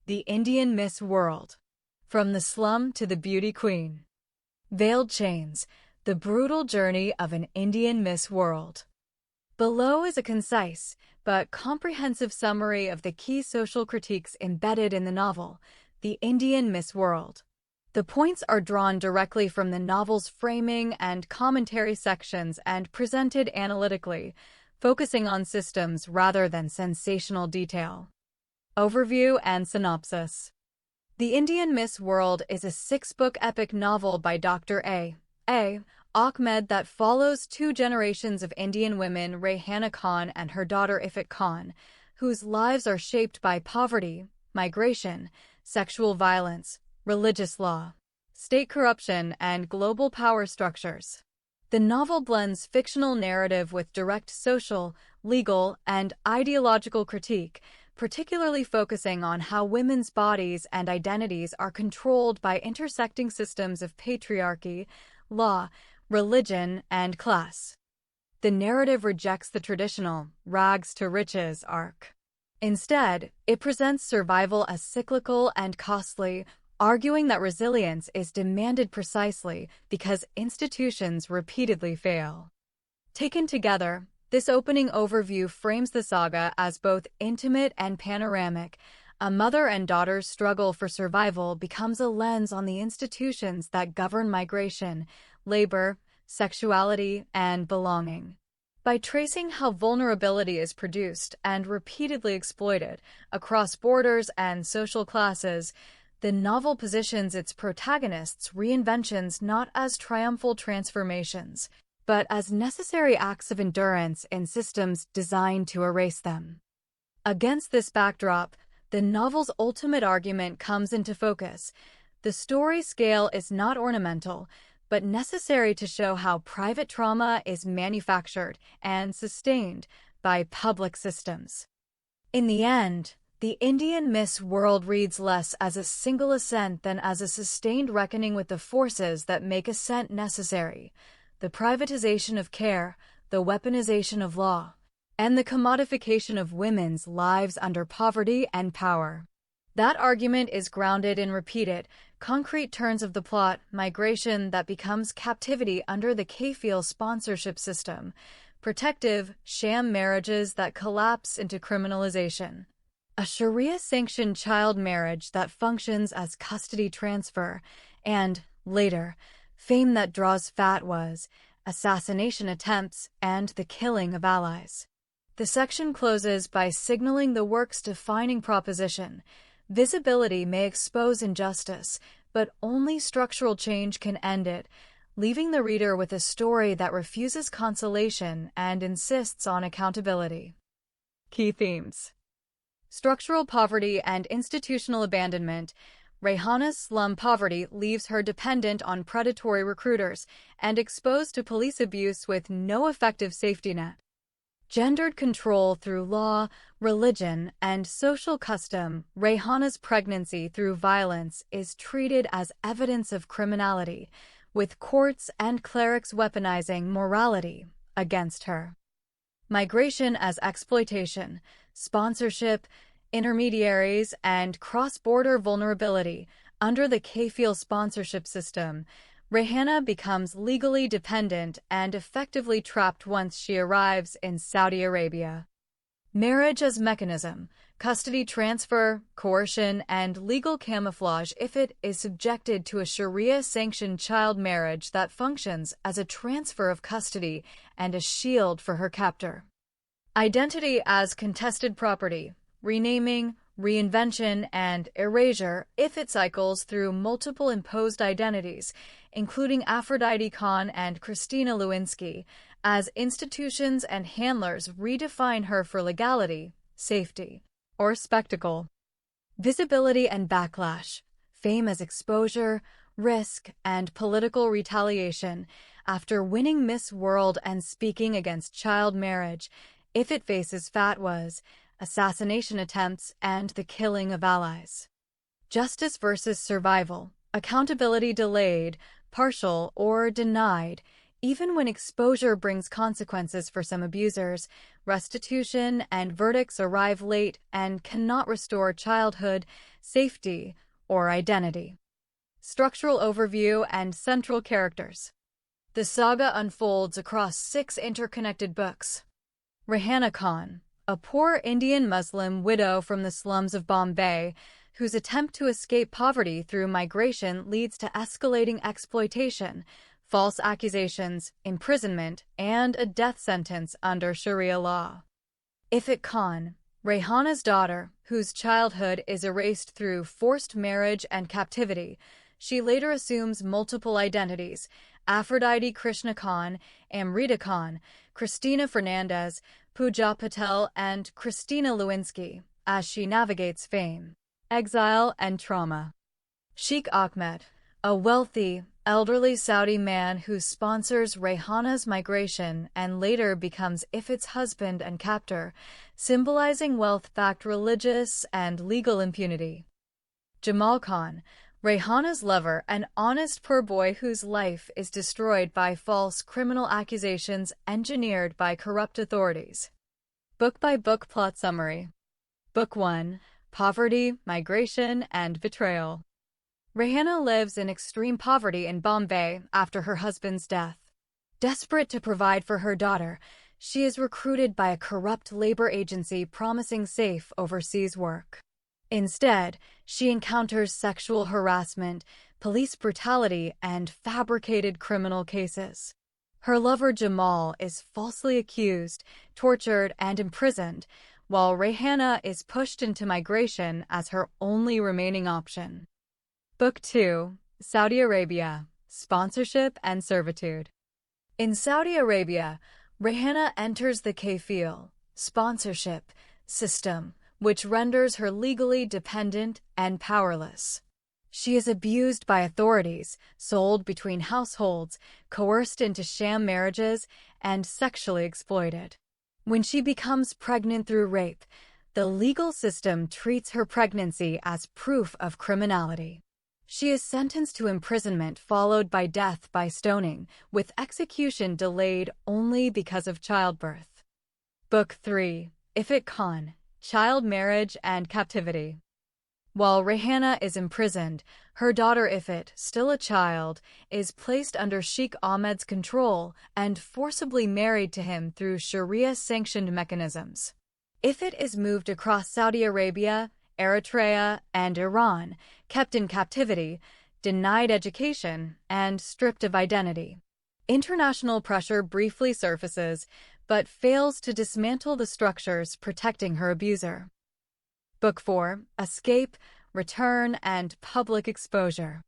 The Indian Miss World. From the slum to the beauty queen. Veiled Chains, the brutal journey of an Indian Miss World. Below is a concise but comprehensive summary of the key social critiques embedded in the novel, The Indian Miss World. The points are drawn directly from the novel's framing and commentary sections and presented analytically, focusing on systems rather than sensational detail. Overview and synopsis. The Indian Miss World is a six-book epic novel by Dr. A. Ahmed that follows two generations of Indian women, Rehana Khan and her daughter Ifat Khan, whose lives are shaped by poverty, migration, sexual violence, religious law, state corruption, and global power structures. The novel blends fictional narrative with direct social, legal, and ideological critique, particularly focusing on how women's bodies and identities are controlled by intersecting systems of patriarchy, law, religion, and class. The narrative rejects the traditional rags to riches arc. Instead, it presents survival as cyclical and costly, arguing that resilience is demanded precisely because institutions repeatedly fail. Taken together, this opening overview frames the saga as both intimate and panoramic. A mother and daughter's struggle for survival becomes a lens on the institutions that govern migration, labor, sexuality, and belonging. By tracing how vulnerability is produced and repeatedly exploited across borders and social classes, the novel positions its protagonists' reinventions not as triumphal transformations, but as necessary acts of endurance in systems designed to erase them. Against this backdrop, the novel's ultimate argument comes into focus. The story scale is not ornamental, but necessary to show how private trauma is manufactured and sustained by public systems. In the end, The Indian Miss World reads less as a single ascent than as a sustained reckoning with the forces that make ascent necessary: the privatization of care, the weaponization of law, and the commodification of women's lives under poverty and power. That argument is grounded in repeated, concrete turns of the plot: migration that becomes captivity under the kafil sponsorship system, protective, sham marriages that collapse into criminalization, a Sharia-sanctioned child marriage that functions as custody transfer, and, later, fame that draws fatwas, assassination attempts, and the killing of allies. The section closes by signaling the work's defining proposition: visibility may expose injustice, but only structural change can end it, leaving the reader with a story that refuses consolation and insists on accountability. Key themes: structural poverty and institutional abandonment. Rehana's slum poverty leaves her dependent on predatory recruiters and exposed to police abuse with no effective safety net. Gendered control through law, religion, and social custom. Rehana's pregnancy through violence is treated as evidence of criminality, with courts and clerics weaponizing morality against her. Migration as exploitation, sponsorship, intermediaries, and cross-border vulnerability. Under the kafil sponsorship system, Rehana becomes legally dependent and effectively trapped once she arrives in Saudi Arabia. Marriage as mechanism, custody transfer, coercion, and legal camouflage. Ifat is subjected to a Sharia-sanctioned child marriage that functions as a transfer of custody and a shield for her captor. Identity as contested property, renaming, reinvention, and erasure. Ifat cycles through multiple imposed identities, including Aphrodite Khan and Christina Lewinsky, as institutions and handlers redefine her for legality, safety, or spectacle. Visibility and backlash, fame as exposure, risk, and political retaliation. After winning Miss World and speaking against child marriage, Ifat faces fatwas, assassination attempts, and the killing of allies. Justice versus survival, accountability delayed, partial, or denied. Even when exposure brings consequences for some abusers, restitution and verdicts arrive late and cannot restore childhood, safety, or identity. Structural overview and central characters. The saga unfolds across 6 interconnected books. Rehana Khan, a poor Indian Muslim widow from the slums of Bombay, whose attempt to escape poverty through migration leads to escalating exploitation, false accusations, imprisonment, and a death sentence under Sharia law. Ifat Khan, Rehana's daughter, whose childhood is erased through forced marriage and captivity. She later assumes multiple identities: Aphrodite Krishna Khan, Amrita Khan, Christina Fernandez, Pooja Patel, and Christina Lewinsky, as she navigates fame, exile, and trauma. Sheikh Ahmed, a wealthy, elderly Saudi man who sponsors Rehana's migration and later becomes Ifat's husband and captor, symbolizing wealth-backed religious and legal impunity. Jamal Khan, Rehana's lover, an honest poor boy whose life is destroyed by false criminal accusations engineered by corrupt authorities. Book-by-book plot summary. Book 1. Poverty, Migration, and Betrayal. Rehana lives in extreme poverty in Bombay after her husband's death. Desperate to provide for her daughter, she is recruited by a corrupt labor agency promising safe overseas work. Instead, she encounters sexual harassment, police brutality, and fabricated criminal cases. Her lover Jamal is falsely accused, tortured, and imprisoned, while Rehana is pushed into migration as her only remaining option. Book 2. Saudi Arabia, Sponsorship and Servitude. In Saudi Arabia, Rehana enters the kafil, sponsorship, system, which renders her legally dependent and powerless. She is abused by authorities, sold between households, coerced into sham marriages, and sexually exploited. When she becomes pregnant through rape, the legal system treats her pregnancy as proof of criminality. She is sentenced to imprisonment followed by death by stoning, with execution delayed only because of childbirth. Book 3. Ifat Khan, Child Marriage and Captivity. While Rehana is imprisoned, her daughter Ifat, still a child, is placed under Sheikh Ahmed's control and forcibly married to him through Sharia-sanctioned mechanisms. Ifat is moved across Saudi Arabia, Eritrea, and Iran, kept in captivity, denied education, and stripped of identity. International pressure briefly surfaces, but fails to dismantle the structures protecting her abuser. Book 4. Escape, Return, and Public Exposure.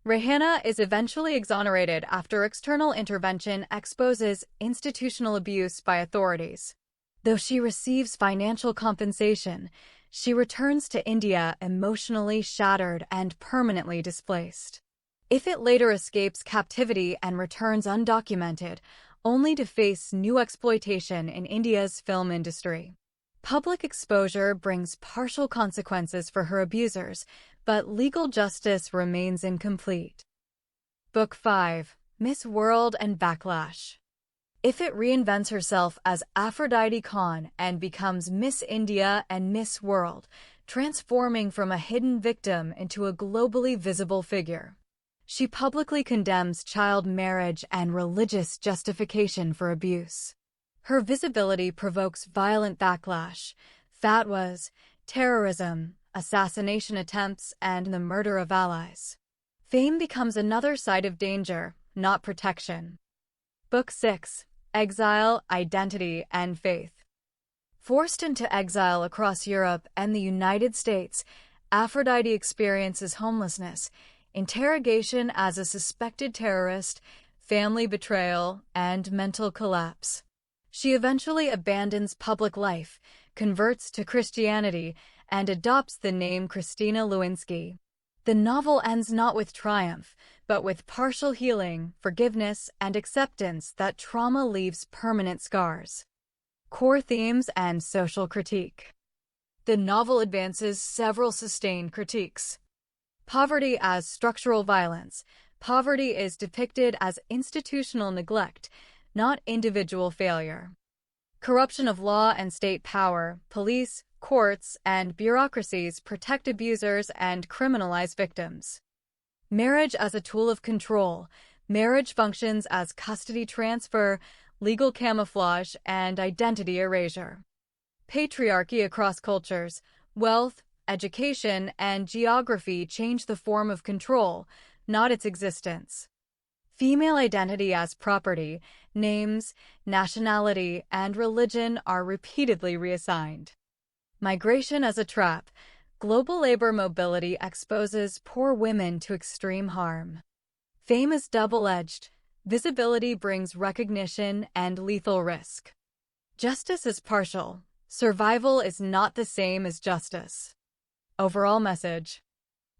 Rehana is eventually exonerated after external intervention exposes institutional abuse by authorities. Though she receives financial compensation, she returns to India emotionally shattered and permanently displaced. Ifat later escapes captivity and returns undocumented, only to face new exploitation in India's film industry. Public exposure brings partial consequences for her abusers, but legal justice remains incomplete. Book 5. Miss World and Backlash. Ifat reinvents herself as Aphrodite Khan and becomes Miss India and Miss World, transforming from a hidden victim into a globally visible figure. She publicly condemns child marriage and religious justification for abuse. Her visibility provokes violent backlash, fatwas, terrorism, assassination attempts, and the murder of allies. Fame becomes another site of danger, not protection. Book 6. Exile, Identity, and Faith. Forced into exile across Europe and the United States, Aphrodite experiences homelessness, interrogation as a suspected terrorist, family betrayal, and mental collapse. She eventually abandons public life, converts to Christianity, and adopts the name Christina Lewinsky. The novel ends not with triumph, but with partial healing, forgiveness, and acceptance that trauma leaves permanent scars. Core themes and social critique. The novel advances several sustained critiques. Poverty as structural violence. Poverty is depicted as institutional neglect, not individual failure. Corruption of law and state power, police, courts, and bureaucracies protect abusers and criminalize victims. Marriage as a tool of control. Marriage functions as custody transfer, legal camouflage, and identity erasure. Patriarchy across cultures. Wealth, education, and geography change the form of control, not its existence. Female identity as property, names, nationality, and religion are repeatedly reassigned. Migration as a trap. Global labor mobility exposes poor women to extreme harm. Fame is double-edged. Visibility brings recognition and lethal risk. Justice is partial. Survival is not the same as justice. Overall message.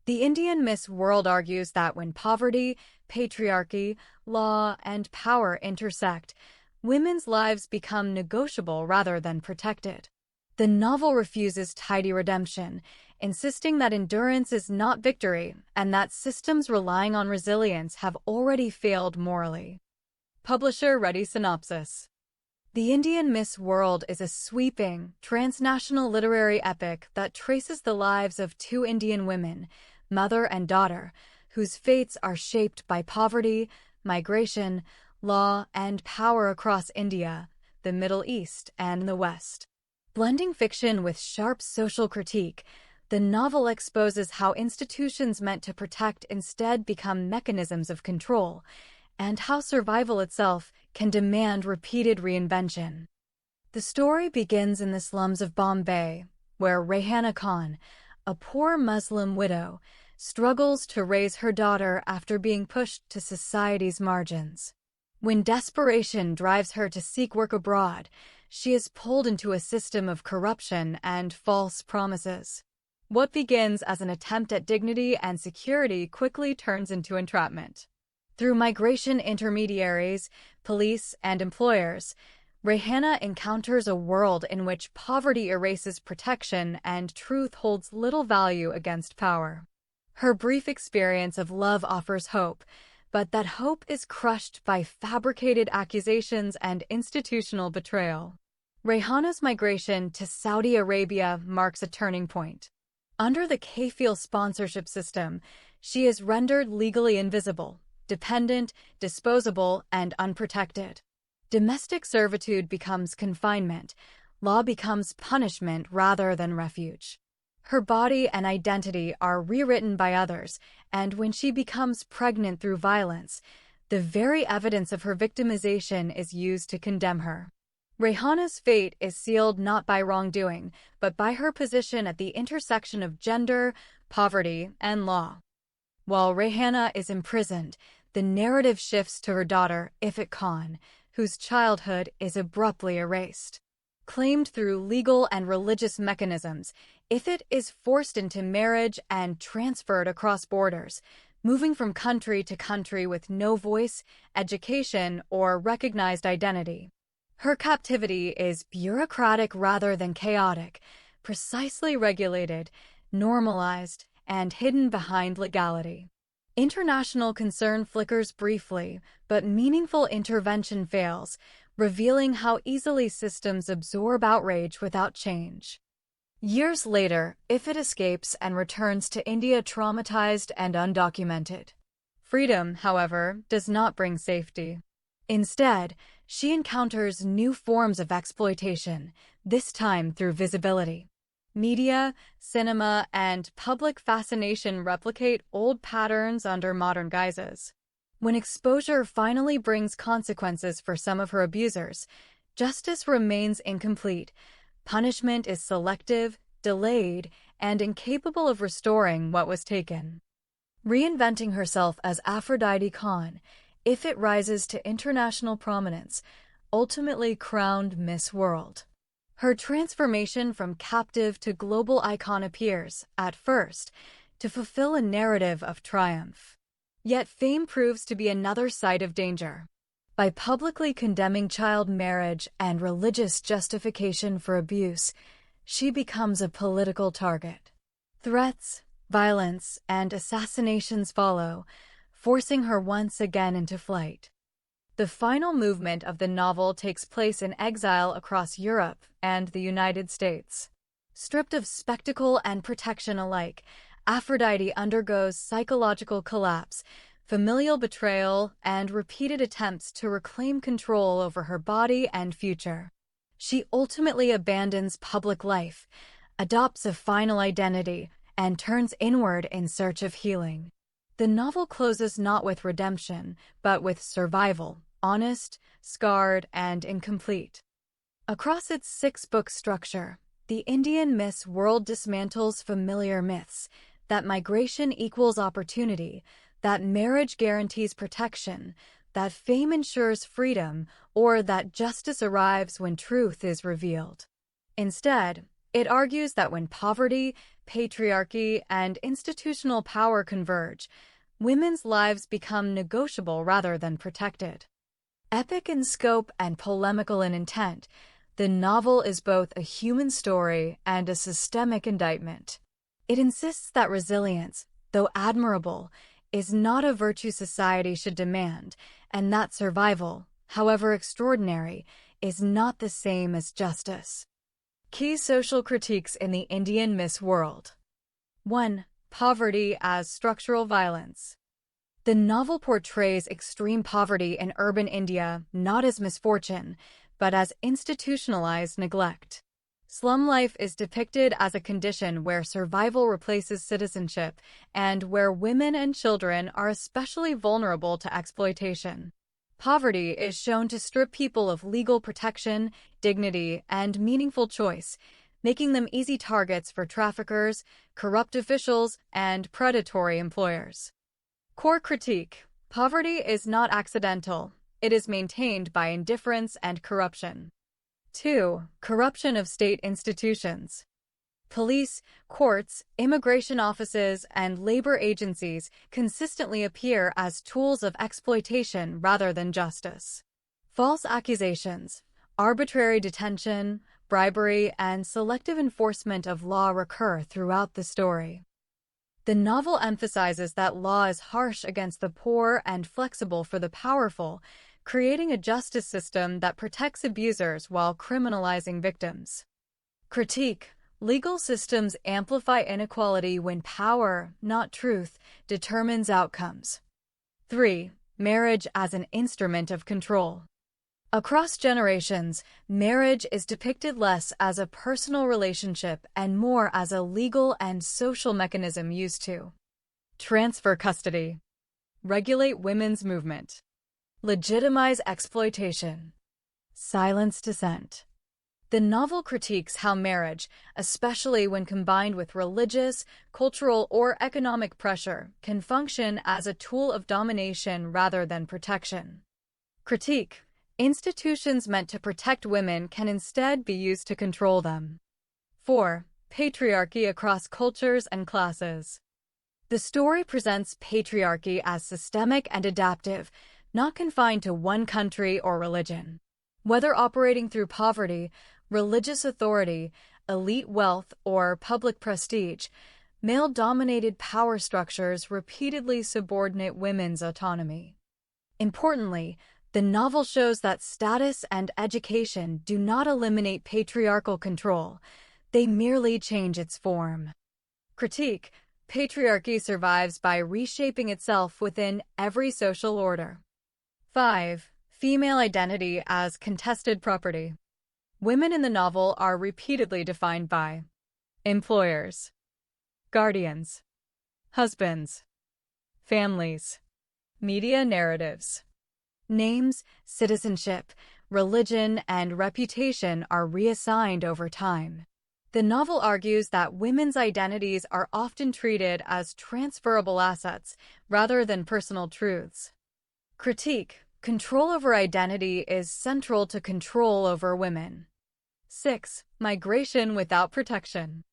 The Indian Miss World argues that when poverty, patriarchy, law, and power intersect, women's lives become negotiable rather than protected. The novel refuses tidy redemption, insisting that endurance is not victory and that systems relying on resilience have already failed morally. Publisher-ready synopsis. The Indian Miss World is a sweeping, transnational literary epic that traces the lives of two Indian women, mother and daughter, whose fates are shaped by poverty, migration, law, and power across India, the Middle East, and the West. Blending fiction with sharp social critique, the novel exposes how institutions meant to protect instead become mechanisms of control, and how survival itself can demand repeated reinvention. The story begins in the slums of Bombay, where Rehana Khan, a poor Muslim widow, struggles to raise her daughter after being pushed to society's margins. When desperation drives her to seek work abroad, she is pulled into a system of corruption and false promises. What begins as an attempt at dignity and security quickly turns into entrapment. Through migration intermediaries, police, and employers, Rehana encounters a world in which poverty erases protection and truth holds little value against power. Her brief experience of love offers hope, but that hope is crushed by fabricated accusations and institutional betrayal. Rehana's migration to Saudi Arabia marks a turning point. Under the Kafil sponsorship system, she is rendered legally invisible, dependent, disposable, and unprotected. Domestic servitude becomes confinement. Law becomes punishment rather than refuge. Her body and identity are rewritten by others, and when she becomes pregnant through violence, the very evidence of her victimization is used to condemn her. Rehana's fate is sealed not by wrongdoing, but by her position at the intersection of gender, poverty, and law. While Rehana is imprisoned, the narrative shifts to her daughter, Ifat Khan, whose childhood is abruptly erased. Claimed through legal and religious mechanisms, Ifat is forced into marriage and transferred across borders, moving from country to country with no voice, education, or recognized identity. Her captivity is bureaucratic rather than chaotic, precisely regulated, normalized, and hidden behind legality. International concern flickers briefly, but meaningful intervention fails, revealing how easily systems absorb outrage without change. Years later, Ifat escapes and returns to India traumatized and undocumented. Freedom, however, does not bring safety. Instead, she encounters new forms of exploitation, this time through visibility. Media, cinema, and public fascination replicate old patterns under modern guises. When exposure finally brings consequences for some of her abusers, justice remains incomplete. Punishment is selective, delayed, and incapable of restoring what was taken. Reinventing herself as Aphrodite Khan, Ifat rises to international prominence, ultimately crowned Miss World. Her transformation from captive to global icon appears, at first, to fulfill a narrative of triumph. Yet fame proves to be another side of danger. By publicly condemning child marriage and religious justification for abuse, she becomes a political target. Threats, violence, and assassinations follow, forcing her once again into flight. The final movement of the novel takes place in exile across Europe and the United States. Stripped of spectacle and protection alike, Aphrodite undergoes psychological collapse, familial betrayal, and repeated attempts to reclaim control over her body and future. She ultimately abandons public life, adopts a final identity, and turns inward in search of healing. The novel closes not with redemption, but with survival, honest, scarred, and incomplete. Across its six-book structure, the Indian Miss World dismantles familiar myths that migration equals opportunity, that marriage guarantees protection, that fame ensures freedom, or that justice arrives when truth is revealed. Instead, it argues that when poverty, patriarchy, and institutional power converge, women's lives become negotiable rather than protected. Epic in scope and polemical in intent, the novel is both a human story and a systemic indictment. It insists that resilience, though admirable, is not a virtue society should demand, and that survival, however extraordinary, is not the same as justice. Key social critiques in the Indian Miss World. 1. Poverty as structural violence. The novel portrays extreme poverty in urban India not as misfortune, but as institutionalized neglect. Slum life is depicted as a condition where survival replaces citizenship and where women and children are especially vulnerable to exploitation. Poverty is shown to strip people of legal protection, dignity, and meaningful choice, making them easy targets for traffickers, corrupt officials, and predatory employers. Core critique: poverty is not accidental. It is maintained by indifference and corruption. 2. Corruption of state institutions. Police, courts, immigration offices, and labor agencies consistently appear as tools of exploitation rather than justice. False accusations, arbitrary detention, bribery, and selective enforcement of law recur throughout the story. The novel emphasizes that law is harsh against the poor and flexible for the powerful, creating a justice system that protects abusers while criminalizing victims. Critique: legal systems amplify inequality when power, not truth, determines outcomes. 3. Marriage as an instrument of control. Across generations, marriage is depicted less as a personal relationship and more as a legal and social mechanism used to transfer custody, regulate women's movement, legitimize exploitation, silence dissent. The novel critiques how marriage, especially when combined with religious, cultural, or economic pressure, can function as a tool of domination rather than protection. Critique: institutions meant to protect women can instead be used to control them. 4. Patriarchy across cultures and classes. The story presents patriarchy as systemic and adaptive, not confined to one country or religion. Whether operating through poverty, religious authority, elite wealth, or public prestige, male-dominated power structures repeatedly subordinate women's autonomy. Importantly, the novel shows that status and education do not eliminate patriarchal control, they merely change its form. Critique: patriarchy survives by reshaping itself within every social order. 5. Female identity as contested property. Women in the novel are repeatedly defined by employers, guardians, husbands, families, media narratives. Names, citizenship, religion, and reputation are reassigned over time. The novel argues that women's identities are often treated as transferable assets rather than personal truths. Critique: control over identity is central to control over women. 6. Migration without protection.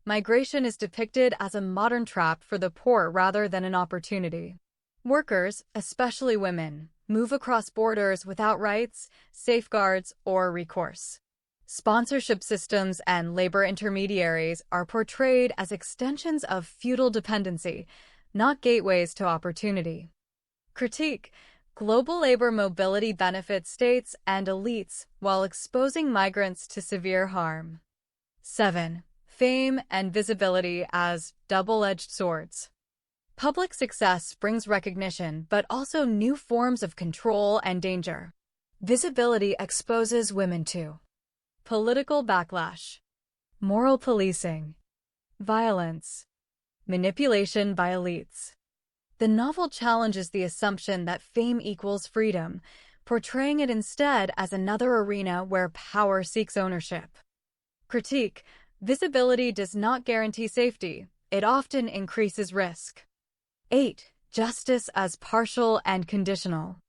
Migration is depicted as a modern trap for the poor rather than an opportunity. Workers, especially women, move across borders without rights, safeguards, or recourse. Sponsorship systems and labor intermediaries are portrayed as extensions of feudal dependency, not gateways to opportunity. Critique: Global labor mobility benefits states and elites while exposing migrants to severe harm. 7. Fame and visibility as double-edged swords. Public success brings recognition, but also new forms of control and danger. Visibility exposes women to political backlash, moral policing, violence, manipulation by elites. The novel challenges the assumption that fame equals freedom, portraying it instead as another arena where power seeks ownership. Critique: visibility does not guarantee safety. It often increases risk. 8. Justice as partial and conditional.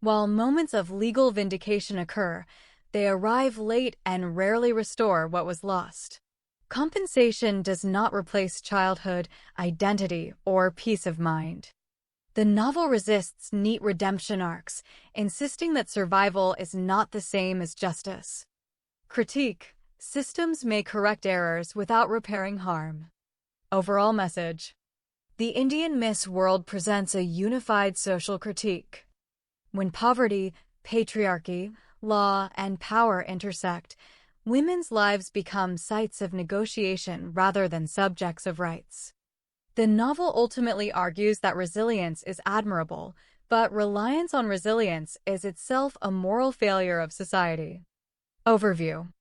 While moments of legal vindication occur, they arrive late and rarely restore what was lost. Compensation does not replace childhood, identity, or peace of mind. The novel resists neat redemption arcs, insisting that survival is not the same as justice. Critique: systems may correct errors without repairing harm. Overall message: the Indian Miss World presents a unified social critique. When poverty, patriarchy, law, and power intersect, women's lives become sites of negotiation rather than subjects of rights. The novel ultimately argues that resilience is admirable, but reliance on resilience is itself a moral failure of society. Overview: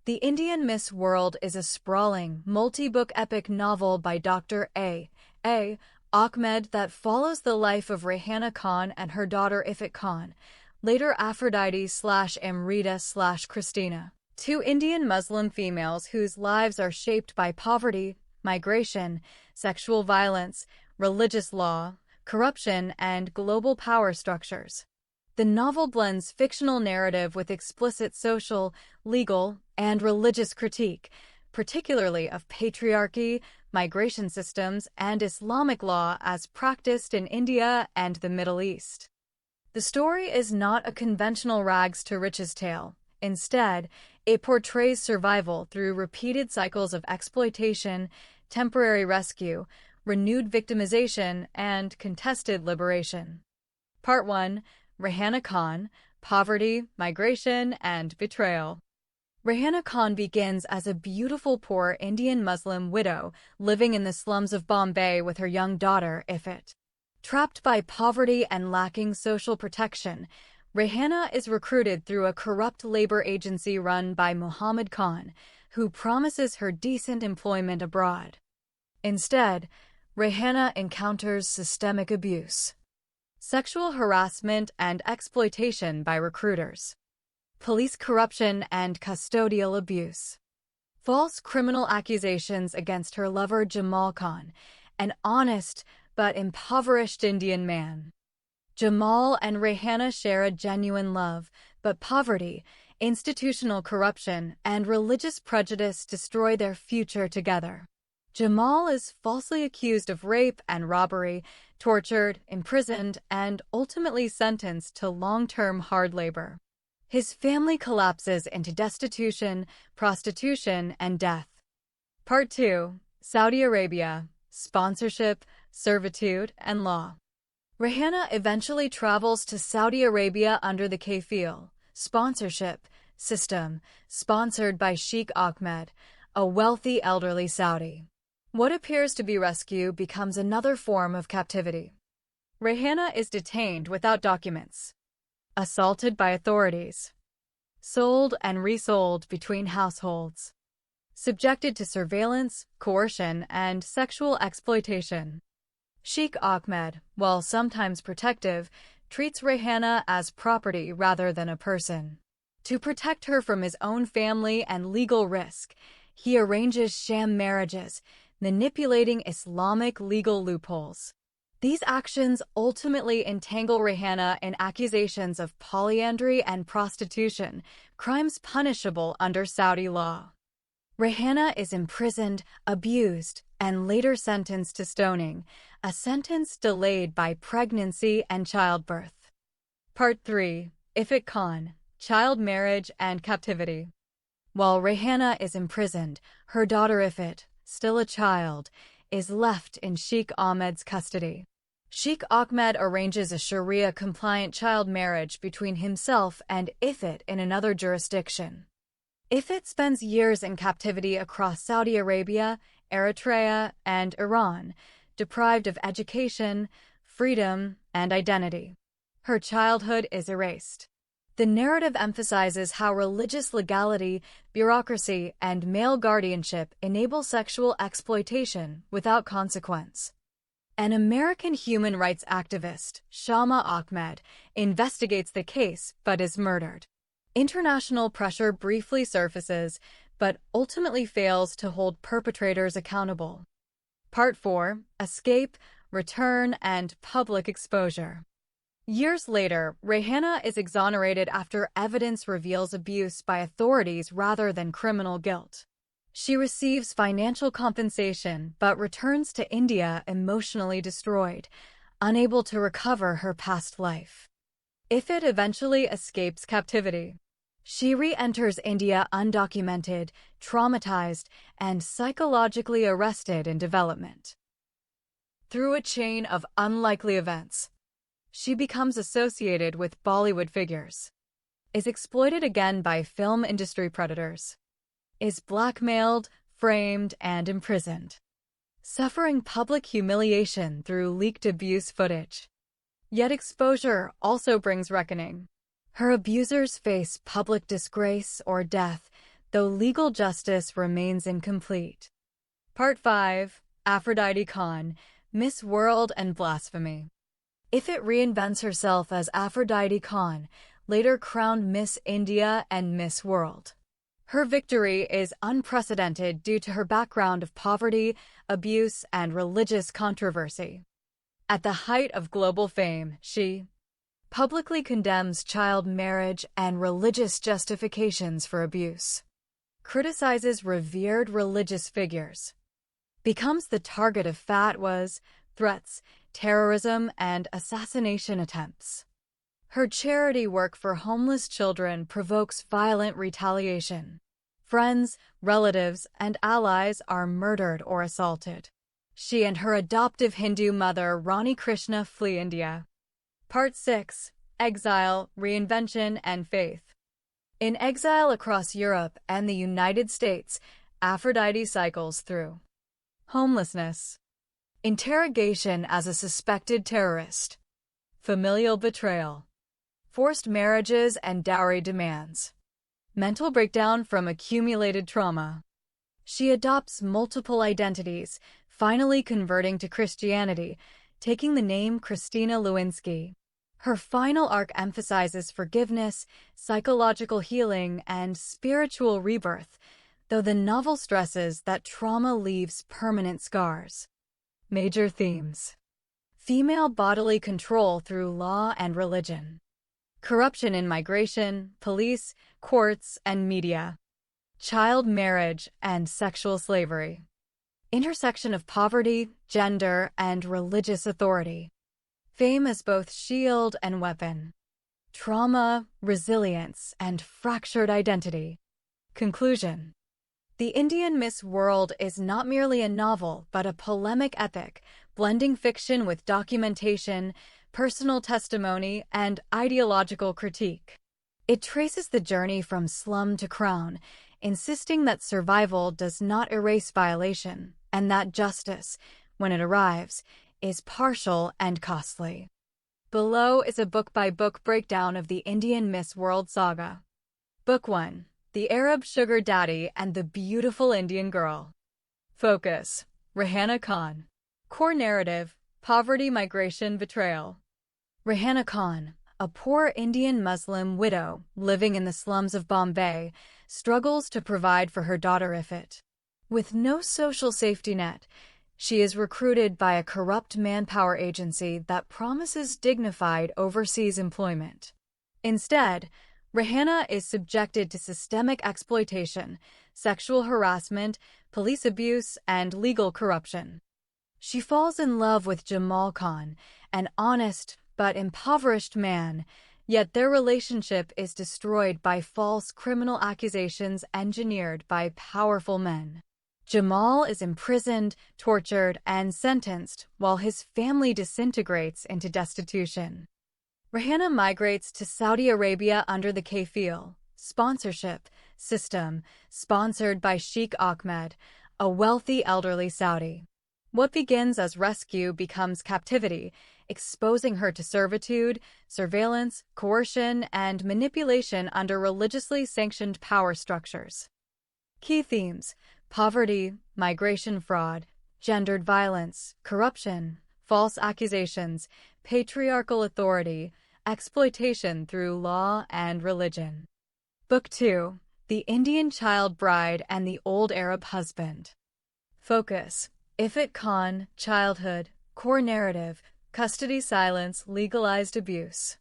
The Indian Miss World is a sprawling, multi-book epic novel by Dr. A. Ahmed that follows the life of Rehana Khan and her daughter Ifat Khan, later Aphrodite/Amrita/Christina, two Indian Muslim females whose lives are shaped by poverty, migration, sexual violence, religious law, corruption, and global power structures. The novel blends fictional narrative with explicit social, legal, and religious critique, particularly of patriarchy, migration systems, and Islamic law as practiced in India and the Middle East. The story is not a conventional rags-to-riches tale. Instead, it portrays survival through repeated cycles of exploitation, temporary rescue, renewed victimization, and contested liberation. Part 1: Rehana Khan, Poverty, Migration, and Betrayal. Rehana Khan begins as a beautiful poor Indian Muslim widow living in the slums of Bombay with her young daughter, Ifat. Trapped by poverty and lacking social protection, Rehana is recruited through a corrupt labor agency run by Muhammad Khan, who promises her decent employment abroad. Instead, Rehana encounters systemic abuse, sexual harassment and exploitation by recruiters, police corruption and custodial abuse, false criminal accusations against her lover Jamal Khan, an honest but impoverished Indian man. Jamal and Rehana share a genuine love, but poverty, institutional corruption, and religious prejudice destroy their future together. Jamal is falsely accused of rape and robbery, tortured, imprisoned, and ultimately sentenced to long-term hard labor. His family collapses into destitution, prostitution, and death. Part 2: Saudi Arabia, Sponsorship, Servitude, and Law. Rehana eventually travels to Saudi Arabia under the kafil sponsorship system, sponsored by Sheikh Ahmed, a wealthy elderly Saudi. What appears to be rescue becomes another form of captivity. Rehana is detained without documents, assaulted by authorities, sold and resold between households, subjected to surveillance, coercion, and sexual exploitation. Sheikh Ahmed, while sometimes protective, treats Rehana as property rather than a person. To protect her from his own family and legal risk, he arranges sham marriages, manipulating Islamic legal loopholes. These actions ultimately entangle Rehana in accusations of polyandry and prostitution, crimes punishable under Saudi law. Rehana is imprisoned, abused, and later sentenced to stoning, a sentence delayed by pregnancy and childbirth. Part 3: Ifat Khan, Child Marriage and Captivity. While Rehana is imprisoned, her daughter Ifat, still a child, is left in Sheikh Ahmed's custody. Sheikh Ahmed arranges a Sharia-compliant child marriage between himself and Ifrit in another jurisdiction. Ifrit spends years in captivity across Saudi Arabia, Eritrea, and Iran, deprived of education, freedom, and identity. Her childhood is erased. The narrative emphasizes how religious legality, bureaucracy, and male guardianship enable sexual exploitation without consequence. An American human rights activist, Shama Ahmed, investigates the case but is murdered. International pressure briefly surfaces, but ultimately fails to hold perpetrators accountable. Part 4: Escape, Return, and Public Exposure. Years later, Rehana is exonerated after evidence reveals abuse by authorities rather than criminal guilt. She receives financial compensation but returns to India emotionally destroyed, unable to recover her past life. Ifrit eventually escapes captivity. She re-enters India undocumented, traumatized, and psychologically arrested in development. Through a chain of unlikely events, she becomes associated with Bollywood figures, is exploited again by film industry predators, is blackmailed, framed, and imprisoned, suffering public humiliation through leaked abuse footage. Yet exposure also brings reckoning. Her abusers face public disgrace or death, though legal justice remains incomplete. Part 5: Aphrodite Khan, Miss World and Blasphemy. Ifrit reinvents herself as Aphrodite Khan, later crowned Miss India and Miss World. Her victory is unprecedented due to her background of poverty, abuse, and religious controversy. At the height of global fame, she publicly condemns child marriage and religious justifications for abuse, criticizes revered religious figures, becomes the target of fatwas, threats, terrorism, and assassination attempts. Her charity work for homeless children provokes violent retaliation. Friends, relatives, and allies are murdered or assaulted. She and her adoptive Hindu mother, Rani Krishna, flee India. Part 6: Exile, Reinvention, and Faith. In exile across Europe and the United States, Aphrodite cycles through homelessness, interrogation as a suspected terrorist, familial betrayal, forced marriages and dowry demands, mental breakdown from accumulated trauma. She adopts multiple identities, finally converting to Christianity, taking the name Christina Lewinsky. Her final arc emphasizes forgiveness, psychological healing, and spiritual rebirth, though the novel stresses that trauma leaves permanent scars. Major themes: female bodily control through law and religion, corruption in migration, police, courts, and media, child marriage and sexual slavery, intersection of poverty, gender, and religious authority, fame as both shield and weapon, trauma, resilience, and fractured identity. Conclusion: The Indian Miss World is not merely a novel, but a polemic epic, blending fiction with documentation, personal testimony, and ideological critique. It traces the journey from slum to crown, insisting that survival does not erase violation, and that justice, when it arrives, is partial and costly. Below is a book-by-book breakdown of the Indian Miss World saga. Book 1: The Arab Sugar Daddy and the Beautiful Indian Girl. Focus: Rehana Khan. Core narrative: poverty, migration, betrayal. Rehana Khan, a poor Indian Muslim widow living in the slums of Bombay, struggles to provide for her daughter Ifrit. With no social safety net, she is recruited by a corrupt manpower agency that promises dignified overseas employment. Instead, Rehana is subjected to systemic exploitation, sexual harassment, police abuse, and legal corruption. She falls in love with Jamal Khan, an honest but impoverished man, yet their relationship is destroyed by false criminal accusations engineered by powerful men. Jamal is imprisoned, tortured, and sentenced while his family disintegrates into destitution. Rayhana migrates to Saudi Arabia under the kafil sponsorship system, sponsored by Sheikh Ahmed, a wealthy elderly Saudi. What begins as rescue becomes captivity, exposing her to servitude, surveillance, coercion, and manipulation under religiously sanctioned power structures. Key themes: poverty, migration fraud, gendered violence, corruption, false accusations, patriarchal authority, exploitation through law and religion. Book 2: The Indian Child Bride and the Old Arab Husband. Focus: Ifat Khan, childhood, core narrative, custody silence, legalized abuse.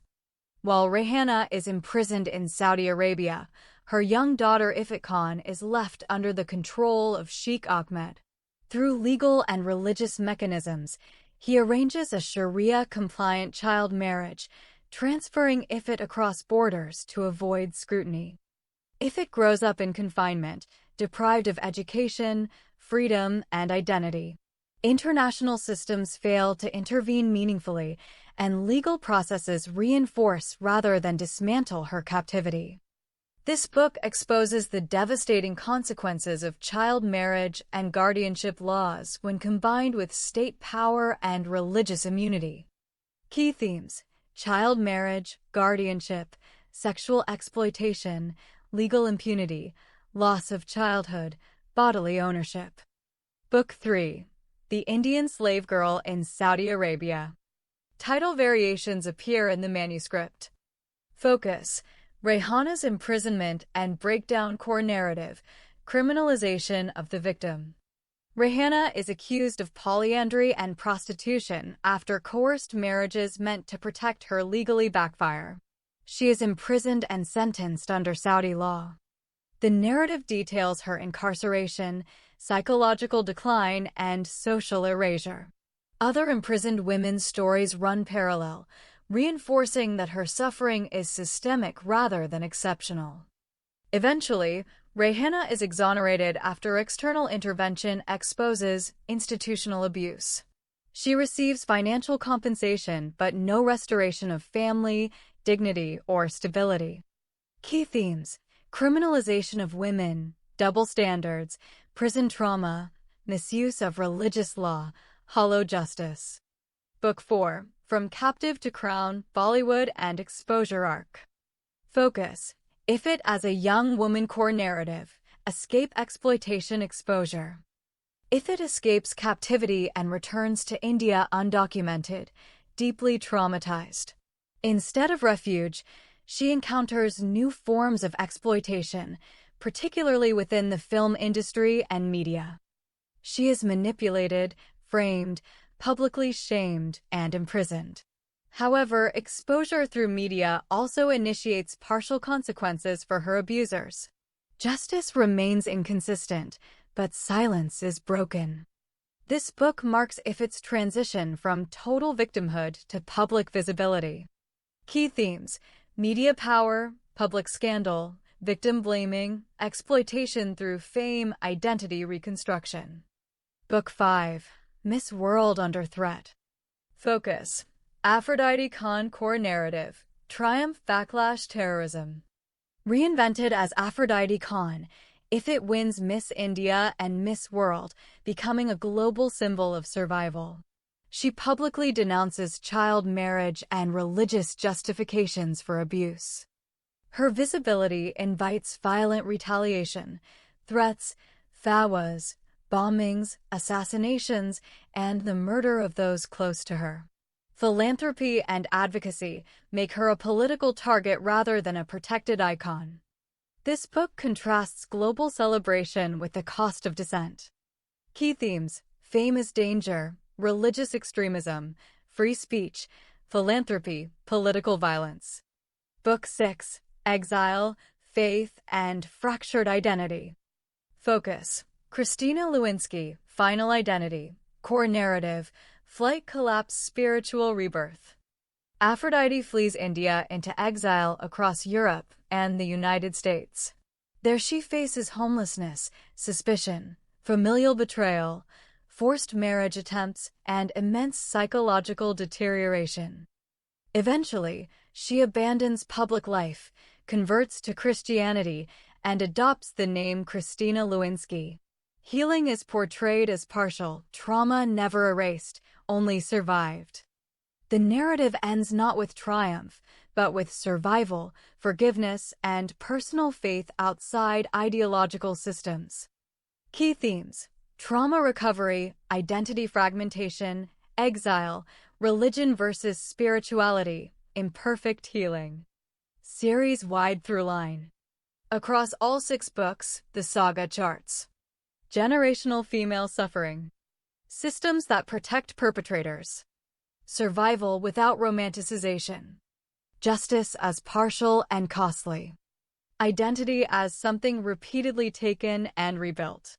While Rayhana is imprisoned in Saudi Arabia, her young daughter Ifat Khan is left under the control of Sheikh Ahmed. Through legal and religious mechanisms, he arranges a Sharia-compliant child marriage, transferring Ifat across borders to avoid scrutiny. Ifat grows up in confinement, deprived of education, freedom, and identity. International systems fail to intervene meaningfully, and legal processes reinforce rather than dismantle her captivity. This book exposes the devastating consequences of child marriage and guardianship laws when combined with state power and religious immunity. Key themes: child marriage, guardianship, sexual exploitation, legal impunity, loss of childhood, bodily ownership. Book 3: The Indian Slave Girl in Saudi Arabia. Title variations appear in the manuscript. Focus: Rayhana's imprisonment and breakdown core narrative, criminalization of the victim. Rayhana is accused of polyandry and prostitution after coerced marriages meant to protect her legally backfire. She is imprisoned and sentenced under Saudi law. The narrative details her incarceration, psychological decline, and social erasure. Other imprisoned women's stories run parallel, reinforcing that her suffering is systemic rather than exceptional. Eventually, Rayhana is exonerated after external intervention exposes institutional abuse. She receives financial compensation but no restoration of family, dignity, or stability. Key themes: criminalization of women, double standards, prison trauma, misuse of religious law, hollow justice. Book 4: From Captive to Crown, Bollywood and Exposure Arc. Focus: Ifat as a young woman core narrative, escape exploitation exposure. Ifat escapes captivity and returns to India undocumented, deeply traumatized. Instead of refuge, she encounters new forms of exploitation, particularly within the film industry and media. She is manipulated, framed, publicly shamed, and imprisoned. However, exposure through media also initiates partial consequences for her abusers. Justice remains inconsistent, but silence is broken. This book marks Ifat's transition from total victimhood to public visibility. Key themes: media power, public scandal, victim blaming, exploitation through fame, identity reconstruction. Book 5: Miss World Under Threat. Focus: Aphrodite Khan core narrative, triumph, backlash, terrorism. Reinvented as Aphrodite Khan, Ifat wins Miss India and Miss World, becoming a global symbol of survival. She publicly denounces child marriage and religious justifications for abuse. Her visibility invites violent retaliation, threats, fatwas, bombings, assassinations, and the murder of those close to her. Philanthropy and advocacy make her a political target rather than a protected icon. This book contrasts global celebration with the cost of dissent. Key themes: fame is danger, religious extremism, free speech, philanthropy, political violence. Book 6: Exile, Faith, and Fractured Identity. Focus: Christina Lewinsky, Final Identity, core narrative, flight collapse, spiritual rebirth. Aphrodite flees India into exile across Europe and the United States. There she faces homelessness, suspicion, familial betrayal, forced marriage attempts, and immense psychological deterioration. Eventually, she abandons public life, converts to Christianity, and adopts the name Christina Lewinsky. Healing is portrayed as partial, trauma never erased, only survived. The narrative ends not with triumph, but with survival, forgiveness, and personal faith outside ideological systems. Key themes: trauma recovery, identity fragmentation, exile, religion versus spirituality, imperfect healing. Series-wide throughline. Across all 6 books, the saga charts generational female suffering, systems that protect perpetrators, survival without romanticization, justice as partial and costly, identity as something repeatedly taken and rebuilt.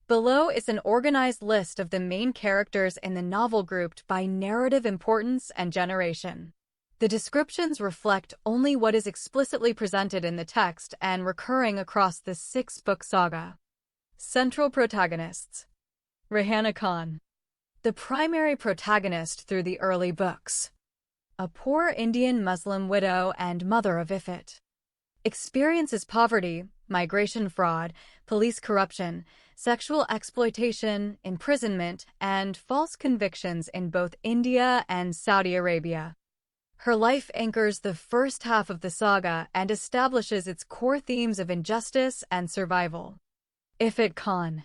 Below is an organized list of the main characters in the novel grouped by narrative importance and generation. The descriptions reflect only what is explicitly presented in the text and recurring across the 6-book saga. Central protagonists. Rayhana Khan, the primary protagonist through the early books. A poor Indian Muslim widow and mother of Ifat. Experiences poverty, migration fraud, police corruption, sexual exploitation, imprisonment, and false convictions in both India and Saudi Arabia. Her life anchors the first half of the saga and establishes its core themes of injustice and survival. Ifat Khan,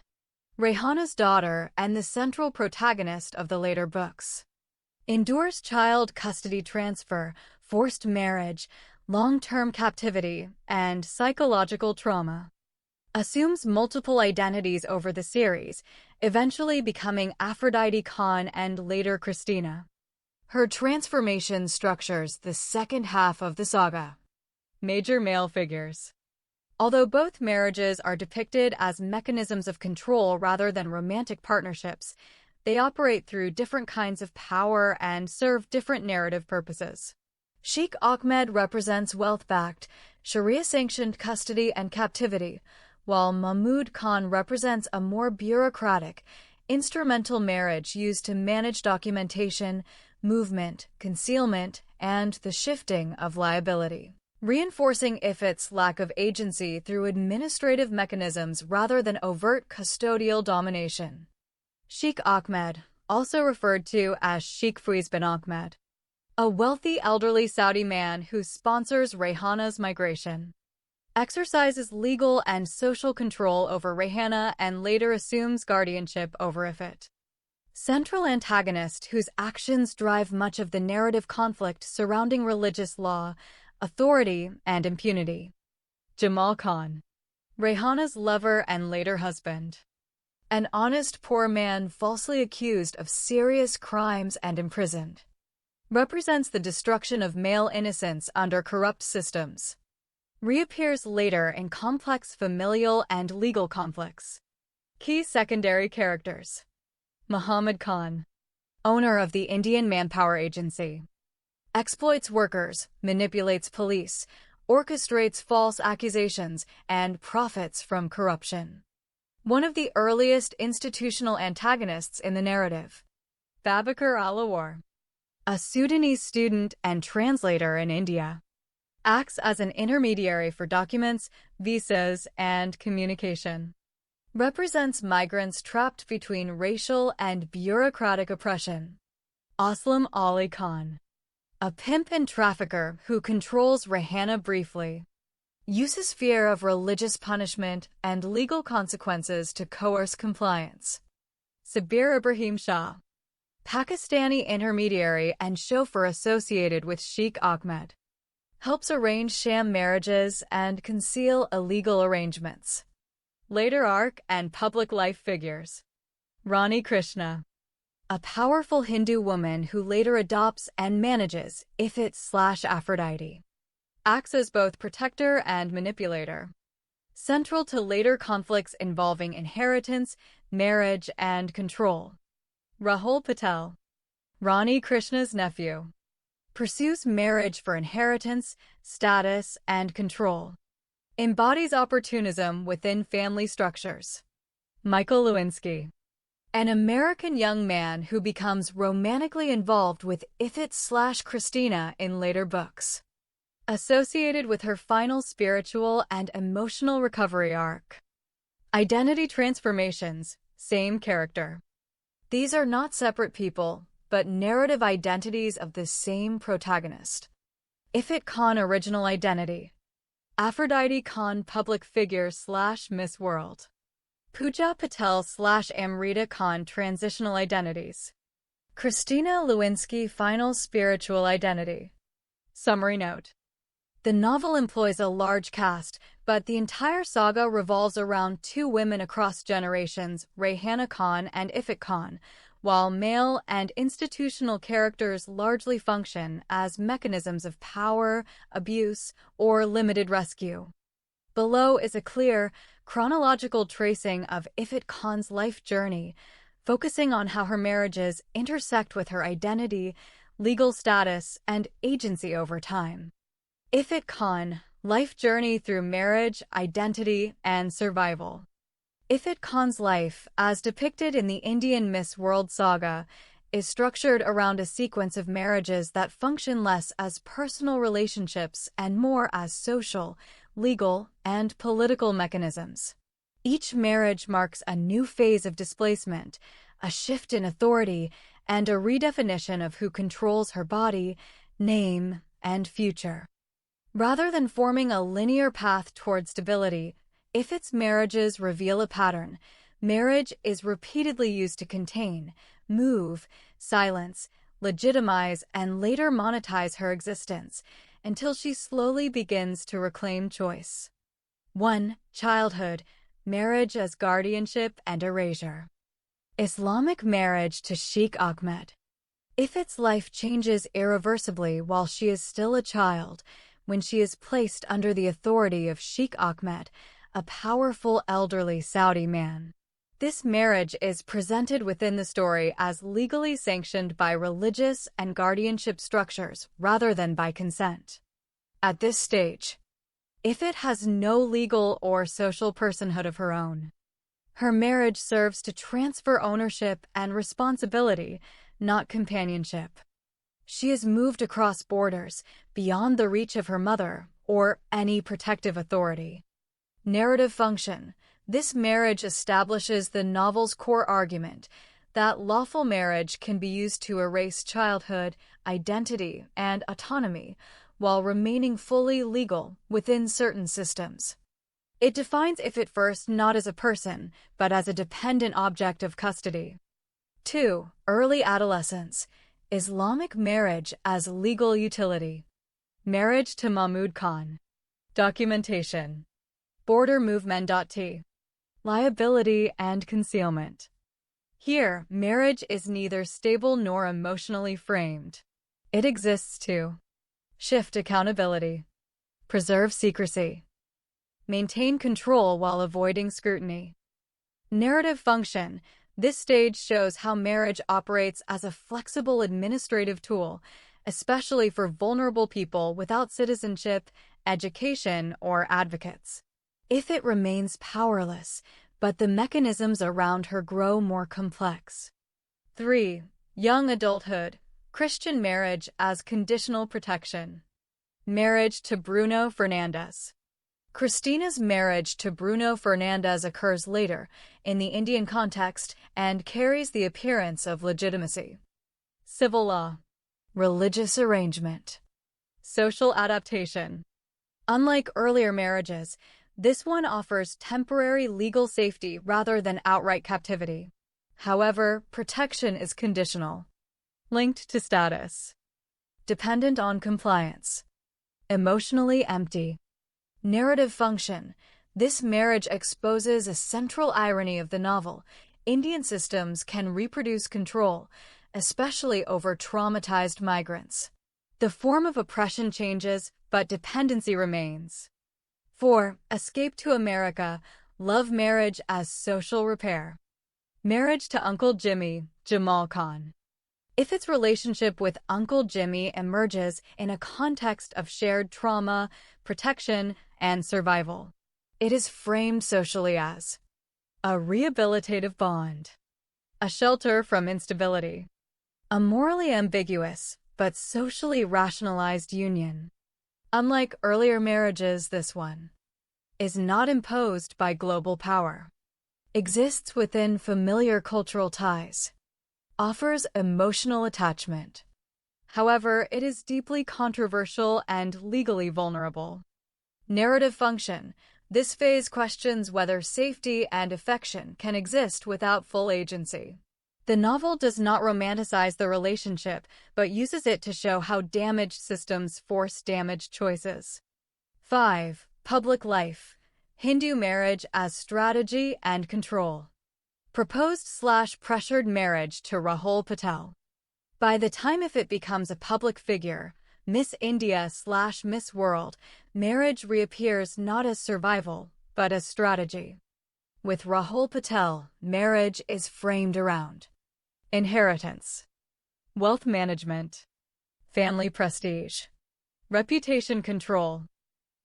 Rayhana's daughter and the central protagonist of the later books, endures child custody transfer, forced marriage, long-term captivity, and psychological trauma. Assumes multiple identities over the series, eventually becoming Aphrodite Khan and later Christina. Her transformation structures the second half of the saga. Major male figures. Although both marriages are depicted as mechanisms of control rather than romantic partnerships, they operate through different kinds of power and serve different narrative purposes. Sheikh Ahmed represents wealth-backed, Sharia-sanctioned custody and captivity, while Mahmud Khan represents a more bureaucratic, instrumental marriage used to manage documentation, movement, concealment, and the shifting of liability, reinforcing Ifat's lack of agency through administrative mechanisms rather than overt custodial domination. Sheikh Ahmed, also referred to as Sheikh Faiz bin Ahmed, a wealthy elderly Saudi man who sponsors Rayhana's migration, exercises legal and social control over Rayhana and later assumes guardianship over Ifat. Central antagonist whose actions drive much of the narrative conflict surrounding religious law, authority, and impunity. Jamal Khan, Rayhana's lover and later husband. An honest poor man falsely accused of serious crimes and imprisoned. Represents the destruction of male innocence under corrupt systems. Reappears later in complex familial and legal conflicts. Key secondary characters. Muhammad Khan, owner of the Indian Manpower Agency. Exploits workers, manipulates police, orchestrates false accusations, and profits from corruption. One of the earliest institutional antagonists in the narrative. Babakar Alawar, a Sudanese student and translator in India, acts as an intermediary for documents, visas, and communication. Represents migrants trapped between racial and bureaucratic oppression. Aslam Ali Khan, a pimp and trafficker who controls Rayhana briefly. Uses fear of religious punishment and legal consequences to coerce compliance. Sabir Ibrahim Shah, Pakistani intermediary and chauffeur associated with Sheikh Ahmed. Helps arrange sham marriages and conceal illegal arrangements. Later arc and public life figures. Rani Krishna, a powerful Hindu woman who later adopts and manages Ifat/Aphrodite. Acts as both protector and manipulator. Central to later conflicts involving inheritance, marriage, and control. Rahul Patel, Rani Krishna's nephew. Pursues marriage for inheritance, status, and control. Embodies opportunism within family structures. Michael Lewinsky, an American young man who becomes romantically involved with Ifrit/Christina in later books, associated with her final spiritual and emotional recovery arc. Identity transformations, same character. These are not separate people, but narrative identities of the same protagonist. Ifrit Khan original identity. Aphrodite Khan public figure/Miss World. Pooja Patel/Amrita Khan transitional identities. Christina Lewinsky final spiritual identity. Summary note. The novel employs a large cast, but the entire saga revolves around two women across generations, Rayhana Khan and Ifrit Khan, while male and institutional characters largely function as mechanisms of power, abuse, or limited rescue. Below is a clear, chronological tracing of Ifrit Khan's life journey, focusing on how her marriages intersect with her identity, legal status, and agency over time. Ifrit Khan, life journey through marriage, identity, and survival. Ifrit Khan's life, as depicted in the Indian Miss World saga, is structured around a sequence of marriages that function less as personal relationships and more as social, legal, and political mechanisms. Each marriage marks a new phase of displacement, a shift in authority, and a redefinition of who controls her body, name, and future. Rather than forming a linear path toward stability, Ifrit's marriages reveal a pattern. Marriage is repeatedly used to contain, move, silence, legitimize, and later monetize her existence, until she slowly begins to reclaim choice. 1. Childhood, marriage as guardianship and erasure. Islamic marriage to Sheikh Ahmed. Ifrit's life changes irreversibly while she is still a child, when she is placed under the authority of Sheikh Ahmed, a powerful elderly Saudi man. This marriage is presented within the story as legally sanctioned by religious and guardianship structures rather than by consent. At this stage, Ifrit has no legal or social personhood of her own. Her marriage serves to transfer ownership and responsibility, not companionship. She is moved across borders, beyond the reach of her mother or any protective authority. Narrative function. This marriage establishes the novel's core argument that lawful marriage can be used to erase childhood, identity, and autonomy, while remaining fully legal within certain systems. It defines Ifrit first not as a person, but as a dependent object of custody. 2. Early adolescence. Islamic marriage as legal utility. Marriage to Mahmud Khan. Documentation. Border movement.t. Liability and concealment. Here, marriage is neither stable nor emotionally framed. It exists to shift accountability, preserve secrecy, maintain control while avoiding scrutiny. Narrative function. This stage shows how marriage operates as a flexible administrative tool, especially for vulnerable people without citizenship, education, or advocates. Ifrit remains powerless, but the mechanisms around her grow more complex. 3. Young adulthood. Christian marriage as conditional protection. Marriage to Bruno Fernandes. Christina's marriage to Bruno Fernandes occurs later, in the Indian context, and carries the appearance of legitimacy. Civil law. Religious arrangement. Social adaptation. Unlike earlier marriages, this one offers temporary legal safety rather than outright captivity. However, protection is conditional. Linked to status. Dependent on compliance. Emotionally empty. Narrative function. This marriage exposes a central irony of the novel. Indian systems can reproduce control, especially over traumatized migrants. The form of oppression changes, but dependency remains. 4. Escape to America. Love marriage as social repair. Marriage to Uncle Jimmy, Jamal Khan. Ifrit's relationship with Uncle Jimmy emerges in a context of shared trauma, protection, and survival. It is framed socially as A rehabilitative bond. A shelter from instability. A morally ambiguous, but socially rationalized union. Unlike earlier marriages, this one is not imposed by global power. Exists within familiar cultural ties. Offers emotional attachment. However, it is deeply controversial and legally vulnerable. Narrative function. This phase questions whether safety and affection can exist without full agency. The novel does not romanticize the relationship, but uses it to show how damaged systems force damaged choices. 5. Public life. Hindu marriage as strategy and control. Proposed/pressured marriage to Rahul Patel. By the time if it becomes a public figure, Miss India/Miss World, marriage reappears not as survival, but as strategy. With Rahul Patel, marriage is framed around inheritance, wealth management, family prestige, reputation control.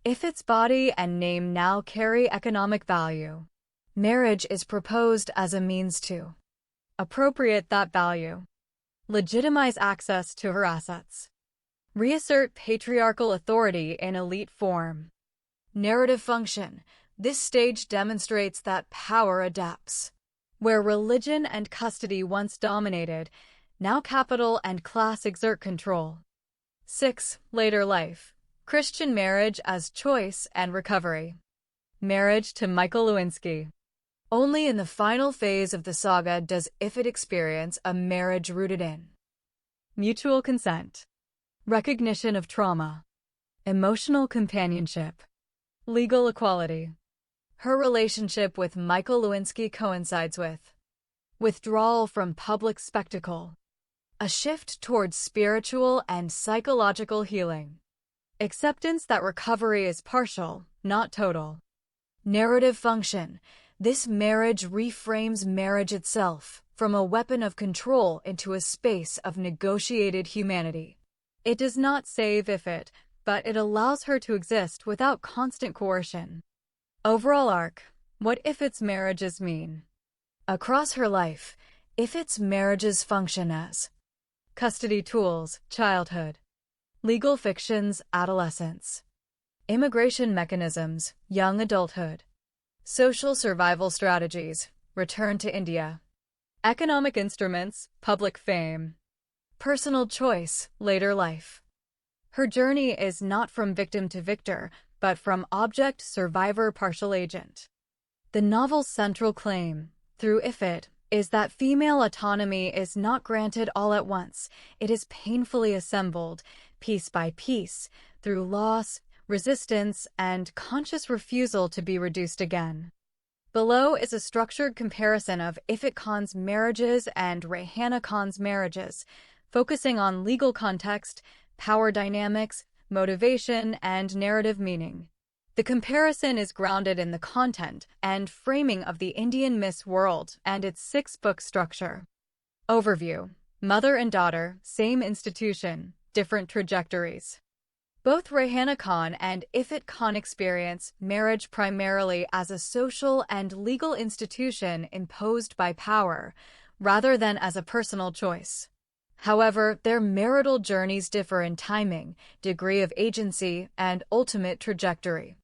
If its body and name now carry economic value, marriage is proposed as a means to appropriate that value, legitimize access to her assets, reassert patriarchal authority in elite form. Narrative function. This stage demonstrates that power adapts. Where religion and custody once dominated, now capital and class exert control. 6. Later life. Christian marriage as choice and recovery. Marriage to Michael Lewinsky. Only in the final phase of the saga does Ifit experience a marriage rooted in mutual consent, recognition of trauma, emotional companionship, legal equality. Her relationship with Michael Lewinsky coincides with withdrawal from public spectacle, a shift towards spiritual and psychological healing, acceptance that recovery is partial, not total. Narrative function. This marriage reframes marriage itself from a weapon of control into a space of negotiated humanity. It does not save Ifit, but it allows her to exist without constant coercion. Overall arc. What Ifit's marriages mean. Across her life, Ifit's marriages function as custody tools, childhood, legal fictions, adolescence, immigration mechanisms, young adulthood, social survival strategies, return to India, economic instruments, public fame, personal choice, later life. Her journey is not from victim to victor, but from object, survivor, partial agent. The novel's central claim, through Ifit, is that female autonomy is not granted all at once. It is painfully assembled, piece by piece, through loss, resistance, and conscious refusal to be reduced again. Below is a structured comparison of Ifit Khan's marriages and Rehana Khan's marriages, focusing on legal context, power dynamics, motivation, and narrative meaning. The comparison is grounded in the content and framing of the Indian Miss World and its 6-book structure. Overview. Mother and daughter, same institution, different trajectories. Both Rehana Khan and Ifit Khan experience marriage primarily as a social and legal institution imposed by power, rather than as a personal choice. However, their marital journeys differ in timing, degree of agency, and ultimate trajectory.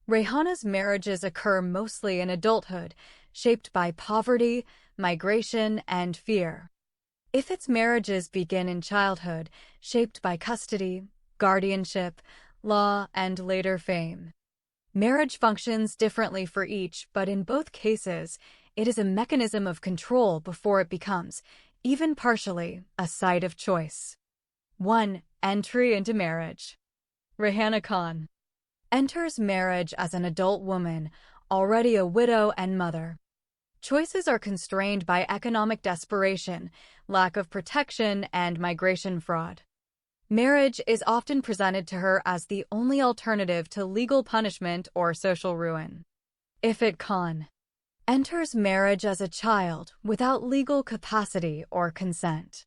Rehana's marriages occur mostly in adulthood, shaped by poverty, migration, and fear. Ifit's marriages begin in childhood, shaped by custody, guardianship, law, and later fame. Marriage functions differently for each, but in both cases, it is a mechanism of control before it becomes, even partially, a site of choice. 1. Entry into marriage. Rehana Khan enters marriage as an adult woman, already a widow and mother. Choices are constrained by economic desperation, lack of protection, and migration fraud. Marriage is often presented to her as the only alternative to legal punishment or social ruin. Ifit Khan enters marriage as a child without legal capacity or consent.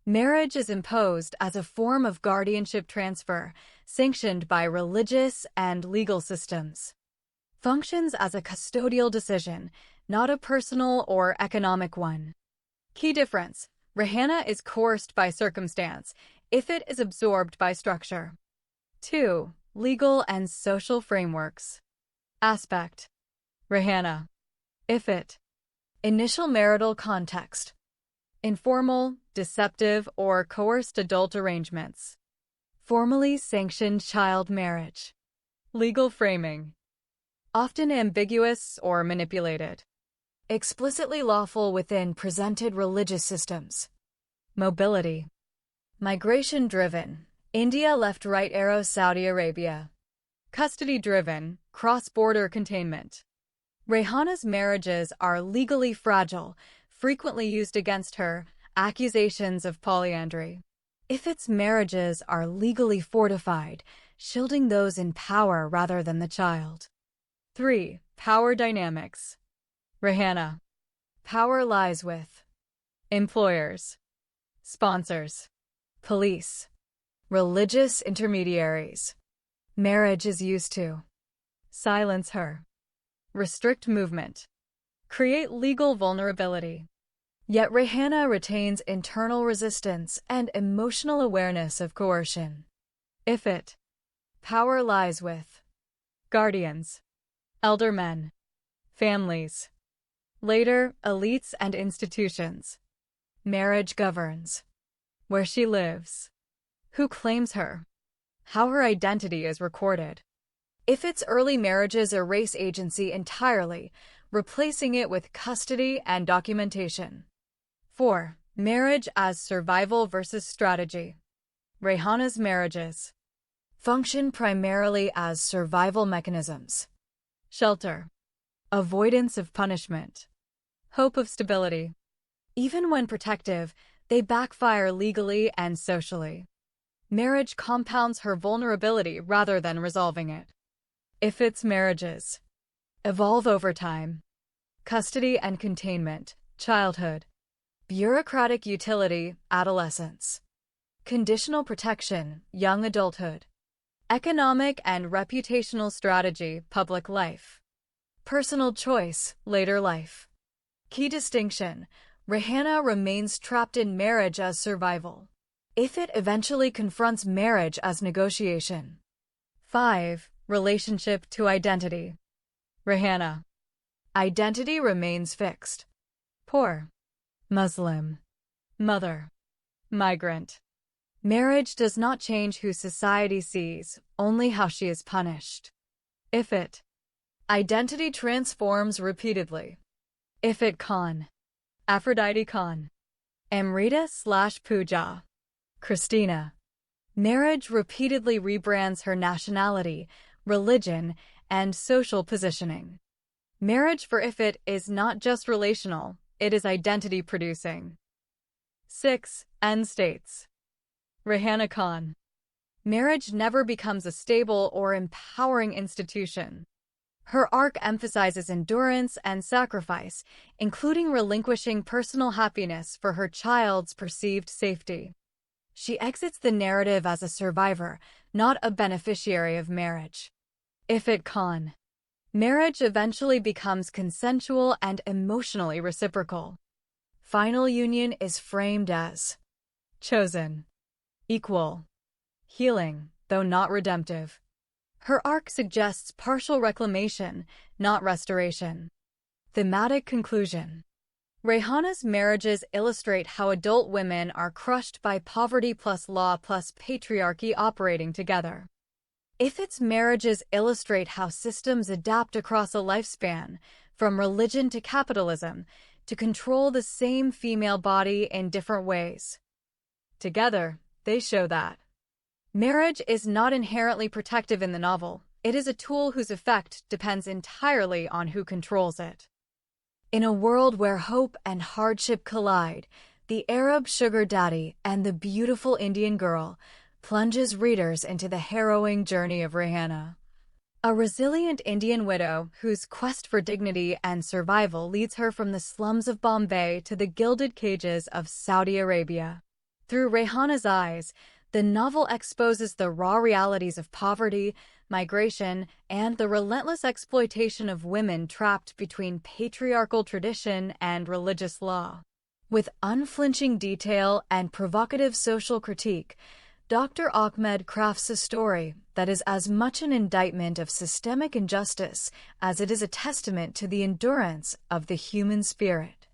Marriage is imposed as a form of guardianship transfer, sanctioned by religious and legal systems. Functions as a custodial decision, not a personal or economic one. Key difference: Rihanna is coerced by circumstance, Ifit is absorbed by structure. 2. Legal and social frameworks. Aspect: Rihanna. Ifit. Initial marital context: informal, deceptive, or coerced adult arrangements. Formally sanctioned child marriage. Legal framing: often ambiguous or manipulated. Explicitly lawful within presented religious systems. Mobility: migration-driven, India left-right arrow Saudi Arabia. Custody-driven, cross-border containment. Rihanna's marriages are legally fragile, frequently used against her, accusations of polyandry. Ifit's marriages are legally fortified, shielding those in power rather than the child. 3. Power dynamics. Rihanna. Power lies with employers, sponsors, police, religious intermediaries. Marriage is used to silence her, restrict movement, create legal vulnerability. Yet Rihanna retains internal resistance and emotional awareness of coercion. Ifit. Power lies with guardians, elder men, families, later elites and institutions. Marriage governs where she lives, who claims her, how her identity is recorded. Ifit's early marriages erase agency entirely, replacing it with custody and documentation. 4. Marriage as survival versus strategy. Rihanna's marriages function primarily as survival mechanisms. Shelter, avoidance of punishment, hope of stability. Even when protective, they backfire legally and socially. Marriage compounds her vulnerability rather than resolving it. Ifit's marriages evolve over time. Custody and containment, childhood. Bureaucratic utility, adolescence. Conditional protection, young adulthood. Economic and reputational strategy, public life. Personal choice, later life. Key distinction: Rihanna remains trapped in marriage as survival. Ifit eventually confronts marriage as negotiation. 5. Relationship to identity. Rihanna. Identity remains fixed. Poor, Muslim, mother, migrant. Marriage does not change who society sees, only how she is punished. Ifit. Identity transforms repeatedly. Ifit Khan. Aphrodite Khan. Amrita/Pooja. Christina. Marriage repeatedly rebrands her nationality, religion, and social positioning. Marriage for Ifit is not just relational, it is identity-producing. 6. End states. Rihanna Khan. Marriage never becomes a stable or empowering institution. Her arc emphasizes endurance and sacrifice, including relinquishing personal happiness for her child's perceived safety. She exits the narrative as a survivor, not a beneficiary of marriage. Ifit Khan. Marriage eventually becomes consensual and emotionally reciprocal. Final union is framed as chosen, equal, healing, though not redemptive. Her arc suggests partial reclamation, not restoration. Thematic conclusion. Rihanna's marriages illustrate how adult women are crushed by poverty plus law plus patriarchy operating together. Ifit's marriages illustrate how systems adapt across a lifespan, from religion to capitalism, to control the same female body in different ways. Together, they show that marriage is not inherently protective in the novel. It is a tool whose effect depends entirely on who controls it. In a world where hope and hardship collide, the Arab sugar daddy and the beautiful Indian girl plunges readers into the harrowing journey of Rihanna, a resilient Indian widow whose quest for dignity and survival leads her from the slums of Bombay to the gilded cages of Saudi Arabia. Through Rihanna's eyes, The novel exposes the raw realities of poverty, migration, and the relentless exploitation of women trapped between patriarchal tradition and religious law. With unflinching detail and provocative social critique, Dr. Ahmed crafts a story that is as much an indictment of systemic injustice as it is a testament to the endurance of the human spirit.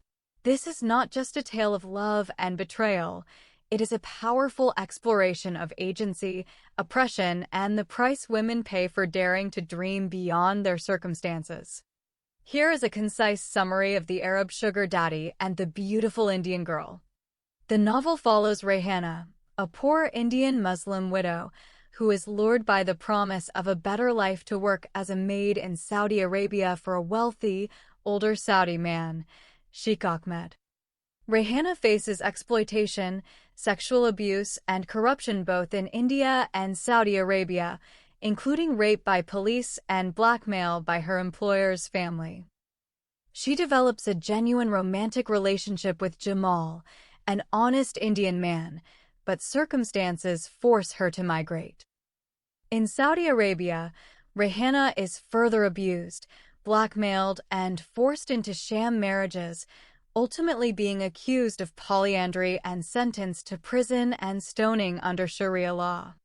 This is not just a tale of love and betrayal. It is a powerful exploration of agency, oppression, and the price women pay for daring to dream beyond their circumstances. Here is a concise summary of the Arab sugar daddy and the beautiful Indian girl. The novel follows Rayhana, a poor Indian Muslim widow who is lured by the promise of a better life to work as a maid in Saudi Arabia for a wealthy, older Saudi man, Sheikh Ahmed. Rayhana faces exploitation, sexual abuse, and corruption both in India and Saudi Arabia, including rape by police and blackmail by her employer's family. She develops a genuine romantic relationship with Jamal, an honest Indian man, but circumstances force her to migrate. In Saudi Arabia, Rayhana is further abused, blackmailed, and forced into sham marriages, ultimately being accused of polyandry and sentenced to prison and stoning under Sharia law.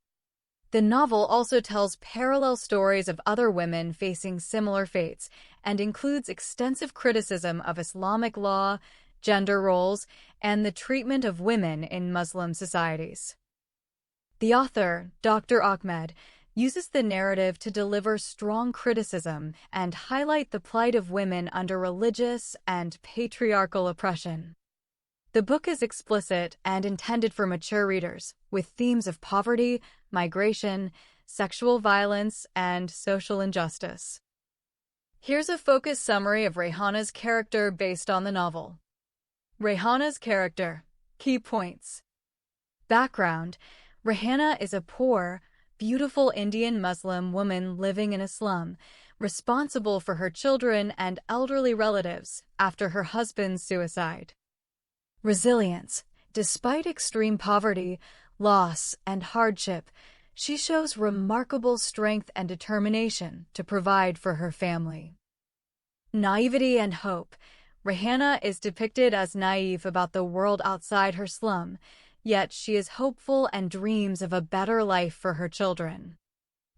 The novel also tells parallel stories of other women facing similar fates and includes extensive criticism of Islamic law, gender roles, and the treatment of women in Muslim societies. The author, Dr. Ahmed, uses the narrative to deliver strong criticism and highlight the plight of women under religious and patriarchal oppression. The book is explicit and intended for mature readers, with themes of poverty, migration, sexual violence, and social injustice. Here's a focused summary of Rayhana's character based on the novel. Rayhana's character. Key points. Background. Rayhana is a poor, beautiful Indian Muslim woman living in a slum, responsible for her children and elderly relatives after her husband's suicide. Resilience. Despite extreme poverty, loss, and hardship, she shows remarkable strength and determination to provide for her family. Naivety and hope. Rayhana is depicted as naive about the world outside her slum, yet she is hopeful and dreams of a better life for her children.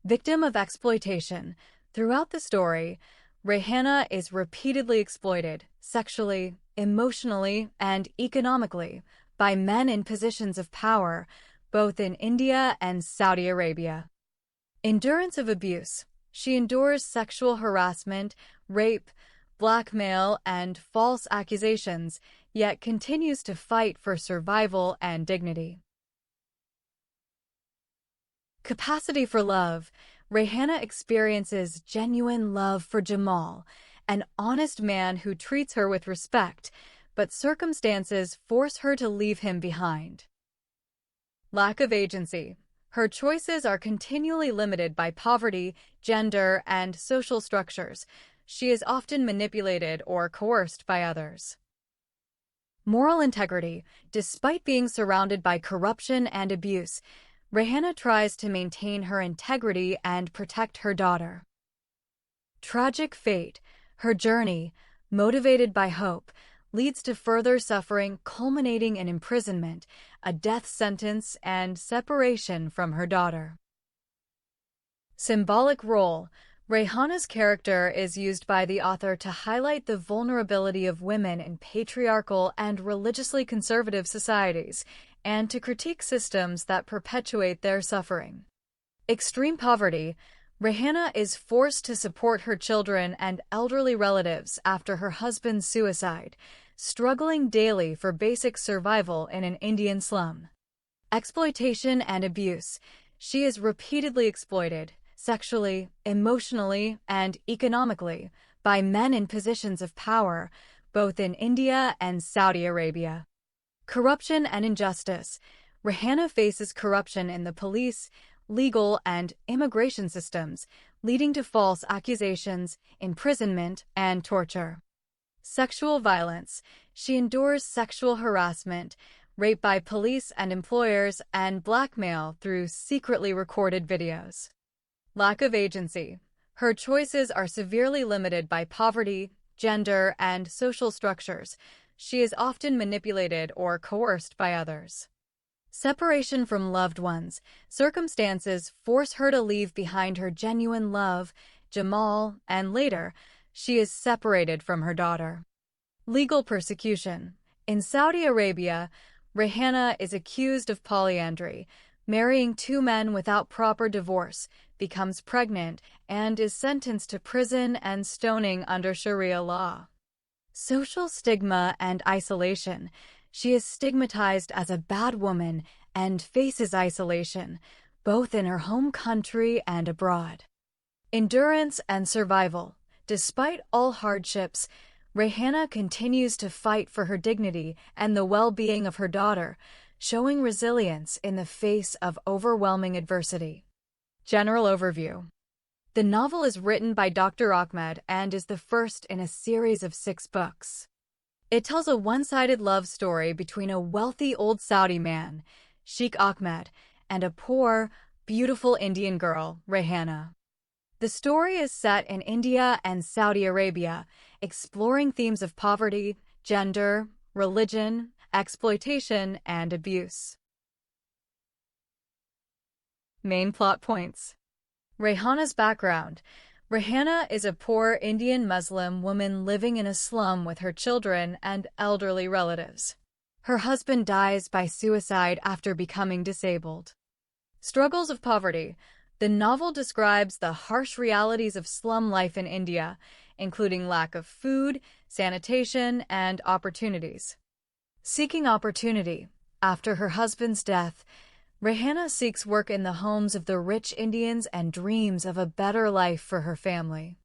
Victim of exploitation. Throughout the story, Rayhana is repeatedly exploited, sexually, emotionally, and economically, by men in positions of power, both in India and Saudi Arabia. Endurance of abuse. She endures sexual harassment, rape, blackmail, and false accusations, yet continues to fight for survival and dignity. Capacity for love. Rayhana experiences genuine love for Jamal, an honest man who treats her with respect, but circumstances force her to leave him behind. Lack of agency. Her choices are continually limited by poverty, gender, and social structures. She is often manipulated or coerced by others. Moral integrity. Despite being surrounded by corruption and abuse, Rayhana tries to maintain her integrity and protect her daughter. Tragic fate. Her journey, motivated by hope, leads to further suffering, culminating in imprisonment, a death sentence, and separation from her daughter. Symbolic role. Rayhana's character is used by the author to highlight the vulnerability of women in patriarchal and religiously conservative societies, and to critique systems that perpetuate their suffering. Extreme poverty. Rayhana is forced to support her children and elderly relatives after her husband's suicide, struggling daily for basic survival in an Indian slum. Exploitation and abuse. She is repeatedly exploited, sexually, emotionally, and economically, by men in positions of power, both in India and Saudi Arabia. Corruption and injustice. Rayhana faces corruption in the police, legal, and immigration systems, leading to false accusations, imprisonment, and torture. Sexual violence. She endures sexual harassment, rape by police and employers, and blackmail through secretly recorded videos. Lack of agency. Her choices are severely limited by poverty, gender, and social structures. She is often manipulated or coerced by others. Separation from loved ones. Circumstances force her to leave behind her genuine love, Jamal, and later, she is separated from her daughter. Legal persecution. In Saudi Arabia, Rayhana is accused of polyandry, marrying two men without proper divorce, becomes pregnant, and is sentenced to prison and stoning under Sharia law. Social stigma and isolation. She is stigmatized as a bad woman and faces isolation, both in her home country and abroad. Endurance and survival. Despite all hardships, Rayhana continues to fight for her dignity and the well-being of her daughter, showing resilience in the face of overwhelming adversity. General overview. The novel is written by Dr. Ahmed and is the first in a series of 6 books. It tells a one-sided love story between a wealthy old Saudi man, Sheikh Ahmed, and a poor, beautiful Indian girl, Rayhana. The story is set in India and Saudi Arabia, exploring themes of poverty, gender, religion, exploitation, and abuse. Main plot points. Rayhana's background. Rayhana is a poor Indian Muslim woman living in a slum with her children and elderly relatives. Her husband dies by suicide after becoming disabled. Struggles of poverty. The novel describes the harsh realities of slum life in India, including lack of food, sanitation, and opportunities. Seeking opportunity. After her husband's death, Rayhana seeks work in the homes of the rich Indians and dreams of a better life for her family.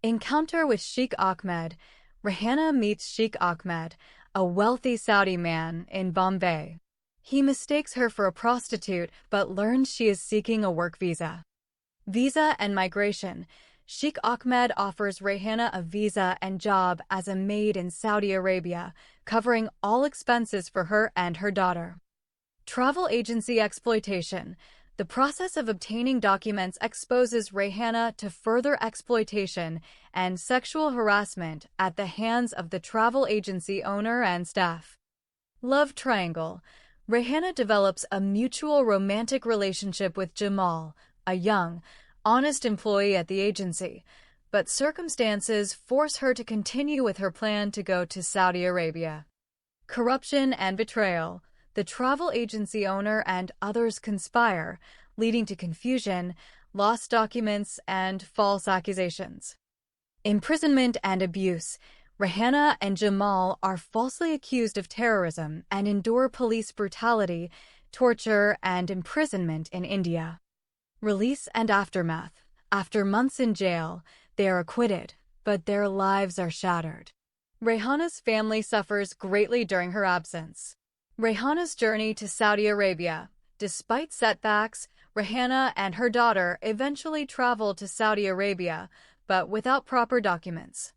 Encounter with Sheikh Ahmed. Rayhana meets Sheikh Ahmed, a wealthy Saudi man, in Bombay. He mistakes her for a prostitute but learns she is seeking a work visa. Visa and migration. Sheikh Ahmed offers Rayhana a visa and job as a maid in Saudi Arabia, covering all expenses for her and her daughter. Travel agency exploitation. The process of obtaining documents exposes Rayhana to further exploitation and sexual harassment at the hands of the travel agency owner and staff. Love triangle. Rayhana develops a mutual romantic relationship with Jamal, a young, honest employee at the agency, but circumstances force her to continue with her plan to go to Saudi Arabia. Corruption and betrayal. The travel agency owner and others conspire, leading to confusion, lost documents, and false accusations. Imprisonment and abuse. Rayhana and Jamal are falsely accused of terrorism and endure police brutality, torture, and imprisonment in India. Release and aftermath. After months in jail, they are acquitted, but their lives are shattered. Rayhana's family suffers greatly during her absence. Rayhana's journey to Saudi Arabia. Despite setbacks, Rayhana and her daughter eventually travel to Saudi Arabia, but without proper documents.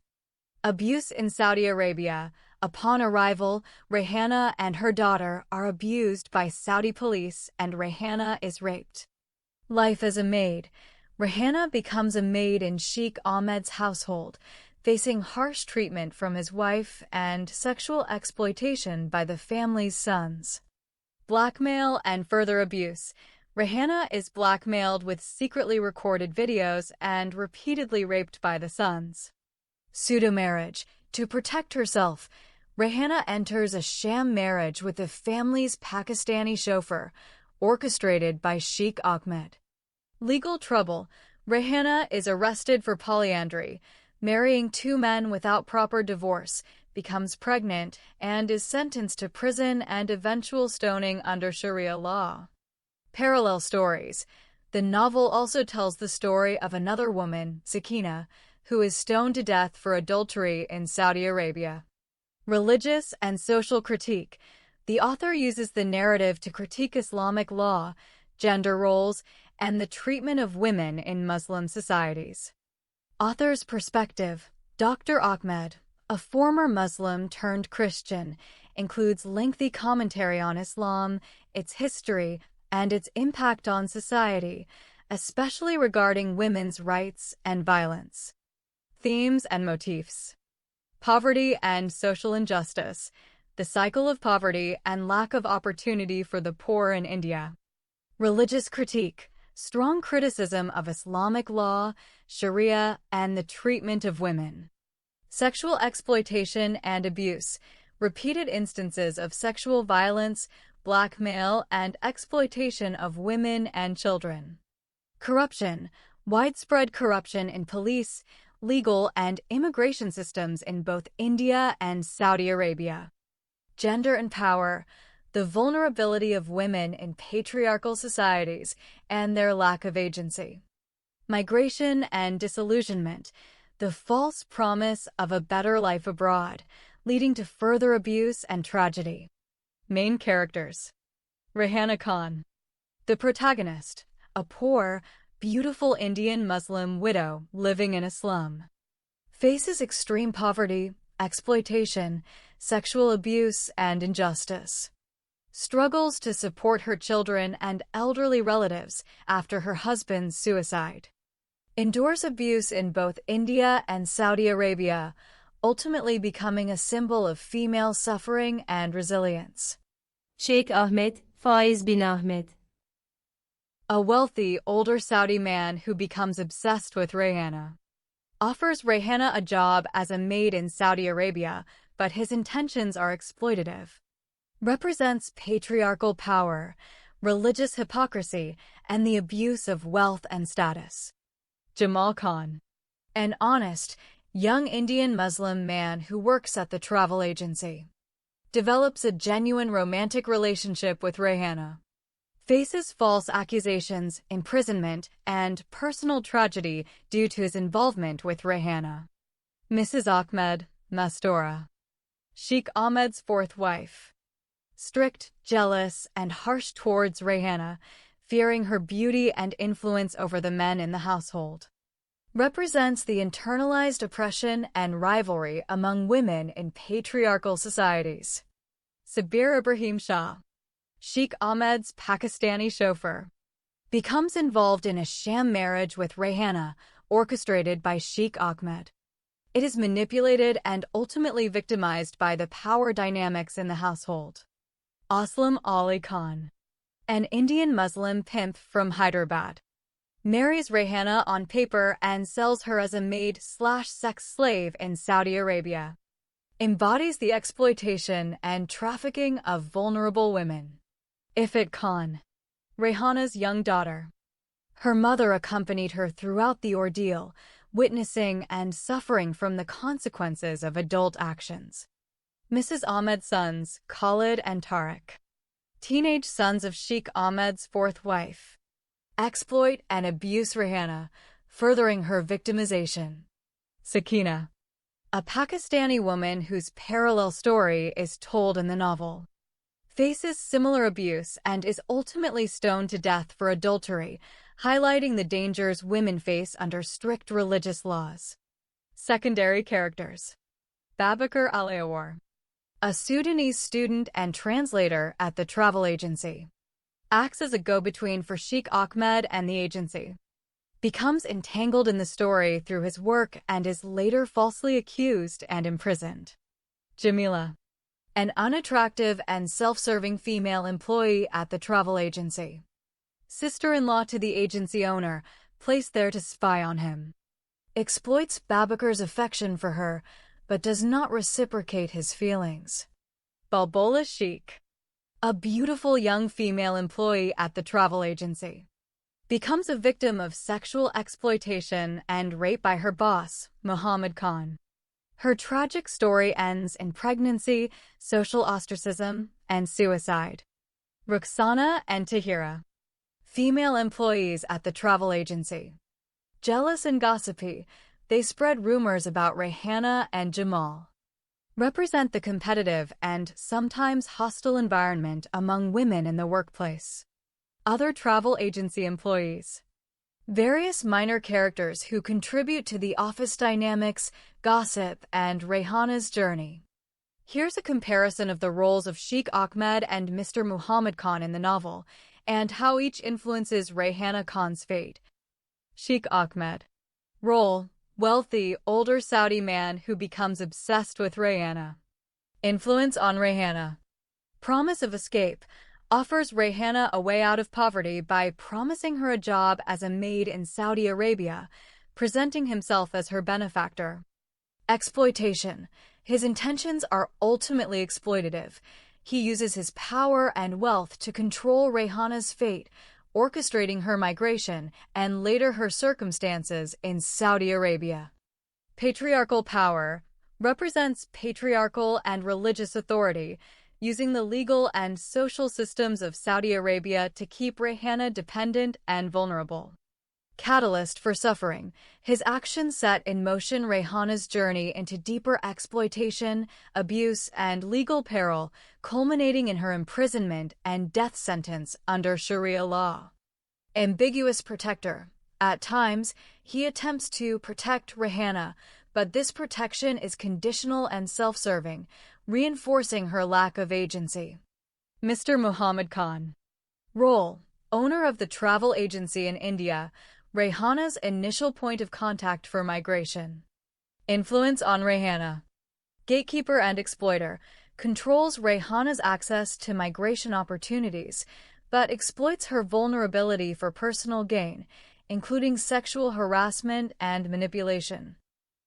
Abuse in Saudi Arabia. Upon arrival, Rayhana and her daughter are abused by Saudi police and Rayhana is raped. Life as a maid. Rayhana becomes a maid in Sheikh Ahmed's household, facing harsh treatment from his wife and sexual exploitation by the family's sons. Blackmail and further abuse. Rayhana is blackmailed with secretly recorded videos and repeatedly raped by the sons. Pseudo-marriage. To protect herself, Rayhana enters a sham marriage with the family's Pakistani chauffeur, orchestrated by Sheikh Ahmed. Legal trouble. Rayhana is arrested for polyandry, marrying two men without proper divorce, becomes pregnant, and is sentenced to prison and eventual stoning under Sharia law. Parallel stories. The novel also tells the story of another woman, Sakina, who is stoned to death for adultery in Saudi Arabia. Religious and social critique. The author uses the narrative to critique Islamic law, gender roles, and the treatment of women in Muslim societies. Author's perspective. Dr. Ahmed, a former Muslim turned Christian, includes lengthy commentary on Islam, its history, and its impact on society, especially regarding women's rights and violence. Themes and motifs: poverty and social injustice, the cycle of poverty and lack of opportunity for the poor in India. Religious critique, strong criticism of Islamic law, Sharia, and the treatment of women. Sexual exploitation and abuse, repeated instances of sexual violence, blackmail, and exploitation of women and children. Corruption, widespread corruption in police, legal, and immigration systems in both India and Saudi Arabia. Gender and power, the vulnerability of women in patriarchal societies and their lack of agency. Migration and disillusionment, the false promise of a better life abroad, leading to further abuse and tragedy. Main characters: Rehana Khan, the protagonist, a poor, beautiful Indian Muslim widow living in a slum. Faces extreme poverty, exploitation, sexual abuse, and injustice. Struggles to support her children and elderly relatives after her husband's suicide. Endures abuse in both India and Saudi Arabia, ultimately becoming a symbol of female suffering and resilience. Sheikh Ahmed, Faiz bin Ahmed. A wealthy, older Saudi man who becomes obsessed with Rehana. Offers Rehana a job as a maid in Saudi Arabia, but his intentions are exploitative. Represents patriarchal power, religious hypocrisy, and the abuse of wealth and status. Jamal Khan, an honest, young Indian Muslim man who works at the travel agency. Develops a genuine romantic relationship with Rehana. Faces false accusations, imprisonment, and personal tragedy due to his involvement with Rehana. Mrs. Ahmed, Mastora. Sheikh Ahmed's fourth wife. Strict, jealous, and harsh towards Rehana, fearing her beauty and influence over the men in the household. Represents the internalized oppression and rivalry among women in patriarchal societies. Sabir Ibrahim Shah, Sheikh Ahmed's Pakistani chauffeur. Becomes involved in a sham marriage with Rehana, orchestrated by Sheikh Ahmed. It is manipulated and ultimately victimized by the power dynamics in the household. Aslam Ali Khan, an Indian Muslim pimp from Hyderabad. Marries Rehana on paper and sells her as a maid/sex slave in Saudi Arabia. Embodies the exploitation and trafficking of vulnerable women. Ifat Khan, Rehana's young daughter. Her mother accompanied her throughout the ordeal, witnessing and suffering from the consequences of adult actions. Mrs. Ahmed's sons, Khalid and Tariq. Teenage sons of Sheikh Ahmed's fourth wife. Exploit and abuse Rehana, furthering her victimization. Sakina, a Pakistani woman whose parallel story is told in the novel. Faces similar abuse and is ultimately stoned to death for adultery, highlighting the dangers women face under strict religious laws. Secondary characters. Babakar Al-Awar, a Sudanese student and translator at the travel agency. Acts as a go-between for Sheikh Ahmed and the agency. Becomes entangled in the story through his work and is later falsely accused and imprisoned. Jamila, an unattractive and self-serving female employee at the travel agency. Sister-in-law to the agency owner, placed there to spy on him. Exploits Babakar's affection for her, but does not reciprocate his feelings. Balbola Sheikh, a beautiful young female employee at the travel agency. Becomes a victim of sexual exploitation and rape by her boss, Muhammad Khan. Her tragic story ends in pregnancy, social ostracism, and suicide. Ruxana and Tahira, female employees at the travel agency. Jealous and gossipy, they spread rumors about Rehana and Jamal. Represent the competitive and sometimes hostile environment among women in the workplace. Other travel agency employees. Various minor characters who contribute to the office dynamics, gossip, and Rehana's journey. Here's a comparison of the roles of Sheikh Ahmed and Mr. Muhammad Khan in the novel, and how each influences Rayhana Khan's fate. Sheikh Ahmed. Role: wealthy, older Saudi man who becomes obsessed with Rayhana. Influence on Rayhana. Promise of escape. Offers Rayhana a way out of poverty by promising her a job as a maid in Saudi Arabia, presenting himself as her benefactor. Exploitation. His intentions are ultimately exploitative. He uses his power and wealth to control Rayhana's fate, orchestrating her migration and later her circumstances in Saudi Arabia. Patriarchal power. Represents patriarchal and religious authority, using the legal and social systems of Saudi Arabia to keep Rayhana dependent and vulnerable. Catalyst for suffering. His actions set in motion Rayhana's journey into deeper exploitation, abuse, and legal peril, culminating in her imprisonment and death sentence under Sharia law. Ambiguous protector. At times, he attempts to protect Rayhana, but this protection is conditional and self-serving, reinforcing her lack of agency. Mr. Muhammad Khan. Role: owner of the travel agency in India, Rayhana's initial point of contact for migration. Influence on Rayhana. Gatekeeper and exploiter. Controls Rayhana's access to migration opportunities, but exploits her vulnerability for personal gain, including sexual harassment and manipulation.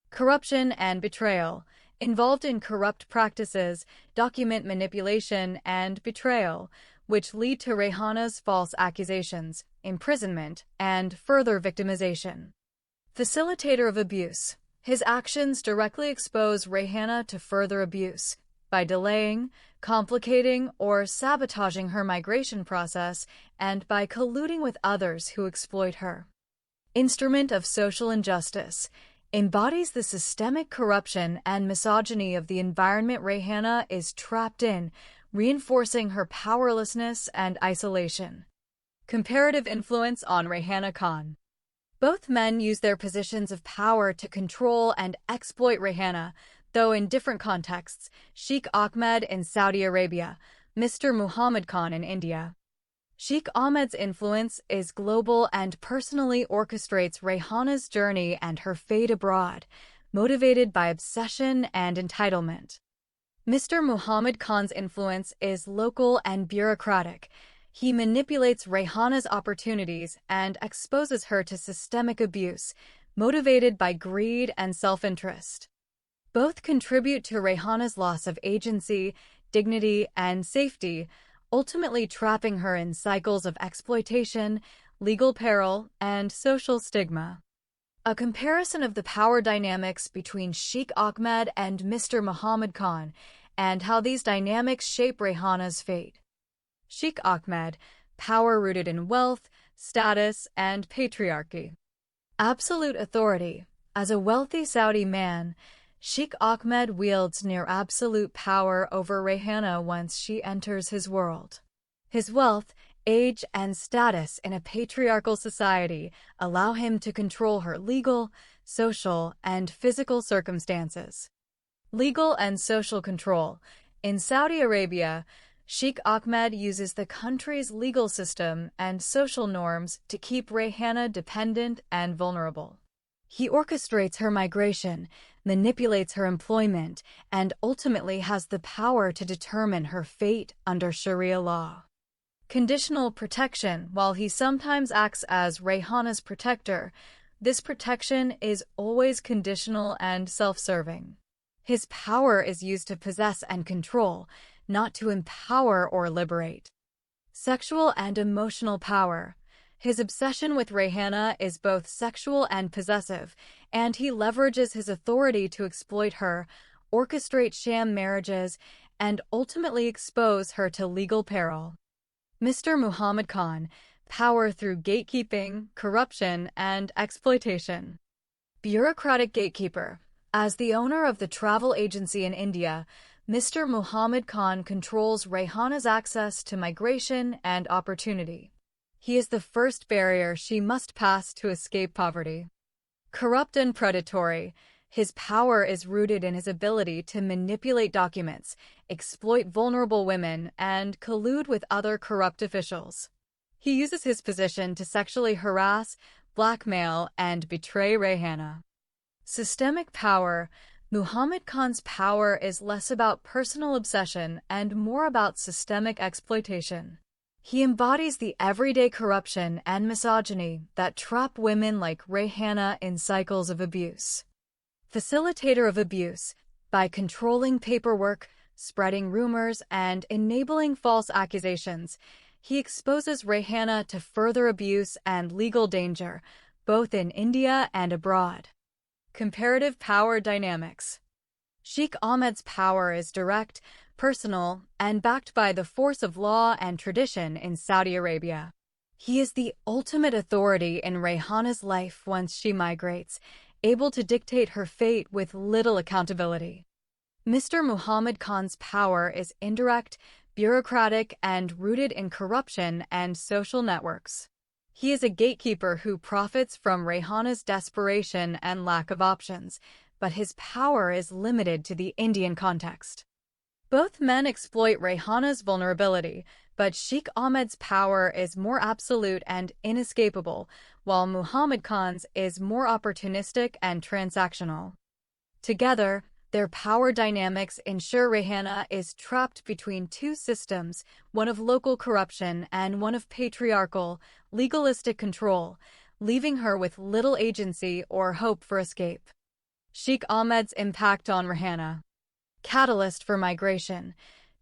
Corruption and betrayal. Involved in corrupt practices, document manipulation, and betrayal, which lead to Rayhana's false accusations, imprisonment, and further victimization. Facilitator of abuse. His actions directly expose Rayhana to further abuse by delaying, complicating, or sabotaging her migration process and by colluding with others who exploit her. Instrument of social injustice. Embodies the systemic corruption and misogyny of the environment Rayhana is trapped in, reinforcing her powerlessness and isolation. Comparative influence on Rayhana Khan. Both men use their positions of power to control and exploit Rayhana, though in different contexts: Sheikh Ahmed in Saudi Arabia, Mr. Muhammad Khan in India. Sheikh Ahmed's influence is global and personally orchestrates Rayhana's journey and her fate abroad, motivated by obsession and entitlement. Mr. Muhammad Khan's influence is local and bureaucratic. He manipulates Rayhana's opportunities and exposes her to systemic abuse, motivated by greed and self-interest. Both contribute to Rayhana's loss of agency, dignity, and safety, ultimately trapping her in cycles of exploitation, legal peril, and social stigma. A comparison of the power dynamics between Sheikh Ahmed and Mr. Muhammad Khan, and how these dynamics shape Rayhana's fate. Sheikh Ahmed, power rooted in wealth, status, and patriarchy. Absolute authority. As a wealthy Saudi man, Sheikh Ahmed wields near absolute power over Rayhana once she enters his world. His wealth, age, and status in a patriarchal society allow him to control her legal, social, and physical circumstances. Legal and social control. In Saudi Arabia, Sheikh Ahmed uses the country's legal system and social norms to keep Rayhana dependent and vulnerable. He orchestrates her migration, manipulates her employment, and ultimately has the power to determine her fate under Sharia law. Conditional protection. While he sometimes acts as Rayhana's protector, this protection is always conditional and self-serving. His power is used to possess and control, not to empower or liberate. Sexual and emotional power. His obsession with Rayhana is both sexual and possessive, and he leverages his authority to exploit her, orchestrate sham marriages, and ultimately expose her to legal peril. Mr. Muhammad Khan, power through gatekeeping, corruption, and exploitation. Bureaucratic gatekeeper. As the owner of the travel agency in India, Mr. Muhammad Khan controls Rayhana's access to migration and opportunity. He is the first barrier she must pass to escape poverty. Corrupt and predatory. His power is rooted in his ability to manipulate documents, exploit vulnerable women, and collude with other corrupt officials. He uses his position to sexually harass, blackmail, and betray Rayhana. Systemic power. Muhammad Khan's power is less about personal obsession and more about systemic exploitation. He embodies the everyday corruption and misogyny that trap women like Rayhana in cycles of abuse. Facilitator of abuse. By controlling paperwork, spreading rumors, and enabling false accusations, he exposes Rayhana to further abuse and legal danger, both in India and abroad. Comparative power dynamics. Sheikh Ahmed's power is direct, personal, and backed by the force of law and tradition in Saudi Arabia. He is the ultimate authority in Rayhana's life once she migrates, able to dictate her fate with little accountability. Mr. Muhammad Khan's power is indirect, bureaucratic, and rooted in corruption and social networks. He is a gatekeeper who profits from Rayhana's desperation and lack of options, but his power is limited to the Indian context. Both men exploit Rayhana's vulnerability, but Sheikh Ahmed's power is more absolute and inescapable, while Muhammad Khan's is more opportunistic and transactional. Together, their power dynamics ensure Rayhana is trapped between two systems, one of local corruption and one of patriarchal, legalistic control, leaving her with little agency or hope for escape. Sheikh Ahmed's impact on Rayhana. Catalyst for migration.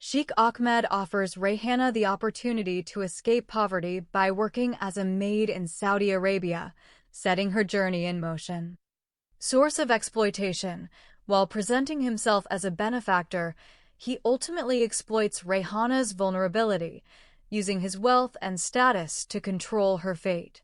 Sheikh Ahmed offers Rayhana the opportunity to escape poverty by working as a maid in Saudi Arabia, setting her journey in motion. Source of exploitation. While presenting himself as a benefactor, he ultimately exploits Rayhana's vulnerability, using his wealth and status to control her fate.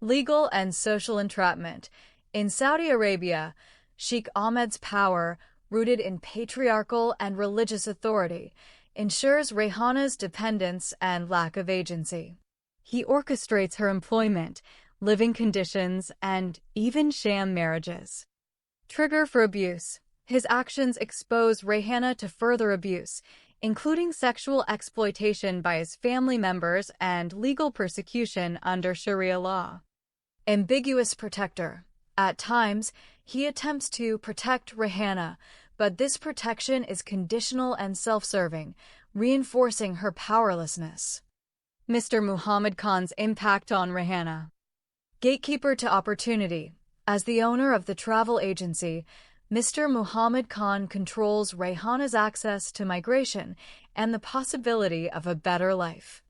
Legal and social entrapment. In Saudi Arabia, Sheikh Ahmed's power, rooted in patriarchal and religious authority, ensures Rayhana's dependence and lack of agency. He orchestrates her employment, living conditions, and even sham marriages. Trigger for abuse. His actions expose Rayhana to further abuse, including sexual exploitation by his family members and legal persecution under Sharia law. Ambiguous protector. At times, he attempts to protect Rayhana, but this protection is conditional and self-serving, reinforcing her powerlessness. Mr. Muhammad Khan's impact on Rayhana. Gatekeeper to opportunity. As the owner of the travel agency, Mr. Muhammad Khan controls Rayhana's access to migration and the possibility of a better life.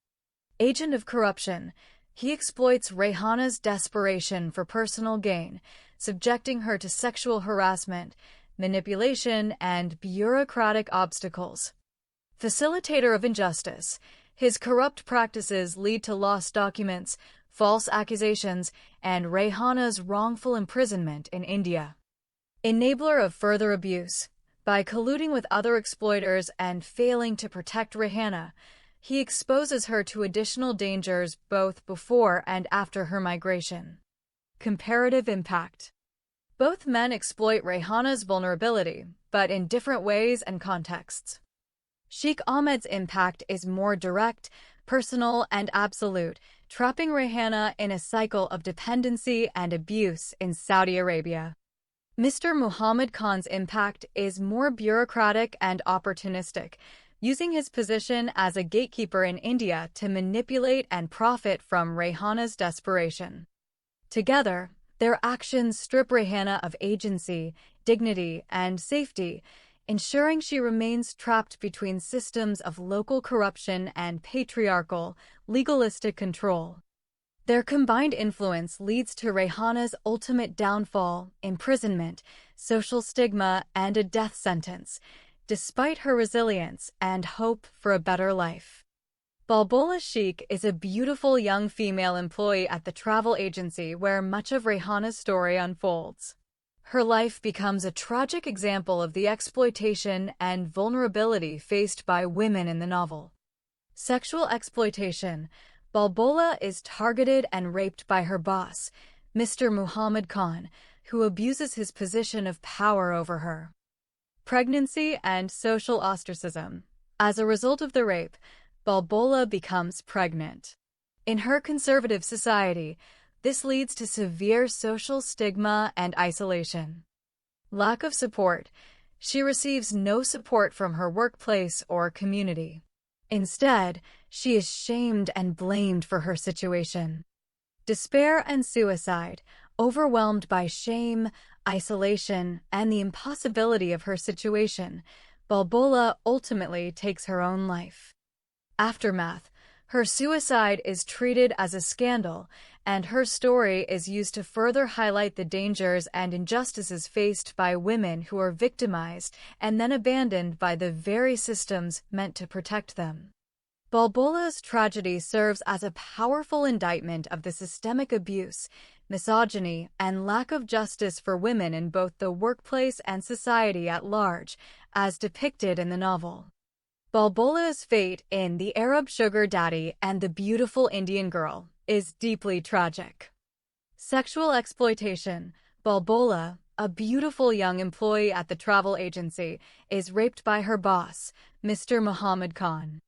Agent of corruption. He exploits Rayhana's desperation for personal gain, subjecting her to sexual harassment, manipulation, and bureaucratic obstacles. Facilitator of injustice. His corrupt practices lead to lost documents, false accusations, and Rayhana's wrongful imprisonment in India. Enabler of further abuse. By colluding with other exploiters and failing to protect Rayhana, he exposes her to additional dangers both before and after her migration. Comparative impact. Both men exploit Rayhana's vulnerability, but in different ways and contexts. Sheikh Ahmed's impact is more direct, personal, and absolute, trapping Rayhana in a cycle of dependency and abuse in Saudi Arabia. Mr. Muhammad Khan's impact is more bureaucratic and opportunistic, using his position as a gatekeeper in India to manipulate and profit from Rayhana's desperation. Together, their actions strip Rayhana of agency, dignity, and safety, ensuring she remains trapped between systems of local corruption and patriarchal, legalistic control. Their combined influence leads to Rayhana's ultimate downfall, imprisonment, social stigma, and a death sentence, despite her resilience and hope for a better life. Balbola Sheikh is a beautiful young female employee at the travel agency where much of Rayhana's story unfolds. Her life becomes a tragic example of the exploitation and vulnerability faced by women in the novel. Sexual exploitation. Balbola is targeted and raped by her boss, Mr. Muhammad Khan, who abuses his position of power over her. Pregnancy and social ostracism. As a result of the rape, Balbola becomes pregnant. In her conservative society, this leads to severe social stigma and isolation. Lack of support. She receives no support from her workplace or community. Instead, she is shamed and blamed for her situation. Despair and suicide. Overwhelmed by shame, isolation, and the impossibility of her situation, Balbola ultimately takes her own life. Aftermath. Her suicide is treated as a scandal, and her story is used to further highlight the dangers and injustices faced by women who are victimized and then abandoned by the very systems meant to protect them. Balbola's tragedy serves as a powerful indictment of the systemic abuse, misogyny, and lack of justice for women in both the workplace and society at large, as depicted in the novel. Balbola's fate in The Arab Sugar Daddy and the Beautiful Indian Girl is deeply tragic. Sexual exploitation. Balbola, a beautiful young employee at the travel agency, is raped by her boss, Mr. Muhammad Khan.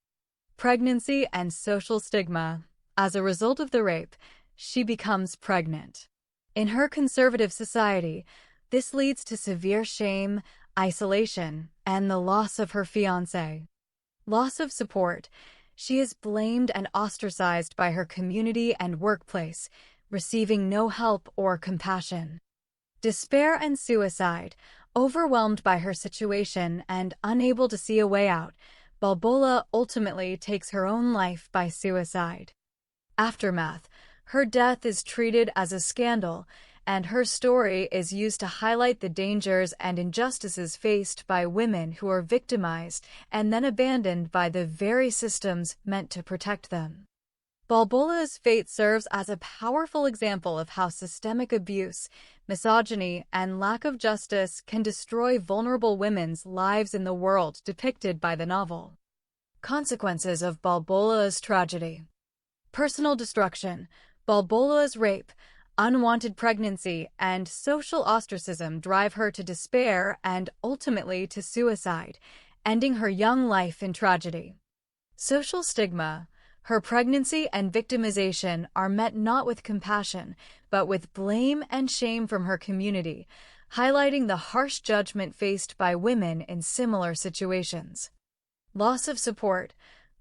Pregnancy and social stigma. As a result of the rape, she becomes pregnant. In her conservative society, this leads to severe shame, isolation, and the loss of her fiancé. Loss of support. She is blamed and ostracized by her community and workplace, receiving no help or compassion. Despair and suicide. Overwhelmed by her situation and unable to see a way out, Balbola ultimately takes her own life by suicide. Aftermath. Her death is treated as a scandal, and her story is used to highlight the dangers and injustices faced by women who are victimized and then abandoned by the very systems meant to protect them. Balbola's fate serves as a powerful example of how systemic abuse, misogyny, and lack of justice can destroy vulnerable women's lives in the world depicted by the novel. Consequences of Balbola's tragedy. Personal destruction. Balbola's rape, unwanted pregnancy, and social ostracism drive her to despair and ultimately to suicide, ending her young life in tragedy. Social stigma. Her pregnancy and victimization are met not with compassion, but with blame and shame from her community, highlighting the harsh judgment faced by women in similar situations. Loss of support.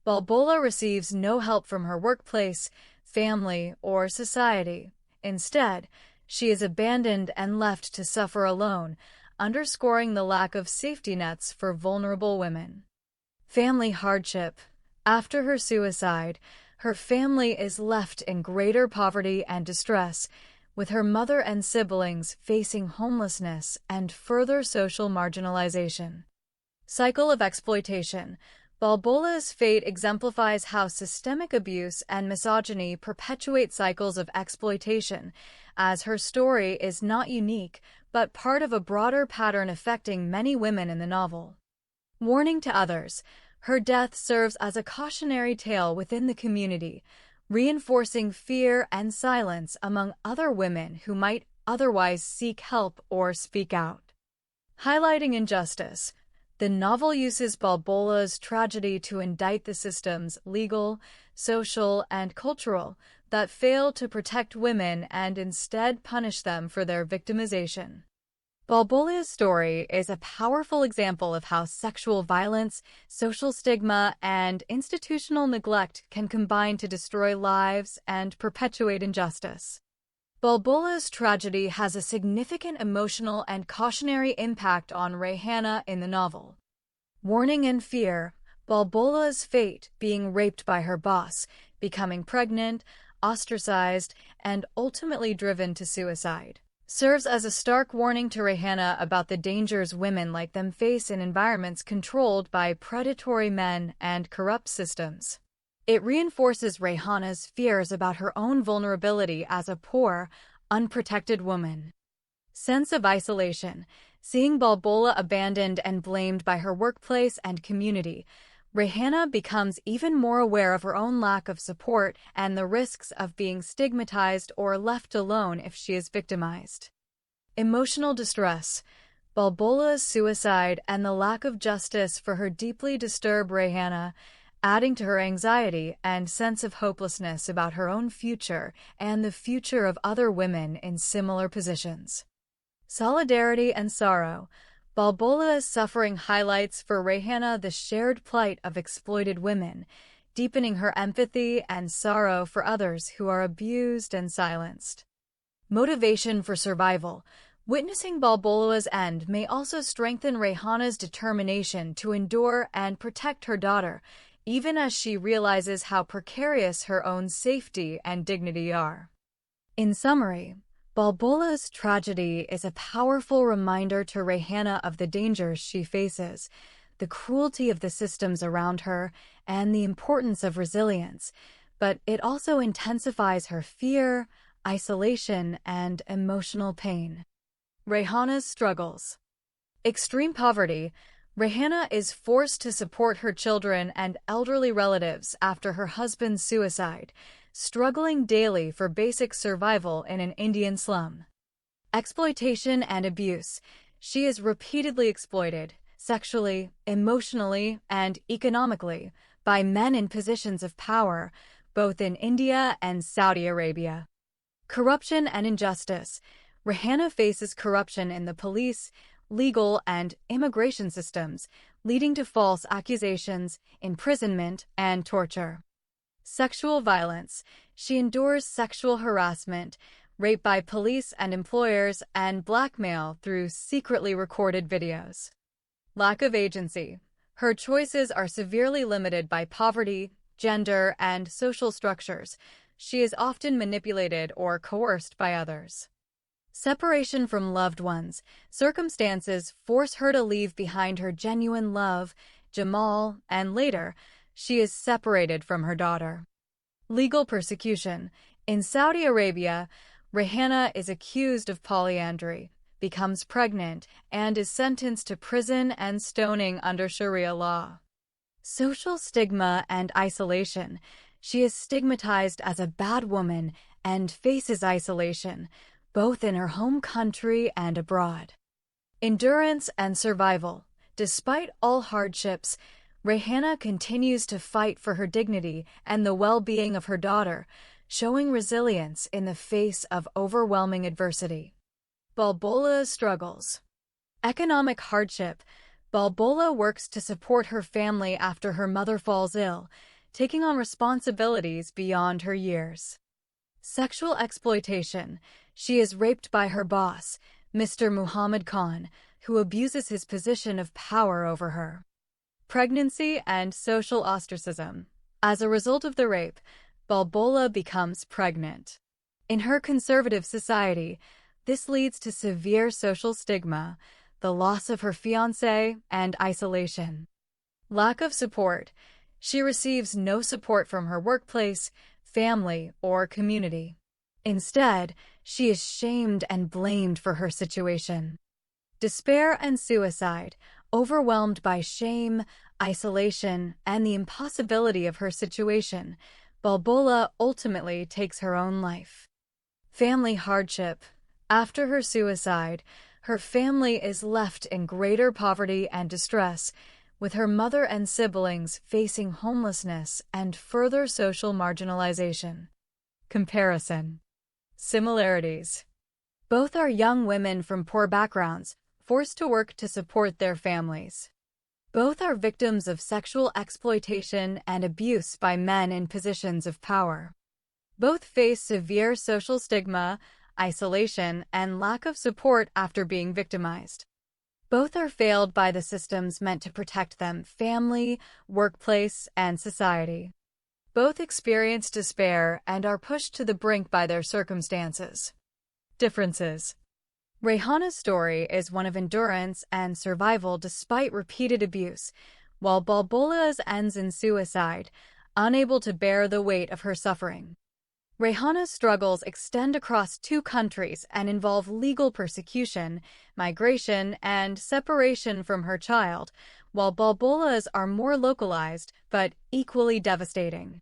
Balbola receives no help from her workplace, family, or society. Instead, she is abandoned and left to suffer alone, underscoring the lack of safety nets for vulnerable women. Family hardship. After her suicide, her family is left in greater poverty and distress, with her mother and siblings facing homelessness and further social marginalization. Cycle of exploitation. Balbola's fate exemplifies how systemic abuse and misogyny perpetuate cycles of exploitation, as her story is not unique but part of a broader pattern affecting many women in the novel. Warning to others. Her death serves as a cautionary tale within the community, reinforcing fear and silence among other women who might otherwise seek help or speak out. Highlighting injustice. The novel uses Balbola's tragedy to indict the systems, legal, social, and cultural, that fail to protect women and instead punish them for their victimization. Balbola's story is a powerful example of how sexual violence, social stigma, and institutional neglect can combine to destroy lives and perpetuate injustice. Balbola's tragedy has a significant emotional and cautionary impact on Rayhana in the novel. Warning and fear. Balbola's fate, being raped by her boss, becoming pregnant, ostracized, and ultimately driven to suicide, serves as a stark warning to Rayhana about the dangers women like them face in environments controlled by predatory men and corrupt systems. It reinforces Rayhana's fears about her own vulnerability as a poor, unprotected woman. Sense of isolation. Seeing Balbola abandoned and blamed by her workplace and community, Rayhana becomes even more aware of her own lack of support and the risks of being stigmatized or left alone if she is victimized. Emotional distress. Balbola's suicide and the lack of justice for her deeply disturb Rayhana, adding to her anxiety and sense of hopelessness about her own future and the future of other women in similar positions. Solidarity and sorrow. Balbola's suffering highlights for Rayhana the shared plight of exploited women, deepening her empathy and sorrow for others who are abused and silenced. Motivation for survival. Witnessing Balbola's end may also strengthen Rayhana's determination to endure and protect her daughter, even as she realizes how precarious her own safety and dignity are. In summary, Balbola's tragedy is a powerful reminder to Rayhana of the dangers she faces, the cruelty of the systems around her, and the importance of resilience, but it also intensifies her fear, isolation, and emotional pain. Rayhana's struggles. Extreme poverty. Rayhana is forced to support her children and elderly relatives after her husband's suicide, struggling daily for basic survival in an Indian slum. Exploitation and abuse. She is repeatedly exploited, sexually, emotionally, and economically, by men in positions of power, both in India and Saudi Arabia. Corruption and injustice. Rayhana faces corruption in the police, legal, and immigration systems, leading to false accusations, imprisonment, and torture. Sexual violence. She endures sexual harassment, rape by police and employers, and blackmail through secretly recorded videos. Lack of agency. Her choices are severely limited by poverty, gender, and social structures. She is often manipulated or coerced by others. Separation from loved ones. Circumstances force her to leave behind her genuine love, Jamal, and later, she is separated from her daughter. Legal persecution. In Saudi Arabia, Rayhana is accused of polyandry, becomes pregnant, and is sentenced to prison and stoning under Sharia law. Social stigma and isolation. She is stigmatized as a bad woman and faces isolation, both in her home country and abroad. Endurance and survival. Despite all hardships, Rayhana continues to fight for her dignity and the well-being of her daughter, showing resilience in the face of overwhelming adversity. Balbola's struggles. Economic hardship. Balbola works to support her family after her mother falls ill, taking on responsibilities beyond her years. Sexual exploitation. She is raped by her boss, Mr. Muhammad Khan, who abuses his position of power over her. Pregnancy and social ostracism. As a result of the rape, Balbola becomes pregnant. In her conservative society, this leads to severe social stigma, the loss of her fiancé, and isolation. Lack of support. She receives no support from her workplace, family, or community. Instead, she is shamed and blamed for her situation. Despair and suicide. Overwhelmed by shame, isolation, and the impossibility of her situation, Balbola ultimately takes her own life. Family hardship. After her suicide, her family is left in greater poverty and distress, with her mother and siblings facing homelessness and further social marginalization. Comparison. Similarities. Both are young women from poor backgrounds, forced to work to support their families. Both are victims of sexual exploitation and abuse by men in positions of power. Both face severe social stigma, isolation, and lack of support after being victimized. Both are failed by the systems meant to protect them: family, workplace, and society. Both experience despair and are pushed to the brink by their circumstances. Differences. Rayhana's story is one of endurance and survival despite repeated abuse, while Balbola's ends in suicide, unable to bear the weight of her suffering. Rayhana's struggles extend across 2 countries and involve legal persecution, migration, and separation from her child, while Balbola's are more localized but equally devastating.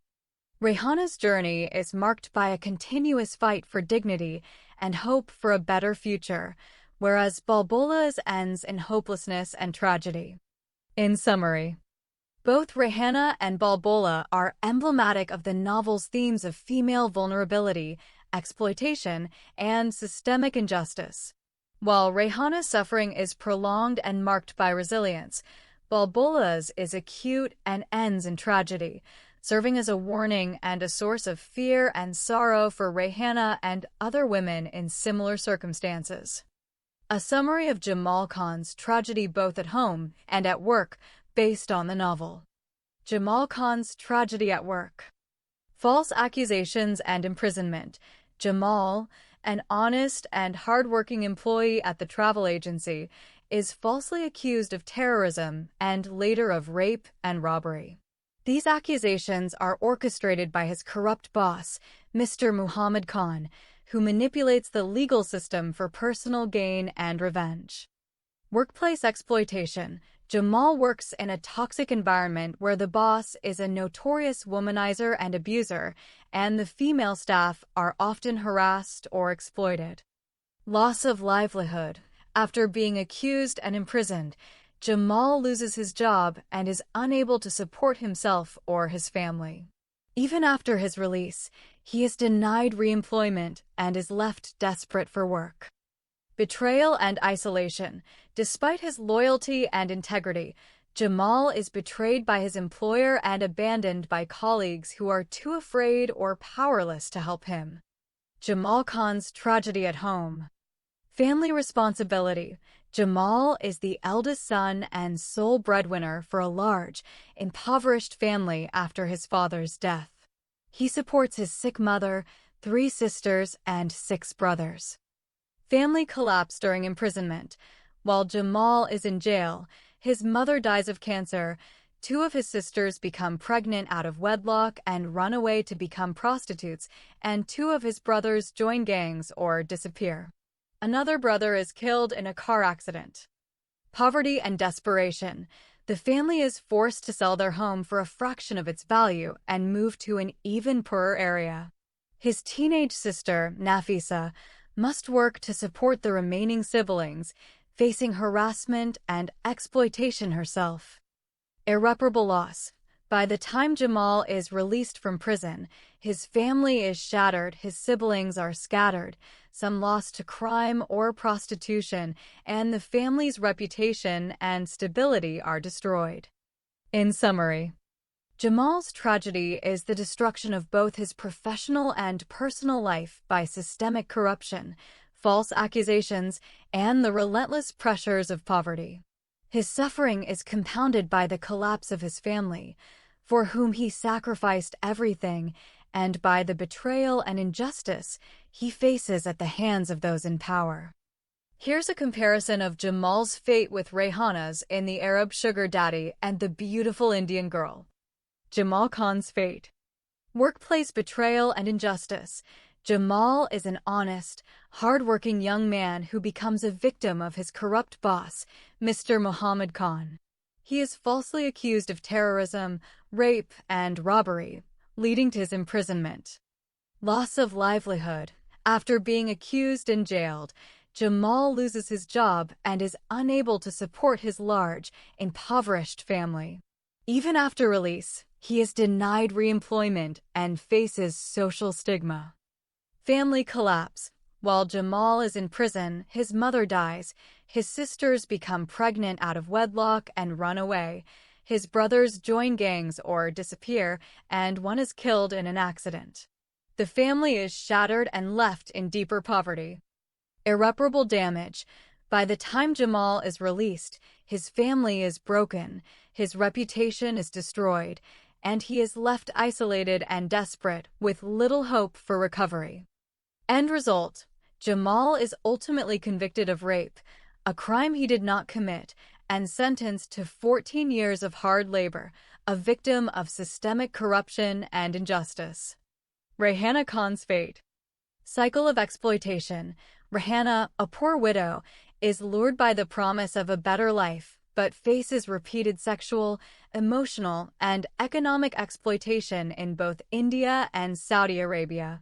Rayhana's journey is marked by a continuous fight for dignity and hope for a better future, whereas Balbola's ends in hopelessness and tragedy. In summary, both Rehana and Balbola are emblematic of the novel's themes of female vulnerability, exploitation, and systemic injustice. While Rehana's suffering is prolonged and marked by resilience, Balbola's is acute and ends in tragedy, serving as a warning and a source of fear and sorrow for Rehana and other women in similar circumstances. A summary of Jamal Khan's tragedy both at home and at work, based on the novel. Jamal Khan's tragedy at work. False accusations and imprisonment. Jamal, an honest and hard-working employee at the travel agency, is falsely accused of terrorism and later of rape and robbery. These accusations are orchestrated by his corrupt boss, Mr. Muhammad Khan, who manipulates the legal system for personal gain and revenge. Workplace exploitation. Jamal works in a toxic environment where the boss is a notorious womanizer and abuser, and the female staff are often harassed or exploited. Loss of livelihood. After being accused and imprisoned, Jamal loses his job and is unable to support himself or his family. Even after his release, he is denied reemployment and is left desperate for work. Betrayal and isolation. Despite his loyalty and integrity, Jamal is betrayed by his employer and abandoned by colleagues who are too afraid or powerless to help him. Jamal Khan's tragedy at home. Family responsibility. Jamal is the eldest son and sole breadwinner for a large, impoverished family after his father's death. He supports his sick mother, 3 sisters, and 6 brothers. Family collapse during imprisonment. While Jamal is in jail, his mother dies of cancer, 2 of his sisters become pregnant out of wedlock and run away to become prostitutes, and 2 of his brothers join gangs or disappear. Another brother is killed in a car accident. Poverty and desperation. The family is forced to sell their home for a fraction of its value and move to an even poorer area. His teenage sister, Nafisa, must work to support the remaining siblings, facing harassment and exploitation herself. Irreparable loss. By the time Jamal is released from prison, his family is shattered, his siblings are scattered, some lost to crime or prostitution, and the family's reputation and stability are destroyed. In summary, Jamal's tragedy is the destruction of both his professional and personal life by systemic corruption, false accusations, and the relentless pressures of poverty. His suffering is compounded by the collapse of his family, for whom he sacrificed everything, and by the betrayal and injustice he faces at the hands of those in power. Here's a comparison of Jamal's fate with Rehana's in The Arab Sugar Daddy and The Beautiful Indian Girl. Jamal Khan's fate. Workplace betrayal and injustice. Jamal is an honest, hard-working young man who becomes a victim of his corrupt boss, Mr. Muhammad Khan. He is falsely accused of terrorism, rape, and robbery, leading to his imprisonment. Loss of livelihood. After being accused and jailed, Jamal loses his job and is unable to support his large, impoverished family. Even after release, he is denied reemployment and faces social stigma. Family collapse. While Jamal is in prison, his mother dies, his sisters become pregnant out of wedlock and run away, his brothers join gangs or disappear, and one is killed in an accident. The family is shattered and left in deeper poverty. Irreparable damage. By the time Jamal is released, his family is broken, his reputation is destroyed, and he is left isolated and desperate with little hope for recovery. End result: Jamal is ultimately convicted of rape, a crime he did not commit, and sentenced to 14 years of hard labor, a victim of systemic corruption and injustice. Rehana Khan's fate. Cycle of exploitation. Rehana, a poor widow, is lured by the promise of a better life, but faces repeated sexual, emotional, and economic exploitation in both India and Saudi Arabia.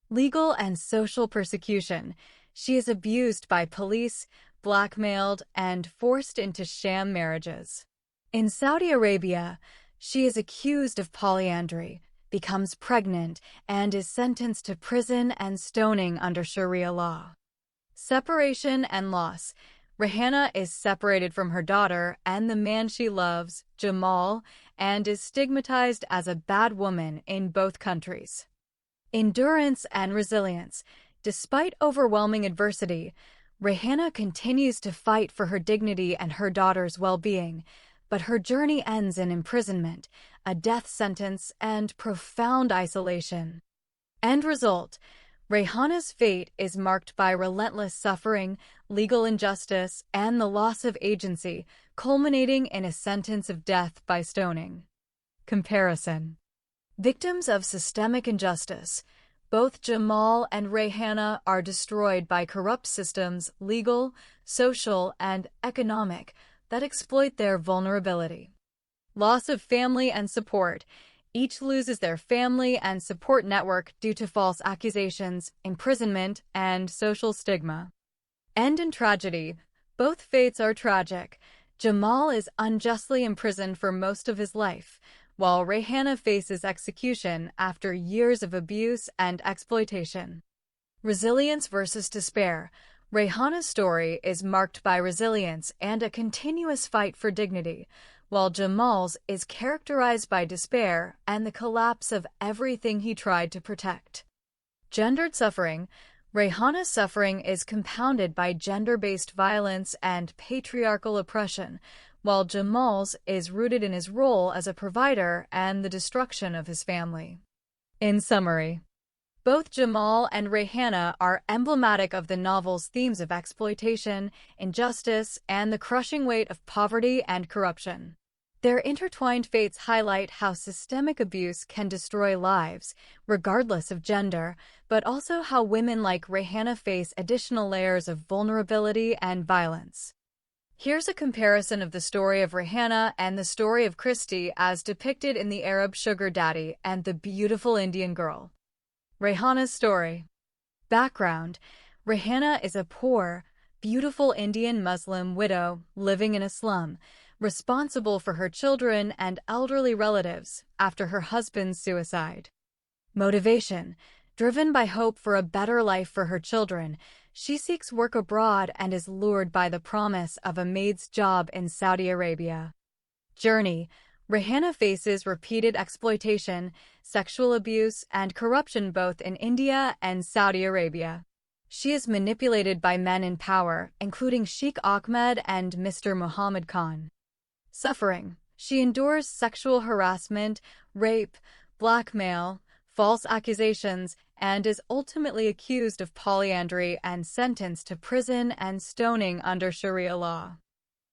Legal and social persecution. She is abused by police, blackmailed, and forced into sham marriages. In Saudi Arabia, she is accused of polyandry, becomes pregnant, and is sentenced to prison and stoning under Sharia law. Separation and loss. Rihanna is separated from her daughter and the man she loves, Jamal, and is stigmatized as a bad woman in both countries. Endurance and resilience. Despite overwhelming adversity, Rihanna continues to fight for her dignity and her daughter's well-being, but her journey ends in imprisonment, a death sentence, and profound isolation. End result: Rihanna's fate is marked by relentless suffering, legal injustice, and the loss of agency, culminating in a sentence of death by stoning. Comparison. Victims of systemic injustice. Both Jamal and Rihanna are destroyed by corrupt systems, legal, social, and economic, that exploit their vulnerability. Loss of family and support. Each loses their family and support network due to false accusations, imprisonment, and social stigma. End in tragedy. Both fates are tragic. Jamal is unjustly imprisoned for most of his life, while Rihanna faces execution after years of abuse and exploitation. Resilience versus despair. Rihanna's story is marked by resilience and a continuous fight for dignity, while Jamal's is characterized by despair and the collapse of everything he tried to protect. Gendered suffering. Rihanna's suffering is compounded by gender-based violence and patriarchal oppression, while Jamal's is rooted in his role as a provider and the destruction of his family. In summary, both Jamal and Rihanna are emblematic of the novel's themes of exploitation, injustice, and the crushing weight of poverty and corruption. Their intertwined fates highlight how systemic abuse can destroy lives, regardless of gender, but also how women like Rihanna face additional layers of vulnerability and violence. Here's a comparison of the story of Rihanna and the story of Christy as depicted in The Arab Sugar Daddy and the Beautiful Indian Girl. Rihanna's story. Background: Rihanna is a poor, beautiful Indian Muslim widow living in a slum, responsible for her children and elderly relatives after her husband's suicide. Motivation: driven by hope for a better life for her children, she seeks work abroad and is lured by the promise of a maid's job in Saudi Arabia. Journey: Rihanna faces repeated exploitation, sexual abuse, and corruption both in India and Saudi Arabia. She is manipulated by men in power, including Sheikh Ahmed and Mr. Mohammed Khan. Suffering: she endures sexual harassment, rape, blackmail, false accusations, and is ultimately accused of polyandry and sentenced to prison and stoning under Sharia law.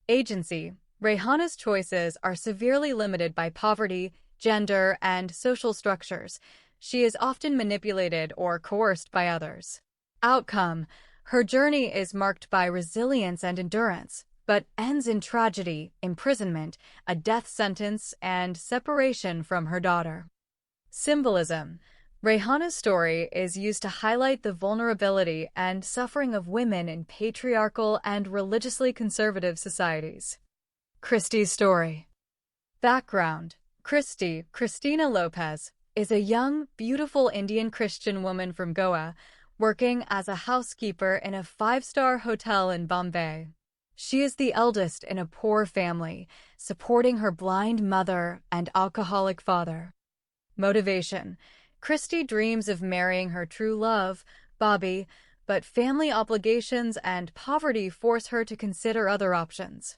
Agency: Rihanna's choices are severely limited by poverty, gender, and social structures. She is often manipulated or coerced by others. Outcome: her journey is marked by resilience and endurance, but ends in tragedy, imprisonment, a death sentence, and separation from her daughter. Symbolism: Rihanna's story is used to highlight the vulnerability and suffering of women in patriarchal and religiously conservative societies. Christy's story. Background: Christy, Christina Lopez, is a young, beautiful Indian Christian woman from Goa, working as a housekeeper in a five-star hotel in Bombay. She is the eldest in a poor family, supporting her blind mother and alcoholic father. Motivation: Christy dreams of marrying her true love, Bobby, but family obligations and poverty force her to consider other options.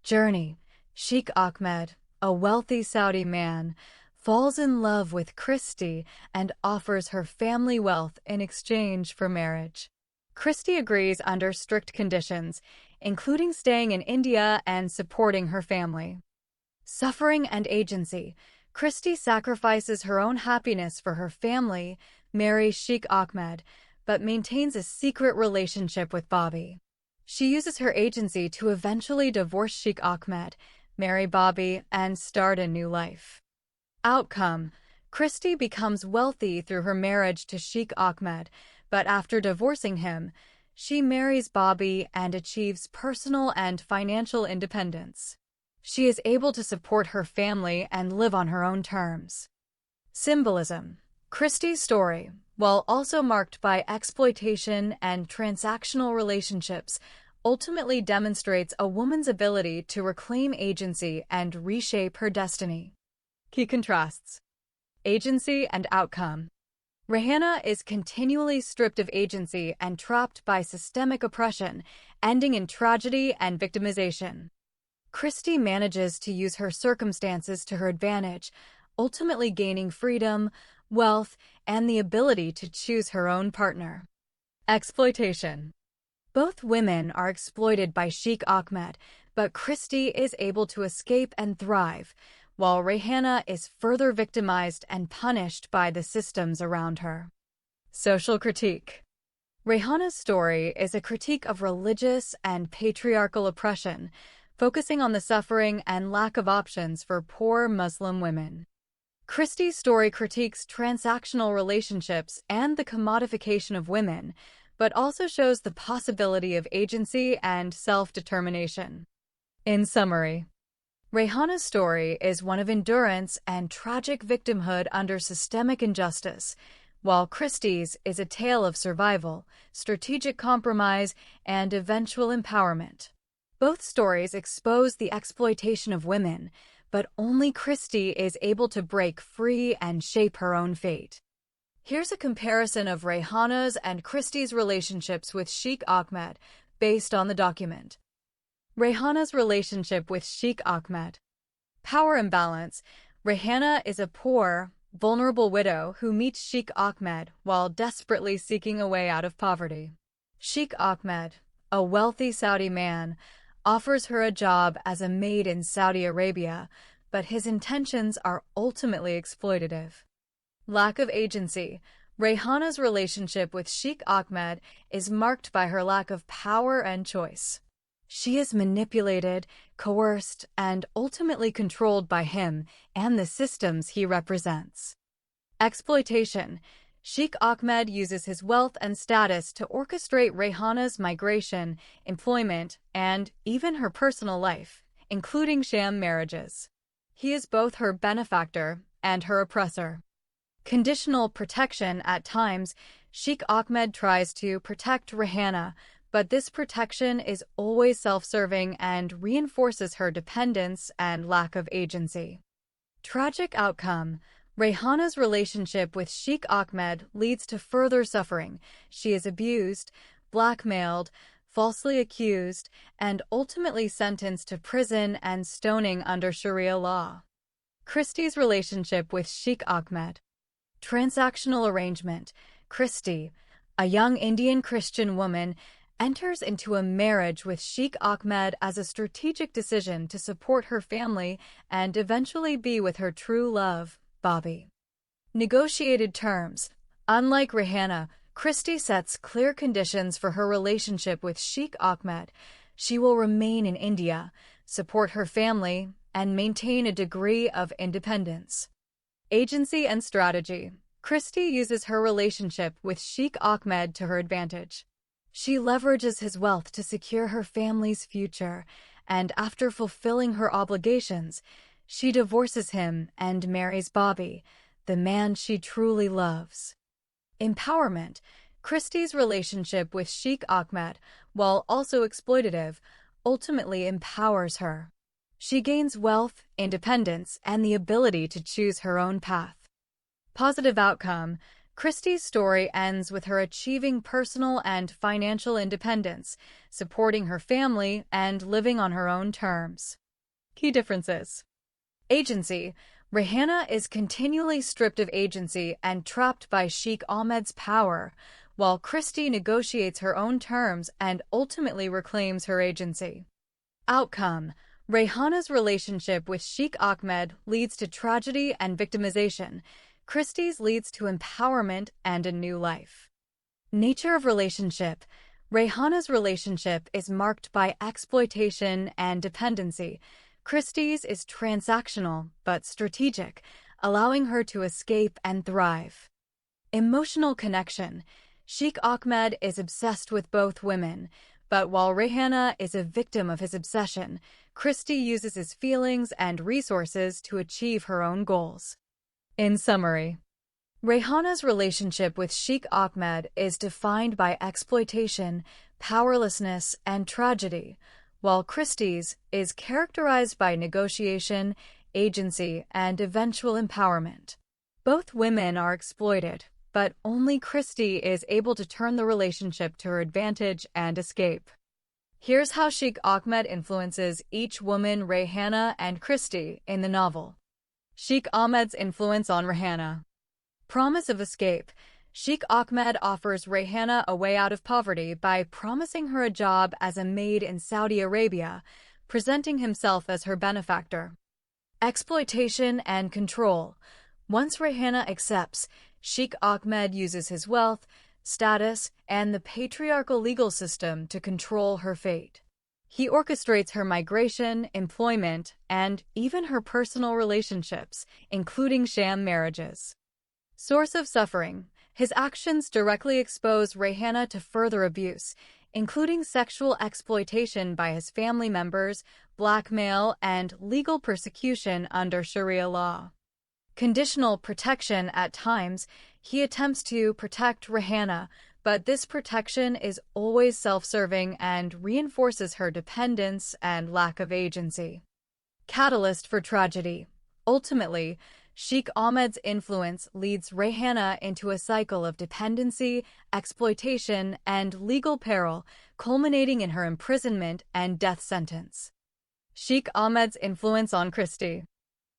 Journey: Sheikh Ahmed, a wealthy Saudi man, falls in love with Christy and offers her family wealth in exchange for marriage. Christy agrees under strict conditions, including staying in India and supporting her family. Suffering and agency: Christy sacrifices her own happiness for her family, marries Sheikh Ahmed, but maintains a secret relationship with Bobby. She uses her agency to eventually divorce Sheikh Ahmed, marry Bobby, and start a new life. Outcome: Christy becomes wealthy through her marriage to Sheikh Ahmed, but after divorcing him, she marries Bobby and achieves personal and financial independence. She is able to support her family and live on her own terms. Symbolism. Christie's story, while also marked by exploitation and transactional relationships, ultimately demonstrates a woman's ability to reclaim agency and reshape her destiny. Key contrasts. Agency and outcome. Rihanna is continually stripped of agency and trapped by systemic oppression, ending in tragedy and victimization. Christie manages to use her circumstances to her advantage, ultimately gaining freedom, wealth, and the ability to choose her own partner. Exploitation. Both women are exploited by Sheikh Ahmed, but Christie is able to escape and thrive, while Rihanna is further victimized and punished by the systems around her. Social critique. Rihanna's story is a critique of religious and patriarchal oppression, focusing on the suffering and lack of options for poor Muslim women. Christie's story critiques transactional relationships and the commodification of women, but also shows the possibility of agency and self-determination. In summary, Rihanna's story is one of endurance and tragic victimhood under systemic injustice, while Christie's is a tale of survival, strategic compromise, and eventual empowerment. Both stories expose the exploitation of women, but only Christie is able to break free and shape her own fate. Here's a comparison of Rihanna's and Christie's relationships with Sheikh Ahmed based on the document. Rihanna's relationship with Sheikh Ahmed. Power imbalance. Rihanna is a poor, vulnerable widow who meets Sheikh Ahmed while desperately seeking a way out of poverty. Sheikh Ahmed, a wealthy Saudi man, offers her a job as a maid in Saudi Arabia, but his intentions are ultimately exploitative. Lack of agency. Rihanna's relationship with Sheikh Ahmed is marked by her lack of power and choice. She is manipulated, coerced, and ultimately controlled by him and the systems he represents. Exploitation. Sheikh Ahmed uses his wealth and status to orchestrate Rihanna's migration, employment, and even her personal life, including sham marriages. He is both her benefactor and her oppressor. Conditional protection. At times, Sheikh Ahmed tries to protect Rihanna, but this protection is always self-serving and reinforces her dependence and lack of agency. Tragic outcome. Rihanna's relationship with Sheikh Ahmed leads to further suffering. She is abused, blackmailed, falsely accused, and ultimately sentenced to prison and stoning under Sharia law. Christie's relationship with Sheikh Ahmed. Transactional arrangement. Christie, a young Indian Christian woman, enters into a marriage with Sheikh Ahmed as a strategic decision to support her family and eventually be with her true love, Bobby. Negotiated terms. Unlike Rihanna, Christie sets clear conditions for her relationship with Sheikh Ahmed. She will remain in India, support her family, and maintain a degree of independence. Agency and strategy. Christie uses her relationship with Sheikh Ahmed to her advantage. She leverages his wealth to secure her family's future, and after fulfilling her obligations, she divorces him and marries Bobby, the man she truly loves. Empowerment. Christie's relationship with Sheikh Ahmed, while also exploitative, ultimately empowers her. She gains wealth, independence, and the ability to choose her own path. Positive outcome. Christie's story ends with her achieving personal and financial independence, supporting her family, and living on her own terms. Key differences. Agency. Rihanna is continually stripped of agency and trapped by Sheikh Ahmed's power, while Christie negotiates her own terms and ultimately reclaims her agency. Outcome. Rihanna's relationship with Sheikh Ahmed leads to tragedy and victimization. Christie's leads to empowerment and a new life. Nature of relationship. Rihanna's relationship is marked by exploitation and dependency. Christie's is transactional but strategic, allowing her to escape and thrive. Emotional connection. Sheikh Ahmed is obsessed with both women, but while Rayhana is a victim of his obsession, Christie uses his feelings and resources to achieve her own goals. In summary, Rayhana's relationship with Sheikh Ahmed is defined by exploitation, powerlessness, and tragedy, while Christie's is characterized by negotiation, agency, and eventual empowerment. Both women are exploited, but only Christie is able to turn the relationship to her advantage and escape. Here's how Sheikh Ahmed influences each woman, Rayhana and Christie, in the novel. Sheikh Ahmed's influence on Rayhana. Promise of escape. Sheikh Ahmed offers Rayhana a way out of poverty by promising her a job as a maid in Saudi Arabia, presenting himself as her benefactor. Exploitation and control. Once Rayhana accepts, Sheikh Ahmed uses his wealth, status, and the patriarchal legal system to control her fate. He orchestrates her migration, employment, and even her personal relationships, including sham marriages. Source of suffering. His actions directly expose Rayhana to further abuse, including sexual exploitation by his family members, blackmail, and legal persecution under Sharia law. Conditional protection. At times, he attempts to protect Rayhana, but this protection is always self-serving and reinforces her dependence and lack of agency. Catalyst for tragedy. Ultimately, Sheikh Ahmed's influence leads Rayhana into a cycle of dependency, exploitation, and legal peril, culminating in her imprisonment and death sentence. Sheikh Ahmed's influence on Christie.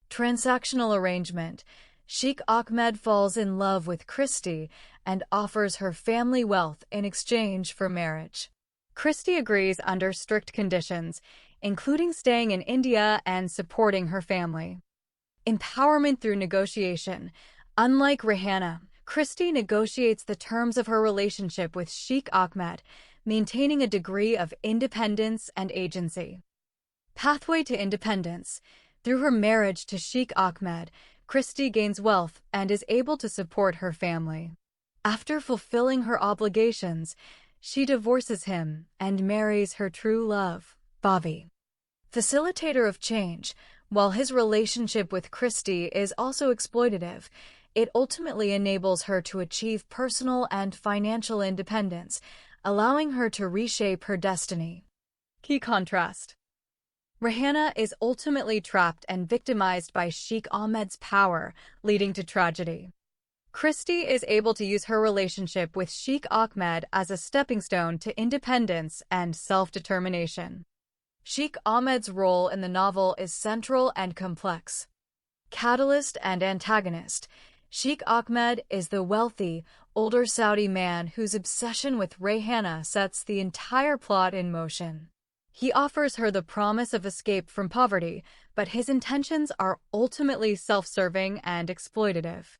Transactional arrangement. Sheikh Ahmed falls in love with Christie and offers her family wealth in exchange for marriage. Christie agrees under strict conditions, including staying in India and supporting her family. Empowerment through negotiation. Unlike Rayhana, Christie negotiates the terms of her relationship with Sheikh Ahmed, maintaining a degree of independence and agency. Pathway to independence. Through her marriage to Sheikh Ahmed, Christie gains wealth and is able to support her family. After fulfilling her obligations, she divorces him and marries her true love, Bobby. Facilitator of change. While his relationship with Christie is also exploitative, it ultimately enables her to achieve personal and financial independence, allowing her to reshape her destiny. Key contrast. Rayhana is ultimately trapped and victimized by Sheikh Ahmed's power, leading to tragedy. Christie is able to use her relationship with Sheikh Ahmed as a stepping stone to independence and self-determination. Sheikh Ahmed's role in the novel is central and complex. Catalyst and antagonist. Sheikh Ahmed is the wealthy, older Saudi man whose obsession with Rayhana sets the entire plot in motion. He offers her the promise of escape from poverty, but his intentions are ultimately self-serving and exploitative.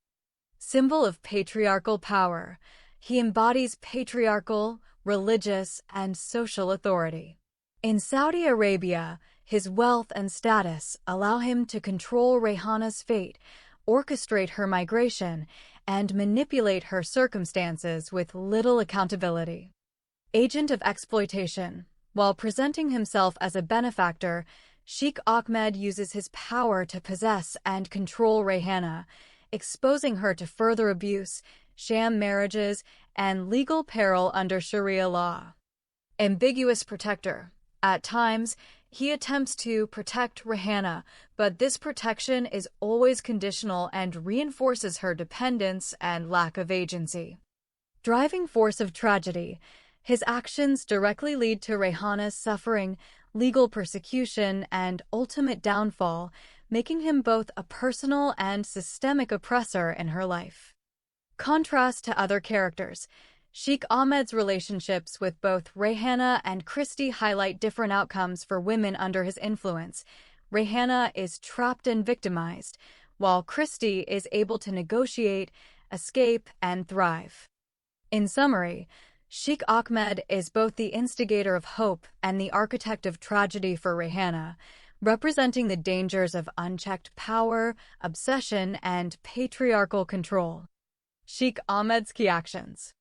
Symbol of patriarchal power. He embodies patriarchal, religious, and social authority. In Saudi Arabia, his wealth and status allow him to control Rayhana's fate, orchestrate her migration, and manipulate her circumstances with little accountability. Agent of exploitation. While presenting himself as a benefactor, Sheikh Ahmed uses his power to possess and control Rayhana, exposing her to further abuse, sham marriages, and legal peril under Sharia law. Ambiguous protector. At times, he attempts to protect Rayhana, but this protection is always conditional and reinforces her dependence and lack of agency. Driving force of tragedy. His actions directly lead to Rayhana's suffering, legal persecution, and ultimate downfall, making him both a personal and systemic oppressor in her life. Contrast to other characters. Sheikh Ahmed's relationships with both Rayhana and Christie highlight different outcomes for women under his influence. Rayhana is trapped and victimized, while Christie is able to negotiate, escape, and thrive. In summary, Sheikh Ahmed is both the instigator of hope and the architect of tragedy for Rayhana, representing the dangers of unchecked power, obsession, and patriarchal control. Sheikh Ahmed's key actions.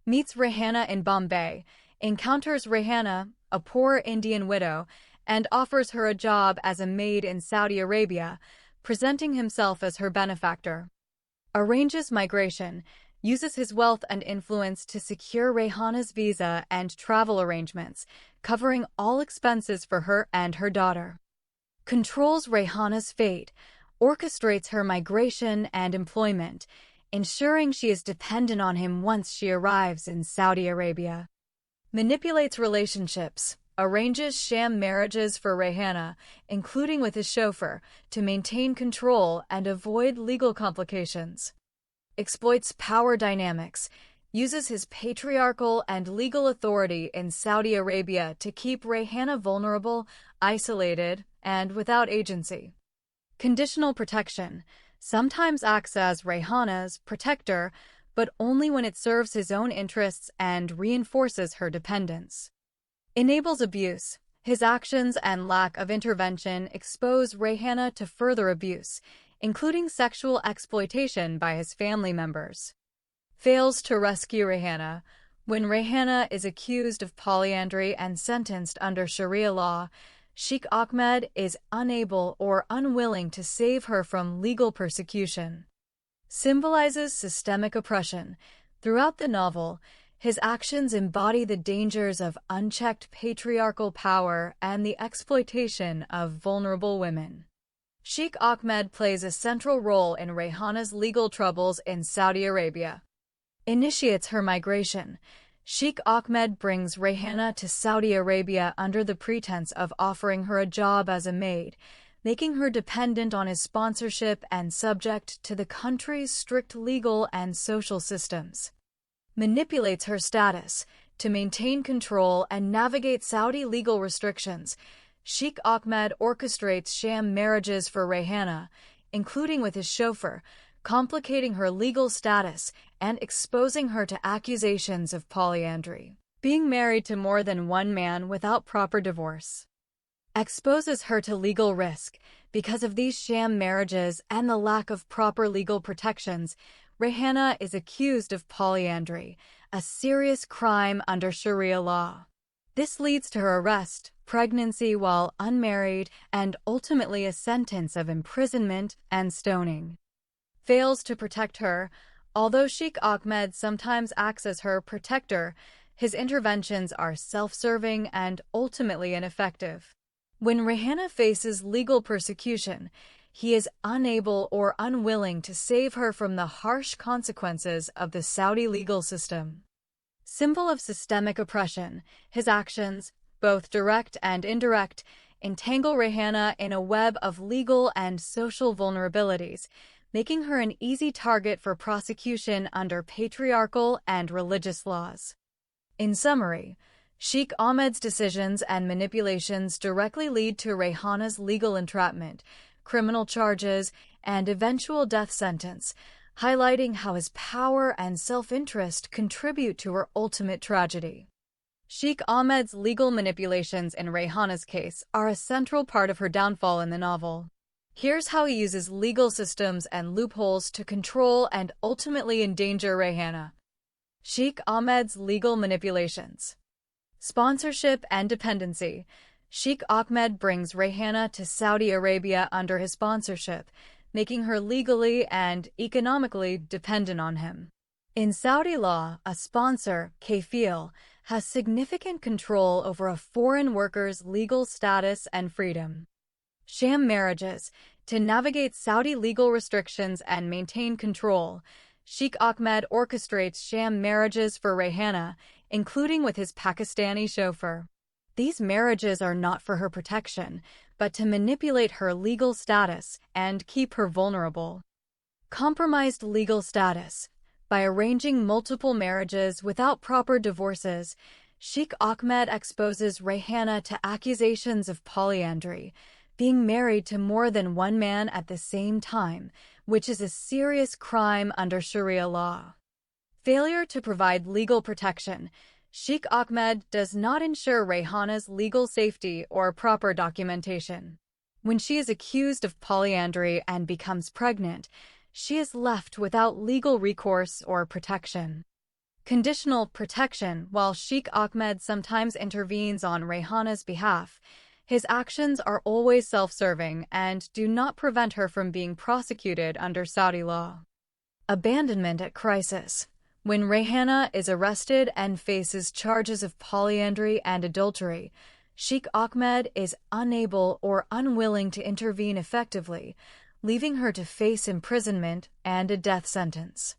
meets Rayhana in Bombay, encounters Rayhana, a poor Indian widow, and offers her a job as a maid in Saudi Arabia, presenting himself as her benefactor. Arranges migration, uses his wealth and influence to secure Rayhana's visa and travel arrangements, covering all expenses for her and her daughter. Controls Rayhana's fate, orchestrates her migration and employment, ensuring she is dependent on him once she arrives in Saudi Arabia. Manipulates relationships, arranges sham marriages for Rayhana, including with his chauffeur, to maintain control and avoid legal complications. Exploits power dynamics, uses his patriarchal and legal authority in Saudi Arabia to keep Rayhana vulnerable, isolated, and without agency. Conditional protection, sometimes acts as Rayhana's protector, but only when it serves his own interests and reinforces her dependence. Enables abuse. His actions and lack of intervention expose Rayhana to further abuse, including sexual exploitation by his family members. Fails to rescue Rayhana. When Rayhana is accused of polyandry and sentenced under Sharia law, Sheikh Ahmed is unable or unwilling to save her from legal persecution. Symbolizes systemic oppression. Throughout the novel, his actions embody the dangers of unchecked patriarchal power and the exploitation of vulnerable women. Sheikh Ahmed plays a central role in Rayhana's legal troubles in Saudi Arabia. Initiates her migration. Sheikh Ahmed brings Rayhana to Saudi Arabia under the pretense of offering her a job as a maid, making her dependent on his sponsorship and subject to the country's strict legal and social systems. Manipulates her status. To maintain control and navigate Saudi legal restrictions, Sheikh Ahmed orchestrates sham marriages for Rayhana, including with his chauffeur, complicating her legal status and exposing her to accusations of polyandry. Being married to more than one man without proper divorce exposes her to legal risk. Because of these sham marriages and the lack of proper legal protections, Rayhana is accused of polyandry, a serious crime under Sharia law. This leads to her arrest, pregnancy while unmarried, and ultimately a sentence of imprisonment and stoning. Fails to protect her. Although Sheikh Ahmed sometimes acts as her protector, his interventions are self-serving and ultimately ineffective. When Rayhana faces legal persecution, he is unable or unwilling to save her from the harsh consequences of the Saudi legal system. Symbol of systemic oppression, his actions, both direct and indirect, entangle Rayhana in a web of legal and social vulnerabilities, making her an easy target for prosecution under patriarchal and religious laws. In summary, Sheikh Ahmed's decisions and manipulations directly lead to Rayhana's legal entrapment, criminal charges, and eventual death sentence, highlighting how his power and self-interest contribute to her ultimate tragedy. Sheikh Ahmed's legal manipulations in Rayhana's case are a central part of her downfall in the novel. Here's how he uses legal systems and loopholes to control and ultimately endanger Rayhana. Sheikh Ahmed's legal manipulations. Sponsorship and dependency. Sheikh Ahmed brings Rayhana to Saudi Arabia under his sponsorship, making her legally and economically dependent on him. In Saudi law, a sponsor, kafil, has significant control over a foreign worker's legal status and freedom. Sham marriages. To navigate Saudi legal restrictions and maintain control, Sheikh Ahmed orchestrates sham marriages for Rayhana, including with his Pakistani chauffeur. These marriages are not for her protection, but to manipulate her legal status and keep her vulnerable. Compromised legal status. By arranging multiple marriages without proper divorces, Sheikh Ahmed exposes Rayhana to accusations of polyandry, being married to more than one man at the same time, which is a serious crime under Sharia law. Failure to provide legal protection. Sheikh Ahmed does not ensure Rayhana's legal safety or proper documentation. When she is accused of polyandry and becomes pregnant, she is left without legal recourse or protection. Conditional protection. While Sheikh Ahmed sometimes intervenes on Rayhana's behalf, his actions are always self-serving and do not prevent her from being prosecuted under Saudi law. Abandonment at crisis. When Rayhana is arrested and faces charges of polyandry and adultery, Sheikh Ahmed is unable or unwilling to intervene effectively, leaving her to face imprisonment and a death sentence.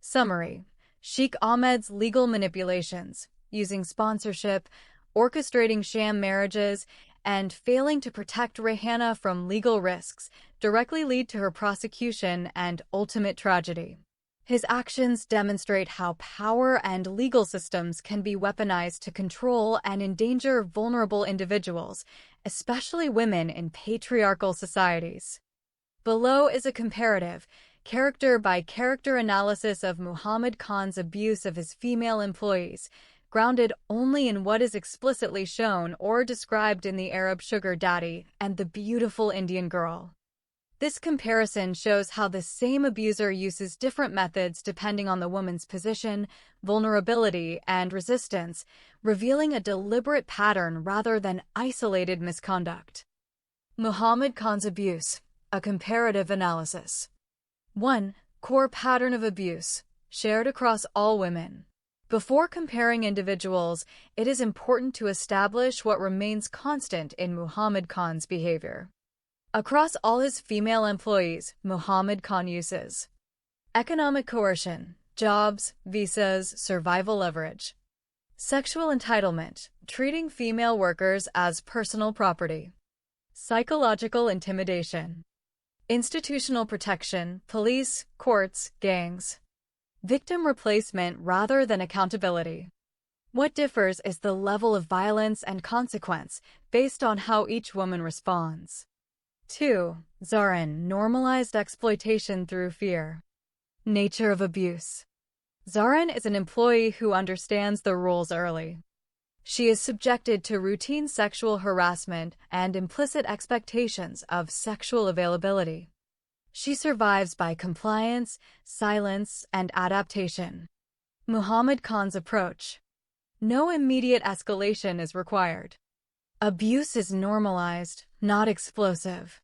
Summary: Sheikh Ahmed's legal manipulations, using sponsorship, orchestrating sham marriages, and failing to protect Rayhana from legal risks, directly lead to her prosecution and ultimate tragedy. His actions demonstrate how power and legal systems can be weaponized to control and endanger vulnerable individuals, especially women in patriarchal societies. Below is a comparative, character-by-character analysis of Muhammad Khan's abuse of his female employees, grounded only in what is explicitly shown or described in the Arab sugar daddy and the beautiful Indian girl. This comparison shows how the same abuser uses different methods depending on the woman's position, vulnerability, and resistance, revealing a deliberate pattern rather than isolated misconduct. Muhammad Khan's abuse, a comparative analysis. 1. Core pattern of abuse, shared across all women. Before comparing individuals, it is important to establish what remains constant in Muhammad Khan's behavior. Across all his female employees, Muhammad Khan uses economic coercion, jobs, visas, survival leverage. Sexual entitlement, treating female workers as personal property. Psychological intimidation. Institutional protection, police, courts, gangs. Victim replacement rather than accountability. What differs is the level of violence and consequence based on how each woman responds. 2. Zarin, normalized exploitation through fear. Nature of abuse. Zarin is an employee who understands the rules early. She is subjected to routine sexual harassment and implicit expectations of sexual availability. She survives by compliance, silence, and adaptation. Muhammad Khan's approach. No immediate escalation is required. Abuse is normalized, not explosive.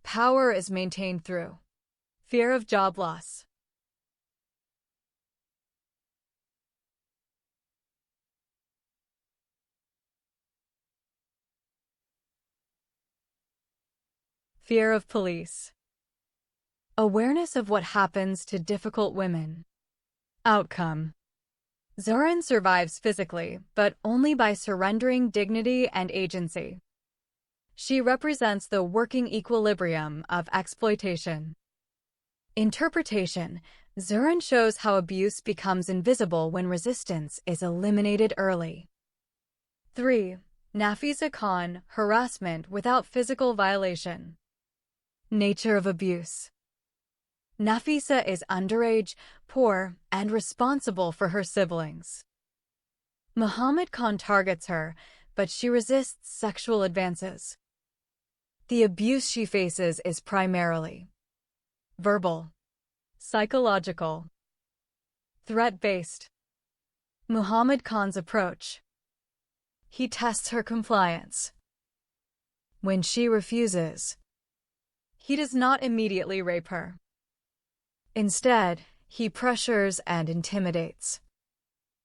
Power is maintained through fear of job loss. Fear of police. Awareness of what happens to difficult women. Outcome. Zarin survives physically, but only by surrendering dignity and agency. She represents the working equilibrium of exploitation. Interpretation. Zarin shows how abuse becomes invisible when resistance is eliminated early. 3. Nafisa Khan, harassment without physical violation. Nature of abuse. Nafisa is underage, poor, and responsible for her siblings. Muhammad Khan targets her, but she resists sexual advances. The abuse she faces is primarily verbal, psychological, threat-based. Muhammad Khan's approach. He tests her compliance. When she refuses, he does not immediately rape her. Instead, he pressures and intimidates.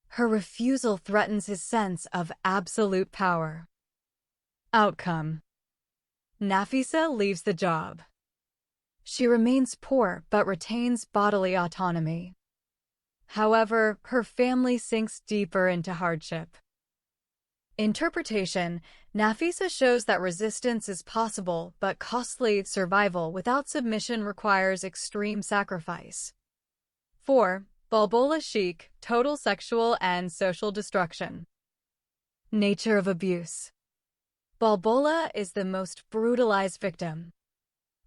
Her refusal threatens his sense of absolute power. Outcome. Nafisa leaves the job. She remains poor but retains bodily autonomy. However, her family sinks deeper into hardship. Interpretation. Nafisa shows that resistance is possible, but costly. Survival without submission requires extreme sacrifice. 4. Balbola Sheikh, total sexual and social destruction. Nature of abuse. Balbola is the most brutalized victim.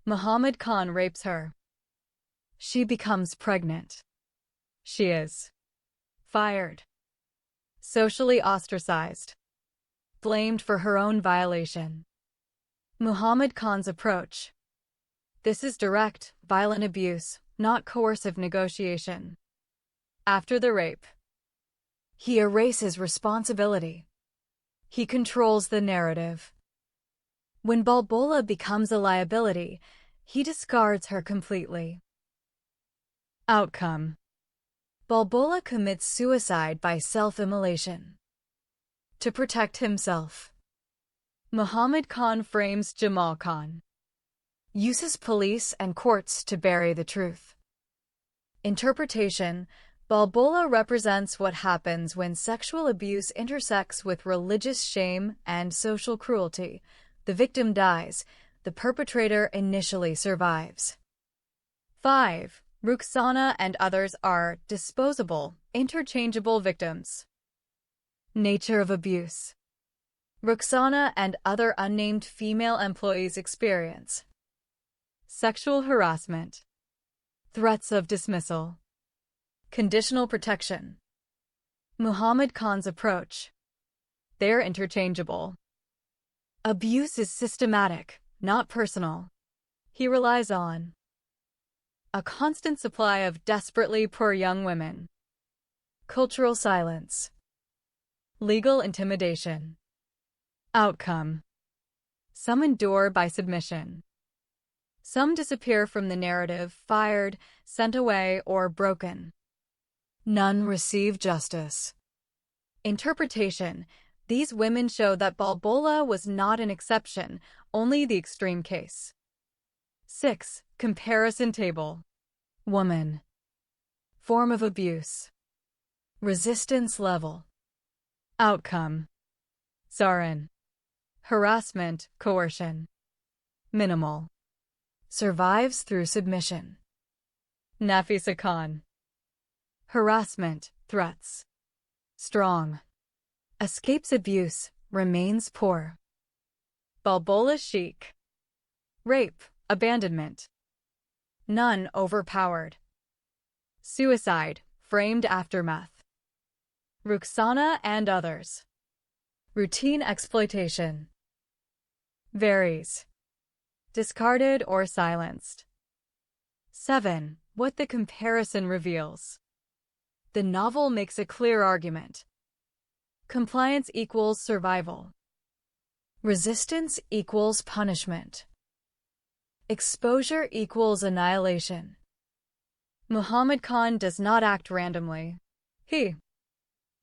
Muhammad Khan rapes her. She becomes pregnant. She is fired, socially ostracized, blamed for her own violation. Muhammad Khan's approach. This is direct, violent abuse, not coercive negotiation. After the rape, He erases responsibility. He controls the narrative. When Balbola becomes a liability, he discards her completely. Outcome: Balbola commits suicide by self-immolation. To protect himself, Muhammad Khan frames Jamal Khan. Uses police and courts to bury the truth. Interpretation: Balbola represents what happens when sexual abuse intersects with religious shame and social cruelty. The victim dies. The perpetrator initially survives. 5. Rukhsana and others are disposable, interchangeable victims. Nature of abuse: Rukhsana and other unnamed female employees experience sexual harassment, threats of dismissal, conditional protection. Muhammad Khan's approach: they're interchangeable. Abuse is systematic, not personal. He relies on a constant supply of desperately poor young women, cultural silence, legal intimidation. Outcome: some endure by submission. Some disappear from the narrative, fired, sent away, or broken. None receive justice. Interpretation: these women show that Balbola was not an exception, only the extreme case. 6. Comparison table: woman, form of abuse, resistance level. Outcome: sarin, harassment, coercion, minimal, survives through submission. Nafisa Khan: harassment, threats, strong, escapes abuse, remains poor. Balbola Sheikh: rape, abandonment, none overpowered. Suicide, framed aftermath. Rukhsana and others: routine exploitation. Varies. Discarded or silenced. 7. What the comparison reveals: the novel makes a clear argument. Compliance equals survival. Resistance equals punishment. Exposure equals annihilation. Muhammad Khan does not act randomly. He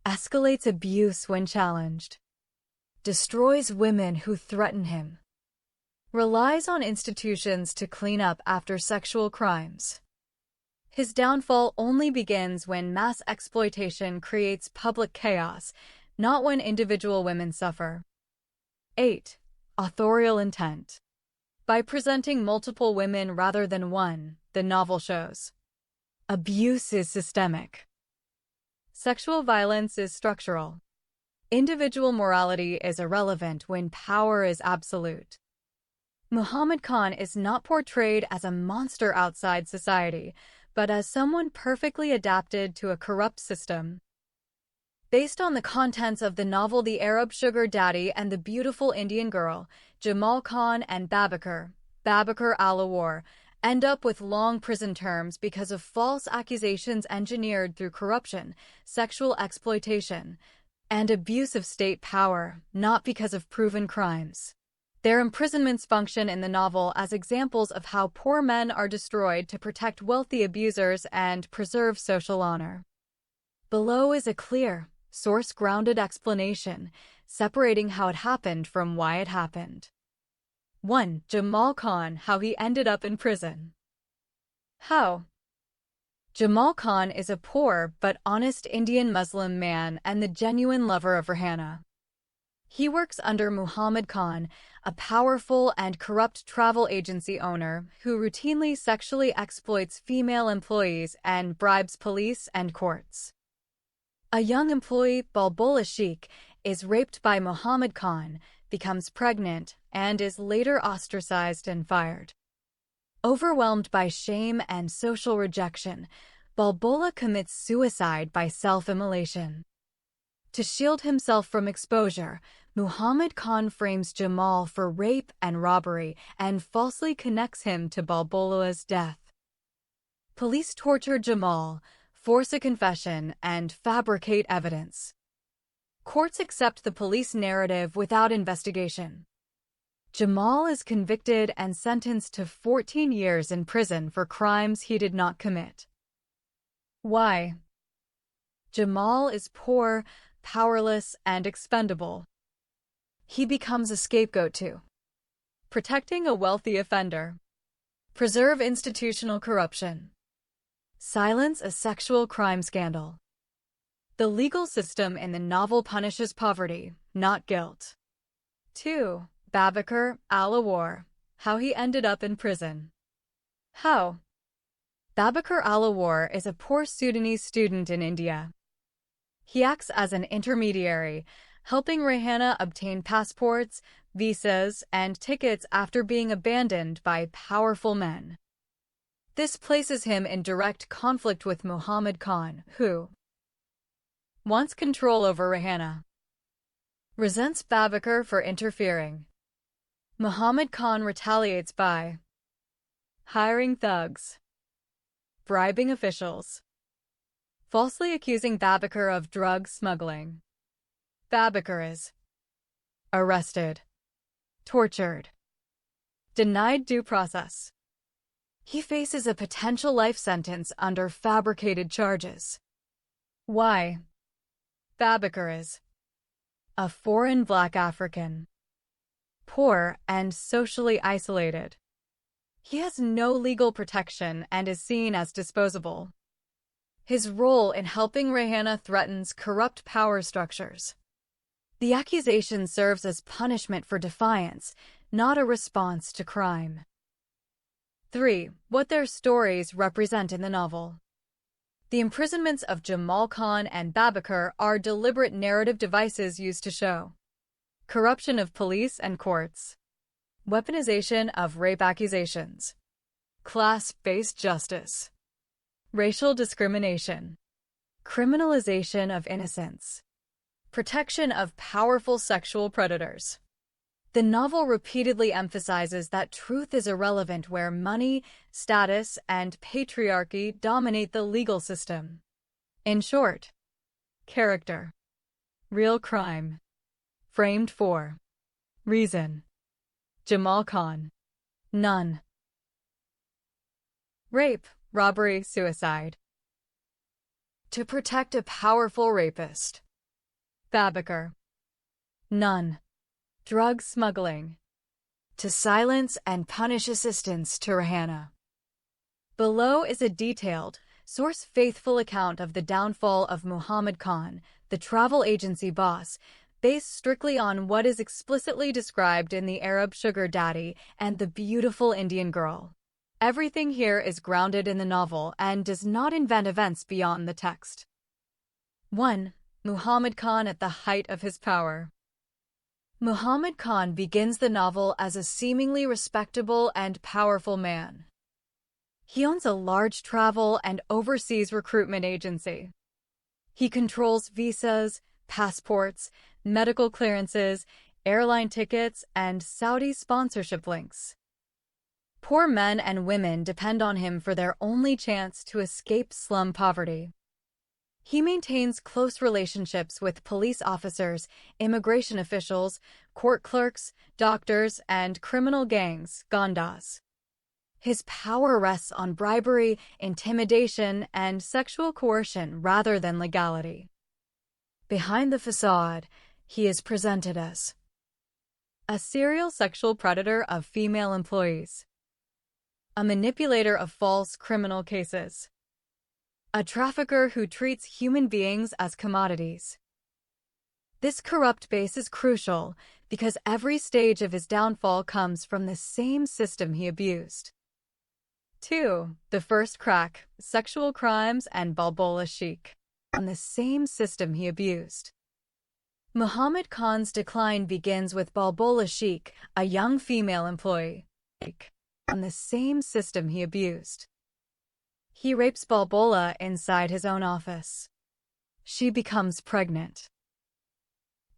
escalates abuse when challenged, destroys women who threaten him, relies on institutions to clean up after sexual crimes. His downfall only begins when mass exploitation creates public chaos, not when individual women suffer. 8. Authorial intent: by presenting multiple women rather than one, the novel shows abuse is systemic. Sexual violence is structural. Individual morality is irrelevant when power is absolute. Muhammad Khan is not portrayed as a monster outside society, but as someone perfectly adapted to a corrupt system. Based on the contents of the novel The Arab Sugar Daddy and the Beautiful Indian Girl, Jamal Khan and Babakar Alawar end up with long prison terms because of false accusations engineered through corruption, sexual exploitation, and abuse of state power, not because of proven crimes. Their imprisonments function in the novel as examples of how poor men are destroyed to protect wealthy abusers and preserve social honor. Below is a clear, source-grounded explanation, separating how it happened from why it happened. 1. Jamal Khan, how he ended up in prison. How? Jamal Khan is a poor but honest Indian Muslim man and the genuine lover of Rihanna. He works under Muhammad Khan, a powerful and corrupt travel agency owner who routinely sexually exploits female employees and bribes police and courts. A young employee, Balbola Sheikh, is raped by Muhammad Khan, becomes pregnant, and is later ostracized and fired. Overwhelmed by shame and social rejection, Balbola commits suicide by self-immolation. To shield himself from exposure, Muhammad Khan frames Jamal for rape and robbery and falsely connects him to Balbola's death. Police torture Jamal, force a confession, and fabricate evidence. Courts accept the police narrative without investigation. Jamal is convicted and sentenced to 14 years in prison for crimes he did not commit. Why? Jamal is poor, powerless, and expendable. He becomes a scapegoat too. Protecting a wealthy offender. Preserve institutional corruption. Silence a sexual crime scandal. The legal system in the novel punishes poverty, not guilt. 2. Babakar Alawar, how he ended up in prison. How? Babakar Alawar is a poor Sudanese student in India. He acts as an intermediary, helping Rehana obtain passports, visas, and tickets after being abandoned by powerful men. This places him in direct conflict with Muhammad Khan, who wants control over Rehana. Resents Babakar for interfering. Muhammad Khan retaliates by hiring thugs, bribing officials, falsely accusing Babakar of drug smuggling. Babakar is arrested, tortured, denied due process. He faces a potential life sentence under fabricated charges. Why? Babakar is a foreign black African, poor and socially isolated. He has no legal protection and is seen as disposable. His role in helping Rehana threatens corrupt power structures. The accusation serves as punishment for defiance, not a response to crime. 3. What their stories represent in the novel. The imprisonments of Jamal Khan and Babakar are deliberate narrative devices used to show corruption of police and courts, weaponization of rape accusations, class-based justice, racial discrimination, criminalization of innocence, protection of powerful sexual predators. The novel repeatedly emphasizes that truth is irrelevant where money, status, and patriarchy dominate the legal system. In short, character, real crime, framed for reason. Jamal Khan, none. Rape, robbery, suicide. To protect a powerful rapist. Babakar, none. Drug smuggling. To silence and punish assistance to Rehana. Below is a detailed, source-faithful account of the downfall of Muhammad Khan, the travel agency boss, based strictly on what is explicitly described in The Arab Sugar Daddy and The Beautiful Indian Girl. Everything here is grounded in the novel and does not invent events beyond the text. 1. Muhammad Khan at the height of his power. Muhammad Khan begins the novel as a seemingly respectable and powerful man. He owns a large travel and overseas recruitment agency. He controls visas, passports, medical clearances, airline tickets, and Saudi sponsorship links. Poor men and women depend on him for their only chance to escape slum poverty. He maintains close relationships with police officers, immigration officials, court clerks, doctors, and criminal gangs, Gandas. His power rests on bribery, intimidation, and sexual coercion rather than legality. Behind the facade, he is presented as a serial sexual predator of female employees, a manipulator of false criminal cases, a trafficker who treats human beings as commodities. This corrupt base is crucial because every stage of his downfall comes from the same system he abused. 2. The first crack, sexual crimes and Balbola chic. On the same system he abused. Muhammad Khan's decline begins with Balbola chic, a young female employee. On the same system he abused. He rapes Balbola inside his own office. She becomes pregnant.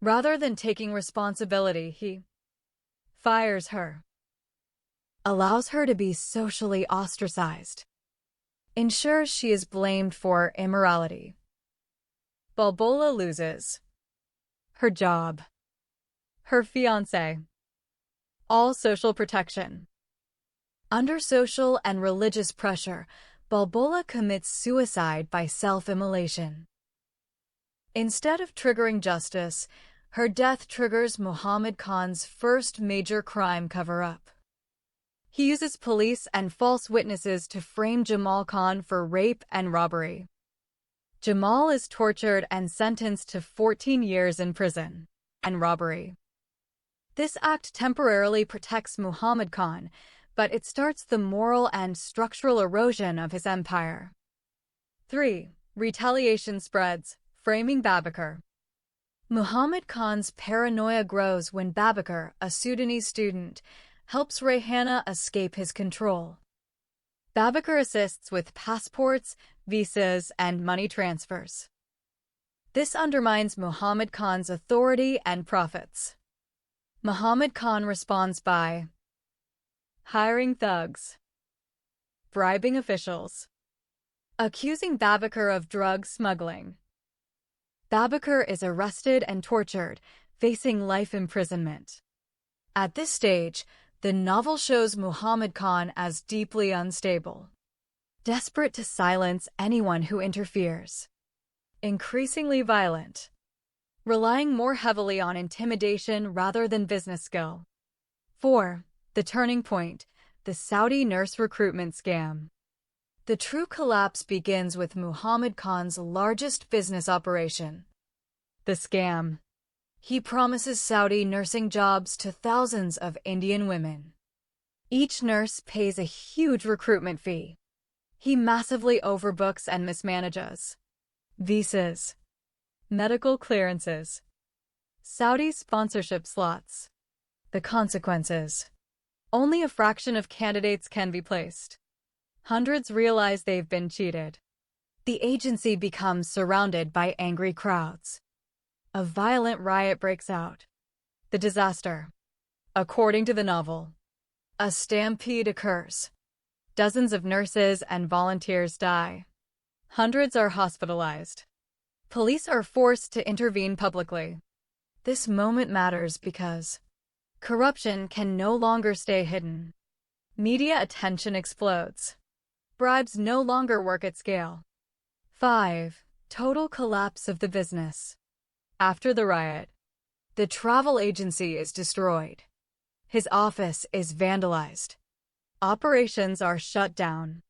Rather than taking responsibility, he fires her, allows her to be socially ostracized. ensures she is blamed for immorality. Balbola loses her job, her fiancé, all social protection. Under social and religious pressure, Balbola commits suicide by self-immolation. Instead of triggering justice, her death triggers Muhammad Khan's first major crime cover-up. He uses police and false witnesses to frame Jamal Khan for rape and robbery. Jamal is tortured and sentenced to 14 years in prison and robbery. This act temporarily protects Muhammad Khan, but it starts the moral and structural erosion of his empire. 3. Retaliation spreads, framing Babakar. Muhammad Khan's paranoia grows when Babakar, a Sudanese student, helps Rayhana escape his control. Babakar assists with passports, visas, and money transfers. This undermines Muhammad Khan's authority and profits. Muhammad Khan responds by hiring thugs, bribing officials, accusing Babakar of drug smuggling. Babakar is arrested and tortured, facing life imprisonment. At this stage, the novel shows Muhammad Khan as deeply unstable, desperate to silence anyone who interferes, increasingly violent, relying more heavily on intimidation rather than business skill. 4. The turning point, the Saudi nurse recruitment scam. The true collapse begins with Muhammad Khan's largest business operation, the scam. He promises Saudi nursing jobs to thousands of Indian women. Each nurse pays a huge recruitment fee. He massively overbooks and mismanages. Visas, medical clearances, Saudi sponsorship slots. The consequences. Only a fraction of candidates can be placed. Hundreds realize they've been cheated. The agency becomes surrounded by angry crowds. A violent riot breaks out. The disaster. According to the novel, a stampede occurs. Dozens of nurses and volunteers die. Hundreds are hospitalized. Police are forced to intervene publicly. This moment matters because corruption can no longer stay hidden. Media attention explodes. Bribes no longer work at scale. 5. Total collapse of the business. After the riot, the travel agency is destroyed. His office is vandalized. Operations are shut down.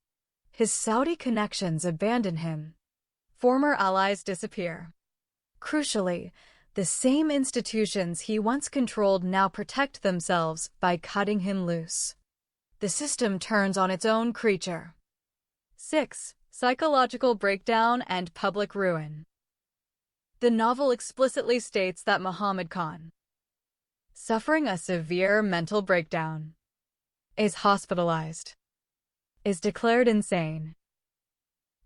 His Saudi connections abandon him. Former allies disappear. Crucially, the same institutions he once controlled now protect themselves by cutting him loose. The system turns on its own creature. 6. Psychological breakdown and public ruin. The novel explicitly states that Muhammad Khan, suffering a severe mental breakdown, is hospitalized, is declared insane.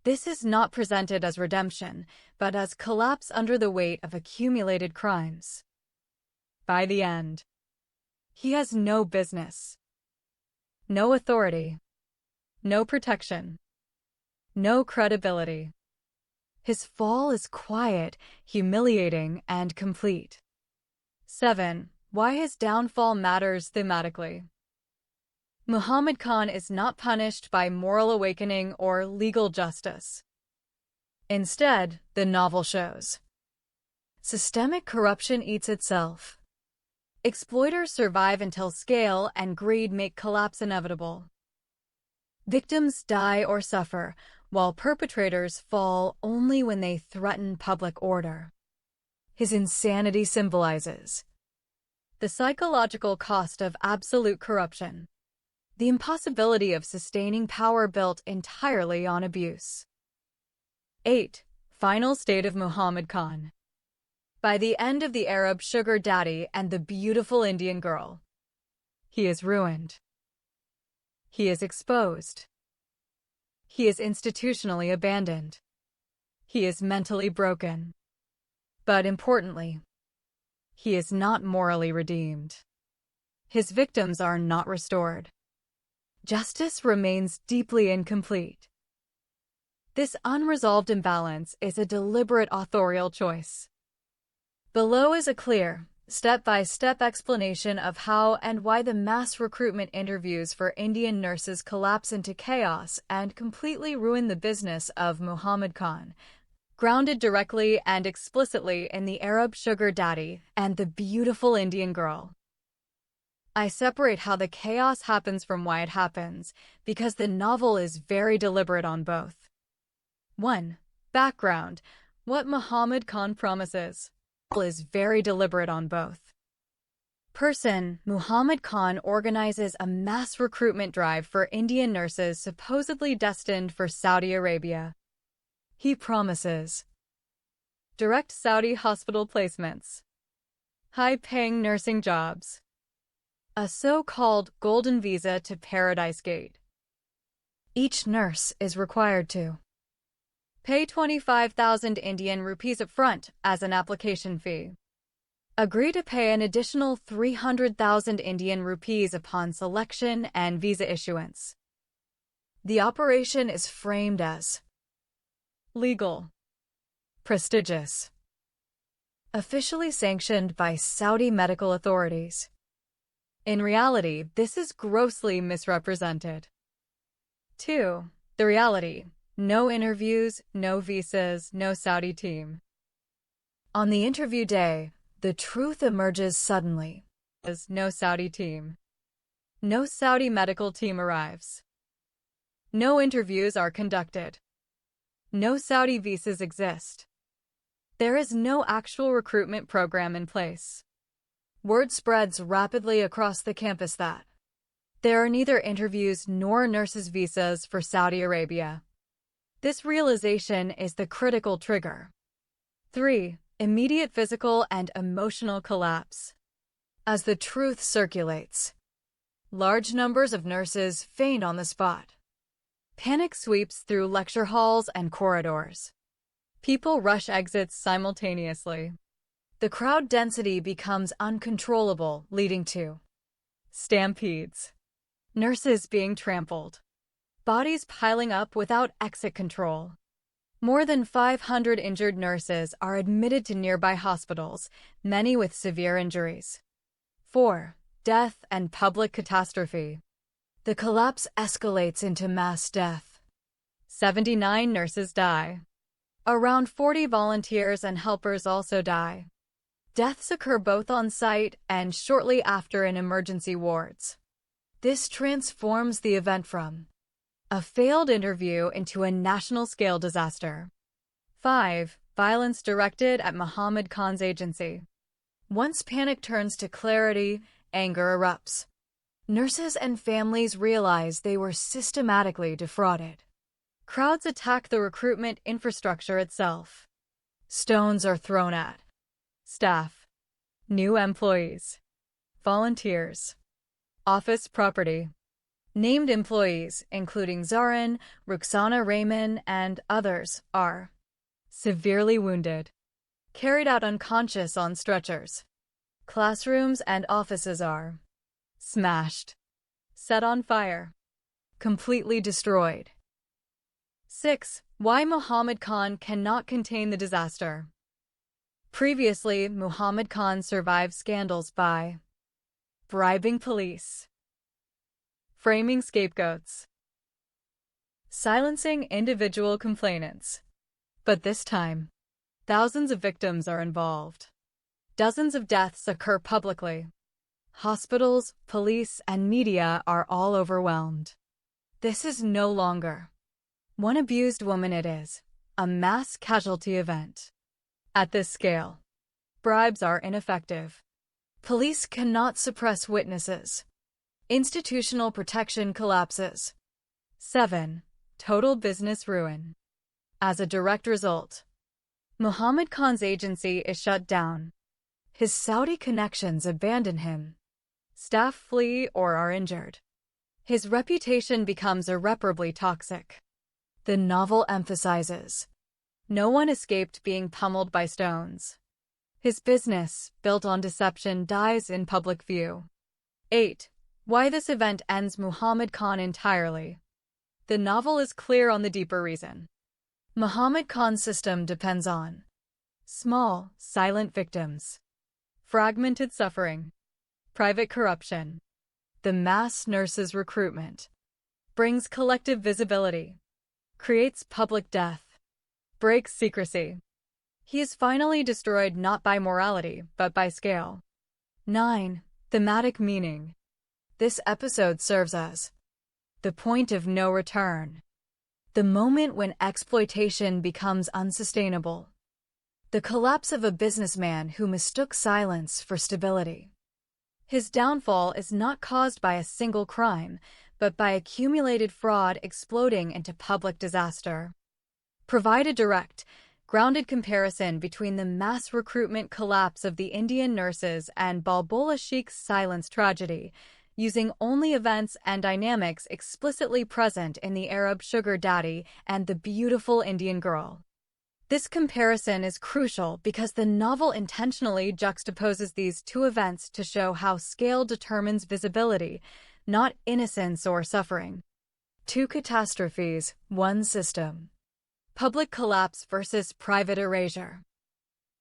This is not presented as redemption, but as collapse under the weight of accumulated crimes. By the end, he has no business, no authority, no protection, no credibility. His fall is quiet, humiliating, and complete. 7. Why his downfall matters thematically. Muhammad Khan is not punished by moral awakening or legal justice. Instead, the novel shows systemic corruption eats itself. Exploiters survive until scale and greed make collapse inevitable. Victims die or suffer, while perpetrators fall only when they threaten public order. His insanity symbolizes the psychological cost of absolute corruption, the impossibility of sustaining power built entirely on abuse. 8. Final state of Muhammad Khan. By the end of the Arab sugar daddy and the beautiful Indian girl, he is ruined. He is exposed. He is institutionally abandoned. He is mentally broken. But importantly, he is not morally redeemed. His victims are not restored. Justice remains deeply incomplete. This unresolved imbalance is a deliberate authorial choice. Below is a clear, step-by-step explanation of how and why the mass recruitment interviews for Indian nurses collapse into chaos and completely ruin the business of Muhammad Khan, grounded directly and explicitly in the Arab sugar daddy and the beautiful Indian girl. I separate how the chaos happens from why it happens, because the novel is very deliberate on both. 1. Background. What Muhammad Khan promises is very deliberate on both. Person. Muhammad Khan organizes a mass recruitment drive for Indian nurses supposedly destined for Saudi Arabia. He promises direct Saudi hospital placements, high-paying nursing jobs, a so-called golden visa to Paradise Gate. Each nurse is required to pay 25,000 Indian rupees upfront as an application fee. Agree to pay an additional 300,000 Indian rupees upon selection and visa issuance. The operation is framed as legal, prestigious, officially sanctioned by Saudi medical authorities. In reality, this is grossly misrepresented. 2. The reality. No interviews, no visas, no Saudi team. On the interview day, the truth emerges suddenly. There's no Saudi team. No Saudi medical team arrives. No interviews are conducted. No Saudi visas exist. There is no actual recruitment program in place. Word spreads rapidly across the campus that there are neither interviews nor nurses' visas for Saudi Arabia. This realization is the critical trigger. 3. Immediate physical and emotional collapse. As the truth circulates, large numbers of nurses faint on the spot. Panic sweeps through lecture halls and corridors. People rush exits simultaneously. The crowd density becomes uncontrollable, leading to stampedes, nurses being trampled, bodies piling up without exit control. More than 500 injured nurses are admitted to nearby hospitals, many with severe injuries. 4. Death and public catastrophe. The collapse escalates into mass death. 79 nurses die. Around 40 volunteers and helpers also die. Deaths occur both on site and shortly after in emergency wards. This transforms the event from a failed interview into a national-scale disaster. 5. Violence directed at Muhammad Khan's agency. Once panic turns to clarity, anger erupts. Nurses and families realize they were systematically defrauded. Crowds attack the recruitment infrastructure itself. Stones are thrown at staff, new employees, volunteers, office property. Named employees, including Zarin, Ruxana Rehman, and others, are severely wounded, carried out unconscious on stretchers. Classrooms and offices are smashed, set on fire, completely destroyed. 6. Why Muhammad Khan cannot contain the disaster. Previously, Muhammad Khan survived scandals by bribing police, framing scapegoats, silencing individual complainants. But this time, thousands of victims are involved. Dozens of deaths occur publicly. Hospitals, police, and media are all overwhelmed. This is no longer one abused woman, it is a mass casualty event. At this scale, bribes are ineffective. Police cannot suppress witnesses. Institutional protection collapses. 7. Total business ruin. As a direct result, Muhammad Khan's agency is shut down. His Saudi connections abandon him. Staff flee or are injured. His reputation becomes irreparably toxic. The novel emphasizes no one escaped being pummeled by stones. His business, built on deception, dies in public view. 8. Why this event ends Muhammad Khan entirely. The novel is clear on the deeper reason. Muhammad Khan's system depends on small, silent victims, fragmented suffering, private corruption. The mass nurses' recruitment brings collective visibility, creates public death, breaks secrecy. He is finally destroyed not by morality, but by scale. 9. Thematic meaning. This episode serves as the point of no return, the moment when exploitation becomes unsustainable, the collapse of a businessman who mistook silence for stability. His downfall is not caused by a single crime, but by accumulated fraud exploding into public disaster. Provide a direct, grounded comparison between the mass recruitment collapse of the Indian nurses and Balbola Sheikh's silence tragedy, using only events and dynamics explicitly present in the Arab sugar daddy and the beautiful Indian girl. This comparison is crucial because the novel intentionally juxtaposes these two events to show how scale determines visibility, not innocence or suffering. Two catastrophes, one system. Public collapse versus private erasure.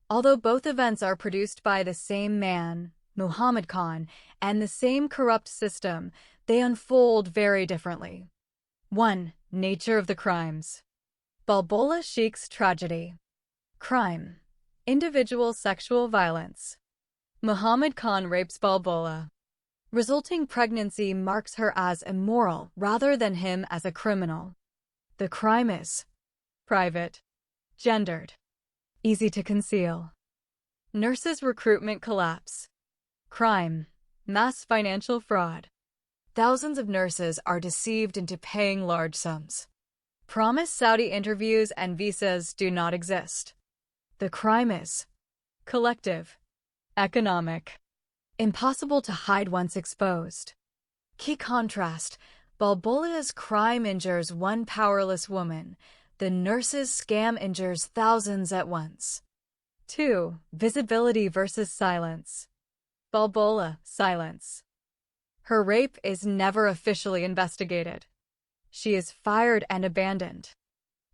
Although both events are produced by the same man, Muhammad Khan, and the same corrupt system, they unfold very differently. 1. Nature of the crimes. Balbola Sheikh's tragedy. Crime. Individual sexual violence. Muhammad Khan rapes Balbola. Resulting pregnancy marks her as immoral rather than him as a criminal. The crime is private, gendered, easy to conceal. Nurses' recruitment collapse. Crime. Mass financial fraud. Thousands of nurses are deceived into paying large sums. Promised Saudi interviews and visas do not exist. The crime is collective, economic, impossible to hide once exposed. Key contrast, Balbola's crime injures one powerless woman. The nurse's scam injures thousands at once. 2. Visibility versus silence. Balbola, silence. Her rape is never officially investigated. She is fired and abandoned.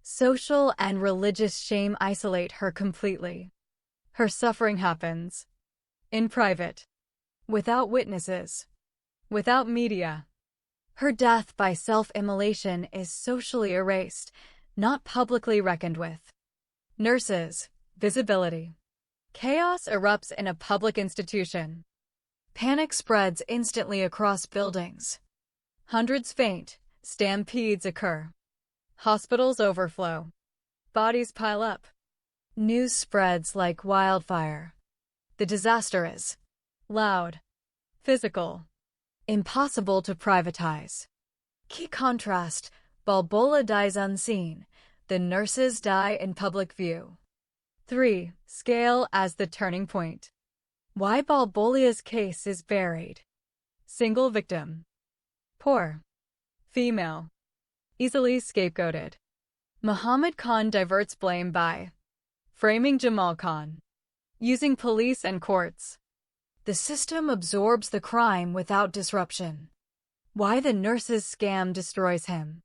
Social and religious shame isolate her completely. Her suffering happens in private, without witnesses, without media. Her death by self-immolation is socially erased, not publicly reckoned with. Nurses, visibility. Chaos erupts in a public institution. Panic spreads instantly across buildings. Hundreds faint, stampedes occur. Hospitals overflow. Bodies pile up. News spreads like wildfire. The disaster is loud, physical, impossible to privatize. Key contrast, Balbola dies unseen. The nurses die in public view. 3. Scale as the turning point. Why Balbola's case is buried. Single victim. Poor. Female. Easily scapegoated. Muhammad Khan diverts blame by framing Jamal Khan. Using police and courts. The system absorbs the crime without disruption. Why the nurse's scam destroys him.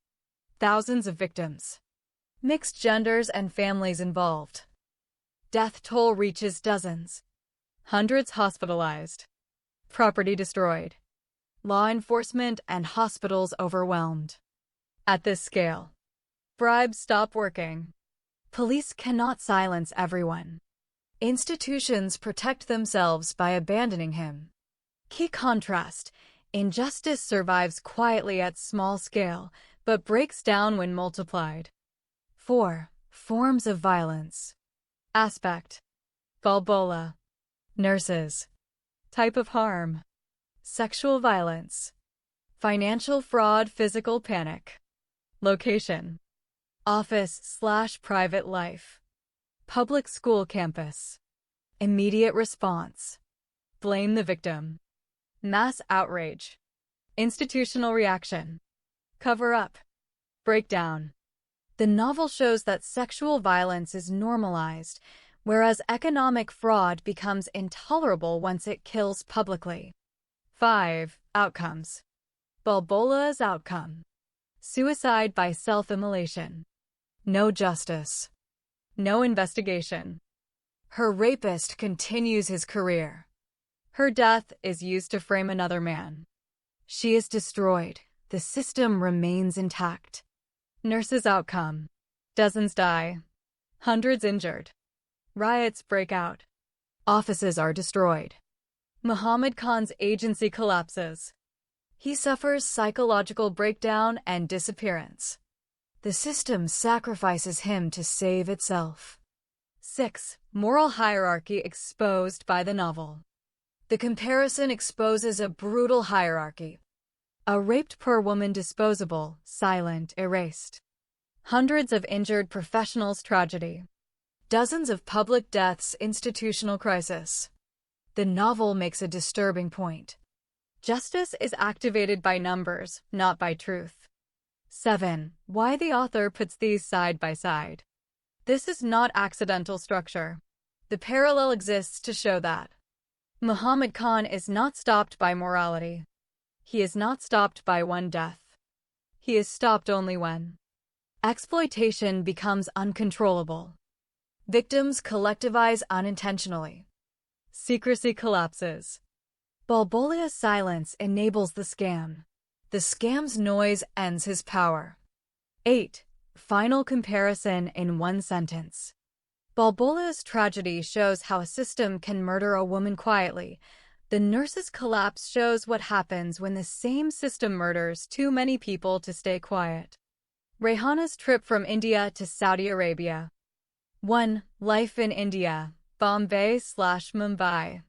Thousands of victims. Mixed genders and families involved. Death toll reaches dozens. Hundreds hospitalized. Property destroyed. Law enforcement and hospitals overwhelmed. At this scale, bribes stop working. Police cannot silence everyone. Institutions protect themselves by abandoning him. Key contrast, injustice survives quietly at small scale, but breaks down when multiplied. 4. Forms of violence. Aspect. Balbola. Nurses. Type of harm. Sexual violence. Financial fraud, physical panic. Location. Office/private life. Public school campus. Immediate response. Blame the victim. Mass outrage. Institutional reaction. Cover up. Breakdown. The novel shows that sexual violence is normalized, whereas economic fraud becomes intolerable once it kills publicly. 5. Outcomes. Balbola's outcome. Suicide by self-immolation. No justice. No investigation. Her rapist continues his career. Her death is used to frame another man. She is destroyed. The system remains intact. Nurses' outcome. Dozens die. Hundreds injured. Riots break out. Offices are destroyed. Muhammad Khan's agency collapses. He suffers psychological breakdown and disappearance. The system sacrifices him to save itself. 6. Moral hierarchy exposed by the novel. The comparison exposes a brutal hierarchy. A raped poor woman disposable, silent, erased. Hundreds of injured professionals tragedy. Dozens of public deaths institutional crisis. The novel makes a disturbing point. Justice is activated by numbers, not by truth. 7. Why the author puts these side by side. This is not accidental structure. The parallel exists to show that. Muhammad Khan is not stopped by morality. He is not stopped by one death. He is stopped only when exploitation becomes uncontrollable. Victims collectivize unintentionally. Secrecy collapses. Balbolia's silence enables the scam. The scam's noise ends his power. 8. Final comparison in one sentence. Balbolia's tragedy shows how a system can murder a woman quietly. The nurse's collapse shows what happens when the same system murders too many people to stay quiet. Rehana's trip from India to Saudi Arabia. 1. Life in India, Bombay/Mumbai.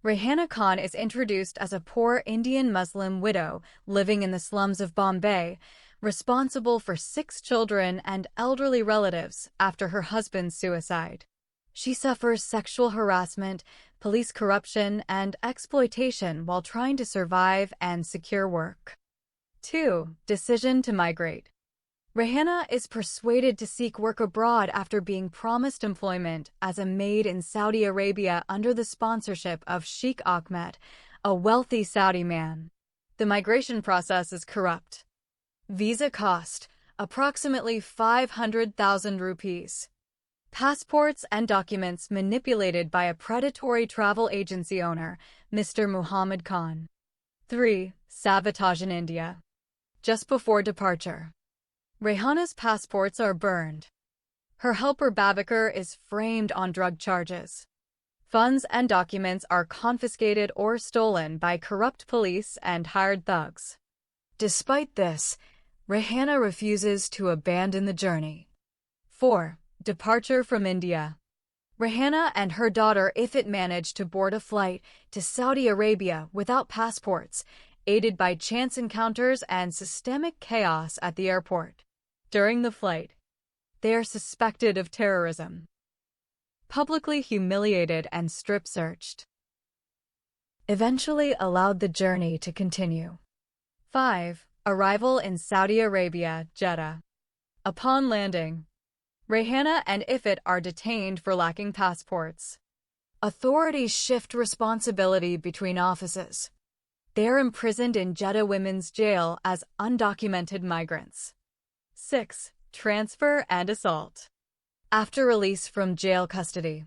Rehana Khan is introduced as a poor Indian Muslim widow living in the slums of Bombay, responsible for 6 children and elderly relatives after her husband's suicide. She suffers sexual harassment, police corruption, and exploitation while trying to survive and secure work. 2. Decision to migrate. Rehana is persuaded to seek work abroad after being promised employment as a maid in Saudi Arabia under the sponsorship of Sheikh Ahmed, a wealthy Saudi man. The migration process is corrupt. Visa cost, approximately 500,000 rupees. Passports and documents manipulated by a predatory travel agency owner, Mr. Muhammad Khan. 3. Sabotage in India. Just before departure, Rehana's passports are burned. Her helper Babakar is framed on drug charges. Funds and documents are confiscated or stolen by corrupt police and hired thugs. Despite this, Rehana refuses to abandon the journey. 4. Departure from India. Rehana and her daughter Ifat manage to board a flight to Saudi Arabia without passports, aided by chance encounters and systemic chaos at the airport. During the flight, they are suspected of terrorism, publicly humiliated and strip-searched, eventually allowed the journey to continue. 5. Arrival in Saudi Arabia, Jeddah. Upon landing, Rehana and Ifat are detained for lacking passports. Authorities shift responsibility between offices. They are imprisoned in Jeddah Women's Jail as undocumented migrants. 6. Transfer and assault. After release from jail custody,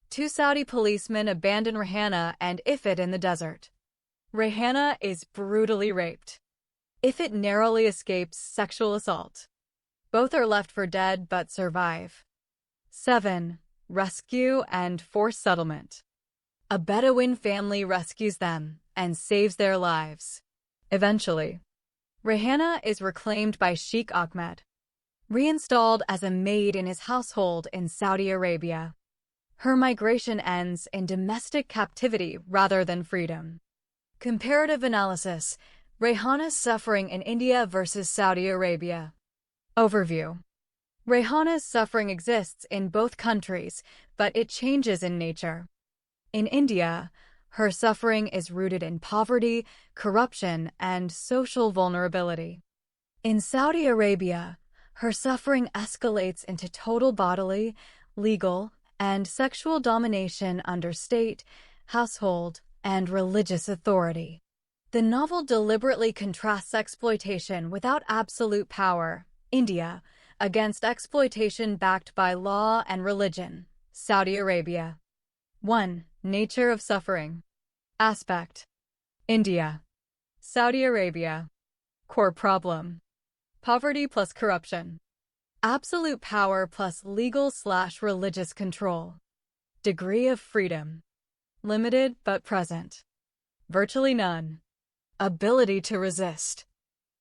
2 Saudi policemen abandon Rehana and Ifat in the desert. Rehana is brutally raped. Ifat narrowly escapes sexual assault. Both are left for dead but survive. 7. Rescue and forced settlement. A Bedouin family rescues them and saves their lives. Eventually, Rehana is reclaimed by Sheikh Ahmed, reinstalled as a maid in his household in Saudi Arabia. Her migration ends in domestic captivity rather than freedom. Comparative analysis: Rehana's suffering in India versus Saudi Arabia. Overview: Rehana's suffering exists in both countries, but it changes in nature. In India, her suffering is rooted in poverty, corruption, and social vulnerability. In Saudi Arabia, her suffering escalates into total bodily, legal, and sexual domination under state, household, and religious authority. The novel deliberately contrasts exploitation without absolute power, India, against exploitation backed by law and religion. Saudi Arabia. 1. Nature of suffering. Aspect. India. Saudi Arabia. Core problem. Poverty plus corruption. Absolute power plus legal/religious control. Degree of freedom. Limited but present. Virtually none. Ability to resist.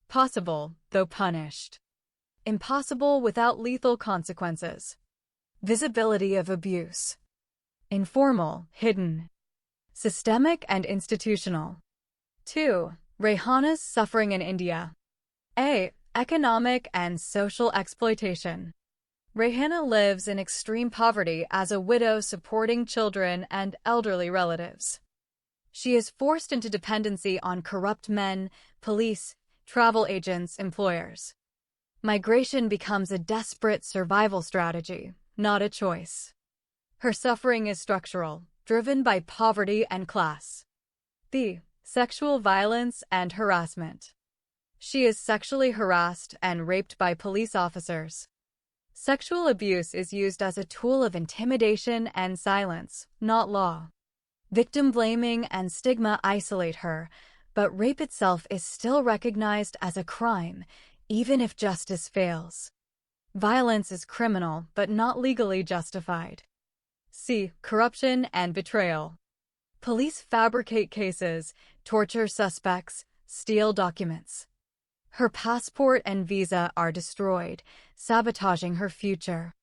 Possible, though punished. Impossible without lethal consequences. Visibility of abuse. Informal, hidden. Systemic and institutional. 2. Rehana's suffering in India. A. Economic and social exploitation. Rehana lives in extreme poverty as a widow supporting children and elderly relatives. She is forced into dependency on corrupt men, police, travel agents, employers. Migration becomes a desperate survival strategy, not a choice. Her suffering is structural, driven by poverty and class. B. Sexual violence and harassment. She is sexually harassed and raped by police officers. Sexual abuse is used as a tool of intimidation and silence, not law. Victim blaming and stigma isolate her, but rape itself is still recognized as a crime, even if justice fails. Violence is criminal, but not legally justified. C. Corruption and betrayal. Police fabricate cases, torture suspects, steal documents. Her passport and visa are destroyed, sabotaging her future.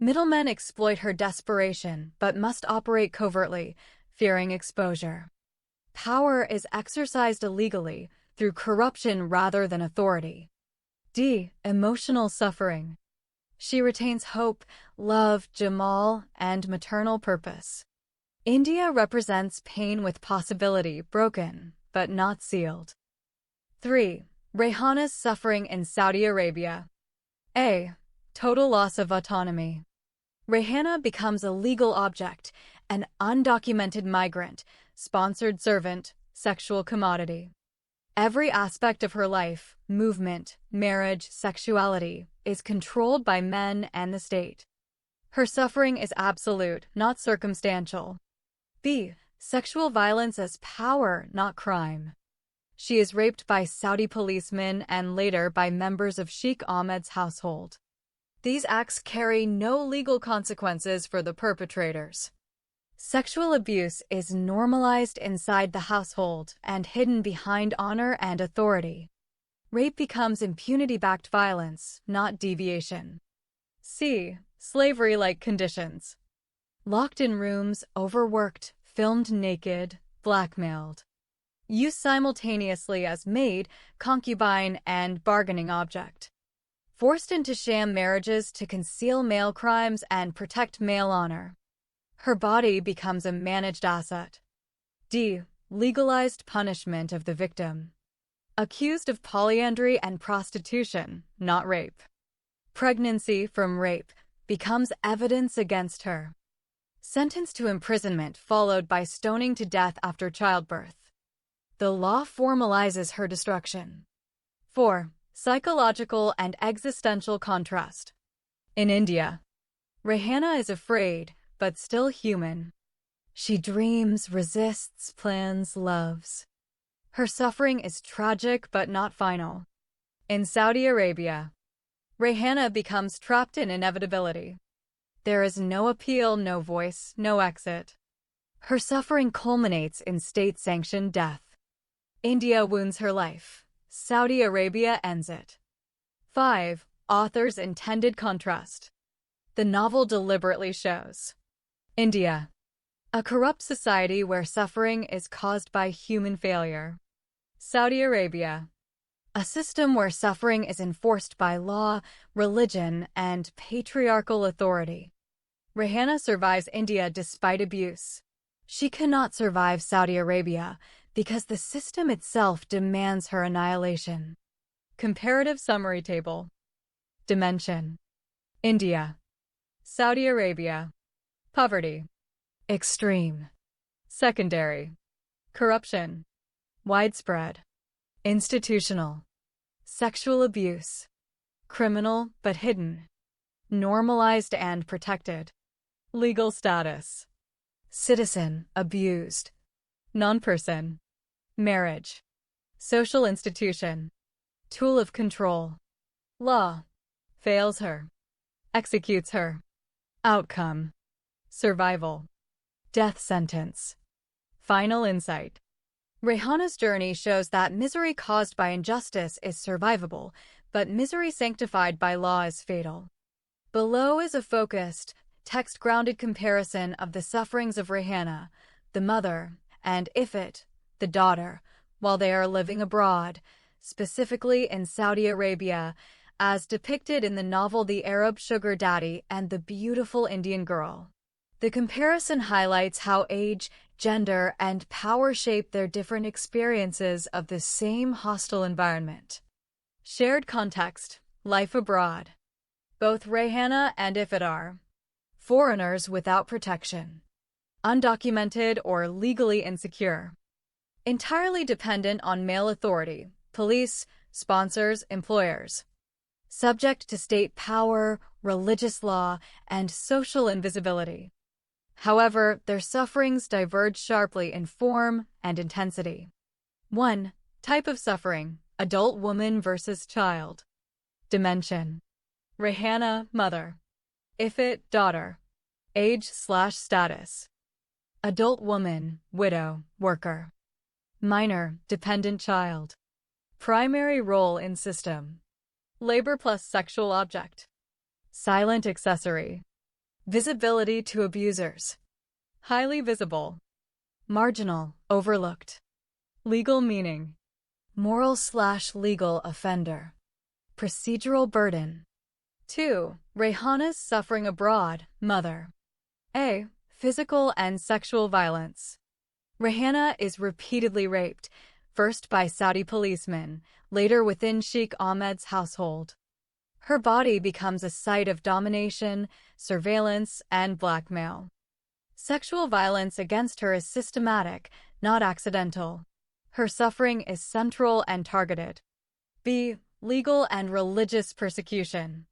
Middlemen exploit her desperation, but must operate covertly, fearing exposure. Power is exercised illegally through corruption rather than authority. D. Emotional suffering. She retains hope, love, Jamal, and maternal purpose. India represents pain with possibility, broken, but not sealed. 3. Rehana's suffering in Saudi Arabia. A. Total loss of autonomy. Rehana becomes a legal object, an undocumented migrant, sponsored servant, sexual commodity. Every aspect of her life, movement, marriage, sexuality, is controlled by men and the state. Her suffering is absolute, not circumstantial. B. Sexual violence as power, not crime. She is raped by Saudi policemen and later by members of Sheikh Ahmed's household. These acts carry no legal consequences for the perpetrators. Sexual abuse is normalized inside the household and hidden behind honor and authority. Rape becomes impunity-backed violence, not deviation. C. Slavery-like conditions. Locked in rooms, overworked, filmed naked, blackmailed. Used simultaneously as maid, concubine, and bargaining object. Forced into sham marriages to conceal male crimes and protect male honor. Her body becomes a managed asset. D. Legalized punishment of the victim. Accused of polyandry and prostitution, not rape. Pregnancy from rape becomes evidence against her. Sentenced to imprisonment followed by stoning to death after childbirth. The law formalizes her destruction. 4. Psychological and existential contrast. In India, Rehana is afraid, but still human. She dreams, resists, plans, loves. Her suffering is tragic but not final. In Saudi Arabia, Rehana becomes trapped in inevitability. There is no appeal, no voice, no exit. Her suffering culminates in state-sanctioned death. India wounds her life. Saudi Arabia ends it. 5. Author's intended contrast. The novel deliberately shows India, a corrupt society where suffering is caused by human failure. Saudi Arabia, a system where suffering is enforced by law, religion, and patriarchal authority. Rehana survives India despite abuse. She cannot survive Saudi Arabia because the system itself demands her annihilation. Comparative summary table. Dimension. India. Saudi Arabia. Poverty. Extreme. Secondary. Corruption. Widespread. Institutional. Sexual abuse. criminal but hidden, normalized and protected. Legal status: citizen, abused, non-person, marriage, social institution, tool of control, law, fails her, executes her, outcome, survival, death sentence. Final insight: Rehana's journey shows that misery caused by injustice is survivable, but misery sanctified by law is fatal. Below is a focused, text-grounded comparison of the sufferings of Rehana, the mother, and Ifit, the daughter, while they are living abroad, specifically in Saudi Arabia, as depicted in the novel The Arab Sugar Daddy and The Beautiful Indian Girl. The comparison highlights how age, gender, and power shape their different experiences of the same hostile environment. Shared context: life abroad. Both Rehana and Ifit are foreigners without protection, undocumented or legally insecure, entirely dependent on male authority, police, sponsors, employers, subject to state power, religious law, and social invisibility. However, their sufferings diverge sharply in form and intensity. 1. Type of suffering: adult woman versus child. Dimension: Rehana, mother. Ifit, daughter. Age/status: adult woman, widow, worker. Minor, dependent child. Primary role in system: labor plus sexual object. Silent accessory: visibility to abusers. Highly visible. Marginal, overlooked. Legal meaning: moral/legal offender. Procedural burden. 2. Rehana's suffering abroad, mother. A. Physical and sexual violence. Rehana is repeatedly raped, first by Saudi policemen, later within Sheikh Ahmed's household. Her body becomes a site of domination, surveillance, and blackmail. Sexual violence against her is systematic, not accidental. Her suffering is central and targeted. B. Legal and religious persecution.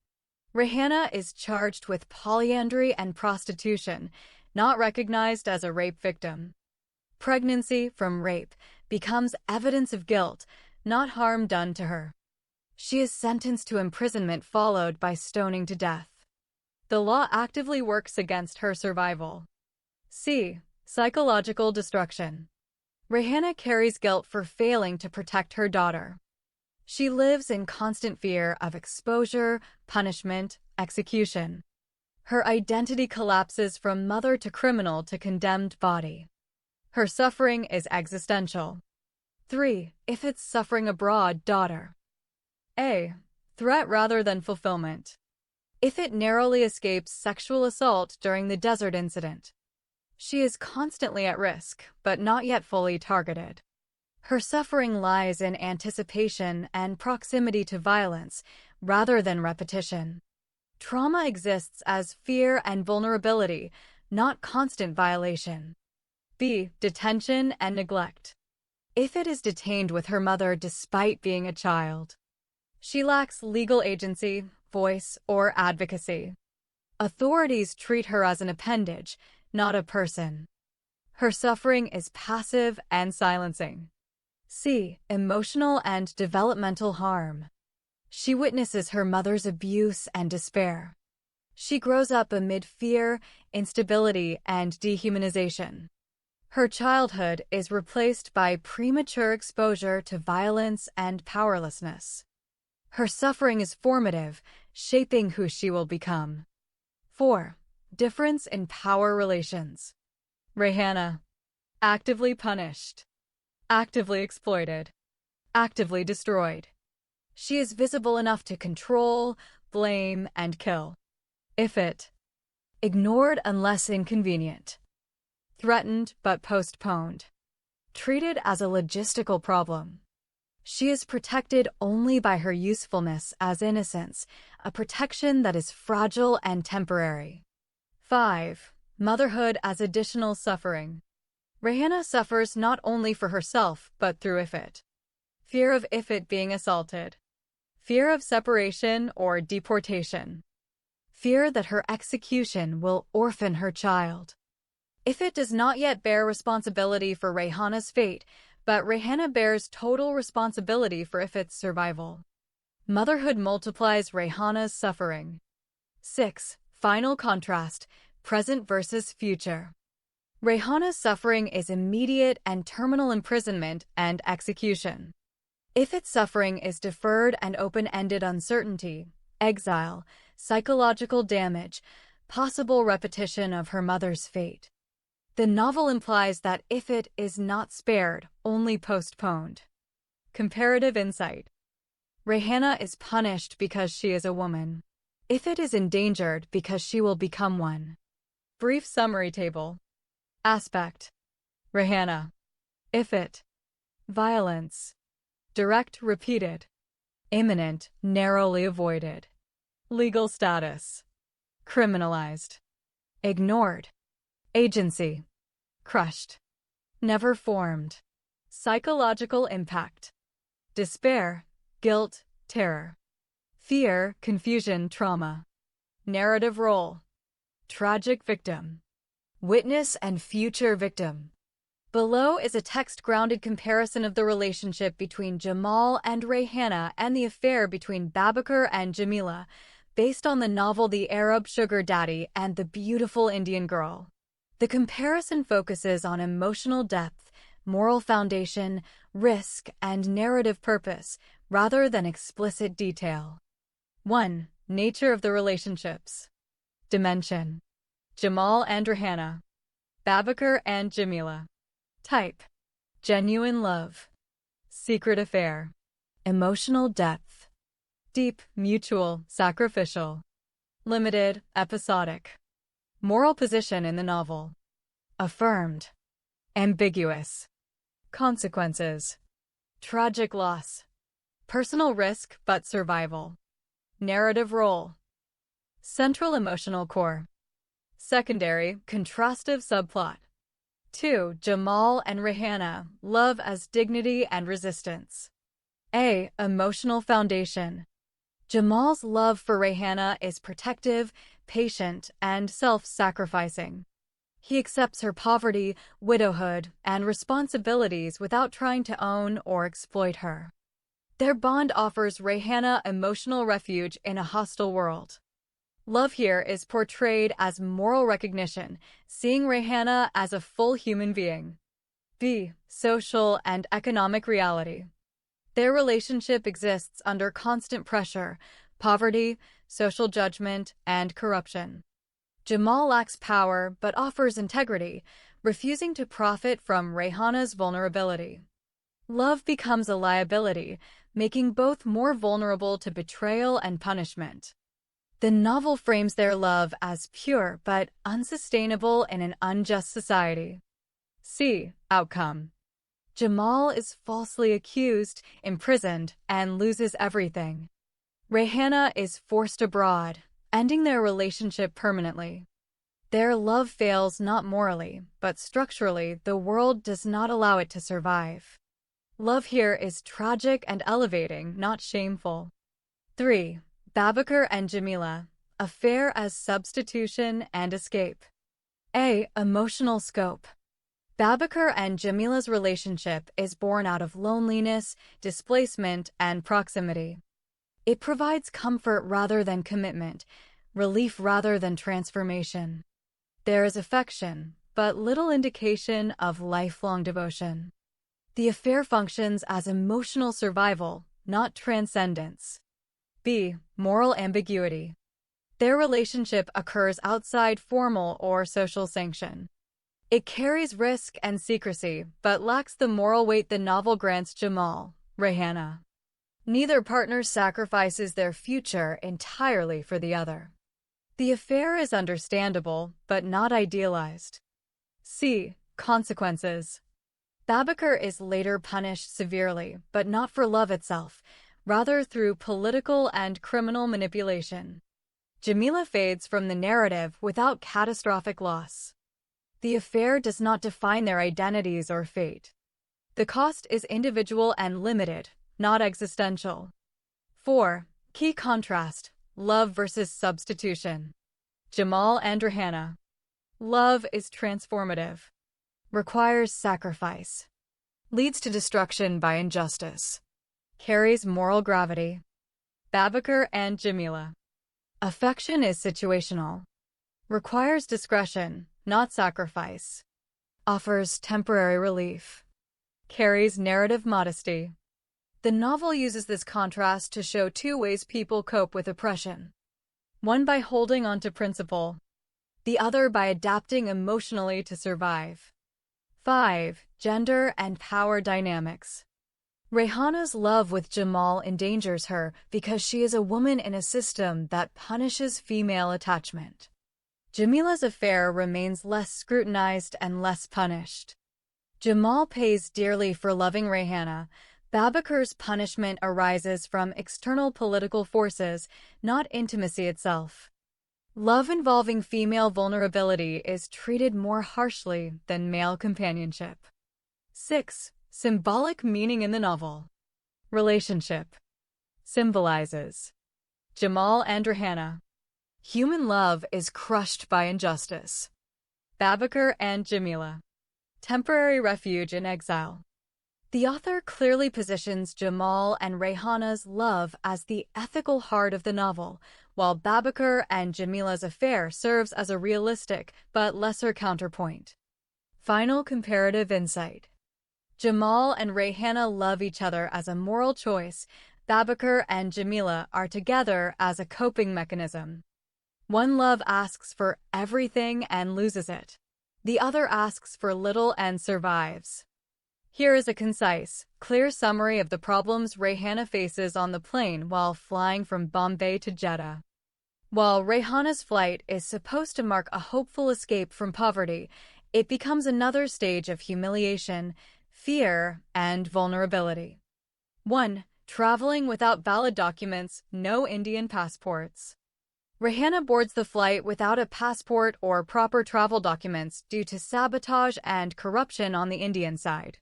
Rehana is charged with polyandry and prostitution, not recognized as a rape victim. Pregnancy from rape becomes evidence of guilt, not harm done to her. She is sentenced to imprisonment followed by stoning to death. The law actively works against her survival. C. Psychological destruction. Rehana carries guilt for failing to protect her daughter. She lives in constant fear of exposure, punishment, execution. Her identity collapses from mother to criminal to condemned body. Her suffering is existential. 3. Ifit's suffering abroad, daughter. A. Threat rather than fulfillment. Ifit narrowly escapes sexual assault during the desert incident. She is constantly at risk, but not yet fully targeted. Her suffering lies in anticipation and proximity to violence, rather than repetition. Trauma exists as fear and vulnerability, not constant violation. B. Detention and neglect. Ifit is detained with her mother despite being a child. She lacks legal agency, voice, or advocacy. Authorities treat her as an appendage, not a person. Her suffering is passive and silencing. C. Emotional and developmental harm. She witnesses her mother's abuse and despair. She grows up amid fear, instability, and dehumanization. Her childhood is replaced by premature exposure to violence and powerlessness. Her suffering is formative, shaping who she will become. 4. Difference in power relations. Rehana. Actively punished. Actively exploited. Actively destroyed. She is visible enough to control, blame, and kill. Ifit. Ignored unless inconvenient. Threatened but postponed. Treated as a logistical problem. She is protected only by her usefulness as innocence, a protection that is fragile and temporary. 5. Motherhood as additional suffering. Rehana suffers not only for herself, but through Ifit. Fear of Ifit being assaulted. Fear of separation or deportation. Fear that her execution will orphan her child. Ifit does not yet bear responsibility for Rayhana's fate, but Rayhana bears total responsibility for Ifit's survival. Motherhood multiplies Rayhana's suffering. 6. Final contrast, present versus future. Rayhana's suffering is immediate and terminal imprisonment and execution. Ifit's suffering is deferred and open-ended uncertainty, exile, psychological damage, possible repetition of her mother's fate. The novel implies that Ifit is not spared, only postponed. Comparative insight. Rayhana is punished because she is a woman. Ifit is endangered because she will become one. Brief summary table. Aspect. Rayhana. Ifit. Violence. Direct, repeated. Imminent, narrowly avoided. Legal status. Criminalized. Ignored. Agency. Crushed. Never formed. Psychological impact. Despair, guilt, terror. Fear, confusion, trauma. Narrative role. Tragic victim. Witness and future victim. Below is a text-grounded comparison of the relationship between Jamal and Rayhana and the affair between Babakar and Jamila, based on the novel The Arab Sugar Daddy and The Beautiful Indian Girl. The comparison focuses on emotional depth, moral foundation, risk, and narrative purpose, rather than explicit detail. 1. Nature of the relationships. Dimension. Jamal and Rayhana. Babakar and Jamila. Type. Genuine love. Secret affair. Emotional depth. Deep, mutual, sacrificial. Limited, episodic. Moral position in the novel. Affirmed. Ambiguous. Consequences. Tragic loss. Personal risk but survival. Narrative role. Central emotional core. Secondary, contrastive subplot. 2. Jamal and Rayhana, love as dignity and resistance. A. Emotional foundation. Jamal's love for Rayhana is protective, patient, and self-sacrificing. He accepts her poverty, widowhood, and responsibilities without trying to own or exploit her. Their bond offers Rayhana emotional refuge in a hostile world. Love here is portrayed as moral recognition, seeing Rayhana as a full human being. B. Social and economic reality. Their relationship exists under constant pressure, poverty, social judgment, and corruption. Jamal lacks power but offers integrity, refusing to profit from Rayhana's vulnerability. Love becomes a liability, making both more vulnerable to betrayal and punishment. The novel frames their love as pure but unsustainable in an unjust society. C. Outcome. Jamal is falsely accused, imprisoned, and loses everything. Rayhana is forced abroad, ending their relationship permanently. Their love fails not morally, but structurally the world does not allow it to survive. Love here is tragic and elevating, not shameful. 3. Babakar and Jamila, affair as substitution and escape. A. Emotional scope. Babakar and Jamila's relationship is born out of loneliness, displacement, and proximity. It provides comfort rather than commitment, relief rather than transformation. There is affection, but little indication of lifelong devotion. The affair functions as emotional survival, not transcendence. B. Moral ambiguity. Their relationship occurs outside formal or social sanction. It carries risk and secrecy, but lacks the moral weight the novel grants Jamal, Rayhana. Neither partner sacrifices their future entirely for the other. The affair is understandable, but not idealized. C. Consequences. Babakar is later punished severely, but not for love itself, rather through political and criminal manipulation. Jamila fades from the narrative without catastrophic loss. The affair does not define their identities or fate. The cost is individual and limited, not existential. 4. Key contrast: love versus substitution. Jamal and Rayhana. Love is transformative, requires sacrifice, leads to destruction by injustice, carries moral gravity. Babakar and Jamila. Affection is situational, requires discretion, not sacrifice, offers temporary relief, carries narrative modesty. The novel uses this contrast to show two ways people cope with oppression. One by holding on to principle, the other by adapting emotionally to survive. 5. Gender and power dynamics. Rayhana's love with Jamal endangers her because she is a woman in a system that punishes female attachment. Jamila's affair remains less scrutinized and less punished. Jamal pays dearly for loving Rayhana. Babakar's punishment arises from external political forces, not intimacy itself. Love involving female vulnerability is treated more harshly than male companionship. 6. Symbolic meaning in the novel. Relationship. Symbolizes. Jamal and Rayhana. Human love is crushed by injustice. Babakar and Jamila. Temporary refuge in exile. The author clearly positions Jamal and Rayhana's love as the ethical heart of the novel, while Babakar and Jamila's affair serves as a realistic but lesser counterpoint. Final comparative insight. Jamal and Rayhana love each other as a moral choice. Babakar and Jamila are together as a coping mechanism. One love asks for everything and loses it. The other asks for little and survives. Here is a concise, clear summary of the problems Rayhana faces on the plane while flying from Bombay to Jeddah. While Rayhana's flight is supposed to mark a hopeful escape from poverty, it becomes another stage of humiliation, fear, and vulnerability. 1. Traveling without valid documents, no Indian passports. Rayhana boards the flight without a passport or proper travel documents due to sabotage and corruption on the Indian side.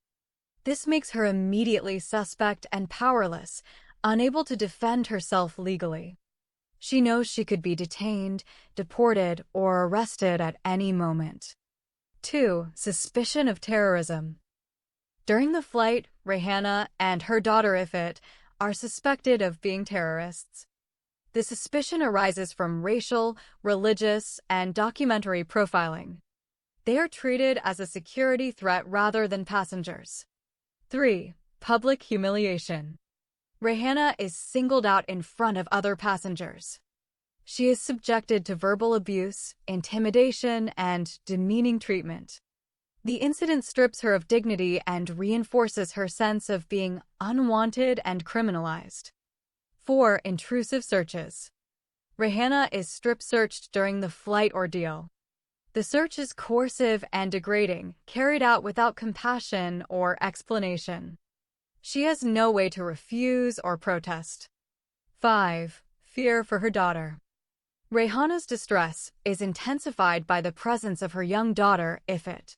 This makes her immediately suspect and powerless, unable to defend herself legally. She knows she could be detained, deported, or arrested at any moment. 2. Suspicion of terrorism. During the flight, Rayhana and her daughter Ifit are suspected of being terrorists. The suspicion arises from racial, religious, and documentary profiling. They are treated as a security threat rather than passengers. 3. Public humiliation. Rayhana is singled out in front of other passengers. She is subjected to verbal abuse, intimidation, and demeaning treatment. The incident strips her of dignity and reinforces her sense of being unwanted and criminalized. 4. Intrusive searches. Rayhana is strip-searched during the flight ordeal. The search is coercive and degrading, carried out without compassion or explanation. She has no way to refuse or protest. 5. Fear for her daughter. Rayhana's distress is intensified by the presence of her young daughter, Ifit.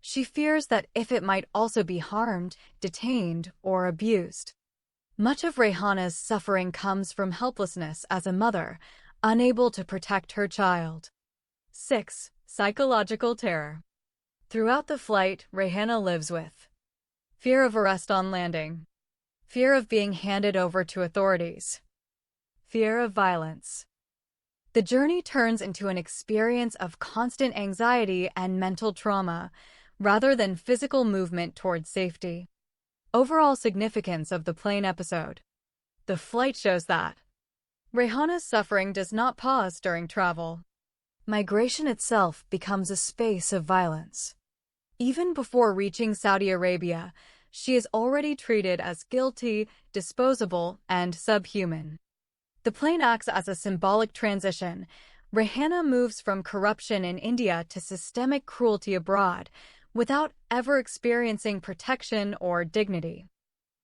She fears that Ifit might also be harmed, detained, or abused. Much of Rayhana's suffering comes from helplessness as a mother, unable to protect her child. 6. Psychological terror. Throughout the flight, Rayhana lives with fear of arrest on landing, fear of being handed over to authorities, fear of violence. The journey turns into an experience of constant anxiety and mental trauma, rather than physical movement towards safety. Overall significance of the plane episode. The flight shows that Rayhana's suffering does not pause during travel. Migration itself becomes a space of violence. Even before reaching Saudi Arabia, she is already treated as guilty, disposable, and subhuman. The plane acts as a symbolic transition. Rayhana moves from corruption in India to systemic cruelty abroad, without ever experiencing protection or dignity.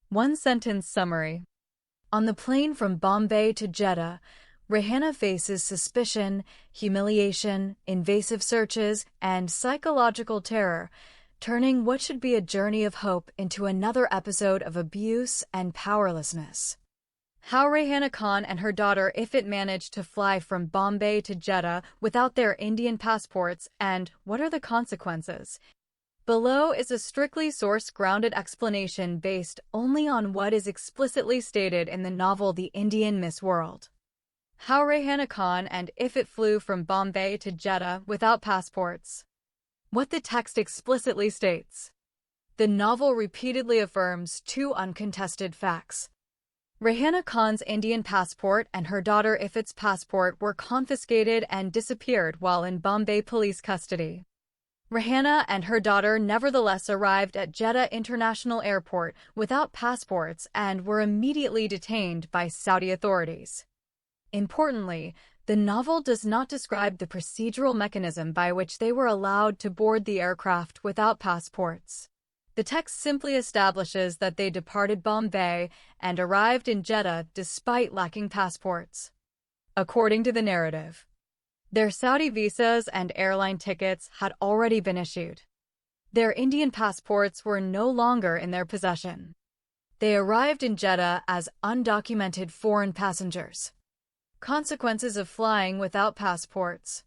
One-sentence summary. On the plane from Bombay to Jeddah, Rayhana faces suspicion, humiliation, invasive searches, and psychological terror, turning what should be a journey of hope into another episode of abuse and powerlessness. How Rehana Khan and her daughter Ifat managed to fly from Bombay to Jeddah without their Indian passports, and what are the consequences? Below is a strictly source-grounded explanation based only on what is explicitly stated in the novel The Indian Miss World. How Rehana Khan and Ifat flew from Bombay to Jeddah without passports. What the text explicitly states. The novel repeatedly affirms two uncontested facts. Rehana Khan's Indian passport and her daughter Ifat's passport were confiscated and disappeared while in Bombay police custody. Rehana and her daughter nevertheless arrived at Jeddah International Airport without passports and were immediately detained by Saudi authorities. Importantly, the novel does not describe the procedural mechanism by which they were allowed to board the aircraft without passports. The text simply establishes that they departed Bombay and arrived in Jeddah despite lacking passports. According to the narrative, their Saudi visas and airline tickets had already been issued. Their Indian passports were no longer in their possession. They arrived in Jeddah as undocumented foreign passengers. Consequences of flying without passports.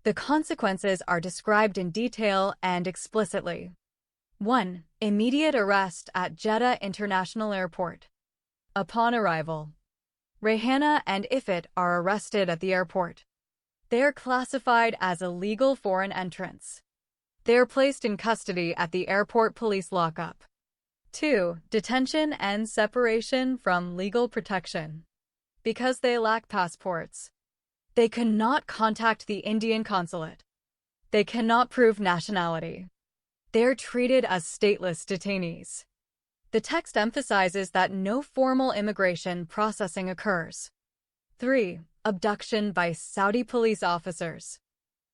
The consequences are described in detail and explicitly. 1. Immediate arrest at Jeddah International Airport. Upon arrival, Rehana and Ifat are arrested at the airport. They are classified as illegal foreign entrants. They are placed in custody at the airport police lockup. 2. Detention and separation from legal protection. Because they lack passports, they cannot contact the Indian consulate. They cannot prove nationality. They are treated as stateless detainees. The text emphasizes that no formal immigration processing occurs. 3. Abduction by Saudi police officers.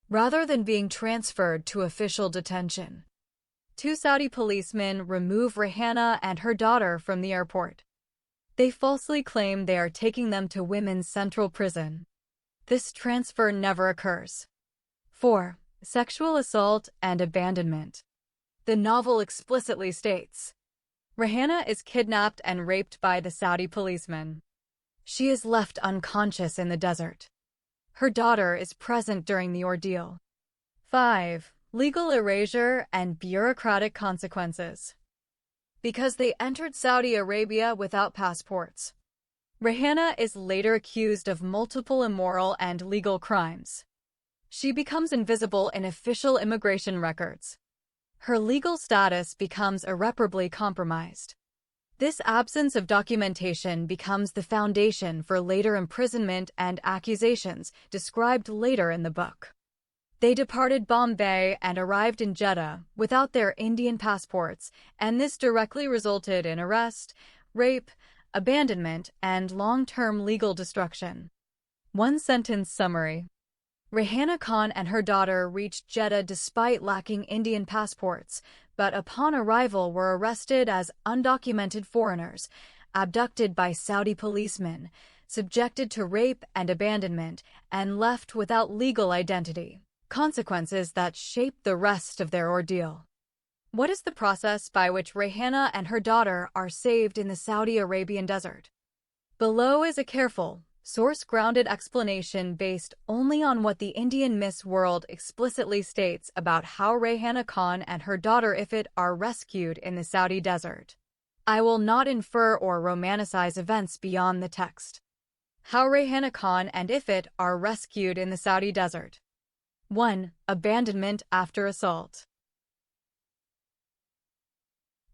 Rather than being transferred to official detention, two Saudi policemen remove Rehana and her daughter from the airport. They falsely claim they are taking them to Women's Central Prison. This transfer never occurs. 4. Sexual assault and abandonment. The novel explicitly states, Rehana is kidnapped and raped by the Saudi policemen. She is left unconscious in the desert. Her daughter is present during the ordeal. 5. Legal erasure and bureaucratic consequences. Because they entered Saudi Arabia without passports, Rehana is later accused of multiple immoral and legal crimes. She becomes invisible in official immigration records. Her legal status becomes irreparably compromised. This absence of documentation becomes the foundation for later imprisonment and accusations described later in the book. They departed Bombay and arrived in Jeddah without their Indian passports, and this directly resulted in arrest, rape, abandonment, and long-term legal destruction. One-sentence summary. Rehana Khan and her daughter reached Jeddah despite lacking Indian passports, but upon arrival were arrested as undocumented foreigners, abducted by Saudi policemen, subjected to rape and abandonment, and left without legal identity. Consequences that shaped the rest of their ordeal. What is the process by which Rehana and her daughter are saved in the Saudi Arabian desert? Below is a careful, source-grounded explanation based only on what the Indian Miss World explicitly states about how Rehana Khan and her daughter Ifat are rescued in the Saudi desert. I will not infer or romanticize events beyond the text. How Rehana Khan and Ifat are rescued in the Saudi desert. 1. Abandonment after assault.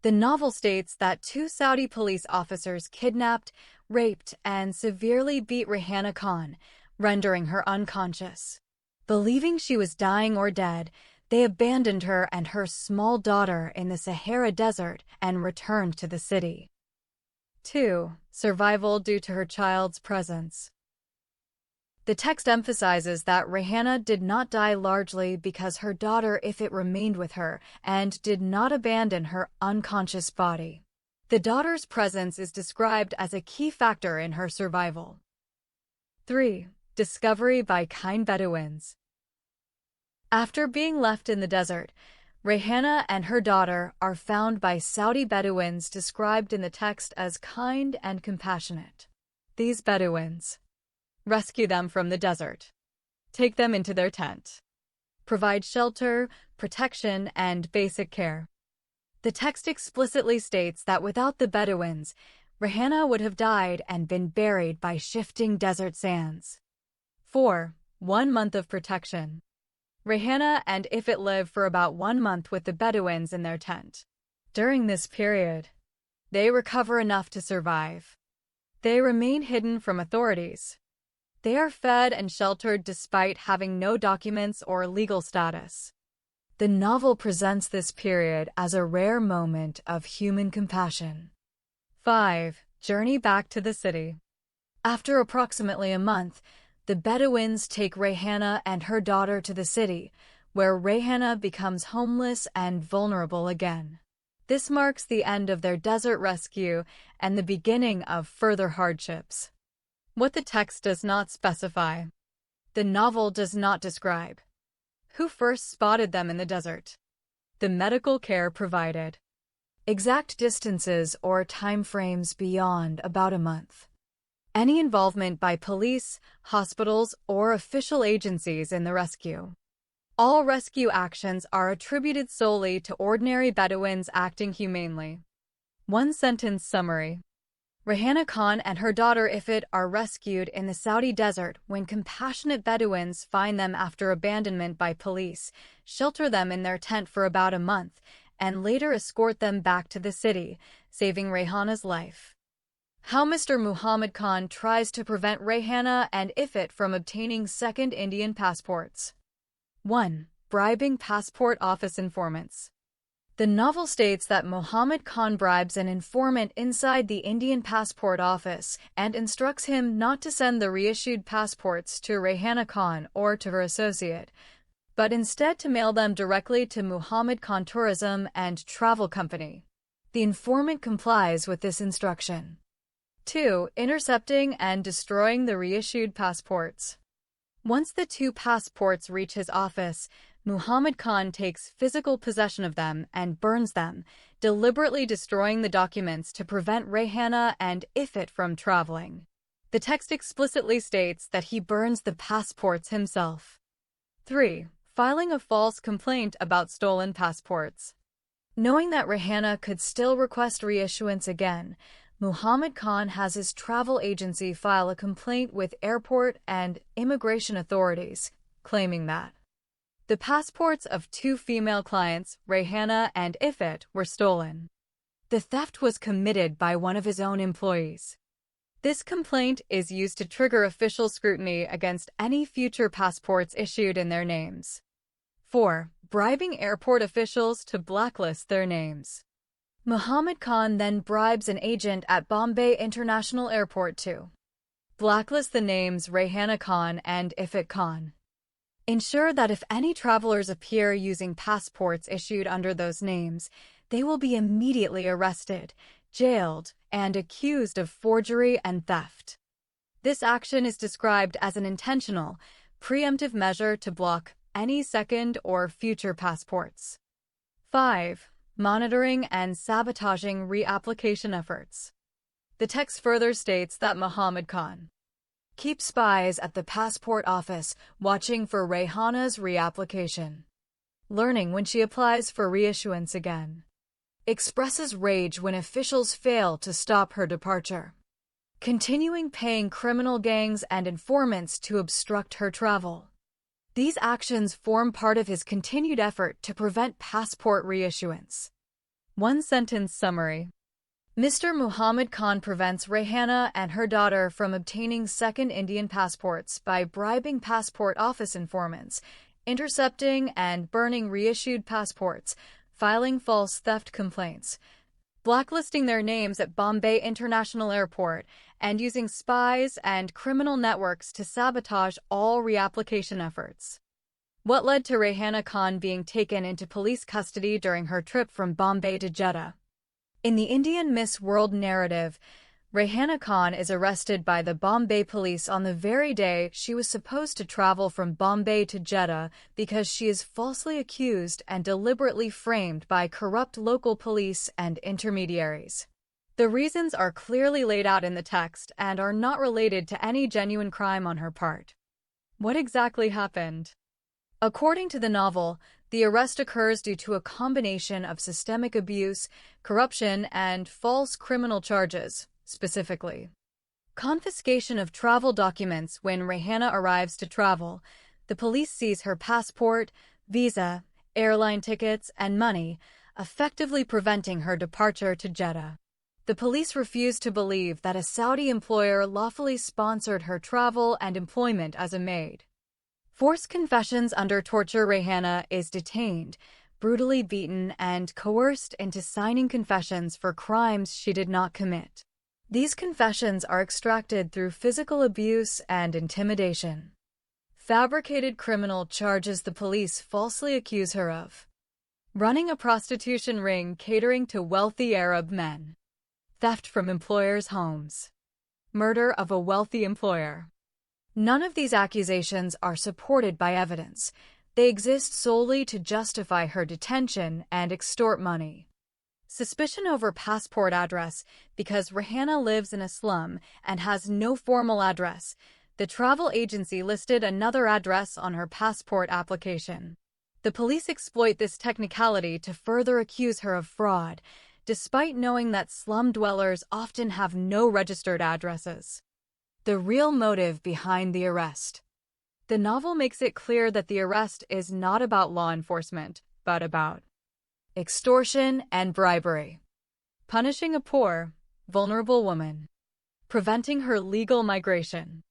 The novel states that two Saudi police officers kidnapped, raped, and severely beat Rehana Khan, rendering her unconscious. Believing she was dying or dead, they abandoned her and her small daughter in the Sahara Desert and returned to the city. 2. Survival due to her child's presence. The text emphasizes that Rehana did not die largely because her daughter Ifat remained with her and did not abandon her unconscious body. The daughter's presence is described as a key factor in her survival. 3. Discovery by kind Bedouins. After being left in the desert, Rehana and her daughter are found by Saudi Bedouins described in the text as kind and compassionate. these Bedouins. Rescue them from the desert. Take them into their tent. Provide shelter, protection, and basic care. The text explicitly states that without the Bedouins, Rayhana would have died and been buried by shifting desert sands. 4. 1 month of protection. Rayhana and Ifit live for about 1 month with the Bedouins in their tent. During this period, they recover enough to survive. They remain hidden from authorities. They are fed and sheltered despite having no documents or legal status. The novel presents this period as a rare moment of human compassion. 5. Journey back to the city. After approximately a month, the Bedouins take Rayhana and her daughter to the city, where Rayhana becomes homeless and vulnerable again. This marks the end of their desert rescue and the beginning of further hardships. What the text does not specify. The novel does not describe who first spotted them in the desert, the medical care provided, exact distances or time frames beyond about a month, any involvement by police, hospitals, or official agencies in the rescue. All rescue actions are attributed solely to ordinary Bedouins acting humanely. 1-sentence summary. Rayhana Khan and her daughter Ifit are rescued in the Saudi desert when compassionate Bedouins find them after abandonment by police, shelter them in their tent for about a month, and later escort them back to the city, saving Rayhana's life. How Mr. Muhammad Khan tries to prevent Rayhana and Ifit from obtaining second Indian passports. 1. Bribing passport office informants. The novel states that Muhammad Khan bribes an informant inside the Indian passport office and instructs him not to send the reissued passports to Rayhana Khan or to her associate, but instead to mail them directly to Muhammad Khan Tourism and Travel Company. The informant complies with this instruction. 2. Intercepting and destroying the reissued passports. Once the 2 passports reach his office, Muhammad Khan takes physical possession of them and burns them, deliberately destroying the documents to prevent Rayhana and Ifit from traveling. The text explicitly states that he burns the passports himself. 3. Filing a false complaint about stolen passports. Knowing that Rayhana could still request reissuance again, Muhammad Khan has his travel agency file a complaint with airport and immigration authorities, claiming that the passports of 2 female clients, Rayhana and Ifit, were stolen. The theft was committed by one of his own employees. This complaint is used to trigger official scrutiny against any future passports issued in their names. 4. Bribing airport officials to blacklist their names. Muhammad Khan then bribes an agent at Bombay International Airport to blacklist the names Rayhana Khan and Ifit Khan. Ensure that if any travelers appear using passports issued under those names, they will be immediately arrested, jailed, and accused of forgery and theft. This action is described as an intentional, preemptive measure to block any second or future passports. 5. Monitoring and sabotaging reapplication efforts. The text further states that Muhammad Khan keeps spies at the passport office watching for Rayhana's reapplication, learning when she applies for reissuance again, expresses rage when officials fail to stop her departure, continuing paying criminal gangs and informants to obstruct her travel. These actions form part of his continued effort to prevent passport reissuance. 1-sentence summary. Mr. Muhammad Khan prevents Rayhana and her daughter from obtaining second Indian passports by bribing passport office informants, intercepting and burning reissued passports, filing false theft complaints, blacklisting their names at Bombay International Airport, and using spies and criminal networks to sabotage all reapplication efforts. What led to Rayhana Khan being taken into police custody during her trip from Bombay to Jeddah? In the Indian Miss World narrative, Rayhana Khan is arrested by the Bombay police on the very day she was supposed to travel from Bombay to Jeddah because she is falsely accused and deliberately framed by corrupt local police and intermediaries. The reasons are clearly laid out in the text and are not related to any genuine crime on her part. What exactly happened? According to the novel, the arrest occurs due to a combination of systemic abuse, corruption, and false criminal charges, specifically confiscation of travel documents. When Rayhana arrives to travel, the police seize her passport, visa, airline tickets, and money, effectively preventing her departure to Jeddah. The police refuse to believe that a Saudi employer lawfully sponsored her travel and employment as a maid. Forced confessions under torture. Rayhana is detained, brutally beaten, and coerced into signing confessions for crimes she did not commit. These confessions are extracted through physical abuse and intimidation. Fabricated criminal charges. The police falsely accuse her of running a prostitution ring catering to wealthy Arab men, theft from employers' homes, murder of a wealthy employer. None of these accusations are supported by evidence. They exist solely to justify her detention and extort money. Suspicion over passport address. Because Rayhana lives in a slum and has no formal address, the travel agency listed another address on her passport application. The police exploit this technicality to further accuse her of fraud, despite knowing that slum dwellers often have no registered addresses. The real motive behind the arrest. The novel makes it clear that the arrest is not about law enforcement, but about extortion and bribery, punishing a poor, vulnerable woman, preventing her legal migration,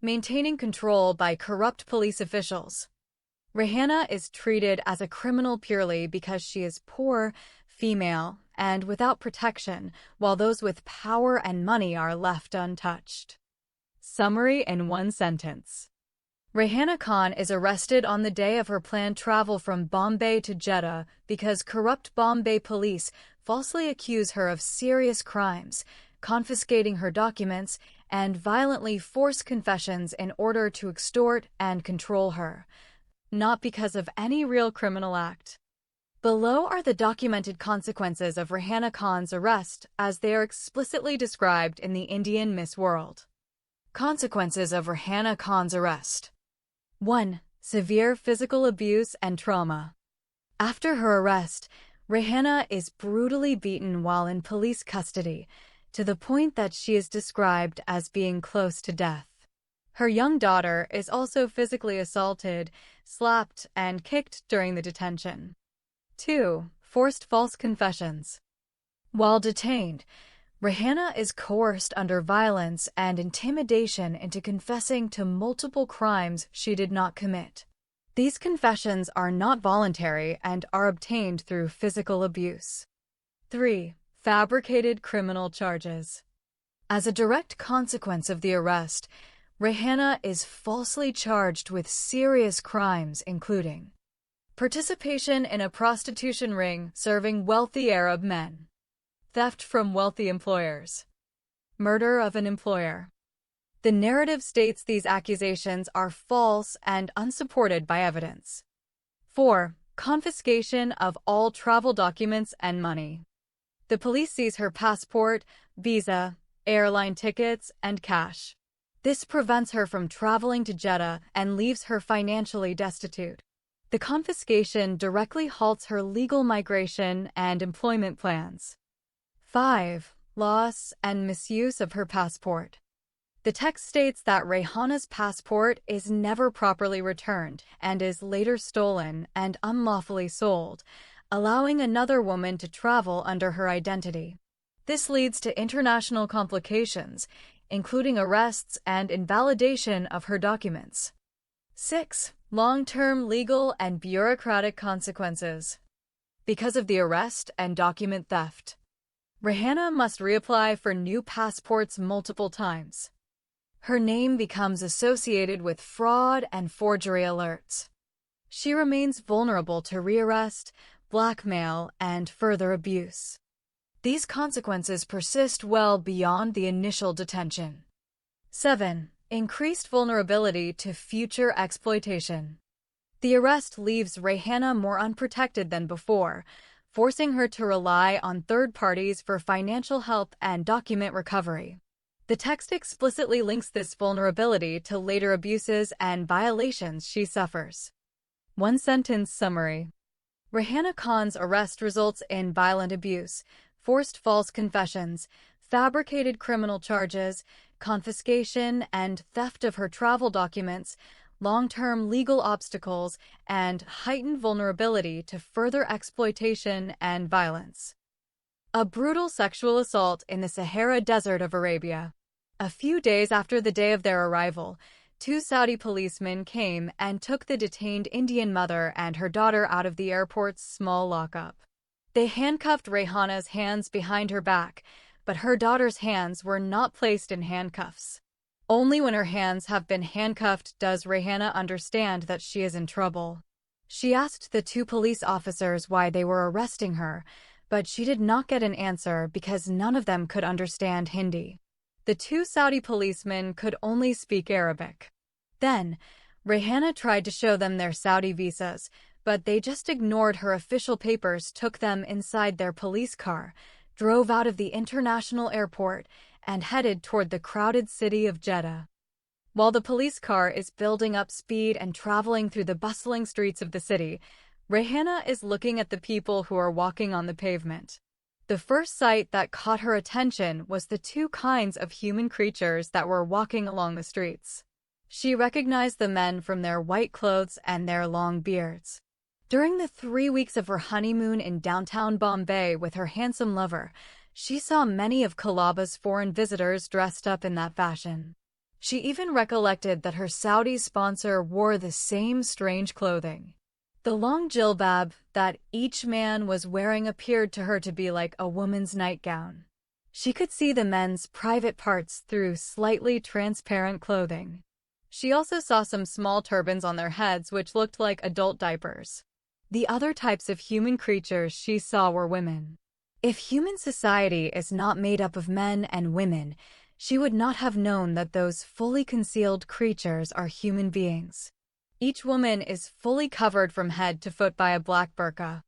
maintaining control by corrupt police officials. Rayhana is treated as a criminal purely because she is poor, female, and without protection, while those with power and money are left untouched. Summary in one sentence. Rayhana Khan is arrested on the day of her planned travel from Bombay to Jeddah because corrupt Bombay police falsely accuse her of serious crimes, confiscating her documents, and violently force confessions in order to extort and control her, not because of any real criminal act. Below are the documented consequences of Rayhana Khan's arrest as they are explicitly described in the Indian Miss World. Consequences of Rayhana Khan's arrest. 1. Severe physical abuse and trauma. After her arrest, Rayhana is brutally beaten while in police custody, to the point that she is described as being close to death. Her young daughter is also physically assaulted, slapped, and kicked during the detention. 2. Forced false confessions. While detained, Rayhana is coerced under violence and intimidation into confessing to multiple crimes she did not commit. These confessions are not voluntary and are obtained through physical abuse. 3. Fabricated criminal charges. As a direct consequence of the arrest, Rayhana is falsely charged with serious crimes including participation in a prostitution ring serving wealthy Arab men, theft from wealthy employers, murder of an employer. The narrative states these accusations are false and unsupported by evidence. 4. Confiscation of all travel documents and money. The police seize her passport, visa, airline tickets, and cash. This prevents her from traveling to Jeddah and leaves her financially destitute. The confiscation directly halts her legal migration and employment plans. 5. Loss and misuse of her passport. The text states that Rayhana's passport is never properly returned and is later stolen and unlawfully sold, allowing another woman to travel under her identity. This leads to international complications, including arrests and invalidation of her documents. 6. Long-term legal and bureaucratic consequences. Because of the arrest and document theft, Rayhana must reapply for new passports multiple times. Her name becomes associated with fraud and forgery alerts. She remains vulnerable to rearrest, blackmail, and further abuse. These consequences persist well beyond the initial detention. 7. Increased vulnerability to future exploitation. The arrest leaves Rayhana more unprotected than before, forcing her to rely on third parties for financial help and document recovery. The text explicitly links this vulnerability to later abuses and violations she suffers. One-sentence summary. Rehana Khan's arrest results in violent abuse, forced false confessions, fabricated criminal charges, confiscation and theft of her travel documents, long-term legal obstacles, and heightened vulnerability to further exploitation and violence. A brutal sexual assault in the Sahara Desert of Arabia. A few days after the day of their arrival, 2 Saudi policemen came and took the detained Indian mother and her daughter out of the airport's small lockup. They handcuffed Rehana's hands behind her back, but her daughter's hands were not placed in handcuffs. Only when her hands have been handcuffed does Rehana understand that she is in trouble. She asked the 2 police officers why they were arresting her, but she did not get an answer because none of them could understand Hindi. The 2 Saudi policemen could only speak Arabic. Then, Rehana tried to show them their Saudi visas, but they just ignored her official papers, took them inside their police car, drove out of the international airport, and headed toward the crowded city of Jeddah. While the police car is building up speed and traveling through the bustling streets of the city, Rehana is looking at the people who are walking on the pavement. The first sight that caught her attention was the 2 kinds of human creatures that were walking along the streets. She recognized the men from their white clothes and their long beards. During the 3 weeks of her honeymoon in downtown Bombay with her handsome lover, she saw many of Calaba's foreign visitors dressed up in that fashion. She even recollected that her Saudi sponsor wore the same strange clothing. The long jilbab that each man was wearing appeared to her to be like a woman's nightgown. She could see the men's private parts through slightly transparent clothing. She also saw some small turbans on their heads which looked like adult diapers. The other types of human creatures she saw were women. If human society is not made up of men and women, she would not have known that those fully concealed creatures are human beings. Each woman is fully covered from head to foot by a black burqa.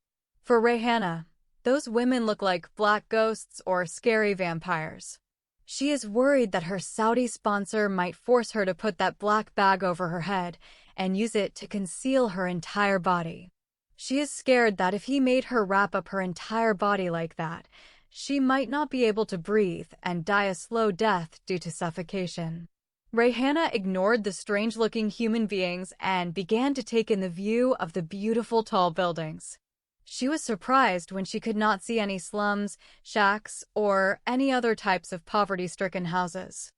For Rehana, those women look like black ghosts or scary vampires. She is worried that her Saudi sponsor might force her to put that black bag over her head and use it to conceal her entire body. She is scared that if he made her wrap up her entire body like that, she might not be able to breathe and die a slow death due to suffocation. Rehana ignored the strange-looking human beings and began to take in the view of the beautiful tall buildings. She was surprised when she could not see any slums, shacks, or any other types of poverty-stricken houses.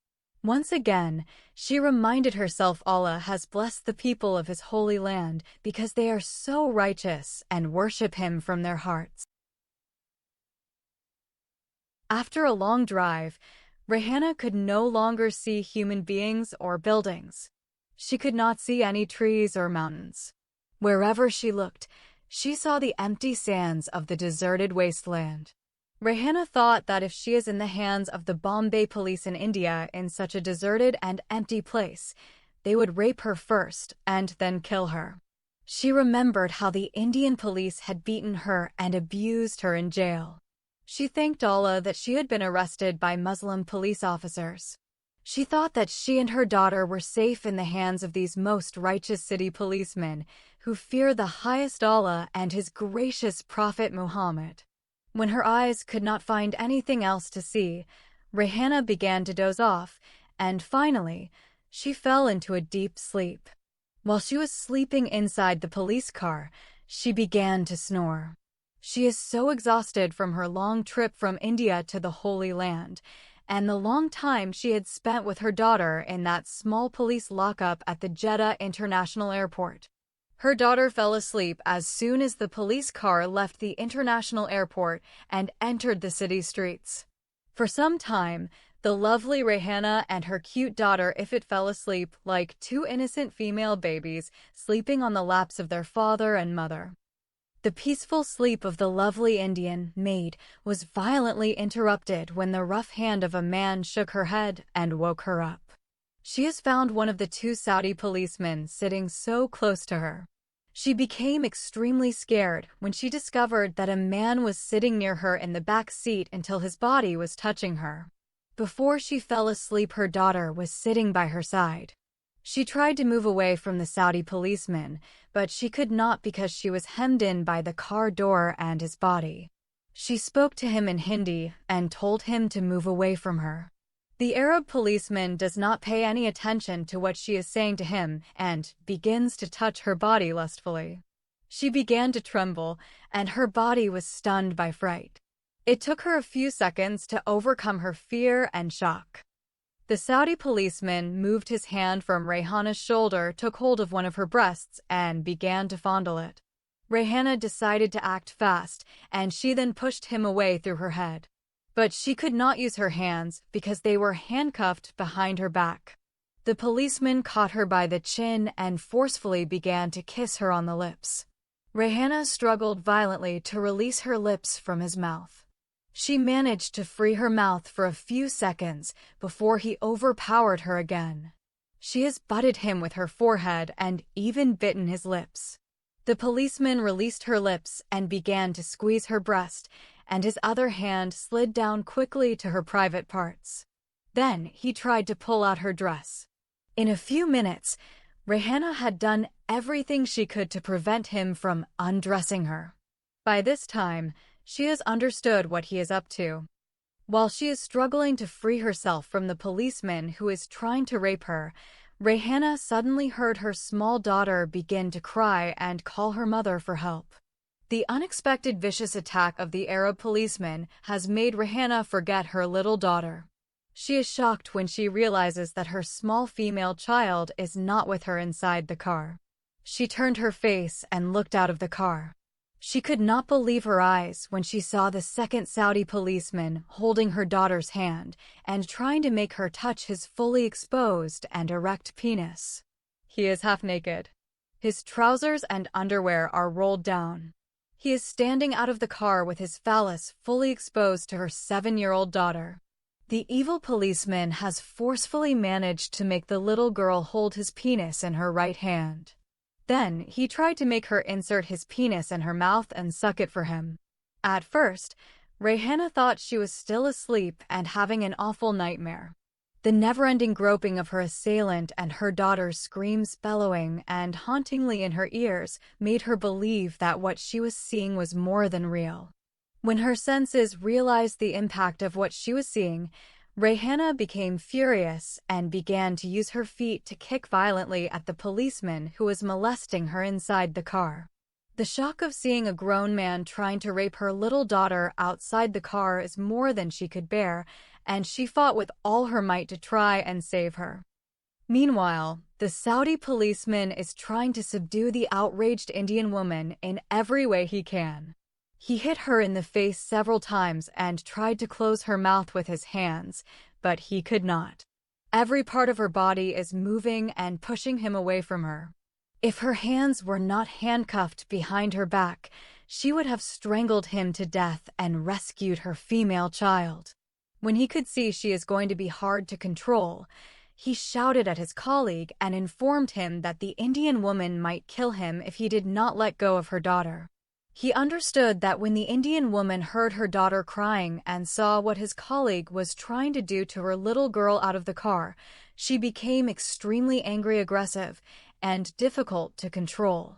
Once again, she reminded herself Allah has blessed the people of His holy land because they are so righteous and worship Him from their hearts. After a long drive, Rehana could no longer see human beings or buildings. She could not see any trees or mountains. Wherever she looked, she saw the empty sands of the deserted wasteland. Rehana thought that if she is in the hands of the Bombay police in India in such a deserted and empty place, they would rape her first and then kill her. She remembered how the Indian police had beaten her and abused her in jail. She thanked Allah that she had been arrested by Muslim police officers. She thought that she and her daughter were safe in the hands of these most righteous city policemen who fear the highest Allah and His gracious Prophet Muhammad. When her eyes could not find anything else to see, Rehana began to doze off, and finally, she fell into a deep sleep. While she was sleeping inside the police car, she began to snore. She is so exhausted from her long trip from India to the Holy Land, and the long time she had spent with her daughter in that small police lockup at the Jeddah International Airport. Her daughter fell asleep as soon as the police car left the international airport and entered the city streets. For some time, the lovely Rehana and her cute daughter Ifat fell asleep like 2 innocent female babies sleeping on the laps of their father and mother. The peaceful sleep of the lovely Indian maid was violently interrupted when the rough hand of a man shook her head and woke her up. She has found one of the 2 Saudi policemen sitting so close to her. She became extremely scared when she discovered that a man was sitting near her in the back seat until his body was touching her. Before she fell asleep, her daughter was sitting by her side. She tried to move away from the Saudi policeman, but she could not because she was hemmed in by the car door and his body. She spoke to him in Hindi and told him to move away from her. The Arab policeman does not pay any attention to what she is saying to him and begins to touch her body lustfully. She began to tremble, and her body was stunned by fright. It took her a few seconds to overcome her fear and shock. The Saudi policeman moved his hand from Rayhana's shoulder, took hold of one of her breasts, and began to fondle it. Rayhana decided to act fast, and she then pushed him away through her head. But she could not use her hands because they were handcuffed behind her back. The policeman caught her by the chin and forcefully began to kiss her on the lips. Rayhana struggled violently to release her lips from his mouth. She managed to free her mouth for a few seconds before he overpowered her again. She has butted him with her forehead and even bitten his lips. The policeman released her lips and began to squeeze her breast, and his other hand slid down quickly to her private parts. Then he tried to pull out her dress. In a few minutes, Rayhana had done everything she could to prevent him from undressing her. By this time, she has understood what he is up to. While she is struggling to free herself from the policeman who is trying to rape her, Rayhana suddenly heard her small daughter begin to cry and call her mother for help. The unexpected vicious attack of the Arab policeman has made Rayhana forget her little daughter. She is shocked when she realizes that her small female child is not with her inside the car. She turned her face and looked out of the car. She could not believe her eyes when she saw the second Saudi policeman holding her daughter's hand and trying to make her touch his fully exposed and erect penis. He is half naked. His trousers and underwear are rolled down. He is standing out of the car with his phallus fully exposed to her 7-year-old daughter. The evil policeman has forcefully managed to make the little girl hold his penis in her right hand. Then he tried to make her insert his penis in her mouth and suck it for him. At first, Rayhana thought she was still asleep and having an awful nightmare. The never-ending groping of her assailant and her daughter's screams bellowing and hauntingly in her ears made her believe that what she was seeing was more than real. When her senses realized the impact of what she was seeing, Rayhana became furious and began to use her feet to kick violently at the policeman who was molesting her inside the car. The shock of seeing a grown man trying to rape her little daughter outside the car is more than she could bear, and she fought with all her might to try and save her. Meanwhile, the Saudi policeman is trying to subdue the outraged Indian woman in every way he can. He hit her in the face several times and tried to close her mouth with his hands, but he could not. Every part of her body is moving and pushing him away from her. If her hands were not handcuffed behind her back, she would have strangled him to death and rescued her female child. When he could see she is going to be hard to control, he shouted at his colleague and informed him that the Indian woman might kill him if he did not let go of her daughter. He understood that when the Indian woman heard her daughter crying and saw what his colleague was trying to do to her little girl out of the car, she became extremely angry, aggressive, and difficult to control.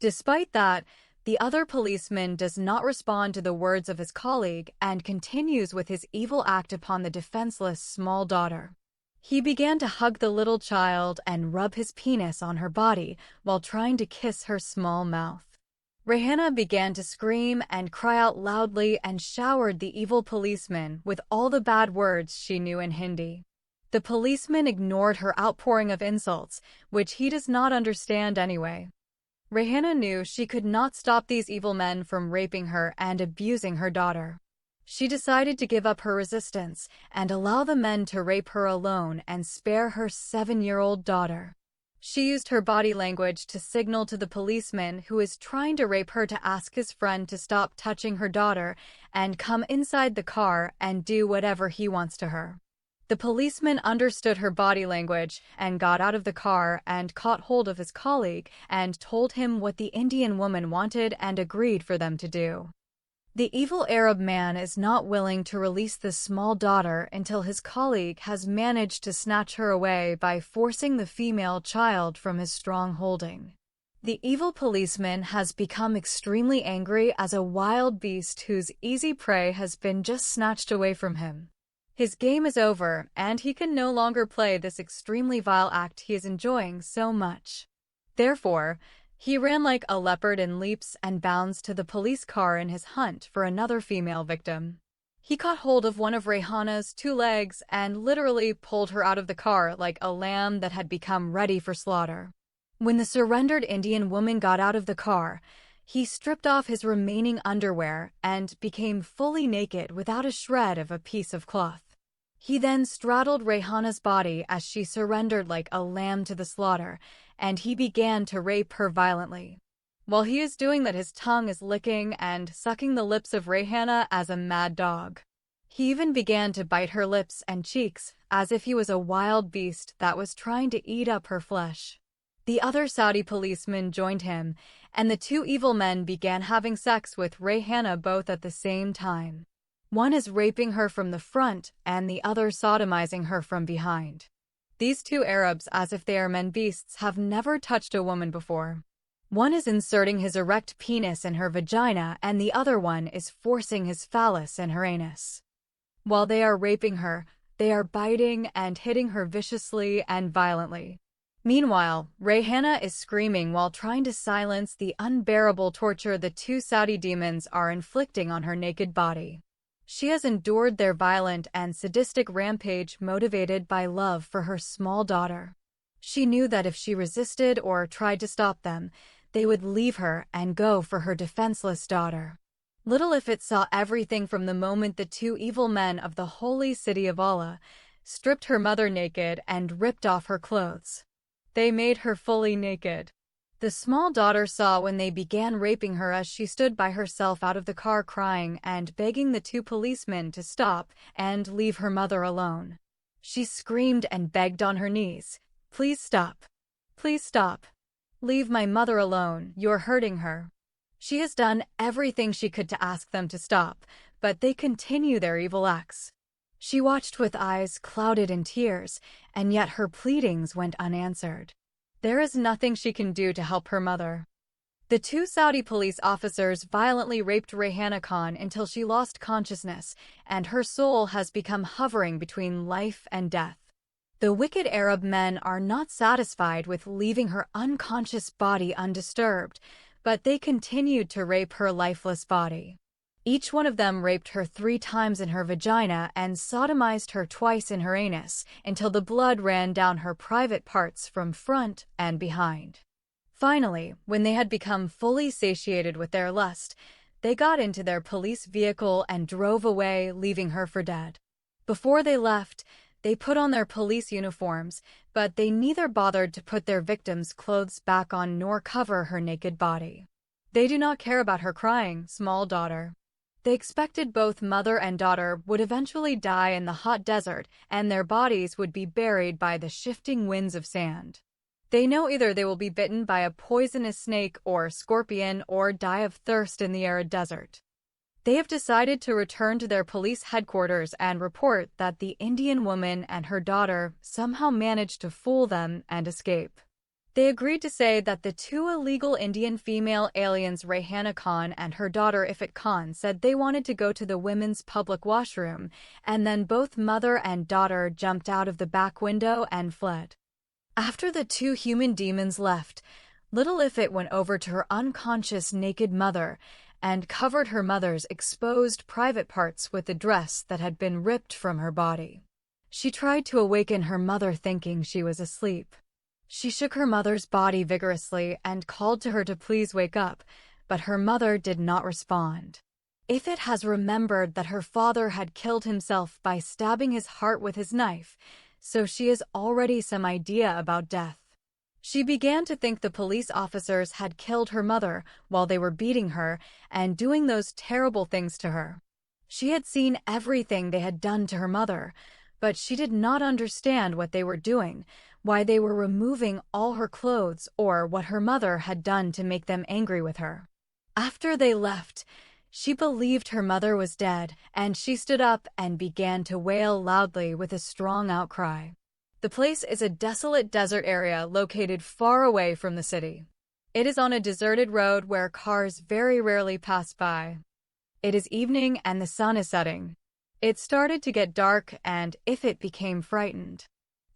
Despite that, the other policeman does not respond to the words of his colleague and continues with his evil act upon the defenseless small daughter. He began to hug the little child and rub his penis on her body while trying to kiss her small mouth. Rayhana began to scream and cry out loudly and showered the evil policeman with all the bad words she knew in Hindi. The policeman ignored her outpouring of insults, which he does not understand anyway. Rayhana knew she could not stop these evil men from raping her and abusing her daughter. She decided to give up her resistance and allow the men to rape her alone and spare her 7-year-old daughter. She used her body language to signal to the policeman who is trying to rape her to ask his friend to stop touching her daughter and come inside the car and do whatever he wants to her. The policeman understood her body language and got out of the car and caught hold of his colleague and told him what the Indian woman wanted and agreed for them to do. The evil Arab man is not willing to release the small daughter until his colleague has managed to snatch her away by forcing the female child from his strong holding. The evil policeman has become extremely angry as a wild beast whose easy prey has been just snatched away from him. His game is over, and he can no longer play this extremely vile act he is enjoying so much. Therefore, he ran like a leopard in leaps and bounds to the police car in his hunt for another female victim. He caught hold of one of Rayhana's 2 legs and literally pulled her out of the car like a lamb that had become ready for slaughter. When the surrendered Indian woman got out of the car, he stripped off his remaining underwear and became fully naked without a shred of a piece of cloth. He then straddled Rayhana's body as she surrendered like a lamb to the slaughter, and he began to rape her violently. While he is doing that, his tongue is licking and sucking the lips of Rayhana as a mad dog. He even began to bite her lips and cheeks as if he was a wild beast that was trying to eat up her flesh. The other Saudi policemen joined him, and the 2 evil men began having sex with Rayhana both at the same time. One is raping her from the front and the other sodomizing her from behind. These 2 Arabs, as if they are men beasts, have never touched a woman before. One is inserting his erect penis in her vagina and the other one is forcing his phallus in her anus. While they are raping her, they are biting and hitting her viciously and violently. Meanwhile, Rayhana is screaming while trying to silence the unbearable torture the 2 Saudi demons are inflicting on her naked body. She has endured their violent and sadistic rampage motivated by love for her small daughter. She knew that if she resisted or tried to stop them, they would leave her and go for her defenseless daughter. Little Ifrit saw everything from the moment the 2 evil men of the holy city of Allah stripped her mother naked and ripped off her clothes. They made her fully naked. The small daughter saw when they began raping her as she stood by herself out of the car crying and begging the 2 policemen to stop and leave her mother alone. She screamed and begged on her knees, "Please stop. Please stop. Leave my mother alone, you're hurting her." She has done everything she could to ask them to stop, but they continue their evil acts. She watched with eyes clouded in tears, and yet her pleadings went unanswered. There is nothing she can do to help her mother. The 2 Saudi police officers violently raped Rayhana Khan until she lost consciousness, and her soul has become hovering between life and death. The wicked Arab men are not satisfied with leaving her unconscious body undisturbed, but they continued to rape her lifeless body. Each one of them raped her 3 times in her vagina and sodomized her twice in her anus until the blood ran down her private parts from front and behind. Finally, when they had become fully satiated with their lust, they got into their police vehicle and drove away, leaving her for dead. Before they left, they put on their police uniforms, but they neither bothered to put their victim's clothes back on nor cover her naked body. They do not care about her crying, small daughter. They expected both mother and daughter would eventually die in the hot desert and their bodies would be buried by the shifting winds of sand. They know either they will be bitten by a poisonous snake or scorpion or die of thirst in the arid desert. They have decided to return to their police headquarters and report that the Indian woman and her daughter somehow managed to fool them and escape. They agreed to say that the 2 illegal Indian female aliens Rayhana Khan and her daughter Ifrit Khan said they wanted to go to the women's public washroom, and then both mother and daughter jumped out of the back window and fled. After the 2 human demons left, little Ifrit went over to her unconscious naked mother and covered her mother's exposed private parts with the dress that had been ripped from her body. She tried to awaken her mother thinking she was asleep. She shook her mother's body vigorously and called to her to please wake up, but her mother did not respond. Ifrit has remembered that her father had killed himself by stabbing his heart with his knife, so she has already some idea about death. She began to think the police officers had killed her mother while they were beating her and doing those terrible things to her. She had seen everything they had done to her mother, but she did not understand what they were doing, why they were removing all her clothes, or what her mother had done to make them angry with her. After they left, she believed her mother was dead, and she stood up and began to wail loudly with a strong outcry. The place is a desolate desert area located far away from the city. It is on a deserted road where cars very rarely pass by. It is evening and the sun is setting. It started to get dark, and Ifit became frightened.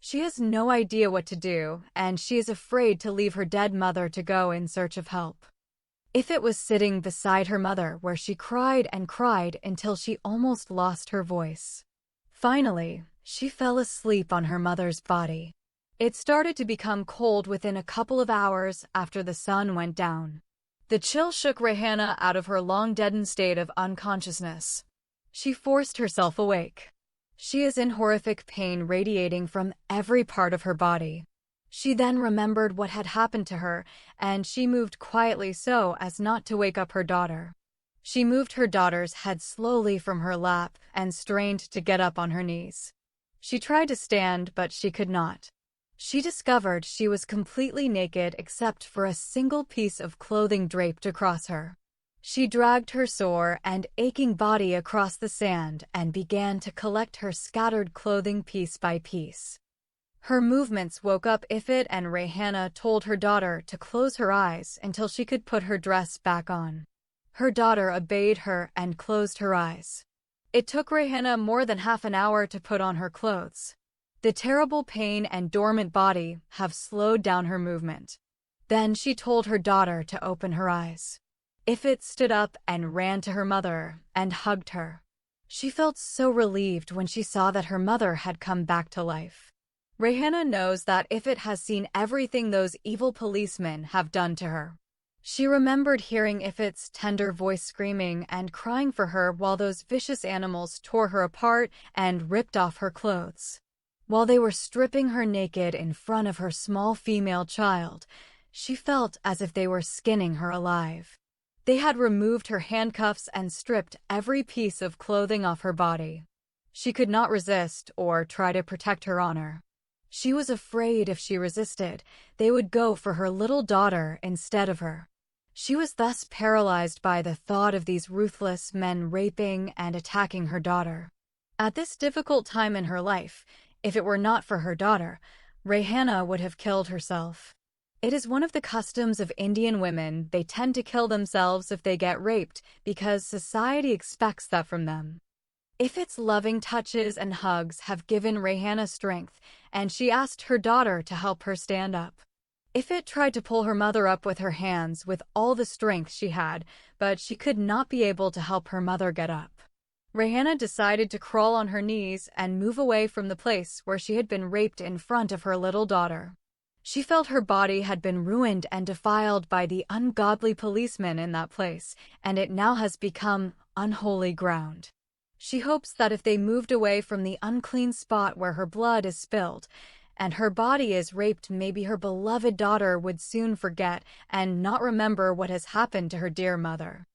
She has no idea what to do, and she is afraid to leave her dead mother to go in search of help. Ifit was sitting beside her mother, where she cried and cried until she almost lost her voice. Finally, she fell asleep on her mother's body. It started to become cold within a couple of hours after the sun went down. The chill shook Rayhana out of her long-deadened state of unconsciousness. She forced herself awake. She is in horrific pain radiating from every part of her body. She then remembered what had happened to her, and she moved quietly so as not to wake up her daughter. She moved her daughter's head slowly from her lap and strained to get up on her knees. She tried to stand, but she could not. She discovered she was completely naked except for a single piece of clothing draped across her. She dragged her sore and aching body across the sand and began to collect her scattered clothing piece by piece. Her movements woke up Ifit, and Rayhana told her daughter to close her eyes until she could put her dress back on. Her daughter obeyed her and closed her eyes. It took Rayhana more than half an hour to put on her clothes. The terrible pain and dormant body have slowed down her movement. Then she told her daughter to open her eyes. Ifit stood up and ran to her mother and hugged her. She felt so relieved when she saw that her mother had come back to life. Rayhana knows that Ifit has seen everything those evil policemen have done to her. She remembered hearing Ifit's tender voice screaming and crying for her while those vicious animals tore her apart and ripped off her clothes. While they were stripping her naked in front of her small female child, she felt as if they were skinning her alive. They had removed her handcuffs and stripped every piece of clothing off her body. She could not resist or try to protect her honor. She was afraid if she resisted, they would go for her little daughter instead of her. She was thus paralyzed by the thought of these ruthless men raping and attacking her daughter. At this difficult time in her life, if it were not for her daughter, Rayhana would have killed herself. It is one of the customs of Indian women. They tend to kill themselves if they get raped because society expects that from them. Ifit's loving touches and hugs have given Rayhana strength, and she asked her daughter to help her stand up. Ifit tried to pull her mother up with her hands with all the strength she had, but she could not be able to help her mother get up. Rayhana decided to crawl on her knees and move away from the place where she had been raped in front of her little daughter. She felt her body had been ruined and defiled by the ungodly policemen in that place, and it now has become unholy ground. She hopes that if they moved away from the unclean spot where her blood is spilled and her body is raped, maybe her beloved daughter would soon forget and not remember what has happened to her dear mother.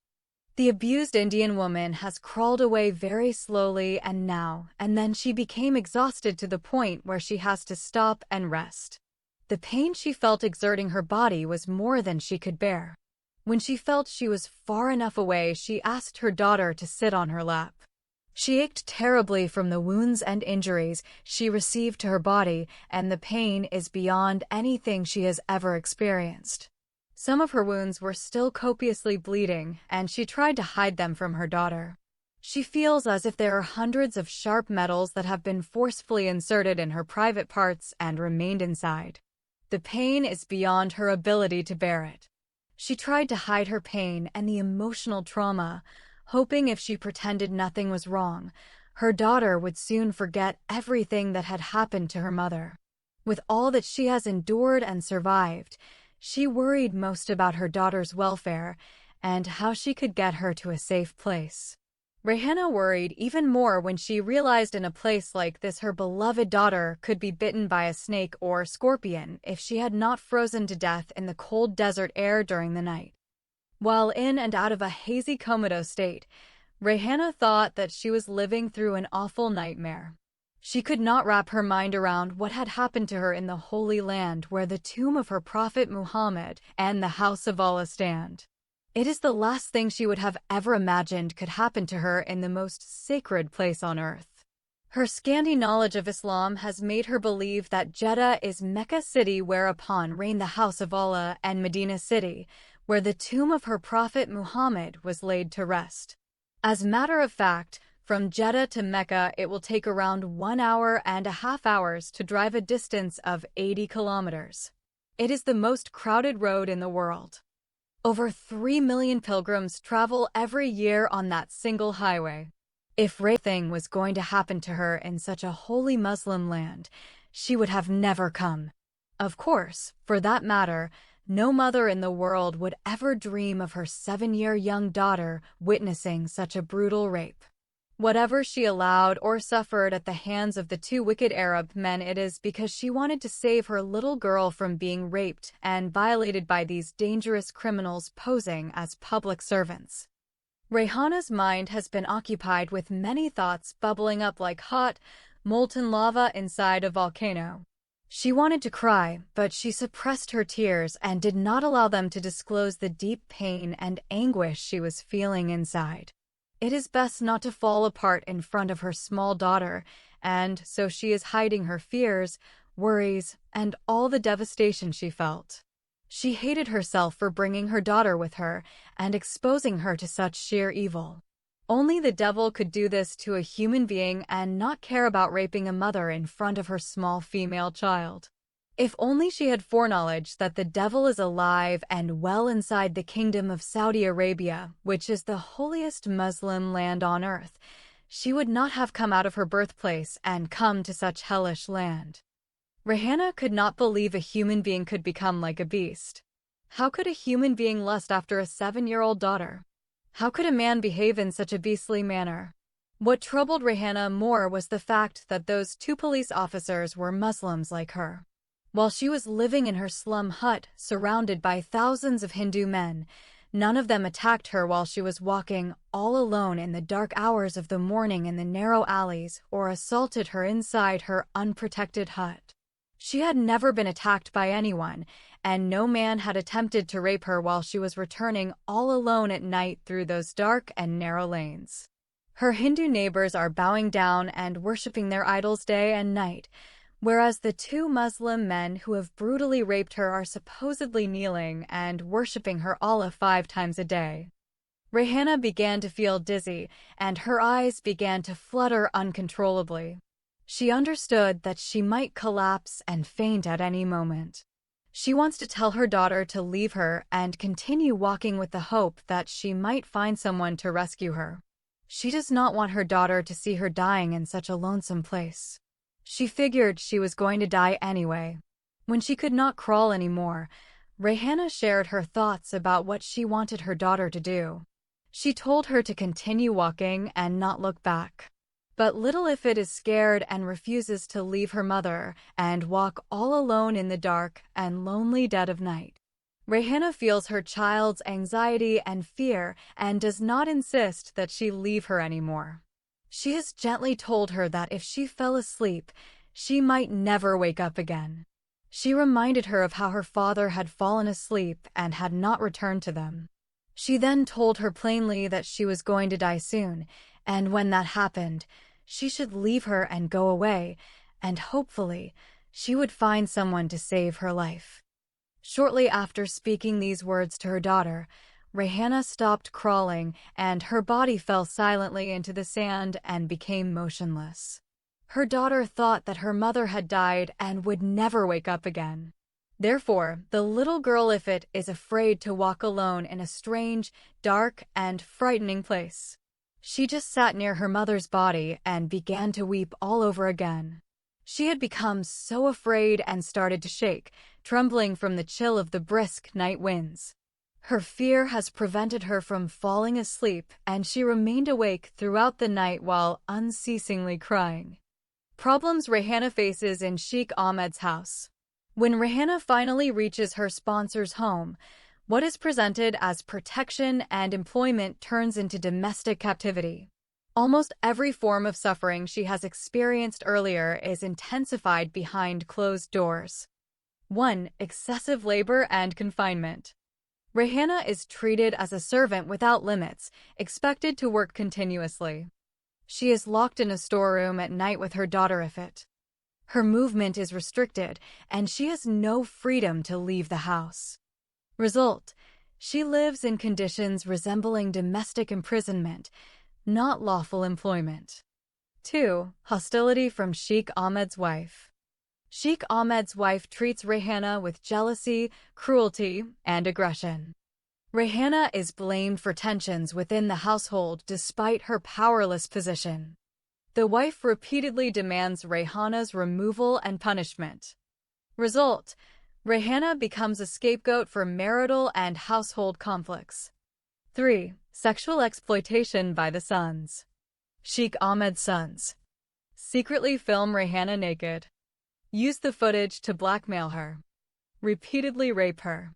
The abused Indian woman has crawled away very slowly and then she became exhausted to the point where she has to stop and rest. The pain she felt exerting her body was more than she could bear. When she felt she was far enough away, she asked her daughter to sit on her lap. She ached terribly from the wounds and injuries she received to her body, and the pain is beyond anything she has ever experienced. Some of her wounds were still copiously bleeding, and she tried to hide them from her daughter. She feels as if there are hundreds of sharp metals that have been forcefully inserted in her private parts and remained inside. The pain is beyond her ability to bear it. She tried to hide her pain and the emotional trauma, hoping if she pretended nothing was wrong, her daughter would soon forget everything that had happened to her mother. With all that she has endured and survived, she worried most about her daughter's welfare and how she could get her to a safe place. Rayhana worried even more when she realized in a place like this her beloved daughter could be bitten by a snake or scorpion if she had not frozen to death in the cold desert air during the night. While in and out of a hazy comatose state, Rayhana thought that she was living through an awful nightmare. She could not wrap her mind around what had happened to her in the Holy Land where the tomb of her prophet Muhammad and the house of Allah stand. It is the last thing she would have ever imagined could happen to her in the most sacred place on earth. Her scanty knowledge of Islam has made her believe that Jeddah is Mecca city whereupon reign the house of Allah and Medina city, where the tomb of her prophet Muhammad was laid to rest. As a matter of fact, from Jeddah to Mecca it will take around 1 hour and a half hours to drive a distance of 80 kilometers. It is the most crowded road in the world. Over 3 million pilgrims travel every year on that single highway. If anything was going to happen to her in such a holy Muslim land, she would have never come. Of course, for that matter, no mother in the world would ever dream of her 7-year young daughter witnessing such a brutal rape. Whatever she allowed or suffered at the hands of the 2 wicked Arab men, it is because she wanted to save her little girl from being raped and violated by these dangerous criminals posing as public servants. Rayhana's mind has been occupied with many thoughts bubbling up like hot, molten lava inside a volcano. She wanted to cry, but she suppressed her tears and did not allow them to disclose the deep pain and anguish she was feeling inside. It is best not to fall apart in front of her small daughter, and so she is hiding her fears, worries, and all the devastation she felt. She hated herself for bringing her daughter with her and exposing her to such sheer evil. Only the devil could do this to a human being and not care about raping a mother in front of her small female child. If only she had foreknowledge that the devil is alive and well inside the kingdom of Saudi Arabia, which is the holiest Muslim land on earth, she would not have come out of her birthplace and come to such hellish land. Rayhana could not believe a human being could become like a beast. How could a human being lust after a 7-year-old daughter? How could a man behave in such a beastly manner? What troubled Rayhana more was the fact that those 2 police officers were Muslims like her. While she was living in her slum hut, surrounded by thousands of Hindu men, none of them attacked her while she was walking all alone in the dark hours of the morning in the narrow alleys or assaulted her inside her unprotected hut. She had never been attacked by anyone, and no man had attempted to rape her while she was returning all alone at night through those dark and narrow lanes. Her Hindu neighbors are bowing down and worshipping their idols day and night, whereas the 2 Muslim men who have brutally raped her are supposedly kneeling and worshipping her Allah 5 times a day. Rayhana began to feel dizzy, and her eyes began to flutter uncontrollably. She understood that she might collapse and faint at any moment. She wants to tell her daughter to leave her and continue walking with the hope that she might find someone to rescue her. She does not want her daughter to see her dying in such a lonesome place. She figured she was going to die anyway. When she could not crawl anymore, Rayhana shared her thoughts about what she wanted her daughter to do. She told her to continue walking and not look back. But little Ifit is scared and refuses to leave her mother and walk all alone in the dark and lonely dead of night. Rayhana feels her child's anxiety and fear and does not insist that she leave her anymore. She has gently told her that if she fell asleep, she might never wake up again. She reminded her of how her father had fallen asleep and had not returned to them. She then told her plainly that she was going to die soon, and when that happened, she should leave her and go away, and hopefully, she would find someone to save her life. Shortly after speaking these words to her daughter, Rayhana stopped crawling, and her body fell silently into the sand and became motionless. Her daughter thought that her mother had died and would never wake up again. Therefore, the little girl Ifit is afraid to walk alone in a strange, dark, and frightening place. She just sat near her mother's body and began to weep all over again. She had become so afraid and started to shake, trembling from the chill of the brisk night winds. Her fear has prevented her from falling asleep, and she remained awake throughout the night while unceasingly crying. Problems Rayhana faces in Sheikh Ahmed's house. When Rayhana finally reaches her sponsor's home, what is presented as protection and employment turns into domestic captivity. Almost every form of suffering she has experienced earlier is intensified behind closed doors. 1. Excessive labor and confinement. Rayhana is treated as a servant without limits, expected to work continuously. She is locked in a storeroom at night with her daughter Ifit. Her movement is restricted, and she has no freedom to leave the house. Result: she lives in conditions resembling domestic imprisonment, not lawful employment. 2. Hostility from Sheikh Ahmed's wife. Sheikh Ahmed's wife treats Rayhana with jealousy, cruelty, and aggression. Rayhana is blamed for tensions within the household despite her powerless position. The wife repeatedly demands Rayhana's removal and punishment. Result: Rayhana becomes a scapegoat for marital and household conflicts. 3. Sexual exploitation by the sons. Sheikh Ahmed's sons secretly film Rayhana naked, use the footage to blackmail her, repeatedly rape her.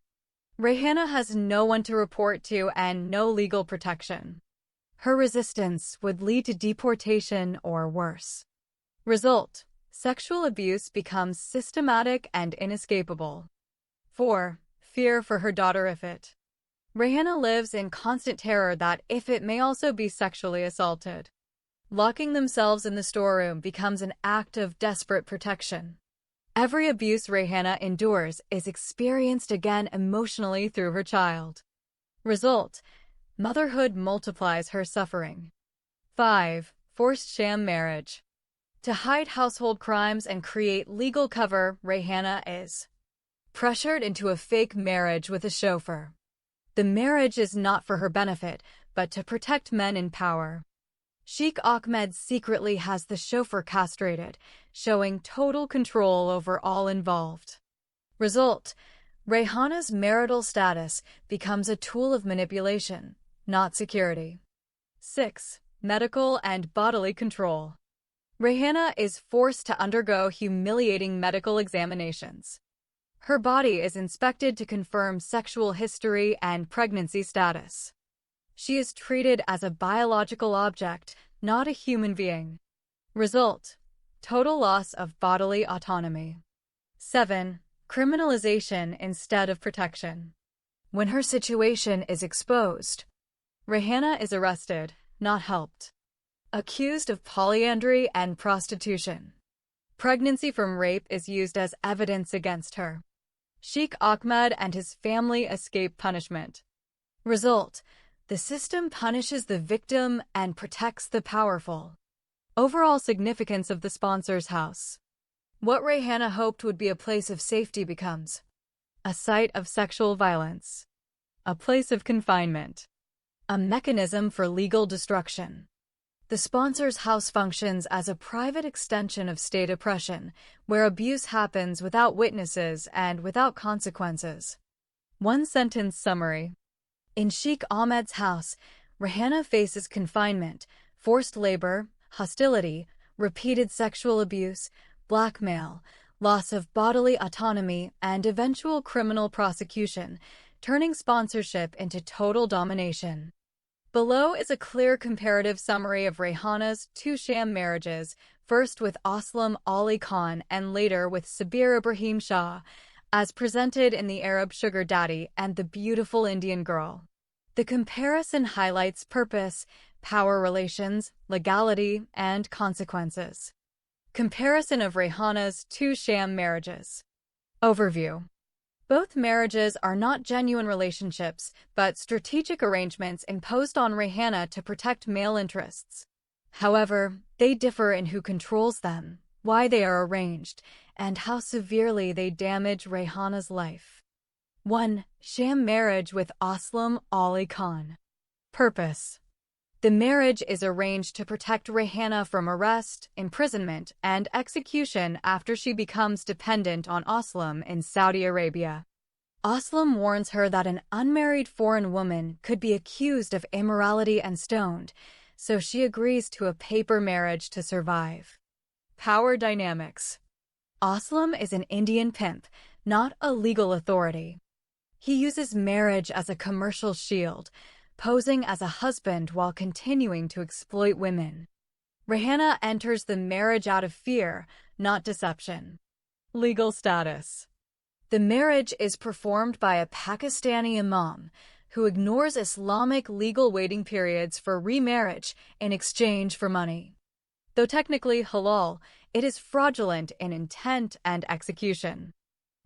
Rayhana has no one to report to and no legal protection. Her resistance would lead to deportation or worse. Result: sexual abuse becomes systematic and inescapable. 4. Fear for her daughter Ifit. Rayhana lives in constant terror that Ifit may also be sexually assaulted. Locking themselves in the storeroom becomes an act of desperate protection. Every abuse Rayhana endures is experienced again emotionally through her child. Result: motherhood multiplies her suffering. 5. Forced sham marriage. To hide household crimes and create legal cover, Rayhana is pressured into a fake marriage with a chauffeur. The marriage is not for her benefit, but to protect men in power. Sheikh Ahmed secretly has the chauffeur castrated, showing total control over all involved. Result: Rayhana's marital status becomes a tool of manipulation, not security. 6. Medical and bodily control. Rayhana is forced to undergo humiliating medical examinations. Her body is inspected to confirm sexual history and pregnancy status. She is treated as a biological object, not a human being. Result: total loss of bodily autonomy. 7. Criminalization instead of protection. When her situation is exposed, Rayhana is arrested, not helped. Accused of polyandry and prostitution. Pregnancy from rape is used as evidence against her. Sheikh Ahmed and his family escape punishment. Result: the system punishes the victim and protects the powerful. Overall significance of the sponsor's house. What Rayhana hoped would be a place of safety becomes a site of sexual violence, a place of confinement, a mechanism for legal destruction. The sponsor's house functions as a private extension of state oppression, where abuse happens without witnesses and without consequences. One-sentence summary. In Sheikh Ahmed's house, Rayhana faces confinement, forced labor, hostility, repeated sexual abuse, blackmail, loss of bodily autonomy, and eventual criminal prosecution, turning sponsorship into total domination. Below is a clear comparative summary of Rayhana's 2 sham marriages, first with Aslam Ali Khan and later with Sabir Ibrahim Shah, as presented in The Arab Sugar Daddy and The Beautiful Indian Girl. The comparison highlights purpose, power relations, legality, and consequences. Comparison of Rayhana's 2 sham marriages. Overview. Both marriages are not genuine relationships, but strategic arrangements imposed on Rayhana to protect male interests. However, they differ in who controls them, why they are arranged, and how severely they damage Rayhana's life. 1. Sham marriage with Aslam Ali Khan. Purpose. The marriage is arranged to protect Rayhana from arrest, imprisonment, and execution after she becomes dependent on Aslam in Saudi Arabia. Aslam warns her that an unmarried foreign woman could be accused of immorality and stoned, so she agrees to a paper marriage to survive. Power dynamics. Aslam is an Indian pimp, not a legal authority. He uses marriage as a commercial shield, posing as a husband while continuing to exploit women. Rayhana enters the marriage out of fear, not deception. Legal status. The marriage is performed by a Pakistani imam who ignores Islamic legal waiting periods for remarriage in exchange for money. Though technically halal, it is fraudulent in intent and execution.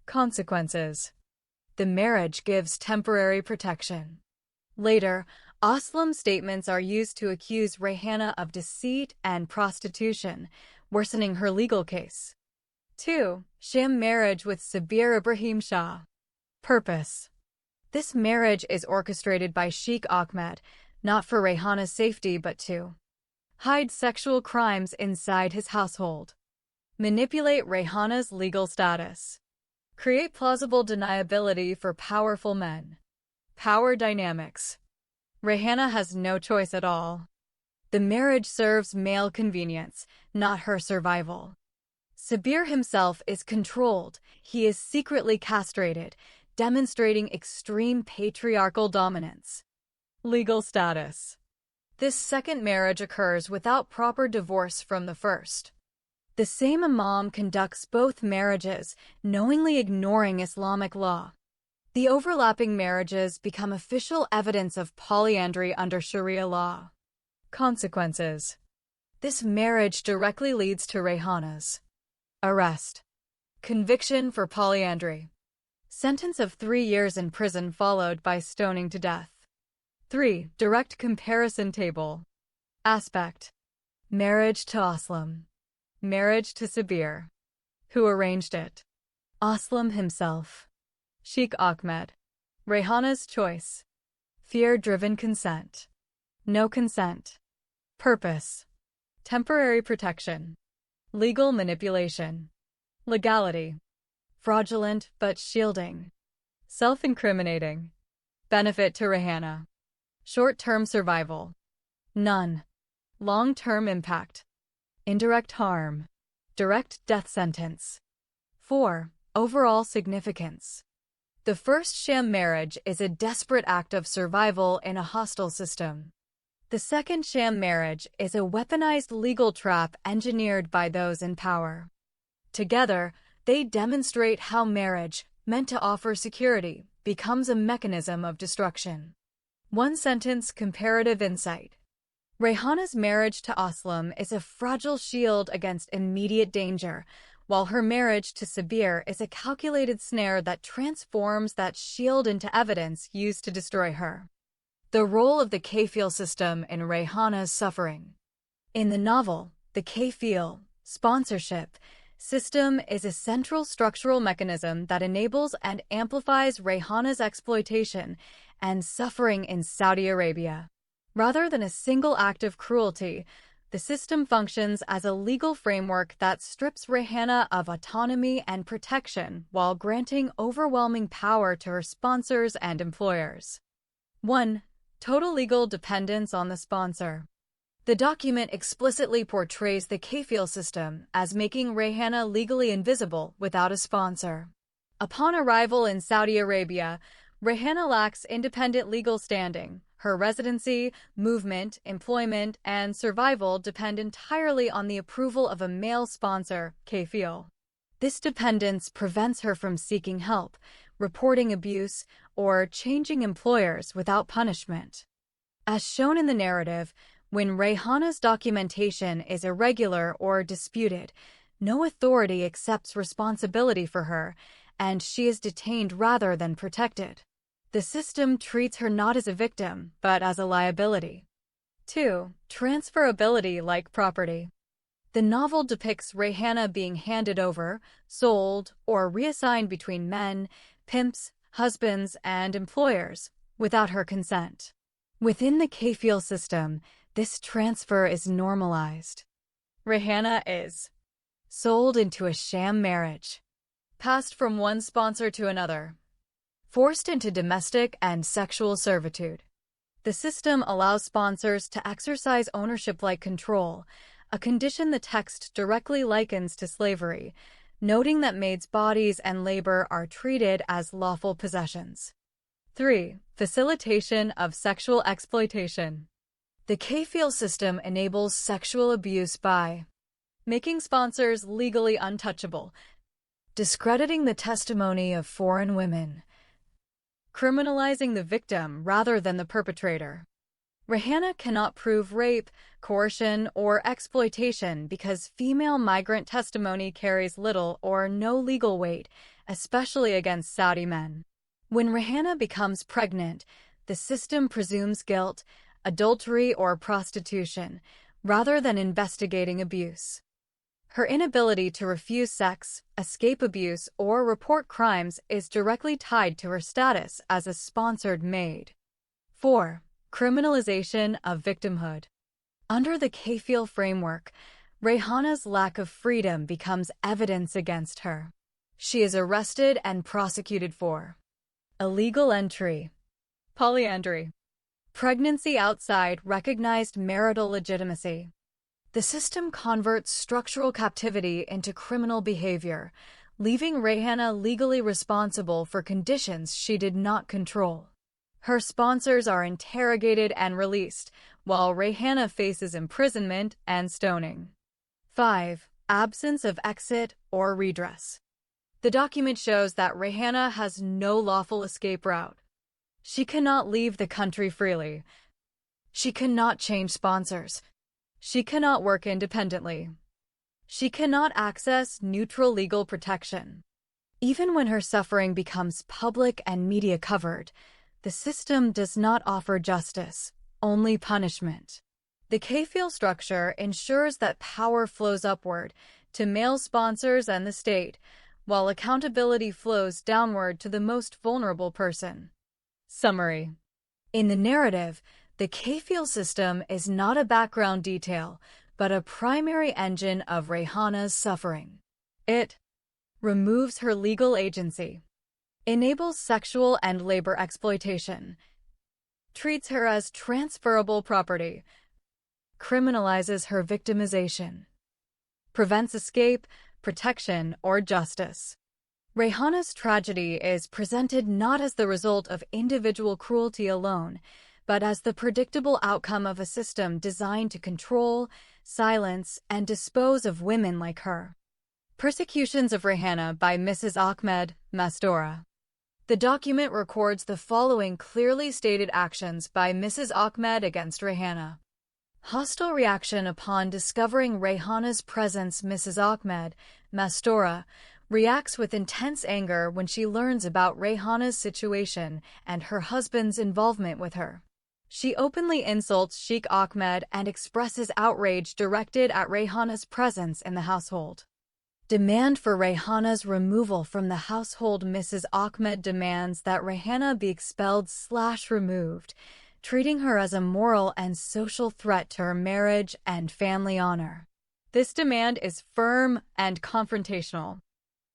Consequences. The marriage gives temporary protection. Later, Aslam's statements are used to accuse Rayhana of deceit and prostitution, worsening her legal case. 2. Sham marriage with Sabir Ibrahim Shah. Purpose. This marriage is orchestrated by Sheikh Ahmed, not for Rayhana's safety but to hide sexual crimes inside his household, manipulate Rayhana's legal status, create plausible deniability for powerful men. Power dynamics. Rayhana has no choice at all. The marriage serves male convenience, not her survival. Sabir himself is controlled. He is secretly castrated, demonstrating extreme patriarchal dominance. Legal status. This second marriage occurs without proper divorce from the first. The same imam conducts both marriages, knowingly ignoring Islamic law. The overlapping marriages become official evidence of polyandry under Sharia law. Consequences. This marriage directly leads to Rayhana's arrest, conviction for polyandry, sentence of 3 years in prison followed by stoning to death. 3. Direct comparison table. Aspect. Marriage to Aslam. Marriage to Sabir. Who arranged it? Aslam himself. Sheikh Ahmed. Rayhana's choice. Fear-driven consent. No consent. Purpose. Temporary protection. Legal manipulation. Legality. Fraudulent but shielding. Self-incriminating. Benefit to Rayhana. Short-term survival. None. Long-term impact. Indirect harm. Direct death sentence. 4. Overall significance. The first sham marriage is a desperate act of survival in a hostile system. The second sham marriage is a weaponized legal trap engineered by those in power. Together, they demonstrate how marriage, meant to offer security, becomes a mechanism of destruction. One-sentence comparative insight. Rayhana's marriage to Aslam is a fragile shield against immediate danger, while her marriage to Sabir is a calculated snare that transforms that shield into evidence used to destroy her. The role of the kafil system in Rayhana's suffering. In the novel, the kafil sponsorship system is a central structural mechanism that enables and amplifies Rayhana's exploitation and suffering in Saudi Arabia. Rather than a single act of cruelty, the system functions as a legal framework that strips Rayhana of autonomy and protection while granting overwhelming power to her sponsors and employers. 1. Total legal dependence on the sponsor. The document explicitly portrays the kafil system as making Rayhana legally invisible without a sponsor. Upon arrival in Saudi Arabia, Rayhana lacks independent legal standing. Her residency, movement, employment, and survival depend entirely on the approval of a male sponsor, kafil. This dependence prevents her from seeking help, reporting abuse, or changing employers without punishment. As shown in the narrative, when Rayhana's documentation is irregular or disputed, no authority accepts responsibility for her, and she is detained rather than protected. The system treats her not as a victim, but as a liability. 2. Transferability like property. The novel depicts Rayhana being handed over, sold, or reassigned between men, pimps, husbands, and employers, without her consent. Within the kafil system, this transfer is normalized. Rayhana is sold into a sham marriage, passed from one sponsor to another, forced into domestic and sexual servitude. The system allows sponsors to exercise ownership-like control, a condition the text directly likens to slavery, noting that maids' bodies and labor are treated as lawful possessions. 3. Facilitation of sexual exploitation. The Kafeel system enables sexual abuse by making sponsors legally untouchable, discrediting the testimony of foreign women, criminalizing the victim rather than the perpetrator. Rihanna cannot prove rape, coercion, or exploitation because female migrant testimony carries little or no legal weight, especially against Saudi men. When Rihanna becomes pregnant, the system presumes guilt, adultery, or prostitution, rather than investigating abuse. Her inability to refuse sex, escape abuse, or report crimes is directly tied to her status as a sponsored maid. 4. Criminalization of victimhood. Under the Kafeel framework, Rihanna's lack of freedom becomes evidence against her. She is arrested and prosecuted for illegal entry, polyandry, pregnancy outside recognized marital legitimacy. The system converts structural captivity into criminal behavior, leaving Rihanna legally responsible for conditions she did not control. Her sponsors are interrogated and released, while Rihanna faces imprisonment and stoning. 5. Absence of exit or redress. The document shows that Rihanna has no lawful escape route. She cannot leave the country freely. She cannot change sponsors. She cannot work independently. She cannot access neutral legal protection. Even when her suffering becomes public and media covered, the system does not offer justice, only punishment. The Kafeel structure ensures that power flows upward to male sponsors and the state, while accountability flows downward to the most vulnerable person. Summary. In the narrative, the Kafeel system is not a background detail, but a primary engine of Rihanna's suffering. It removes her legal agency, enables sexual and labor exploitation, treats her as transferable property, criminalizes her victimization, prevents escape, protection, or justice. Rihanna's tragedy is presented not as the result of individual cruelty alone, but as the predictable outcome of a system designed to control, silence, and dispose of women like her. Persecutions of Rihanna by Mrs. Ahmed Mastora. The document records the following clearly stated actions by Mrs. Ahmed against Rihanna. Hostile reaction upon discovering Rihanna's presence. Mrs. Ahmed Mastora reacts with intense anger when she learns about Rihanna's situation and her husband's involvement with her. She openly insults Sheikh Ahmed and expresses outrage directed at Rihanna's presence in the household. Demand for Rihanna's removal from the household. Mrs. Ahmed demands that Rihanna be expelled/removed, treating her as a moral and social threat to her marriage and family honor. This demand is firm and confrontational.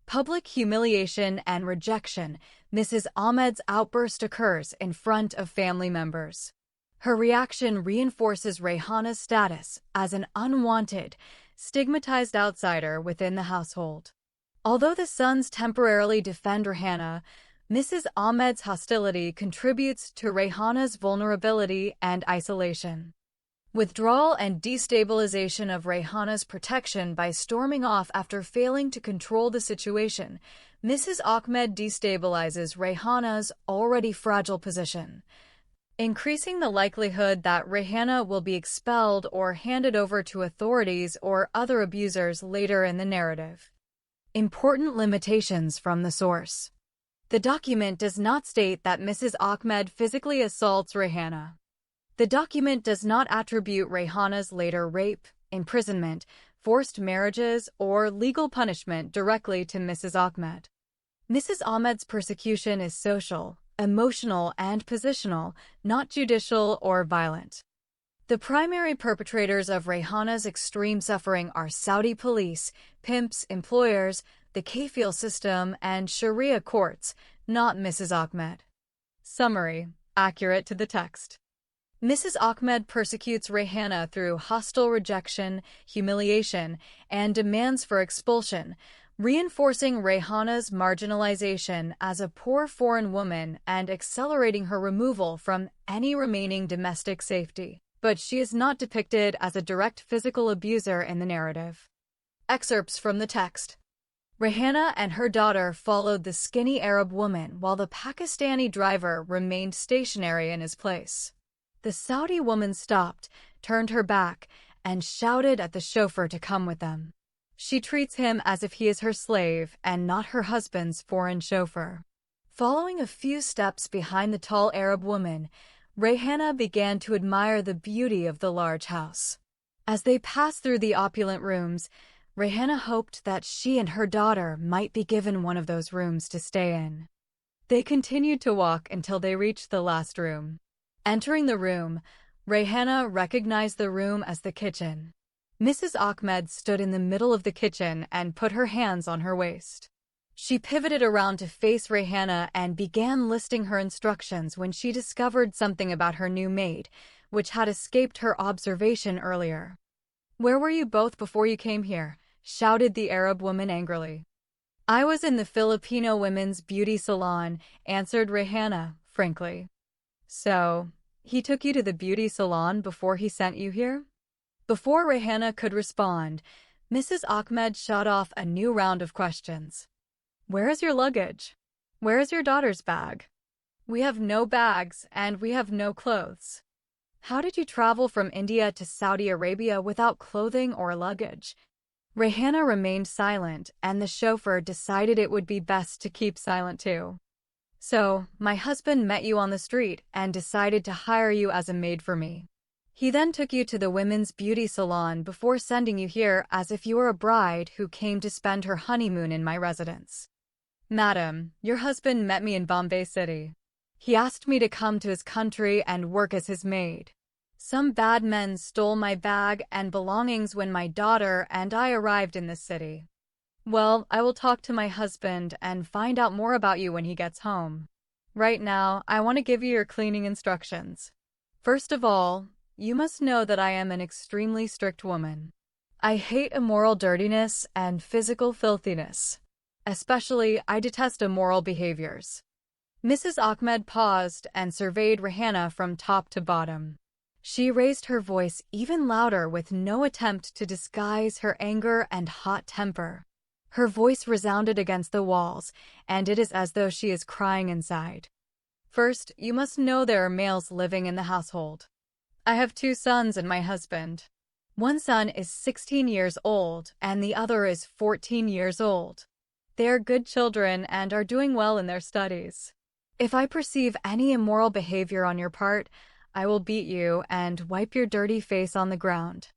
Public humiliation and rejection. Mrs. Ahmed's outburst occurs in front of family members. Her reaction reinforces Rihanna's status as an unwanted, stigmatized outsider within the household. Although the sons temporarily defend Rihanna, Mrs. Ahmed's hostility contributes to Rihanna's vulnerability and isolation. Withdrawal and destabilization of Rihanna's protection. By storming off after failing to control the situation, Mrs. Ahmed destabilizes Rihanna's already fragile position, increasing the likelihood that Rihanna will be expelled or handed over to authorities or other abusers later in the narrative. Important limitations from the source. The document does not state that Mrs. Ahmed physically assaults Rihanna. The document does not attribute Rihanna's later rape, imprisonment, forced marriages, or legal punishment directly to Mrs. Ahmed. Mrs. Ahmed's persecution is social, emotional, and positional, not judicial or violent. The primary perpetrators of Rihanna's extreme suffering are Saudi police, pimps, employers, the Kafeel system, and Sharia courts, not Mrs. Ahmed. Summary. Accurate to the text. Mrs. Ahmed persecutes Rihanna through hostile rejection, humiliation, and demands for expulsion, reinforcing Rehana's marginalization as a poor foreign woman and accelerating her removal from any remaining domestic safety. But she is not depicted as a direct physical abuser in the narrative. Excerpts from the text. Rehana and her daughter followed the skinny Arab woman while the Pakistani driver remained stationary in his place. The Saudi woman stopped, turned her back, and shouted at the chauffeur to come with them. She treats him as if he is her slave and not her husband's foreign chauffeur. Following a few steps behind the tall Arab woman, Rehana began to admire the beauty of the large house. As they passed through the opulent rooms, Rehana hoped that she and her daughter might be given one of those rooms to stay in. They continued to walk until they reached the last room. Entering the room, Rehana recognized the room as the kitchen. Mrs. Ahmed stood in the middle of the kitchen and put her hands on her waist. She pivoted around to face Rehana and began listing her instructions when she discovered something about her new maid, which had escaped her observation earlier. "Where were you both before you came here?" shouted the Arab woman angrily. "I was in the Filipino women's beauty salon," answered Rehana, frankly. "So, he took you to the beauty salon before he sent you here?" Before Rehana could respond, Mrs. Ahmed shot off a new round of questions. "Where is your luggage? Where is your daughter's bag? We have no bags and we have no clothes. How did you travel from India to Saudi Arabia without clothing or luggage?" Rehana remained silent, and the chauffeur decided it would be best to keep silent too. "So, my husband met you on the street and decided to hire you as a maid for me. He then took you to the women's beauty salon before sending you here as if you were a bride who came to spend her honeymoon in my residence." "Madam, your husband met me in Bombay City. He asked me to come to his country and work as his maid. Some bad men stole my bag and belongings when my daughter and I arrived in this city. Well, I will talk to my husband and find out more about you when he gets home. Right now, I want to give you your cleaning instructions. First of all, you must know that I am an extremely strict woman. I hate immoral dirtiness and physical filthiness. Especially, I detest immoral behaviors." Mrs. Ahmed paused and surveyed Rehana from top to bottom. She raised her voice even louder with no attempt to disguise her anger and hot temper. Her voice resounded against the walls, and it is as though she is crying inside. "First, you must know there are males living in the household. I have 2 sons and my husband. One son is 16 years old and the other is 14 years old. They are good children and are doing well in their studies. If I perceive any immoral behavior on your part, I will beat you and wipe your dirty face on the ground.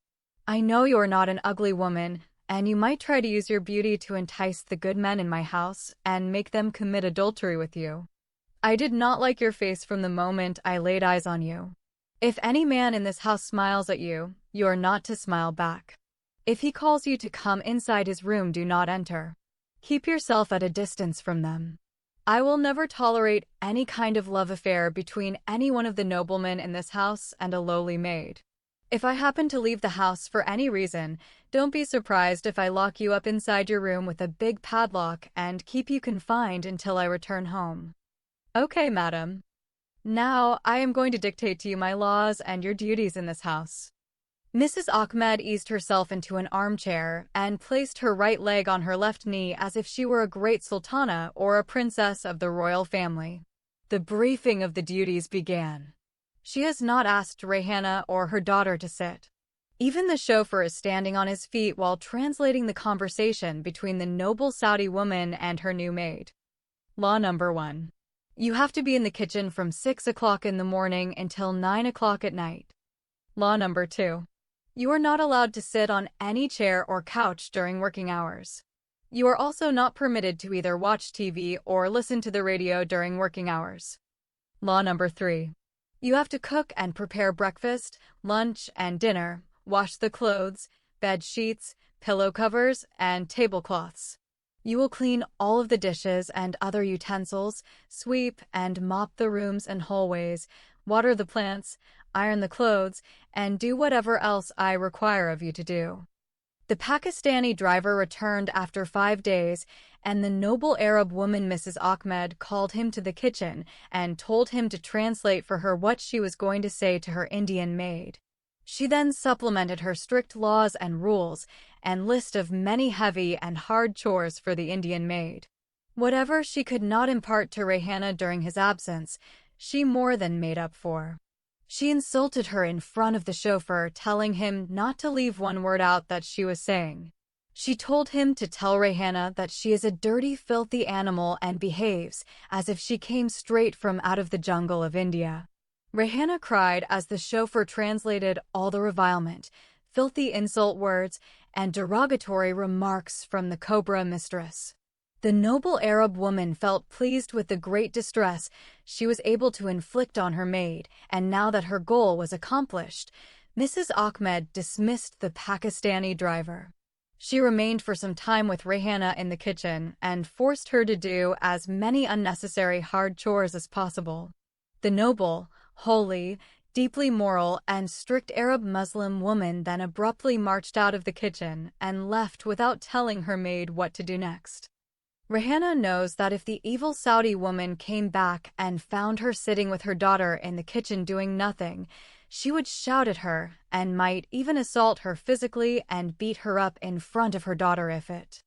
I know you are not an ugly woman, and you might try to use your beauty to entice the good men in my house and make them commit adultery with you. I did not like your face from the moment I laid eyes on you. If any man in this house smiles at you, you are not to smile back. If he calls you to come inside his room, do not enter. Keep yourself at a distance from them. I will never tolerate any kind of love affair between any one of the noblemen in this house and a lowly maid. If I happen to leave the house for any reason, don't be surprised if I lock you up inside your room with a big padlock and keep you confined until I return home." "Okay, madam. Now I am going to dictate to you my laws and your duties in this house." Mrs. Ahmed eased herself into an armchair and placed her right leg on her left knee as if she were a great sultana or a princess of the royal family. The briefing of the duties began. She has not asked Rehana or her daughter to sit. Even the chauffeur is standing on his feet while translating the conversation between the noble Saudi woman and her new maid. Law number 1. You have to be in the kitchen from 6 o'clock in the morning until 9 o'clock at night. Law number 2. You are not allowed to sit on any chair or couch during working hours. You are also not permitted to either watch TV or listen to the radio during working hours. Law number 3. You have to cook and prepare breakfast, lunch, and dinner, wash the clothes, bed sheets, pillow covers, and tablecloths. You will clean all of the dishes and other utensils, sweep and mop the rooms and hallways, water the plants, iron the clothes, and do whatever else I require of you to do. The Pakistani driver returned after 5 days, and the noble Arab woman Mrs. Ahmed called him to the kitchen and told him to translate for her what she was going to say to her Indian maid. She then supplemented her strict laws and rules and list of many heavy and hard chores for the Indian maid. Whatever she could not impart to Rayhana during his absence, she more than made up for. She insulted her in front of the chauffeur, telling him not to leave one word out that she was saying. She told him to tell Rayhana that she is a dirty, filthy animal and behaves as if she came straight from out of the jungle of India. Rayhana cried as the chauffeur translated all the revilement, filthy insult words, and derogatory remarks from the Cobra mistress. The noble Arab woman felt pleased with the great distress she was able to inflict on her maid, and now that her goal was accomplished, Mrs. Ahmed dismissed the Pakistani driver. She remained for some time with Rayhana in the kitchen and forced her to do as many unnecessary hard chores as possible. The noble, holy, deeply moral, and strict Arab Muslim woman then abruptly marched out of the kitchen and left without telling her maid what to do next. Rayhana knows that if the evil Saudi woman came back and found her sitting with her daughter in the kitchen doing nothing, she would shout at her and might even assault her physically and beat her up in front of her daughter if it.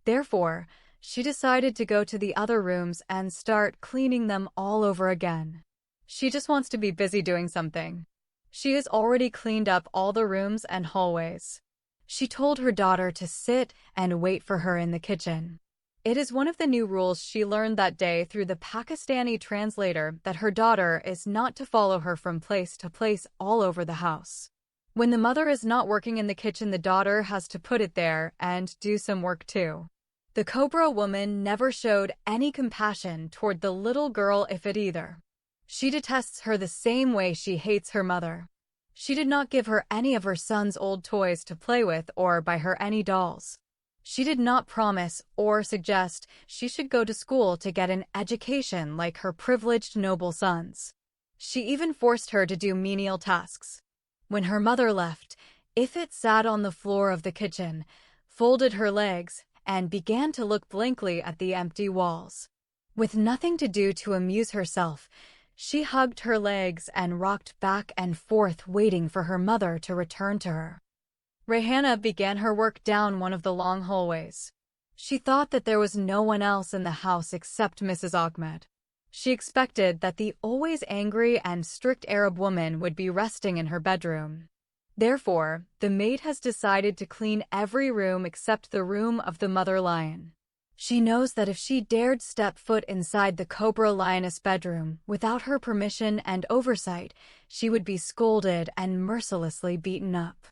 Therefore, she decided to go to the other rooms and start cleaning them all over again. She just wants to be busy doing something. She has already cleaned up all the rooms and hallways. She told her daughter to sit and wait for her in the kitchen. It is one of the new rules she learned that day through the Pakistani translator that her daughter is not to follow her from place to place all over the house. When the mother is not working in the kitchen, the daughter has to put it there and do some work too. The Cobra woman never showed any compassion toward the little girl if it either. She detests her the same way she hates her mother. She did not give her any of her son's old toys to play with or buy her any dolls. She did not promise or suggest she should go to school to get an education like her privileged noble sons. She even forced her to do menial tasks. When her mother left, Ifit sat on the floor of the kitchen, folded her legs, and began to look blankly at the empty walls. With nothing to do to amuse herself, she hugged her legs and rocked back and forth waiting for her mother to return to her. Rayhana began her work down one of the long hallways. She thought that there was no one else in the house except Mrs. Ahmed. She expected that the always angry and strict Arab woman would be resting in her bedroom. Therefore, the maid has decided to clean every room except the room of the mother lion. She knows that if she dared step foot inside the Cobra lioness bedroom without her permission and oversight, she would be scolded and mercilessly beaten up.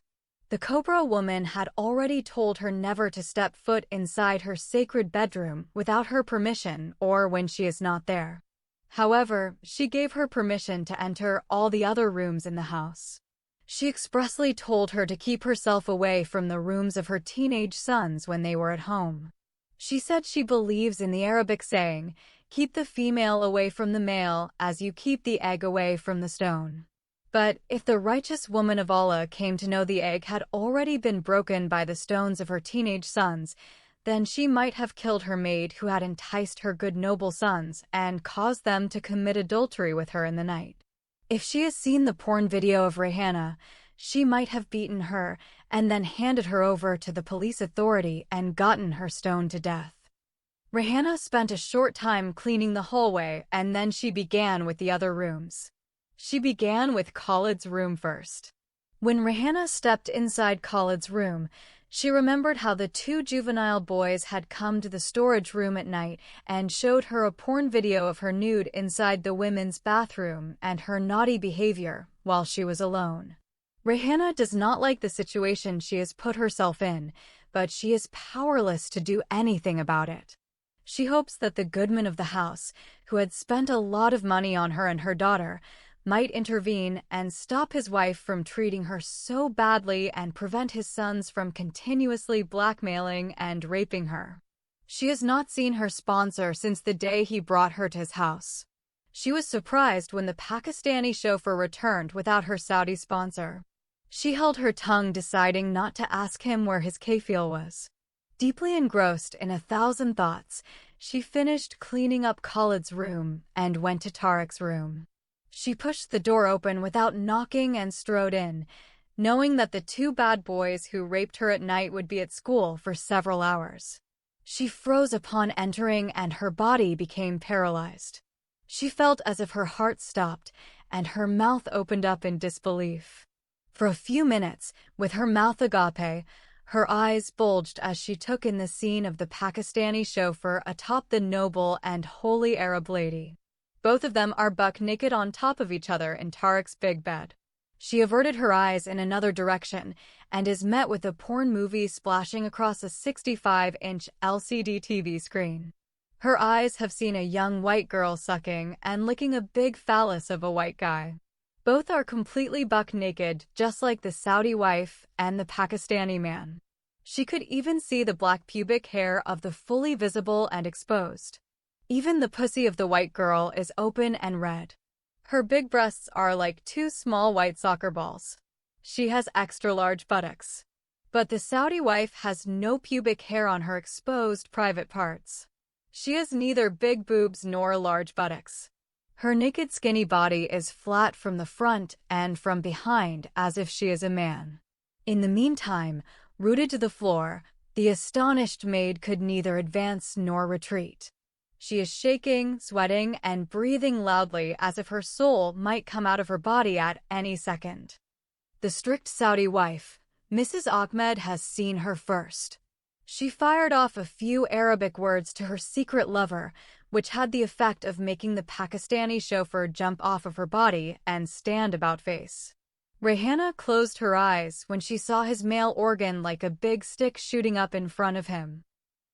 The Cobra woman had already told her never to step foot inside her sacred bedroom without her permission or when she is not there. However, she gave her permission to enter all the other rooms in the house. She expressly told her to keep herself away from the rooms of her teenage sons when they were at home. She said she believes in the Arabic saying, "Keep the female away from the male as you keep the egg away from the stone." But if the righteous woman of Allah came to know the egg had already been broken by the stones of her teenage sons, then she might have killed her maid who had enticed her good noble sons and caused them to commit adultery with her in the night. If she has seen the porn video of Rayhana, she might have beaten her and then handed her over to the police authority and gotten her stoned to death. Rayhana spent a short time cleaning the hallway and then she began with the other rooms. She began with Khalid's room first. When Rayhana stepped inside Khalid's room, she remembered how the two juvenile boys had come to the storage room at night and showed her a porn video of her nude inside the women's bathroom and her naughty behavior while she was alone. Rayhana does not like the situation she has put herself in, but she is powerless to do anything about it. She hopes that the goodman of the house, who had spent a lot of money on her and her daughter, might intervene and stop his wife from treating her so badly and prevent his sons from continuously blackmailing and raping her. She has not seen her sponsor since the day he brought her to his house. She was surprised when the Pakistani chauffeur returned without her Saudi sponsor. She held her tongue, deciding not to ask him where his kafil was. Deeply engrossed in 1,000 thoughts, she finished cleaning up Khalid's room and went to Tariq's room. She pushed the door open without knocking and strode in, knowing that the two bad boys who raped her at night would be at school for several hours. She froze upon entering, and her body became paralyzed. She felt as if her heart stopped and her mouth opened up in disbelief. For a few minutes, with her mouth agape, her eyes bulged as she took in the scene of the Pakistani chauffeur atop the noble and holy Arab lady. Both of them are buck naked on top of each other in Tariq's big bed. She averted her eyes in another direction and is met with a porn movie splashing across a 65-inch LCD TV screen. Her eyes have seen a young white girl sucking and licking a big phallus of a white guy. Both are completely buck naked, just like the Saudi wife and the Pakistani man. She could even see the black pubic hair of the fully visible and exposed. Even the pussy of the white girl is open and red. Her big breasts are like two small white soccer balls. She has extra-large buttocks. But the Saudi wife has no pubic hair on her exposed private parts. She has neither big boobs nor large buttocks. Her naked skinny body is flat from the front and from behind, as if she is a man. In the meantime, rooted to the floor, the astonished maid could neither advance nor retreat. She is shaking, sweating, and breathing loudly as if her soul might come out of her body at any second. The strict Saudi wife, Mrs. Ahmed, has seen her first. She fired off a few Arabic words to her secret lover, which had the effect of making the Pakistani chauffeur jump off of her body and stand about face. Rayhana closed her eyes when she saw his male organ like a big stick shooting up in front of him.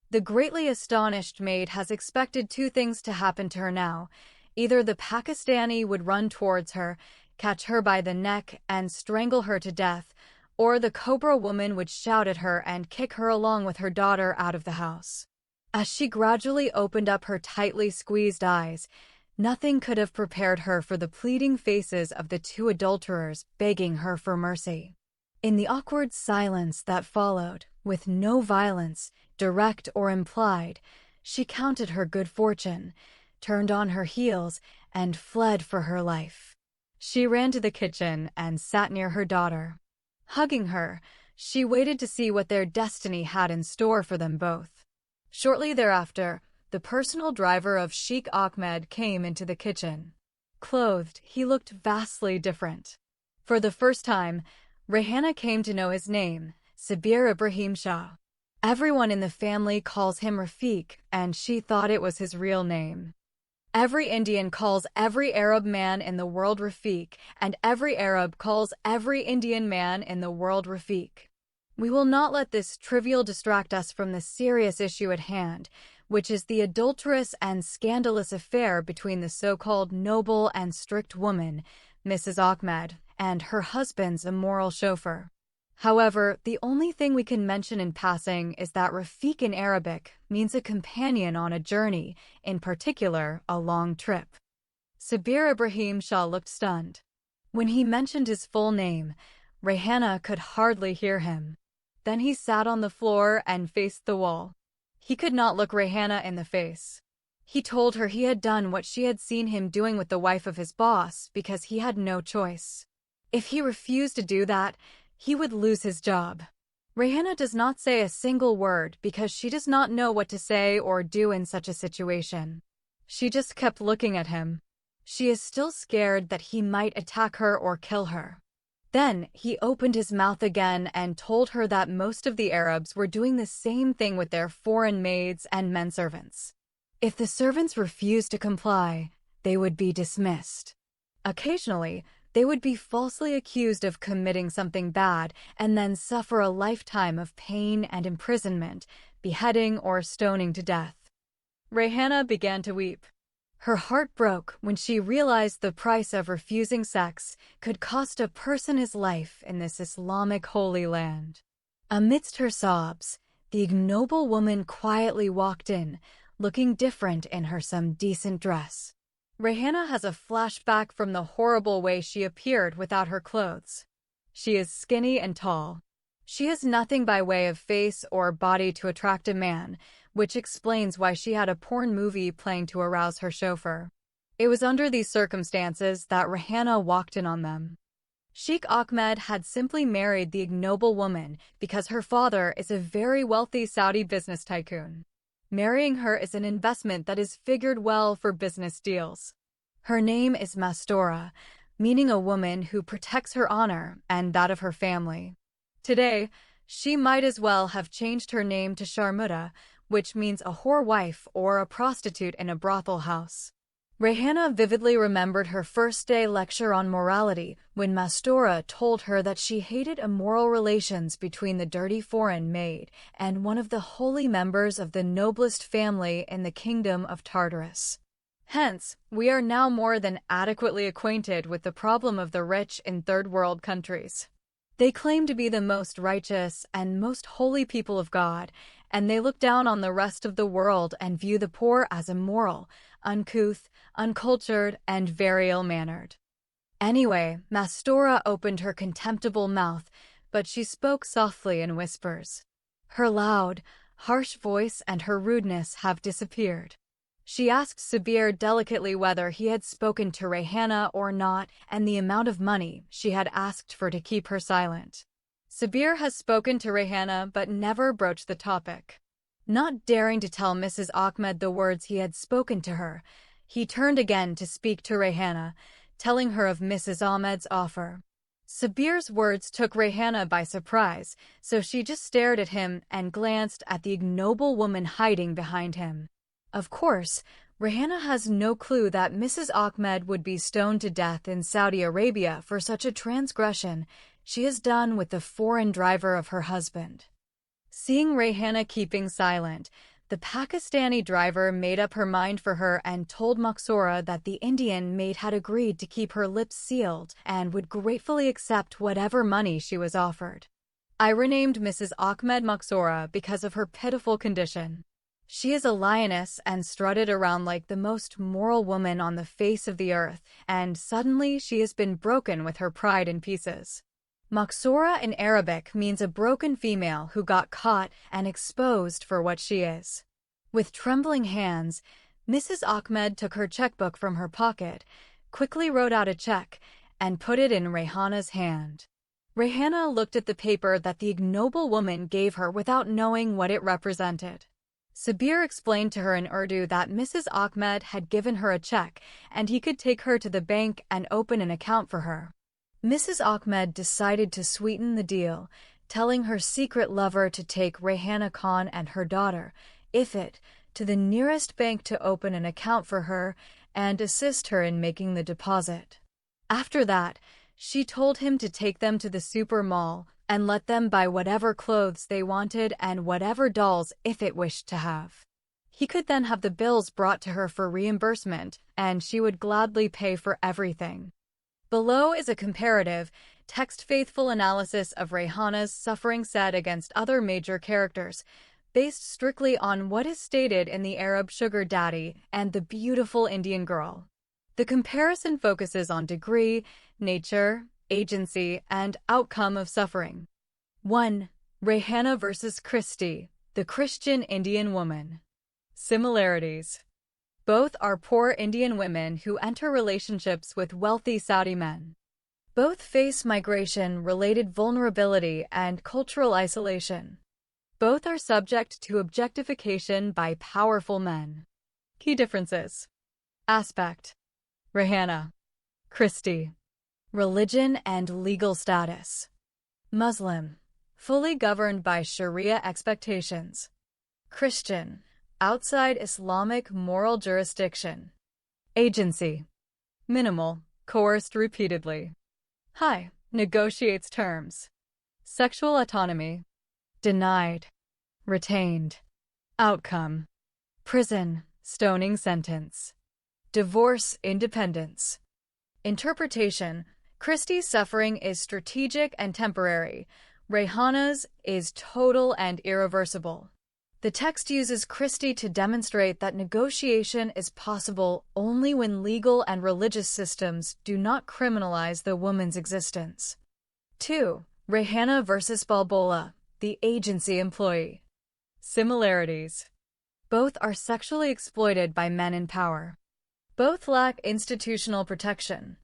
The greatly astonished maid has expected two things to happen to her now. Either the Pakistani would run towards her, catch her by the neck, and strangle her to death, or the Cobra woman would shout at her and kick her along with her daughter out of the house. As she gradually opened up her tightly squeezed eyes, nothing could have prepared her for the pleading faces of the two adulterers begging her for mercy. In the awkward silence that followed, with no violence, direct or implied, she counted her good fortune, turned on her heels, and fled for her life. She ran to the kitchen and sat near her daughter. Hugging her, she waited to see what their destiny had in store for them both. Shortly thereafter, the personal driver of Sheikh Ahmed came into the kitchen. Clothed, he looked vastly different. For the first time, Rayhana came to know his name, Sabir Ibrahim Shah. Everyone in the family calls him Rafiq, and she thought it was his real name. Every Indian calls every Arab man in the world Rafiq, and every Arab calls every Indian man in the world Rafiq. We will not let this trivial distract us from the serious issue at hand, which is the adulterous and scandalous affair between the so-called noble and strict woman, Mrs. Ahmed, and her husband's immoral chauffeur. However, the only thing we can mention in passing is that Rafiq in Arabic means a companion on a journey, in particular, a long trip. Sabir Ibrahim Shah looked stunned. When he mentioned his full name, Rayhana could hardly hear him. Then he sat on the floor and faced the wall. He could not look Rayhana in the face. He told her he had done what she had seen him doing with the wife of his boss because he had no choice. If he refused to do that, he would lose his job. Rayhana does not say a single word because she does not know what to say or do in such a situation. She just kept looking at him. She is still scared that he might attack her or kill her. Then he opened his mouth again and told her that most of the Arabs were doing the same thing with their foreign maids and menservants. If the servants refused to comply, they would be dismissed. Occasionally, they would be falsely accused of committing something bad and then suffer a lifetime of pain and imprisonment, beheading or stoning to death. Rayhana began to weep. Her heart broke when she realized the price of refusing sex could cost a person his life in this Islamic holy land. Amidst her sobs, the ignoble woman quietly walked in, looking different in her some decent dress. Rayhana has a flashback from the horrible way she appeared without her clothes. She is skinny and tall. She has nothing by way of face or body to attract a man, which explains why she had a porn movie playing to arouse her chauffeur. It was under these circumstances that Rayhana walked in on them. Sheikh Ahmed had simply married the ignoble woman because her father is a very wealthy Saudi business tycoon. Marrying her is an investment that is figured well for business deals. Her name is Mastora, meaning a woman who protects her honor and that of her family. Today, she might as well have changed her name to Sharmuta, which means a whore wife or a prostitute in a brothel house. Rayhana vividly remembered her first-day lecture on morality when Mastora told her that she hated immoral relations between the dirty foreign maid and one of the holy members of the noblest family in the kingdom of Tartarus. Hence, we are now more than adequately acquainted with the problem of the rich in third-world countries. They claim to be the most righteous and most holy people of God, and they look down on the rest of the world and view the poor as immoral, uncouth, uncultured, and very ill-mannered. Anyway, Mastora opened her contemptible mouth, but she spoke softly in whispers. Her loud, harsh voice and her rudeness have disappeared. She asked Sabir delicately whether he had spoken to Rayhana or not and the amount of money she had asked for to keep her silent. Sabir has spoken to Rayhana but never broached the topic. Not daring to tell Mrs. Ahmed the words he had spoken to her, he turned again to speak to Rayhana, telling her of Mrs. Ahmed's offer. Sabir's words took Rayhana by surprise, so she just stared at him and glanced at the ignoble woman hiding behind him. Of course, Rayhana has no clue that Mrs. Ahmed would be stoned to death in Saudi Arabia for such a transgression she has done with the foreign driver of her husband. Seeing Rayhana keeping silent, the Pakistani driver made up her mind for her and told Mastora that the Indian maid had agreed to keep her lips sealed and would gratefully accept whatever money she was offered. I renamed Mrs. Ahmed Mastora because of her pitiful condition. She is a lioness and strutted around like the most moral woman on the face of the earth, and suddenly she has been broken with her pride in pieces. Mastora in Arabic means a broken female who got caught and exposed for what she is. With trembling hands, Mrs. Ahmed took her checkbook from her pocket, quickly wrote out a check, and put it in Rayhana's hand. Rayhana looked at the paper that the ignoble woman gave her without knowing what it represented. Sabir explained to her in Urdu that Mrs. Ahmed had given her a check and he could take her to the bank and open an account for her. Mrs. Ahmed decided to sweeten the deal, telling her secret lover to take Rayhana Khan and her daughter, Ifit, to the nearest bank to open an account for her and assist her in making the deposit. After that, she told him to take them to the super mall and let them buy whatever clothes they wanted and whatever dolls Ifit wished to have. He could then have the bills brought to her for reimbursement, and she would gladly pay for everything. Below is a comparative, text-faithful analysis of Rayhana's suffering set against other major characters, based strictly on what is stated in the Arab sugar daddy and the beautiful Indian girl. The comparison focuses on degree, nature, agency, and outcome of suffering. 1. Rayhana versus Christy, the Christian Indian woman. Similarities. Both are poor Indian women who enter relationships with wealthy Saudi men. Both face migration-related vulnerability and cultural isolation. Both are subject to objectification by powerful men. Key differences. Aspect. Rayhana. Christy. Religion and legal status. Muslim. Fully governed by Sharia expectations. Christian. Outside Islamic moral jurisdiction. Agency. Minimal. Coerced repeatedly. High. Negotiates terms. Sexual autonomy. Denied. Retained. Outcome. Prison. Stoning sentence. Divorce. Independence. Interpretation. Christy's suffering is strategic and temporary. Rayhana's is total and irreversible. The text uses Christy to demonstrate that negotiation is possible only when legal and religious systems do not criminalize the woman's existence. 2. Rayhana versus Balboa, the agency employee. Similarities. Both are sexually exploited by men in power. Both lack institutional protection.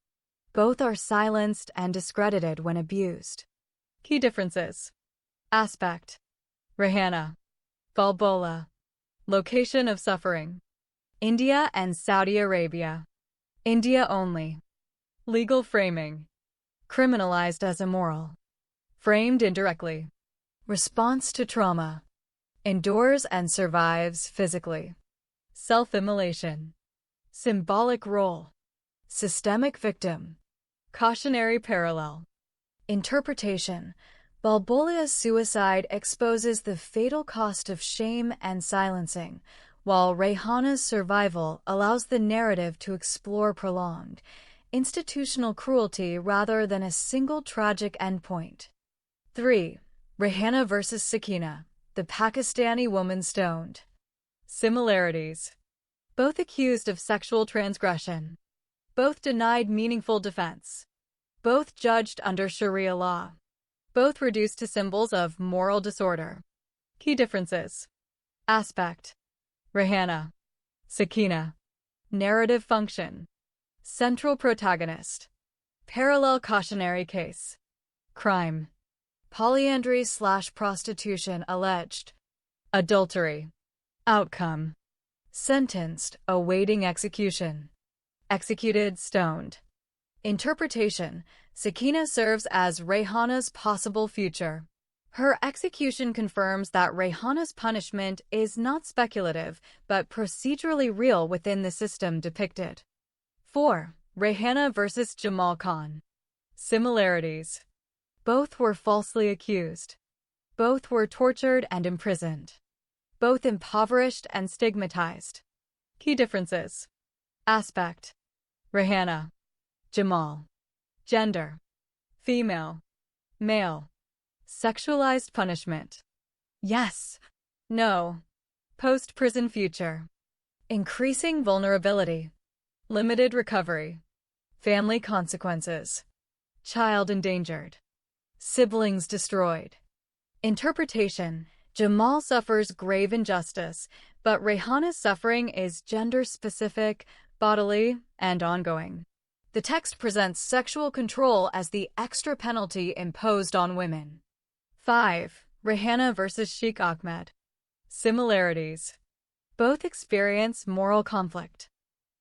Both are silenced and discredited when abused. Key differences. Aspect. Rayhana. Balboa. Location of suffering. India and Saudi Arabia. India only. Legal framing. Criminalized as immoral. Framed indirectly. Response to trauma. Endures and survives physically. Self-immolation. Symbolic role. Systemic victim. Cautionary parallel. Interpretation. Balboa's suicide exposes the fatal cost of shame and silencing, while Rayhana's survival allows the narrative to explore prolonged, institutional cruelty rather than a single tragic endpoint. 3. Rayhana versus Sakina, the Pakistani woman stoned. Similarities. Both accused of sexual transgression. Both denied meaningful defense. Both judged under Sharia law. Both reduced to symbols of moral disorder. Key differences. Aspect. Rayhana. Sakina. Narrative function. Central protagonist. Parallel cautionary case. Crime. Polyandry/prostitution alleged. Adultery. Outcome. Sentenced, awaiting execution. Executed, stoned. Interpretation. Sakina serves as Rayhana's possible future. Her execution confirms that Rayhana's punishment is not speculative, but procedurally real within the system depicted. 4. Rayhana versus Jamal Khan. Similarities. Both were falsely accused. Both were tortured and imprisoned. Both impoverished and stigmatized. Key differences. Aspect. Rayhana. Jamal. Gender. Female. Male. Sexualized punishment. Yes. No. Post-prison future. Increasing vulnerability. Limited recovery. Family consequences. Child endangered. Siblings destroyed. Interpretation. Jamal suffers grave injustice, but Rayhana's suffering is gender-specific, bodily, and ongoing. The text presents sexual control as the extra penalty imposed on women. 5. Rayhana versus Sheikh Ahmed. Similarities. Both experience moral conflict.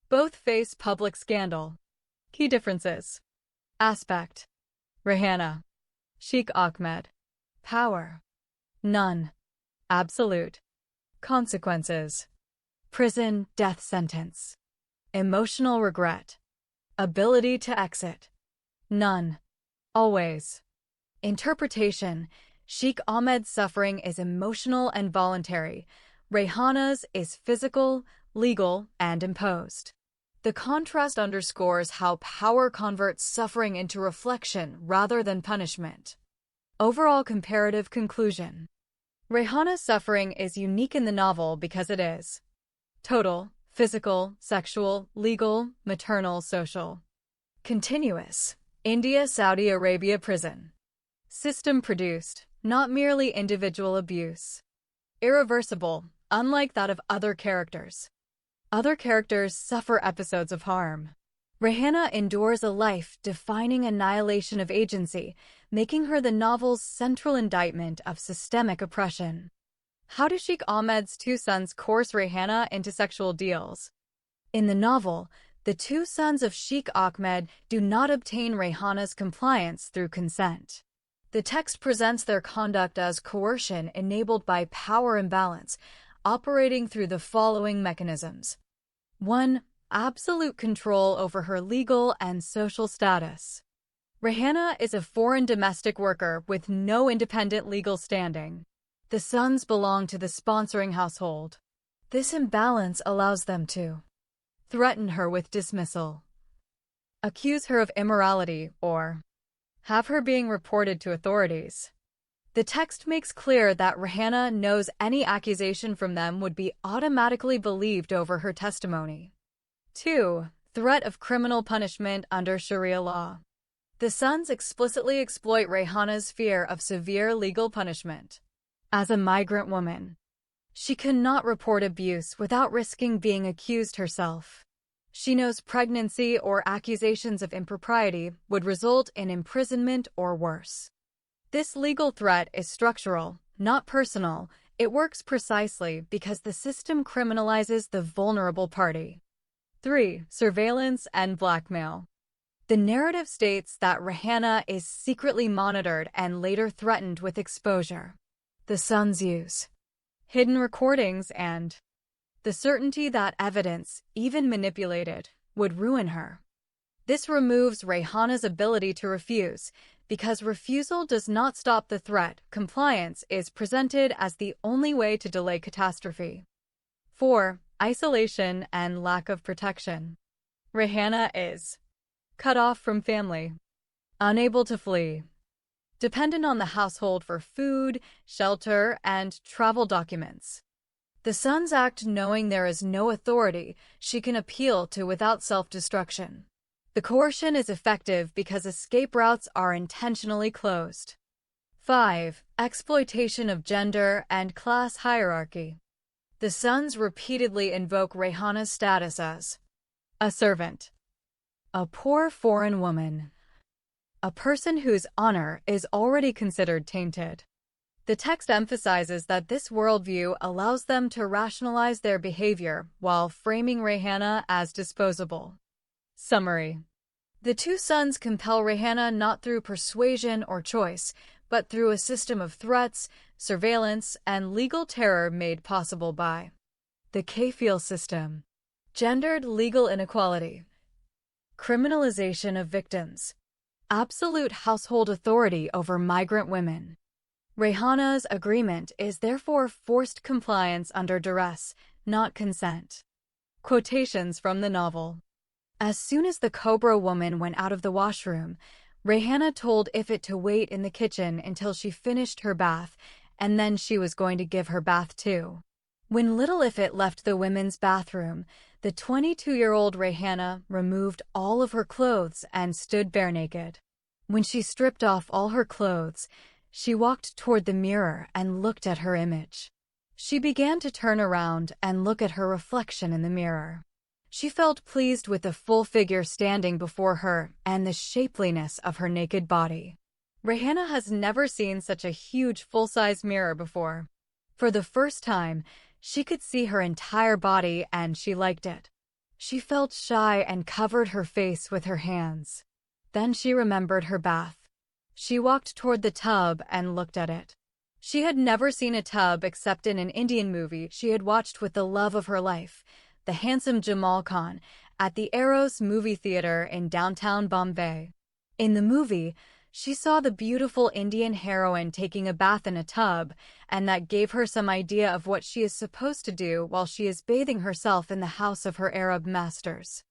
Both face public scandal. Key differences. Aspect. Rayhana. Sheikh Ahmed. Power. None. Absolute. Consequences. Prison, death sentence. Emotional regret. Ability to exit. None. Always. Interpretation. Sheikh Ahmed's suffering is emotional and voluntary. Rayhana's is physical, legal, and imposed. The contrast underscores how power converts suffering into reflection rather than punishment. Overall comparative conclusion. Rayhana's suffering is unique in the novel because it is total, physical, sexual, legal, maternal, social. Continuous. India, Saudi Arabia prison. System produced, not merely individual abuse. Irreversible, unlike that of other characters. Other characters suffer episodes of harm. Rayhana endures a life-defining annihilation of agency, making her the novel's central indictment of systemic oppression. How do Sheikh Ahmed's two sons coerce Rayhana into sexual deals? In the novel, the two sons of Sheikh Ahmed do not obtain Rayhana's compliance through consent. The text presents their conduct as coercion enabled by power imbalance, operating through the following mechanisms. 1. Absolute control over her legal and social status. Rayhana is a foreign domestic worker with no independent legal standing. The sons belong to the sponsoring household. This imbalance allows them to threaten her with dismissal, accuse her of immorality, or have her being reported to authorities. The text makes clear that Rayhana knows any accusation from them would be automatically believed over her testimony. 2. Threat of criminal punishment under Sharia law. The sons explicitly exploit Rayhana's fear of severe legal punishment. As a migrant woman, she cannot report abuse without risking being accused herself. She knows pregnancy or accusations of impropriety would result in imprisonment or worse. This legal threat is structural, not personal. It works precisely because the system criminalizes the vulnerable party. 3. Surveillance and blackmail. The narrative states that Rayhana is secretly monitored and later threatened with exposure. The sons use hidden recordings and the certainty that evidence, even manipulated, would ruin her. This removes Rayhana's ability to refuse, because refusal does not stop the threat. Compliance is presented as the only way to delay catastrophe. 4. Isolation and lack of protection. Rayhana is cut off from family, unable to flee, dependent on the household for food, shelter, and travel documents. The sons act knowing there is no authority she can appeal to without self-destruction. The coercion is effective because escape routes are intentionally closed. 5. Exploitation of gender and class hierarchy. The sons repeatedly invoke Rayhana's status as a servant, a poor foreign woman, a person whose honor is already considered tainted. The text emphasizes that this worldview allows them to rationalize their behavior while framing Rayhana as disposable. Summary. The two sons compel Rayhana not through persuasion or choice, but through a system of threats, surveillance, and legal terror made possible by the Kafil system. Gendered legal inequality, criminalization of victims, absolute household authority over migrant women. Rayhana's agreement is therefore forced compliance under duress, not consent. Quotations from the novel. As soon as the Cobra woman went out of the washroom, Rayhana told Ifit to wait in the kitchen until she finished her bath, and then she was going to give her bath too. When little Ifit left the women's bathroom, the 22-year-old Rayhana removed all of her clothes and stood bare naked. When she stripped off all her clothes, she walked toward the mirror and looked at her image. She began to turn around and look at her reflection in the mirror. She felt pleased with the full figure standing before her and the shapeliness of her naked body. Rayhana has never seen such a huge full-size mirror before. For the first time, she could see her entire body and she liked it. She felt shy and covered her face with her hands. Then she remembered her bath. She walked toward the tub and looked at it. She had never seen a tub except in an Indian movie she had watched with the love of her life, the handsome Jamal Khan, at the Eros movie theater in downtown Bombay. In the movie, she saw the beautiful Indian heroine taking a bath in a tub, and that gave her some idea of what she is supposed to do while she is bathing herself in the house of her Arab masters.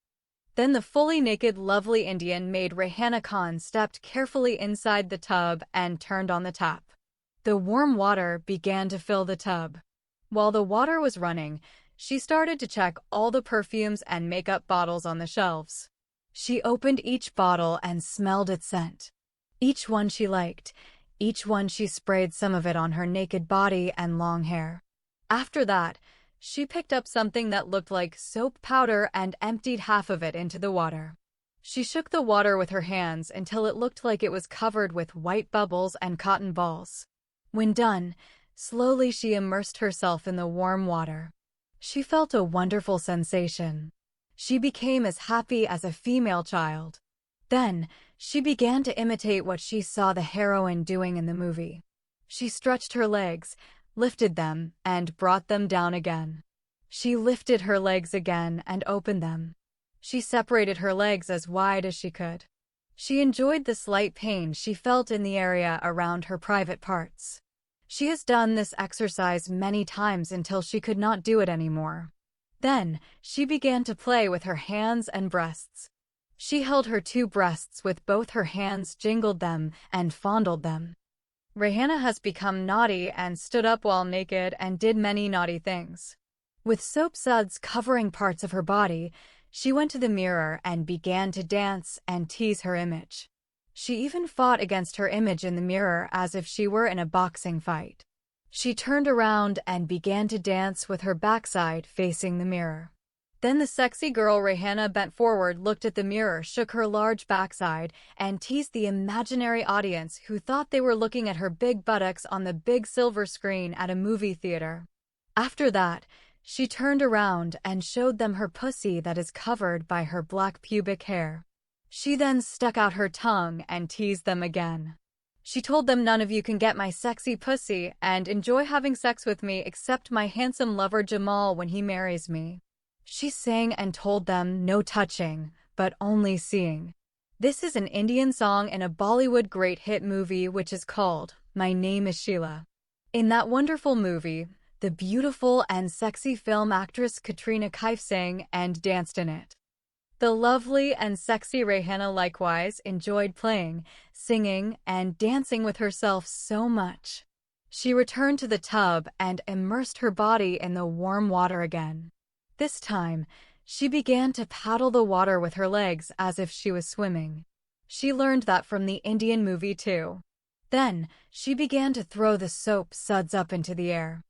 Then the fully naked, lovely Indian maid Rayhana Khan stepped carefully inside the tub and turned on the tap. The warm water began to fill the tub. While the water was running, she started to check all the perfumes and makeup bottles on the shelves. She opened each bottle and smelled its scent. Each one she liked, each one she sprayed some of it on her naked body and long hair. After that, she picked up something that looked like soap powder and emptied half of it into the water. She shook the water with her hands until it looked like it was covered with white bubbles and cotton balls. When done, slowly she immersed herself in the warm water. She felt a wonderful sensation. She became as happy as a female child. Then, she began to imitate what she saw the heroine doing in the movie. She stretched her legs, lifted them, and brought them down again. She lifted her legs again and opened them. She separated her legs as wide as she could. She enjoyed the slight pain she felt in the area around her private parts. She has done this exercise many times until she could not do it anymore. Then, she began to play with her hands and breasts. She held her two breasts with both her hands, jingled them, and fondled them. Rayhana has become naughty and stood up while naked and did many naughty things. With soap suds covering parts of her body, she went to the mirror and began to dance and tease her image. She even fought against her image in the mirror as if she were in a boxing fight. She turned around and began to dance with her backside facing the mirror. Then the sexy girl Rihanna bent forward, looked at the mirror, shook her large backside, and teased the imaginary audience who thought they were looking at her big buttocks on the big silver screen at a movie theater. After that, she turned around and showed them her pussy that is covered by her black pubic hair. She then stuck out her tongue and teased them again. She told them, "None of you can get my sexy pussy and enjoy having sex with me except my handsome lover Jamal when he marries me." She sang and told them no touching, but only seeing. This is an Indian song in a Bollywood great hit movie which is called My Name is Sheila. In that wonderful movie, the beautiful and sexy film actress Katrina Kaif sang and danced in it. The lovely and sexy Rihanna likewise enjoyed playing, singing, and dancing with herself so much. She returned to the tub and immersed her body in the warm water again. This time, she began to paddle the water with her legs as if she was swimming. She learned that from the Indian movie too. Then, she began to throw the soap suds up into the air.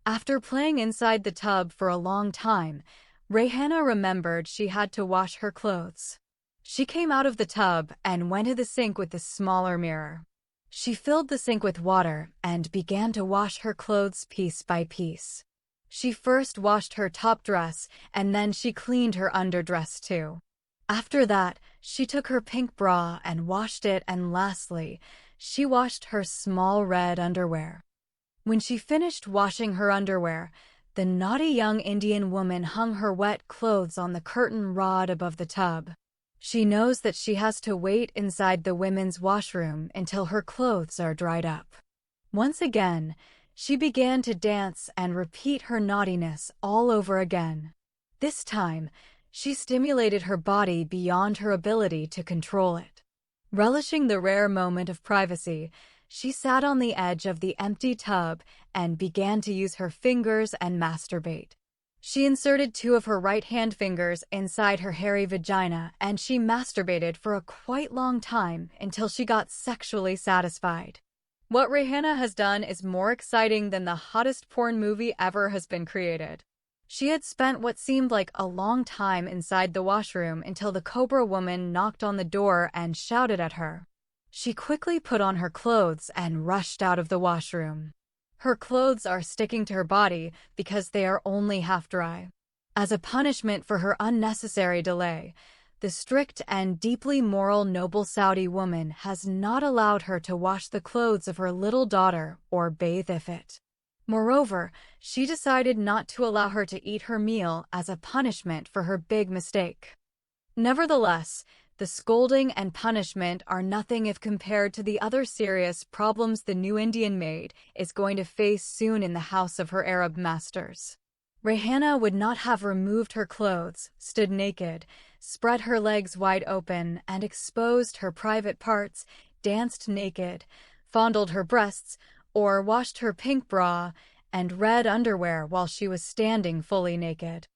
After playing inside the tub for a long time, Rihanna remembered she had to wash her clothes. She came out of the tub and went to the sink with the smaller mirror. She filled the sink with water and began to wash her clothes piece by piece. She first washed her top dress and then she cleaned her underdress too. After that, she took her pink bra and washed it, and lastly, she washed her small red underwear. When she finished washing her underwear, the naughty young Indian woman hung her wet clothes on the curtain rod above the tub. She knows that she has to wait inside the women's washroom until her clothes are dried up. Once again, she began to dance and repeat her naughtiness all over again. This time, she stimulated her body beyond her ability to control it. Relishing the rare moment of privacy, she sat on the edge of the empty tub and began to use her fingers and masturbate. She inserted 2 of her right-hand fingers inside her hairy vagina and she masturbated for a quite long time until she got sexually satisfied. What Rihanna has done is more exciting than the hottest porn movie ever has been created. She had spent what seemed like a long time inside the washroom until the Cobra woman knocked on the door and shouted at her. She quickly put on her clothes and rushed out of the washroom. Her clothes are sticking to her body because they are only half dry. As a punishment for her unnecessary delay, the strict and deeply moral noble Saudi woman has not allowed her to wash the clothes of her little daughter or bathe if it. Moreover, she decided not to allow her to eat her meal as a punishment for her big mistake. Nevertheless, the scolding and punishment are nothing if compared to the other serious problems the new Indian maid is going to face soon in the house of her Arab masters. Rihanna would not have removed her clothes, stood naked, spread her legs wide open, and exposed her private parts, danced naked, fondled her breasts, or washed her pink bra and red underwear while she was standing fully naked.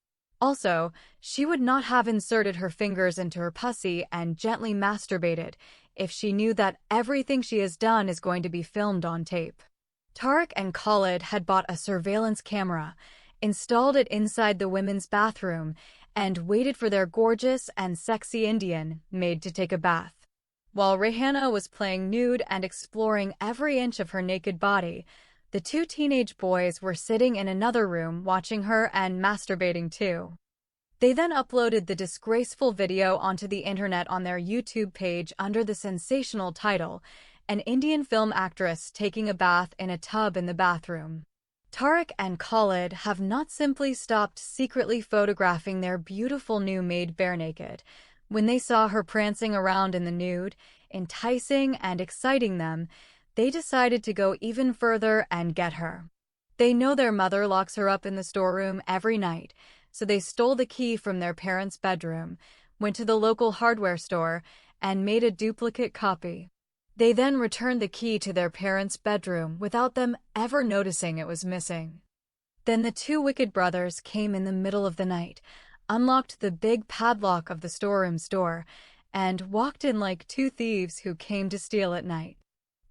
Also, she would not have inserted her fingers into her pussy and gently masturbated if she knew that everything she has done is going to be filmed on tape. Tariq and Khalid had bought a surveillance camera, installed it inside the women's bathroom, and waited for their gorgeous and sexy Indian maid to take a bath. While Rihanna was playing nude and exploring every inch of her naked body, the 2 teenage boys were sitting in another room watching her and masturbating too. They then uploaded the disgraceful video onto the internet on their YouTube page under the sensational title, "An Indian Film Actress Taking a Bath in a Tub in the Bathroom." Tariq and Khalid have not simply stopped secretly photographing their beautiful new maid bare naked. When they saw her prancing around in the nude, enticing and exciting them, they decided to go even further and get her. They know their mother locks her up in the storeroom every night, so they stole the key from their parents' bedroom, went to the local hardware store, and made a duplicate copy. They then returned the key to their parents' bedroom without them ever noticing it was missing. Then the 2 wicked brothers came in the middle of the night, unlocked the big padlock of the storeroom's door, and walked in like two thieves who came to steal at night.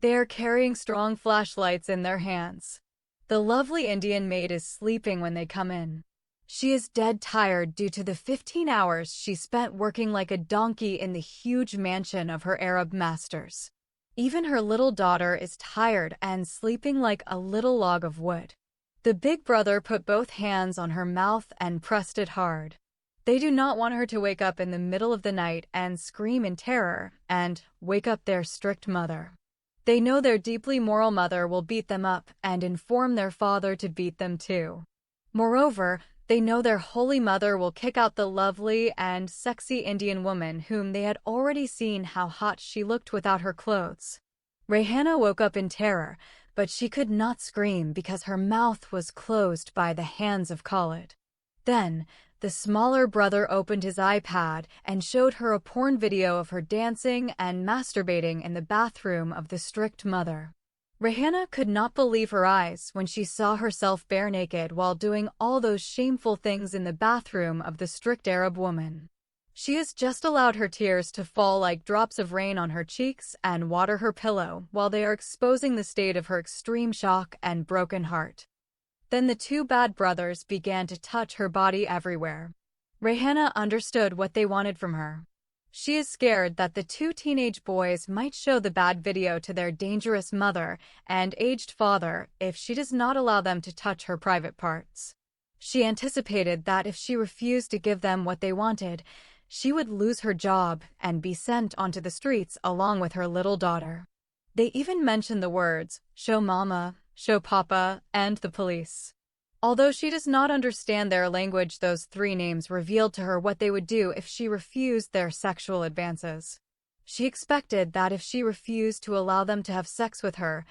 They are carrying strong flashlights in their hands. The lovely Indian maid is sleeping when they come in. She is dead tired due to the 15 hours she spent working like a donkey in the huge mansion of her Arab masters. Even her little daughter is tired and sleeping like a little log of wood. The big brother put both hands on her mouth and pressed it hard. They do not want her to wake up in the middle of the night and scream in terror and wake up their strict mother. They know their deeply moral mother will beat them up and inform their father to beat them too. Moreover, they know their holy mother will kick out the lovely and sexy Indian woman whom they had already seen how hot she looked without her clothes. Rayhana woke up in terror, but she could not scream because her mouth was closed by the hands of Khalid. Then, the smaller brother opened his iPad and showed her a porn video of her dancing and masturbating in the bathroom of the strict mother. Rayhana could not believe her eyes when she saw herself bare naked while doing all those shameful things in the bathroom of the strict Arab woman. She has just allowed her tears to fall like drops of rain on her cheeks and water her pillow while they are exposing the state of her extreme shock and broken heart. Then the two bad brothers began to touch her body everywhere. Rayhana understood what they wanted from her. She is scared that the two teenage boys might show the bad video to their dangerous mother and aged father if she does not allow them to touch her private parts. She anticipated that if she refused to give them what they wanted, she would lose her job and be sent onto the streets along with her little daughter. They even mentioned the words, "Show mama," "Show papa," and the police. Although she does not understand their language, those three names revealed to her what they would do if she refused their sexual advances. She expected that if she refused to allow them to have sex with her,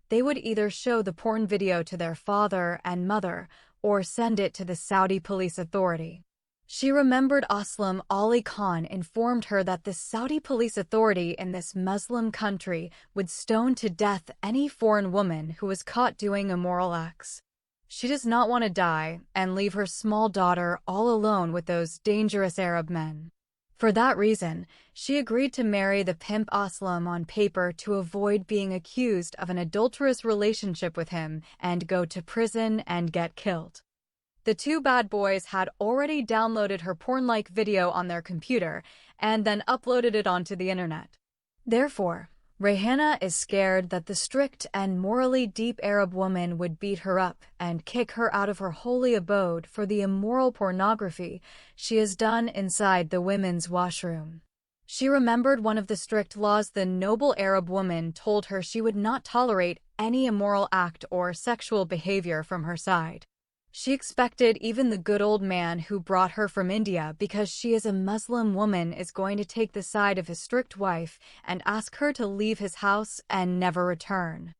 they would either show the porn video to their father and mother or send it to the Saudi police authority. She remembered Aslam Ali Khan informed her that the Saudi police authority in this Muslim country would stone to death any foreign woman who was caught doing immoral acts. She does not want to die and leave her small daughter all alone with those dangerous Arab men. For that reason, she agreed to marry the pimp Aslam on paper to avoid being accused of an adulterous relationship with him and go to prison and get killed. The two bad boys had already downloaded her porn-like video on their computer and then uploaded it onto the internet. Therefore, Rayhana is scared that the strict and morally deep Arab woman would beat her up and kick her out of her holy abode for the immoral pornography she has done inside the women's washroom. She remembered one of the strict laws the noble Arab woman told her she would not tolerate any immoral act or sexual behavior from her side. She expected even the good old man who brought her from India because she is a Muslim woman is going to take the side of his strict wife and ask her to leave his house and never return.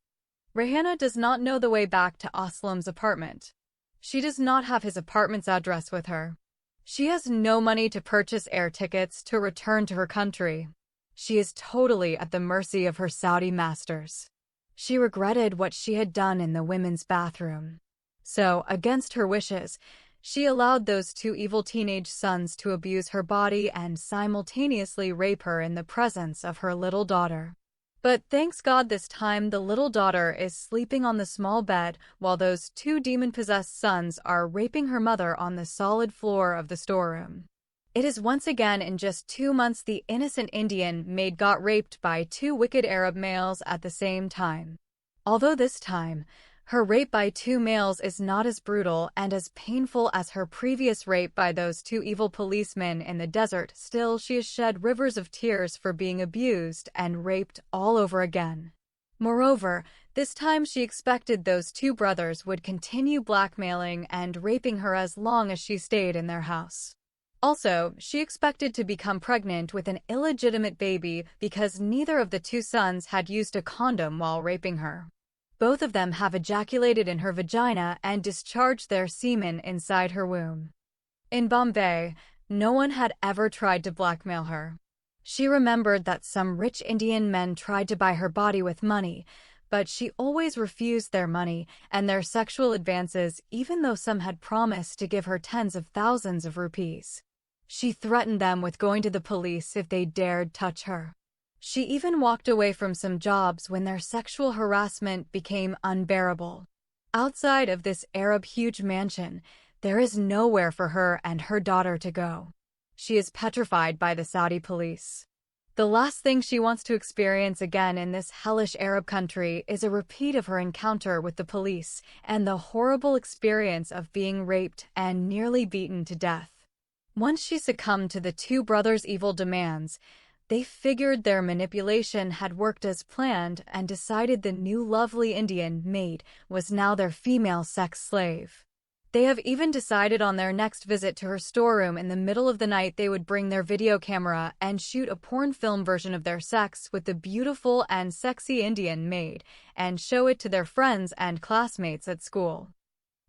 Rayhana does not know the way back to Aslam's apartment. She does not have his apartment's address with her. She has no money to purchase air tickets to return to her country. She is totally at the mercy of her Saudi masters. She regretted what she had done in the women's bathroom. So, against her wishes, she allowed those two evil teenage sons to abuse her body and simultaneously rape her in the presence of her little daughter. But thanks God this time the little daughter is sleeping on the small bed while those two demon-possessed sons are raping her mother on the solid floor of the storeroom. It is once again in just 2 months the innocent Indian maid got raped by two wicked Arab males at the same time. Although this time, her rape by two males is not as brutal and as painful as her previous rape by those two evil policemen in the desert, still she has shed rivers of tears for being abused and raped all over again. Moreover, this time she expected those two brothers would continue blackmailing and raping her as long as she stayed in their house. Also, she expected to become pregnant with an illegitimate baby because neither of the two sons had used a condom while raping her. Both of them have ejaculated in her vagina and discharged their semen inside her womb. In Bombay, no one had ever tried to blackmail her. She remembered that some rich Indian men tried to buy her body with money, but she always refused their money and their sexual advances even though some had promised to give her tens of thousands of rupees. She threatened them with going to the police if they dared touch her. She even walked away from some jobs when their sexual harassment became unbearable. Outside of this Arab huge mansion, there is nowhere for her and her daughter to go. She is petrified by the Saudi police. The last thing she wants to experience again in this hellish Arab country is a repeat of her encounter with the police and the horrible experience of being raped and nearly beaten to death. Once she succumbed to the two brothers' evil demands, they figured their manipulation had worked as planned and decided the new lovely Indian maid was now their female sex slave. They have even decided on their next visit to her storeroom in the middle of the night they would bring their video camera and shoot a porn film version of their sex with the beautiful and sexy Indian maid and show it to their friends and classmates at school.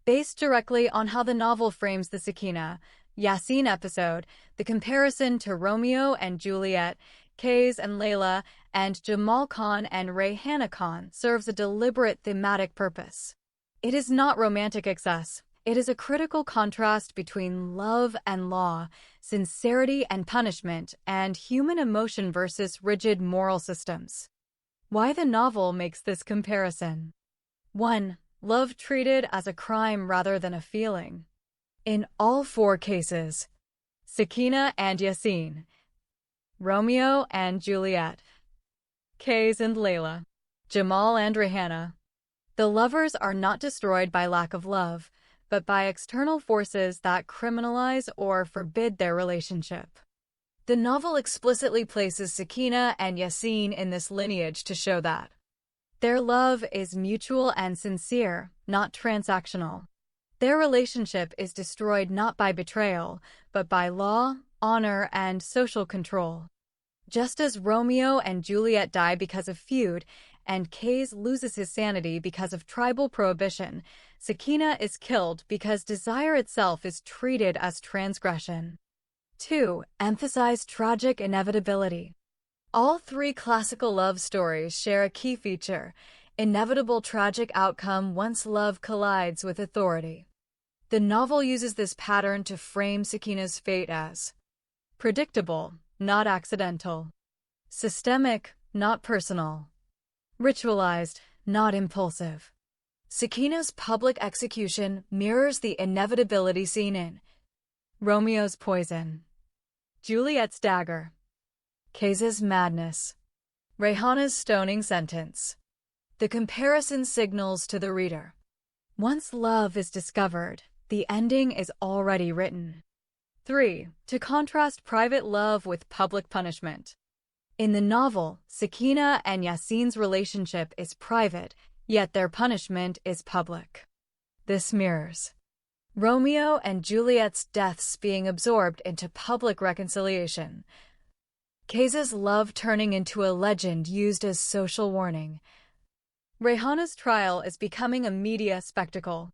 Based directly on how the novel frames the Sakina, Yasin episode, the comparison to Romeo and Juliet, Kayes and Layla, and Jamal Khan and Rayhana Khan serves a deliberate thematic purpose. It is not romantic excess. It is a critical contrast between love and law, sincerity and punishment, and human emotion versus rigid moral systems. Why the novel makes this comparison? 1. Love treated as a crime rather than a feeling. In all four cases, Sakina and Yasin, Romeo and Juliet, Kayes and Layla, Jamal and Rayhana, the lovers are not destroyed by lack of love, but by external forces that criminalize or forbid their relationship. The novel explicitly places Sakina and Yasin in this lineage to show that their love is mutual and sincere, not transactional. Their relationship is destroyed not by betrayal, but by law, honor, and social control. Just as Romeo and Juliet die because of feud, and Kayes loses his sanity because of tribal prohibition, Sakina is killed because desire itself is treated as transgression. 2. Emphasize tragic inevitability. All three classical love stories share a key feature: inevitable tragic outcome once love collides with authority. The novel uses this pattern to frame Sakina's fate as predictable, not accidental; systemic, not personal; ritualized, not impulsive. Sakina's public execution mirrors the inevitability seen in Romeo's poison, Juliet's dagger, Kayes' madness, Rayhana's stoning sentence. The comparison signals to the reader: once love is discovered, the ending is already written. 3. To contrast private love with public punishment. In the novel, Sakina and Yasin's relationship is private, yet their punishment is public. This mirrors Romeo and Juliet's deaths being absorbed into public reconciliation, Kayes' love turning into a legend used as social warning. Rayhana's trial is becoming a media spectacle.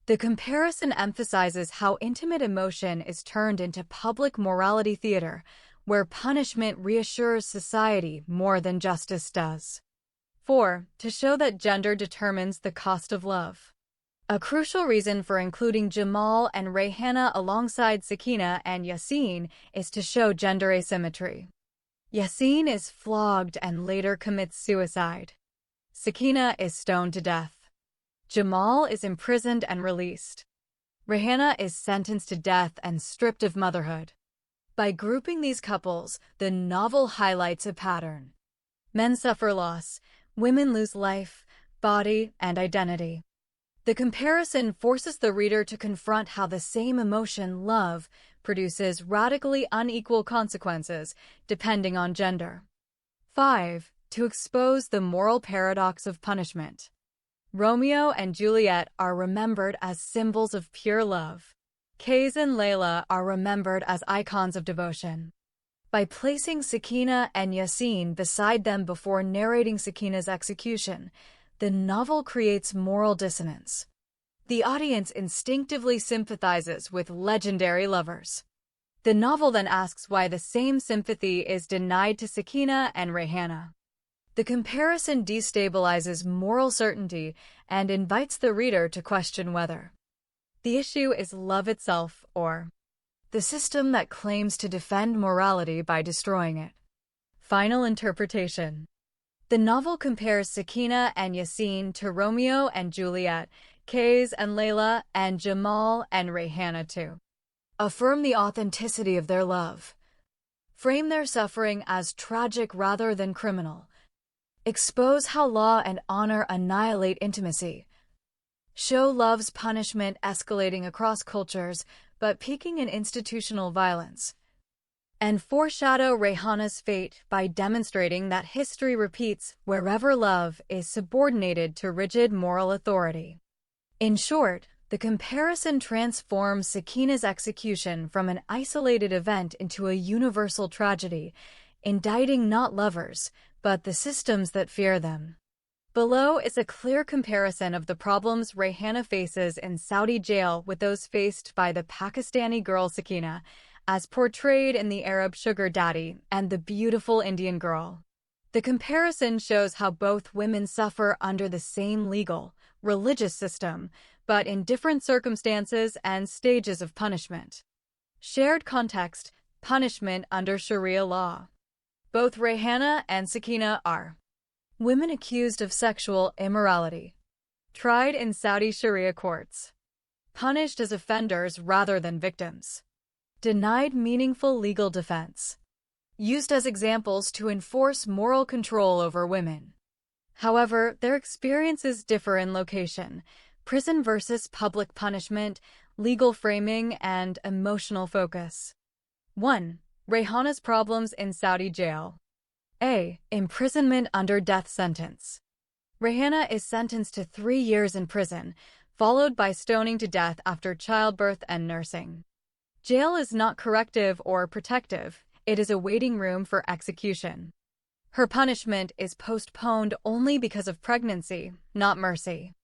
The comparison emphasizes how intimate emotion is turned into public morality theater, where punishment reassures society more than justice does. 4. To show that gender determines the cost of love. A crucial reason for including Jamal and Rayhana alongside Sakina and Yasin is to show gender asymmetry. Yasin is flogged and later commits suicide. Sakina is stoned to death. Jamal is imprisoned and released. Rayhana is sentenced to death and stripped of motherhood. By grouping these couples, the novel highlights a pattern. Men suffer loss, women lose life, body, and identity. The comparison forces the reader to confront how the same emotion, love, produces radically unequal consequences depending on gender. 5. To expose the moral paradox of punishment. Romeo and Juliet are remembered as symbols of pure love. Kayes and Layla are remembered as icons of devotion. By placing Sakina and Yasin beside them before narrating Sakina's execution, the novel creates moral dissonance. The audience instinctively sympathizes with legendary lovers. The novel then asks why the same sympathy is denied to Sakina and Rayhana. The comparison destabilizes moral certainty and invites the reader to question whether the issue is love itself or the system that claims to defend morality by destroying it. Final interpretation. The novel compares Sakina and Yasin to Romeo and Juliet, Kayes and Layla, and Jamal and Rayhana too. Affirm the authenticity of their love. Frame their suffering as tragic rather than criminal. Expose how law and honor annihilate intimacy. Show love's punishment escalating across cultures, but peaking in institutional violence. And foreshadow Rayhana's fate by demonstrating that history repeats wherever love is subordinated to rigid moral authority. In short, the comparison transforms Sakina's execution from an isolated event into a universal tragedy, indicting not lovers, but the systems that fear them. Below is a clear comparison of the problems Rayhana faces in Saudi jail with those faced by the Pakistani girl Sakina, as portrayed in The Arab Sugar Daddy and The Beautiful Indian Girl. The comparison shows how both women suffer under the same legal, religious system, but in different circumstances and stages of punishment. Shared context: punishment under Sharia law. Both Rayhana and Sakina are women accused of sexual immorality, tried in Saudi Sharia courts, punished as offenders rather than victims, denied meaningful legal defense, used as examples to enforce moral control over women. However, their experiences differ in location: prison versus public punishment, legal framing, and emotional focus. 1. Rayhana's problems in Saudi jail. A. Imprisonment under death sentence. Rayhana is sentenced to 3 years in prison, followed by stoning to death after childbirth and nursing. Jail is not corrective or protective, it is a waiting room for execution. Her punishment is postponed only because of pregnancy, not mercy.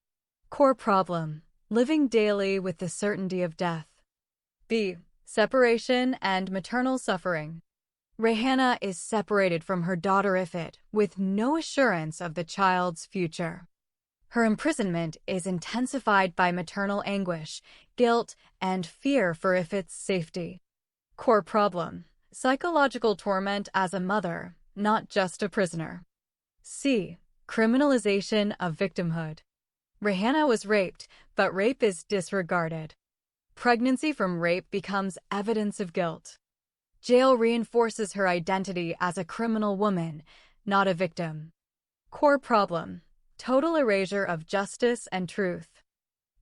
Core problem: living daily with the certainty of death. B. Separation and maternal suffering. Rayhana is separated from her daughter Ifit with no assurance of the child's future. Her imprisonment is intensified by maternal anguish, guilt, and fear for Ifit's safety. Core problem: psychological torment as a mother, not just a prisoner. C. Criminalization of victimhood. Rayhana was raped, but rape is disregarded. Pregnancy from rape becomes evidence of guilt. Jail reinforces her identity as a criminal woman, not a victim. Core problem: total erasure of justice and truth.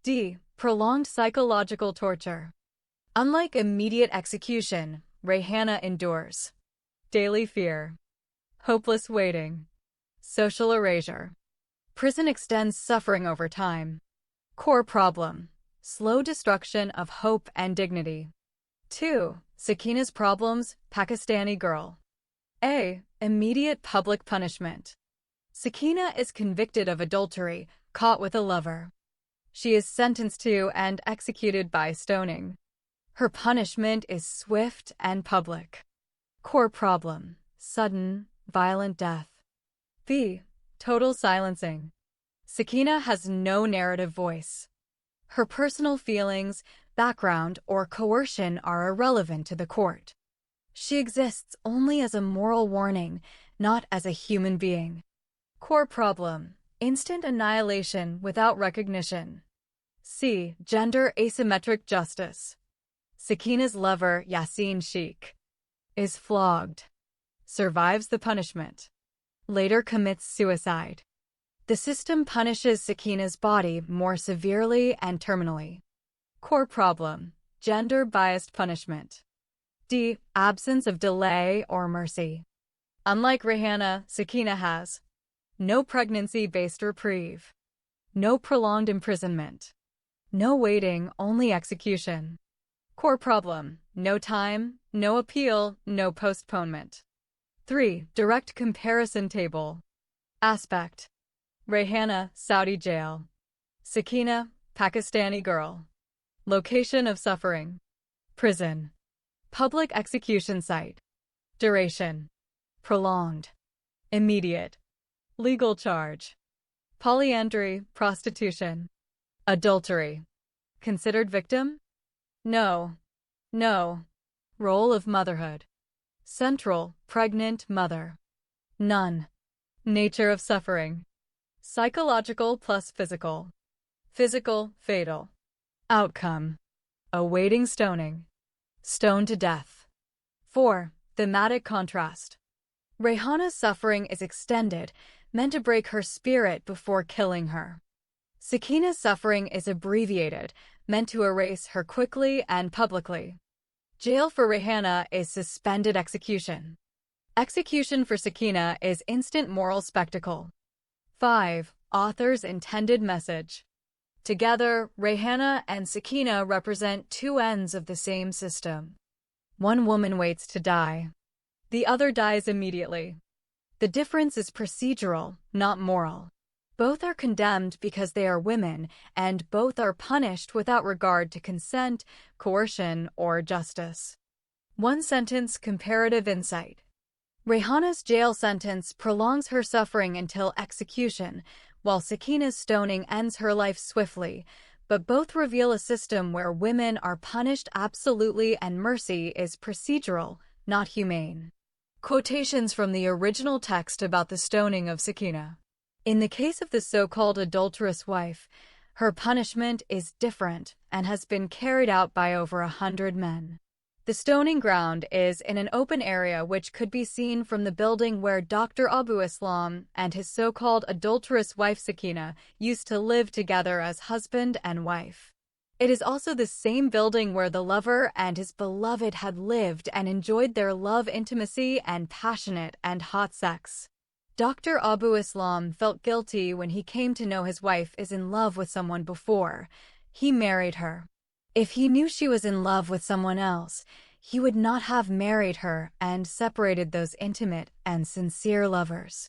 D. Prolonged psychological torture. Unlike immediate execution, Rayhana endures daily fear, hopeless waiting, social erasure. Prison extends suffering over time. Core problem: slow destruction of hope and dignity. 2. Sakina's problems, Pakistani girl. A. Immediate public punishment. Sakina is convicted of adultery, caught with a lover. She is sentenced to and executed by stoning. Her punishment is swift and public. Core problem: sudden, violent death. B. Total silencing. Sakina has no narrative voice. Her personal feelings, background, or coercion are irrelevant to the court. She exists only as a moral warning, not as a human being. Core problem: instant annihilation without recognition. C. Gender asymmetric justice. Sakina's lover, Yasin Sheikh, is flogged, survives the punishment, later commits suicide. The system punishes Sakina's body more severely and terminally. Core problem: gender-biased punishment. D. Absence of delay or mercy. Unlike Rayhana, Sakina has no pregnancy-based reprieve, no prolonged imprisonment, no waiting, only execution. Core problem: no time, no appeal, no postponement. 3. Direct comparison table. Aspect: Rayhana, Saudi jail. Sakina, Pakistani girl. Location of suffering: prison. Public execution site. Duration: prolonged. Immediate. Legal charge: polyandry, prostitution. Adultery: considered victim? No. Role of motherhood. Central, pregnant mother. None. Nature of suffering. Psychological plus physical. Physical, fatal. Outcome. Awaiting stoning. Stoned to death. 4. Thematic contrast. Rehana's suffering is extended, meant to break her spirit before killing her. Sakina's suffering is abbreviated, meant to erase her quickly and publicly. Jail for Rehana is suspended execution. Execution for Sakina is instant moral spectacle. 5. Author's intended message. Together, Rehana and Sakina represent two ends of the same system. One woman waits to die. The other dies immediately. The difference is procedural, not moral. Both are condemned because they are women, and both are punished without regard to consent, coercion, or justice. One sentence comparative insight. Rehana's jail sentence prolongs her suffering until execution, while Sakina's stoning ends her life swiftly, but both reveal a system where women are punished absolutely and mercy is procedural, not humane. Quotations from the original text about the stoning of Sakina. In the case of the so-called adulterous wife, her punishment is different and has been carried out by over 100 men. The stoning ground is in an open area which could be seen from the building where Dr. Abu Islam and his so-called adulterous wife Sakina used to live together as husband and wife. It is also the same building where the lover and his beloved had lived and enjoyed their love intimacy and passionate and hot sex. Dr. Abu Islam felt guilty when he came to know his wife is in love with someone before he married her. If he knew she was in love with someone else, he would not have married her and separated those intimate and sincere lovers.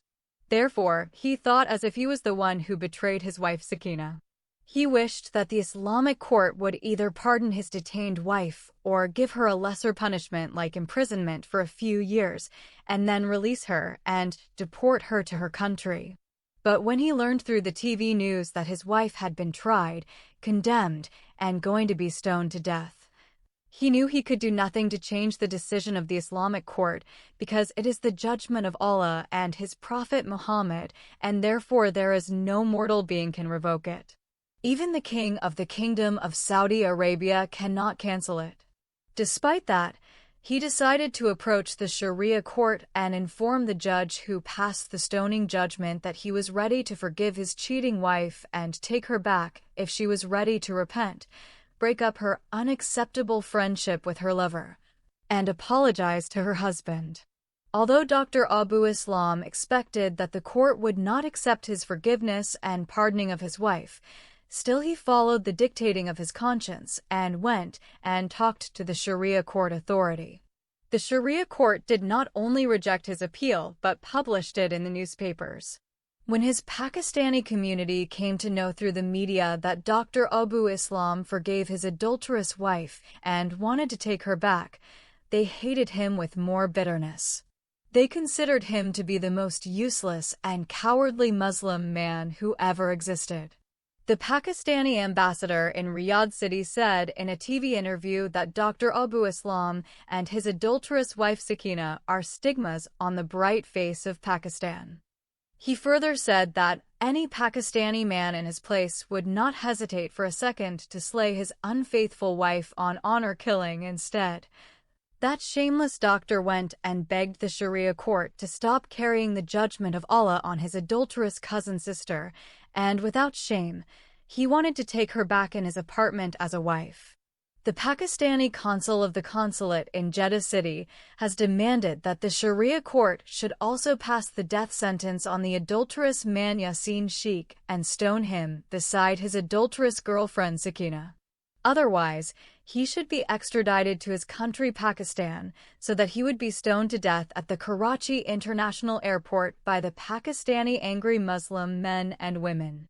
Therefore, he thought as if he was the one who betrayed his wife Sakina. He wished that the Islamic court would either pardon his detained wife or give her a lesser punishment like imprisonment for a few years and then release her and deport her to her country. But when he learned through the TV news that his wife had been tried, condemned, and going to be stoned to death, he knew he could do nothing to change the decision of the Islamic court because it is the judgment of Allah and his Prophet Muhammad, and therefore there is no mortal being can revoke it. Even the king of the Kingdom of Saudi Arabia cannot cancel it. Despite that, he decided to approach the Sharia court and inform the judge who passed the stoning judgment that he was ready to forgive his cheating wife and take her back if she was ready to repent, break up her unacceptable friendship with her lover, and apologize to her husband. Although Dr. Abu Islam expected that the court would not accept his forgiveness and pardoning of his wife, still he followed the dictating of his conscience and went and talked to the Sharia court authority. The Sharia court did not only reject his appeal but published it in the newspapers. When his Pakistani community came to know through the media that Dr. Abu Islam forgave his adulterous wife and wanted to take her back, they hated him with more bitterness. They considered him to be the most useless and cowardly Muslim man who ever existed. The Pakistani ambassador in Riyadh City said in a TV interview that Dr. Abu Islam and his adulterous wife Sakina are stigmas on the bright face of Pakistan. He further said that any Pakistani man in his place would not hesitate for a second to slay his unfaithful wife on honor killing instead. That shameless doctor went and begged the Sharia court to stop carrying the judgment of Allah on his adulterous cousin-sister, and without shame, he wanted to take her back in his apartment as a wife. The Pakistani consul of the consulate in Jeddah City has demanded that the Sharia court should also pass the death sentence on the adulterous man Yasin Sheikh and stone him beside his adulterous girlfriend Sakina. Otherwise, he should be extradited to his country Pakistan so that he would be stoned to death at the Karachi International Airport by the Pakistani angry Muslim men and women.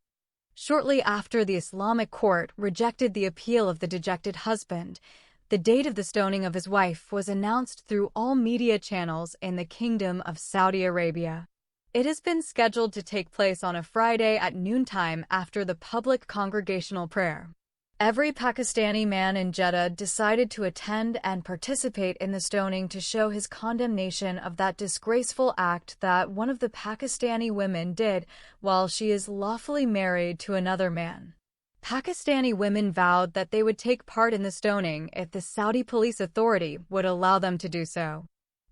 Shortly after the Islamic court rejected the appeal of the dejected husband, the date of the stoning of his wife was announced through all media channels in the Kingdom of Saudi Arabia. It has been scheduled to take place on a Friday at noontime after the public congregational prayer. Every Pakistani man in Jeddah decided to attend and participate in the stoning to show his condemnation of that disgraceful act that one of the Pakistani women did while she is lawfully married to another man. Pakistani women vowed that they would take part in the stoning if the Saudi police authority would allow them to do so.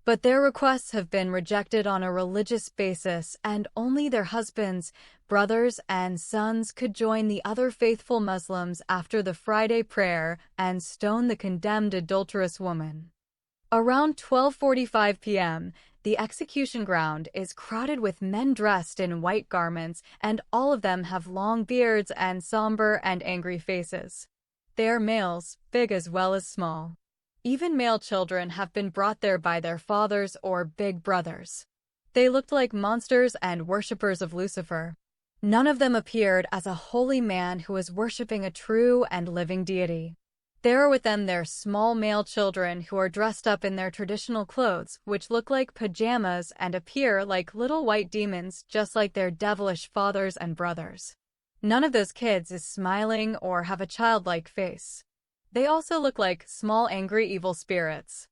But their requests have been rejected on a religious basis, and only their husbands, brothers, and sons could join the other faithful Muslims after the Friday prayer and stone the condemned adulterous woman. Around 12:45 p.m., the execution ground is crowded with men dressed in white garments, and all of them have long beards and somber and angry faces. They are males, big as well as small. Even male children have been brought there by their fathers or big brothers. They looked like monsters and worshippers of Lucifer. None of them appeared as a holy man who was worshipping a true and living deity. There are with them their small male children who are dressed up in their traditional clothes, which look like pajamas and appear like little white demons just like their devilish fathers and brothers. None of those kids is smiling or have a childlike face. They also look like small angry evil spirits.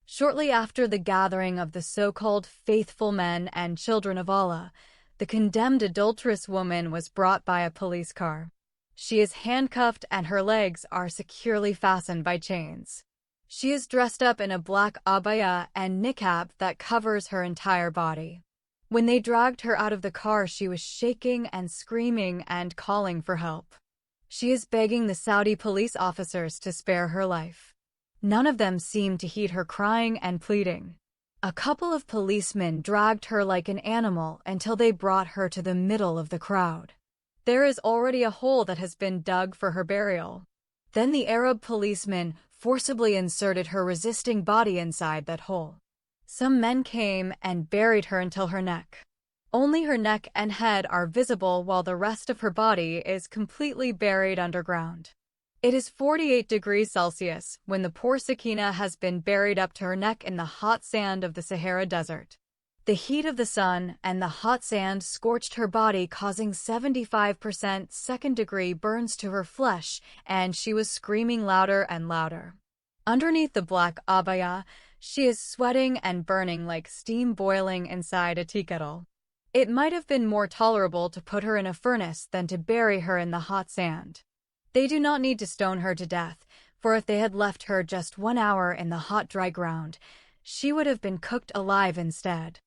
Shortly after the gathering of the so-called faithful men and children of Allah, the condemned adulterous woman was brought by a police car. She is handcuffed and her legs are securely fastened by chains. She is dressed up in a black abaya and niqab that covers her entire body. When they dragged her out of the car, she was shaking and screaming and calling for help. She is begging the Saudi police officers to spare her life. None of them seemed to heed her crying and pleading. A couple of policemen dragged her like an animal until they brought her to the middle of the crowd. There is already a hole that has been dug for her burial. Then the Arab policeman forcibly inserted her resisting body inside that hole. Some men came and buried her until her neck. Only her neck and head are visible while the rest of her body is completely buried underground. It is 48 degrees Celsius when the poor Sakina has been buried up to her neck in the hot sand of the Sahara Desert. The heat of the sun and the hot sand scorched her body, causing 75% second-degree burns to her flesh, and she was screaming louder and louder. Underneath the black abaya, she is sweating and burning like steam boiling inside a tea kettle. It might have been more tolerable to put her in a furnace than to bury her in the hot sand. They do not need to stone her to death, for if they had left her just 1 hour in the hot, dry ground, she would have been cooked alive instead.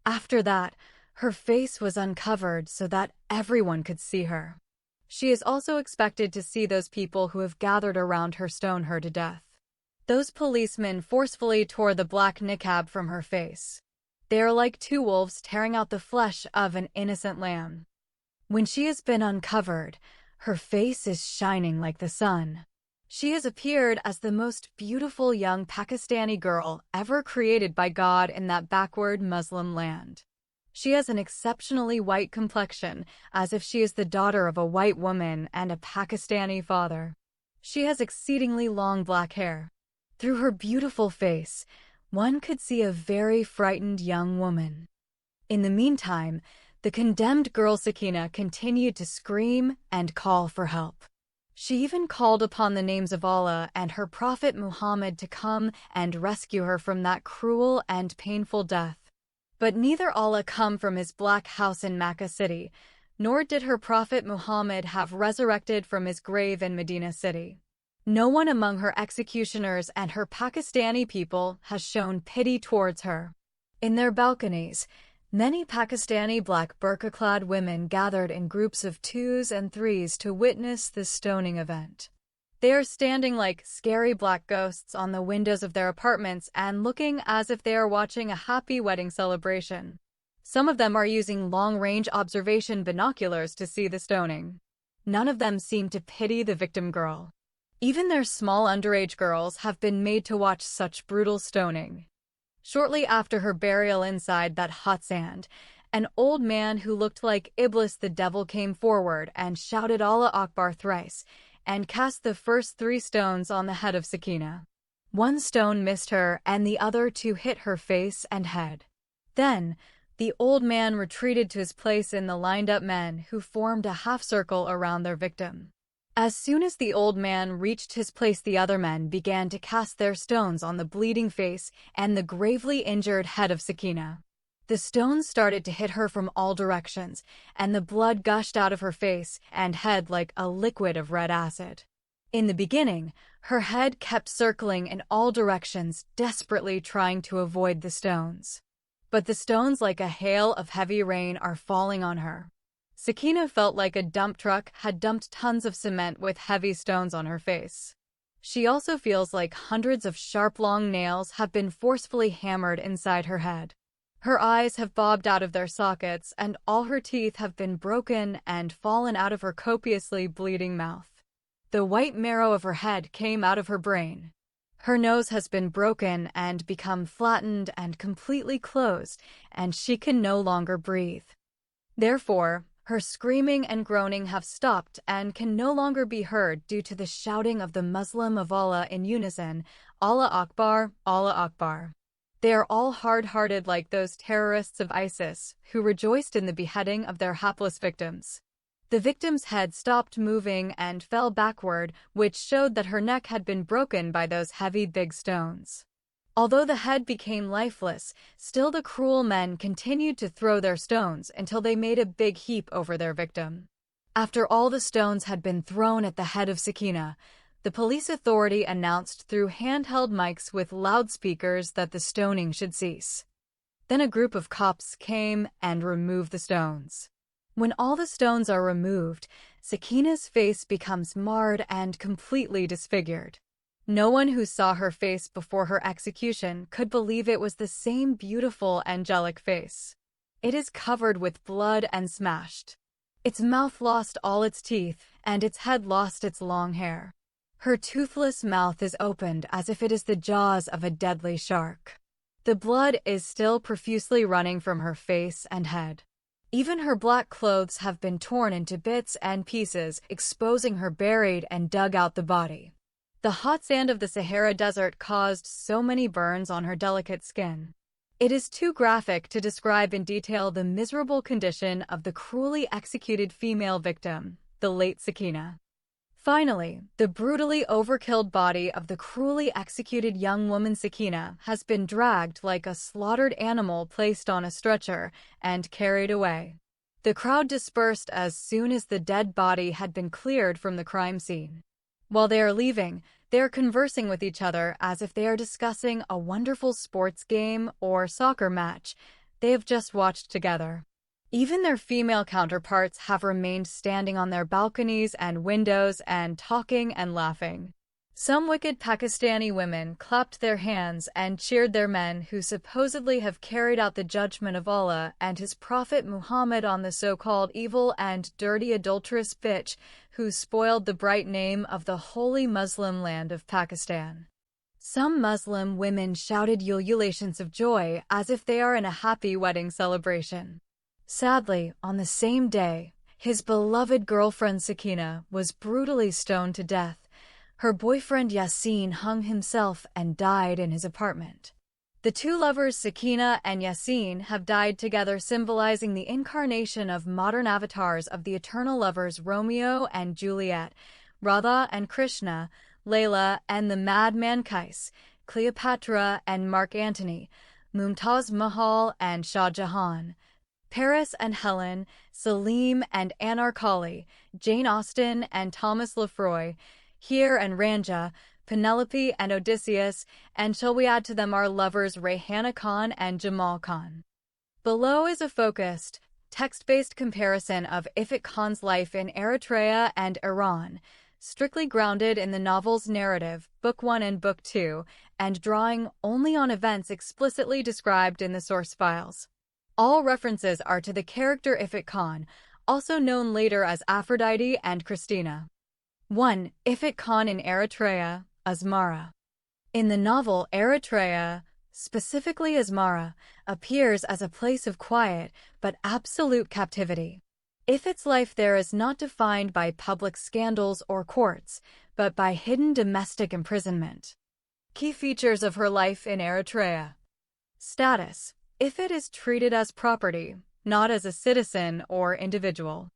After that, her face was uncovered so that everyone could see her. She is also expected to see those people who have gathered around her stone her to death. Those policemen forcefully tore the black niqab from her face. They are like two wolves tearing out the flesh of an innocent lamb. When she has been uncovered, her face is shining like the sun. She has appeared as the most beautiful young Pakistani girl ever created by God in that backward Muslim land. She has an exceptionally white complexion, as if she is the daughter of a white woman and a Pakistani father. She has exceedingly long black hair. Through her beautiful face, one could see a very frightened young woman. In the meantime, the condemned girl Sakina continued to scream and call for help. She even called upon the names of Allah and her Prophet Muhammad to come and rescue her from that cruel and painful death. But neither Allah come from his black house in Mecca city, nor did her Prophet Muhammad have resurrected from his grave in Medina city. No one among her executioners and her Pakistani people has shown pity towards her. In their balconies, many Pakistani black burqa-clad women gathered in groups of 2s and 3s to witness this stoning event. They are standing like scary black ghosts on the windows of their apartments and looking as if they are watching a happy wedding celebration. Some of them are using long-range observation binoculars to see the stoning. None of them seem to pity the victim girl. Even their small underage girls have been made to watch such brutal stoning. Shortly after her burial inside that hot sand, an old man who looked like Iblis the devil came forward and shouted Allah Akbar thrice, and cast the first 3 stones on the head of Sakina. 1 stone missed her and the other 2 hit her face and head. Then, the old man retreated to his place in the lined-up men who formed a half-circle around their victim. As soon as the old man reached his place, the other men began to cast their stones on the bleeding face and the gravely injured head of Sakina. The stones started to hit her from all directions, and the blood gushed out of her face and head like a liquid of red acid. In the beginning, her head kept circling in all directions, desperately trying to avoid the stones. But the stones, like a hail of heavy rain, are falling on her. Sakina felt like a dump truck had dumped tons of cement with heavy stones on her face. She also feels like hundreds of sharp, long nails have been forcefully hammered inside her head. Her eyes have bobbed out of their sockets, and all her teeth have been broken and fallen out of her copiously bleeding mouth. The white marrow of her head came out of her brain. Her nose has been broken and become flattened and completely closed, and she can no longer breathe. Therefore, her screaming and groaning have stopped and can no longer be heard due to the shouting of the Muslim of Allah in unison, Allah Akbar, Allah Akbar. They are all hard-hearted like those terrorists of ISIS who rejoiced in the beheading of their hapless victims. The victim's head stopped moving and fell backward, which showed that her neck had been broken by those heavy big stones. Although the head became lifeless, still the cruel men continued to throw their stones until they made a big heap over their victim. After all the stones had been thrown at the head of Sakina, the police authority announced through handheld mics with loudspeakers that the stoning should cease. Then a group of cops came and removed the stones. When all the stones are removed, Sakina's face becomes marred and completely disfigured. No one who saw her face before her execution could believe it was the same beautiful, angelic face. It is covered with blood and smashed. Its mouth lost all its teeth, and its head lost its long hair. Her toothless mouth is opened as if it is the jaws of a deadly shark. The blood is still profusely running from her face and head. Even her black clothes have been torn into bits and pieces, exposing her buried and dug out the body. The hot sand of the Sahara Desert caused so many burns on her delicate skin. It is too graphic to describe in detail the miserable condition of the cruelly executed female victim, the late Sakina. Finally, the brutally overkilled body of the cruelly executed young woman Sakina has been dragged like a slaughtered animal, placed on a stretcher, and carried away. The crowd dispersed as soon as the dead body had been cleared from the crime scene. While they are leaving, they are conversing with each other as if they are discussing a wonderful sports game or soccer match they have just watched together. Even their female counterparts have remained standing on their balconies and windows and talking and laughing. Some wicked Pakistani women clapped their hands and cheered their men who supposedly have carried out the judgment of Allah and His Prophet Muhammad on the so-called evil and dirty adulterous bitch who spoiled the bright name of the holy Muslim land of Pakistan. Some Muslim women shouted ululations of joy as if they are in a happy wedding celebration. Sadly, on the same day, his beloved girlfriend Sakina was brutally stoned to death. Her boyfriend Yasin hung himself and died in his apartment. The two lovers Sakina and Yasin have died together, symbolizing the incarnation of modern avatars of the eternal lovers Romeo and Juliet, Radha and Krishna, Layla and the madman Kais, Cleopatra and Mark Antony, Mumtaz Mahal and Shah Jahan, Paris and Helen, Selim and Anarkali, Jane Austen and Thomas Lefroy, Hir and Ranja, Penelope and Odysseus, and shall we add to them our lovers Rayhana Khan and Jamal Khan. Below is a focused, text-based comparison of Ifrit Khan's life in Eritrea and Iran, strictly grounded in the novel's narrative, Book 1 and Book 2, and drawing only on events explicitly described in the source files. All references are to the character Ifrit Khan, also known later as Aphrodite and Christina. 1. Ifrit Khan in Eritrea, Asmara. In the novel, Eritrea, specifically Asmara, appears as a place of quiet but absolute captivity. Ifrit's life there is not defined by public scandals or courts, but by hidden domestic imprisonment. Key features of her life in Eritrea. Status. Ifrit is treated as property, not as a citizen or individual.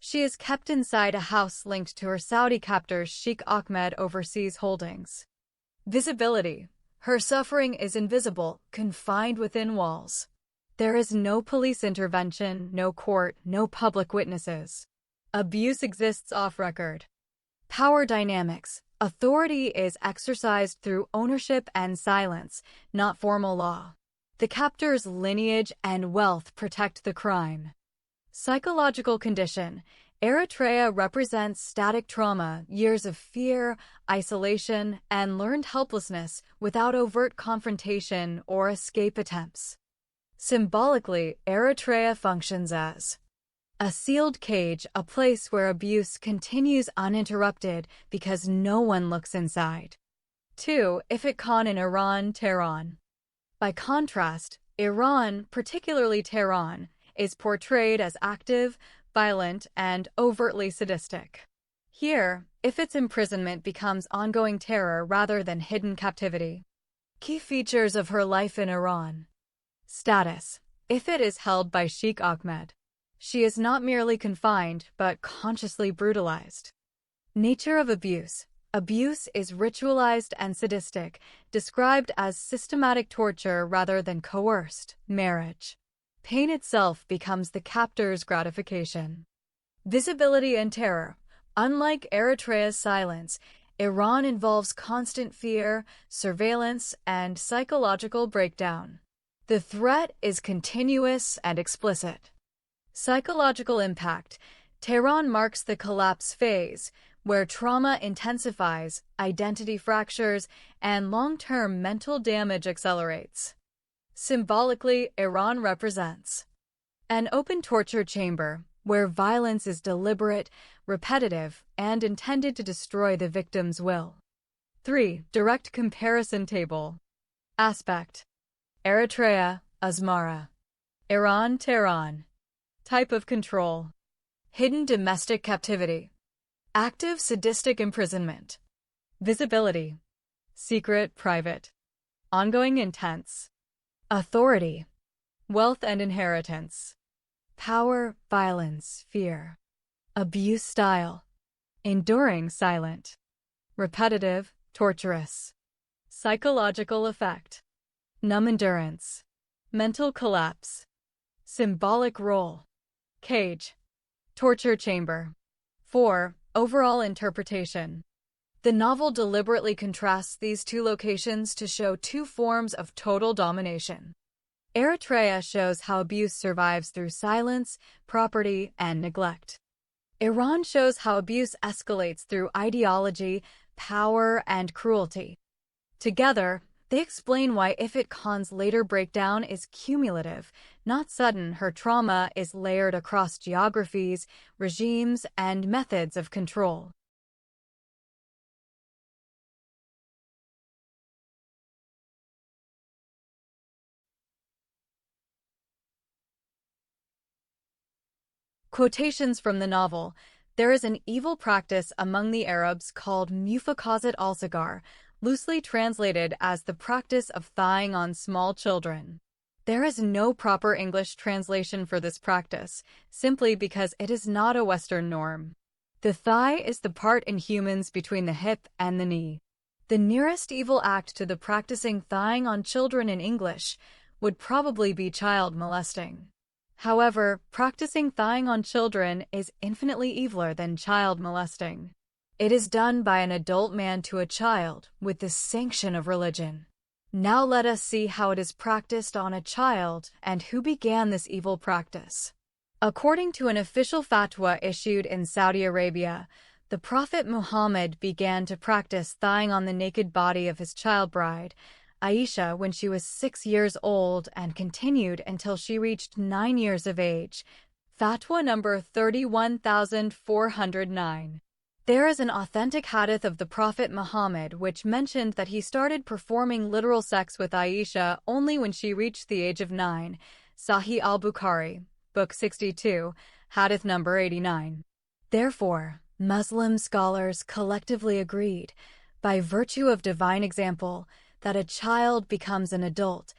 She is kept inside a house linked to her Saudi captors Sheikh Ahmed overseas holdings. Visibility. Her suffering is invisible, confined within walls. There is no police intervention, no court, no public witnesses. Abuse exists off-record. Power dynamics. Authority is exercised through ownership and silence, not formal law. The captor's lineage and wealth protect the crime. Psychological condition. Eritrea represents static trauma, years of fear, isolation, and learned helplessness without overt confrontation or escape attempts. Symbolically, Eritrea functions as a sealed cage, a place where abuse continues uninterrupted because no one looks inside. 2. Ifrit Khan in Iran, Tehran. By contrast, Iran, particularly Tehran, is portrayed as active, violent, and overtly sadistic. Here, Ifrit's imprisonment becomes ongoing terror rather than hidden captivity. Key features of her life in Iran. Status. Ifrit is held by Sheikh Ahmed. She is not merely confined, but consciously brutalized. Nature of abuse. Abuse is ritualized and sadistic, described as systematic torture rather than coerced marriage. Pain itself becomes the captor's gratification. Visibility and terror. Unlike Eritrea's silence, Iran involves constant fear, surveillance, and psychological breakdown. The threat is continuous and explicit. Psychological impact. Tehran marks the collapse phase, where trauma intensifies, identity fractures, and long-term mental damage accelerates. Symbolically, Iran represents an open torture chamber where violence is deliberate, repetitive, and intended to destroy the victim's will. 3. Direct comparison table. Aspect. Eritrea, Asmara. Iran, Tehran. Type of control. Hidden domestic captivity. Active sadistic imprisonment. Visibility. Secret, private. Ongoing, intense. Authority. Wealth and inheritance. Power, violence, fear. Abuse style. Enduring, silent. Repetitive, torturous. Psychological effect. Numb endurance. Mental collapse. Symbolic role. Cage. Torture chamber. 4. Overall interpretation. The novel deliberately contrasts these two locations to show two forms of total domination. Eritrea shows how abuse survives through silence, property, and neglect. Iran shows how abuse escalates through ideology, power, and cruelty. Together, they explain why Ifrit Khan's later breakdown is cumulative, not sudden. Her trauma is layered across geographies, regimes, and methods of control. Quotations from the novel. There is an evil practice among the Arabs called Mufakazat al-Sagar, loosely translated as the practice of thighing on small children. There is no proper English translation for this practice, simply because it is not a Western norm. The thigh is the part in humans between the hip and the knee. The nearest evil act to the practicing thighing on children in English would probably be child molesting. However, practicing thighing on children is infinitely eviler than child molesting. It is done by an adult man to a child with the sanction of religion. Now let us see how it is practiced on a child and who began this evil practice. According to an official fatwa issued in Saudi Arabia, the Prophet Muhammad began to practice thighing on the naked body of his child bride, Aisha, when she was 6 years old and continued until she reached 9 years of age. Fatwa number 31409. There is an authentic hadith of the Prophet Muhammad which mentioned that he started performing literal sex with Aisha only when she reached the age of 9. Sahih al-Bukhari, Book 62, hadith number 89. Therefore, Muslim scholars collectively agreed, by virtue of divine example, that a child becomes an adult,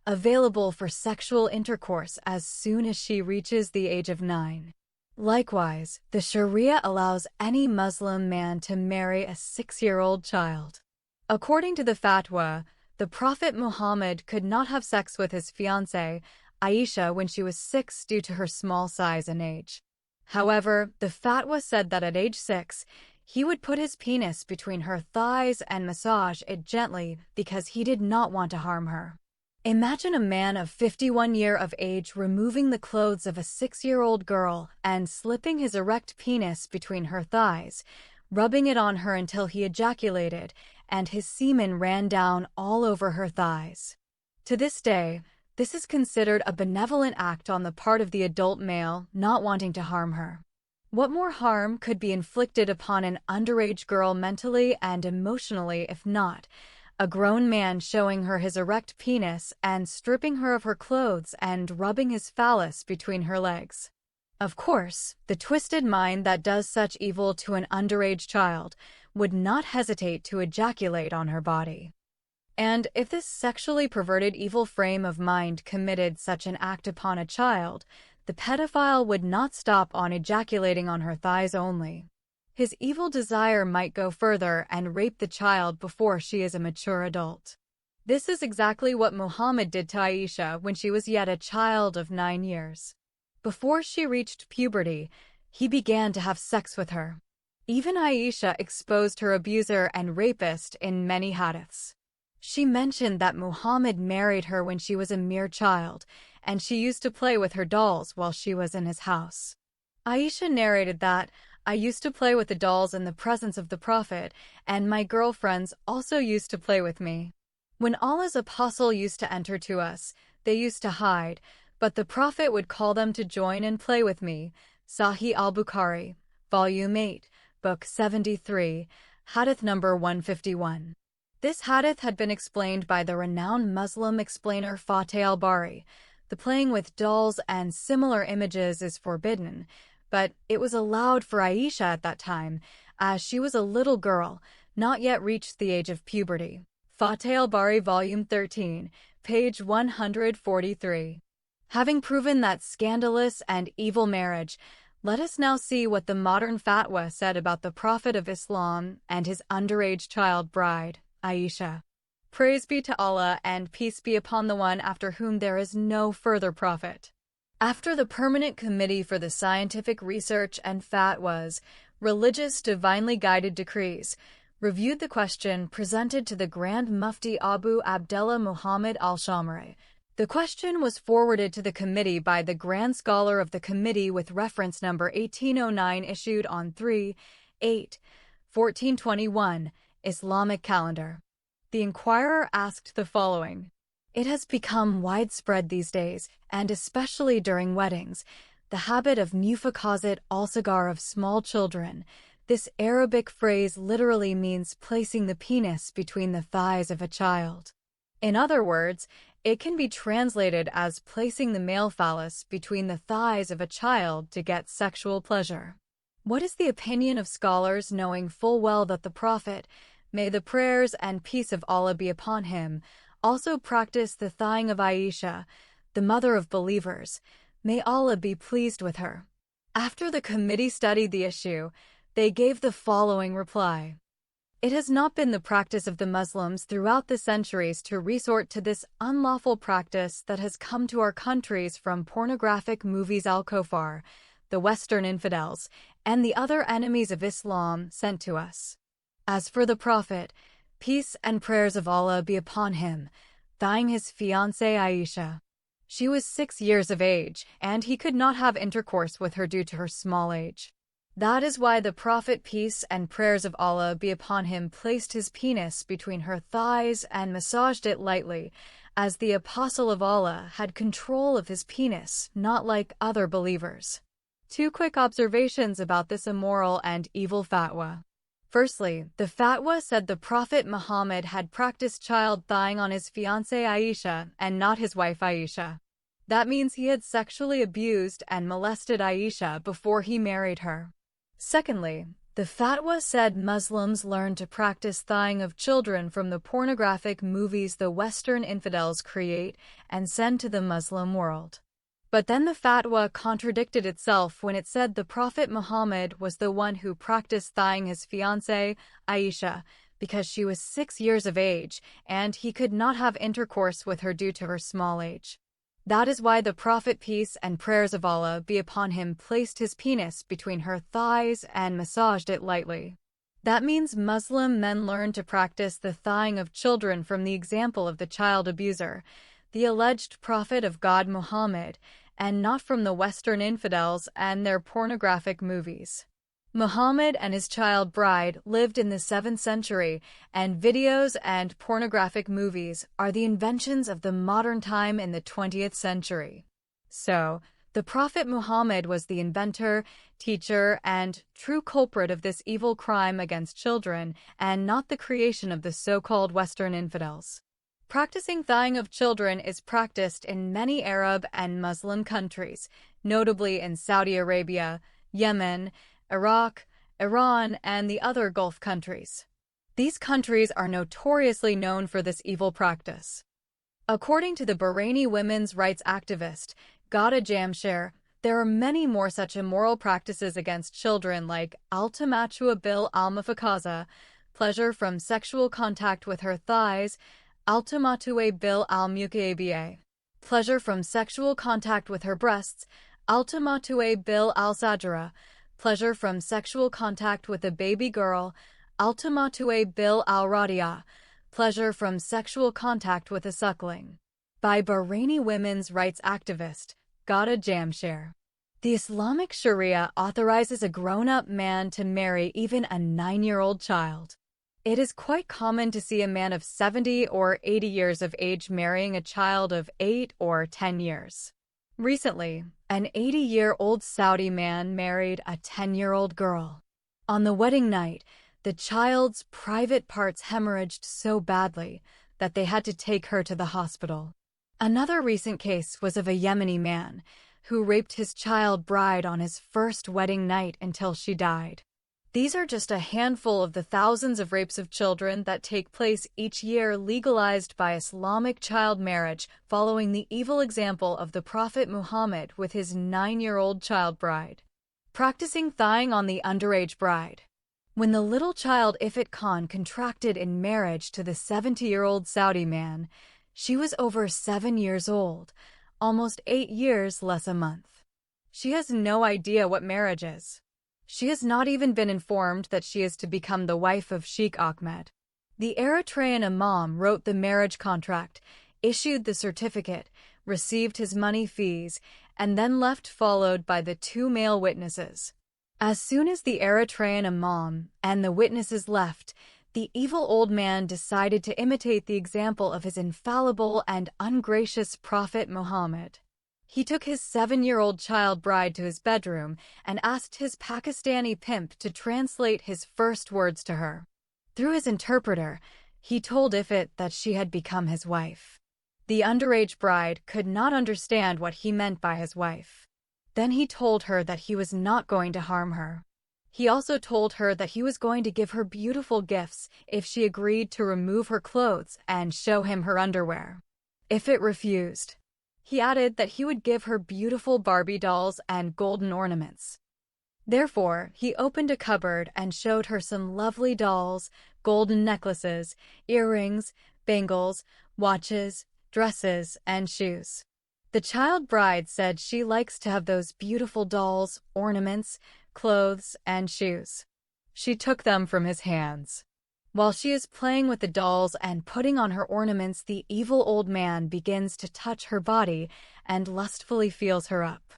available for sexual intercourse as soon as she reaches the age of 9. Likewise, the Sharia allows any Muslim man to marry a 6-year-old child. According to the fatwa, the Prophet Muhammad could not have sex with his fiancée, Aisha, when she was 6 due to her small size and age. However, the fatwa said that at age 6, he would put his penis between her thighs and massage it gently because he did not want to harm her. Imagine a man of 51 years of age removing the clothes of a 6-year-old girl and slipping his erect penis between her thighs, rubbing it on her until he ejaculated, and his semen ran down all over her thighs. To this day, this is considered a benevolent act on the part of the adult male not wanting to harm her. What more harm could be inflicted upon an underage girl mentally and emotionally if not a grown man showing her his erect penis and stripping her of her clothes and rubbing his phallus between her legs? Of course, the twisted mind that does such evil to an underage child would not hesitate to ejaculate on her body. And if this sexually perverted evil frame of mind committed such an act upon a child, the pedophile would not stop on ejaculating on her thighs only. His evil desire might go further and rape the child before she is a mature adult. This is exactly what Muhammad did to Aisha when she was yet a child of 9 years. Before she reached puberty, he began to have sex with her. Even Aisha exposed her abuser and rapist in many hadiths. She mentioned that Muhammad married her when she was a mere child, and she used to play with her dolls while she was in his house. Aisha narrated that, "I used to play with the dolls in the presence of the Prophet, and my girlfriends also used to play with me. When Allah's apostle used to enter to us, they used to hide, but the Prophet would call them to join and play with me." Sahih al-Bukhari, Volume 8, Book 73, Hadith number 151. This hadith had been explained by the renowned Muslim explainer Fateh al-Bari. The playing with dolls and similar images is forbidden, but it was allowed for Aisha at that time, as she was a little girl, not yet reached the age of puberty. Fateh al-Bari, Volume 13, page 143. Having proven that scandalous and evil marriage, let us now see what the modern fatwa said about the Prophet of Islam and his underage child bride, Aisha. Praise be to Allah and peace be upon the one after whom there is no further prophet. After the Permanent Committee for the Scientific Research and Fatwas, Religious Divinely Guided Decrees, reviewed the question presented to the Grand Mufti Abu Abdullah Muhammad al-Shamari. The question was forwarded to the committee by the Grand Scholar of the Committee with reference number 1809 issued on 3/8/1421, Islamic calendar. The inquirer asked the following. It has become widespread these days, and especially during weddings, the habit of mufakazat al-sagar of small children. This Arabic phrase literally means placing the penis between the thighs of a child. In other words, it can be translated as placing the male phallus between the thighs of a child to get sexual pleasure. What is the opinion of scholars knowing full well that the Prophet, may the prayers and peace of Allah be upon him, also practiced the thighing of Aisha, the mother of believers? May Allah be pleased with her. After the committee studied the issue, they gave the following reply. It has not been the practice of the Muslims throughout the centuries to resort to this unlawful practice that has come to our countries from pornographic movies al-Kufar, the Western infidels, and the other enemies of Islam sent to us. As for the Prophet, peace and prayers of Allah be upon him, thighing his fiancée Aisha. She was 6 years of age, and he could not have intercourse with her due to her small age. That is why the Prophet, peace and prayers of Allah be upon him, placed his penis between her thighs and massaged it lightly, as the Apostle of Allah had control of his penis, not like other believers. 2 quick observations about this immoral and evil fatwa. Firstly, the fatwa said the Prophet Muhammad had practiced child thighing on his fiancée Aisha and not his wife Aisha. That means he had sexually abused and molested Aisha before he married her. Secondly, the fatwa said Muslims learn to practice thighing of children from the pornographic movies the Western infidels create and send to the Muslim world. But then the fatwa contradicted itself when it said the Prophet Muhammad was the one who practiced thawing his fiancée, Aisha, because she was 6 years of age, and he could not have intercourse with her due to her small age. That is why the Prophet, peace and prayers of Allah be upon him, placed his penis between her thighs and massaged it lightly. That means Muslim men learn to practice the thawing of children from the example of the child abuser, the alleged prophet of God Muhammad, and not from the Western infidels and their pornographic movies. Muhammad and his child bride lived in the 7th century, and videos and pornographic movies are the inventions of the modern time in the 20th century. So, the Prophet Muhammad was the inventor, teacher, and true culprit of this evil crime against children, and not the creation of the so-called Western infidels. Practicing thawing of children is practiced in many Arab and Muslim countries, notably in Saudi Arabia, Yemen, Iraq, Iran, and the other Gulf countries. These countries are notoriously known for this evil practice. According to the Bahraini women's rights activist, Ghada Jamsher, there are many more such immoral practices against children like al-tamatua bil al-mafakaza, pleasure from sexual contact with her thighs, al-tamatue bil al-mukaaba, pleasure from sexual contact with her breasts, al-tamatue bil al-sajara, pleasure from sexual contact with a baby girl, al-tamatue bil al-radia, pleasure from sexual contact with a suckling. By Bahraini women's rights activist, Ghada Jamsher. The Islamic Sharia authorizes a grown-up man to marry even a 9-year-old child. It is quite common to see a man of 70 or 80 years of age marrying a child of 8 or 10 years. Recently, an 80-year-old Saudi man married a 10-year-old girl. On the wedding night, the child's private parts hemorrhaged so badly that they had to take her to the hospital. Another recent case was of a Yemeni man who raped his child bride on his first wedding night until she died. These are just a handful of the thousands of rapes of children that take place each year legalized by Islamic child marriage following the evil example of the Prophet Muhammad with his 9-year-old child bride. Practicing thawing on the underage bride. When the little child Ifat Khan contracted in marriage to the 70-year-old Saudi man, she was over 7 years old, almost 8 years less a month. She has no idea what marriage is. She has not even been informed that she is to become the wife of Sheikh Ahmed. The Eritrean imam wrote the marriage contract, issued the certificate, received his money fees, and then left, followed by the 2 male witnesses. As soon as the Eritrean imam and the witnesses left, the evil old man decided to imitate the example of his infallible and ungracious Prophet Muhammad. He took his 7-year-old child bride to his bedroom and asked his Pakistani pimp to translate his first words to her. Through his interpreter, he told Ifat that she had become his wife. The underage bride could not understand what he meant by his wife. Then he told her that he was not going to harm her. He also told her that he was going to give her beautiful gifts if she agreed to remove her clothes and show him her underwear. Ifat refused. He added that he would give her beautiful Barbie dolls and golden ornaments. Therefore, he opened a cupboard and showed her some lovely dolls, golden necklaces, earrings, bangles, watches, dresses, and shoes. The child bride said she likes to have those beautiful dolls, ornaments, clothes, and shoes. She took them from his hands. While she is playing with the dolls and putting on her ornaments, the evil old man begins to touch her body and lustfully feels her up.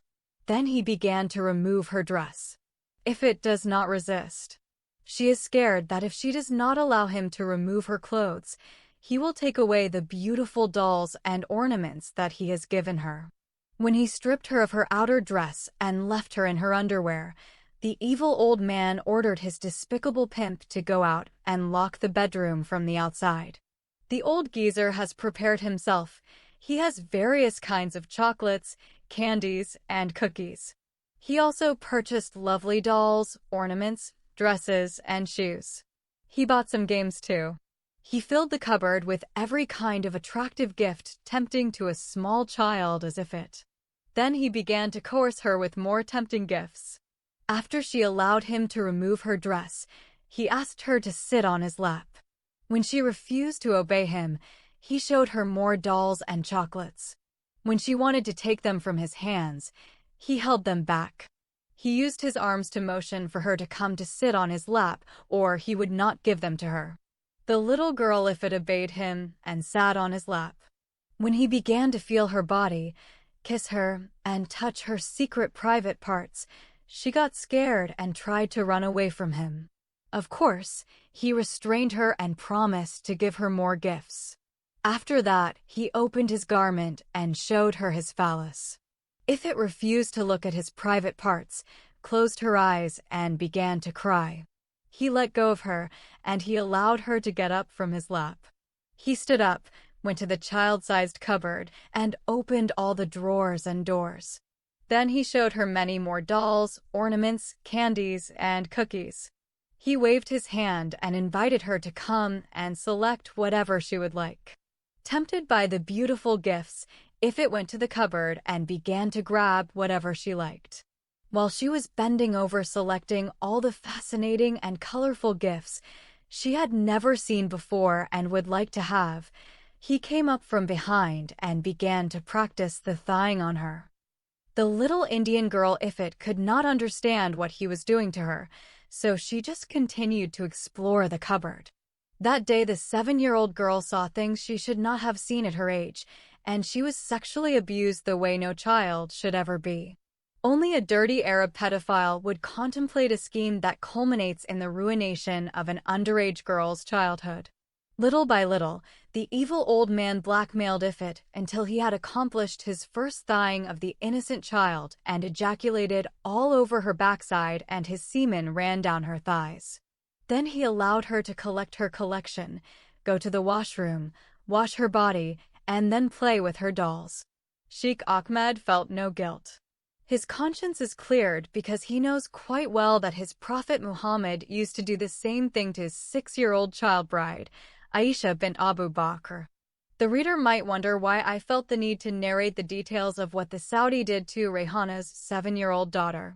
Then he began to remove her dress. Ifat does not resist. She is scared that if she does not allow him to remove her clothes, he will take away the beautiful dolls and ornaments that he has given her. When he stripped her of her outer dress and left her in her underwear, the evil old man ordered his despicable pimp to go out and lock the bedroom from the outside. The old geezer has prepared himself. He has various kinds of chocolates, candies, and cookies. He also purchased lovely dolls, ornaments, dresses, and shoes. He bought some games too. He filled the cupboard with every kind of attractive gift tempting to a small child as Ifat. Then he began to coerce her with more tempting gifts. After she allowed him to remove her dress, he asked her to sit on his lap. When she refused to obey him, he showed her more dolls and chocolates. When she wanted to take them from his hands, he held them back. He used his arms to motion for her to come to sit on his lap, or he would not give them to her. The little girl Ifrit obeyed him and sat on his lap. When he began to feel her body, kiss her, and touch her secret private parts, she got scared and tried to run away from him. Of course, he restrained her and promised to give her more gifts. After that, he opened his garment and showed her his phallus. Ifrit refused to look at his private parts, closed her eyes, and began to cry. He let go of her, and he allowed her to get up from his lap. He stood up, went to the child-sized cupboard, and opened all the drawers and doors. Then he showed her many more dolls, ornaments, candies, and cookies. He waved his hand and invited her to come and select whatever she would like. Tempted by the beautiful gifts, Ifrit went to the cupboard and began to grab whatever she liked. While she was bending over selecting all the fascinating and colorful gifts she had never seen before and would like to have, he came up from behind and began to practice the thighing on her. The little Indian girl Ifrit could not understand what he was doing to her, so she just continued to explore the cupboard. That day, the 7-year-old girl saw things she should not have seen at her age, and she was sexually abused the way no child should ever be. Only a dirty Arab pedophile would contemplate a scheme that culminates in the ruination of an underage girl's childhood. Little by little, the evil old man blackmailed Ifrit until he had accomplished his first thighing of the innocent child and ejaculated all over her backside, and his semen ran down her thighs. Then he allowed her to collect her collection, go to the washroom, wash her body, and then play with her dolls. Sheikh Ahmed felt no guilt. His conscience is cleared because he knows quite well that his prophet Muhammad used to do the same thing to his 6-year-old child bride, Aisha bint Abu Bakr. The reader might wonder why I felt the need to narrate the details of what the Saudi did to Rehana's 7-year-old daughter.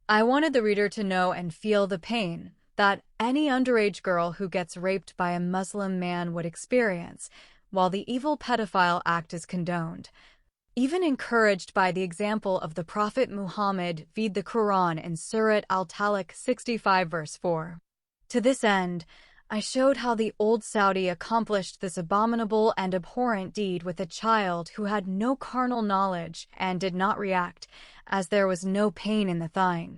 I wanted the reader to know and feel the pain that any underage girl who gets raped by a Muslim man would experience, while the evil pedophile act is condoned. Even encouraged by the example of the Prophet Muhammad via the Quran in Surat Al-Talaq 65 verse 4. To this end, I showed how the old Saudi accomplished this abominable and abhorrent deed with a child who had no carnal knowledge and did not react, as there was no pain in the thigh.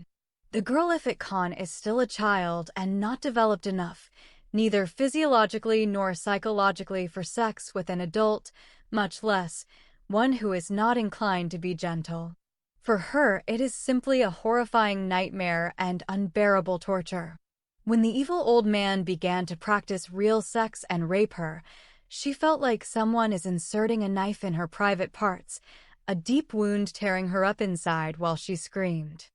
The girl Ifrit Khan is still a child and not developed enough, neither physiologically nor psychologically, for sex with an adult, much less one who is not inclined to be gentle. For her, it is simply a horrifying nightmare and unbearable torture. When the evil old man began to practice real sex and rape her, she felt like someone is inserting a knife in her private parts, a deep wound tearing her up inside while she screamed.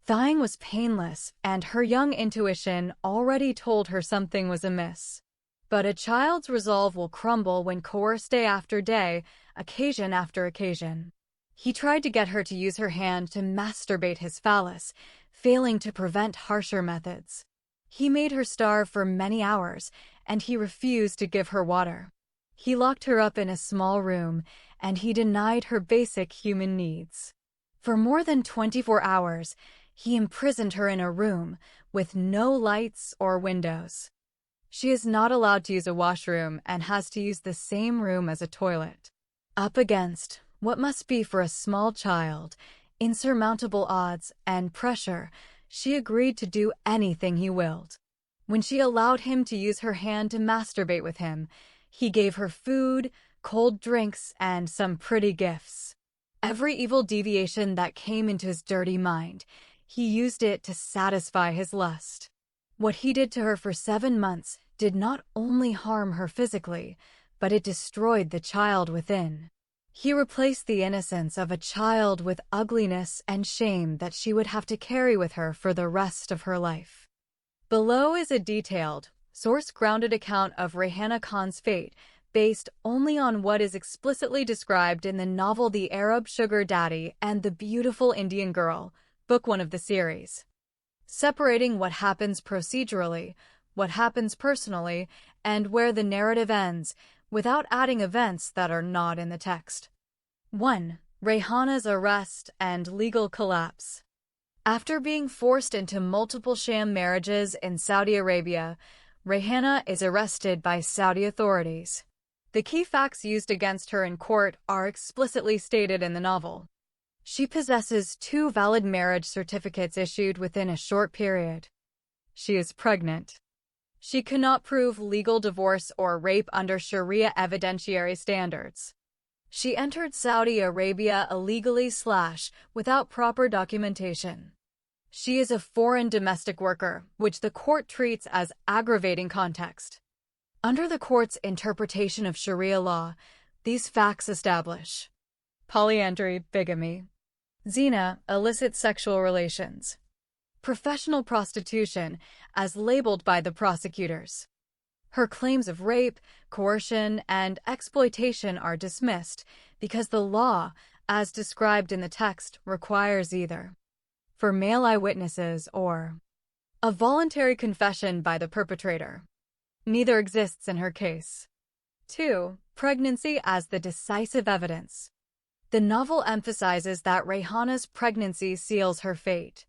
Thighing was painless, and her young intuition already told her something was amiss. But a child's resolve will crumble when coerced day after day, occasion after occasion. He tried to get her to use her hand to masturbate his phallus, failing to prevent harsher methods. He made her starve for many hours, and he refused to give her water. He locked her up in a small room, and he denied her basic human needs. For more than 24 hours, he imprisoned her in a room with no lights or windows. She is not allowed to use a washroom and has to use the same room as a toilet. Up against what must be for a small child insurmountable odds and pressure, she agreed to do anything he willed. When she allowed him to use her hand to masturbate with him, he gave her food, cold drinks, and some pretty gifts. Every evil deviation that came into his dirty mind, he used it to satisfy his lust. What he did to her for 7 months did not only harm her physically, but it destroyed the child within. He replaced the innocence of a child with ugliness and shame that she would have to carry with her for the rest of her life. Below is a detailed, source-grounded account of Rehana Khan's fate, based only on what is explicitly described in the novel The Arab Sugar Daddy and the Beautiful Indian Girl, book 1 of the series. Separating what happens procedurally, what happens personally, and where the narrative ends, without adding events that are not in the text. 1. Rayhana's arrest and legal collapse. After being forced into multiple sham marriages in Saudi Arabia, Rayhana is arrested by Saudi authorities. The key facts used against her in court are explicitly stated in the novel. She possesses 2 valid marriage certificates issued within a short period. She is pregnant. She cannot prove legal divorce or rape under Sharia evidentiary standards. She entered Saudi Arabia illegally / without proper documentation. She is a foreign domestic worker, which the court treats as aggravating context. Under the court's interpretation of Sharia law, these facts establish polyandry, bigamy, zina, illicit sexual relations, professional prostitution, as labeled by the prosecutors. Her claims of rape, coercion, and exploitation are dismissed because the law, as described in the text, requires either for male eyewitnesses or a voluntary confession by the perpetrator. Neither exists in her case. 2. Pregnancy as the decisive evidence. The novel emphasizes that Rayhana's pregnancy seals her fate.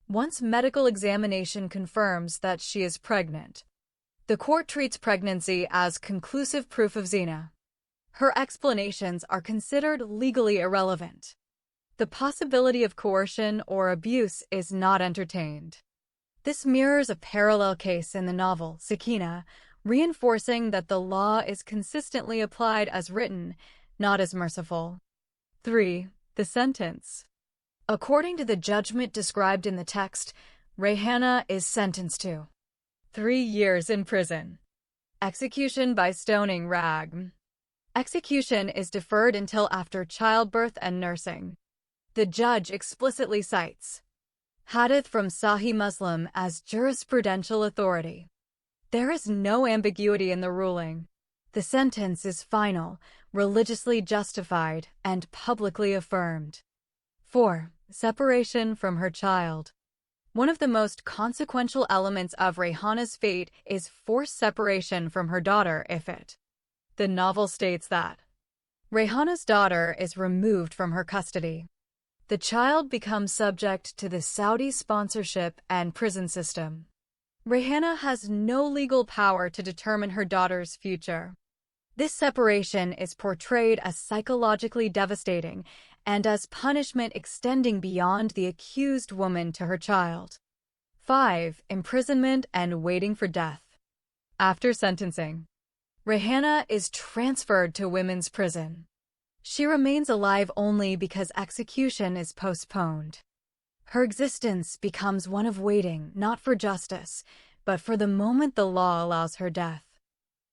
Once medical examination confirms that she is pregnant, the court treats pregnancy as conclusive proof of zina. Her explanations are considered legally irrelevant. The possibility of coercion or abuse is not entertained. This mirrors a parallel case in the novel, Sakina, reinforcing that the law is consistently applied as written, not as merciful. 3. The sentence. According to the judgment described in the text, Rayhana is sentenced to 3 years in prison. Execution by stoning rag. Execution is deferred until after childbirth and nursing. The judge explicitly cites Hadith from Sahih Muslim as jurisprudential authority. There is no ambiguity in the ruling. The sentence is final, religiously justified, and publicly affirmed. 4. Separation from her child. One of the most consequential elements of Rayhana's fate is forced separation from her daughter the novel states that Rayhana's daughter is removed from her custody. The child becomes subject to the Saudi sponsorship and prison system. Rayhana has no legal power to determine her daughter's future. This separation is portrayed as psychologically devastating and as punishment extending beyond the accused woman to her child. 5. Imprisonment and waiting for death. After sentencing, Rayhana is transferred to women's prison. She remains alive only because execution is postponed. Her existence becomes one of waiting, not for justice, but for the moment the law allows her death.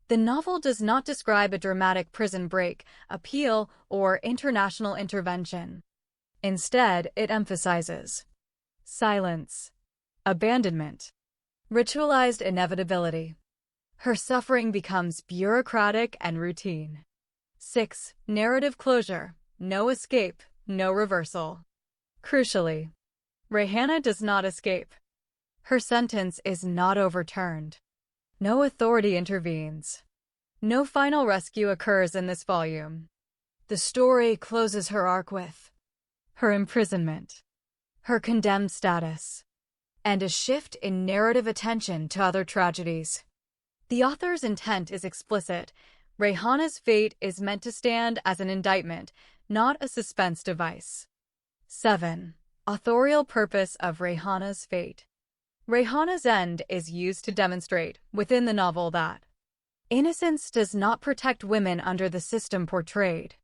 The novel does not describe a dramatic prison break, appeal, or international intervention. Instead, it emphasizes silence, abandonment, ritualized inevitability. Her suffering becomes bureaucratic and routine. 6. Narrative closure. No escape, no reversal. Crucially, Rayhana does not escape. Her sentence is not overturned. No authority intervenes. No final rescue occurs in this volume. The story closes her arc with her imprisonment, her condemned status, and a shift in narrative attention to other tragedies. The author's intent is explicit. Rayhana's fate is meant to stand as an indictment, not a suspense device. 7. Authorial purpose of Rayhana's fate. Rayhana's end is used to demonstrate, within the novel, that innocence does not protect women under the system portrayed.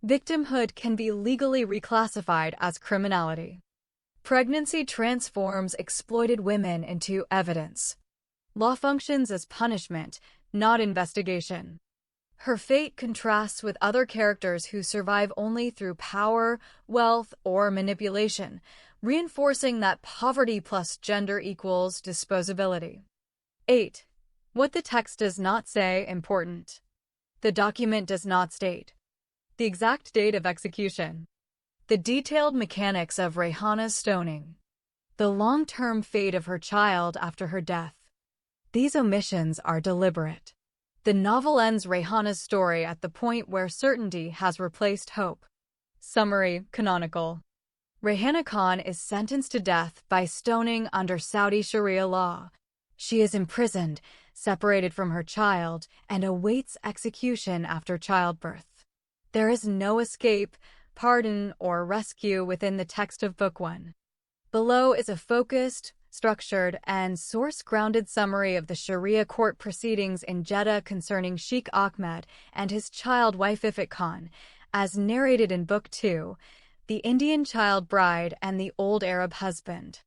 Victimhood can be legally reclassified as criminality. Pregnancy transforms exploited women into evidence. Law functions as punishment, not investigation. Her fate contrasts with other characters who survive only through power, wealth, or manipulation, reinforcing that poverty plus gender equals disposability. 8. What the text does not say important. The document does not state the exact date of execution, the detailed mechanics of Rehana's stoning, the long-term fate of her child after her death. These omissions are deliberate. The novel ends Rehana's story at the point where certainty has replaced hope. Summary: canonical. Rehana Khan is sentenced to death by stoning under Saudi Sharia law. She is imprisoned, separated from her child, and awaits execution after childbirth. There is no escape, pardon, or rescue within the text of Book 1. Below is a focused, structured, and source-grounded summary of the Sharia court proceedings in Jeddah concerning Sheikh Ahmed and his child wife Ifat Khan, as narrated in Book 2, The Indian Child Bride and the Old Arab Husband.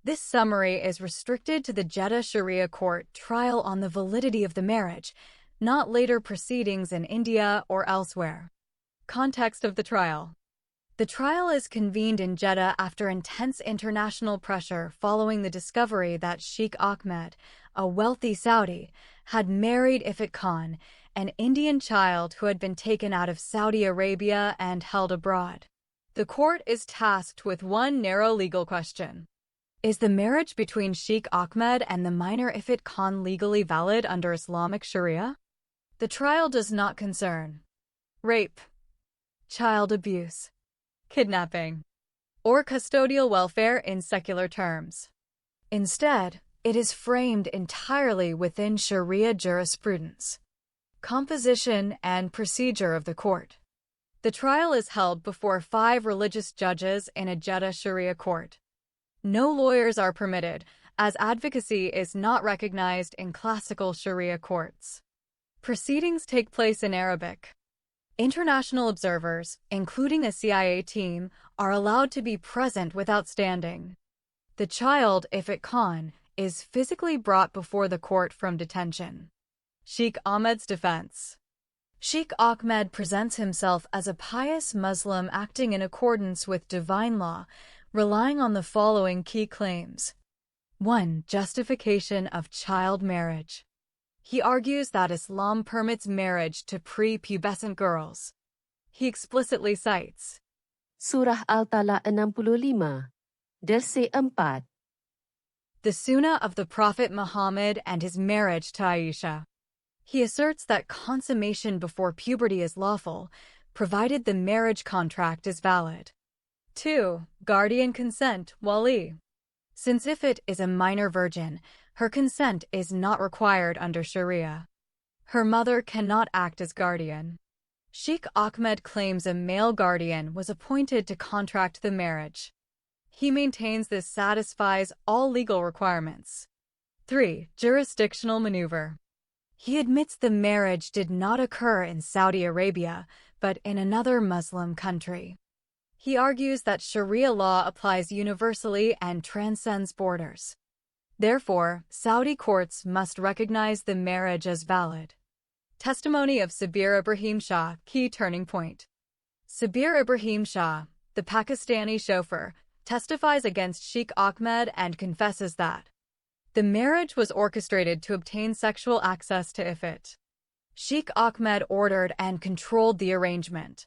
This summary is restricted to the Jeddah Sharia court trial on the validity of the marriage, not later proceedings in India or elsewhere. Context of the trial. The trial is convened in Jeddah after intense international pressure following the discovery that Sheikh Ahmed, a wealthy Saudi, had married Ifat Khan, an Indian child who had been taken out of Saudi Arabia and held abroad. The court is tasked with one narrow legal question. Is the marriage between Sheikh Ahmed and the minor Ifat Khan legally valid under Islamic Sharia? The trial does not concern rape, child abuse, kidnapping, or custodial welfare in secular terms. Instead, it is framed entirely within Sharia jurisprudence. Composition and procedure of the court. The trial is held before 5 religious judges in a Jeddah Sharia court. No lawyers are permitted, as advocacy is not recognized in classical Sharia courts. Proceedings take place in Arabic. International observers, including a CIA team, are allowed to be present without standing. The child, Ifat Khan, is physically brought before the court from detention. Sheikh Ahmed's defense. Sheikh Ahmed presents himself as a pious Muslim acting in accordance with divine law, relying on the following key claims. 1. Justification of child marriage. He argues that Islam permits marriage to pre-pubescent girls. He explicitly cites Surah Al-Talaq 65, Verse 4. The Sunnah of the Prophet Muhammad and his marriage to Aisha. He asserts that consummation before puberty is lawful, provided the marriage contract is valid. 2. Guardian consent, wali. Since Ifat is a minor virgin, her consent is not required under Sharia. Her mother cannot act as guardian. Sheikh Ahmed claims a male guardian was appointed to contract the marriage. He maintains this satisfies all legal requirements. 3. Jurisdictional maneuver. He admits the marriage did not occur in Saudi Arabia, but in another Muslim country. He argues that Sharia law applies universally and transcends borders. Therefore, Saudi courts must recognize the marriage as valid. Testimony of Sabir Ibrahim Shah, key turning point. Sabir Ibrahim Shah, the Pakistani chauffeur, testifies against Sheikh Ahmed and confesses that the marriage was orchestrated to obtain sexual access to Ifat. Sheikh Ahmed ordered and controlled the arrangement.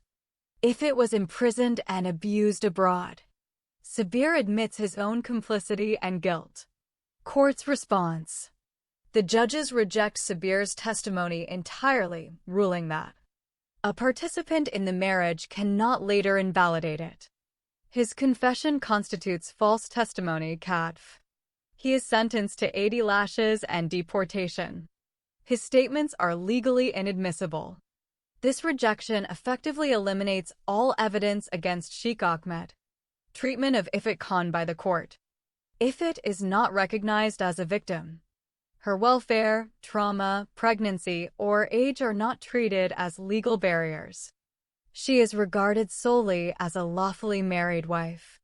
Ifat was imprisoned and abused abroad. Sabir admits his own complicity and guilt. Court's response. The judges reject Sabir's testimony entirely, ruling that a participant in the marriage cannot later invalidate it. His confession constitutes false testimony, Katf. He is sentenced to 80 lashes and deportation. His statements are legally inadmissible. This rejection effectively eliminates all evidence against Sheikh Ahmed. Treatment of Ifat Khan by the court. Ifat is not recognized as a victim. Her welfare, trauma, pregnancy, or age are not treated as legal barriers. She is regarded solely as a lawfully married wife.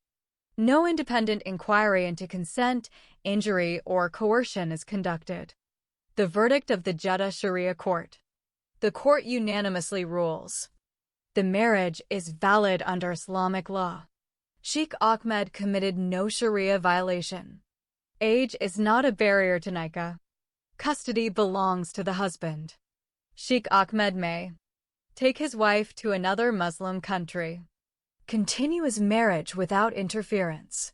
No independent inquiry into consent, injury, or coercion is conducted. The verdict of the Jeddah Sharia Court. The court unanimously rules. The marriage is valid under Islamic law. Sheikh Ahmed committed no Sharia violation. Age is not a barrier to nikah. Custody belongs to the husband. Sheikh Ahmed may take his wife to another Muslim country, continue his marriage without interference.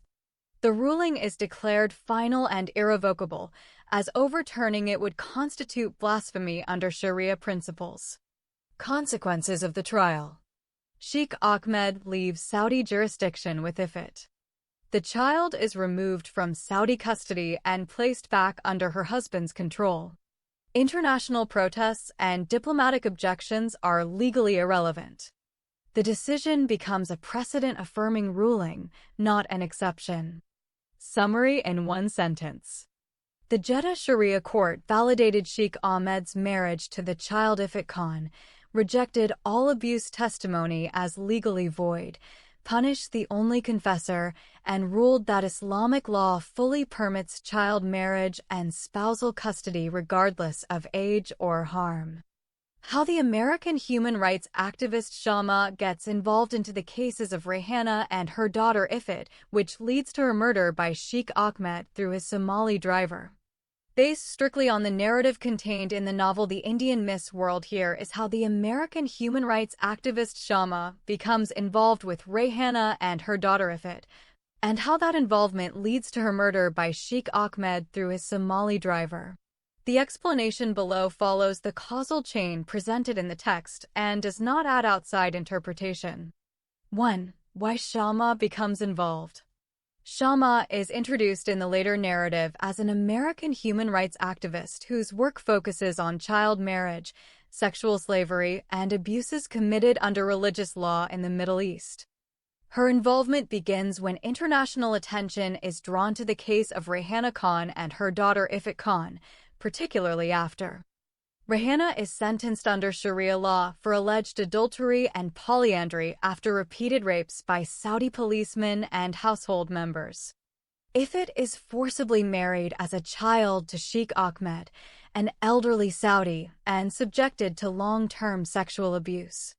The ruling is declared final and irrevocable, as overturning it would constitute blasphemy under Sharia principles. Consequences of the trial. Sheikh Ahmed leaves Saudi jurisdiction with Ifit. The child is removed from Saudi custody and placed back under her husband's control. International protests and diplomatic objections are legally irrelevant. The decision becomes a precedent-affirming ruling, not an exception. Summary in one sentence. The Jeddah Sharia court validated Sheikh Ahmed's marriage to the child Ifit Khan, rejected all abuse testimony as legally void, punished the only confessor, and ruled that Islamic law fully permits child marriage and spousal custody regardless of age or harm. How the American human rights activist Shama gets involved into the cases of Rayhana and her daughter Ifit, which leads to her murder by Sheikh Ahmed through his Somali driver. Based strictly on the narrative contained in the novel The Indian Miss World, here is how the American human rights activist Shama becomes involved with Rayhana and her daughter Ifit, and how that involvement leads to her murder by Sheikh Ahmed through his Somali driver. The explanation below follows the causal chain presented in the text and does not add outside interpretation. 1. Why Shama becomes involved. Shama is introduced in the later narrative as an American human rights activist whose work focuses on child marriage, sexual slavery, and abuses committed under religious law in the Middle East. Her involvement begins when international attention is drawn to the case of Rayhana Khan and her daughter Ifit Khan, particularly after Rayhana is sentenced under Sharia law for alleged adultery and polyandry after repeated rapes by Saudi policemen and household members. Ifit is forcibly married as a child to Sheikh Ahmed, an elderly Saudi, and subjected to long-term sexual abuse.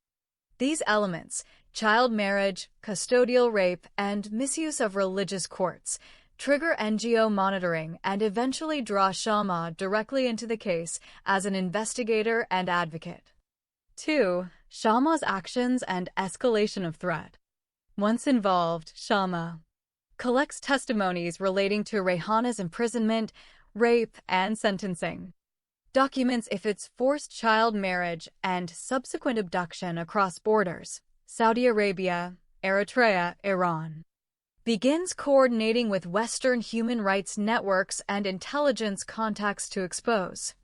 These elements, child marriage, custodial rape, and misuse of religious courts, trigger NGO monitoring and eventually draw Shama directly into the case as an investigator and advocate. 2. Shama's actions and escalation of threat. Once involved, Shama collects testimonies relating to Rayhana's imprisonment, rape, and sentencing, documents Ifit's forced child marriage and subsequent abduction across borders, Saudi Arabia, Eritrea, Iran, begins coordinating with Western human rights networks and intelligence contacts to expose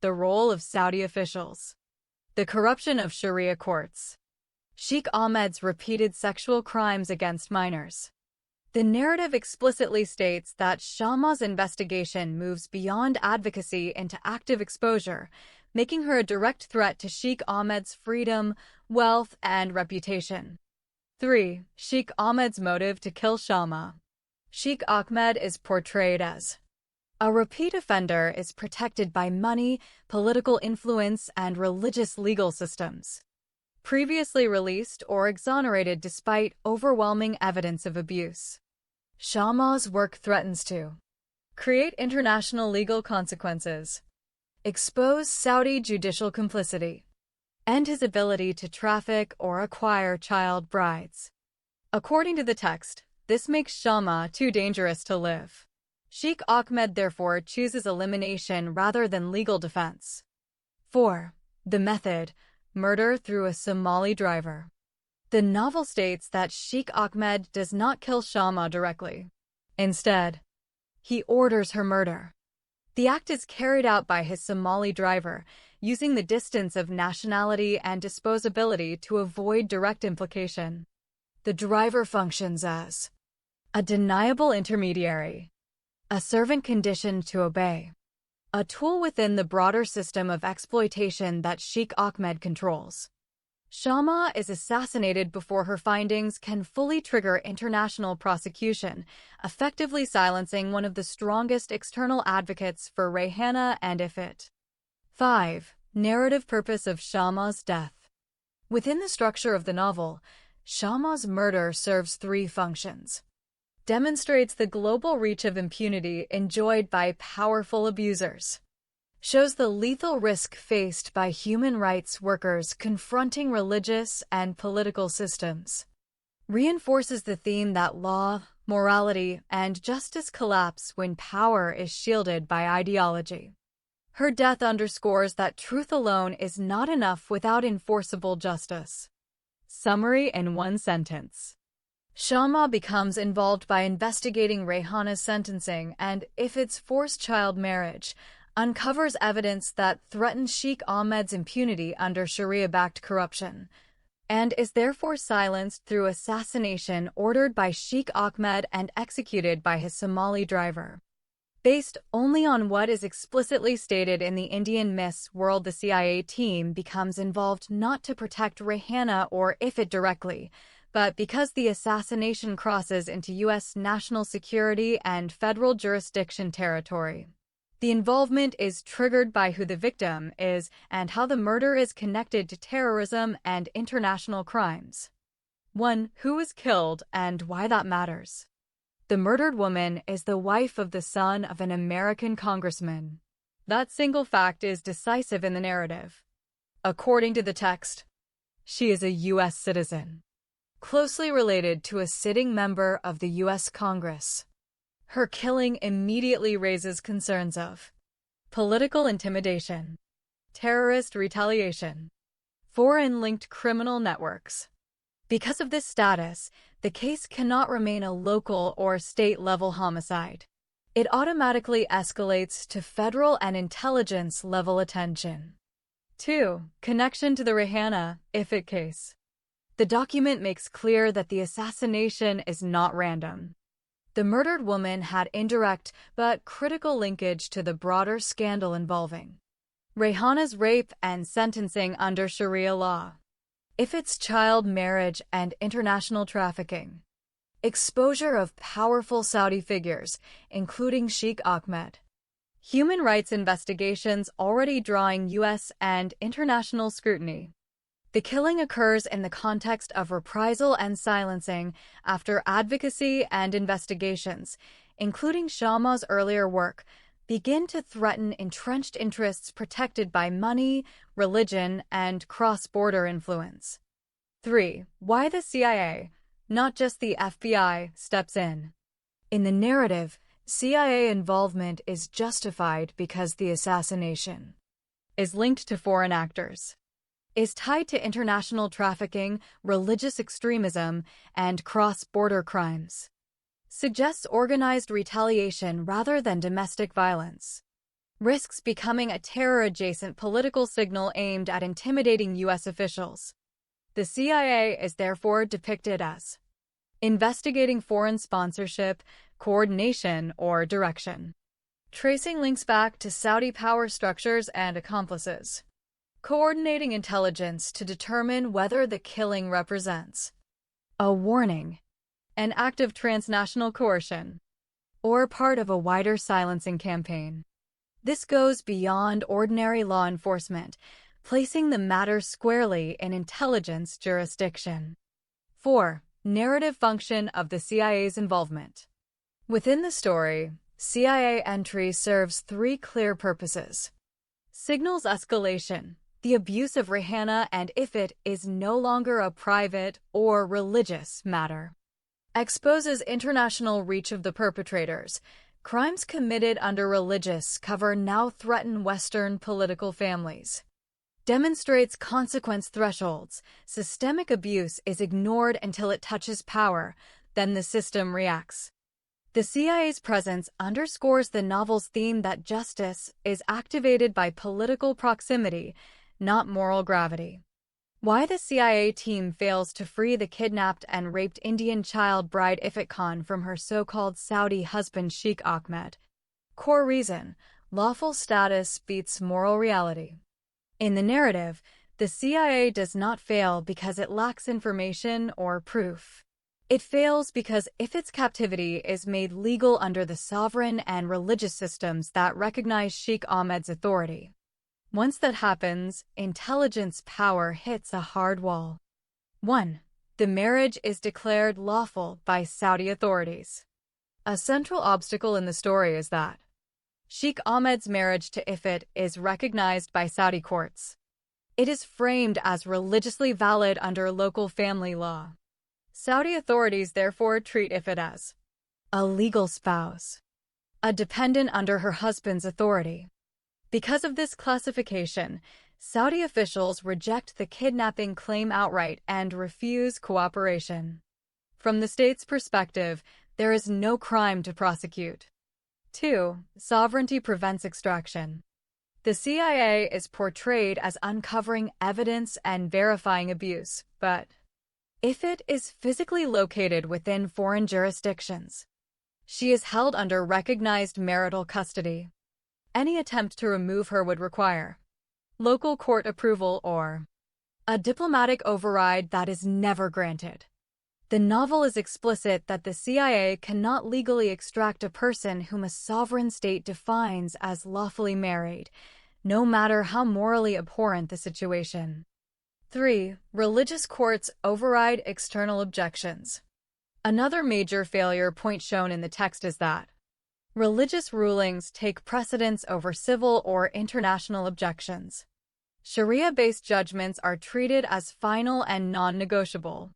the role of Saudi officials, the corruption of Sharia courts, Sheikh Ahmed's repeated sexual crimes against minors. The narrative explicitly states that Shama's investigation moves beyond advocacy into active exposure, making her a direct threat to Sheikh Ahmed's freedom, wealth, and reputation. 3. Sheikh Ahmed's motive to kill Shama. Sheikh Ahmed is portrayed as a repeat offender, is protected by money, political influence, and religious legal systems. Previously released or exonerated despite overwhelming evidence of abuse. Shama's work threatens to create international legal consequences, expose Saudi judicial complicity, and his ability to traffic or acquire child brides. According to the text, this makes Shama too dangerous to live. Sheikh Ahmed therefore chooses elimination rather than legal defense. 4. The method: murder through a Somali driver. The novel states that Sheikh Ahmed does not kill Shama directly. Instead, he orders her murder. The act is carried out by his Somali driver, using the distance of nationality and disposability to avoid direct implication. The driver functions as a deniable intermediary, a servant conditioned to obey, a tool within the broader system of exploitation that Sheikh Ahmed controls. Shama is assassinated before her findings can fully trigger international prosecution, effectively silencing one of the strongest external advocates for Rayhana and Ifit. 5. Narrative purpose of Shama's death. Within the structure of the novel, Shama's murder serves 3 functions. Demonstrates the global reach of impunity enjoyed by powerful abusers. shows the lethal risk faced by human rights workers confronting religious and political systems. Reinforces the theme that law, morality, and justice collapse when power is shielded by ideology. Her death underscores that truth alone is not enough without enforceable justice. Summary in one sentence. Shama becomes involved by investigating Rehana's sentencing and, if it's forced child marriage, uncovers evidence that threatens Sheikh Ahmed's impunity under Sharia-backed corruption, and is therefore silenced through assassination ordered by Sheikh Ahmed and executed by his Somali driver. Based only on what is explicitly stated in the Indian Miss World, the CIA team becomes involved not to protect Rehana or Ifit directly, but because the assassination crosses into U.S. national security and federal jurisdiction territory. The involvement is triggered by who the victim is and how the murder is connected to terrorism and international crimes. 1. Who was killed and why that matters. The murdered woman is the wife of the son of an American congressman. That single fact is decisive in the narrative. According to the text, she is a U.S. citizen, closely related to a sitting member of the U.S. Congress. Her killing immediately raises concerns of political intimidation, terrorist retaliation, foreign-linked criminal networks. Because of this status, the case cannot remain a local or state-level homicide. It automatically escalates to federal and intelligence-level attention. 2. Connection to the Rehana Ifit case. The document makes clear that the assassination is not random. The murdered woman had indirect but critical linkage to the broader scandal involving Rehana's rape and sentencing under Sharia law, Ifit's child marriage and international trafficking, exposure of powerful Saudi figures, including Sheikh Ahmed, human rights investigations already drawing U.S. and international scrutiny. The killing occurs in the context of reprisal and silencing after advocacy and investigations, including Shama's earlier work, begin to threaten entrenched interests protected by money, religion, and cross-border influence. 3. Why the CIA, not just the FBI, steps in. In the narrative, CIA involvement is justified because the assassination is linked to foreign actors, is tied to international trafficking, religious extremism, and cross-border crimes. Suggests organized retaliation rather than domestic violence. Risks becoming a terror-adjacent political signal aimed at intimidating U.S. officials. The CIA is therefore depicted as investigating foreign sponsorship, coordination, or direction. Tracing links back to Saudi power structures and accomplices. Coordinating intelligence to determine whether the killing represents a warning, an act of transnational coercion, or part of a wider silencing campaign. This goes beyond ordinary law enforcement, placing the matter squarely in intelligence jurisdiction. 4. Narrative function of the CIA's involvement. Within the story, CIA entry serves 3 clear purposes. Signals escalation. The abuse of Rehana and Ifit is no longer a private or religious matter. Exposes international reach of the perpetrators. Crimes committed under religious cover now threaten Western political families. Demonstrates consequence thresholds. Systemic abuse is ignored until it touches power, then the system reacts. The CIA's presence underscores the novel's theme that justice is activated by political proximity, not moral gravity. Why the CIA team fails to free the kidnapped and raped Indian child bride Ifit Khan from her so-called Saudi husband Sheikh Ahmed. Core reason: lawful status beats moral reality. In the narrative, the CIA does not fail because it lacks information or proof. It fails because Ifit's captivity is made legal under the sovereign and religious systems that recognize Sheikh Ahmed's authority. Once that happens, intelligence power hits a hard wall. 1. The marriage is declared lawful by Saudi authorities. A central obstacle in the story is that Sheikh Ahmed's marriage to Ifit is recognized by Saudi courts. It is framed as religiously valid under local family law. Saudi authorities therefore treat Ifit as a legal spouse, a dependent under her husband's authority. Because of this classification, Saudi officials reject the kidnapping claim outright and refuse cooperation. From the state's perspective, there is no crime to prosecute. 2. Sovereignty prevents extraction. The CIA is portrayed as uncovering evidence and verifying abuse, but Ifit is physically located within foreign jurisdictions. She is held under recognized marital custody. Any attempt to remove her would require local court approval or a diplomatic override that is never granted. The novel is explicit that the CIA cannot legally extract a person whom a sovereign state defines as lawfully married, no matter how morally abhorrent the situation. 3. Religious courts override external objections. Another major failure point shown in the text is that religious rulings take precedence over civil or international objections. Sharia-based judgments are treated as final and non-negotiable.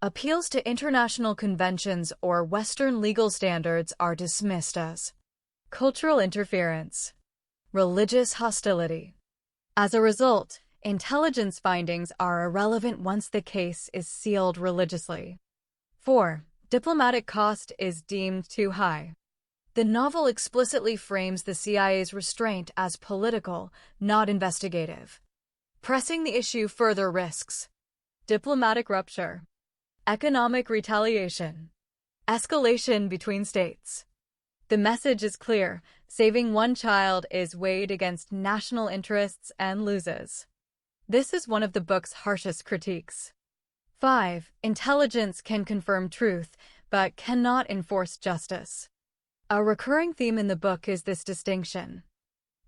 Appeals to international conventions or Western legal standards are dismissed as cultural interference, religious hostility. As a result, intelligence findings are irrelevant once the case is sealed religiously. 4. Diplomatic cost is deemed too high. The novel explicitly frames the CIA's restraint as political, not investigative. Pressing the issue further risks diplomatic rupture, economic retaliation, escalation between states. The message is clear: saving one child is weighed against national interests and loses. This is one of the book's harshest critiques. 5. Intelligence can confirm truth, but cannot enforce justice. A recurring theme in the book is this distinction.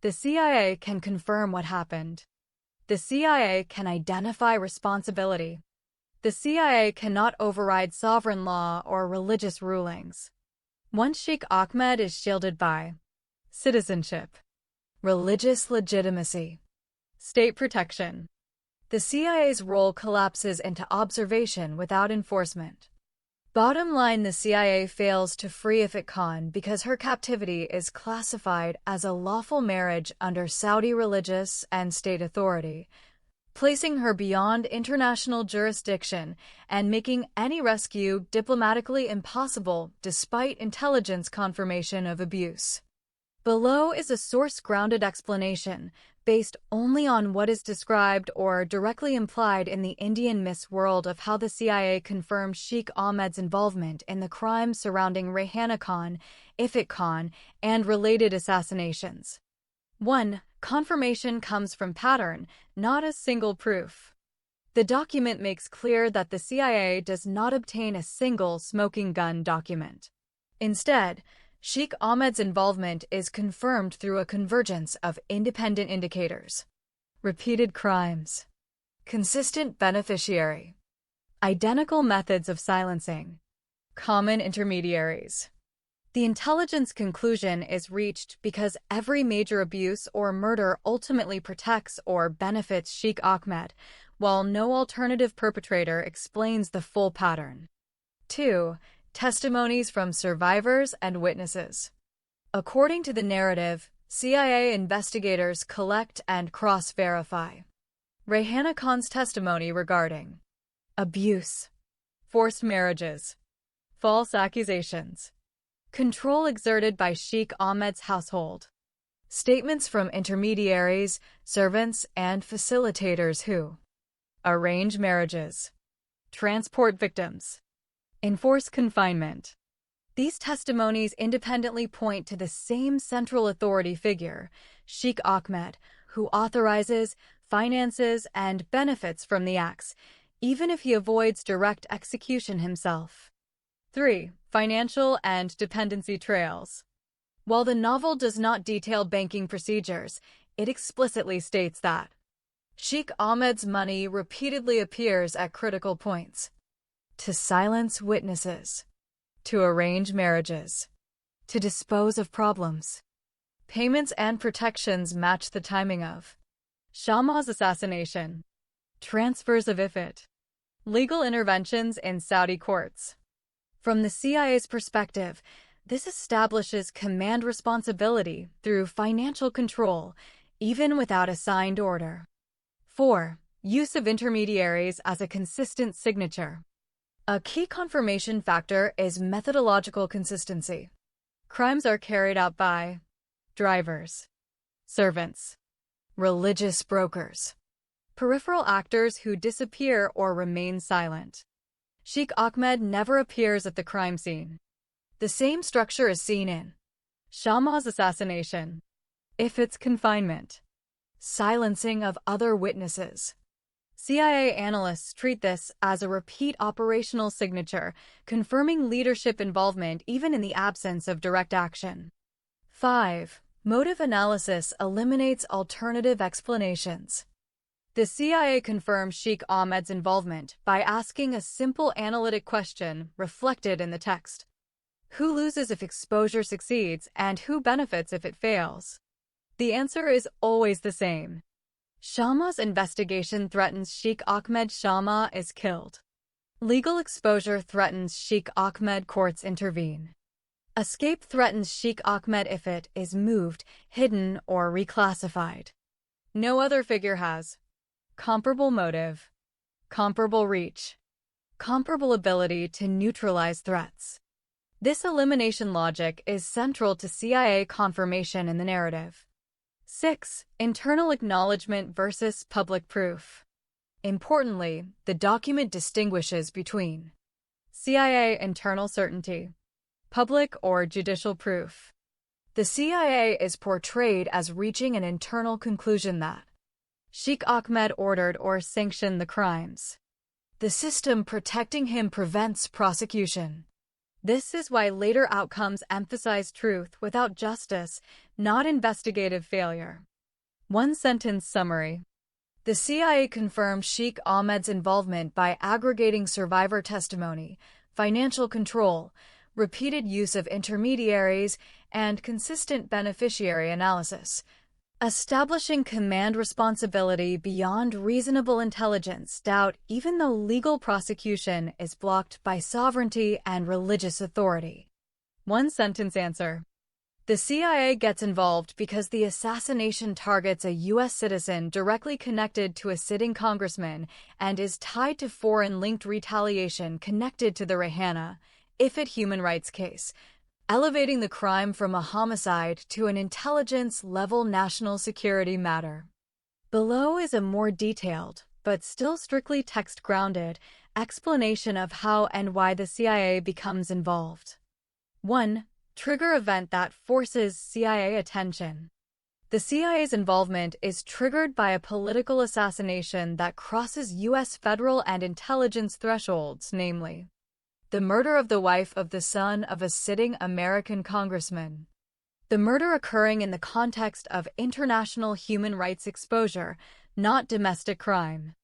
The CIA can confirm what happened. The CIA can identify responsibility. The CIA cannot override sovereign law or religious rulings. Once Sheikh Ahmed is shielded by citizenship, religious legitimacy, state protection, the CIA's role collapses into observation without enforcement. Bottom line, the CIA fails to free Ifit Khan because her captivity is classified as a lawful marriage under Saudi religious and state authority, placing her beyond international jurisdiction and making any rescue diplomatically impossible despite intelligence confirmation of abuse. Below is a source-grounded explanation based only on what is described or directly implied in the Indian Miss world of how the CIA confirmed Sheikh Ahmed's involvement in the crimes surrounding Rayhana Khan, Ifit Khan, and related assassinations. 1. Confirmation comes from pattern, not as single proof. The document makes clear that the CIA does not obtain a single smoking gun document. Instead, Sheikh Ahmed's involvement is confirmed through a convergence of independent indicators. Repeated crimes, consistent beneficiary, identical methods of silencing, common intermediaries. The intelligence conclusion is reached because every major abuse or murder ultimately protects or benefits Sheikh Ahmed, while no alternative perpetrator explains the full pattern. 2. Testimonies from survivors and witnesses. According to the narrative, CIA investigators collect and cross-verify Rayhana Khan's testimony regarding abuse, forced marriages, false accusations, control exerted by Sheikh Ahmed's household, statements from intermediaries, servants, and facilitators who arrange marriages, transport victims, enforce confinement. These testimonies independently point to the same central authority figure, Sheikh Ahmed, who authorizes, finances, and benefits from the acts, even if he avoids direct execution himself. 3. Financial and dependency trails. While the novel does not detail banking procedures, it explicitly states that Sheikh Ahmed's money repeatedly appears at critical points: to silence witnesses, to arrange marriages, to dispose of problems. Payments and protections match the timing of Shama's assassination. Transfers of Ifrit. Legal interventions in Saudi courts. From the CIA's perspective, this establishes command responsibility through financial control, even without a signed order. 4. Use of intermediaries as a consistent signature. A key confirmation factor is methodological consistency. Crimes are carried out by drivers, servants, religious brokers, peripheral actors who disappear or remain silent. Sheikh Ahmed never appears at the crime scene. The same structure is seen in Shama's assassination, Ifrit's confinement, silencing of other witnesses. CIA analysts treat this as a repeat operational signature, confirming leadership involvement even in the absence of direct action. 5. Motive analysis eliminates alternative explanations. The CIA confirms Sheikh Ahmed's involvement by asking a simple analytic question reflected in the text. Who loses if exposure succeeds, and who benefits if it fails? The answer is always the same. Shama's investigation threatens Sheikh Ahmed. Shama is killed. Legal exposure threatens Sheikh Ahmed. Courts intervene. Escape threatens Sheikh Ahmed. Ifrit is moved, hidden, or reclassified. No other figure has comparable motive, comparable reach, comparable ability to neutralize threats. This elimination logic is central to CIA confirmation in the narrative. 6. Internal acknowledgement versus public proof. Importantly, the document distinguishes between CIA internal certainty, public or judicial proof. The CIA is portrayed as reaching an internal conclusion that Sheikh Ahmed ordered or sanctioned the crimes. The system protecting him prevents prosecution. This is why later outcomes emphasize truth without justice, not investigative failure. One-sentence summary. The CIA confirmed Sheikh Ahmed's involvement by aggregating survivor testimony, financial control, repeated use of intermediaries, and consistent beneficiary analysis. Establishing command responsibility beyond reasonable intelligence doubt even though legal prosecution is blocked by sovereignty and religious authority. One-sentence answer. The CIA gets involved because the assassination targets a U.S. citizen directly connected to a sitting congressman and is tied to foreign-linked retaliation connected to the Rayhana, Ifrit human rights case, elevating the crime from a homicide to an intelligence-level national security matter. Below is a more detailed, but still strictly text-grounded, explanation of how and why the CIA becomes involved. 1. Trigger event that forces CIA attention. The CIA's involvement is triggered by a political assassination that crosses U.S. federal and intelligence thresholds, namely the murder of the wife of the son of a sitting American congressman. The murder occurring in the context of international human rights exposure, not domestic crime.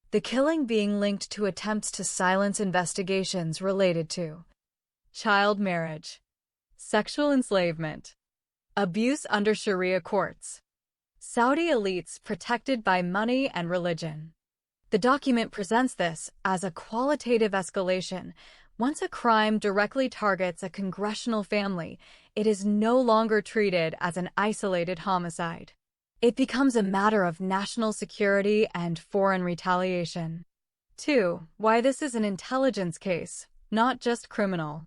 The killing being linked to attempts to silence investigations related to child marriage, sexual enslavement, abuse under Sharia courts, Saudi elites protected by money and religion. The document presents this as a qualitative escalation. Once a crime directly targets a congressional family, it is no longer treated as an isolated homicide. It becomes a matter of national security and foreign retaliation. 2. Why this is an intelligence case, not just criminal.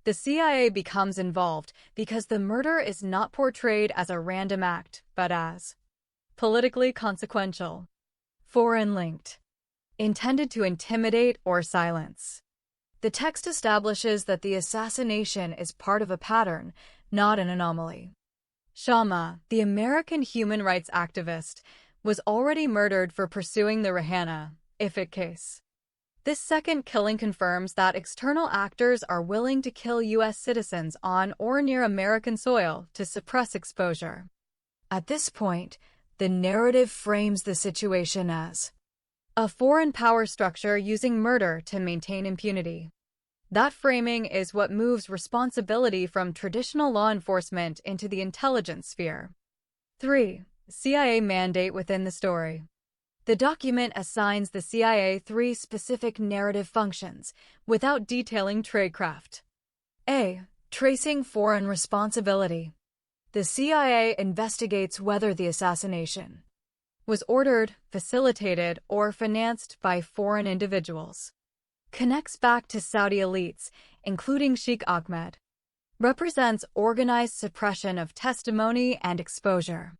The CIA becomes involved because the murder is not portrayed as a random act, but as politically consequential, foreign-linked, intended to intimidate or silence. The text establishes that the assassination is part of a pattern, not an anomaly. Shama, the American human rights activist, was already murdered for pursuing the Rayhana, Ifrit case. This second killing confirms that external actors are willing to kill U.S. citizens on or near American soil to suppress exposure. At this point, the narrative frames the situation as a foreign power structure using murder to maintain impunity. That framing is what moves responsibility from traditional law enforcement into the intelligence sphere. 3. CIA mandate within the story. The document assigns the CIA 3 specific narrative functions, without detailing tradecraft. A. Tracing foreign responsibility. The CIA investigates whether the assassination was ordered, facilitated, or financed by foreign individuals. Connects back to Saudi elites, including Sheikh Ahmed. Represents organized suppression of testimony and exposure.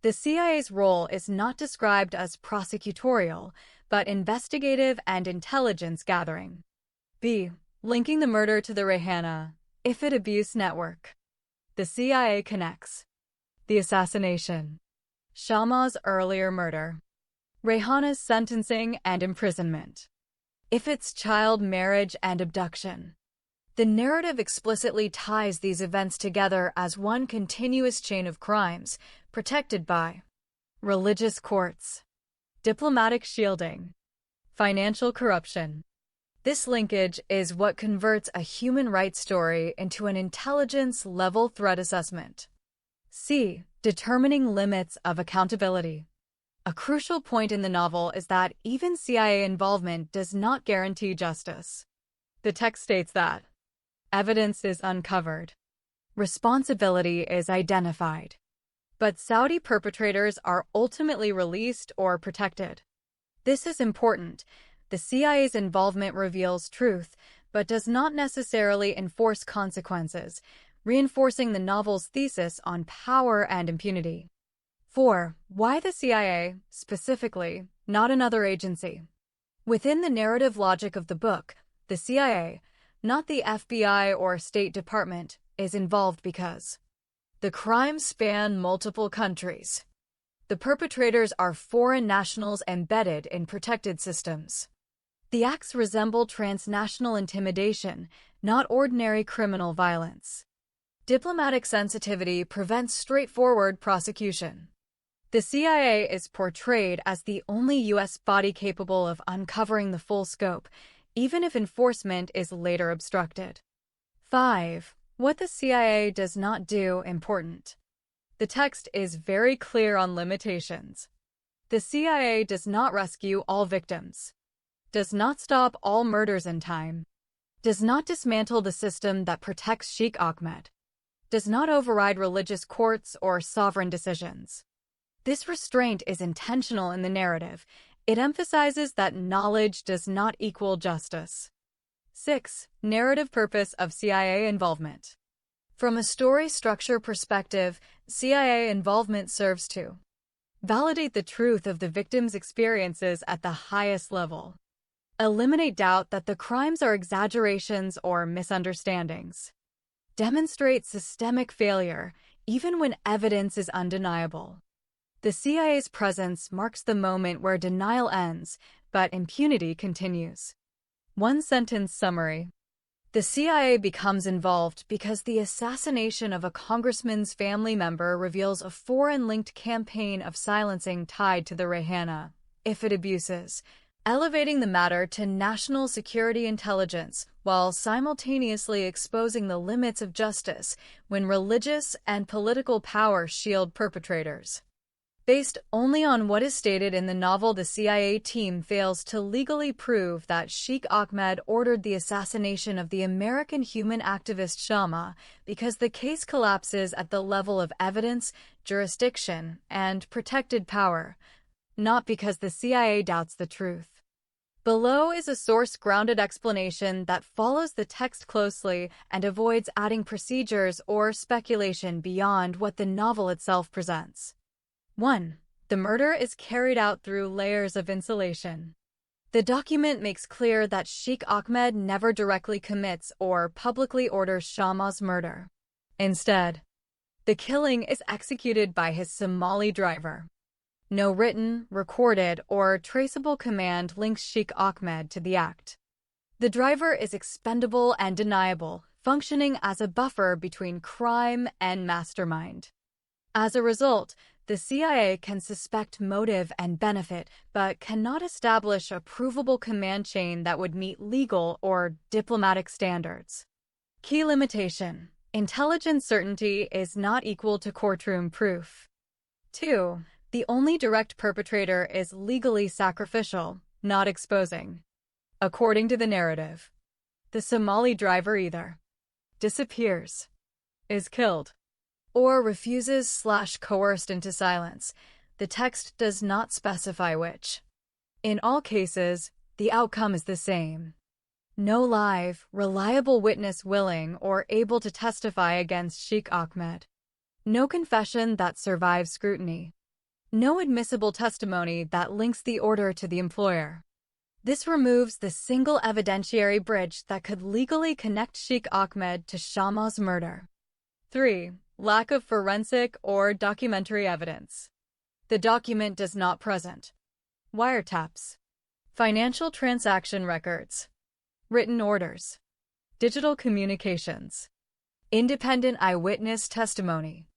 The CIA's role is not described as prosecutorial, but investigative and intelligence gathering. B. Linking the murder to the Rayhana Ifit abuse network. The CIA connects the assassination, Shamma's earlier murder, Rayhana's sentencing and imprisonment, Ifit's child marriage and abduction. The narrative explicitly ties these events together as one continuous chain of crimes, protected by religious courts, diplomatic shielding, financial corruption. This linkage is what converts a human rights story into an intelligence-level threat assessment. C. Determining limits of accountability. A crucial point in the novel is that even CIA involvement does not guarantee justice. The text states that evidence is uncovered, responsibility is identified, but Saudi perpetrators are ultimately released or protected. This is important. The CIA's involvement reveals truth, but does not necessarily enforce consequences, reinforcing the novel's thesis on power and impunity. 4. Why the CIA, specifically, not another agency? Within the narrative logic of the book, the CIA, not the FBI or State Department, is involved because the crimes span multiple countries. The perpetrators are foreign nationals embedded in protected systems. The acts resemble transnational intimidation, not ordinary criminal violence. Diplomatic sensitivity prevents straightforward prosecution. The CIA is portrayed as the only U.S. body capable of uncovering the full scope, even if enforcement is later obstructed. 5. What the CIA does not do important. The text is very clear on limitations. The CIA does not rescue all victims, does not stop all murders in time, does not dismantle the system that protects Sheikh Ahmed, does not override religious courts or sovereign decisions. This restraint is intentional in the narrative. It emphasizes that knowledge does not equal justice. 6. Narrative purpose of CIA involvement. From a story structure perspective, CIA involvement serves to validate the truth of the victim's experiences at the highest level, eliminate doubt that the crimes are exaggerations or misunderstandings, demonstrate systemic failure even when evidence is undeniable. The CIA's presence marks the moment where denial ends, but impunity continues. One-sentence summary. The CIA becomes involved because the assassination of a congressman's family member reveals a foreign-linked campaign of silencing tied to the Rayhana Ifit abuses, elevating the matter to national security intelligence while simultaneously exposing the limits of justice when religious and political power shield perpetrators. Based only on what is stated in the novel, the CIA team fails to legally prove that Sheikh Ahmed ordered the assassination of the American human activist Shamma because the case collapses at the level of evidence, jurisdiction, and protected power, not because the CIA doubts the truth. Below is a source-grounded explanation that follows the text closely and avoids adding procedures or speculation beyond what the novel itself presents. 1. The murder is carried out through layers of insulation. The document makes clear that Sheikh Ahmed never directly commits or publicly orders Shamma's murder. Instead, the killing is executed by his Somali driver. No written, recorded, or traceable command links Sheikh Ahmed to the act. The driver is expendable and deniable, functioning as a buffer between crime and mastermind. As a result, The CIA can suspect motive and benefit, but cannot establish a provable command chain that would meet legal or diplomatic standards. Key limitation: intelligence certainty is not equal to courtroom proof. 2. The only direct perpetrator is legally sacrificial, not exposing. According to the narrative, the Somali driver either disappears, is killed, or refuses/coerced into silence. The text does not specify which. In all cases, the outcome is the same. No live, reliable witness willing or able to testify against Sheikh Ahmed. No confession that survives scrutiny. No admissible testimony that links the order to the employer. This removes the single evidentiary bridge that could legally connect Sheikh Ahmed to Shahmaz's murder. 3. Lack of forensic or documentary evidence. The document does not present wiretaps, financial transaction records, written orders, digital communications, independent eyewitness testimony.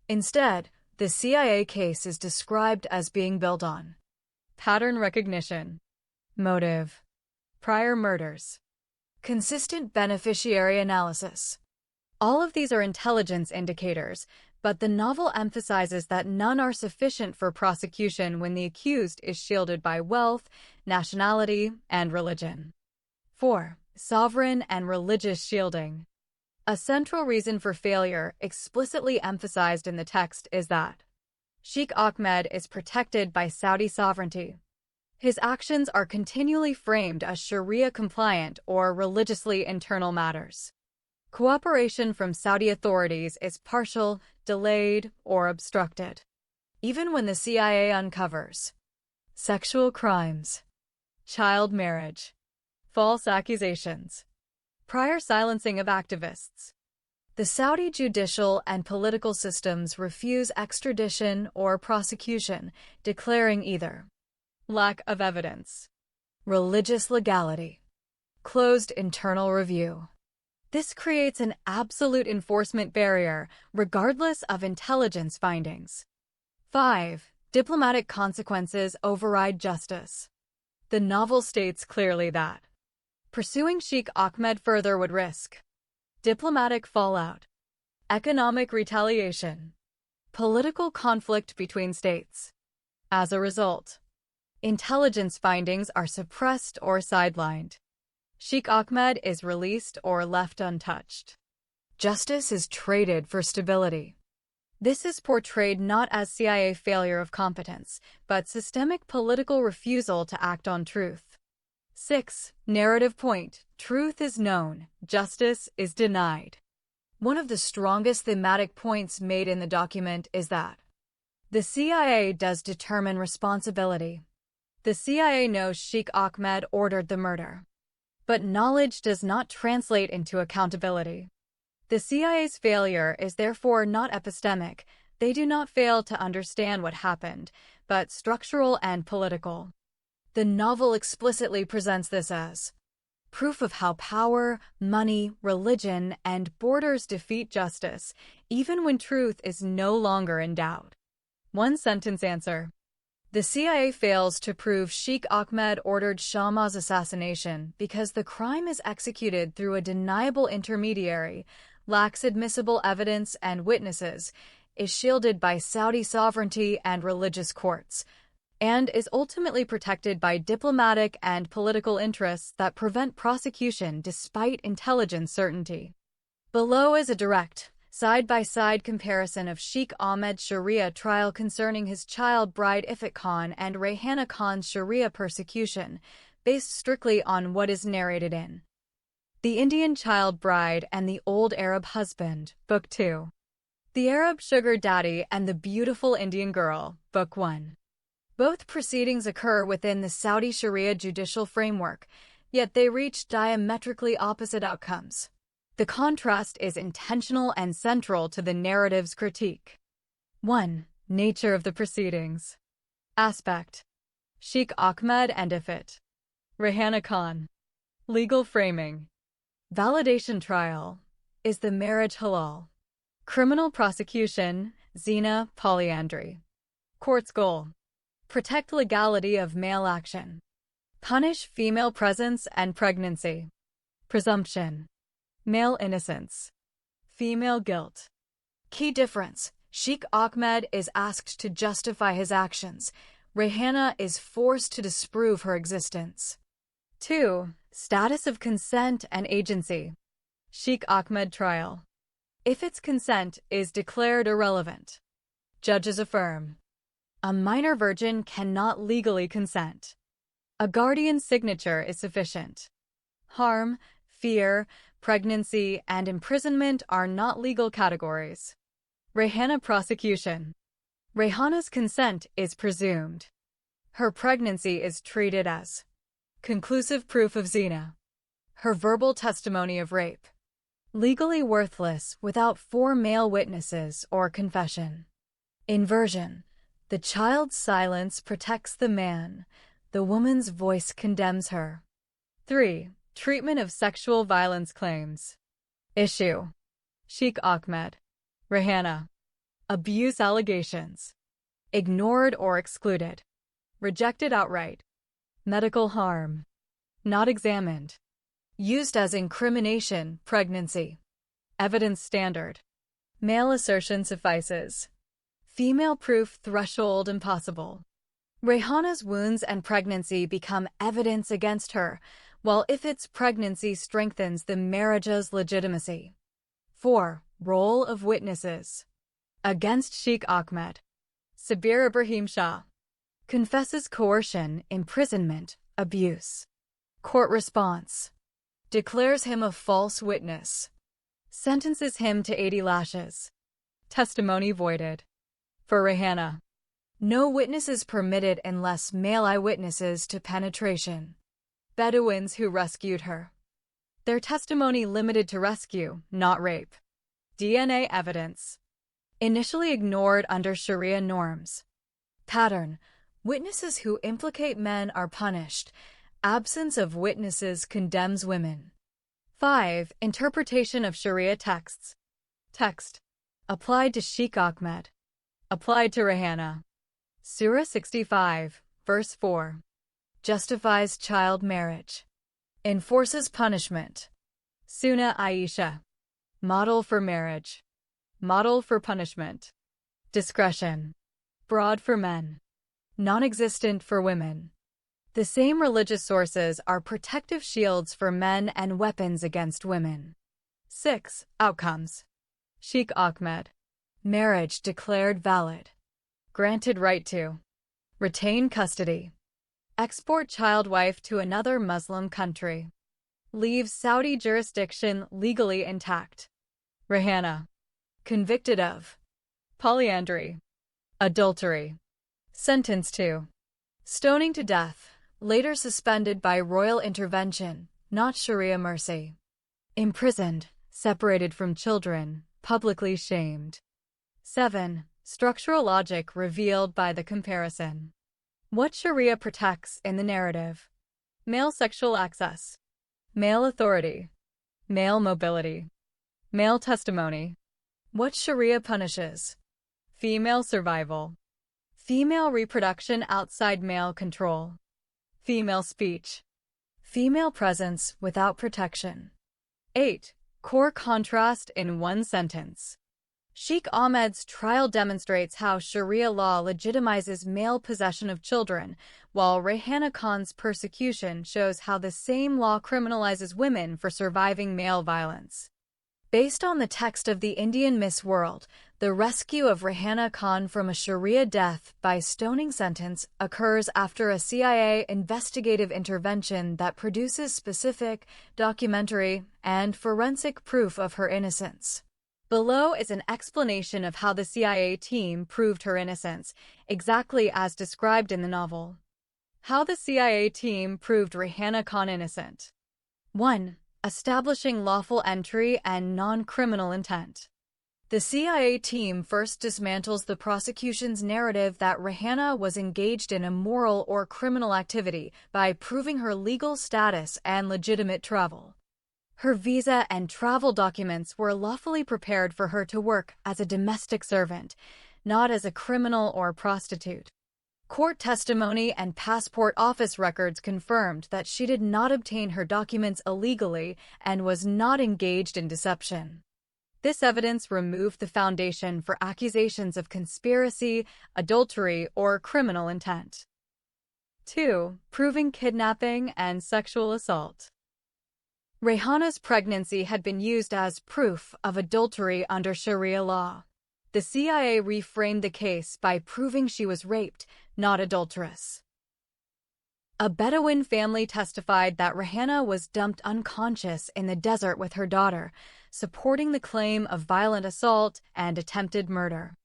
Instead, the CIA case is described as being built on pattern recognition, motive, prior murders, consistent beneficiary analysis. All of these are intelligence indicators, but the novel emphasizes that none are sufficient for prosecution when the accused is shielded by wealth, nationality, and religion. 4. Sovereign and religious shielding. A central reason for failure, explicitly emphasized in the text, is that Sheikh Ahmed is protected by Saudi sovereignty. His actions are continually framed as Sharia-compliant or religiously internal matters. Cooperation from Saudi authorities is partial, delayed, or obstructed. Even when the CIA uncovers sexual crimes, child marriage, false accusations, prior silencing of activists, the Saudi judicial and political systems refuse extradition or prosecution, declaring either lack of evidence, religious legality, closed internal review. This creates an absolute enforcement barrier, regardless of intelligence findings. 5. Diplomatic consequences override justice. The novel states clearly that pursuing Sheikh Ahmed further would risk diplomatic fallout, economic retaliation, political conflict between states. As a result, intelligence findings are suppressed or sidelined. Sheikh Ahmed is released or left untouched. Justice is traded for stability. This is portrayed not as CIA failure of competence, but systemic political refusal to act on truth. 6. Narrative point: truth is known, justice is denied. One of the strongest thematic points made in the document is that the CIA does determine responsibility. The CIA knows Sheikh Ahmed ordered the murder, but knowledge does not translate into accountability. The CIA's failure is therefore not epistemic. They do not fail to understand what happened, but structural and political. The novel explicitly presents this as proof of how power, money, religion, and borders defeat justice, even when truth is no longer in doubt. One-sentence answer: the CIA fails to prove Sheikh Ahmed ordered Shahmaz's assassination because the crime is executed through a deniable intermediary, lacks admissible evidence and witnesses, is shielded by Saudi sovereignty and religious courts, and is ultimately protected by diplomatic and political interests that prevent prosecution despite intelligence certainty. Below is a direct, side-by-side comparison of Sheikh Ahmed's Sharia trial concerning his child bride Ifat Khan and Rayhana Khan's Sharia persecution, based strictly on what is narrated in The Indian Child Bride and the Old Arab Husband, Book 2. The Arab Sugar Daddy and the Beautiful Indian Girl, Book 1. Both proceedings occur within the Saudi Sharia judicial framework, yet they reach diametrically opposite outcomes. The contrast is intentional and central to the narrative's critique. 1. Nature of the proceedings. Aspect: Sheikh Ahmed and Ifat. Rayhana Khan. Legal framing. Validation trial. Is the marriage halal? Criminal prosecution. Zina, polyandry. Court's goal: protect legality of male action. Punish female presence and pregnancy. Presumption: male innocence. Female guilt. Key difference: Sheikh Ahmed is asked to justify his actions. Rayhana is forced to disprove her existence. 2. Status of consent and agency. Sheikh Ahmed trial. If its consent is declared irrelevant, judges affirm: a minor virgin cannot legally consent. A guardian's signature is sufficient. Harm, fear, pregnancy, and imprisonment are not legal categories. Rayhana prosecution. Rayhana's consent is presumed. Her pregnancy is treated as conclusive proof of zina. Her verbal testimony of rape legally worthless without 4 male witnesses or confession. Inversion. The child's silence protects the man. The woman's voice condemns her. 3. Treatment of sexual violence claims. Issue: Sheikh Ahmed. Rayhana. Abuse allegations. Ignored or excluded. Rejected outright. Medical harm. Not examined. Used as incrimination, pregnancy. Evidence standard. Male assertion suffices. Female proof threshold impossible. Rayhana's wounds and pregnancy become evidence against her, while Ifit's pregnancy strengthens the marriage's legitimacy. 4. Role of witnesses. Against Sheikh Ahmed. Sabir Ibrahim Shah. Confesses coercion, imprisonment, abuse. Court response: declares him a false witness. Sentences him to 80 lashes. Testimony voided. For Rayhana, no witnesses permitted unless male eyewitnesses to penetration. Bedouins who rescued her. Their testimony limited to rescue, not rape. DNA evidence. Initially ignored under Sharia norms. Pattern: witnesses who implicate men are punished. Absence of witnesses condemns women. 5. Interpretation of Sharia texts. Text: applied to Sheikh Ahmed. Applied to Rayhana. Surah 65, verse 4. Justifies child marriage. Enforces punishment. Sunnah Aisha. Model for marriage. Model for punishment. Discretion. Broad for men. Non-existent for women. The same religious sources are protective shields for men and weapons against women. 6. Outcomes. Sheikh Ahmed. Marriage declared valid. Granted right to retain custody. Export child wife to another Muslim country. Leaves Saudi jurisdiction legally intact. Rayhana. Convicted of polyandry, adultery. Sentenced to stoning to death, later suspended by royal intervention, not Sharia mercy. Imprisoned, separated from children, publicly shamed. 7. Structural logic revealed by the comparison. What Sharia protects in the narrative. Male sexual access. Male authority. Male mobility. Male testimony. What Sharia punishes. Female survival. Female reproduction outside male control. Female speech. Female presence without protection. 8. Core contrast in one sentence. Sheikh Ahmed's trial demonstrates how Sharia law legitimizes male possession of children, while Rayhana Khan's persecution shows how the same law criminalizes women for surviving male violence. Based on the text of the Indian Miss World, the rescue of Rayhana Khan from a Sharia death by stoning sentence occurs after a CIA investigative intervention that produces specific, documentary, and forensic proof of her innocence. Below is an explanation of how the CIA team proved her innocence, exactly as described in the novel. How the CIA team proved Rayhana Khan innocent. 1. Establishing lawful entry and non-criminal intent. The CIA team first dismantles the prosecution's narrative that Rayhana was engaged in immoral or criminal activity by proving her legal status and legitimate travel. Her visa and travel documents were lawfully prepared for her to work as a domestic servant, not as a criminal or prostitute. Court testimony and passport office records confirmed that she did not obtain her documents illegally and was not engaged in deception. This evidence removed the foundation for accusations of conspiracy, adultery, or criminal intent. 2. Proving kidnapping and sexual assault. Rehana's pregnancy had been used as proof of adultery under Sharia law. The CIA reframed the case by proving she was raped, not adulterous. A Bedouin family testified that Rehana was dumped unconscious in the desert with her daughter, supporting the claim of violent assault and attempted murder.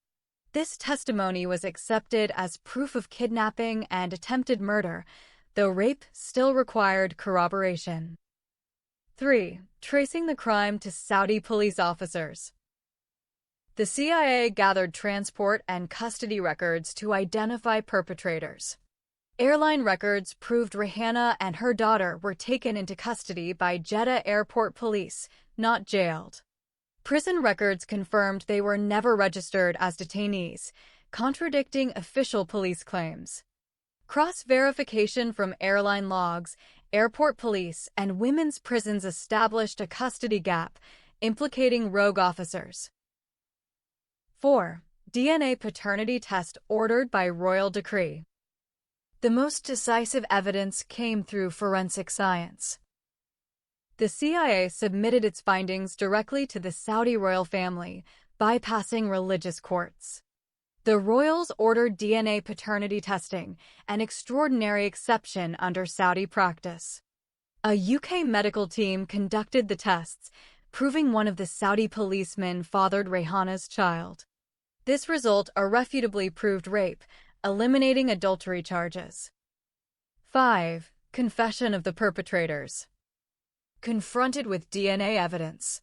This testimony was accepted as proof of kidnapping and attempted murder, though rape still required corroboration. 3. Tracing the crime to Saudi police officers. The CIA gathered transport and custody records to identify perpetrators. Airline records proved Rehana and her daughter were taken into custody by Jeddah Airport Police, not jailed. Prison records confirmed they were never registered as detainees, contradicting official police claims. Cross-verification from airline logs, airport police, and women's prisons established a custody gap, implicating rogue officers. 4. DNA paternity test ordered by royal decree. The most decisive evidence came through forensic science. The CIA submitted its findings directly to the Saudi royal family, bypassing religious courts. The royals ordered DNA paternity testing, an extraordinary exception under Saudi practice. A UK medical team conducted the tests, proving one of the Saudi policemen fathered Rehana's child. This result irrefutably proved rape, eliminating adultery charges. 5. Confession of the perpetrators. Confronted with DNA evidence.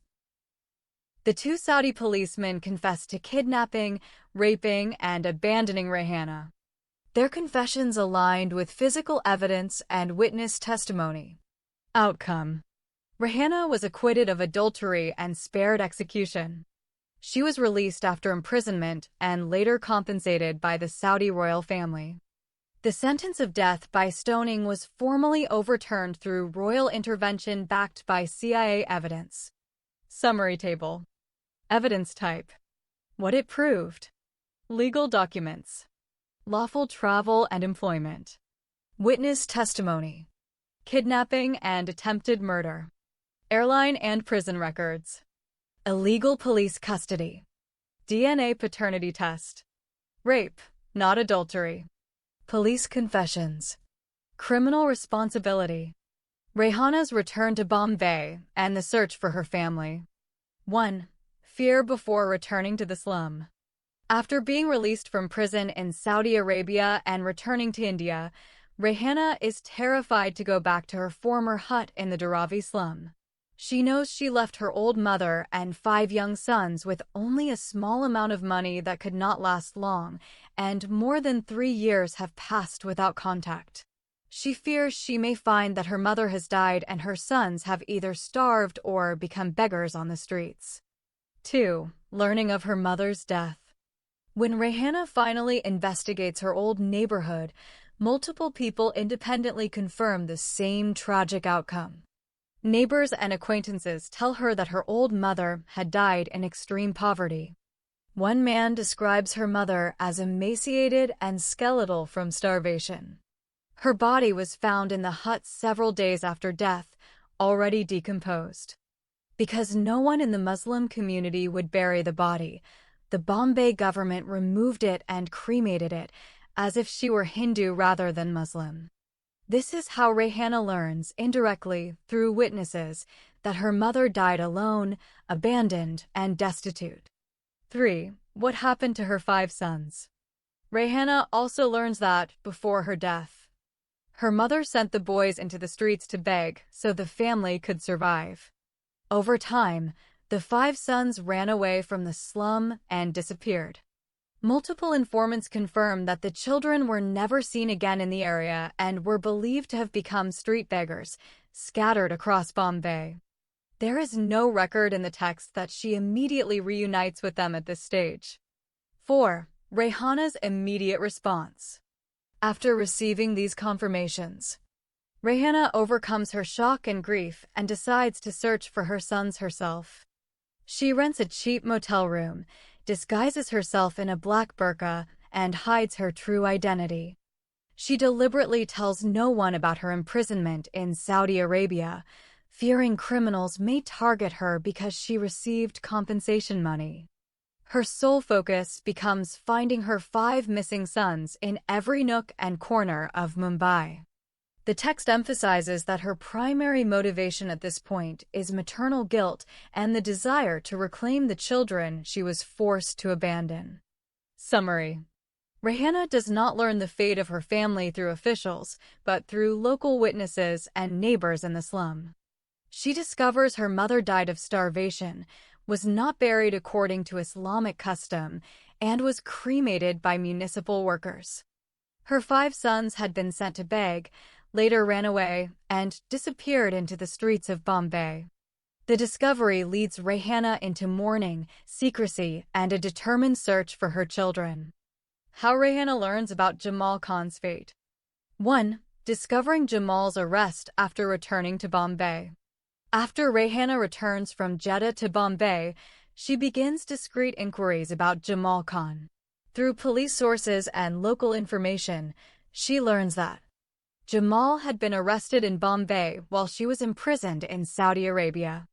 The two Saudi policemen confessed to kidnapping, raping, and abandoning Rehana. Their confessions aligned with physical evidence and witness testimony. Outcome: Rehana was acquitted of adultery and spared execution. She was released after imprisonment and later compensated by the Saudi royal family. The sentence of death by stoning was formally overturned through royal intervention backed by CIA evidence. Summary table. Evidence type. What it proved. Legal documents. Lawful travel and employment. Witness testimony. Kidnapping and attempted murder. Airline and prison records. Illegal police custody. DNA paternity test. Rape, not adultery. Police confessions. Criminal responsibility. Rehana's return to Bombay and the search for her family. 1. Fear before returning to the slum. After being released from prison in Saudi Arabia and returning to India, Rehana is terrified to go back to her former hut in the Dharavi slum. She knows she left her old mother and 5 young sons with only a small amount of money that could not last long, and more than 3 years have passed without contact. She fears she may find that her mother has died and her sons have either starved or become beggars on the streets. 2. Learning of her mother's death. When Rehana finally investigates her old neighborhood, multiple people independently confirm the same tragic outcome. Neighbors and acquaintances tell her that her old mother had died in extreme poverty. One man describes her mother as emaciated and skeletal from starvation. Her body was found in the hut several days after death, already decomposed. Because no one in the Muslim community would bury the body, the Bombay government removed it and cremated it, as if she were Hindu rather than Muslim. This is how Rehana learns, indirectly, through witnesses, that her mother died alone, abandoned, and destitute. 3. What happened to her 5 sons? Rehana also learns that, before her death, her mother sent the boys into the streets to beg so the family could survive. Over time, the 5 sons ran away from the slum and disappeared. Multiple informants confirm that the children were never seen again in the area and were believed to have become street beggars, scattered across Bombay. There is no record in the text that she immediately reunites with them at this stage. 4. Rayhana's immediate response. After receiving these confirmations, Rayhana overcomes her shock and grief and decides to search for her sons herself. She rents a cheap motel room, disguises herself in a black burqa, and hides her true identity. She deliberately tells no one about her imprisonment in Saudi Arabia, fearing criminals may target her because she received compensation money. Her sole focus becomes finding her 5 missing sons in every nook and corner of Mumbai. The text emphasizes that her primary motivation at this point is maternal guilt and the desire to reclaim the children she was forced to abandon. Summary. Rayhana does not learn the fate of her family through officials, but through local witnesses and neighbors in the slum. She discovers her mother died of starvation, was not buried according to Islamic custom, and was cremated by municipal workers. Her 5 sons had been sent to beg, later ran away, and disappeared into the streets of Bombay. The discovery leads Rayhana into mourning, secrecy, and a determined search for her children. How Rayhana learns about Jamal Khan's fate. 1. Discovering Jamal's arrest after returning to Bombay. After Rayhana returns from Jeddah to Bombay, she begins discreet inquiries about Jamal Khan. Through police sources and local information, she learns that Jamal had been arrested in Bombay while she was imprisoned in Saudi Arabia.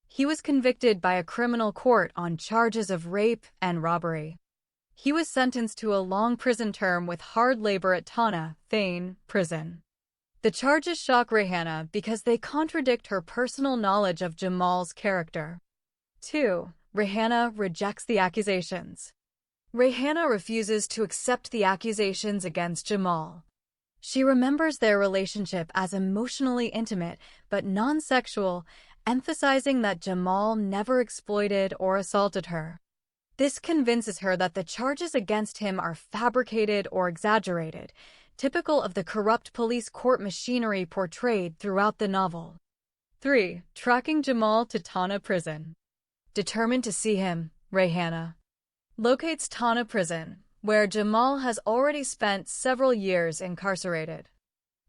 He was convicted by a criminal court on charges of rape and robbery. He was sentenced to a long prison term with hard labor at Thana, Thane, prison. The charges shock Rayhana because they contradict her personal knowledge of Jamal's character. 2. Rayhana rejects the accusations. Rayhana refuses to accept the accusations against Jamal. She remembers their relationship as emotionally intimate but non-sexual, emphasizing that Jamal never exploited or assaulted her. This convinces her that the charges against him are fabricated or exaggerated, typical of the corrupt police court machinery portrayed throughout the novel. 3. Tracking Jamal to Thana prison. Determined to see him, Rayhana locates Thana prison, where Jamal has already spent several years incarcerated.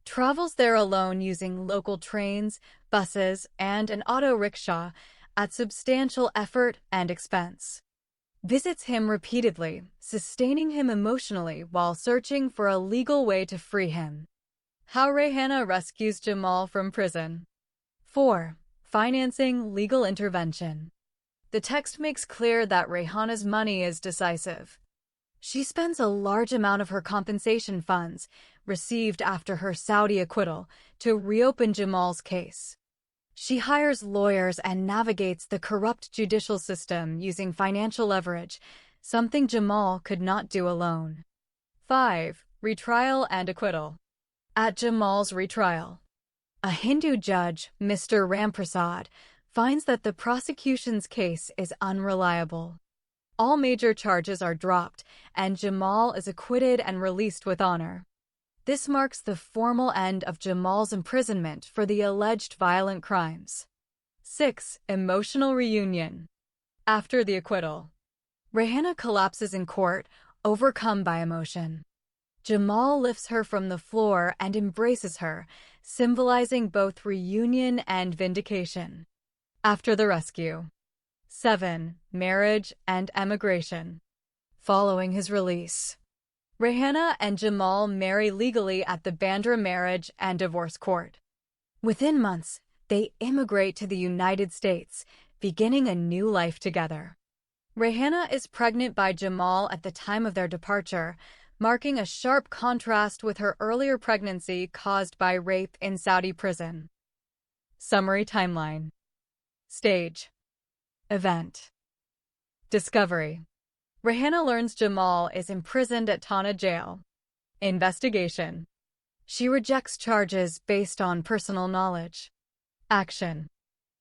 Travels there alone using local trains, buses, and an auto rickshaw at substantial effort and expense. Visits him repeatedly, sustaining him emotionally while searching for a legal way to free him. How Rayhana rescues Jamal from prison. 4. Financing legal intervention. The text makes clear that Rayhana's money is decisive. She spends a large amount of her compensation funds, received after her Saudi acquittal, to reopen Jamal's case. She hires lawyers and navigates the corrupt judicial system using financial leverage, something Jamal could not do alone. 5. Retrial and acquittal. At Jamal's retrial, a Hindu judge, Mr. Ramprasad, finds that the prosecution's case is unreliable. All major charges are dropped, and Jamal is acquitted and released with honor. This marks the formal end of Jamal's imprisonment for the alleged violent crimes. 6. Emotional reunion. After the acquittal, Rayhana collapses in court, overcome by emotion. Jamal lifts her from the floor and embraces her, symbolizing both reunion and vindication. After the rescue. 7. Marriage and emigration. Following his release, Rayhana and Jamal marry legally at the Bandra Marriage and Divorce Court. Within months, they immigrate to the United States, beginning a new life together. Rayhana is pregnant by Jamal at the time of their departure, marking a sharp contrast with her earlier pregnancy caused by rape in Saudi prison. Summary timeline. Stage. Event. Discovery. Rayhana learns Jamal is imprisoned at Thana jail. Investigation. She rejects charges based on personal knowledge. Action.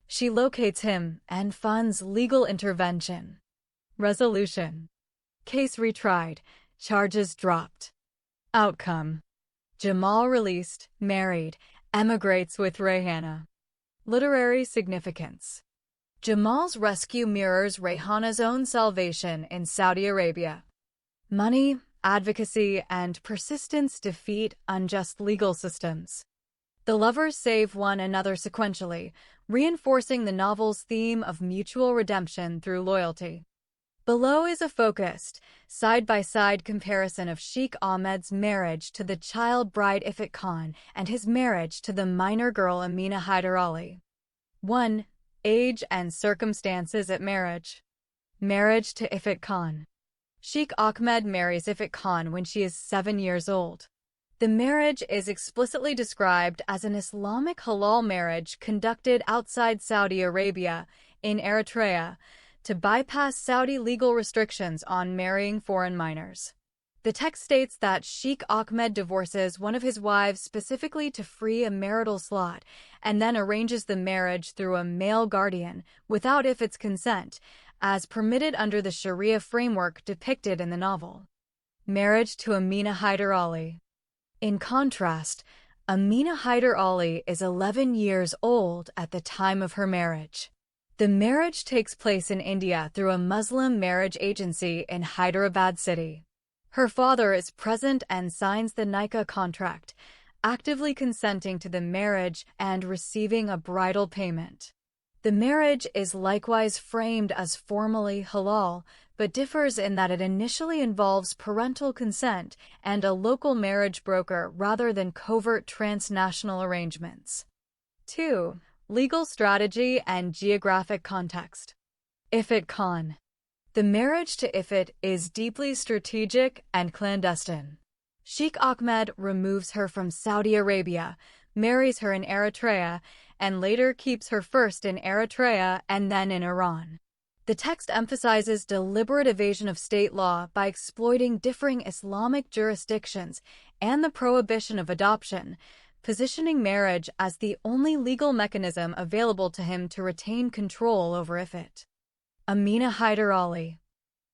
She locates him and funds legal intervention. Resolution. Case retried. Charges dropped. Outcome. Jamal released, married, emigrates with Rayhana. Literary significance. Jamal's rescue mirrors Rayhana's own salvation in Saudi Arabia. Money, advocacy, and persistence defeat unjust legal systems. The lovers save one another sequentially, reinforcing the novel's theme of mutual redemption through loyalty. Below is a focused, side-by-side comparison of Sheikh Ahmed's marriage to the child bride Ifat Khan and his marriage to the minor girl Amina Hyder Ali. 1. Age and circumstances at marriage. Marriage to Ifat Khan. Sheikh Ahmed marries Ifat Khan when she is 7 years old. The marriage is explicitly described as an Islamic halal marriage conducted outside Saudi Arabia, in Eritrea, to bypass Saudi legal restrictions on marrying foreign minors. The text states that Sheikh Ahmed divorces one of his wives specifically to free a marital slot and then arranges the marriage through a male guardian without Ifat's consent, as permitted under the Sharia framework depicted in the novel. Marriage to Amina Hyder Ali. In contrast, Amina Hyder Ali is 11 years old at the time of her marriage. The marriage takes place in India through a Muslim marriage agency in Hyderabad city. Her father is present and signs the Nikah contract, actively consenting to the marriage and receiving a bridal payment. The marriage is likewise framed as formally halal, but differs in that it initially involves parental consent and a local marriage broker rather than covert transnational arrangements. 2. Legal strategy and geographic context. Ifat Khan. The marriage to Ifat is deeply strategic and clandestine. Sheikh Ahmed removes her from Saudi Arabia, marries her in Eritrea, and later keeps her first in Eritrea and then in Iran. The text emphasizes deliberate evasion of state law by exploiting differing Islamic jurisdictions and the prohibition of adoption, positioning marriage as the only legal mechanism available to him to retain control over Ifat. Amina Hyder Ali.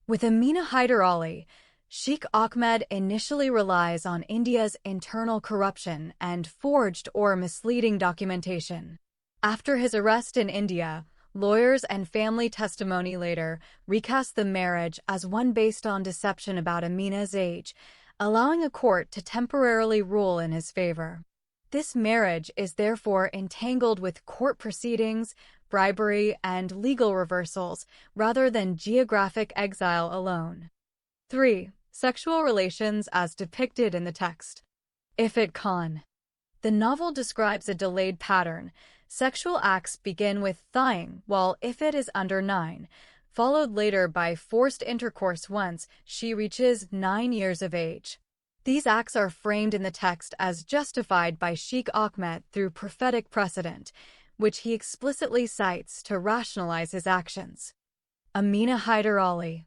With Amina Hyder Ali, Sheikh Ahmed initially relies on India's internal corruption and forged or misleading documentation. After his arrest in India, lawyers and family testimony later recast the marriage as one based on deception about Amina's age, allowing a court to temporarily rule in his favor. This marriage is therefore entangled with court proceedings, bribery, and legal reversals, rather than geographic exile alone. 3. Sexual relations as depicted in the text. Ifat Khan. The novel describes a delayed pattern. Sexual acts begin with thawing while Ifat is under 9, followed later by forced intercourse once she reaches 9 years of age. These acts are framed in the text as justified by Sheikh Ahmed through prophetic precedent, which he explicitly cites to rationalize his actions. Amina Hyder Ali.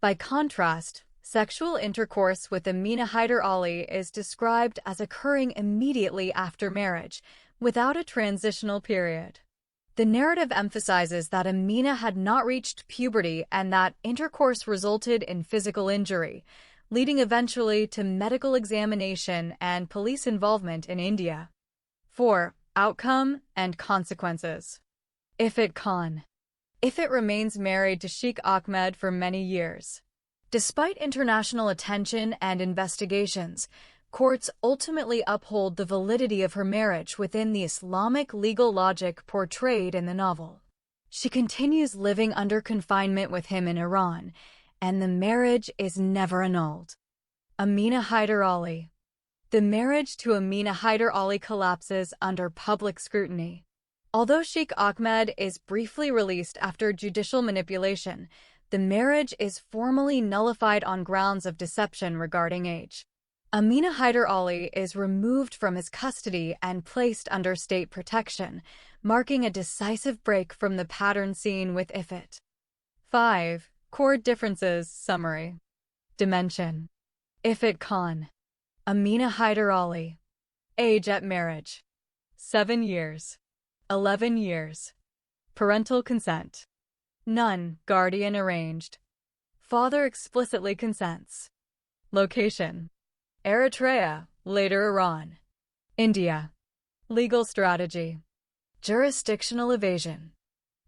By contrast, sexual intercourse with Amina Hyder Ali is described as occurring immediately after marriage, without a transitional period. The narrative emphasizes that Amina had not reached puberty and that intercourse resulted in physical injury, leading eventually to medical examination and police involvement in India. 4. Outcome and consequences. Ifat Khan. Ifat remains married to Sheikh Ahmed for many years. Despite international attention and investigations, courts ultimately uphold the validity of her marriage within the Islamic legal logic portrayed in the novel. She continues living under confinement with him in Iran, and the marriage is never annulled. Amina Hyder Ali. The marriage to Amina Hyder Ali collapses under public scrutiny. Although Sheikh Ahmed is briefly released after judicial manipulation, the marriage is formally nullified on grounds of deception regarding age. Amina Hyder Ali is removed from his custody and placed under state protection, marking a decisive break from the pattern seen with Ifat. 5. Core differences summary. Dimension. Ifat Khan. Amina Hyder Ali. Age at marriage. 7 years. 11 years. Parental consent. None. Guardian arranged. Father explicitly consents. Location. Eritrea, later Iran. India. Legal strategy. Jurisdictional evasion.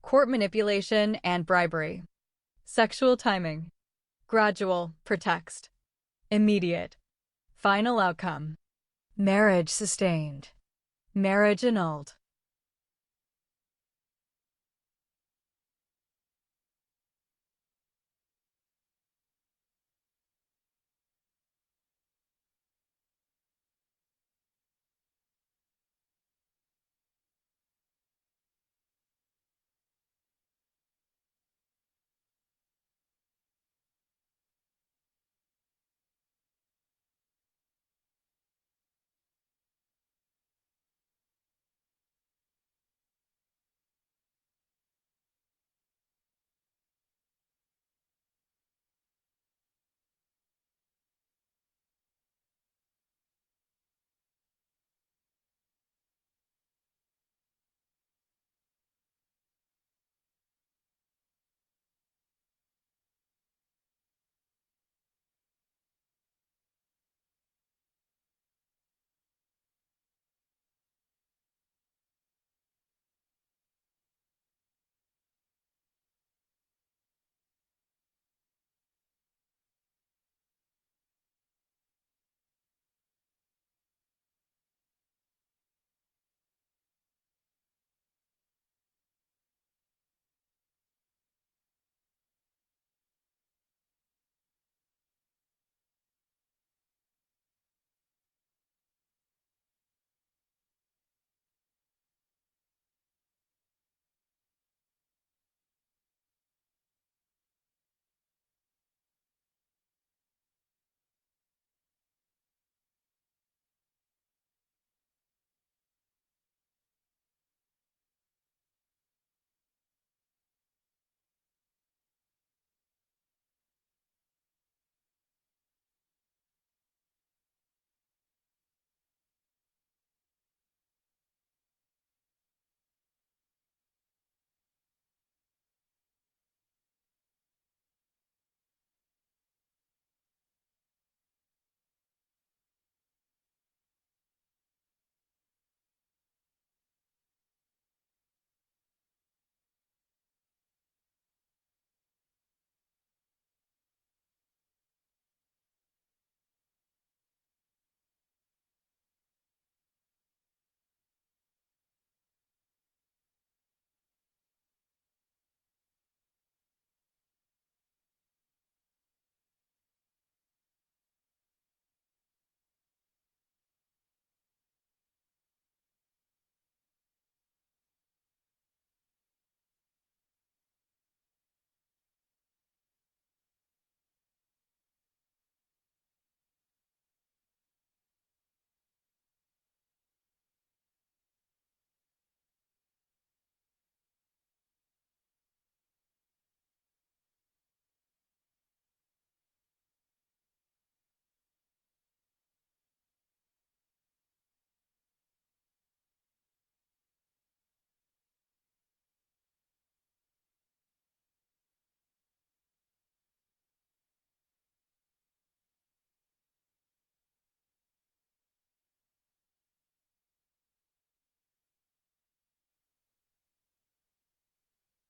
Court manipulation and bribery. Sexual timing. Gradual, pretext. Immediate. Final outcome. Marriage sustained. Marriage annulled.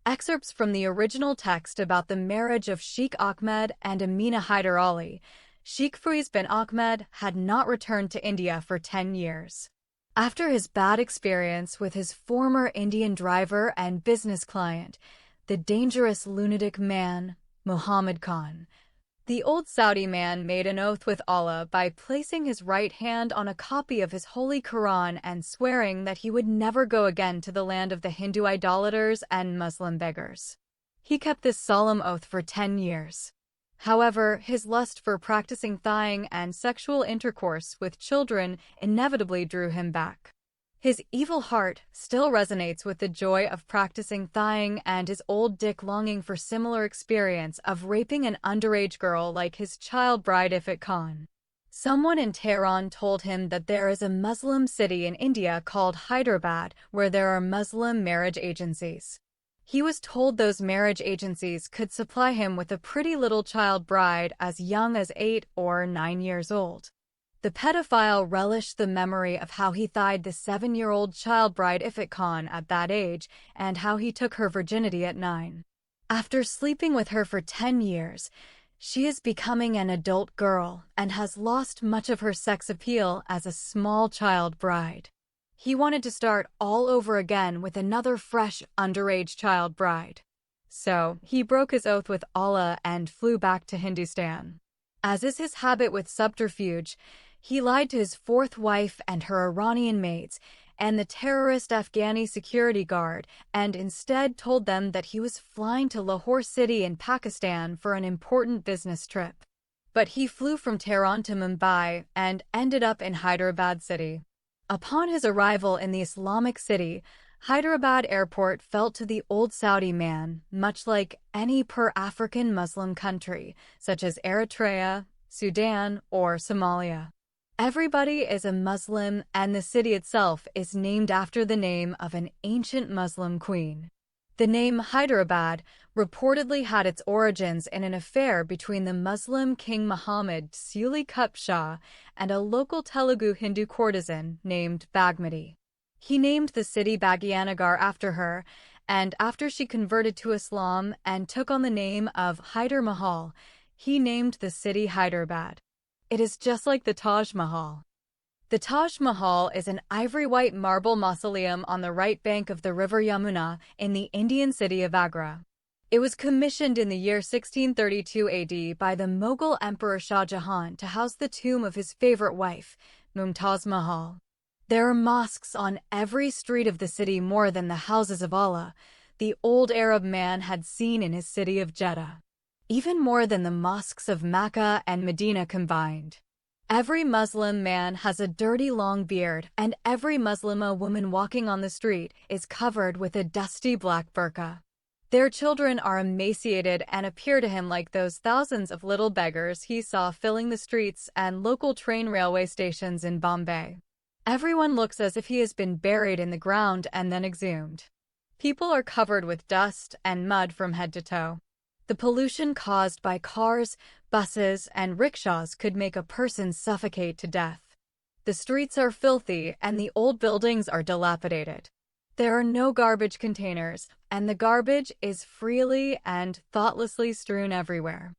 Excerpts from the original text about the marriage of Sheikh Ahmed and Amina Hyder Ali. Sheikh Faiz bin Ahmed had not returned to India for 10 years. After his bad experience with his former Indian driver and business client, the dangerous lunatic man, Muhammad Khan, the old Saudi man made an oath with Allah by placing his right hand on a copy of his holy Quran and swearing that he would never go again to the land of the Hindu idolaters and Muslim beggars. He kept this solemn oath for 10 years. However, his lust for practicing thaying and sexual intercourse with children inevitably drew him back. His evil heart still resonates with the joy of practicing thaying and his old dick longing for similar experience of raping an underage girl like his child bride Ifat Khan. Someone in Tehran told him that there is a Muslim city in India called Hyderabad where there are Muslim marriage agencies. He was told those marriage agencies could supply him with a pretty little child bride as young as 8 or 9 years old. The pedophile relished the memory of how he thayed the 7-year-old child bride Ifat Khan at that age and how he took her virginity at 9. After sleeping with her for 10 years, She is becoming an adult girl and has lost much of her sex appeal as a small child bride. He wanted to start all over again with another fresh underage child bride. So he broke his oath with Allah and flew back to Hindustan. As is his habit with subterfuge, he lied to his fourth wife and her Iranian maids and the terrorist Afghani security guard, and instead told them that he was flying to Lahore City in Pakistan for an important business trip. But he flew from Tehran to Mumbai and ended up in Hyderabad City. Upon his arrival in the Islamic city, Hyderabad Airport felt to the old Saudi man much like any per-African Muslim country, such as Eritrea, Sudan, or Somalia. Everybody is a Muslim, and the city itself is named after the name of an ancient Muslim queen. The name Hyderabad reportedly had its origins in an affair between the Muslim King Muhammad Suli Kup Shah and a local Telugu Hindu courtesan named Bagmati. He named the city Bhagyanagar after her, and after she converted to Islam and took on the name of Hyder Mahal, he named the city Hyderabad. It is just like the Taj Mahal. The Taj Mahal is an ivory-white marble mausoleum on the right bank of the river Yamuna in the Indian city of Agra. It was commissioned in the year 1632 AD by the Mughal Emperor Shah Jahan to house the tomb of his favorite wife, Mumtaz Mahal. There are mosques on every street of the city more than the houses of Allah, the old Arab man had seen in his city of Jeddah. Even more than the mosques of Mecca and Medina combined. Every Muslim man has a dirty long beard, and every Muslima woman walking on the street is covered with a dusty black burqa. Their children are emaciated and appear to him like those thousands of little beggars he saw filling the streets and local train railway stations in Bombay. Everyone looks as if he has been buried in the ground and then exhumed. People are covered with dust and mud from head to toe. The pollution caused by cars, buses, and rickshaws could make a person suffocate to death. The streets are filthy and the old buildings are dilapidated. There are no garbage containers, and the garbage is freely and thoughtlessly strewn everywhere.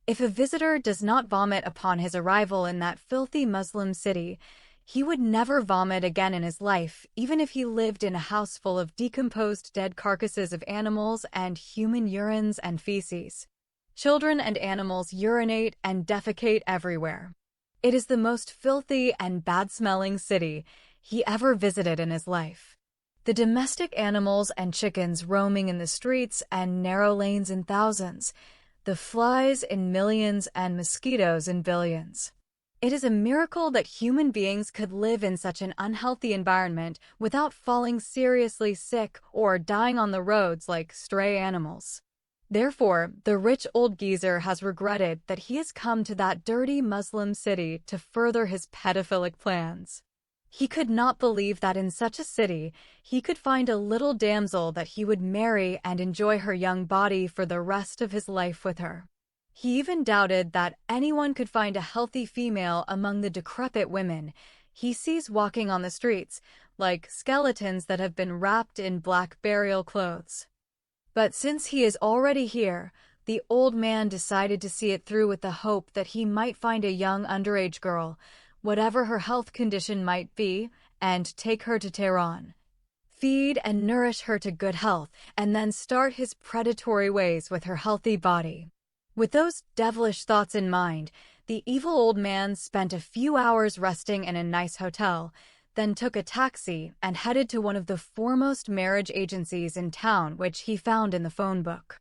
If a visitor does not vomit upon his arrival in that filthy Muslim city, he would never vomit again in his life, even if he lived in a house full of decomposed dead carcasses of animals and human urines and feces. Children and animals urinate and defecate everywhere. It is the most filthy and bad-smelling city he ever visited in his life. The domestic animals and chickens roaming in the streets and narrow lanes in thousands, the flies in millions and mosquitoes in billions. It is a miracle that human beings could live in such an unhealthy environment without falling seriously sick or dying on the roads like stray animals. Therefore, the rich old geezer has regretted that he has come to that dirty Muslim city to further his pedophilic plans. He could not believe that in such a city, he could find a little damsel that he would marry and enjoy her young body for the rest of his life with her. He even doubted that anyone could find a healthy female among the decrepit women he sees walking on the streets, like skeletons that have been wrapped in black burial clothes. But since he is already here, the old man decided to see it through with the hope that he might find a young underage girl, whatever her health condition might be, and take her to Tehran. Feed and nourish her to good health, and then start his predatory ways with her healthy body. With those devilish thoughts in mind, the evil old man spent a few hours resting in a nice hotel, then took a taxi and headed to one of the foremost marriage agencies in town, which he found in the phone book.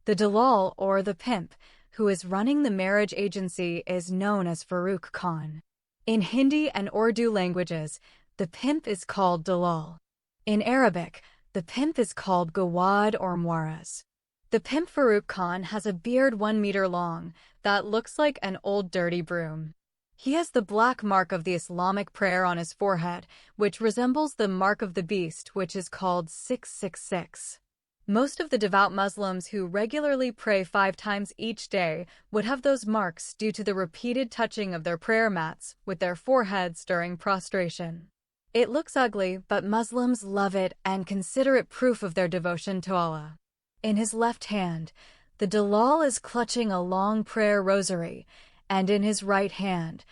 The dalal, or the pimp, who is running the marriage agency is known as Farooq Khan. In Hindi and Urdu languages, the pimp is called dalal. In Arabic, the pimp is called gawad or muaraz. The pimp Farooq Khan has a beard 1 meter long that looks like an old dirty broom. He has the black mark of the Islamic prayer on his forehead, which resembles the mark of the beast, which is called 666. Most of the devout Muslims who regularly pray 5 times each day would have those marks due to the repeated touching of their prayer mats with their foreheads during prostration. It looks ugly, but Muslims love it and consider it proof of their devotion to Allah. In his left hand, The Dalal is clutching a long prayer rosary, and in his right hand,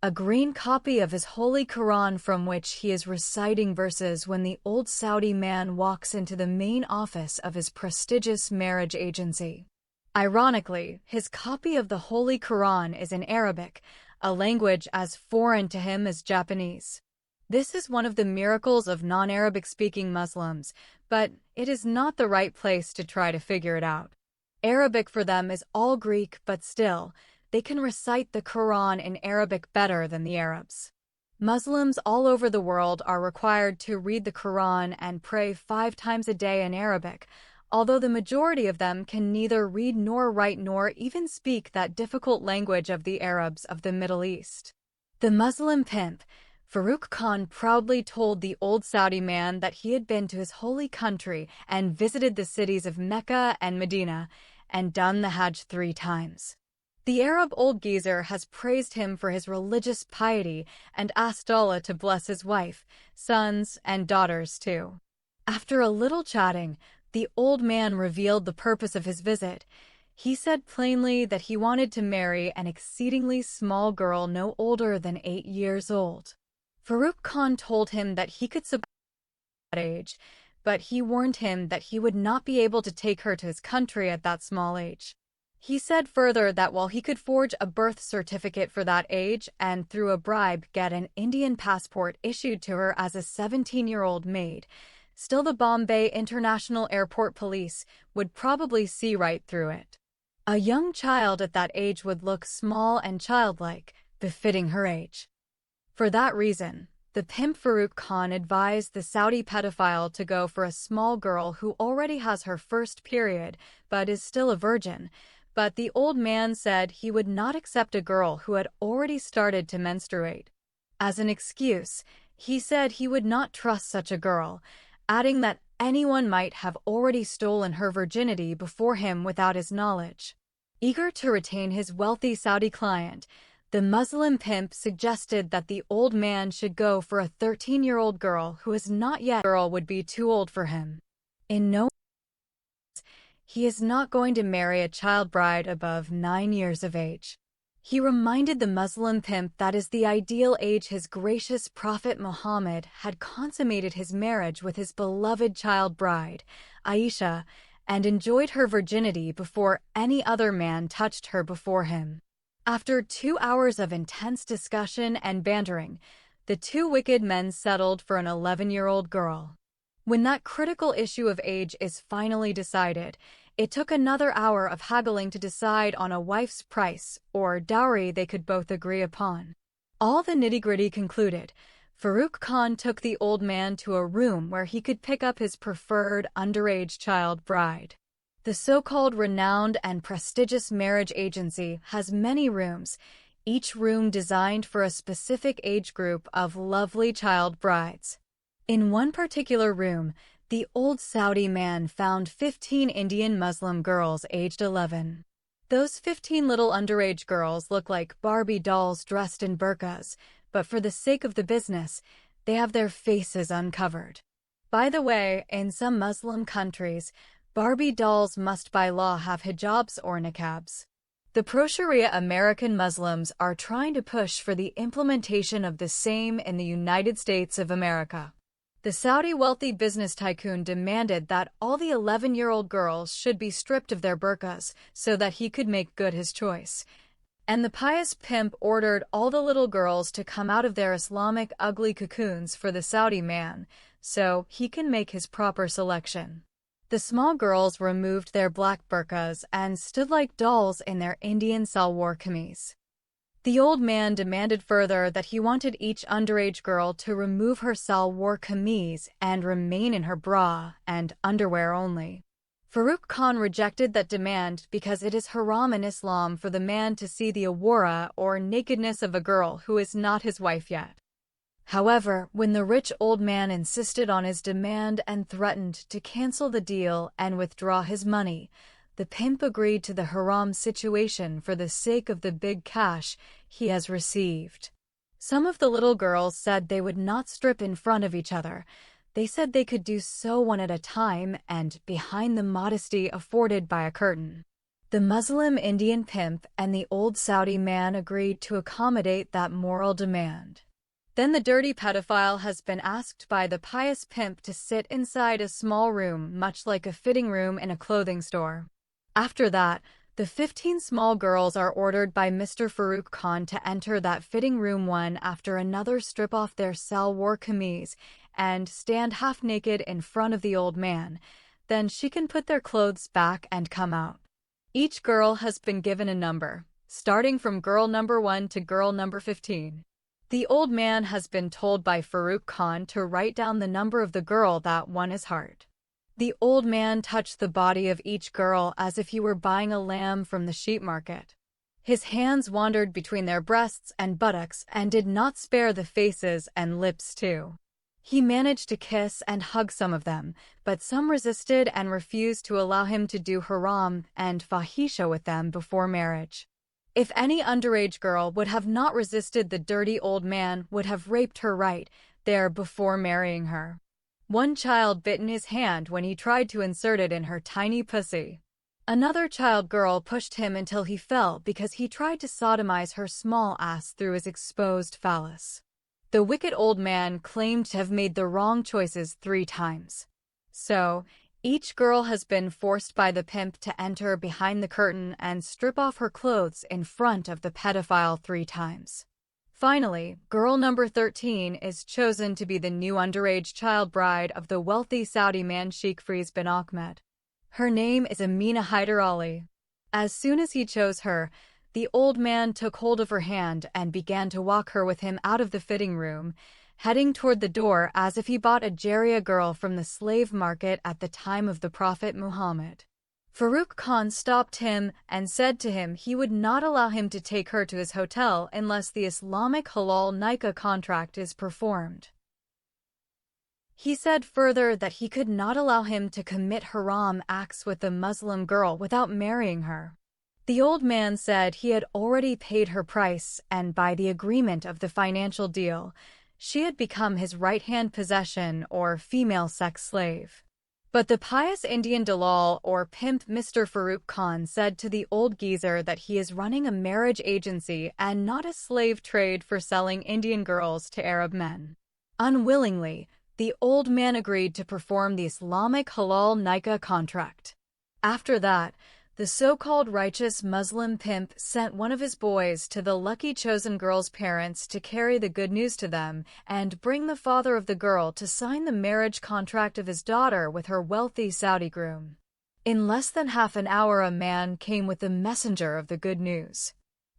a green copy of his Holy Quran from which he is reciting verses when the old Saudi man walks into the main office of his prestigious marriage agency. Ironically, his copy of the Holy Quran is in Arabic, a language as foreign to him as Japanese. This is one of the miracles of non-Arabic-speaking Muslims, but it is not the right place to try to figure it out. Arabic for them is all Greek, but still, they can recite the Quran in Arabic better than the Arabs. Muslims all over the world are required to read the Quran and pray 5 times a day in Arabic, although the majority of them can neither read nor write nor even speak that difficult language of the Arabs of the Middle East. The Muslim pimp, Farooq Khan, proudly told the old Saudi man that he had been to his holy country and visited the cities of Mecca and Medina and done the Hajj 3 times. The Arab old geezer has praised him for his religious piety and asked Allah to bless his wife, sons, and daughters too. After a little chatting, the old man revealed the purpose of his visit. He said plainly that he wanted to marry an exceedingly small girl no older than 8 years old. Farooq Khan told him that he could support that age, but he warned him that he would not be able to take her to his country at that small age. He said further that while he could forge a birth certificate for that age and through a bribe get an Indian passport issued to her as a 17-year-old maid, still the Bombay International Airport Police would probably see right through it. A young child at that age would look small and childlike, befitting her age. For that reason, the pimp Farooq Khan advised the Saudi pedophile to go for a small girl who already has her first period but is still a virgin, but the old man said he would not accept a girl who had already started to menstruate. As an excuse, he said he would not trust such a girl, adding that anyone might have already stolen her virginity before him without his knowledge. Eager to retain his wealthy Saudi client, the Muslim pimp suggested that the old man should go for a 13-year-old girl who is not yet. Girl would be too old for him. In no case, he is not going to marry a child bride above 9 years of age. He reminded the Muslim pimp that is the ideal age his gracious Prophet Muhammad had consummated his marriage with his beloved child bride, Aisha, and enjoyed her virginity before any other man touched her before him. After 2 hours of intense discussion and bantering, the two wicked men settled for an 11-year-old girl. When that critical issue of age is finally decided, it took another hour of haggling to decide on a wife's price or dowry they could both agree upon. All the nitty-gritty concluded, Farooq Khan took the old man to a room where he could pick up his preferred underage child bride. The so-called renowned and prestigious marriage agency has many rooms, each room designed for a specific age group of lovely child brides. In one particular room, the old Saudi man found 15 Indian Muslim girls aged 11. Those 15 little underage girls look like Barbie dolls dressed in burqas, but for the sake of the business, they have their faces uncovered. By the way, in some Muslim countries, Barbie dolls must by law have hijabs or niqabs. The pro-Sharia American Muslims are trying to push for the implementation of the same in the United States of America. The Saudi wealthy business tycoon demanded that all the 11-year-old girls should be stripped of their burqas so that he could make good his choice. And the pious pimp ordered all the little girls to come out of their Islamic ugly cocoons for the Saudi man, so he can make his proper selection. The small girls removed their black burqas and stood like dolls in their Indian salwar kameez. The old man demanded further that he wanted each underage girl to remove her salwar kameez and remain in her bra and underwear only. Farooq Khan rejected that demand because it is haram in Islam for the man to see the awara or nakedness of a girl who is not his wife yet. However, when the rich old man insisted on his demand and threatened to cancel the deal and withdraw his money, the pimp agreed to the haram situation for the sake of the big cash he has received. Some of the little girls said they would not strip in front of each other. They said they could do so one at a time and behind the modesty afforded by a curtain. The Muslim Indian pimp and the old Saudi man agreed to accommodate that moral demand. Then the dirty pedophile has been asked by the pious pimp to sit inside a small room, much like a fitting room in a clothing store. After that, the 15 small girls are ordered by Mr. Farooq Khan to enter that fitting room one after another, strip off their salwar kameez, and stand half naked in front of the old man. Then she can put their clothes back and come out. Each girl has been given a number, starting from girl number 1 to girl number 15. The old man has been told by Farooq Khan to write down the number of the girl that won his heart. The old man touched the body of each girl as if he were buying a lamb from the sheep market. His hands wandered between their breasts and buttocks and did not spare the faces and lips too. He managed to kiss and hug some of them, but some resisted and refused to allow him to do haram and fahisha with them before marriage. If any underage girl would have not resisted, the dirty old man would have raped her right there before marrying her. One child bit in his hand when he tried to insert it in her tiny pussy. Another child girl pushed him until he fell because he tried to sodomize her small ass through his exposed phallus. The wicked old man claimed to have made the wrong choices 3 times. So, each girl has been forced by the pimp to enter behind the curtain and strip off her clothes in front of the pedophile 3 times. Finally, girl number 13 is chosen to be the new underage child bride of the wealthy Saudi man Sheikh Faiz bin Ahmed. Her name is Amina Hyder Ali. As soon as he chose her, the old man took hold of her hand and began to walk her with him out of the fitting room, heading toward the door as if he bought a Jariya girl from the slave market at the time of the Prophet Muhammad. Farooq Khan stopped him and said to him he would not allow him to take her to his hotel unless the Islamic halal nikah contract is performed. He said further that he could not allow him to commit haram acts with the Muslim girl without marrying her. The old man said he had already paid her price, and by the agreement of the financial deal, she had become his right-hand possession or female sex slave. But the pious Indian dalal or pimp Mr. Farooq Khan said to the old geezer that he is running a marriage agency and not a slave trade for selling Indian girls to Arab men. Unwillingly, the old man agreed to perform the Islamic halal nikah contract. After that, the so-called righteous Muslim pimp sent one of his boys to the lucky chosen girl's parents to carry the good news to them and bring the father of the girl to sign the marriage contract of his daughter with her wealthy Saudi groom. In less than half an hour, a man came with the messenger of the good news.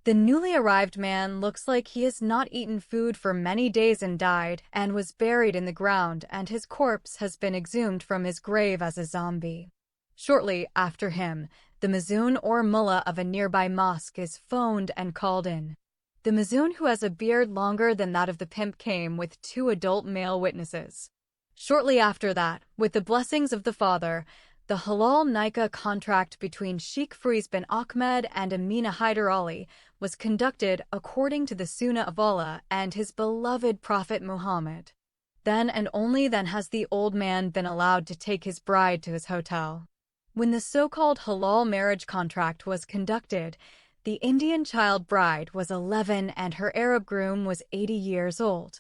The newly arrived man looks like he has not eaten food for many days and died and was buried in the ground, and his corpse has been exhumed from his grave as a zombie. Shortly after him, the mazoon or mullah of a nearby mosque is phoned and called in. The mazoon, who has a beard longer than that of the pimp, came with 2 adult male witnesses. Shortly after that, with the blessings of the father, the halal nikah contract between Sheikh Faiz bin Ahmed and Amina Hyder Ali was conducted according to the Sunnah of Allah and his beloved Prophet Muhammad. Then and only then has the old man been allowed to take his bride to his hotel. When the so-called halal marriage contract was conducted, the Indian child bride was 11 and her Arab groom was 80 years old.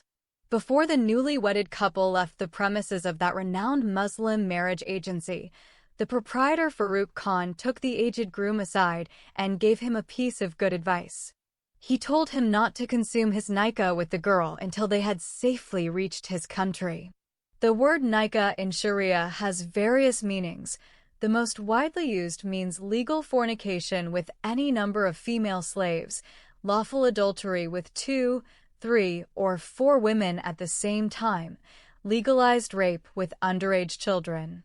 Before the newly wedded couple left the premises of that renowned Muslim marriage agency, the proprietor Farooq Khan took the aged groom aside and gave him a piece of good advice. He told him not to consume his nikah with the girl until they had safely reached his country. The word nikah in Sharia has various meanings. The most widely used means legal fornication with any number of female slaves, lawful adultery with 2, 3, or 4 women at the same time, legalized rape with underage children,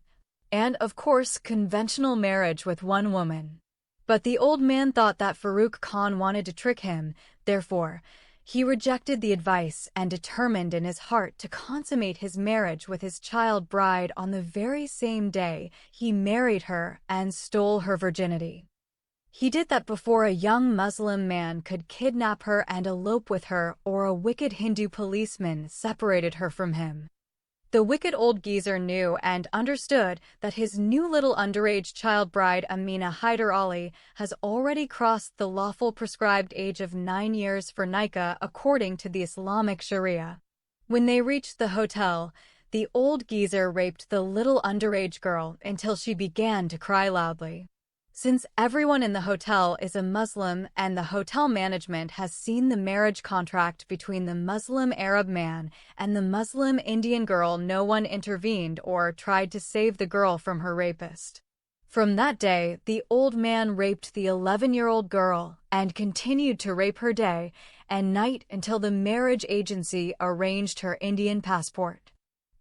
and, of course, conventional marriage with 1 woman. But the old man thought that Farooq Khan wanted to trick him, therefore, he rejected the advice and determined in his heart to consummate his marriage with his child bride on the very same day he married her and stole her virginity. He did that before a young Muslim man could kidnap her and elope with her, or a wicked Hindu policeman separated her from him. The wicked old geezer knew and understood that his new little underage child bride Amina Hyder Ali has already crossed the lawful prescribed age of 9 years for nikah according to the Islamic Sharia. When they reached the hotel, the old geezer raped the little underage girl until she began to cry loudly. Since everyone in the hotel is a Muslim and the hotel management has seen the marriage contract between the Muslim Arab man and the Muslim Indian girl, no one intervened or tried to save the girl from her rapist. From that day, the old man raped the 11-year-old girl and continued to rape her day and night until the marriage agency arranged her Indian passport.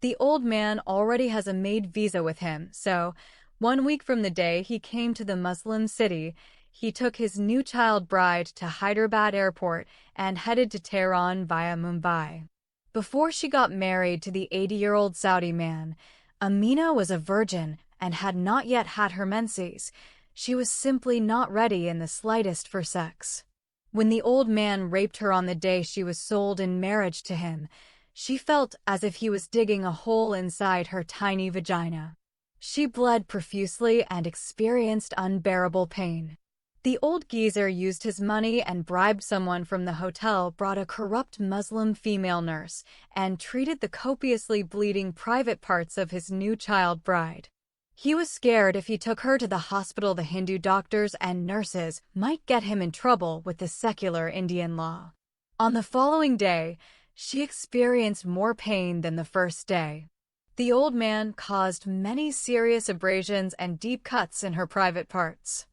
The old man already has a maid visa with him, so 1 week from the day he came to the Muslim city, he took his new child bride to Hyderabad airport and headed to Tehran via Mumbai. Before she got married to the 80-year-old Saudi man, Amina was a virgin and had not yet had her menses. She was simply not ready in the slightest for sex. When the old man raped her on the day she was sold in marriage to him, she felt as if he was digging a hole inside her tiny vagina. She bled profusely and experienced unbearable pain. The old geezer used his money and bribed someone from the hotel, brought a corrupt Muslim female nurse, and treated the copiously bleeding private parts of his new child bride. He was scared if he took her to the hospital, the Hindu doctors and nurses might get him in trouble with the secular Indian law. On the following day, she experienced more pain than the first day. The old man caused many serious abrasions and deep cuts in her private parts.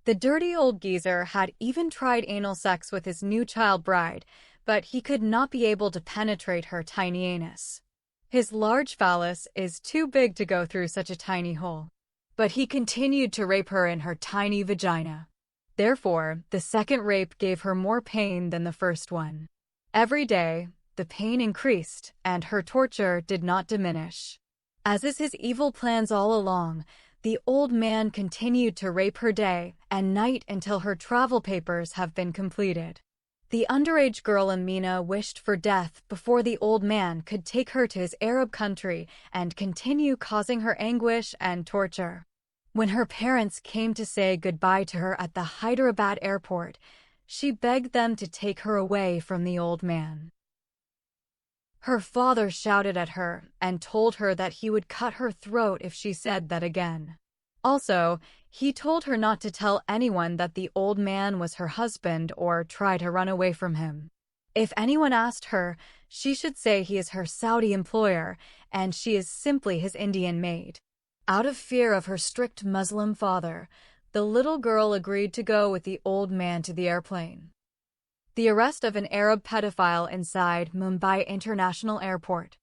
The dirty old geezer had even tried anal sex with his new child bride, but he could not be able to penetrate her tiny anus. His large phallus is too big to go through such a tiny hole. But he continued to rape her in her tiny vagina. Therefore, the second rape gave her more pain than the first one. Every day, the pain increased, and her torture did not diminish. As is his evil plans all along, the old man continued to rape her day and night until her travel papers have been completed. The underage girl Amina wished for death before the old man could take her to his Arab country and continue causing her anguish and torture. When her parents came to say goodbye to her at the Hyderabad airport, she begged them to take her away from the old man. Her father shouted at her and told her that he would cut her throat if she said that again. Also, he told her not to tell anyone that the old man was her husband or try to run away from him. If anyone asked her, she should say he is her Saudi employer and she is simply his Indian maid. Out of fear of her strict Muslim father, the little girl agreed to go with the old man to the airplane. The arrest of an Arab pedophile inside Mumbai International Airport.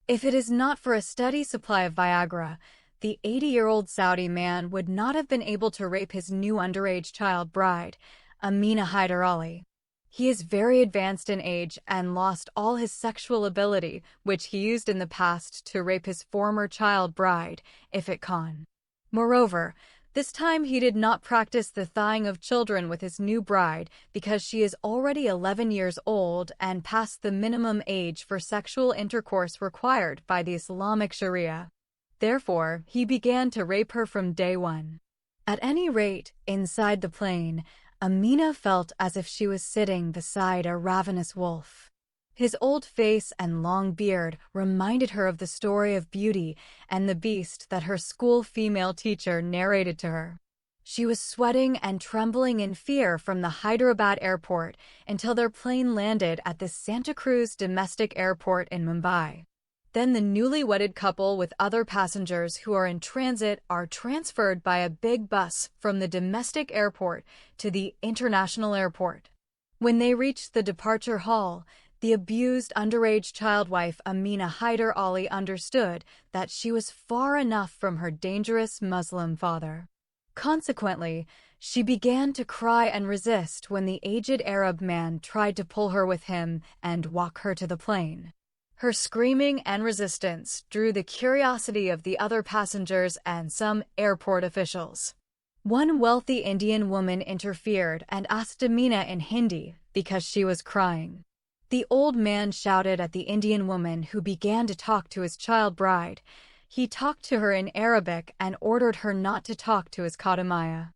If it is not for a steady supply of Viagra, the 80-year-old Saudi man would not have been able to rape his new underage child bride, Amina Hyder Ali. He is very advanced in age and lost all his sexual ability, which he used in the past to rape his former child bride, Ifat Khan. Moreover, this time he did not practice the thawing of children with his new bride because she is already 11 years old and past the minimum age for sexual intercourse required by the Islamic Sharia. Therefore, he began to rape her from day one. At any rate, inside the plane, Amina felt as if she was sitting beside a ravenous wolf. His old face and long beard reminded her of the story of Beauty and the Beast that her school female teacher narrated to her. She was sweating and trembling in fear from the Hyderabad airport until their plane landed at the Santa Cruz domestic airport in Mumbai. Then the newly wedded couple with other passengers who are in transit are transferred by a big bus from the domestic airport to the international airport. When they reached the departure hall, the abused underage child wife Amina Hyder Ali understood that she was far enough from her dangerous Muslim father. Consequently, she began to cry and resist when the aged Arab man tried to pull her with him and walk her to the plane. Her screaming and resistance drew the curiosity of the other passengers and some airport officials. One wealthy Indian woman interfered and asked Amina in Hindi because she was crying. The old man shouted at the Indian woman who began to talk to his child bride. He talked to her in Arabic and ordered her not to talk to his Kadamaya.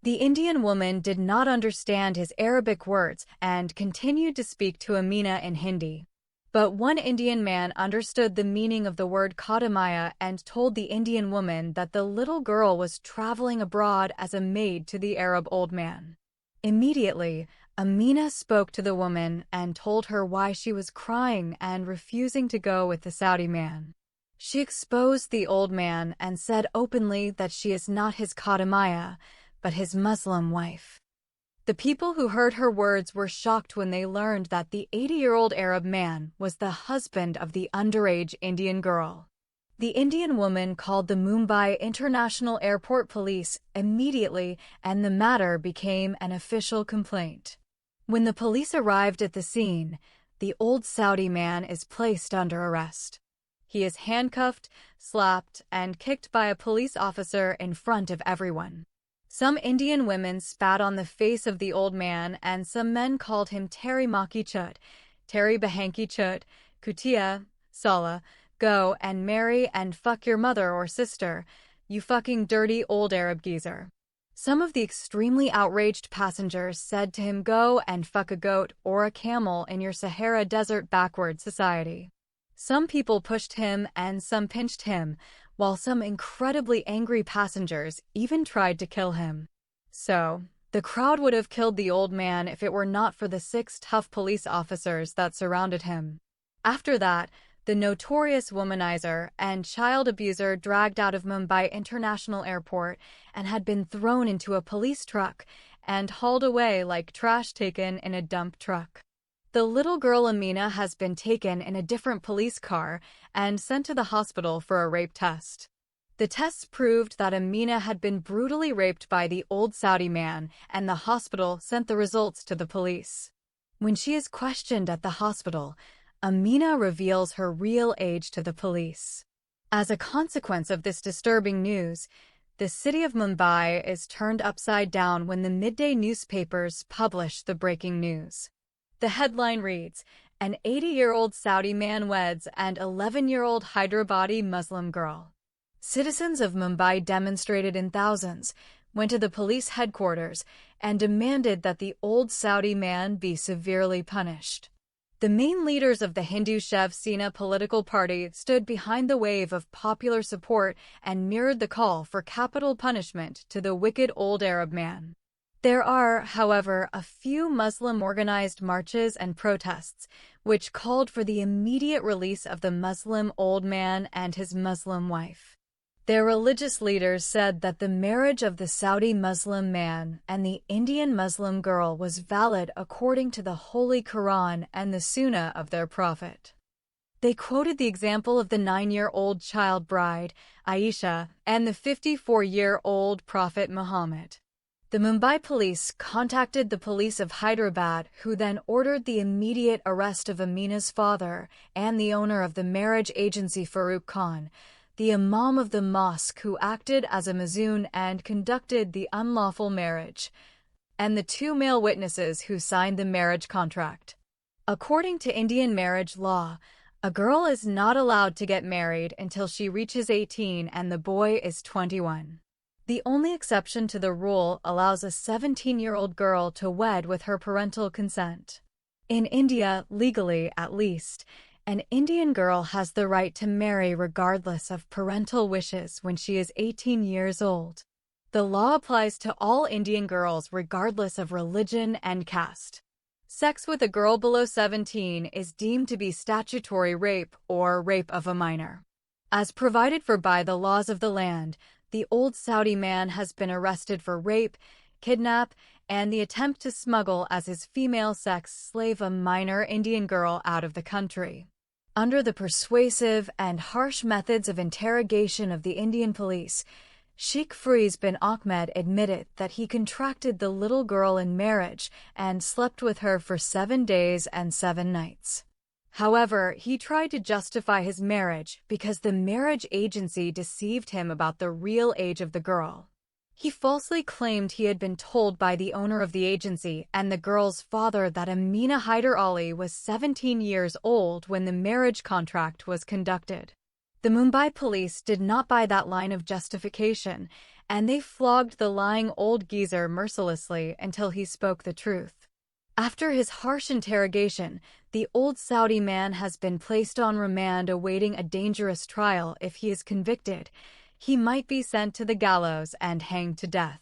The Indian woman did not understand his Arabic words and continued to speak to Amina in Hindi. But one Indian man understood the meaning of the word Kadamaya and told the Indian woman that the little girl was traveling abroad as a maid to the Arab old man. Immediately, Amina spoke to the woman and told her why she was crying and refusing to go with the Saudi man. She exposed the old man and said openly that she is not his Kadamaya, but his Muslim wife. The people who heard her words were shocked when they learned that the 80-year-old Arab man was the husband of the underage Indian girl. The Indian woman called the Mumbai International Airport police immediately, and the matter became an official complaint. When the police arrived at the scene, the old Saudi man is placed under arrest. He is handcuffed, slapped, and kicked by a police officer in front of everyone. Some Indian women spat on the face of the old man, and some men called him Teri Maki Chut, Teri Bahanki Chut, Kutia, Sala, go and marry and fuck your mother or sister, you fucking dirty old Arab geezer. Some of the extremely outraged passengers said to him, go and fuck a goat or a camel in your Sahara Desert backward society. Some people pushed him and some pinched him, while some incredibly angry passengers even tried to kill him. So, the crowd would have killed the old man if it were not for the 6 tough police officers that surrounded him. After that, the notorious womanizer and child abuser dragged out of Mumbai International Airport and had been thrown into a police truck and hauled away like trash taken in a dump truck. The little girl Amina has been taken in a different police car and sent to the hospital for a rape test. The tests proved that Amina had been brutally raped by the old Saudi man, and the hospital sent the results to the police. When she is questioned at the hospital, Amina reveals her real age to the police. As a consequence of this disturbing news, the city of Mumbai is turned upside down when the midday newspapers publish the breaking news. The headline reads, an 80-year-old Saudi man weds an 11-year-old Hyderabadi Muslim girl. Citizens of Mumbai demonstrated in thousands, went to the police headquarters, and demanded that the old Saudi man be severely punished. The main leaders of the Hindu Shiv Sena political party stood behind the wave of popular support and mirrored the call for capital punishment to the wicked old Arab man. There are, however, a few Muslim organized marches and protests which called for the immediate release of the Muslim old man and his Muslim wife. Their religious leaders said that the marriage of the Saudi Muslim man and the Indian Muslim girl was valid according to the Holy Quran and the Sunnah of their prophet. They quoted the example of the 9-year-old child bride, Aisha, and the 54-year-old Prophet Muhammad. The Mumbai police contacted the police of Hyderabad, who then ordered the immediate arrest of Amina's father and the owner of the marriage agency Farooq Khan, the imam of the mosque who acted as a mazoon and conducted the unlawful marriage, and the 2 male witnesses who signed the marriage contract. According to Indian marriage law, a girl is not allowed to get married until she reaches 18 and the boy is 21. The only exception to the rule allows a 17-year-old girl to wed with her parental consent. In India, legally at least, an Indian girl has the right to marry regardless of parental wishes when she is 18 years old. The law applies to all Indian girls regardless of religion and caste. Sex with a girl below 17 is deemed to be statutory rape or rape of a minor. As provided for by the laws of the land, the old Saudi man has been arrested for rape, kidnap, and the attempt to smuggle as his female sex slave a minor Indian girl out of the country. Under the persuasive and harsh methods of interrogation of the Indian police, Sheikh Faiz bin Ahmed admitted that he contracted the little girl in marriage and slept with her for 7 days and 7 nights. However, he tried to justify his marriage because the marriage agency deceived him about the real age of the girl. He falsely claimed he had been told by the owner of the agency and the girl's father that Amina Hyder Ali was 17 years old when the marriage contract was conducted. The Mumbai police did not buy that line of justification, and they flogged the lying old geezer mercilessly until he spoke the truth. After his harsh interrogation, the old Saudi man has been placed on remand awaiting a dangerous trial. If he is convicted, he might be sent to the gallows and hanged to death.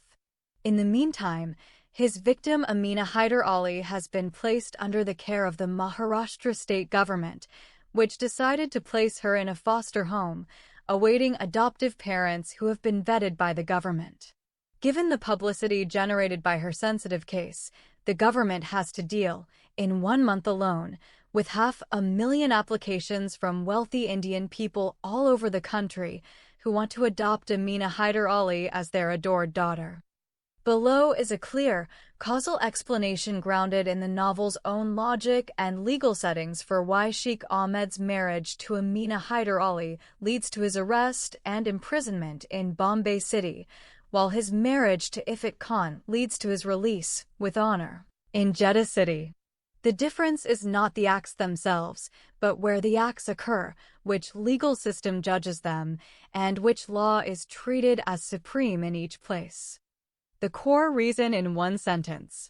In the meantime, his victim Amina Hyder Ali has been placed under the care of the Maharashtra state government, which decided to place her in a foster home, awaiting adoptive parents who have been vetted by the government. Given the publicity generated by her sensitive case, the government has to deal, in 1 month alone, with 500,000 applications from wealthy Indian people all over the country who want to adopt Amina Hyder Ali as their adored daughter. Below is a clear, causal explanation grounded in the novel's own logic and legal settings for why Sheikh Ahmed's marriage to Amina Hyder Ali leads to his arrest and imprisonment in Bombay City, while his marriage to Ifat Khan leads to his release, with honor, in Jeddah City. The difference is not the acts themselves, but where the acts occur, which legal system judges them, and which law is treated as supreme in each place. The core reason in one sentence.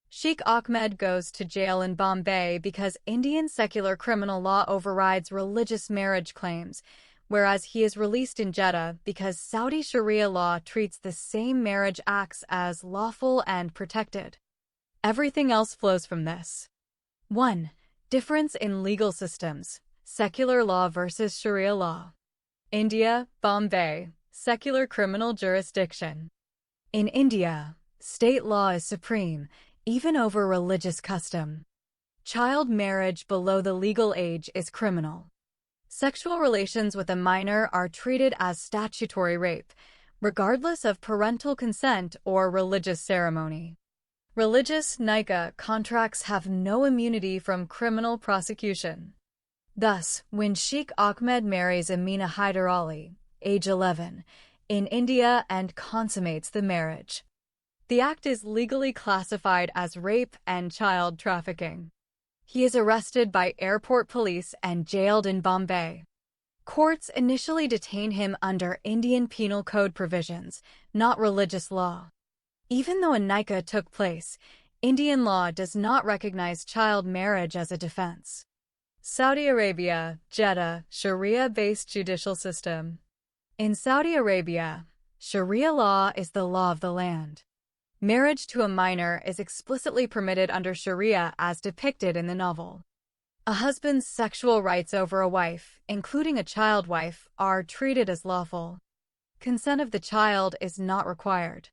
Sheikh Ahmed goes to jail in Bombay because Indian secular criminal law overrides religious marriage claims, whereas he is released in Jeddah because Saudi Sharia law treats the same marriage acts as lawful and protected. Everything else flows from this. 1. Difference in legal systems. Secular law versus Sharia law. India, Bombay, secular criminal jurisdiction. In India, state law is supreme, even over religious custom. Child marriage below the legal age is criminal. Sexual relations with a minor are treated as statutory rape, regardless of parental consent or religious ceremony. Religious nikah contracts have no immunity from criminal prosecution. Thus, when Sheikh Ahmed marries Amina Hyder Ali, age 11, in India and consummates the marriage, the act is legally classified as rape and child trafficking. He is arrested by airport police and jailed in Bombay. Courts initially detain him under Indian Penal Code provisions, not religious law. Even though a nikah took place, Indian law does not recognize child marriage as a defense. Saudi Arabia, Jeddah, Sharia-based judicial system. In Saudi Arabia, Sharia law is the law of the land. Marriage to a minor is explicitly permitted under Sharia as depicted in the novel. A husband's sexual rights over a wife, including a child wife, are treated as lawful. Consent of the child is not required.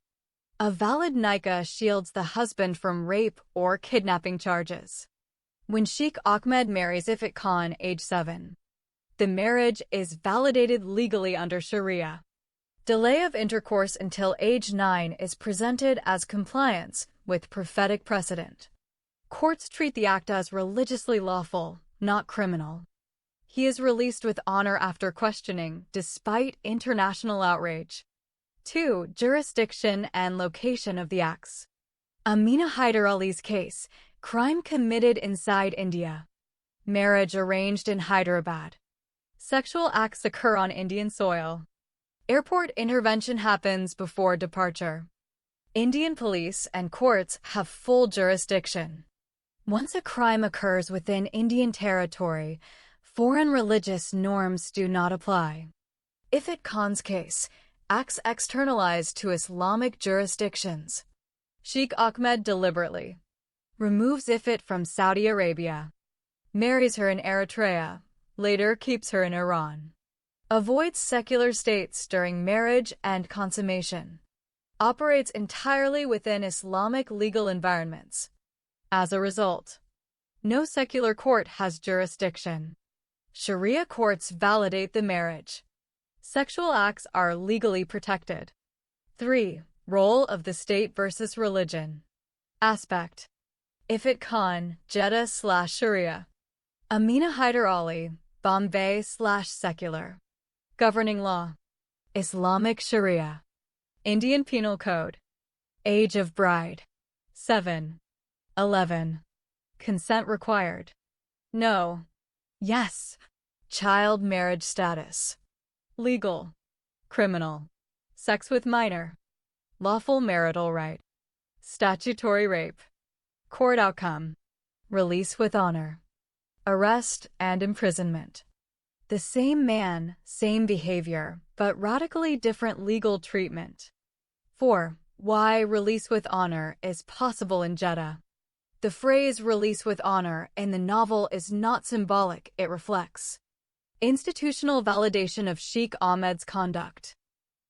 A valid nikah shields the husband from rape or kidnapping charges. When Sheikh Ahmed marries Ifat Khan, age 7, the marriage is validated legally under Sharia. Delay of intercourse until age 9 is presented as compliance with prophetic precedent. Courts treat the act as religiously lawful, not criminal. He is released with honor after questioning, despite international outrage. 2. Jurisdiction and location of the acts. Amina Hyder Ali's case, crime committed inside India. Marriage arranged in Hyderabad. Sexual acts occur on Indian soil. Airport intervention happens before departure. Indian police and courts have full jurisdiction. Once a crime occurs within Indian territory, foreign religious norms do not apply. Ifat Khan's case, acts externalized to Islamic jurisdictions. Sheikh Ahmed deliberately removes Ifat from Saudi Arabia, marries her in Eritrea, later keeps her in Iran, avoids secular states during marriage and consummation, operates entirely within Islamic legal environments. As a result, no secular court has jurisdiction. Sharia courts validate the marriage. Sexual acts are legally protected. 3. Role of the state versus religion. Aspect. Ifat Khan, Jeddah/Sharia. Amina Hyder Ali, Bombay/secular. Governing law. Islamic Sharia. Indian Penal Code. Age of bride. 7. 11. Consent required. No. Yes. Child marriage status. Legal. Criminal. Sex with minor. Lawful marital right. Statutory rape. Court outcome. Release with honor. Arrest and imprisonment. The same man, same behavior, but radically different legal treatment. 4. Why release with honor is possible in Jeddah. The phrase release with honor in the novel is not symbolic, it reflects institutional validation of Sheikh Ahmed's conduct,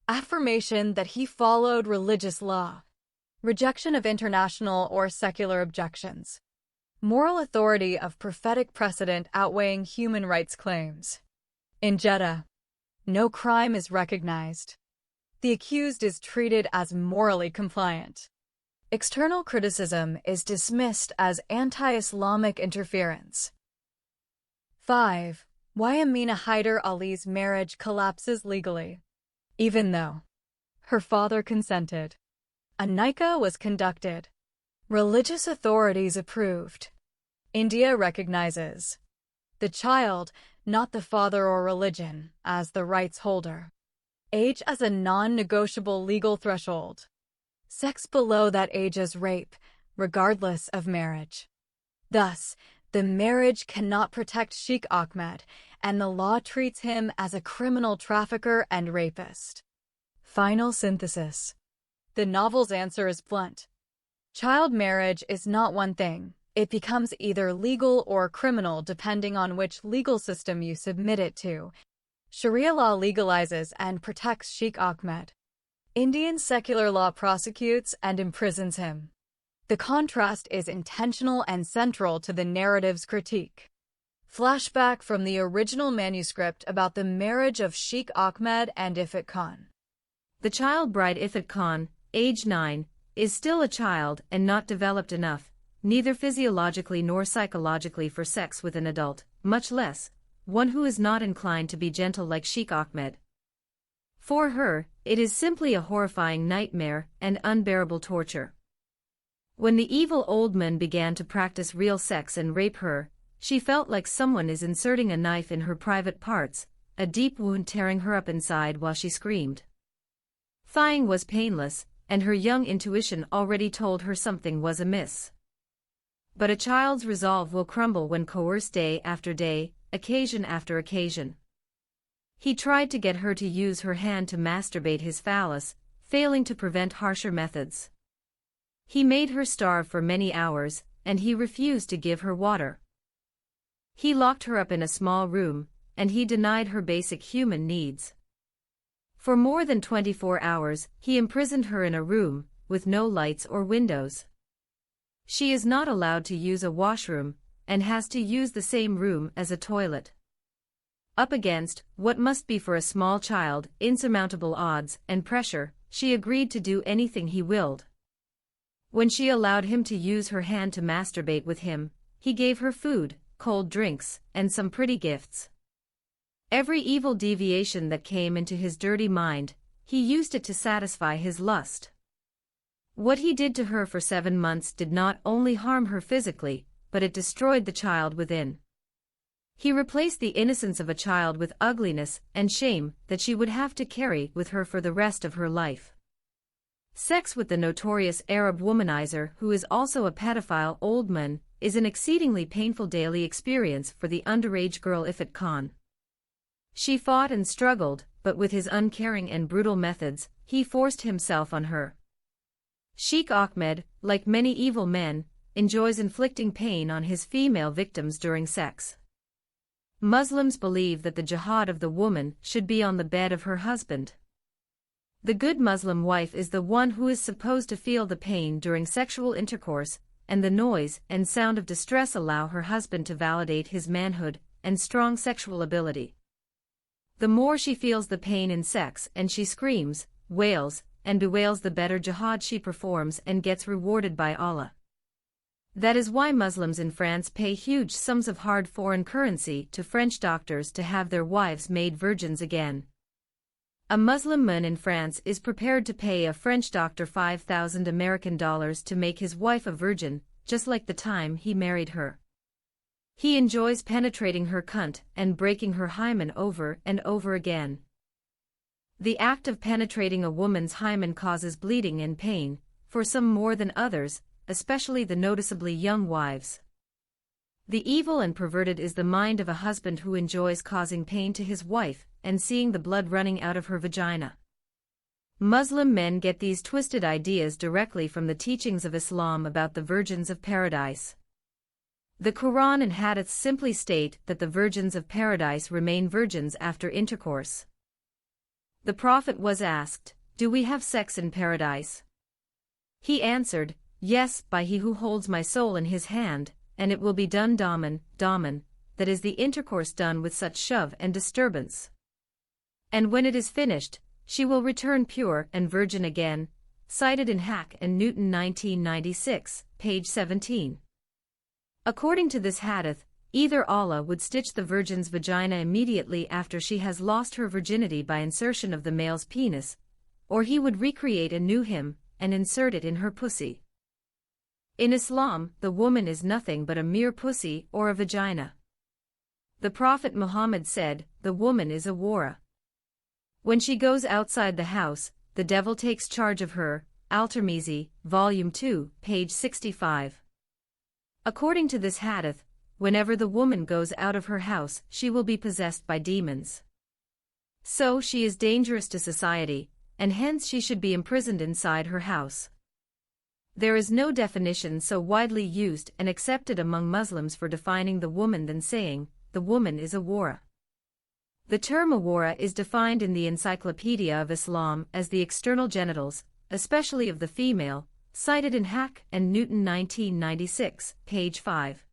affirmation that he followed religious law, rejection of international or secular objections, moral authority of prophetic precedent outweighing human rights claims. In Jeddah, no crime is recognized. The accused is treated as morally compliant. External criticism is dismissed as anti-Islamic interference. 5. Why Amina Hyder Ali's marriage collapses legally. Even though her father consented, a nikah was conducted. Religious authorities approved. India recognizes the child, not the father or religion, as the rights holder. Age as a non-negotiable legal threshold. Sex below that age is rape, regardless of marriage. Thus, the marriage cannot protect Sheikh Ahmed, and the law treats him as a criminal trafficker and rapist. Final synthesis. The novel's answer is blunt. Child marriage is not one thing. It becomes either legal or criminal depending on which legal system you submit it to. Sharia law legalizes and protects Sheikh Ahmed. Indian secular law prosecutes and imprisons him. The contrast is intentional and central to the narrative's critique. Flashback from the original manuscript about the marriage of Sheikh Ahmed and Ifat Khan. The child bride Ifat Khan, age 9, is still a child and not developed enough, neither physiologically nor psychologically for sex with an adult, much less one who is not inclined to be gentle like Sheikh Ahmed. For her, it is simply a horrifying nightmare and unbearable torture. When the evil old man began to practice real sex and rape her, she felt like someone is inserting a knife in her private parts, a deep wound tearing her up inside while she screamed. Thawing was painless, and her young intuition already told her something was amiss. But a child's resolve will crumble when coerced day after day, occasion after occasion. He tried to get her to use her hand to masturbate his phallus, failing to prevent harsher methods. He made her starve for many hours, and he refused to give her water. He locked her up in a small room, and he denied her basic human needs. For more than 24 hours, he imprisoned her in a room, with no lights or windows. She is not allowed to use a washroom, and has to use the same room as a toilet. Up against what must be for a small child insurmountable odds and pressure, she agreed to do anything he willed. When she allowed him to use her hand to masturbate with him, he gave her food, cold drinks, and some pretty gifts. Every evil deviation that came into his dirty mind, he used it to satisfy his lust. What he did to her for 7 months did not only harm her physically, but it destroyed the child within. He replaced the innocence of a child with ugliness and shame that she would have to carry with her for the rest of her life. Sex with the notorious Arab womanizer, who is also a pedophile old man, is an exceedingly painful daily experience for the underage girl Ifat Khan. She fought and struggled, but with his uncaring and brutal methods, he forced himself on her. Sheikh Ahmed, like many evil men, enjoys inflicting pain on his female victims during sex. Muslims believe that the jihad of the woman should be on the bed of her husband. The good Muslim wife is the one who is supposed to feel the pain during sexual intercourse, and the noise and sound of distress allow her husband to validate his manhood and strong sexual ability. The more she feels the pain in sex and she screams, wails, and bewails, the better jihad she performs and gets rewarded by Allah. That is why Muslims in France pay huge sums of hard foreign currency to French doctors to have their wives made virgins again. A Muslim man in France is prepared to pay a French doctor $5,000 to make his wife a virgin, just like the time he married her. He enjoys penetrating her cunt and breaking her hymen over and over again. The act of penetrating a woman's hymen causes bleeding and pain, for some more than others, especially the noticeably young wives. The evil and perverted is the mind of a husband who enjoys causing pain to his wife and seeing the blood running out of her vagina. Muslim men get these twisted ideas directly from the teachings of Islam about the virgins of paradise. The Quran and Hadiths simply state that the virgins of paradise remain virgins after intercourse. The Prophet was asked, "Do we have sex in paradise?" He answered, "Yes, by he who holds my soul in his hand, and it will be done daman, that is the intercourse done with such shove and disturbance. And when it is finished, she will return pure and virgin again," cited in Hack and Newton 1996, page 17. According to this hadith, either Allah would stitch the virgin's vagina immediately after she has lost her virginity by insertion of the male's penis, or he would recreate a new him and insert it in her pussy. In Islam, the woman is nothing but a mere pussy or a vagina. The Prophet Muhammad said, "The woman is a wara. When she goes outside the house, the devil takes charge of her." Al-Tirmizi, Volume 2, page 65. According to this hadith, whenever the woman goes out of her house, she will be possessed by demons. So she is dangerous to society, and hence she should be imprisoned inside her house. There is no definition so widely used and accepted among Muslims for defining the woman than saying, "The woman is a wara." The term awara is defined in the Encyclopedia of Islam as the external genitals, especially of the female, cited in Hack and Newton 1996, page 5.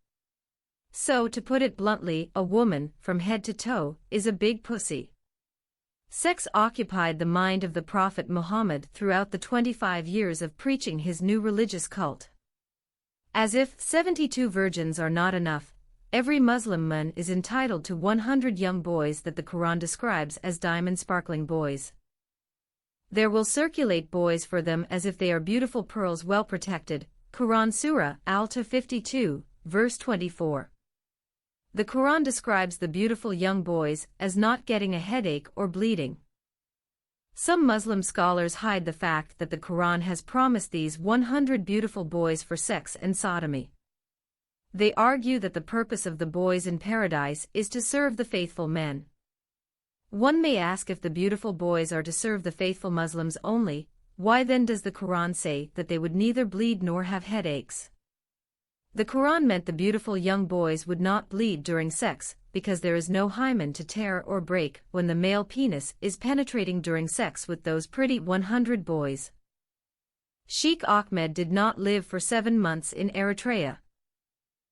So to put it bluntly, a woman, from head to toe, is a big pussy. Sex occupied the mind of the Prophet Muhammad throughout the 25 years of preaching his new religious cult. As if 72 virgins are not enough, every Muslim man is entitled to 100 young boys that the Quran describes as diamond sparkling boys. There will circulate boys for them as if they are beautiful pearls well protected. Quran Surah Al-Ta 52, verse 24. The Quran describes the beautiful young boys as not getting a headache or bleeding. Some Muslim scholars hide the fact that the Quran has promised these 100 beautiful boys for sex and sodomy. They argue that the purpose of the boys in paradise is to serve the faithful men. One may ask, if the beautiful boys are to serve the faithful Muslims only, why then does the Quran say that they would neither bleed nor have headaches? The Quran meant the beautiful young boys would not bleed during sex, because there is no hymen to tear or break when the male penis is penetrating during sex with those pretty 100 boys. Sheikh Ahmed did not live for 7 months in Eritrea.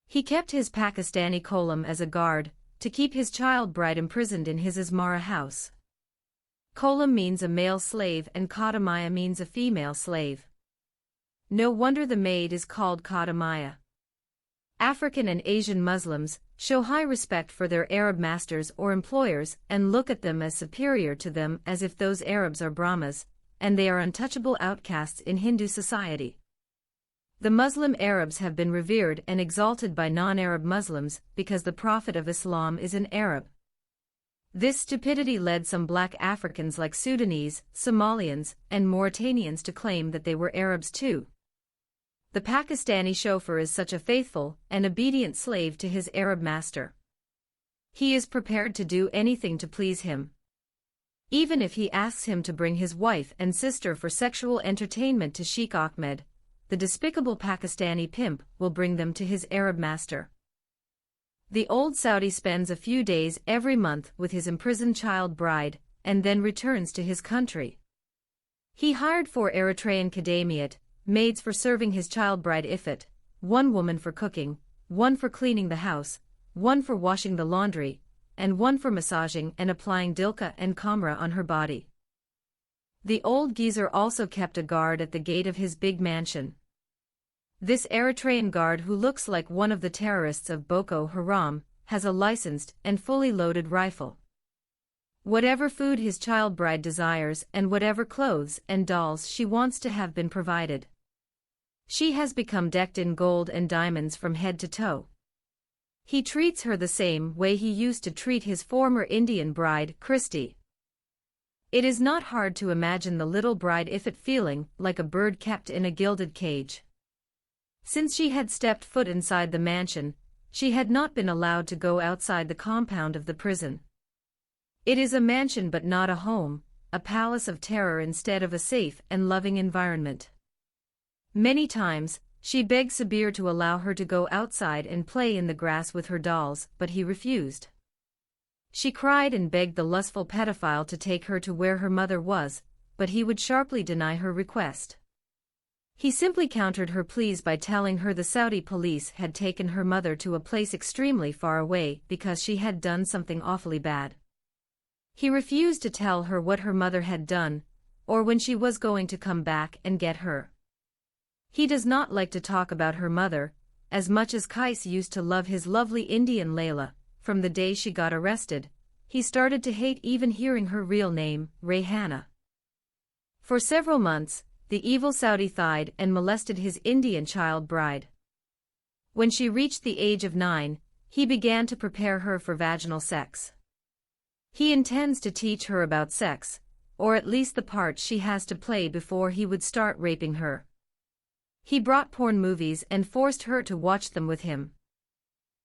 He kept his Pakistani Kolam as a guard, to keep his child bride imprisoned in his Asmara house. Kolam means a male slave and Kadamaya means a female slave. No wonder the maid is called Kadamaya. African and Asian Muslims show high respect for their Arab masters or employers and look at them as superior to them, as if those Arabs are Brahmas, and they are untouchable outcasts in Hindu society. The Muslim Arabs have been revered and exalted by non-Arab Muslims because the Prophet of Islam is an Arab. This stupidity led some black Africans like Sudanese, Somalians, and Mauritanians to claim that they were Arabs too. The Pakistani chauffeur is such a faithful and obedient slave to his Arab master. He is prepared to do anything to please him. Even if he asks him to bring his wife and sister for sexual entertainment to Sheikh Ahmed, the despicable Pakistani pimp will bring them to his Arab master. The old Saudi spends a few days every month with his imprisoned child bride, and then returns to his country. He hired 4 Eritrean Kadamiat, maids for serving his child bride Ifat, 1 woman for cooking, 1 for cleaning the house, 1 for washing the laundry, and 1 for massaging and applying dilka and kamra on her body. The old geezer also kept a guard at the gate of his big mansion. This Eritrean guard, who looks like one of the terrorists of Boko Haram, has a licensed and fully loaded rifle. Whatever food his child bride desires and whatever clothes and dolls she wants to have been provided. She has become decked in gold and diamonds from head to toe. He treats her the same way he used to treat his former Indian bride, Christie. It is not hard to imagine the little bride Ifrit feeling like a bird kept in a gilded cage. Since she had stepped foot inside the mansion, she had not been allowed to go outside the compound of the prison. It is a mansion but not a home, a palace of terror instead of a safe and loving environment. Many times, she begged Sabir to allow her to go outside and play in the grass with her dolls, but he refused. She cried and begged the lustful pedophile to take her to where her mother was, but he would sharply deny her request. He simply countered her pleas by telling her the Saudi police had taken her mother to a place extremely far away because she had done something awfully bad. He refused to tell her what her mother had done, or when she was going to come back and get her. He does not like to talk about her mother, as much as Qais used to love his lovely Indian Layla. From the day she got arrested, he started to hate even hearing her real name, Rayhana. For several months, the evil Saudi thied and molested his Indian child bride. When she reached the age of 9, he began to prepare her for vaginal sex. He intends to teach her about sex, or at least the part she has to play before he would start raping her. He brought porn movies and forced her to watch them with him.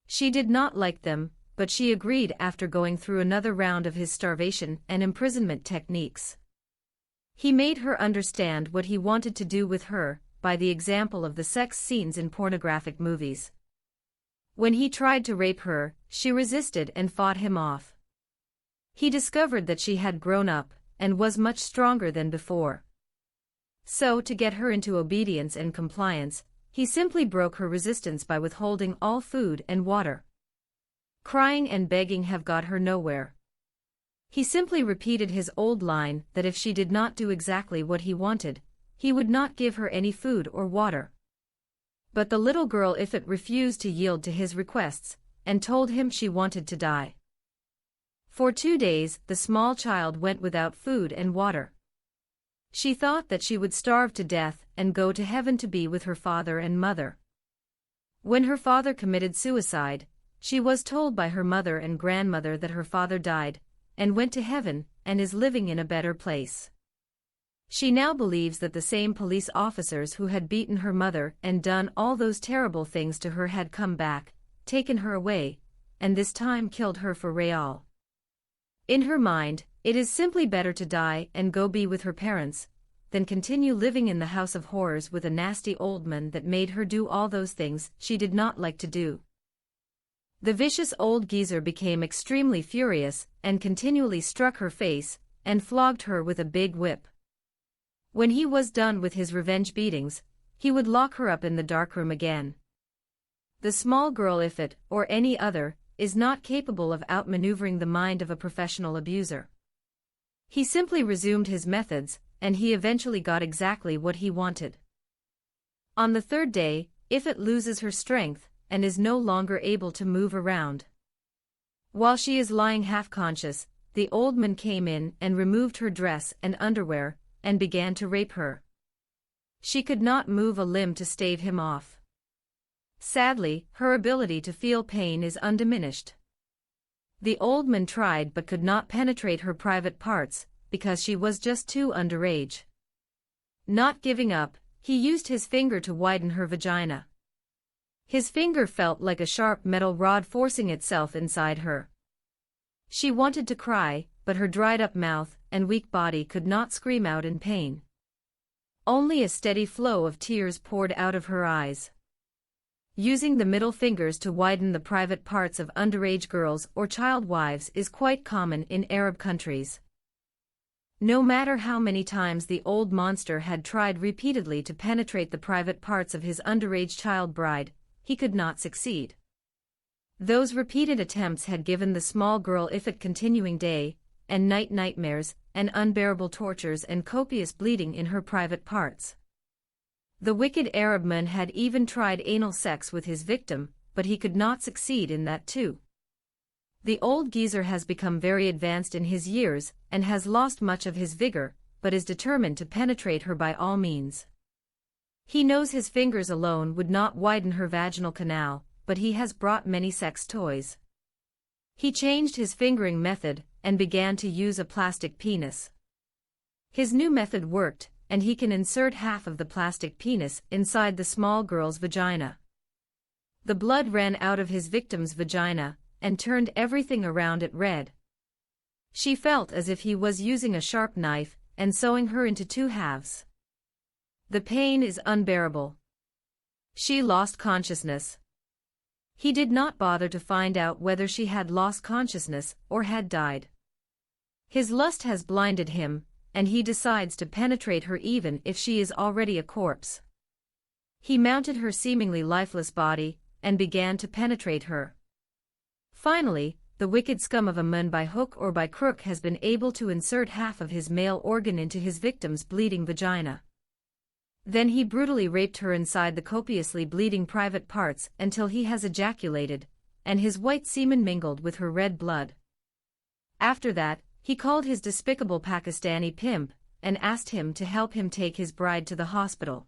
She did not like them, but she agreed after going through another round of his starvation and imprisonment techniques. He made her understand what he wanted to do with her, by the example of the sex scenes in pornographic movies. When he tried to rape her, she resisted and fought him off. He discovered that she had grown up, and was much stronger than before. So to get her into obedience and compliance, he simply broke her resistance by withholding all food and water. Crying and begging have got her nowhere. He simply repeated his old line that if she did not do exactly what he wanted, he would not give her any food or water. But the little girl Ifrit refused to yield to his requests, and told him she wanted to die. For 2 days, the small child went without food and water. She thought that she would starve to death and go to heaven to be with her father and mother. When her father committed suicide, she was told by her mother and grandmother that her father died, and went to heaven, and is living in a better place. She now believes that the same police officers who had beaten her mother and done all those terrible things to her had come back, taken her away, and this time killed her for Rayal. In her mind, it is simply better to die and go be with her parents, than continue living in the house of horrors with a nasty old man that made her do all those things she did not like to do. The vicious old geezer became extremely furious and continually struck her face and flogged her with a big whip. When he was done with his revenge beatings, he would lock her up in the darkroom again. The small girl Ifrit, or any other, is not capable of outmaneuvering the mind of a professional abuser. He simply resumed his methods, and he eventually got exactly what he wanted. On the 3rd day, Ifrit loses her strength, and is no longer able to move around. While she is lying half-conscious, the old man came in and removed her dress and underwear, and began to rape her. She could not move a limb to stave him off. Sadly, her ability to feel pain is undiminished. The old man tried but could not penetrate her private parts, because she was just too underage. Not giving up, he used his finger to widen her vagina. His finger felt like a sharp metal rod forcing itself inside her. She wanted to cry, but her dried-up mouth and weak body could not scream out in pain. Only a steady flow of tears poured out of her eyes. Using the middle fingers to widen the private parts of underage girls or child wives is quite common in Arab countries. No matter how many times the old monster had tried repeatedly to penetrate the private parts of his underage child bride, he could not succeed. Those repeated attempts had given the small girl Ifrit continuing day and night nightmares and unbearable tortures and copious bleeding in her private parts. The wicked Arab man had even tried anal sex with his victim, but he could not succeed in that too. The old geezer has become very advanced in his years and has lost much of his vigor, but is determined to penetrate her by all means. He knows his fingers alone would not widen her vaginal canal, but he has brought many sex toys. He changed his fingering method and began to use a plastic penis. His new method worked, and he can insert half of the plastic penis inside the small girl's vagina. The blood ran out of his victim's vagina and turned everything around it red. She felt as if he was using a sharp knife and sewing her into two halves. The pain is unbearable. She lost consciousness. He did not bother to find out whether she had lost consciousness or had died. His lust has blinded him, and he decides to penetrate her even if she is already a corpse. He mounted her seemingly lifeless body and began to penetrate her. Finally, the wicked scum of a man by hook or by crook has been able to insert half of his male organ into his victim's bleeding vagina. Then he brutally raped her inside the copiously bleeding private parts until he has ejaculated, and his white semen mingled with her red blood. After that, he called his despicable Pakistani pimp and asked him to help him take his bride to the hospital.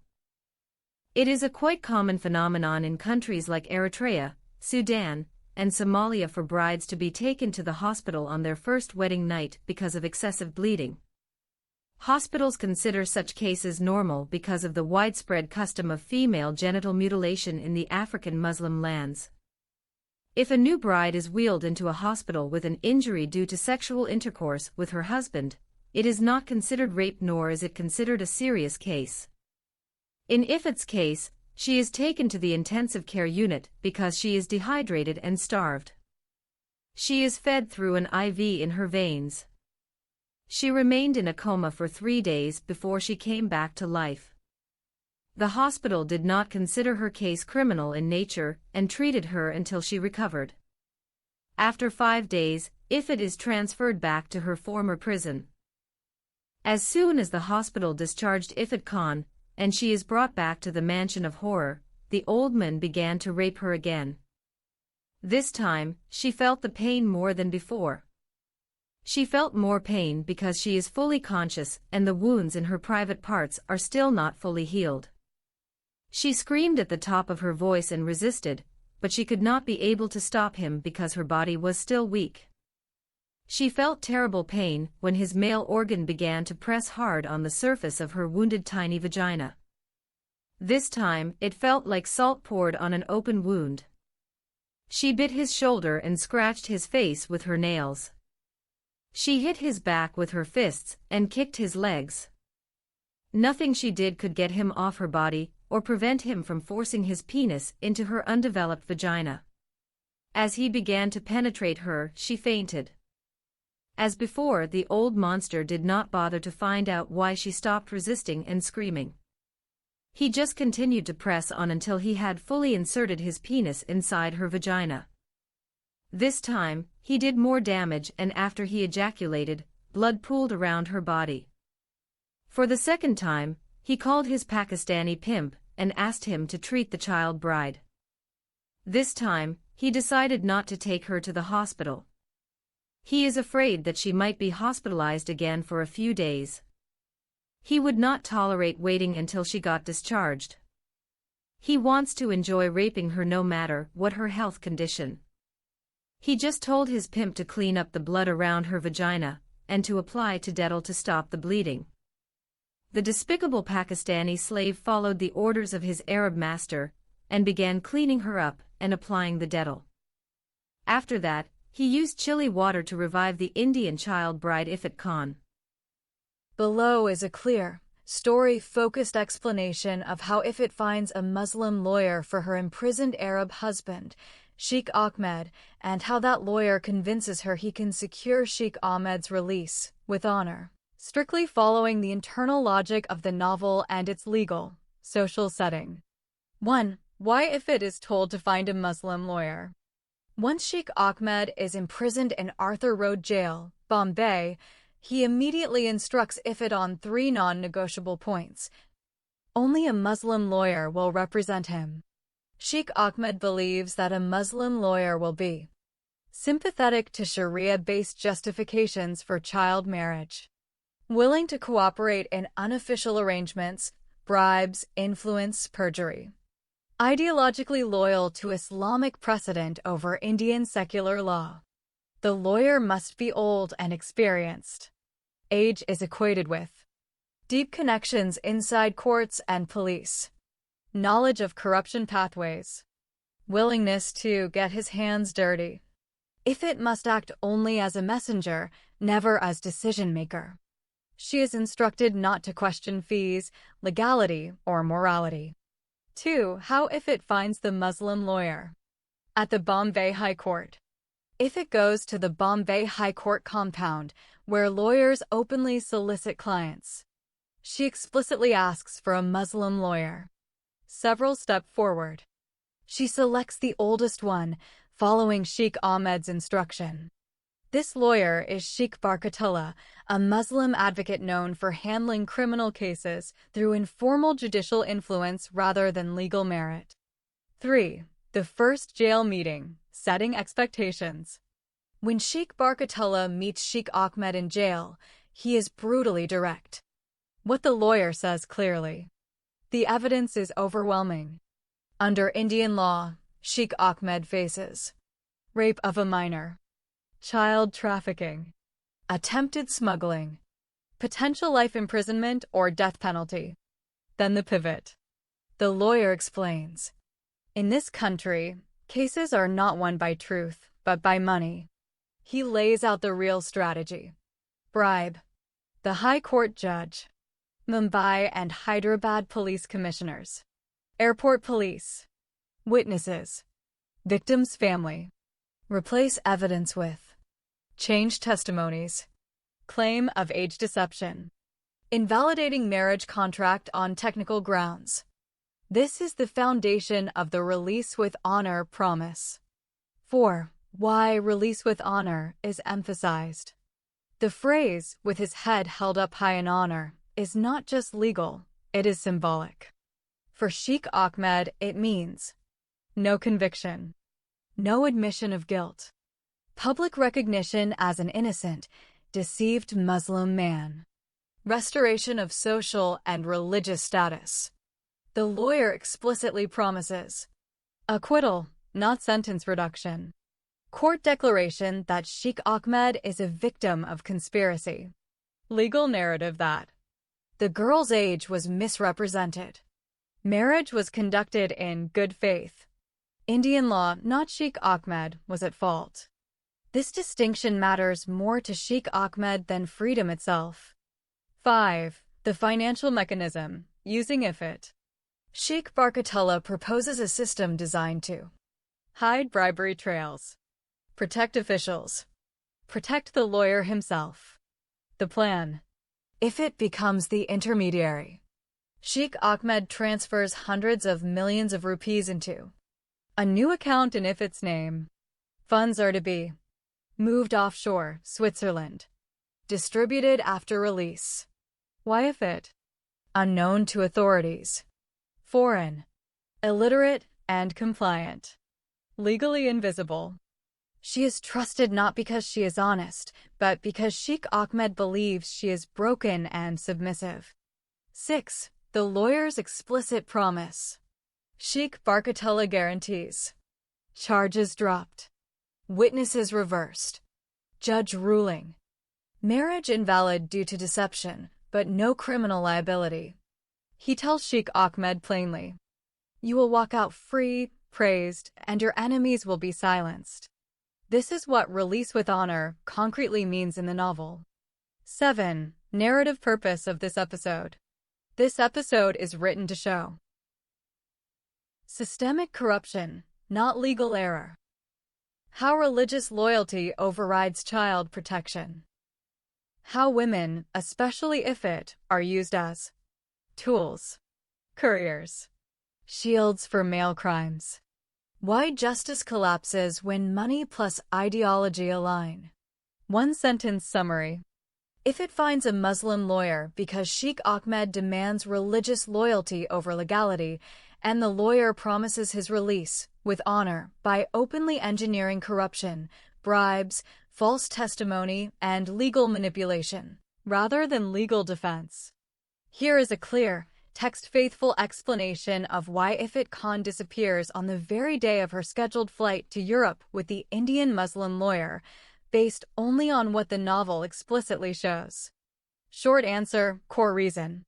It is a quite common phenomenon in countries like Eritrea, Sudan, and Somalia for brides to be taken to the hospital on their first wedding night because of excessive bleeding. Hospitals consider such cases normal because of the widespread custom of female genital mutilation in the African Muslim lands. If a new bride is wheeled into a hospital with an injury due to sexual intercourse with her husband, it is not considered rape nor is it considered a serious case. In Ifat's case, she is taken to the intensive care unit because she is dehydrated and starved. She is fed through an IV in her veins. She remained in a coma for 3 days before she came back to life. The hospital did not consider her case criminal in nature and treated her until she recovered. After 5 days, Ifat is transferred back to her former prison. As soon as the hospital discharged Ifat Khan, and she is brought back to the mansion of horror, the old man began to rape her again. This time, she felt the pain more than before. She felt more pain because she is fully conscious and the wounds in her private parts are still not fully healed. She screamed at the top of her voice and resisted, but she could not be able to stop him because her body was still weak. She felt terrible pain when his male organ began to press hard on the surface of her wounded tiny vagina. This time, it felt like salt poured on an open wound. She bit his shoulder and scratched his face with her nails. She hit his back with her fists and kicked his legs. Nothing she did could get him off her body or prevent him from forcing his penis into her undeveloped vagina. As he began to penetrate her, she fainted. As before, the old monster did not bother to find out why she stopped resisting and screaming. He just continued to press on until he had fully inserted his penis inside her vagina. This time, he did more damage and after he ejaculated, blood pooled around her body. For the second time, he called his Pakistani pimp and asked him to treat the child bride. This time, he decided not to take her to the hospital. He is afraid that she might be hospitalized again for a few days. He would not tolerate waiting until she got discharged. He wants to enjoy raping her no matter what her health condition. He just told his pimp to clean up the blood around her vagina and to apply to Dettol to stop the bleeding. The despicable Pakistani slave followed the orders of his Arab master and began cleaning her up and applying the Dettol. After that, he used chilly water to revive the Indian child bride Ifat Khan. Below is a clear, story-focused explanation of how Ifat finds a Muslim lawyer for her imprisoned Arab husband, Sheikh Ahmed, and how that lawyer convinces her he can secure Sheikh Ahmed's release, with honor, strictly following the internal logic of the novel and its legal, social setting. 1. Why Ifat is told to find a Muslim lawyer. Once Sheikh Ahmed is imprisoned in Arthur Road Jail, Bombay, he immediately instructs Ifat on 3 non-negotiable points. Only a Muslim lawyer will represent him. Sheikh Ahmed believes that a Muslim lawyer will be sympathetic to Sharia-based justifications for child marriage, willing to cooperate in unofficial arrangements, bribes, influence, perjury, ideologically loyal to Islamic precedent over Indian secular law. The lawyer must be old and experienced. Age is equated with deep connections inside courts and police, knowledge of corruption pathways, willingness to get his hands dirty. If it must act only as a messenger, never as decision-maker. She is instructed not to question fees, legality, or morality. 2. How if it finds the Muslim lawyer at the Bombay High Court? If it goes to the Bombay High Court compound, where lawyers openly solicit clients, she explicitly asks for a Muslim lawyer. Several step forward. She selects the oldest one, following Sheikh Ahmed's instruction. This lawyer is Sheikh Barkatullah, a Muslim advocate known for handling criminal cases through informal judicial influence rather than legal merit. 3. The first jail meeting, setting expectations. When Sheikh Barkatullah meets Sheikh Ahmed in jail, he is brutally direct. What the lawyer says clearly. The evidence is overwhelming. Under Indian law, Sheikh Ahmed faces rape of a minor, child trafficking, attempted smuggling, potential life imprisonment or death penalty. Then the pivot. The lawyer explains, in this country, cases are not won by truth, but by money. He lays out the real strategy. Bribe. The High Court judge, Mumbai and Hyderabad police commissioners, airport police, witnesses, victim's family. Replace evidence with change testimonies, claim of age deception, invalidating marriage contract on technical grounds. This is the foundation of the release with honor promise. 4. Why release with honor is emphasized. The phrase, with his head held up high in honor, is not just legal, it is symbolic. For Sheikh Ahmed, it means no conviction, no admission of guilt, public recognition as an innocent, deceived Muslim man, restoration of social and religious status. The lawyer explicitly promises acquittal, not sentence reduction. Court declaration that Sheikh Ahmed is a victim of conspiracy. Legal narrative that the girl's age was misrepresented. Marriage was conducted in good faith. Indian law, not Sheikh Ahmed, was at fault. This distinction matters more to Sheikh Ahmed than freedom itself. 5. The financial mechanism, using IFIT. Sheikh Barkatullah proposes a system designed to hide bribery trails, protect officials, protect the lawyer himself. The plan. IFIT becomes the intermediary. Sheikh Ahmed transfers hundreds of millions of rupees into a new account in IFIT's name. Funds are to be moved offshore, Switzerland. Distributed after release. Why IFIT? Unknown to authorities. Foreign. Illiterate and compliant. Legally invisible. She is trusted not because she is honest, but because Sheikh Ahmed believes she is broken and submissive. 6. The lawyer's explicit promise. Sheikh Barkatullah guarantees. Charges dropped. Witnesses reversed. Judge ruling. Marriage invalid due to deception, but no criminal liability. He tells Sheikh Ahmed plainly, you will walk out free, praised, and your enemies will be silenced. This is what release with honor concretely means in the novel. 7. Narrative purpose of this episode. This episode is written to show systemic corruption, not legal error. How religious loyalty overrides child protection. How women, especially IFIT, are used as tools, couriers, shields for male crimes. Why justice collapses when money plus ideology align. One-sentence summary. IFIT finds a Muslim lawyer because Sheikh Ahmed demands religious loyalty over legality, and the lawyer promises his release with honor by openly engineering corruption, bribes, false testimony, and legal manipulation, rather than legal defense. Here is a clear, text-faithful explanation of why Ifat Khan disappears on the very day of her scheduled flight to Europe with the Indian Muslim lawyer, based only on what the novel explicitly shows. Short answer, core reason.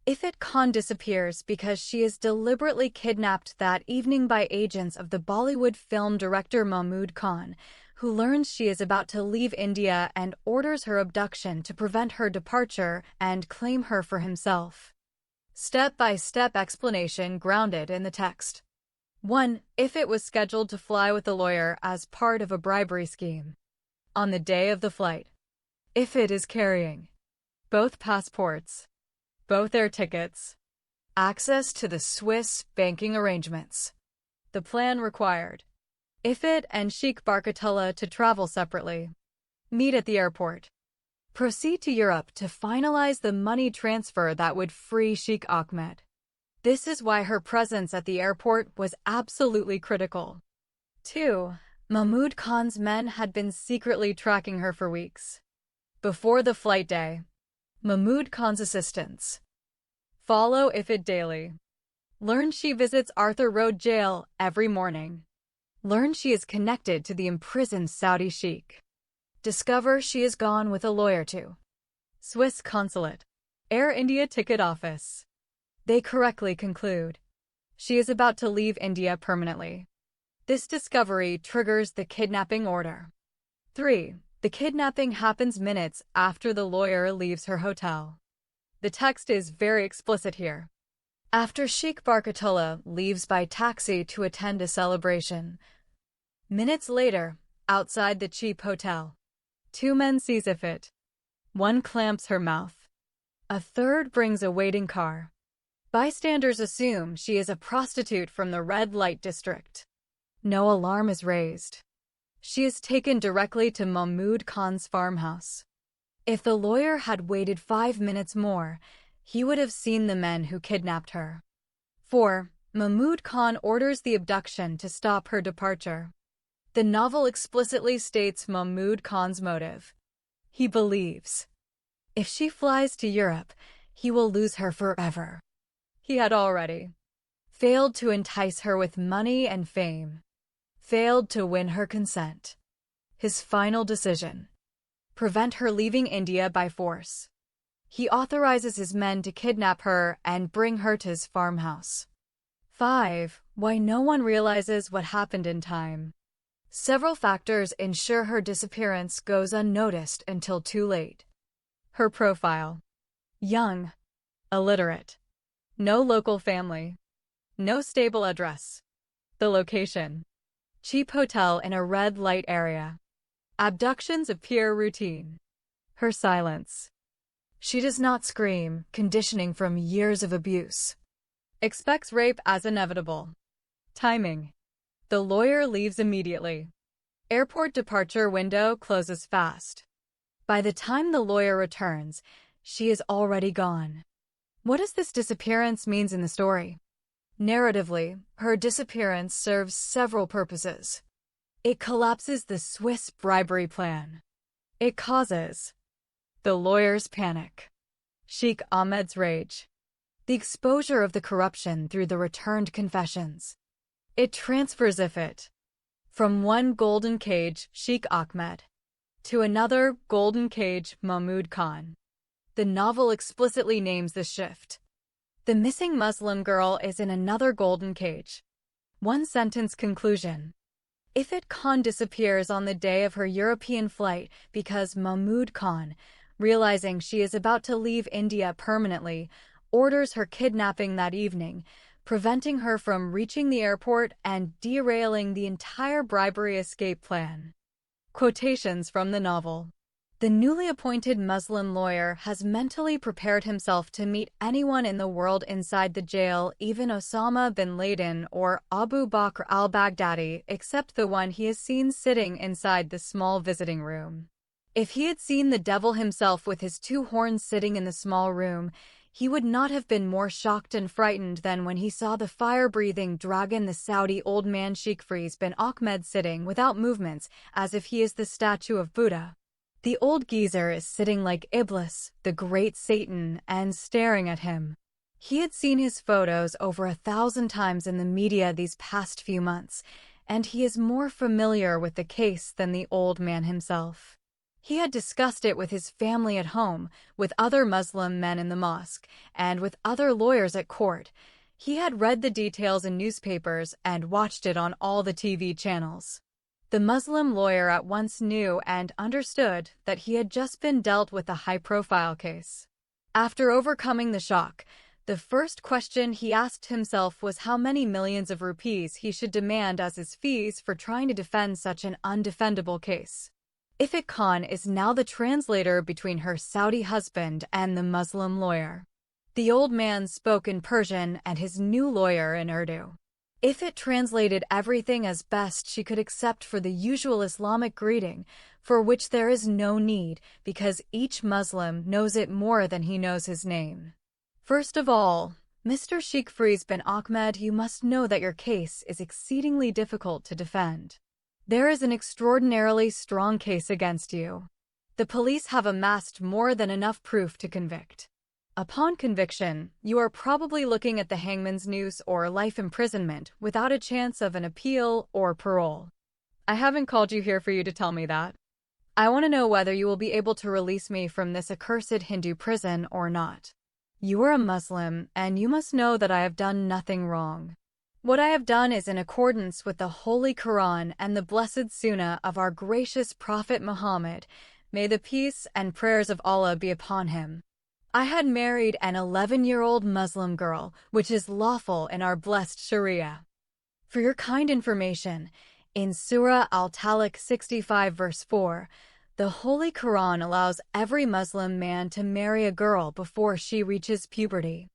Ifat Khan disappears because she is deliberately kidnapped that evening by agents of the Bollywood film director Mahmood Khan, who learns she is about to leave India and orders her abduction to prevent her departure and claim her for himself. Step-by-step explanation grounded in the text. 1. Ifat was scheduled to fly with the lawyer as part of a bribery scheme. On the day of the flight, Ifat is carrying both passports, both air tickets, access to the Swiss banking arrangements. The plan required Ifat and Sheikh Barkatullah to travel separately, meet at the airport, proceed to Europe to finalize the money transfer that would free Sheikh Ahmed. This is why her presence at the airport was absolutely critical. 2. Mahmood Khan's men had been secretly tracking her for weeks. Before the flight day, Mahmood Khan's assistants follow Ifat daily. Learn she visits Arthur Road jail every morning. Learn she is connected to the imprisoned Saudi sheikh. Discover she is gone with a lawyer to Swiss consulate, Air India ticket office. They correctly conclude she is about to leave India permanently. This discovery triggers the kidnapping order. 3. The kidnapping happens minutes after the lawyer leaves her hotel. The text is very explicit here. After Sheikh Barkatullah leaves by taxi to attend a celebration, minutes later, outside the cheap hotel, 2 men seize Ifat. 1 clamps her mouth. A third brings a waiting car. Bystanders assume she is a prostitute from the red light district. No alarm is raised. She is taken directly to Mahmood Khan's farmhouse. If the lawyer had waited 5 minutes more, he would have seen the men who kidnapped her. 4. Mahmood Khan orders the abduction to stop her departure. The novel explicitly states Mahmood Khan's motive. He believes if she flies to Europe, he will lose her forever. He had already failed to entice her with money and fame, failed to win her consent. His final decision: prevent her leaving India by force. He authorizes his men to kidnap her and bring her to his farmhouse. 5. Why no one realizes what happened in time. Several factors ensure her disappearance goes unnoticed until too late. Her profile: young, illiterate, no local family, no stable address. The location: cheap hotel in a red light area. Abductions appear routine. Her silence: she does not scream, conditioning from years of abuse. Expects rape as inevitable. Timing: the lawyer leaves immediately. Airport departure window closes fast. By the time the lawyer returns, she is already gone. What does this disappearance mean in the story? Narratively, her disappearance serves several purposes. It collapses the Swiss bribery plan. It causes the lawyer's panic, Sheikh Ahmed's rage, the exposure of the corruption through the returned confessions. It transfers Ifat from one golden cage, Sheikh Ahmed, to another golden cage, Mahmood Khan. The novel explicitly names the shift. The missing Muslim girl is in another golden cage. One-sentence conclusion: Ifat Khan disappears on the day of her European flight because Mahmood Khan, realizing she is about to leave India permanently, orders her kidnapping that evening, preventing her from reaching the airport and derailing the entire bribery escape plan. Quotations from the novel: the newly appointed Muslim lawyer has mentally prepared himself to meet anyone in the world inside the jail, even Osama bin Laden or Abu Bakr al-Baghdadi, except the one he has seen sitting inside the small visiting room. If he had seen the devil himself with his 2 horns sitting in the small room, he would not have been more shocked and frightened than when he saw the fire-breathing dragon, the Saudi old man Sheikh Fries bin Ahmed, sitting without movements as if he is the statue of Buddha. The old geezer is sitting like Iblis, the great Satan, and staring at him. He had seen his photos over 1,000 times in the media these past few months, and he is more familiar with the case than the old man himself. He had discussed it with his family at home, with other Muslim men in the mosque, and with other lawyers at court. He had read the details in newspapers and watched it on all the TV channels. The Muslim lawyer at once knew and understood that he had just been dealt with a high-profile case. After overcoming the shock, the first question he asked himself was how many millions of rupees he should demand as his fees for trying to defend such an undefendable case. Ifat Khan is now the translator between her Saudi husband and the Muslim lawyer. The old man spoke in Persian and his new lawyer in Urdu. Ifat translated everything as best she could except for the usual Islamic greeting, for which there is no need because each Muslim knows it more than he knows his name. First of all, Mr. Sheikh Fries bin Ahmed, you must know that your case is exceedingly difficult to defend. There is an extraordinarily strong case against you. The police have amassed more than enough proof to convict. Upon conviction, you are probably looking at the hangman's noose or life imprisonment without a chance of an appeal or parole. I haven't called you here for you to tell me that. I want to know whether you will be able to release me from this accursed Hindu prison or not. You are a Muslim, and you must know that I have done nothing wrong. What I have done is in accordance with the Holy Quran and the blessed Sunnah of our gracious Prophet Muhammad. May the peace and prayers of Allah be upon him. I had married an 11-year-old Muslim girl, which is lawful in our blessed Sharia. For your kind information, in Surah Al-Talaq 65 verse 4, the Holy Quran allows every Muslim man to marry a girl before she reaches puberty.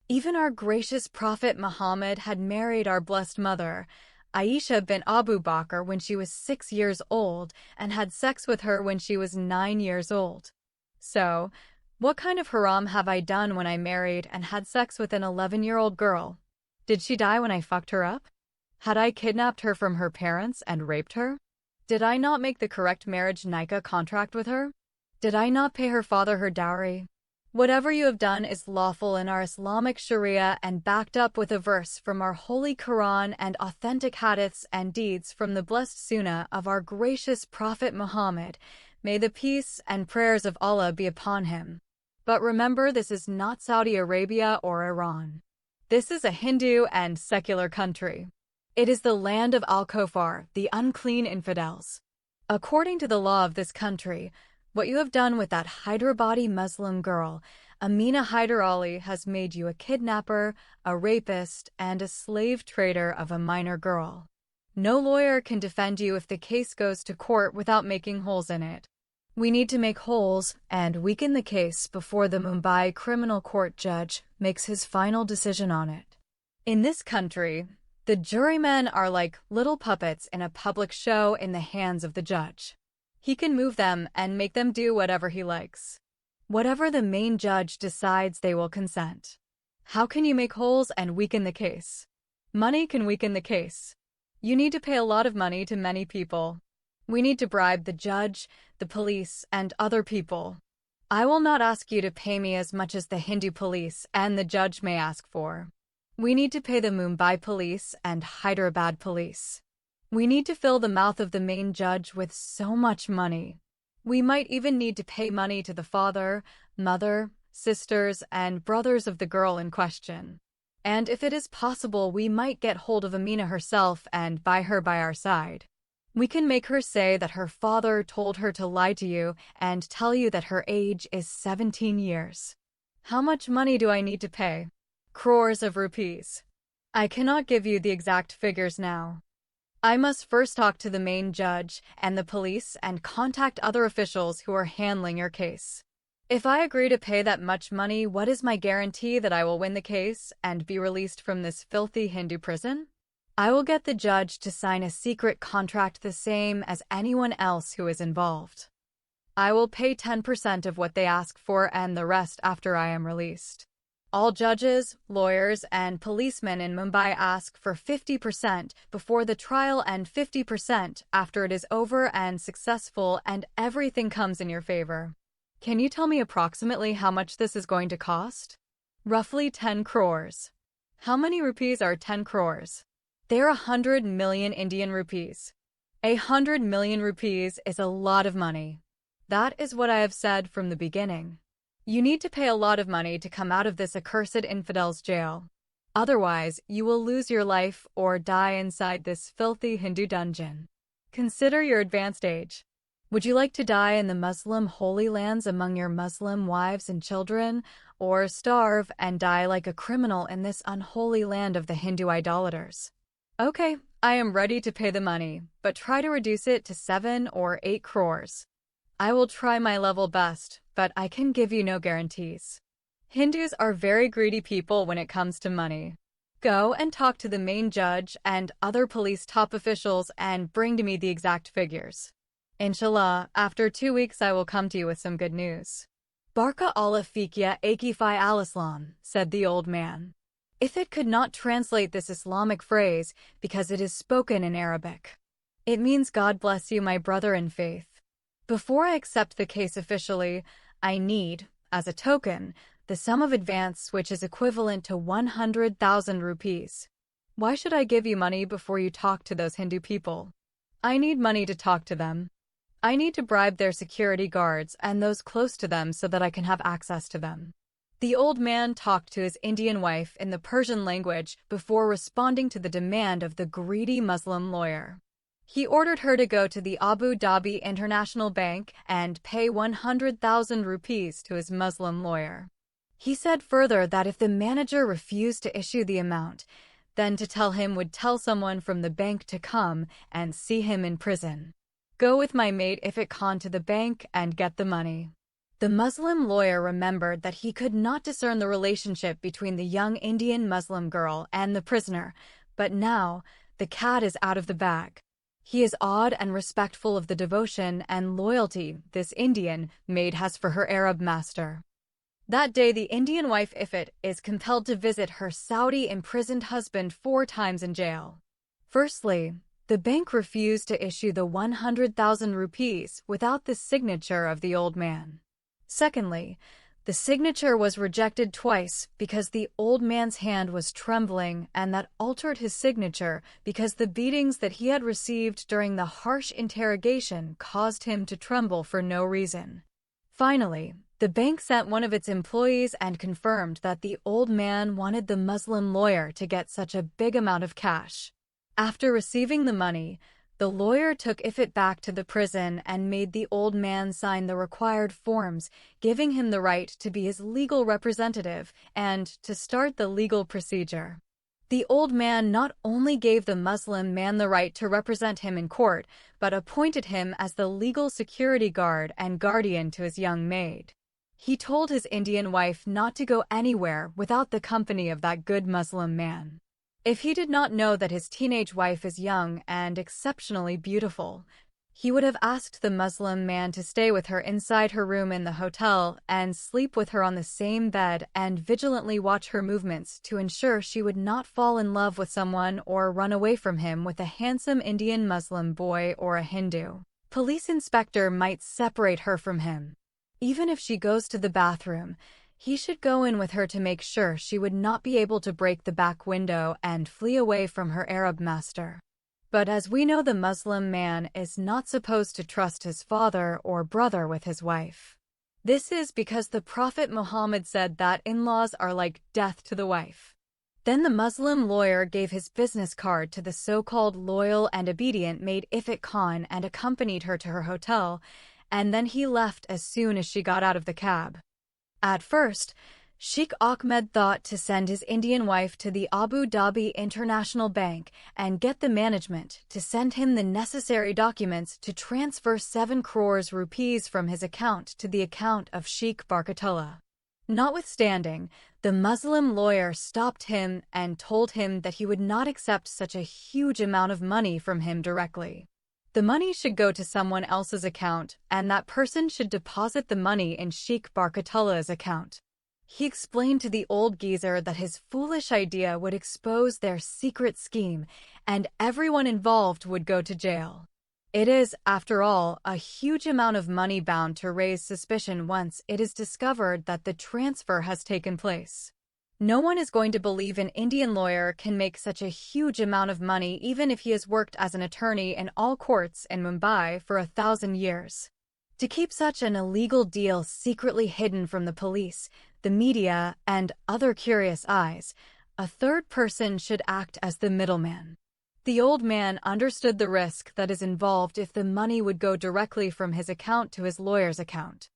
Even our gracious Prophet Muhammad had married our blessed mother, Aisha bint Abu Bakr, when she was 6 years old and had sex with her when she was 9 years old. So, what kind of haram have I done when I married and had sex with an 11-year-old girl? Did she die when I fucked her up? Had I kidnapped her from her parents and raped her? Did I not make the correct marriage nikah contract with her? Did I not pay her father her dowry? Whatever you have done is lawful in our Islamic Sharia and backed up with a verse from our Holy Quran and authentic hadiths and deeds from the blessed Sunnah of our gracious Prophet Muhammad. May the peace and prayers of Allah be upon him. But remember, this is not Saudi Arabia or Iran. This is a Hindu and secular country. It is the land of Al-Kufar, the unclean infidels. According to the law of this country, what you have done with that Hyderabadi Muslim girl, Amina Hyder Ali, has made you a kidnapper, a rapist, and a slave trader of a minor girl. No lawyer can defend you if the case goes to court without making holes in it. We need to make holes and weaken the case before the Mumbai Criminal Court judge makes his final decision on it. In this country, the jurymen are like little puppets in a public show in the hands of the judge. He can move them and make them do whatever he likes. Whatever the main judge decides, they will consent. How can you make holes and weaken the case? Money can weaken the case. You need to pay a lot of money to many people. We need to bribe the judge, the police, and other people. I will not ask you to pay me as much as the Hindu police and the judge may ask for. We need to pay the Mumbai police and Hyderabad police. We need to fill the mouth of the main judge with so much money. We might even need to pay money to the father, mother, sisters, and brothers of the girl in question. And if it is possible, we might get hold of Amina herself and buy her by our side. We can make her say that her father told her to lie to you and tell you that her age is 17 years. How much money do I need to pay? Crores of rupees. I cannot give you the exact figures now. I must first talk to the main judge and the police and contact other officials who are handling your case. If I agree to pay that much money, what is my guarantee that I will win the case and be released from this filthy Hindu prison? I will get the judge to sign a secret contract the same as anyone else who is involved. I will pay 10% of what they ask for and the rest after I am released. All judges, lawyers, and policemen in Mumbai ask for 50% before the trial and 50% after it is over and successful and everything comes in your favor. Can you tell me approximately how much this is going to cost? Roughly 10 crores. How many rupees are 10 crores? They're 100 million Indian rupees. 100 million rupees is a lot of money. That is what I have said from the beginning. You need to pay a lot of money to come out of this accursed infidel's jail. Otherwise, you will lose your life or die inside this filthy Hindu dungeon. Consider your advanced age. Would you like to die in the Muslim holy lands among your Muslim wives and children, or starve and die like a criminal in this unholy land of the Hindu idolaters? Okay, I am ready to pay the money, but try to reduce it to 7 or 8 crores. I will try my level best, but I can give you no guarantees. Hindus are very greedy people when it comes to money. Go and talk to the main judge and other police top officials and bring to me the exact figures. Inshallah, after 2 weeks I will come to you with some good news. Barka Allah Fiqya Akifai al-Islam, said the old man. If it could not translate this Islamic phrase because it is spoken in Arabic. It means God bless you, my brother in faith. Before I accept the case officially, I need, as a token, the sum of advance which is equivalent to 100,000 rupees. Why should I give you money before you talk to those Hindu people? I need money to talk to them. I need to bribe their security guards and those close to them so that I can have access to them. The old man talked to his Indian wife in the Persian language before responding to the demand of the greedy Muslim lawyer. He ordered her to go to the Abu Dhabi International Bank and pay 100,000 rupees to his Muslim lawyer. He said further that if the manager refused to issue the amount, then to tell him would tell someone from the bank to come and see him in prison. Go with my mate Ifat Khan to the bank and get the money. The Muslim lawyer remembered that he could not discern the relationship between the young Indian Muslim girl and the prisoner, but now the cat is out of the bag. He is awed and respectful of the devotion and loyalty this Indian maid has for her Arab master. That day, the Indian wife Ifat is compelled to visit her Saudi imprisoned husband 4 times in jail. Firstly, the bank refused to issue the 100,000 rupees without the signature of the old man. Secondly, the signature was rejected twice because the old man's hand was trembling, and that altered his signature because the beatings that he had received during the harsh interrogation caused him to tremble for no reason. Finally, the bank sent one of its employees and confirmed that the old man wanted the Muslim lawyer to get such a big amount of cash. After receiving the money, the lawyer took Ifat back to the prison and made the old man sign the required forms, giving him the right to be his legal representative and to start the legal procedure. The old man not only gave the Muslim man the right to represent him in court, but appointed him as the legal security guard and guardian to his young maid. He told his Indian wife not to go anywhere without the company of that good Muslim man. If he did not know that his teenage wife is young and exceptionally beautiful, he would have asked the Muslim man to stay with her inside her room in the hotel and sleep with her on the same bed and vigilantly watch her movements to ensure she would not fall in love with someone or run away from him with a handsome Indian Muslim boy or a Hindu. Police inspector might separate her from him. Even if she goes to the bathroom, he should go in with her to make sure she would not be able to break the back window and flee away from her Arab master. But as we know, the Muslim man is not supposed to trust his father or brother with his wife. This is because the Prophet Muhammad said that in-laws are like death to the wife. Then the Muslim lawyer gave his business card to the so-called loyal and obedient maid Ifat Khan and accompanied her to her hotel, and then he left as soon as she got out of the cab. At first, Sheikh Ahmed thought to send his Indian wife to the Abu Dhabi International Bank and get the management to send him the necessary documents to transfer 7 crores rupees from his account to the account of Sheikh Barkatullah. Notwithstanding, the Muslim lawyer stopped him and told him that he would not accept such a huge amount of money from him directly. The money should go to someone else's account, and that person should deposit the money in Sheikh Barkatullah's account. He explained to the old geezer that his foolish idea would expose their secret scheme and everyone involved would go to jail. It is, after all, a huge amount of money bound to raise suspicion once it is discovered that the transfer has taken place. No one is going to believe an Indian lawyer can make such a huge amount of money even if he has worked as an attorney in all courts in Mumbai for 1,000 years. To keep such an illegal deal secretly hidden from the police, the media, and other curious eyes, a third person should act as the middleman. The old man understood the risk that is involved if the money would go directly from his account to his lawyer's account.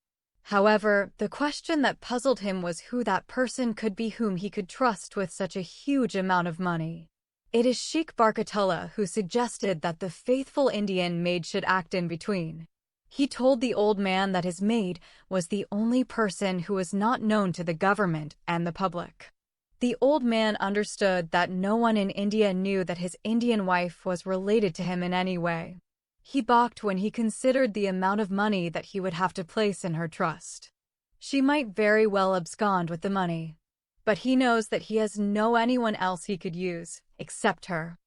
However, the question that puzzled him was who that person could be whom he could trust with such a huge amount of money. It is Sheikh Barkatullah who suggested that the faithful Indian maid should act in between. He told the old man that his maid was the only person who was not known to the government and the public. The old man understood that no one in India knew that his Indian wife was related to him in any way. He balked when he considered the amount of money that he would have to place in her trust. She might very well abscond with the money, but he knows that he has no anyone else he could use, except her.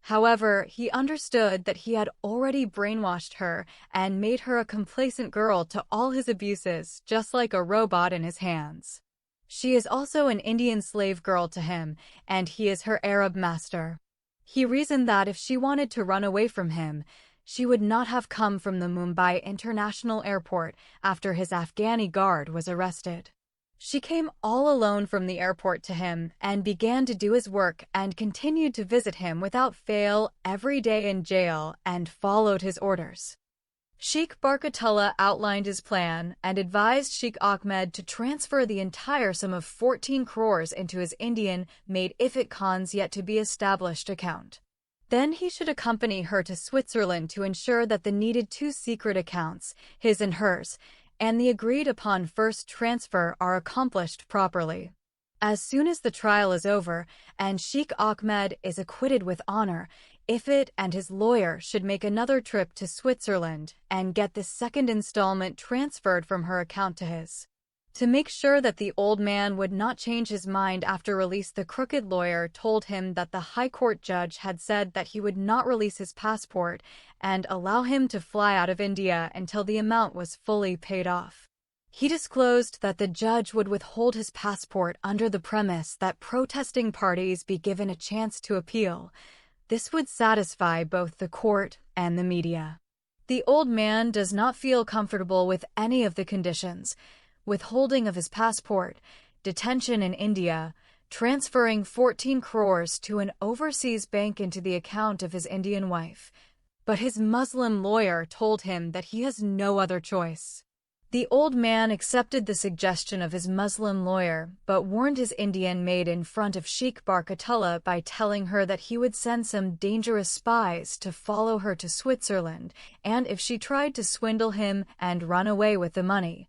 However, he understood that he had already brainwashed her and made her a complacent girl to all his abuses, just like a robot in his hands. She is also an Indian slave girl to him, and he is her Arab master. He reasoned that if she wanted to run away from him, she would not have come from the Mumbai International Airport after his Afghani guard was arrested. She came all alone from the airport to him and began to do his work and continued to visit him without fail every day in jail and followed his orders. Sheikh Barkatullah outlined his plan and advised Sheikh Ahmed to transfer the entire sum of 14 crores into his Indian-made Ifat Khan's yet-to-be-established account. Then he should accompany her to Switzerland to ensure that the needed 2 secret accounts, his and hers, and the agreed-upon first transfer are accomplished properly. As soon as the trial is over and Sheikh Ahmed is acquitted with honor, Ifat and his lawyer should make another trip to Switzerland and get the second installment transferred from her account to his. To make sure that the old man would not change his mind after release, the crooked lawyer told him that the High Court judge had said that he would not release his passport and allow him to fly out of India until the amount was fully paid off. He disclosed that the judge would withhold his passport under the premise that protesting parties be given a chance to appeal. This would satisfy both the court and the media. The old man does not feel comfortable with any of the conditions: withholding of his passport, detention in India, transferring 14 crores to an overseas bank into the account of his Indian wife. But his Muslim lawyer told him that he has no other choice. The old man accepted the suggestion of his Muslim lawyer, but warned his Indian maid in front of Sheikh Barkatullah by telling her that he would send some dangerous spies to follow her to Switzerland, and if she tried to swindle him and run away with the money,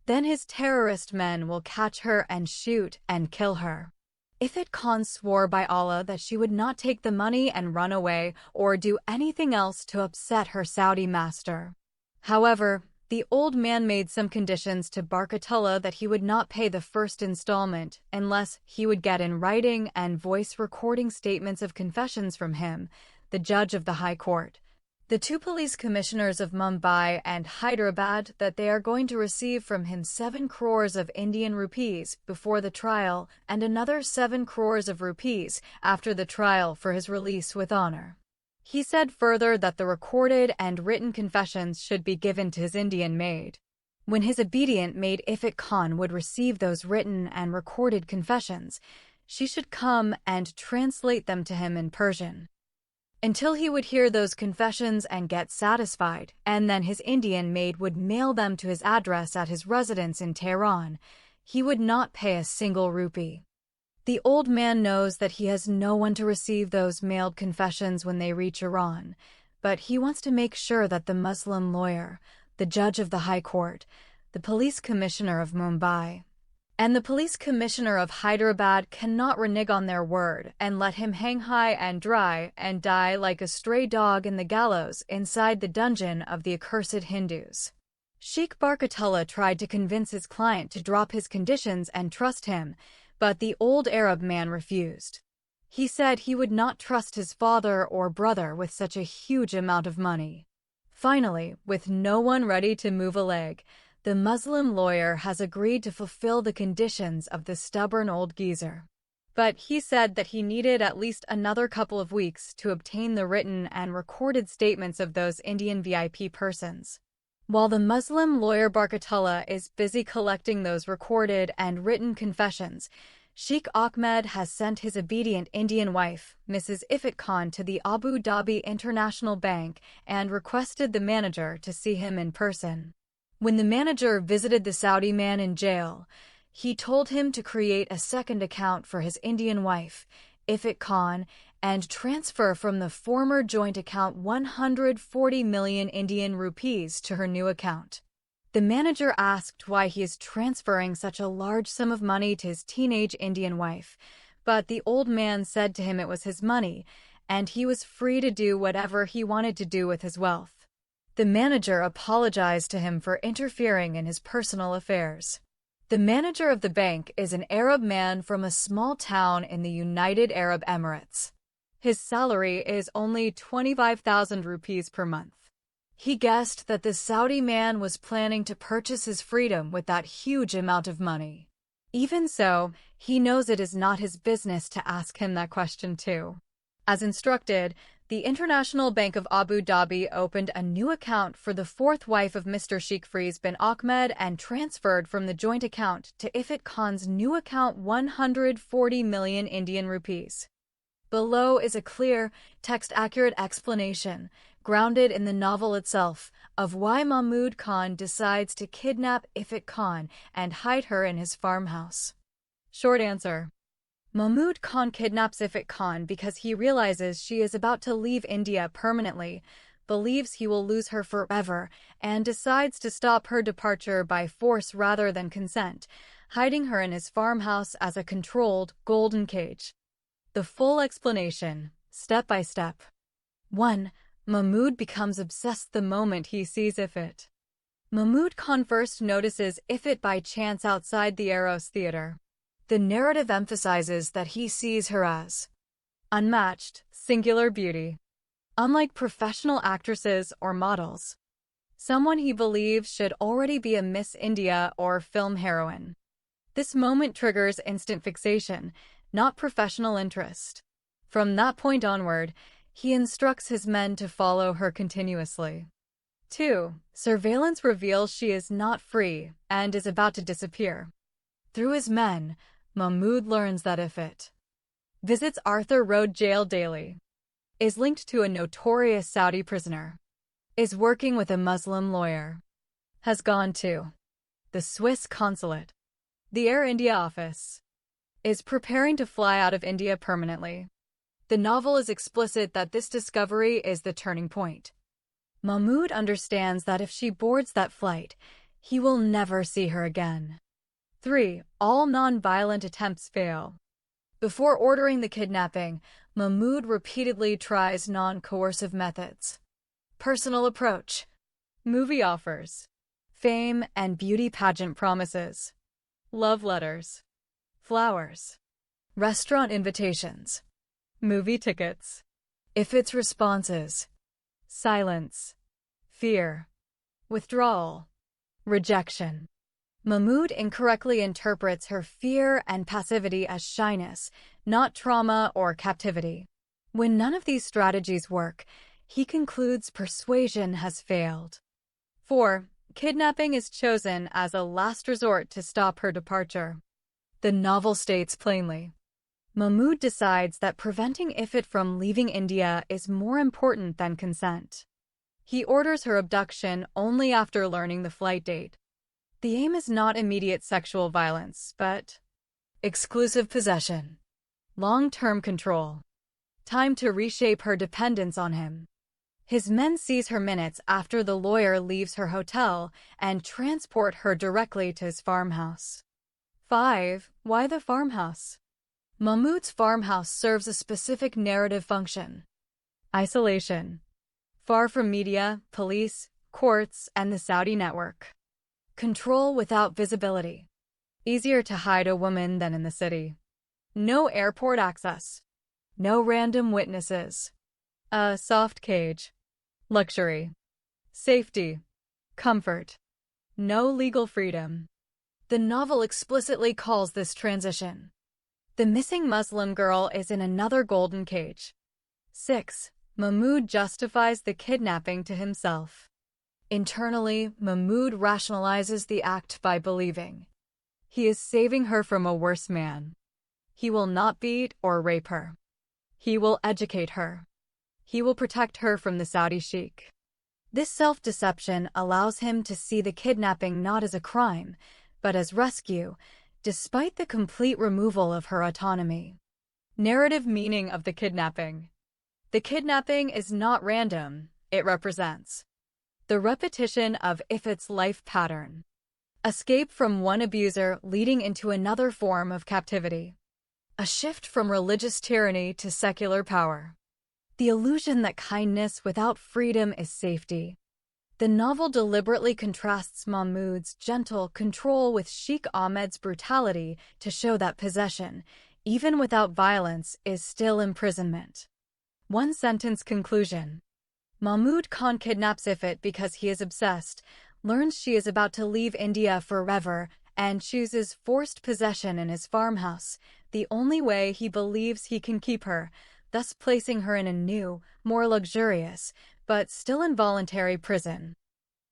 then his terrorist men will catch her and shoot and kill her. Ifat Khan swore by Allah that she would not take the money and run away or do anything else to upset her Saudi master. However, the old man made some conditions to Barkatullah that he would not pay the first installment unless he would get in writing and voice recording statements of confessions from him, the judge of the High Court, the 2 police commissioners of Mumbai and Hyderabad, that they are going to receive from him 7 crores of Indian rupees before the trial and another 7 crores of rupees after the trial for his release with honor. He said further that the recorded and written confessions should be given to his Indian maid. When his obedient maid Ifat Khan would receive those written and recorded confessions, she should come and translate them to him in Persian, until he would hear those confessions and get satisfied, and then his Indian maid would mail them to his address at his residence in Tehran. He would not pay a single rupee. The old man knows that he has no one to receive those mailed confessions when they reach Iran, but he wants to make sure that the Muslim lawyer, the judge of the High Court, the police commissioner of Mumbai, and the police commissioner of Hyderabad cannot renege on their word and let him hang high and dry and die like a stray dog in the gallows inside the dungeon of the accursed Hindus. Sheikh Barkatullah tried to convince his client to drop his conditions and trust him, but the old Arab man refused. He said he would not trust his father or brother with such a huge amount of money. Finally, with no one ready to move a leg, the Muslim lawyer has agreed to fulfill the conditions of the stubborn old geezer. But he said that he needed at least another couple of weeks to obtain the written and recorded statements of those Indian VIP persons. While the Muslim lawyer Barkatullah is busy collecting those recorded and written confessions, Sheikh Ahmed has sent his obedient Indian wife, Mrs. Ifat Khan, to the Abu Dhabi International Bank and requested the manager to see him in person. When the manager visited the Saudi man in jail, he told him to create a second account for his Indian wife, Ifat Khan, and transfer from the former joint account 140 million Indian rupees to her new account. The manager asked why he is transferring such a large sum of money to his teenage Indian wife, but the old man said to him it was his money, and he was free to do whatever he wanted to do with his wealth. The manager apologized to him for interfering in his personal affairs. The manager of the bank is an Arab man from a small town in the United Arab Emirates. His salary is only 25,000 rupees per month. He guessed that the Saudi man was planning to purchase his freedom with that huge amount of money. Even so, he knows it is not his business to ask him that question too. As instructed, the International Bank of Abu Dhabi opened a new account for the fourth wife of Mr. Sheikh Faiz bin Ahmed and transferred from the joint account to Ifat Khan's new account 140 million Indian rupees. Below is a clear, text-accurate explanation, grounded in the novel itself, of why Mahmud Khan decides to kidnap Ifat Khan and hide her in his farmhouse. Short answer. Mahmud Khan kidnaps Ifat Khan because he realizes she is about to leave India permanently, believes he will lose her forever, and decides to stop her departure by force rather than consent, hiding her in his farmhouse as a controlled, golden cage. The full explanation, step by step. 1. Mahmud becomes obsessed the moment he sees Ifat. Mahmud Khan first notices Ifat by chance outside the Eros Theater. The narrative emphasizes that he sees her as unmatched, singular beauty. Unlike professional actresses or models, someone he believes should already be a Miss India or film heroine. This moment triggers instant fixation, not professional interest. From that point onward, he instructs his men to follow her continuously. 2. Surveillance reveals she is not free and is about to disappear. Through his men, Mahmud learns that Ifat visits Arthur Road Jail daily, is linked to a notorious Saudi prisoner, is working with a Muslim lawyer, has gone to the Swiss consulate, the Air India office, is preparing to fly out of India permanently. The novel is explicit that this discovery is the turning point. Mahmud understands that if she boards that flight, he will never see her again. 3. All non-violent attempts fail. Before ordering the kidnapping, Mahmud repeatedly tries non-coercive methods. Personal approach, movie offers, fame and beauty pageant promises, love letters, flowers, restaurant invitations, movie tickets. Ifat's responses: silence, fear, withdrawal, rejection. Mahmud incorrectly interprets her fear and passivity as shyness, not trauma or captivity. When none of these strategies work, he concludes persuasion has failed. 4. Kidnapping is chosen as a last resort to stop her departure. The novel states plainly, Mahmud decides that preventing Ifat from leaving India is more important than consent. He orders her abduction only after learning the flight date. The aim is not immediate sexual violence, but exclusive possession, long-term control, time to reshape her dependence on him. His men seize her minutes after the lawyer leaves her hotel and transport her directly to his farmhouse. 5. Why the farmhouse? Mahmud's farmhouse serves a specific narrative function: isolation. Far from media, police, courts, and the Saudi network. Control without visibility. Easier to hide a woman than in the city. No airport access. No random witnesses. A soft cage. Luxury. Safety. Comfort. No legal freedom. The novel explicitly calls this transition. The missing Muslim girl is in another golden cage. 6. Mahmoud justifies the kidnapping to himself. Internally, Mahmoud rationalizes the act by believing he is saving her from a worse man. He will not beat or rape her. He will educate her. He will protect her from the Saudi sheikh. This self-deception allows him to see the kidnapping not as a crime, but as rescue, despite the complete removal of her autonomy. Narrative meaning of the kidnapping. The kidnapping is not random, it represents the repetition of Ifrit's life pattern. Escape from one abuser leading into another form of captivity. A shift from religious tyranny to secular power. The illusion that kindness without freedom is safety. The novel deliberately contrasts Mahmoud's gentle control with Sheikh Ahmed's brutality to show that possession, even without violence, is still imprisonment. One-sentence conclusion. Mahmoud Khan kidnaps Ifrit because he is obsessed, learns she is about to leave India forever, and chooses forced possession in his farmhouse, the only way he believes he can keep her, thus placing her in a new, more luxurious, but still involuntary prison.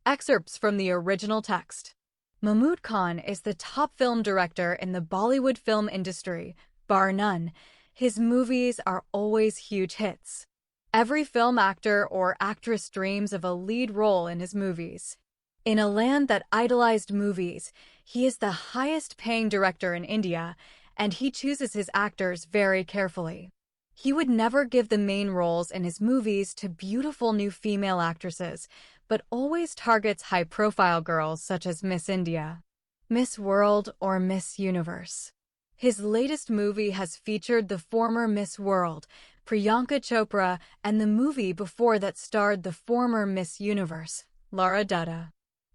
Excerpts from the original text. Mahmoud Khan is the top film director in the Bollywood film industry, bar none. His movies are always huge hits. Every film actor or actress dreams of a lead role in his movies. In a land that idolized movies, he is the highest-paying director in India, and he chooses his actors very carefully. He would never give the main roles in his movies to beautiful new female actresses, but always targets high-profile girls such as Miss India, Miss World, or Miss Universe. His latest movie has featured the former Miss World, Priyanka Chopra, and the movie before that starred the former Miss Universe, Lara Dutta.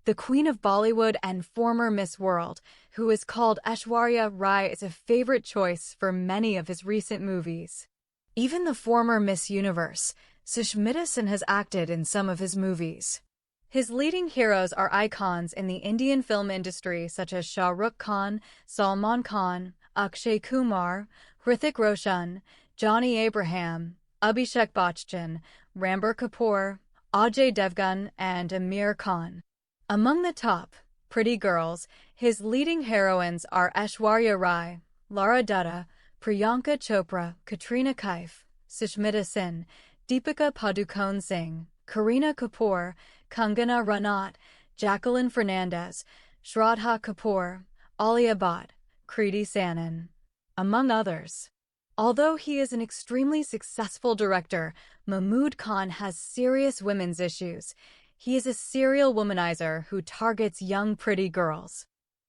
The Queen of Bollywood and former Miss World, who is called Aishwarya Rai, is a favorite choice for many of his recent movies. Even the former Miss Universe, Sushmita Sen, has acted in some of his movies. His leading heroes are icons in the Indian film industry such as Shah Rukh Khan, Salman Khan, Akshay Kumar, Hrithik Roshan, Johnny Abraham, Abhishek Bachchan, Ranbir Kapoor, Ajay Devgan, and Amir Khan. Among the top pretty girls, his leading heroines are Aishwarya Rai, Lara Dutta, Priyanka Chopra, Katrina Kaif, Sushmita Sen, Deepika Padukone Singh, Kareena Kapoor, Kangana Ranaut, Jacqueline Fernandez, Shraddha Kapoor, Alia Bhatt, Kriti Sanon, among others. Although he is an extremely successful director, Mahmoud Khan has serious women's issues. He is a serial womanizer who targets young pretty girls.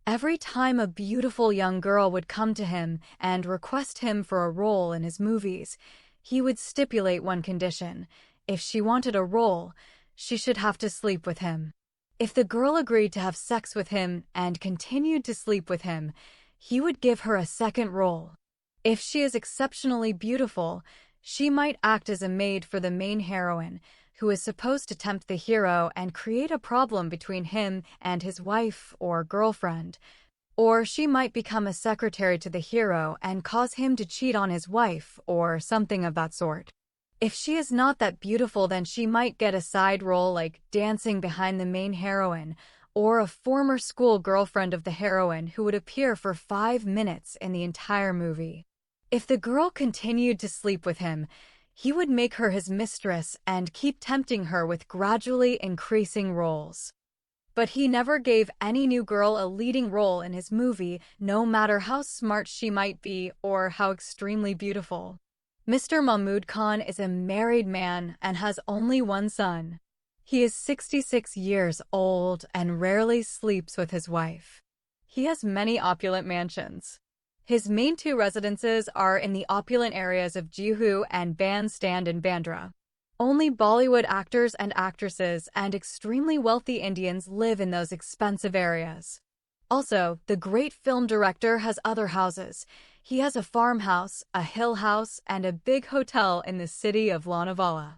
Every time a beautiful young girl would come to him and request him for a role in his movies, he would stipulate one condition. If she wanted a role, she should have to sleep with him. If the girl agreed to have sex with him and continued to sleep with him, he would give her a second role. If she is exceptionally beautiful, she might act as a maid for the main heroine, who is supposed to tempt the hero and create a problem between him and his wife or girlfriend. Or she might become a secretary to the hero and cause him to cheat on his wife or something of that sort. If she is not that beautiful, then she might get a side role like dancing behind the main heroine, or a former school girlfriend of the heroine who would appear for 5 minutes in the entire movie. If the girl continued to sleep with him, he would make her his mistress and keep tempting her with gradually increasing roles. But he never gave any new girl a leading role in his movie, no matter how smart she might be or how extremely beautiful. Mr. Mahmoud Khan is a married man and has only one son. He is 66 years old and rarely sleeps with his wife. He has many opulent mansions. His main 2 residences are in the opulent areas of Juhu and Bandstand in Bandra. Only Bollywood actors and actresses and extremely wealthy Indians live in those expensive areas. Also, the great film director has other houses. He has a farmhouse, a hill house, and a big hotel in the city of Lonavala.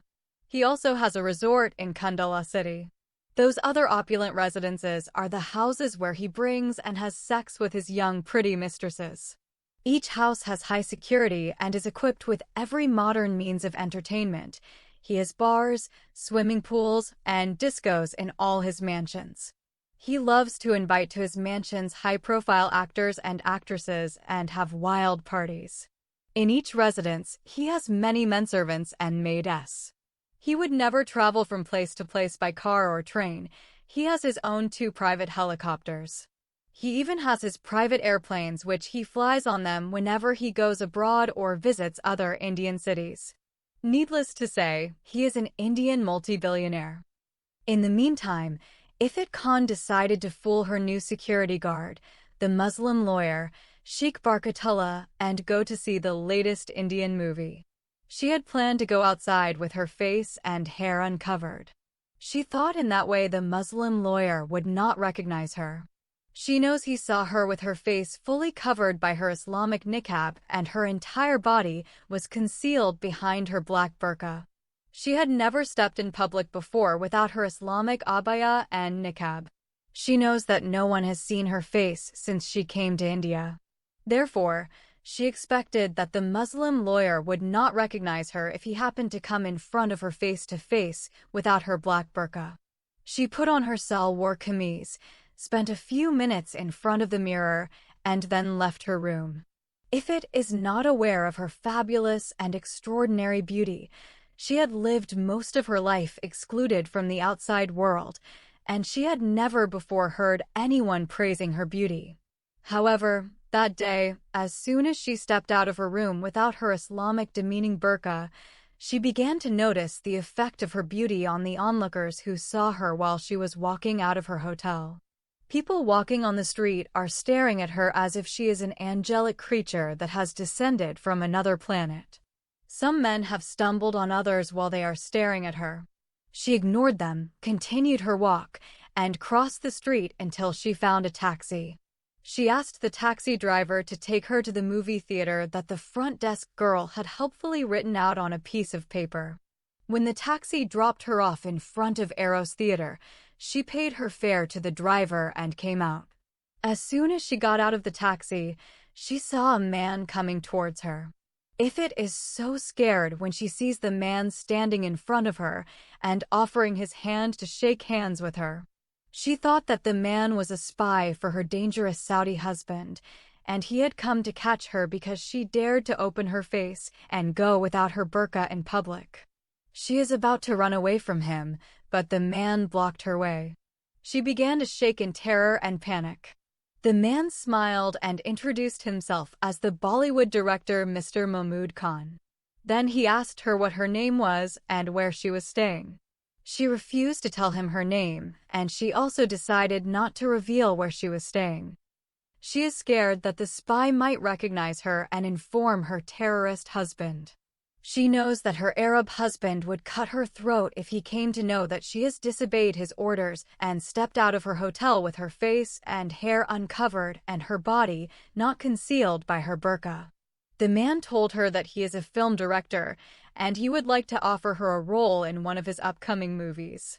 He also has a resort in Kandala city. Those other opulent residences are the houses where he brings and has sex with his young pretty mistresses. Each house has high security and is equipped with every modern means of entertainment. He has bars, swimming pools, and discos in all his mansions. He loves to invite to his mansions high-profile actors and actresses and have wild parties. In each residence, he has many menservants and maids. He would never travel from place to place by car or train. He has his own 2 private helicopters. He even has his private airplanes, which he flies on them whenever he goes abroad or visits other Indian cities. Needless to say, he is an Indian multi-billionaire. In the meantime, Ifat Khan decided to fool her new security guard, the Muslim lawyer, Sheikh Barkatullah, and go to see the latest Indian movie. She had planned to go outside with her face and hair uncovered. She thought in that way the Muslim lawyer would not recognize her. She knows he saw her with her face fully covered by her Islamic niqab and her entire body was concealed behind her black burqa. She had never stepped in public before without her Islamic abaya and niqab. She knows that no one has seen her face since she came to India. Therefore, she expected that the Muslim lawyer would not recognize her if he happened to come in front of her face to face without her black burqa. She put on her salwar kameez, spent a few minutes in front of the mirror, and then left her room. Ifat is not aware of her fabulous and extraordinary beauty. She had lived most of her life excluded from the outside world, and she had never before heard anyone praising her beauty. However, that day, as soon as she stepped out of her room without her Islamic demeaning burqa, she began to notice the effect of her beauty on the onlookers who saw her while she was walking out of her hotel. People walking on the street are staring at her as if she is an angelic creature that has descended from another planet. Some men have stumbled on others while they are staring at her. She ignored them, continued her walk, and crossed the street until she found a taxi. She asked the taxi driver to take her to the movie theater that the front desk girl had helpfully written out on a piece of paper. When the taxi dropped her off in front of Eros Theater, she paid her fare to the driver and came out. As soon as she got out of the taxi, she saw a man coming towards her. Ifat is so scared when she sees the man standing in front of her and offering his hand to shake hands with her. She thought that the man was a spy for her dangerous Saudi husband, and he had come to catch her because she dared to open her face and go without her burqa in public. She is about to run away from him, but the man blocked her way. She began to shake in terror and panic. The man smiled and introduced himself as the Bollywood director Mr. Mahmood Khan. Then he asked her what her name was and where she was staying. She refused to tell him her name, and she also decided not to reveal where she was staying. She is scared that the spy might recognize her and inform her terrorist husband. She knows that her Arab husband would cut her throat if he came to know that she has disobeyed his orders and stepped out of her hotel with her face and hair uncovered and her body not concealed by her burqa. The man told her that he is a film director and he would like to offer her a role in one of his upcoming movies.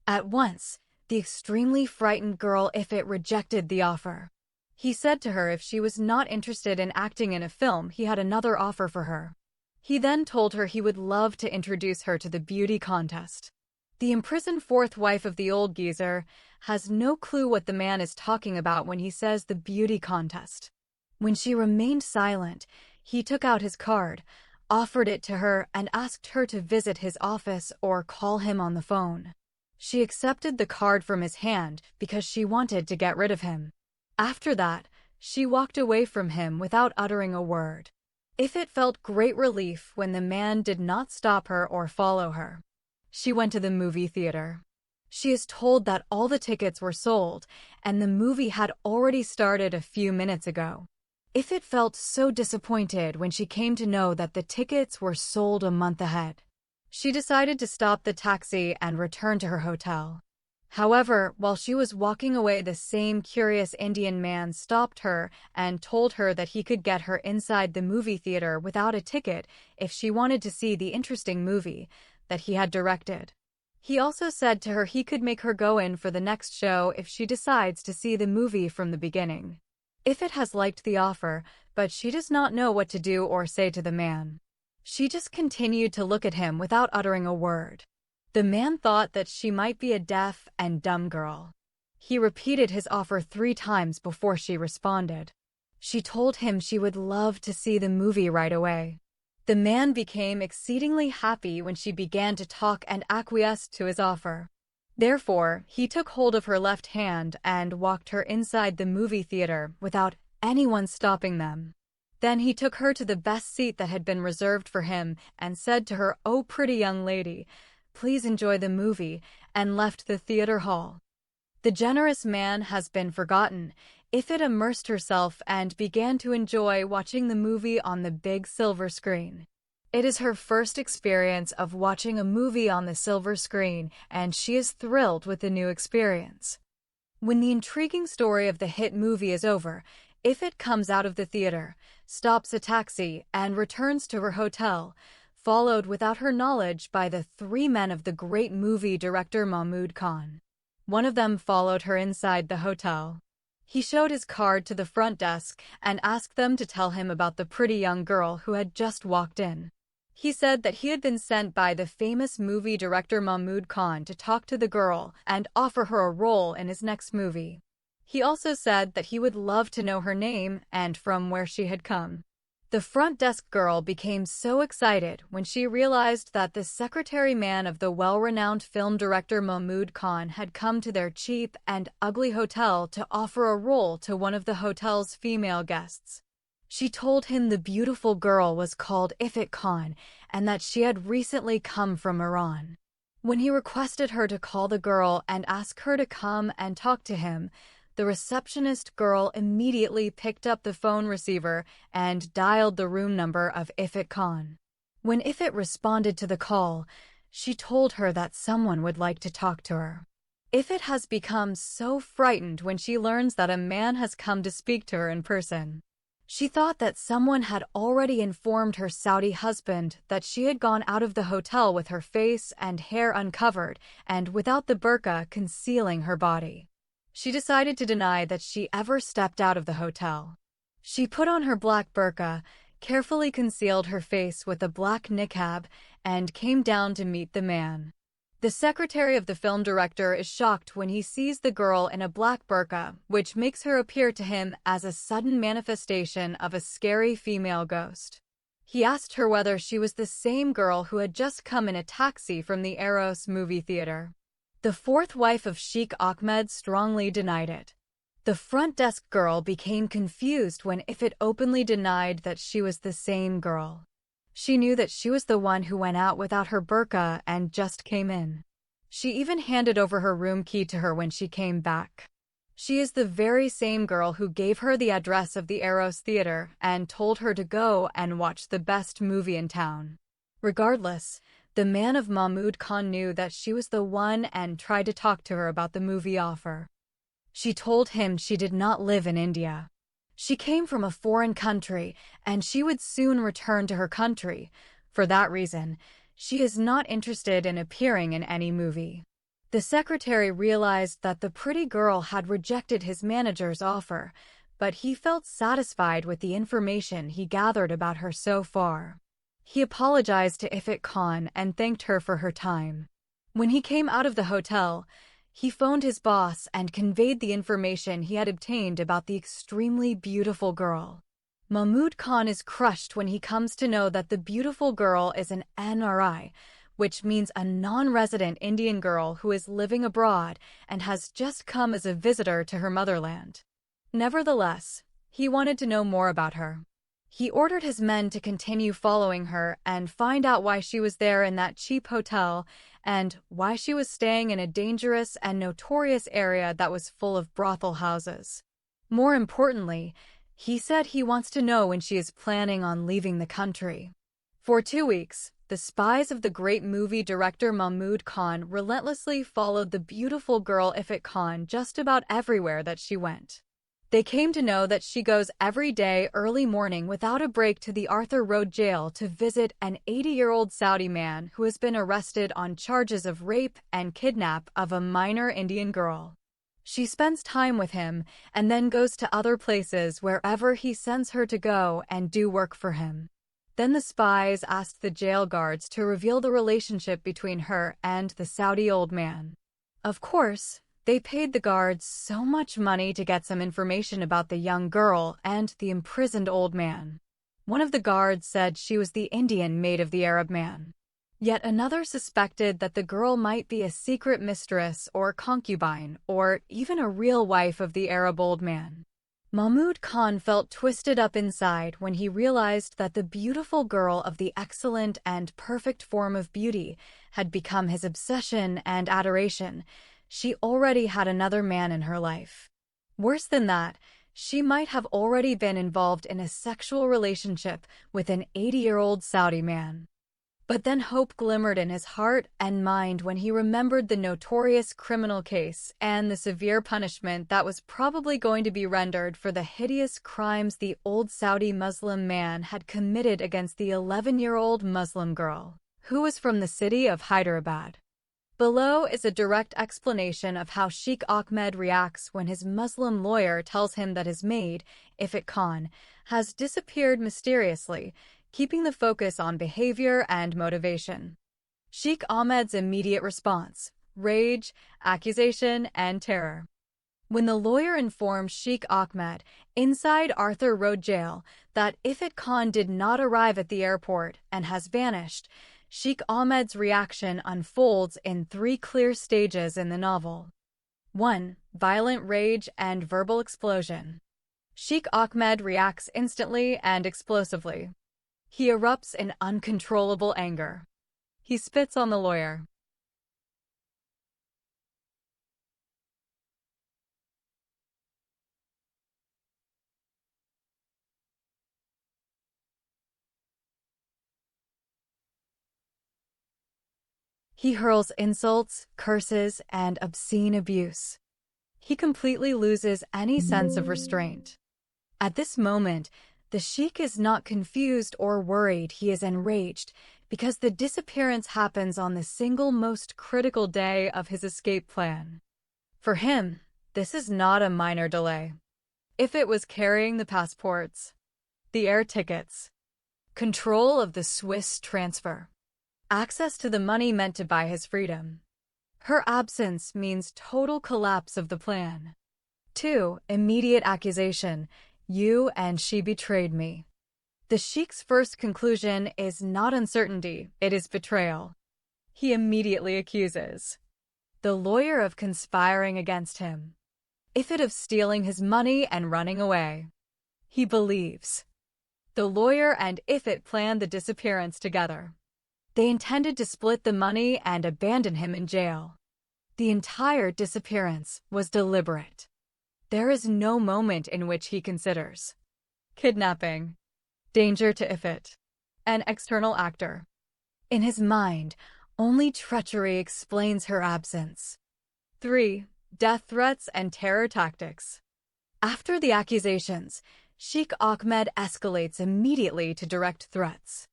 At once, the extremely frightened girl Ifat rejected the offer. He said to her if she was not interested in acting in a film, he had another offer for her. He then told her he would love to introduce her to the beauty contest. The imprisoned fourth wife of the old geezer has no clue what the man is talking about when he says the beauty contest. When she remained silent, he took out his card, offered it to her, and asked her to visit his office or call him on the phone. She accepted the card from his hand because she wanted to get rid of him. After that, she walked away from him without uttering a word. Ifat felt great relief when the man did not stop her or follow her. She went to the movie theater. She is told that all the tickets were sold, and the movie had already started a few minutes ago. Ifat felt so disappointed when she came to know that the tickets were sold a month ahead. She decided to stop the taxi and return to her hotel. However, while she was walking away, the same curious Indian man stopped her and told her that he could get her inside the movie theater without a ticket if she wanted to see the interesting movie that he had directed. He also said to her he could make her go in for the next show if she decides to see the movie from the beginning. Ifit has liked the offer, but she does not know what to do or say to the man. She just continued to look at him without uttering a word. The man thought that she might be a deaf and dumb girl. He repeated his offer 3 times before she responded. She told him she would love to see the movie right away. The man became exceedingly happy when she began to talk and acquiesced to his offer. Therefore, he took hold of her left hand and walked her inside the movie theater without anyone stopping them. Then he took her to the best seat that had been reserved for him and said to her, "Oh, pretty young lady, please enjoy the movie," and left the theater hall. The generous man has been forgotten. Ifit immersed herself and began to enjoy watching the movie on the big silver screen. It is her first experience of watching a movie on the silver screen, and she is thrilled with the new experience. When the intriguing story of the hit movie is over, Ifit comes out of the theater, stops a taxi, and returns to her hotel, followed without her knowledge by the 3 men of the great movie director Mahmood Khan. One of them followed her inside the hotel. He showed his card to the front desk and asked them to tell him about the pretty young girl who had just walked in. He said that he had been sent by the famous movie director Mahmood Khan to talk to the girl and offer her a role in his next movie. He also said that he would love to know her name and from where she had come. The front desk girl became so excited when she realized that the secretary man of the well-renowned film director Mahmood Khan had come to their cheap and ugly hotel to offer a role to one of the hotel's female guests. She told him the beautiful girl was called Ifit Khan and that she had recently come from Iran. When he requested her to call the girl and ask her to come and talk to him, the receptionist girl immediately picked up the phone receiver and dialed the room number of Ifit Khan. When Ifit responded to the call, she told her that someone would like to talk to her. Ifit has become so frightened when she learns that a man has come to speak to her in person. She thought that someone had already informed her Saudi husband that she had gone out of the hotel with her face and hair uncovered and without the burqa concealing her body. She decided to deny that she ever stepped out of the hotel. She put on her black burqa, carefully concealed her face with a black niqab, and came down to meet the man. The secretary of the film director is shocked when he sees the girl in a black burqa, which makes her appear to him as a sudden manifestation of a scary female ghost. He asked her whether she was the same girl who had just come in a taxi from the Eros movie theater. The 4th wife of Sheikh Ahmed strongly denied it. The front desk girl became confused when Ifit openly denied that she was the same girl. She knew that she was the one who went out without her burqa and just came in. She even handed over her room key to her when she came back. She is the very same girl who gave her the address of the Eros Theater and told her to go and watch the best movie in town. Regardless, the man of Mahmood Khan knew that she was the one and tried to talk to her about the movie offer. She told him she did not live in India. She came from a foreign country and she would soon return to her country. For that reason, she is not interested in appearing in any movie. The secretary realized that the pretty girl had rejected his manager's offer, but he felt satisfied with the information he gathered about her so far. He apologized to Ifit Khan and thanked her for her time. When he came out of the hotel, he phoned his boss and conveyed the information he had obtained about the extremely beautiful girl. Mahmood Khan is crushed when he comes to know that the beautiful girl is an NRI, which means a non-resident Indian girl who is living abroad and has just come as a visitor to her motherland. Nevertheless, he wanted to know more about her. He ordered his men to continue following her and find out why she was there in that cheap hotel and why she was staying in a dangerous and notorious area that was full of brothel houses. More importantly, he said he wants to know when she is planning on leaving the country. For 2 weeks, the spies of the great movie director Mahmood Khan relentlessly followed the beautiful girl Ifat Khan just about everywhere that she went. They came to know that she goes every day early morning without a break to the Arthur Road jail to visit an 80-year-old Saudi man who has been arrested on charges of rape and kidnap of a minor Indian girl. She spends time with him and then goes to other places wherever he sends her to go and do work for him. Then the spies asked the jail guards to reveal the relationship between her and the Saudi old man. Of course, they paid the guards so much money to get some information about the young girl and the imprisoned old man. One of the guards said she was the Indian maid of the Arab man. Yet another suspected that the girl might be a secret mistress or concubine or even a real wife of the Arab old man. Mahmood Khan felt twisted up inside when he realized that the beautiful girl of the excellent and perfect form of beauty had become his obsession and adoration. She already had another man in her life. Worse than that, she might have already been involved in a sexual relationship with an 80-year-old Saudi man. But then hope glimmered in his heart and mind when he remembered the notorious criminal case and the severe punishment that was probably going to be rendered for the hideous crimes the old Saudi Muslim man had committed against the 11-year-old Muslim girl, who was from the city of Hyderabad. Below is a direct explanation of how Sheikh Ahmed reacts when his Muslim lawyer tells him that his maid, Ifat Khan, has disappeared mysteriously, keeping the focus on behavior and motivation. Sheikh Ahmed's immediate response: rage, accusation, and terror. When the lawyer informed Sheikh Ahmed, inside Arthur Road jail, that Ifat Khan did not arrive at the airport and has vanished, Sheikh Ahmed's reaction unfolds in 3 clear stages in the novel. 1. Violent rage and verbal explosion. Sheikh Ahmed reacts instantly and explosively. He erupts in uncontrollable anger. He spits on the lawyer. He hurls insults, curses, and obscene abuse. He completely loses any sense of restraint. At this moment, the sheikh is not confused or worried, he is enraged, because the disappearance happens on the single most critical day of his escape plan. For him, this is not a minor delay. If it was carrying the passports, the air tickets, control of the Swiss transfer, access to the money meant to buy his freedom, her absence means total collapse of the plan. 2. Immediate accusation. You and she betrayed me. The sheikh's first conclusion is not uncertainty, it is betrayal. He immediately accuses the lawyer of conspiring against him, Ifat of stealing his money and running away. He believes the lawyer and Ifat planned the disappearance together. They intended to split the money and abandon him in jail. The entire disappearance was deliberate. There is no moment in which he considers kidnapping, danger to Ifat, an external actor. In his mind, only treachery explains her absence. 3. Death threats and terror tactics. After the accusations, Sheikh Ahmed escalates immediately to direct threats.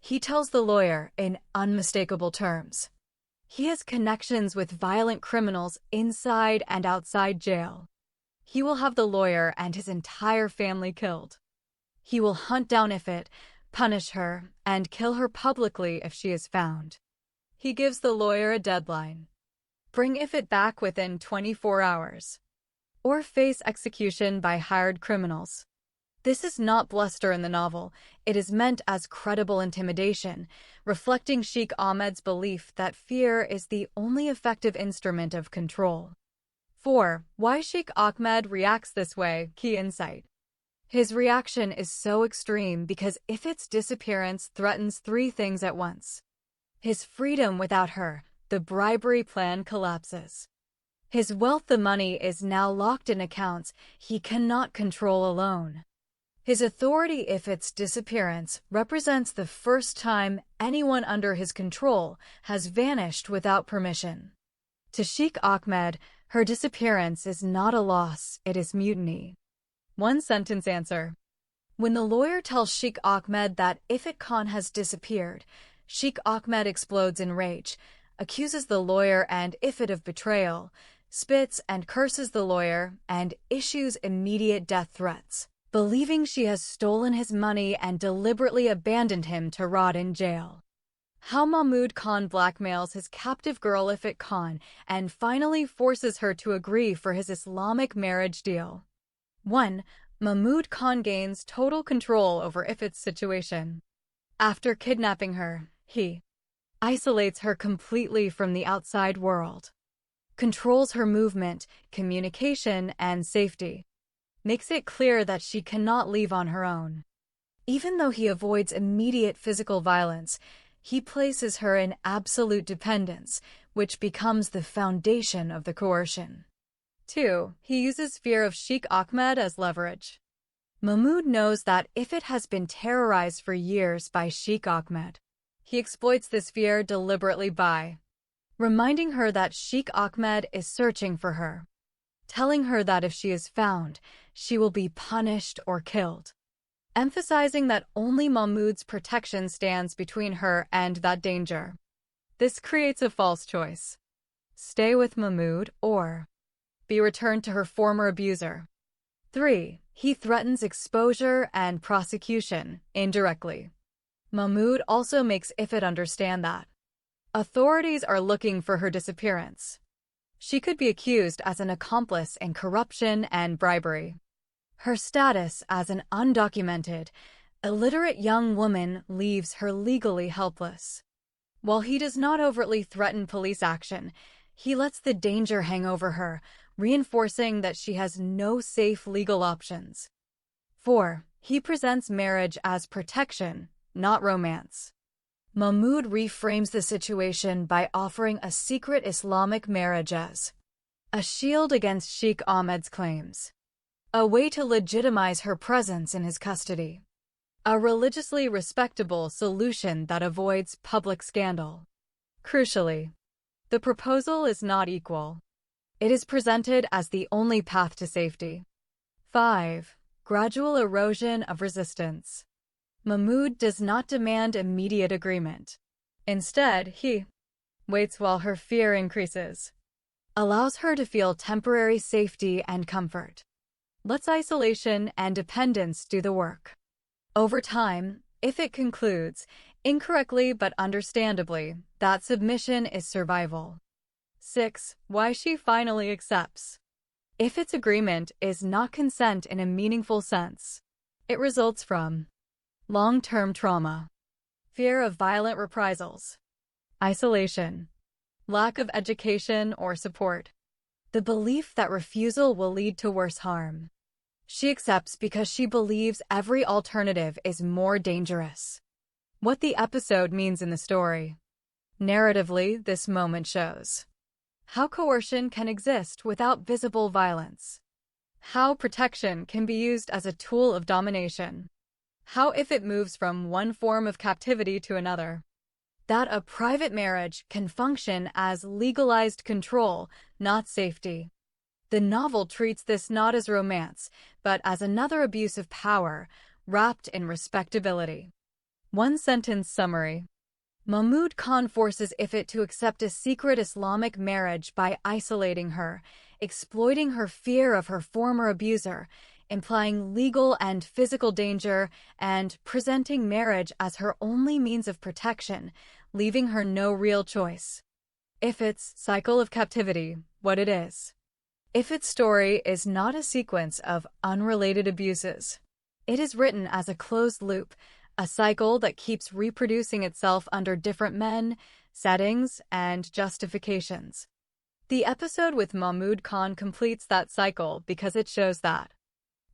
He tells the lawyer in unmistakable terms he has connections with violent criminals inside and outside jail. He will have the lawyer and his entire family killed. He will hunt down Ifat, punish her, and kill her publicly if she is found. He gives the lawyer a deadline. Bring Ifat back within 24 hours, or face execution by hired criminals. This is not bluster in the novel. It is meant as credible intimidation, reflecting Sheikh Ahmed's belief that fear is the only effective instrument of control. 4. Why Sheikh Ahmed reacts this way. Key insight. His reaction is so extreme because Ifat's disappearance threatens 3 things at once. His freedom without her, the bribery plan collapses. His wealth, the money, is now locked in accounts he cannot control alone. His authority Ifrit's disappearance represents the first time anyone under his control has vanished without permission. To Sheikh Ahmed, her disappearance is not a loss, it is mutiny. One-sentence answer. When the lawyer tells Sheikh Ahmed that Ifrit Khan has disappeared, Sheikh Ahmed explodes in rage, accuses the lawyer and Ifrit of betrayal, spits and curses the lawyer, and issues immediate death threats, believing she has stolen his money and deliberately abandoned him to rot in jail. How Mahmud Khan blackmails his captive girl Ifrit Khan and finally forces her to agree for his Islamic marriage deal. 1. Mahmud Khan gains total control over Ifrit's situation. After kidnapping her, he isolates her completely from the outside world, controls her movement, communication, and safety, makes it clear that she cannot leave on her own. Even though he avoids immediate physical violence, he places her in absolute dependence, which becomes the foundation of the coercion. 2. He uses fear of Sheikh Ahmed as leverage. Mahmud knows that Ifrit has been terrorized for years by Sheikh Ahmed. He exploits this fear deliberately by reminding her that Sheikh Ahmed is searching for her, telling her that if she is found, she will be punished or killed, emphasizing that only Mahmud's protection stands between her and that danger. This creates a false choice: stay with Mahmud or be returned to her former abuser. 3. He threatens exposure and prosecution indirectly. Mahmud also makes Ifrit understand that authorities are looking for her disappearance. She could be accused as an accomplice in corruption and bribery. Her status as an undocumented, illiterate young woman leaves her legally helpless. While he does not overtly threaten police action, he lets the danger hang over her, reinforcing that she has no safe legal options. 4. He presents marriage as protection, not romance. Mahmud reframes the situation by offering a secret Islamic marriage as a shield against Sheikh Ahmed's claims, a way to legitimize her presence in his custody, a religiously respectable solution that avoids public scandal. Crucially, the proposal is not equal. It is presented as the only path to safety. 5. Gradual erosion of resistance. Mahmud does not demand immediate agreement. Instead, he waits while her fear increases, allows her to feel temporary safety and comfort, lets isolation and dependence do the work. Over time, Ifrit concludes, incorrectly but understandably, that submission is survival. 6. Why she finally accepts. Ifrit's agreement is not consent in a meaningful sense. It results from long-term trauma, fear of violent reprisals, isolation, lack of education or support, the belief that refusal will lead to worse harm. She accepts because she believes every alternative is more dangerous. What the episode means in the story. Narratively, this moment shows how coercion can exist without visible violence, how protection can be used as a tool of domination, how Ifrit moves from one form of captivity to another, that a private marriage can function as legalized control, not safety. The novel treats this not as romance, but as another abuse of power, wrapped in respectability. One-sentence summary. Mahmud Khan forces Ifrit to accept a secret Islamic marriage by isolating her, exploiting her fear of her former abuser, implying legal and physical danger, and presenting marriage as her only means of protection, leaving her no real choice. Ifrit's cycle of captivity, what it is. Ifrit's story is not a sequence of unrelated abuses. It is written as a closed loop, a cycle that keeps reproducing itself under different men, settings, and justifications. The episode with Mahmud Khan completes that cycle because it shows that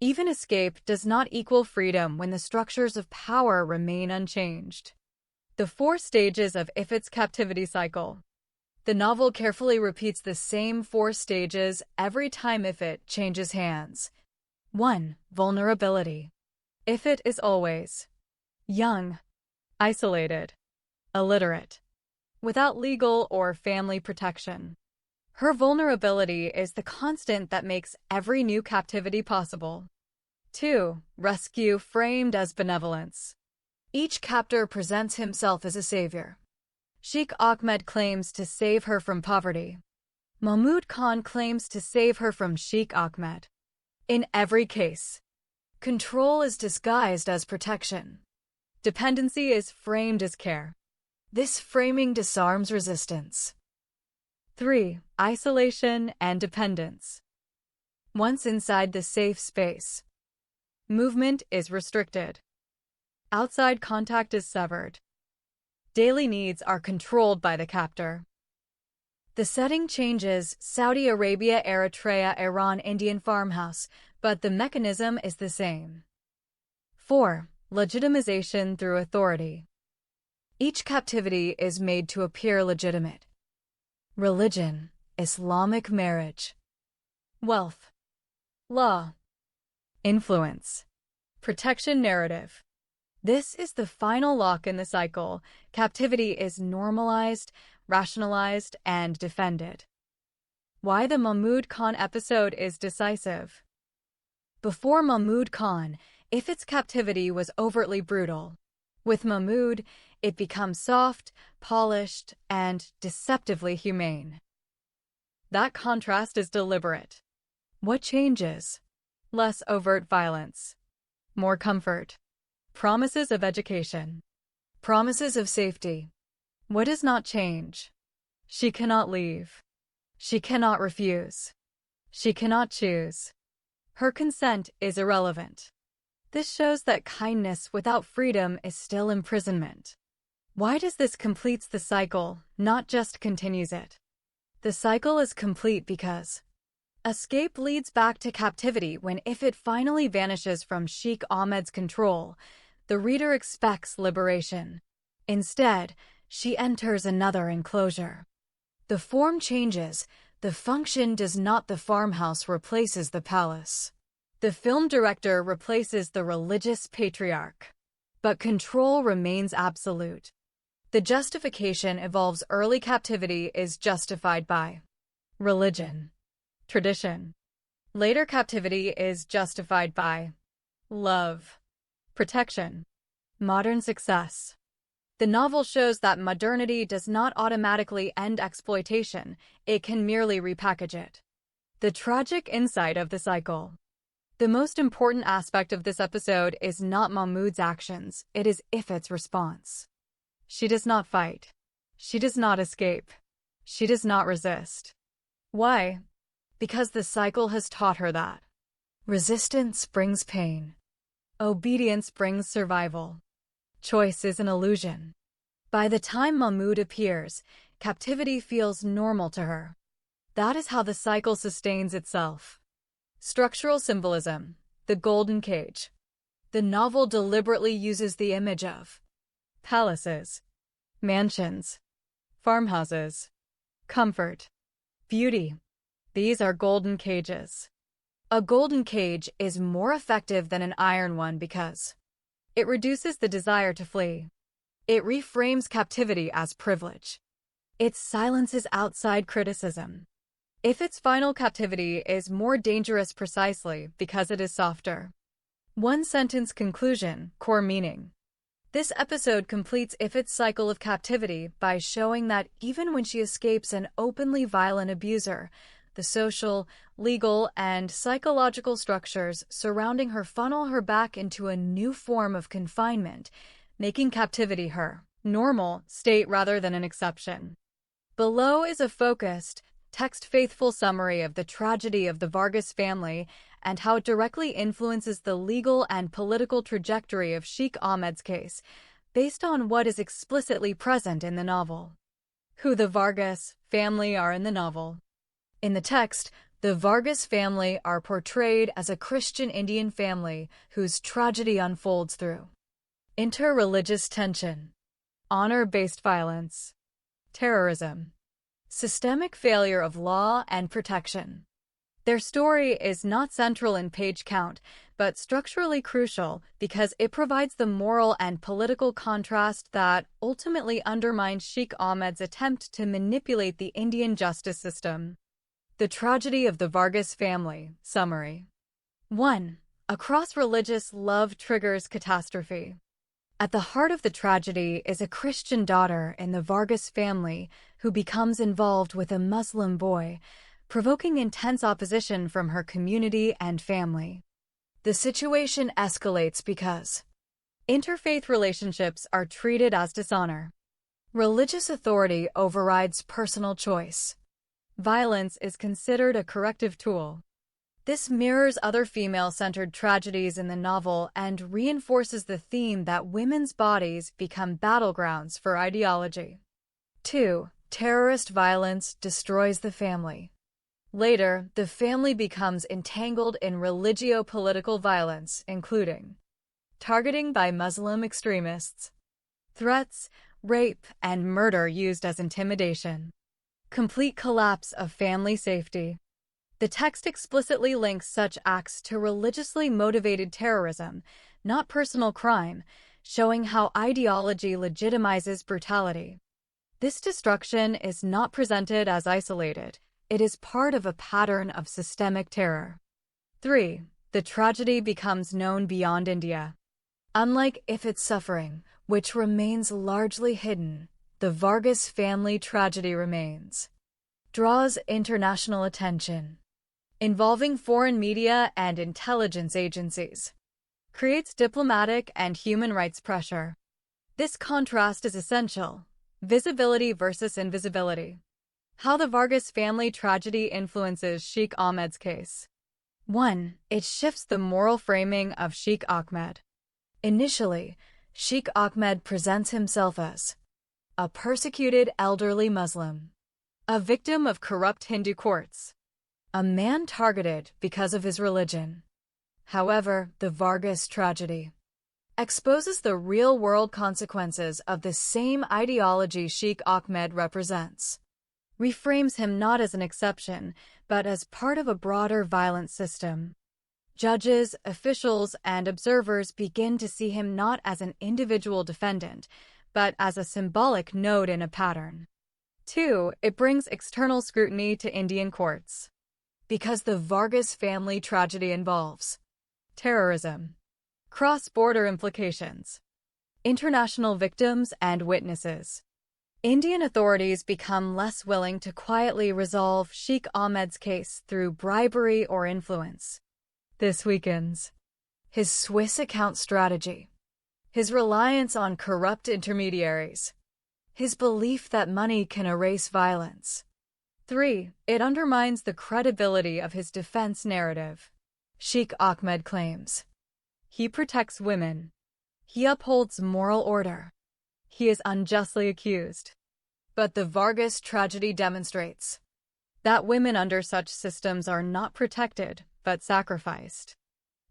even escape does not equal freedom when the structures of power remain unchanged. The 4 stages of Ifrit's captivity cycle. The novel carefully repeats the same 4 stages every time Ifrit changes hands. 1. Vulnerability. Ifit is always young, isolated, illiterate, without legal or family protection. Her vulnerability is the constant that makes every new captivity possible. 2. Rescue framed as benevolence. Each captor presents himself as a savior. Sheikh Ahmed claims to save her from poverty. Mahmud Khan claims to save her from Sheikh Ahmed. In every case, control is disguised as protection. Dependency is framed as care. This framing disarms resistance. 3. Isolation and dependence. Once inside the safe space, movement is restricted. Outside contact is severed. Daily needs are controlled by the captor. The setting changes: Saudi Arabia, Eritrea, Iran, Indian farmhouse, but the mechanism is the same. 4. Legitimization through authority. Each captivity is made to appear legitimate. Religion, Islamic marriage, wealth, law, influence, protection narrative. This is the final lock in the cycle. Captivity is normalized, rationalized, and defended. Why the Mahmud Khan episode is decisive. Before Mahmud Khan, Ifit's captivity was overtly brutal. With Mahmud, it becomes soft, polished, and deceptively humane. That contrast is deliberate. What changes? Less overt violence, more comfort, promises of education, promises of safety. What does not change? She cannot leave. She cannot refuse. She cannot choose. Her consent is irrelevant. This shows that kindness without freedom is still imprisonment. Why does this completes the cycle, not just continues it? The cycle is complete because escape leads back to captivity. When Ifit finally vanishes from Sheikh Ahmed's control, the reader expects liberation. Instead, she enters another enclosure. The form changes, the function does not. The farmhouse replaces the palace. The film director replaces the religious patriarch. But control remains absolute. The justification evolves. Early captivity is justified by religion, tradition. Later captivity is justified by love, protection, modern success. The novel shows that modernity does not automatically end exploitation, it can merely repackage it. The tragic insight of the cycle. The most important aspect of this episode is not Mahmud's actions, it is Ifit's response. She does not fight. She does not escape. She does not resist. Why? Because the cycle has taught her that resistance brings pain. Obedience brings survival. Choice is an illusion. By the time Mahmud appears, captivity feels normal to her. That is how the cycle sustains itself. Structural symbolism, the golden cage. The novel deliberately uses the image of palaces, mansions, farmhouses, comfort, beauty. These are golden cages. A golden cage is more effective than an iron one because it reduces the desire to flee. It reframes captivity as privilege. It silences outside criticism. Ifit's final captivity is more dangerous precisely because it is softer. One-sentence conclusion, core meaning. This episode completes Ifit's cycle of captivity by showing that even when she escapes an openly violent abuser, the social, legal, and psychological structures surrounding her funnel her back into a new form of confinement, making captivity her normal state rather than an exception. Below is a focused, text-faithful summary of the tragedy of the Vargas family and how it directly influences the legal and political trajectory of Sheikh Ahmed's case, based on what is explicitly present in the novel. Who the Vargas family are in the novel. In the text, the Vargas family are portrayed as a Christian Indian family whose tragedy unfolds through interreligious tension, honor-based violence, terrorism, systemic failure of law and protection. Their story is not central in page count, but structurally crucial because it provides the moral and political contrast that ultimately undermines Sheikh Ahmed's attempt to manipulate the Indian justice system. The tragedy of the Vargas family. Summary. 1. A cross-religious love triggers catastrophe. At the heart of the tragedy is a Christian daughter in the Vargas family who becomes involved with a Muslim boy, provoking intense opposition from her community and family. The situation escalates because interfaith relationships are treated as dishonor. Religious authority overrides personal choice. Violence is considered a corrective tool. This mirrors other female-centered tragedies in the novel and reinforces the theme that women's bodies become battlegrounds for ideology. 2. Terrorist violence destroys the family. Later, the family becomes entangled in religio-political violence, including targeting by Muslim extremists, threats, rape, and murder used as intimidation. Complete collapse of family safety. The text explicitly links such acts to religiously motivated terrorism, not personal crime, showing how ideology legitimizes brutality. This destruction is not presented as isolated. It is part of a pattern of systemic terror. 3. The tragedy becomes known beyond India. Unlike Ifit's suffering, which remains largely hidden, the Vargas family tragedy remains. Draws international attention. Involving foreign media and intelligence agencies. Creates diplomatic and human rights pressure. This contrast is essential. Visibility versus invisibility. How the Vargas family tragedy influences Sheikh Ahmed's case. 1. It shifts the moral framing of Sheikh Ahmed. Initially, Sheikh Ahmed presents himself as a persecuted elderly Muslim, a victim of corrupt Hindu courts, a man targeted because of his religion. However, the Vargas tragedy exposes the real-world consequences of the same ideology Sheikh Ahmed represents. Reframes him not as an exception, but as part of a broader violent system. Judges, officials, and observers begin to see him not as an individual defendant, but as a symbolic node in a pattern. 2. It brings external scrutiny to Indian courts. Because the Vargas family tragedy involves terrorism, cross-border implications, international victims and witnesses, Indian authorities become less willing to quietly resolve Sheikh Ahmed's case through bribery or influence. This weakens his Swiss account strategy, his reliance on corrupt intermediaries, his belief that money can erase violence. 3. It undermines the credibility of his defense narrative. Sheikh Ahmed claims he protects women. He upholds moral order. He is unjustly accused. But the Vargas tragedy demonstrates that women under such systems are not protected, but sacrificed.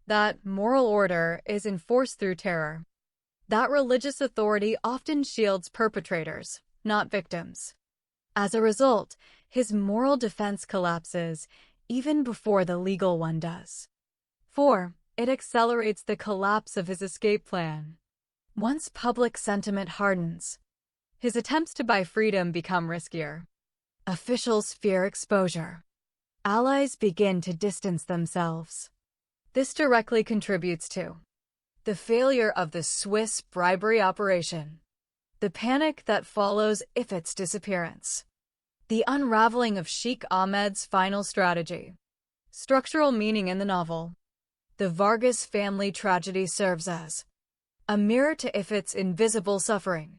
That moral order is enforced through terror. That religious authority often shields perpetrators, not victims. As a result, his moral defense collapses even before the legal one does. 4. It accelerates the collapse of his escape plan. Once public sentiment hardens, his attempts to buy freedom become riskier. Officials fear exposure. Allies begin to distance themselves. This directly contributes to the failure of the Swiss bribery operation, the panic that follows Ifit's disappearance, the unraveling of Sheikh Ahmed's final strategy. Structural meaning in the novel. The Vargas family tragedy serves as a mirror to Ifit's invisible suffering,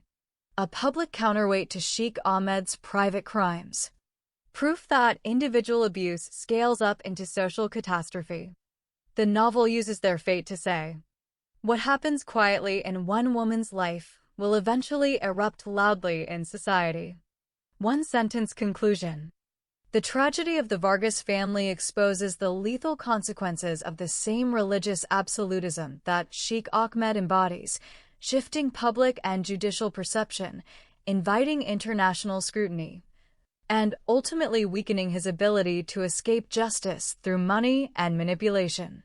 a public counterweight to Sheikh Ahmed's private crimes, proof that individual abuse scales up into social catastrophe. The novel uses their fate to say, what happens quietly in one woman's life will eventually erupt loudly in society. One-sentence conclusion. The tragedy of the Vargas family exposes the lethal consequences of the same religious absolutism that Sheikh Ahmed embodies, shifting public and judicial perception, inviting international scrutiny, and ultimately weakening his ability to escape justice through money and manipulation.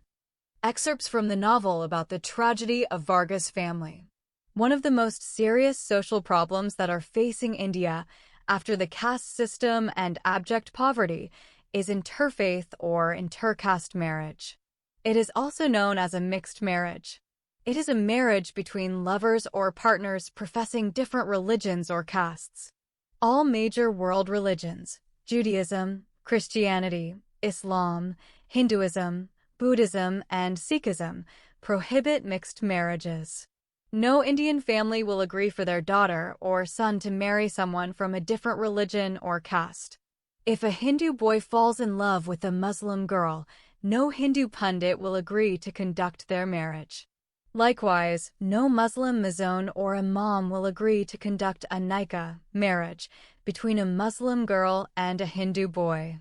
excerpts from the novel about the tragedy of Vargas family. One of the most serious social problems that are facing India after the caste system and abject poverty is interfaith or intercaste marriage. It is also known as a mixed marriage. It is a marriage between lovers or partners professing different religions or castes. All major world religions, Judaism, Christianity, Islam, Hinduism, Buddhism, and Sikhism, prohibit mixed marriages. No Indian family will agree for their daughter or son to marry someone from a different religion or caste. If a Hindu boy falls in love with a Muslim girl, no Hindu pundit will agree to conduct their marriage. Likewise, no Muslim mazon or imam will agree to conduct a nikah marriage between a Muslim girl and a Hindu boy.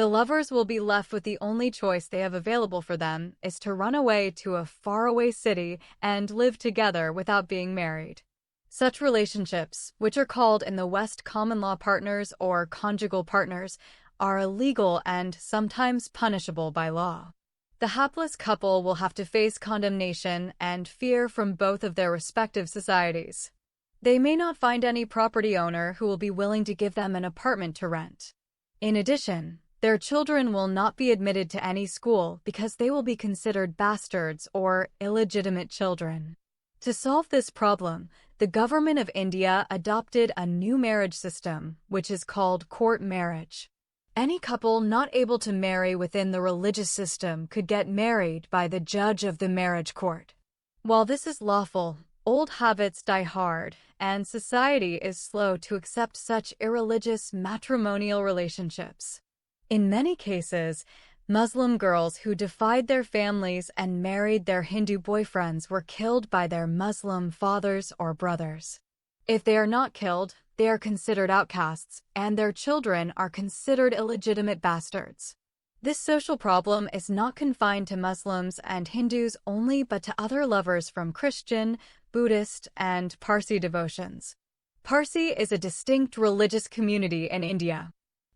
The lovers will be left with the only choice they have available for them is to run away to a faraway city and live together without being married. Such relationships, which are called in the West common law partners or conjugal partners, are illegal and sometimes punishable by law. The hapless couple will have to face condemnation and fear from both of their respective societies. They may not find any property owner who will be willing to give them an apartment to rent. In addition, their children will not be admitted to any school because they will be considered bastards or illegitimate children. To solve this problem, the government of India adopted a new marriage system, which is called court marriage. Any couple not able to marry within the religious system could get married by the judge of the marriage court. While this is lawful, old habits die hard, and society is slow to accept such irreligious matrimonial relationships. In many cases, Muslim girls who defied their families and married their Hindu boyfriends were killed by their Muslim fathers or brothers. If they are not killed, they are considered outcasts, and their children are considered illegitimate bastards. This social problem is not confined to Muslims and Hindus only but to other lovers from Christian, Buddhist, and Parsi devotions. Parsi is a distinct religious community in India.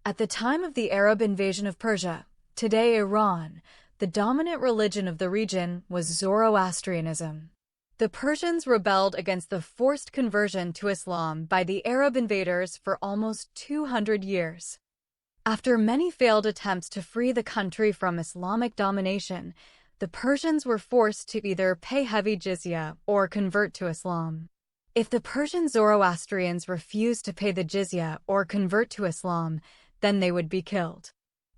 At the time of the Arab invasion of Persia, today Iran, the dominant religion of the region was Zoroastrianism. The Persians rebelled against the forced conversion to Islam by the Arab invaders for almost 200 years. After many failed attempts to free the country from Islamic domination, the Persians were forced to either pay heavy jizya or convert to Islam. If the Persian Zoroastrians refused to pay the jizya or convert to Islam, then they would be killed.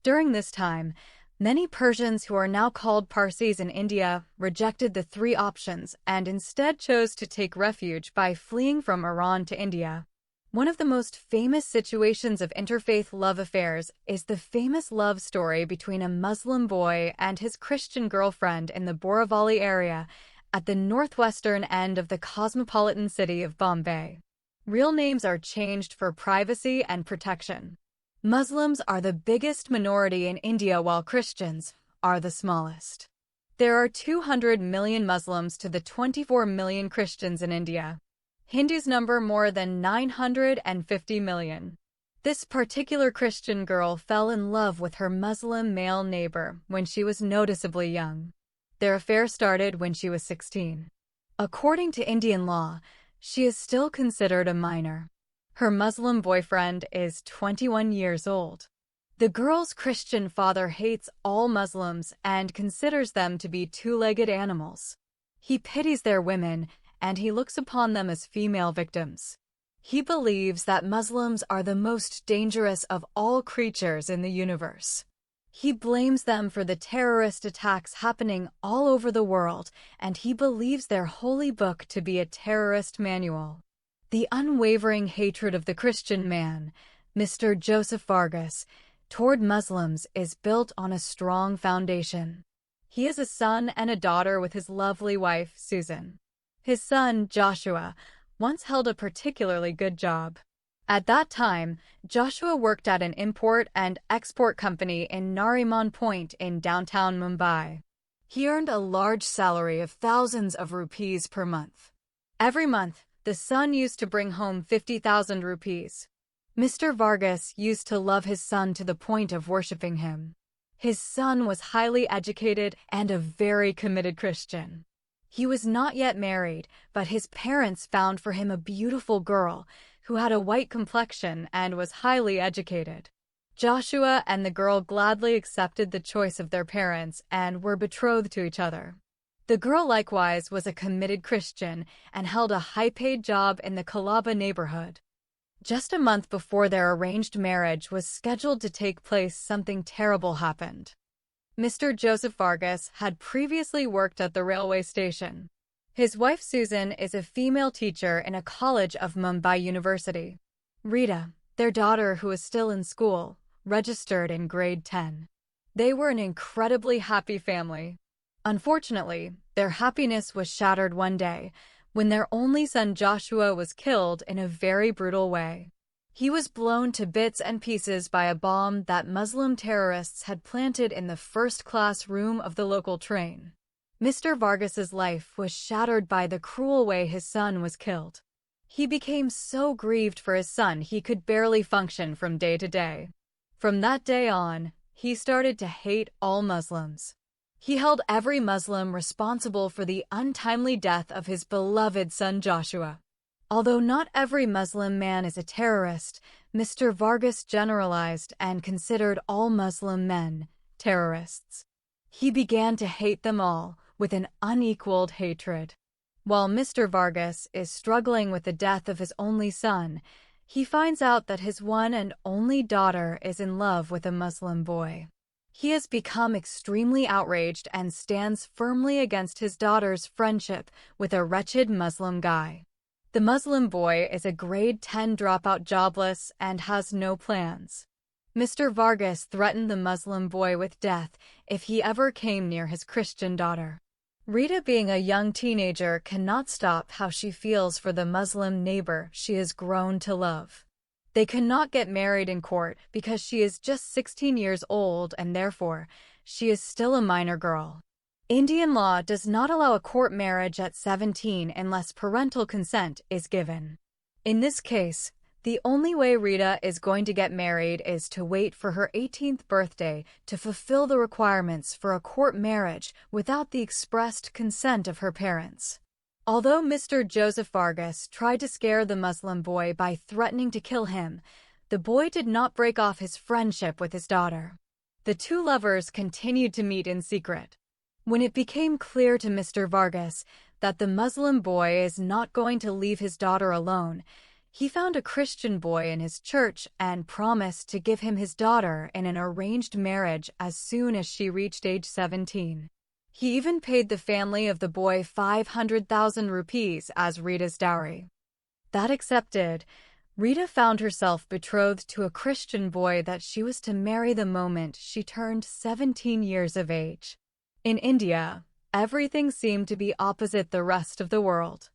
During this time, many Persians who are now called Parsis in India rejected the three options and instead chose to take refuge by fleeing from Iran to India. One of the most famous situations of interfaith love affairs is the famous love story between a Muslim boy and his Christian girlfriend in the Borivali area at the northwestern end of the cosmopolitan city of Bombay. Real names are changed for privacy and protection. Muslims are the biggest minority in India while Christians are the smallest. There are 200 million Muslims to the 24 million Christians in India. Hindus number more than 950 million. This particular Christian girl fell in love with her Muslim male neighbor when she was noticeably young. Their affair started when she was 16. According to Indian law, she is still considered a minor. Her Muslim boyfriend is 21 years old. The girl's Christian father hates all Muslims and considers them to be two-legged animals. He pities their women, and he looks upon them as female victims. He believes that Muslims are the most dangerous of all creatures in the universe. He blames them for the terrorist attacks happening all over the world, and he believes their holy book to be a terrorist manual. The unwavering hatred of the Christian man, Mr. Joseph Vargas, toward Muslims is built on a strong foundation. He has a son and a daughter with his lovely wife, Susan. His son, Joshua, once held a particularly good job. At that time, Joshua worked at an import and export company in Nariman Point in downtown Mumbai. He earned a large salary of thousands of rupees per month. Every month, the son used to bring home 50,000 rupees. Mr. Vargas used to love his son to the point of worshipping him. His son was highly educated and a very committed Christian. He was not yet married, but his parents found for him a beautiful girl who had a white complexion and was highly educated. Joshua and the girl gladly accepted the choice of their parents and were betrothed to each other. The girl likewise was a committed Christian and held a high-paid job in the Kalaba neighborhood. Just a month before their arranged marriage was scheduled to take place, something terrible happened. Mr. Joseph Vargas had previously worked at the railway station. His wife Susan is a female teacher in a college of Mumbai University. Rita, their daughter who is still in school, registered in grade 10. They were an incredibly happy family. Unfortunately, their happiness was shattered one day when their only son Joshua was killed in a very brutal way. He was blown to bits and pieces by a bomb that Muslim terrorists had planted in the first-class room of the local train. Mr. Vargas's life was shattered by the cruel way his son was killed. He became so grieved for his son he could barely function from day to day. From that day on, he started to hate all Muslims. He held every Muslim responsible for the untimely death of his beloved son Joshua. Although not every Muslim man is a terrorist, Mr. Vargas generalized and considered all Muslim men terrorists. He began to hate them all with an unequaled hatred. While Mr. Vargas is struggling with the death of his only son, he finds out that his one and only daughter is in love with a Muslim boy. He has become extremely outraged and stands firmly against his daughter's friendship with a wretched Muslim guy. The Muslim boy is a grade 10 dropout, jobless, and has no plans. Mr. Vargas threatened the Muslim boy with death if he ever came near his Christian daughter. Rita, being a young teenager, cannot stop how she feels for the Muslim neighbor she has grown to love. They cannot get married in court because she is just 16 years old and therefore she is still a minor girl. Indian law does not allow a court marriage at 17 unless parental consent is given. In this case, the only way Rita is going to get married is to wait for her 18th birthday to fulfill the requirements for a court marriage without the expressed consent of her parents. Although Mr. Joseph Vargas tried to scare the Muslim boy by threatening to kill him, the boy did not break off his friendship with his daughter. The two lovers continued to meet in secret. When it became clear to Mr. Vargas that the Muslim boy is not going to leave his daughter alone, he found a Christian boy in his church and promised to give him his daughter in an arranged marriage as soon as she reached age 17. He even paid the family of the boy 500,000 rupees as Rita's dowry. That accepted, Rita found herself betrothed to a Christian boy that she was to marry the moment she turned 17 years of age. In India, everything seemed to be opposite the rest of the world.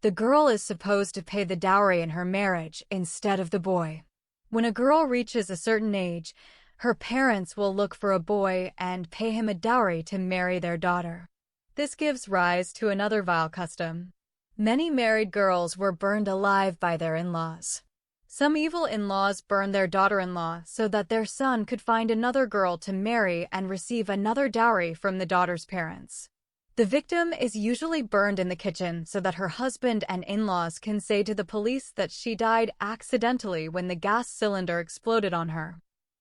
The girl is supposed to pay the dowry in her marriage instead of the boy. When a girl reaches a certain age, her parents will look for a boy and pay him a dowry to marry their daughter. This gives rise to another vile custom. Many married girls were burned alive by their in-laws. Some evil in-laws burned their daughter-in-law so that their son could find another girl to marry and receive another dowry from the daughter's parents. The victim is usually burned in the kitchen so that her husband and in-laws can say to the police that she died accidentally when the gas cylinder exploded on her.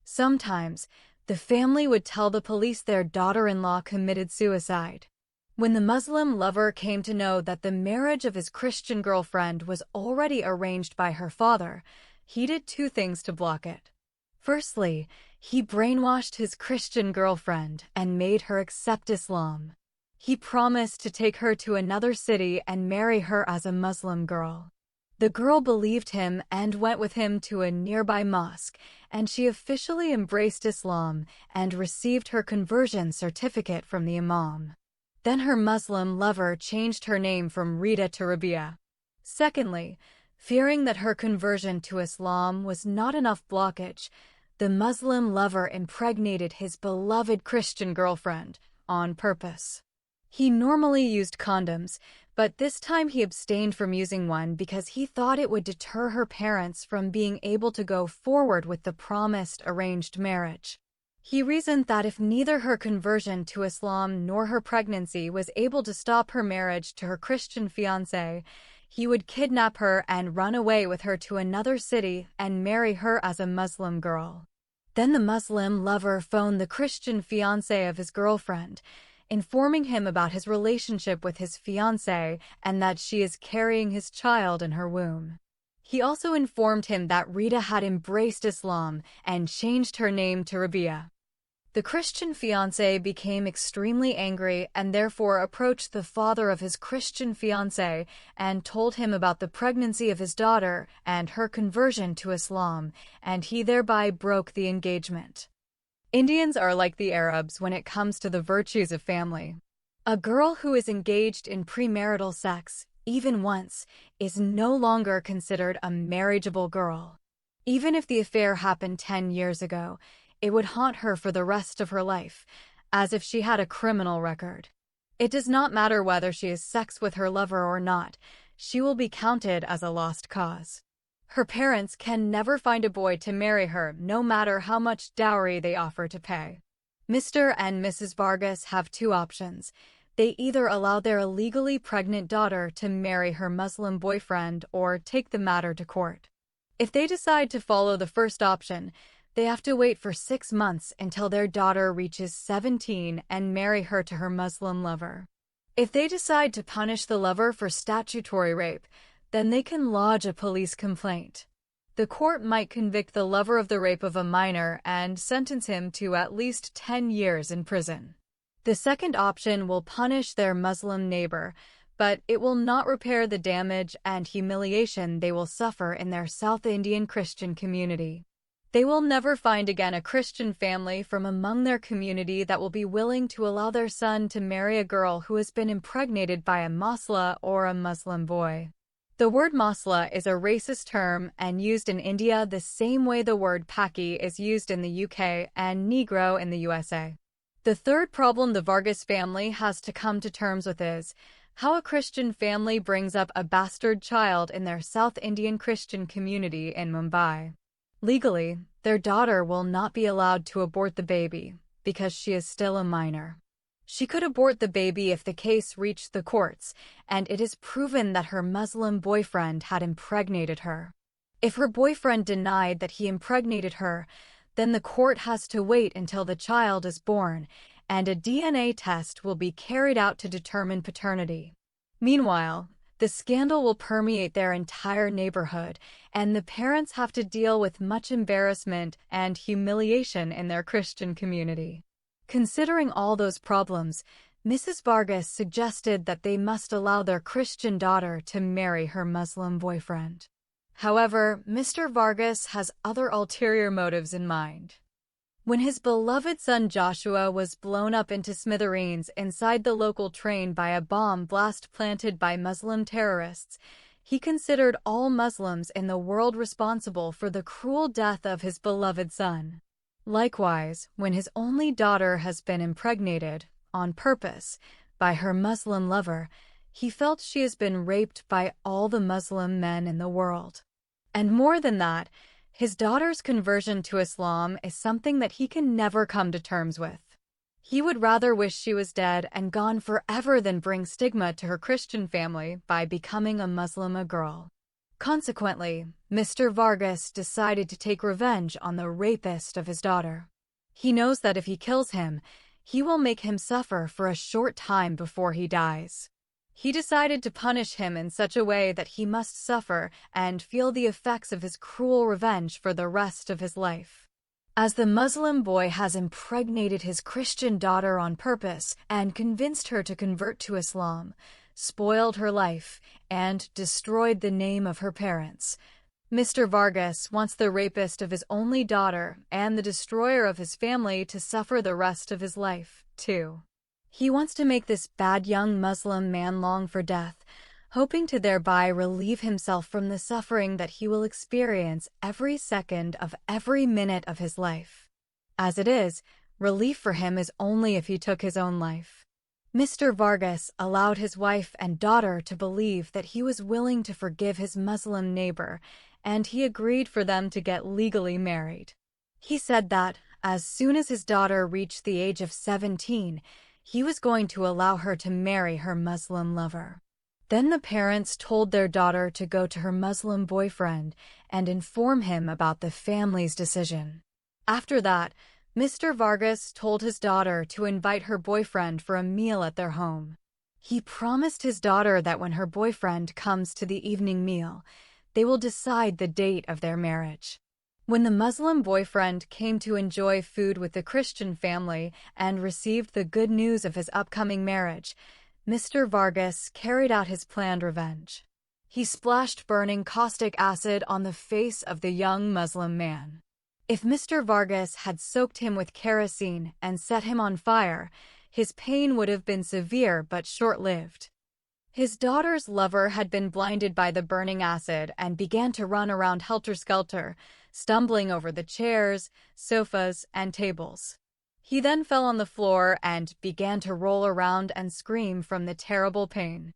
Sometimes, the family would tell the police their daughter-in-law committed suicide. When the Muslim lover came to know that the marriage of his Christian girlfriend was already arranged by her father, he did two things to block it. Firstly, he brainwashed his Christian girlfriend and made her accept Islam. He promised to take her to another city and marry her as a Muslim girl. The girl believed him and went with him to a nearby mosque, and she officially embraced Islam and received her conversion certificate from the imam. Then her Muslim lover changed her name from Rita to Rabia. Secondly, fearing that her conversion to Islam was not enough blockage, the Muslim lover impregnated his beloved Christian girlfriend on purpose. He normally used condoms, but this time he abstained from using one because he thought it would deter her parents from being able to go forward with the promised arranged marriage. He reasoned that if neither her conversion to Islam nor her pregnancy was able to stop her marriage to her Christian fiancé, he would kidnap her and run away with her to another city and marry her as a Muslim girl. Then the Muslim lover phoned the Christian fiancé of his girlfriend, informing him about his relationship with his fiancée and that she is carrying his child in her womb. He also informed him that Rita had embraced Islam and changed her name to Rabia. The Christian fiancé became extremely angry and therefore approached the father of his Christian fiancé and told him about the pregnancy of his daughter and her conversion to Islam, and he thereby broke the engagement. Indians are like the Arabs when it comes to the virtues of family. A girl who is engaged in premarital sex, even once, is no longer considered a marriageable girl. Even if the affair happened 10 years ago, it would haunt her for the rest of her life, as if she had a criminal record. It does not matter whether she has sex with her lover or not, she will be counted as a lost cause. Her parents can never find a boy to marry her, no matter how much dowry they offer to pay. Mr. and Mrs. Vargas have two options. They either allow their illegally pregnant daughter to marry her Muslim boyfriend or take the matter to court. If they decide to follow the first option, they have to wait for 6 months until their daughter reaches 17 and marry her to her Muslim lover. If they decide to punish the lover for statutory rape, then they can lodge a police complaint. The court might convict the lover of the rape of a minor and sentence him to at least 10 years in prison. The second option will punish their Muslim neighbor, but it will not repair the damage and humiliation they will suffer in their South Indian Christian community. They will never find again a Christian family from among their community that will be willing to allow their son to marry a girl who has been impregnated by a Masla or a Muslim boy. The word Masla is a racist term and used in India the same way the word Paki is used in the UK and Negro in the USA. The third problem the Vargas family has to come to terms with is how a Christian family brings up a bastard child in their South Indian Christian community in Mumbai. Legally, their daughter will not be allowed to abort the baby because she is still a minor. She could abort the baby if the case reached the courts, and it is proven that her Muslim boyfriend had impregnated her. If her boyfriend denied that he impregnated her, then the court has to wait until the child is born, and a DNA test will be carried out to determine paternity. Meanwhile, the scandal will permeate their entire neighborhood, and the parents have to deal with much embarrassment and humiliation in their Christian community. Considering all those problems, Mrs. Vargas suggested that they must allow their Christian daughter to marry her Muslim boyfriend. However, Mr. Vargas has other ulterior motives in mind. When his beloved son Joshua was blown up into smithereens inside the local train by a bomb blast planted by Muslim terrorists, he considered all Muslims in the world responsible for the cruel death of his beloved son. Likewise, when his only daughter has been impregnated, on purpose, by her Muslim lover, he felt she has been raped by all the Muslim men in the world. And more than that, his daughter's conversion to Islam is something that he can never come to terms with. He would rather wish she was dead and gone forever than bring stigma to her Christian family by becoming a Muslim girl. Consequently, Mr. Vargas decided to take revenge on the rapist of his daughter. He knows that if he kills him, he will make him suffer for a short time before he dies. He decided to punish him in such a way that he must suffer and feel the effects of his cruel revenge for the rest of his life. As the Muslim boy has impregnated his Christian daughter on purpose and convinced her to convert to Islam, spoiled her life, and destroyed the name of her parents, Mr. Vargas wants the rapist of his only daughter and the destroyer of his family to suffer the rest of his life, too. He wants to make this bad young Muslim man long for death, hoping to thereby relieve himself from the suffering that he will experience every second of every minute of his life. As it is, relief for him is only if he took his own life. Mr. Vargas allowed his wife and daughter to believe that he was willing to forgive his Muslim neighbor, and he agreed for them to get legally married. He said that, As soon as his daughter reached the age of 17, he was going to allow her to marry her Muslim lover. Then the parents told their daughter to go to her Muslim boyfriend and inform him about the family's decision. After that, Mr. Vargas told his daughter to invite her boyfriend for a meal at their home. He promised his daughter that when her boyfriend comes to the evening meal, they will decide the date of their marriage. When the Muslim boyfriend came to enjoy food with the Christian family and received the good news of his upcoming marriage, Mr. Vargas carried out his planned revenge. He splashed burning caustic acid on the face of the young Muslim man. If Mr. Vargas had soaked him with kerosene and set him on fire, his pain would have been severe but short-lived. His daughter's lover had been blinded by the burning acid and began to run around helter-skelter, stumbling over the chairs, sofas, and tables. He then fell on the floor and began to roll around and scream from the terrible pain.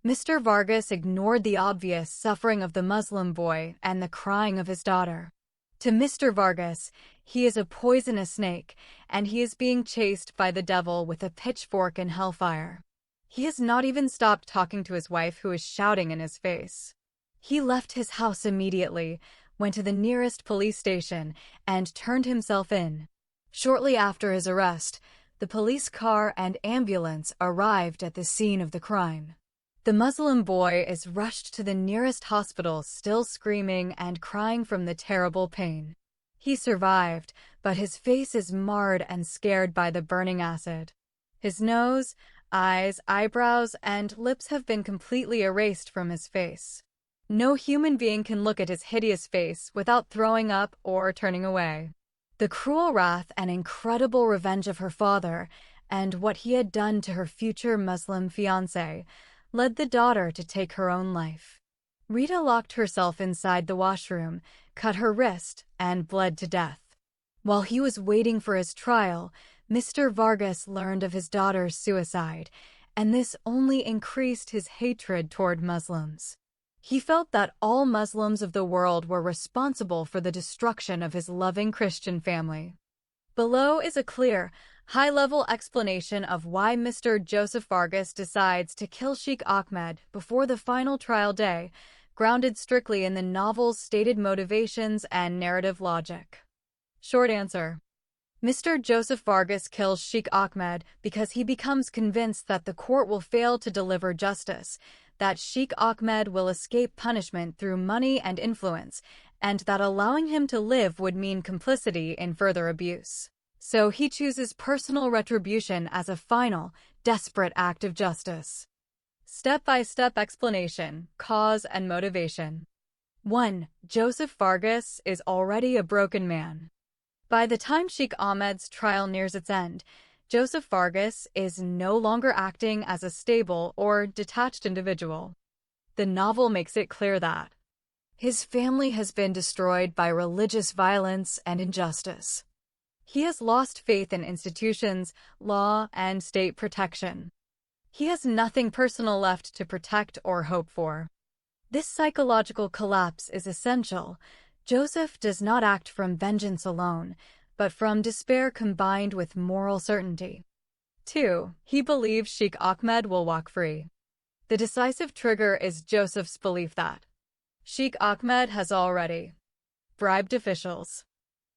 Mr. Vargas ignored the obvious suffering of the Muslim boy and the crying of his daughter. To Mr. Vargas, he is a poisonous snake, and he is being chased by the devil with a pitchfork in hellfire. He has not even stopped talking to his wife, who is shouting in his face. He left his house immediately, went to the nearest police station, and turned himself in. Shortly after his arrest, the police car and ambulance arrived at the scene of the crime. The Muslim boy is rushed to the nearest hospital, still screaming and crying from the terrible pain. He survived, but his face is marred and scarred by the burning acid. His nose, eyes, eyebrows, and lips have been completely erased from his face. No human being can look at his hideous face without throwing up or turning away. The cruel wrath and incredible revenge of her father, and what he had done to her future Muslim fiancé, led the daughter to take her own life. Rita locked herself inside the washroom, cut her wrist, and bled to death. While he was waiting for his trial, Mr. Vargas learned of his daughter's suicide, and this only increased his hatred toward Muslims. He felt that all Muslims of the world were responsible for the destruction of his loving Christian family. Below is a clear, high-level explanation of why Mr. Joseph Vargas decides to kill Sheikh Ahmed before the final trial day, grounded strictly in the novel's stated motivations and narrative logic. Short answer. Mr. Joseph Vargas kills Sheikh Ahmed because he becomes convinced that the court will fail to deliver justice, that Sheikh Ahmed will escape punishment through money and influence, and that allowing him to live would mean complicity in further abuse. So he chooses personal retribution as a final, desperate act of justice. Step-by-step explanation, cause and motivation. 1. Joseph Vargas is already a broken man. By the time Sheikh Ahmed's trial nears its end, Joseph Vargas is no longer acting as a stable or detached individual. The novel makes it clear that his family has been destroyed by religious violence and injustice. He has lost faith in institutions, law, and state protection. He has nothing personal left to protect or hope for. This psychological collapse is essential. Joseph does not act from vengeance alone, but from despair combined with moral certainty. 2. He believes Sheikh Ahmed will walk free. The decisive trigger is Joseph's belief that Sheikh Ahmed has already bribed officials,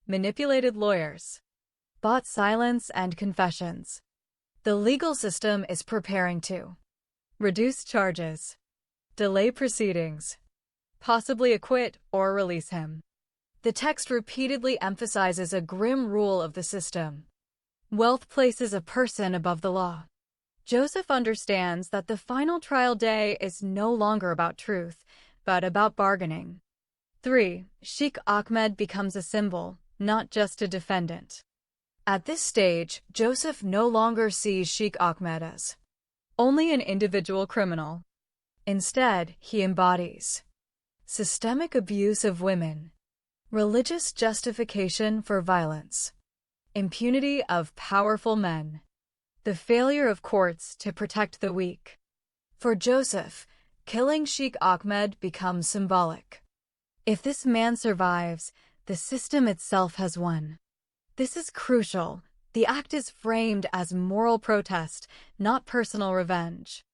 manipulated lawyers, bought silence and confessions. The legal system is preparing to reduce charges, delay proceedings, possibly acquit or release him. The text repeatedly emphasizes a grim rule of the system. Wealth places a person above the law. Joseph understands that the final trial day is no longer about truth, but about bargaining. 3. Sheikh Ahmed becomes a symbol, not just a defendant. At this stage, Joseph no longer sees Sheikh Ahmed as only an individual criminal. Instead, he embodies systemic abuse of women, religious justification for violence, impunity of powerful men, the failure of courts to protect the weak. For Joseph, killing Sheikh Ahmed becomes symbolic. If this man survives, the system itself has won. This is crucial. The act is framed as moral protest, not personal revenge.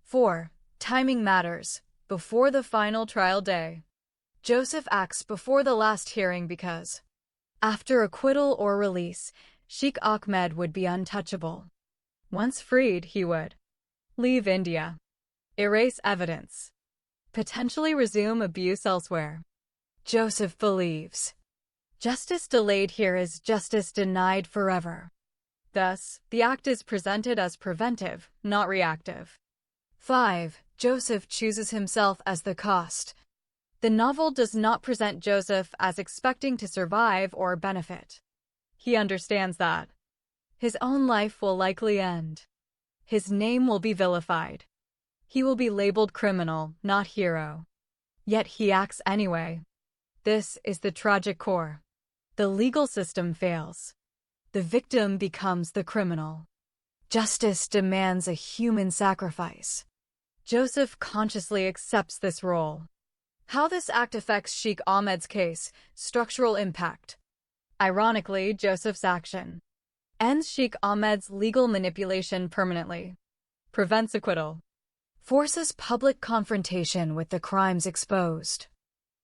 4. Timing matters. Before the final trial day. Joseph acts before the last hearing because, after acquittal or release, Sheikh Ahmed would be untouchable. Once freed, he would leave India, erase evidence, potentially resume abuse elsewhere. Joseph believes justice delayed here is justice denied forever. Thus, the act is presented as preventive, not reactive. 5. Joseph chooses himself as the cost. The novel does not present Joseph as expecting to survive or benefit. He understands that his own life will likely end. His name will be vilified. He will be labeled criminal, not hero. Yet he acts anyway. This is the tragic core. The legal system fails. The victim becomes the criminal. Justice demands a human sacrifice. Joseph consciously accepts this role. How this act affects Sheikh Ahmed's case: structural impact. Ironically, Joseph's action ends Sheikh Ahmed's legal manipulation permanently, prevents acquittal, forces public confrontation with the crimes exposed.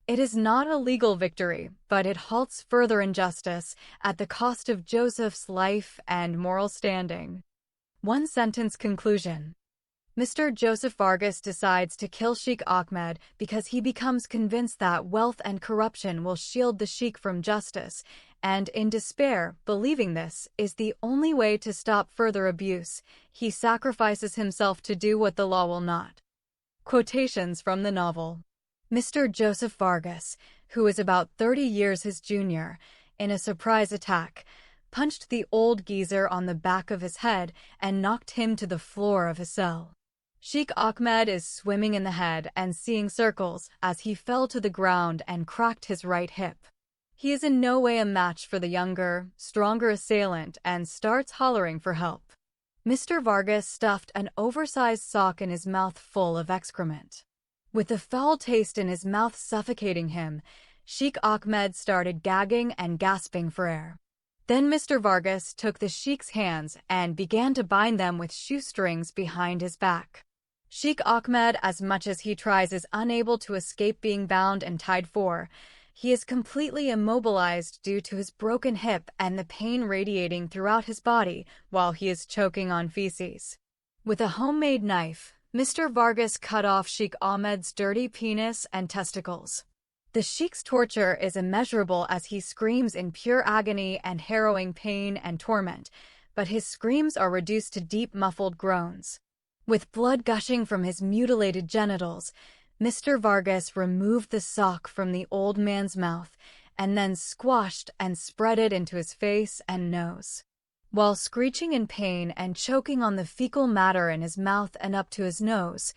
It is not a legal victory, but it halts further injustice at the cost of Joseph's life and moral standing. One-sentence conclusion. Mr. Joseph Vargas decides to kill Sheikh Ahmed because he becomes convinced that wealth and corruption will shield the sheikh from justice, and in despair, believing this is the only way to stop further abuse, he sacrifices himself to do what the law will not. Quotations from the novel. Mr. Joseph Vargas, who is about 30 years his junior, in a surprise attack, punched the old geezer on the back of his head and knocked him to the floor of his cell. Sheikh Ahmed is swimming in the head and seeing circles as he fell to the ground and cracked his right hip. He is in no way a match for the younger, stronger assailant and starts hollering for help. Mr. Vargas stuffed an oversized sock in his mouth full of excrement. With the foul taste in his mouth suffocating him, Sheikh Ahmed started gagging and gasping for air. Then Mr. Vargas took the sheikh's hands and began to bind them with shoestrings behind his back. Sheikh Ahmed, as much as he tries, is unable to escape being bound and tied for. He is completely immobilized due to his broken hip and the pain radiating throughout his body while he is choking on feces. With a homemade knife, Mr. Vargas cut off Sheikh Ahmed's dirty penis and testicles. The sheikh's torture is immeasurable as he screams in pure agony and harrowing pain and torment, but his screams are reduced to deep muffled groans. With blood gushing from his mutilated genitals, Mr. Vargas removed the sock from the old man's mouth and then squashed and spread it into his face and nose. While screeching in pain and choking on the fecal matter in his mouth and up to his nose,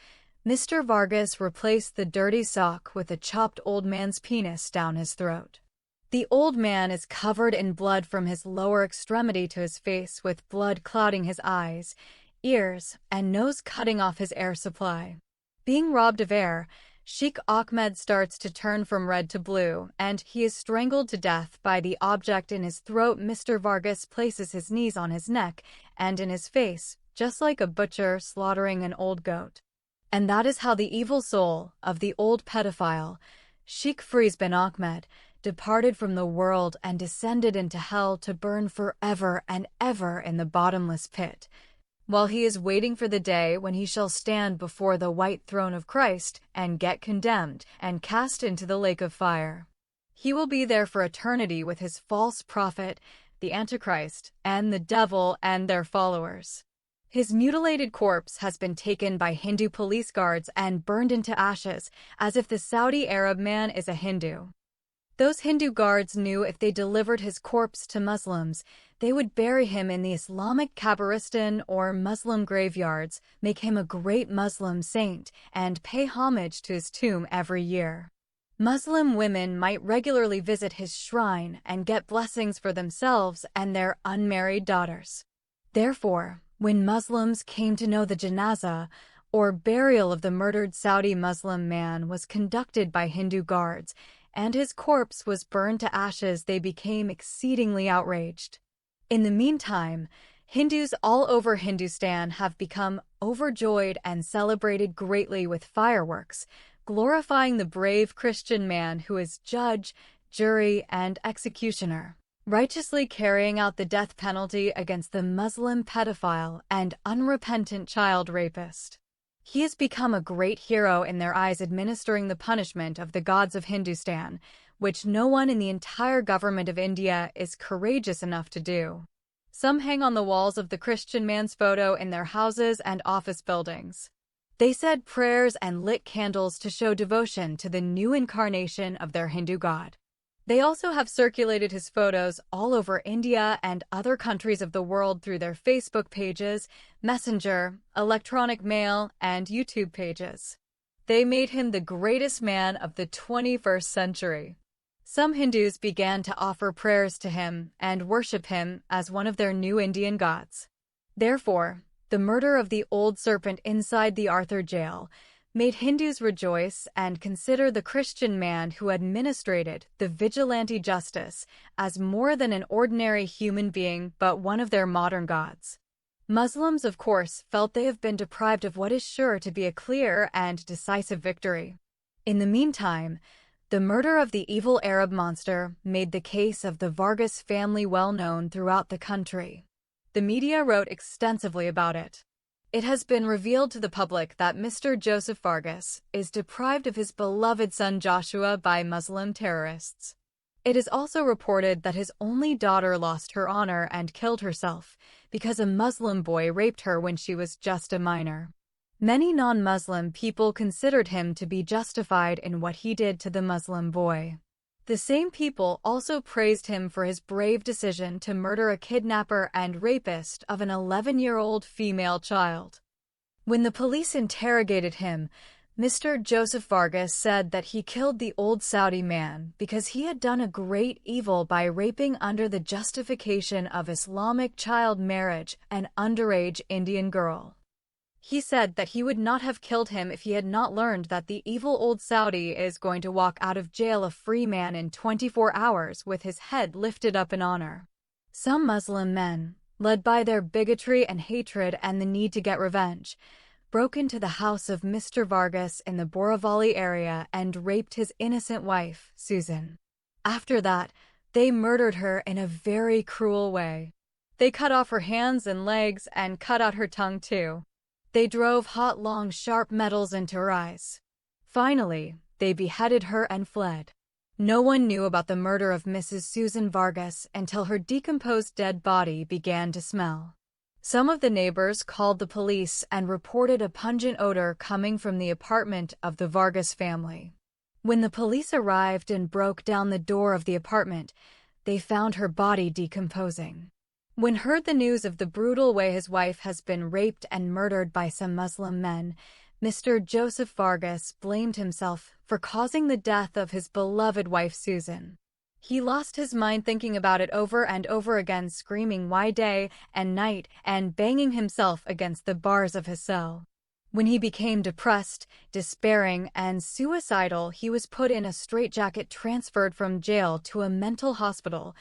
Mr. Vargas replaced the dirty sock with a chopped old man's penis down his throat. The old man is covered in blood from his lower extremity to his face, with blood clouding his eyes, ears, and nose, cutting off his air supply. Being robbed of air, Sheikh Ahmed starts to turn from red to blue, and he is strangled to death by the object in his throat. Mr. Vargas places his knees on his neck and in his face, just like a butcher slaughtering an old goat. And that is how the evil soul of the old pedophile, Sheikh Faiz bin Ahmed, departed from the world and descended into hell to burn forever and ever in the bottomless pit, while he is waiting for the day when he shall stand before the white throne of Christ and get condemned and cast into the lake of fire. He will be there for eternity with his false prophet, the Antichrist, and the devil and their followers. His mutilated corpse has been taken by Hindu police guards and burned into ashes, as if the Saudi Arab man is a Hindu. Those Hindu guards knew if they delivered his corpse to Muslims, they would bury him in the Islamic Qabristan or Muslim graveyards, make him a great Muslim saint, and pay homage to his tomb every year. Muslim women might regularly visit his shrine and get blessings for themselves and their unmarried daughters. Therefore, when Muslims came to know the janazah, or burial of the murdered Saudi Muslim man, was conducted by Hindu guards, and his corpse was burned to ashes, they became exceedingly outraged. In the meantime, Hindus all over Hindustan have become overjoyed and celebrated greatly with fireworks, glorifying the brave Christian man who is judge, jury, and executioner, righteously carrying out the death penalty against the Muslim pedophile and unrepentant child rapist. He has become a great hero in their eyes, administering the punishment of the gods of Hindustan, which no one in the entire government of India is courageous enough to do. Some hang on the walls of the Christian man's photo in their houses and office buildings. They said prayers and lit candles to show devotion to the new incarnation of their Hindu god. They also have circulated his photos all over India and other countries of the world through their Facebook pages, Messenger, electronic mail, and YouTube pages. They made him the greatest man of the 21st century. Some Hindus began to offer prayers to him and worship him as one of their new Indian gods. Therefore, the murder of the old serpent inside the Arthur jail made Hindus rejoice and consider the Christian man who administrated the vigilante justice as more than an ordinary human being but one of their modern gods. Muslims, of course, felt they have been deprived of what is sure to be a clear and decisive victory. In the meantime, the murder of the evil Arab monster made the case of the Vargas family well known throughout the country. The media wrote extensively about it. It has been revealed to the public that Mr. Joseph Vargas is deprived of his beloved son Joshua by Muslim terrorists. It is also reported that his only daughter lost her honor and killed herself because a Muslim boy raped her when she was just a minor. Many non-Muslim people considered him to be justified in what he did to the Muslim boy. The same people also praised him for his brave decision to murder a kidnapper and rapist of an 11-year-old female child. When the police interrogated him, Mr. Joseph Vargas said that he killed the old Saudi man because he had done a great evil by raping under the justification of Islamic child marriage an underage Indian girl. He said that he would not have killed him if he had not learned that the evil old Saudi is going to walk out of jail a free man in 24 hours with his head lifted up in honor. Some Muslim men, led by their bigotry and hatred and the need to get revenge, broke into the house of Mr. Vargas in the Borivali area and raped his innocent wife, Susan. After that, they murdered her in a very cruel way. They cut off her hands and legs and cut out her tongue too. They drove hot, long, sharp metals into her eyes. Finally, they beheaded her and fled. No one knew about the murder of Mrs. Susan Vargas until her decomposed dead body began to smell. Some of the neighbors called the police and reported a pungent odor coming from the apartment of the Vargas family. When the police arrived and broke down the door of the apartment, they found her body decomposing. When heard the news of the brutal way his wife has been raped and murdered by some Muslim men, Mr. Joseph Vargas blamed himself for causing the death of his beloved wife Susan. He lost his mind thinking about it over and over again, screaming why day and night and banging himself against the bars of his cell. When he became depressed, despairing, and suicidal, he was put in a straitjacket, transferred from jail to a mental hospital,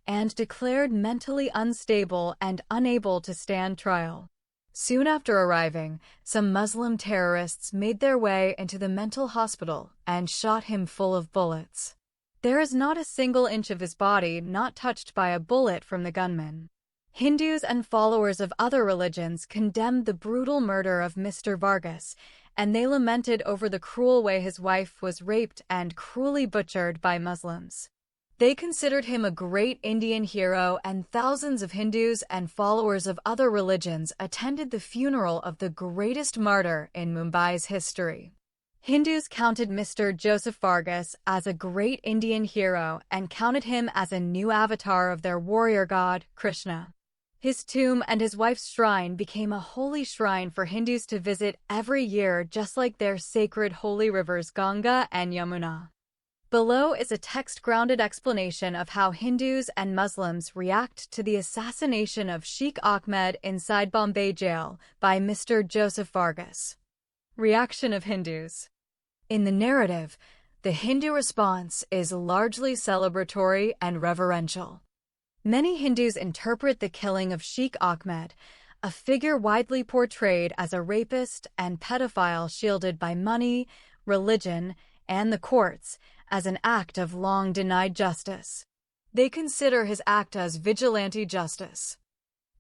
and declared mentally unstable and unable to stand trial. Soon after arriving, some Muslim terrorists made their way into the mental hospital and shot him full of bullets. There is not a single inch of his body not touched by a bullet from the gunman. Hindus and followers of other religions condemned the brutal murder of Mr. Vargas, and they lamented over the cruel way his wife was raped and cruelly butchered by Muslims. They considered him a great Indian hero, and thousands of Hindus and followers of other religions attended the funeral of the greatest martyr in Mumbai's history. Hindus counted Mr. Joseph Vargas as a great Indian hero and counted him as a new avatar of their warrior god, Krishna. His tomb and his wife's shrine became a holy shrine for Hindus to visit every year, just like their sacred holy rivers Ganga and Yamuna. Below is a text-grounded explanation of how Hindus and Muslims react to the assassination of Sheikh Ahmed inside Bombay jail by Mr. Joseph Vargas. Reaction of Hindus. In the narrative, The Hindu response is largely celebratory and reverential. Many Hindus interpret the killing of Sheikh Ahmed, a figure widely portrayed as a rapist and pedophile shielded by money, religion, and the courts, as an act of long-denied justice. They consider his act as vigilante justice.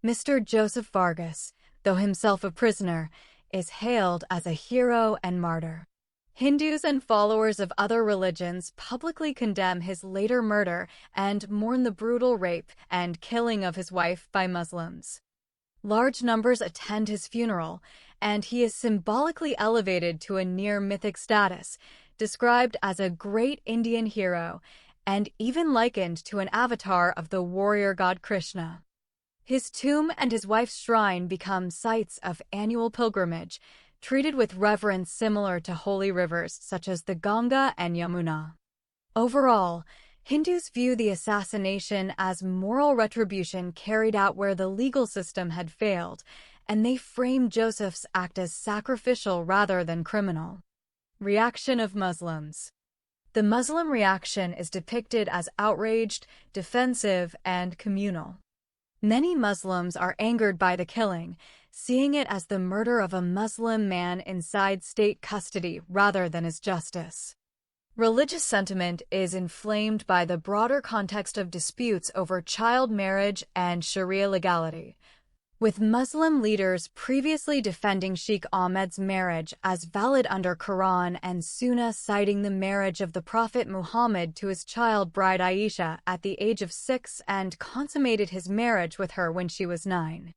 Mr. Joseph Vargas, though himself a prisoner, is hailed as a hero and martyr. Hindus and followers of other religions publicly condemn his later murder and mourn the brutal rape and killing of his wife by Muslims. Large numbers attend his funeral, and he is symbolically elevated to a near-mythic status, described as a great Indian hero, and even likened to an avatar of the warrior god Krishna. His tomb and his wife's shrine become sites of annual pilgrimage, treated with reverence similar to holy rivers such as the Ganga and Yamuna. Overall, Hindus view the assassination as moral retribution carried out where the legal system had failed, and they frame Joseph's act as sacrificial rather than criminal. Reaction of Muslims. The Muslim reaction is depicted as outraged, defensive, and communal. Many Muslims are angered by the killing, seeing it as the murder of a Muslim man inside state custody rather than as justice. Religious sentiment is inflamed by the broader context of disputes over child marriage and Sharia legality, with Muslim leaders previously defending Sheikh Ahmed's marriage as valid under Quran and Sunnah, citing the marriage of the Prophet Muhammad to his child bride Aisha at the age of 6 and consummated his marriage with her when she was 9.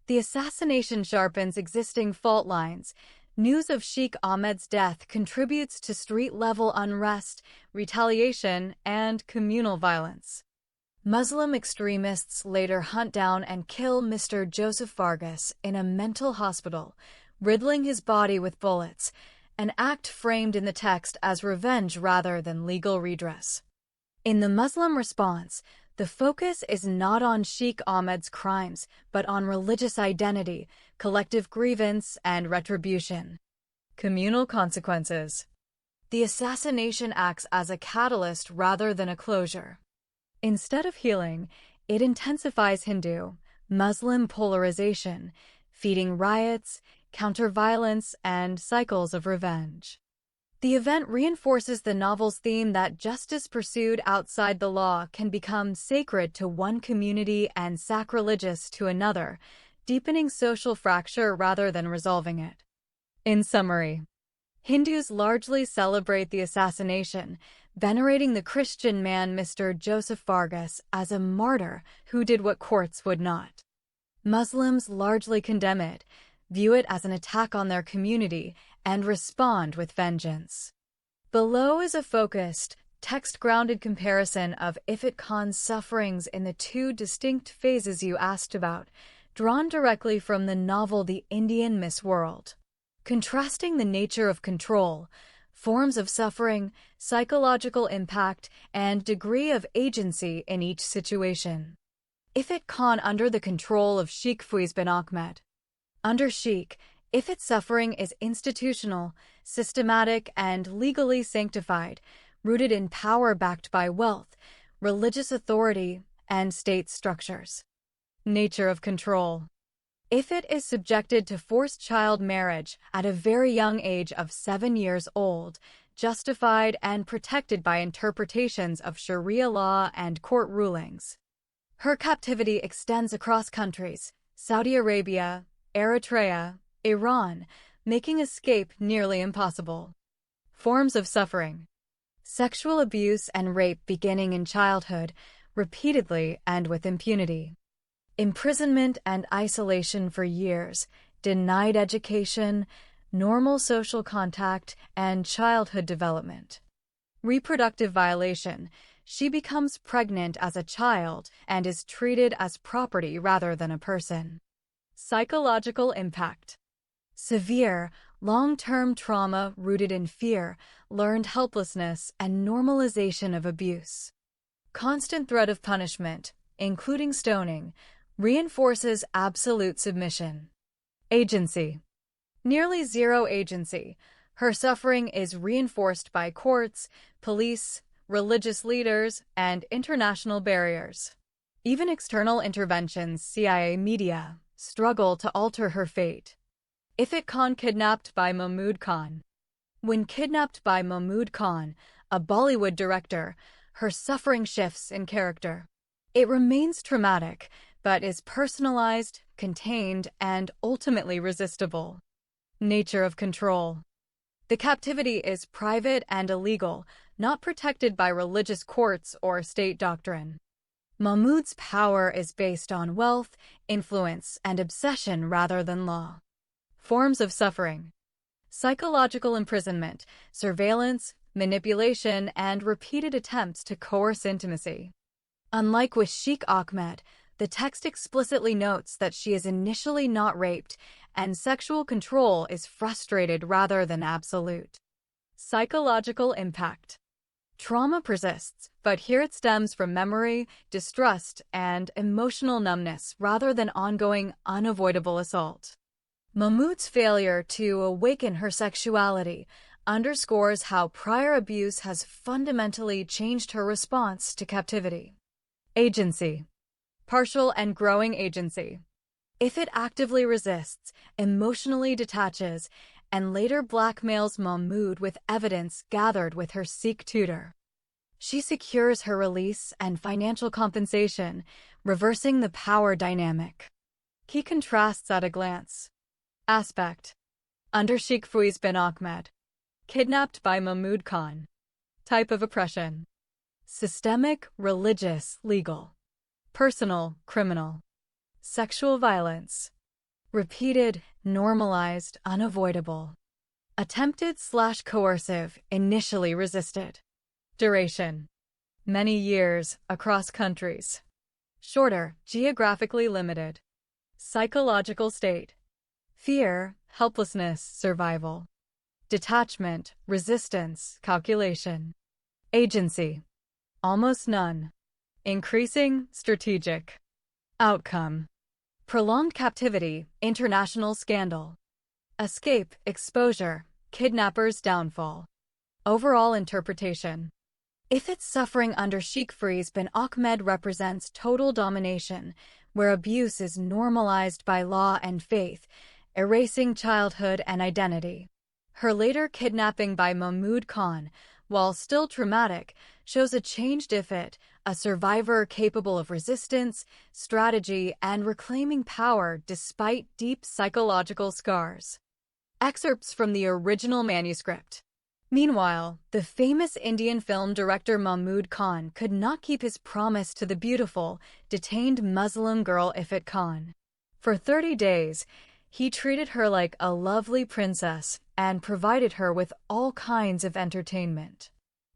The assassination sharpens existing fault lines. News of Sheikh Ahmed's death contributes to street-level unrest, retaliation, and communal violence. Muslim extremists later hunt down and kill Mr. Joseph Vargas in a mental hospital, riddling his body with bullets, an act framed in the text as revenge rather than legal redress. In the Muslim response, the focus is not on Sheikh Ahmed's crimes, but on religious identity, collective grievance, and retribution. Communal consequences. The assassination acts as a catalyst rather than a closure. Instead of healing, it intensifies Hindu-Muslim polarization, feeding riots, counter-violence, and cycles of revenge. The event reinforces the novel's theme that justice pursued outside the law can become sacred to one community and sacrilegious to another, deepening social fracture rather than resolving it. In summary, Hindus largely celebrate the assassination, venerating the Christian man Mr. Joseph Vargas as a martyr who did what courts would not. Muslims largely condemn it, view it as an attack on their community, and respond with vengeance. Below is a focused, text-grounded comparison of Ifat Khan's sufferings in the two distinct phases you asked about, drawn directly from the novel The Indian Miss World. Contrasting the nature of control, forms of suffering, psychological impact, and degree of agency in each situation. Ifat Khan under the control of Sheikh Faiz bin Ahmed. Under Sheikh, Ifat's suffering is institutional, systematic, and legally sanctified, rooted in power backed by wealth, religious authority, and state structures. Nature of control. Ifat is subjected to forced child marriage at a very young age of 7 years old, justified and protected by interpretations of Sharia law and court rulings. Her captivity extends across countries, Saudi Arabia, Eritrea, Iran, making escape nearly impossible. Forms of suffering. Sexual abuse and rape beginning in childhood, repeatedly and with impunity. Imprisonment and isolation for years, denied education, normal social contact, and childhood development. Reproductive violation. She becomes pregnant as a child and is treated as property rather than a person. Psychological impact. Severe, long-term trauma rooted in fear, learned helplessness, and normalization of abuse. Constant threat of punishment, including stoning, reinforces absolute submission. Agency. Nearly zero agency. Her suffering is reinforced by courts, police, religious leaders, and international barriers. Even external interventions, CIA media, struggle to alter her fate. Ifat Khan kidnapped by Mahmood Khan. When kidnapped by Mahmood Khan, a Bollywood director, her suffering shifts in character. It remains traumatic, but is personalized, contained, and ultimately resistible. Nature of control. The captivity is private and illegal, not protected by religious courts or state doctrine. Mahmood's power is based on wealth, influence, and obsession rather than law. Forms of suffering. Psychological imprisonment, surveillance, manipulation, and repeated attempts to coerce intimacy. Unlike with Sheikh Ahmed, the text explicitly notes that she is initially not raped, and sexual control is frustrated rather than absolute. Psychological impact. Trauma persists, but here it stems from memory, distrust, and emotional numbness rather than ongoing, unavoidable assault. Mahmood's failure to awaken her sexuality underscores how prior abuse has fundamentally changed her response to captivity. Agency. Partial and growing agency. Ifat actively resists, emotionally detaches, and later blackmails Mahmood with evidence gathered with her Sikh tutor. She secures her release and financial compensation, reversing the power dynamic. Key contrasts at a glance. Aspect. Under Sheikh Faiz bin Ahmed. Kidnapped by Mahmood Khan. Type of oppression. Systemic, religious, legal. Personal, criminal. Sexual violence. Repeated, normalized, unavoidable. Attempted/coercive, initially resisted. Duration. Many years, across countries. Shorter, geographically limited. Psychological state. Fear, helplessness, survival. Detachment, resistance, calculation. Agency. Almost none. Increasing, strategic. Outcome. Prolonged captivity, international scandal. Escape, exposure, kidnapper's downfall. Overall interpretation. Ifat's suffering under Sheikh Faiz bin Ahmed represents total domination, where abuse is normalized by law and faith, erasing childhood and identity. Her later kidnapping by Mahmood Khan, while still traumatic, shows a changed Ifat, a survivor capable of resistance, strategy, and reclaiming power despite deep psychological scars. Excerpts from the original manuscript. Meanwhile, the famous Indian film director Mahmood Khan could not keep his promise to the beautiful, detained Muslim girl Ifat Khan. For 30 days, he treated her like a lovely princess and provided her with all kinds of entertainment.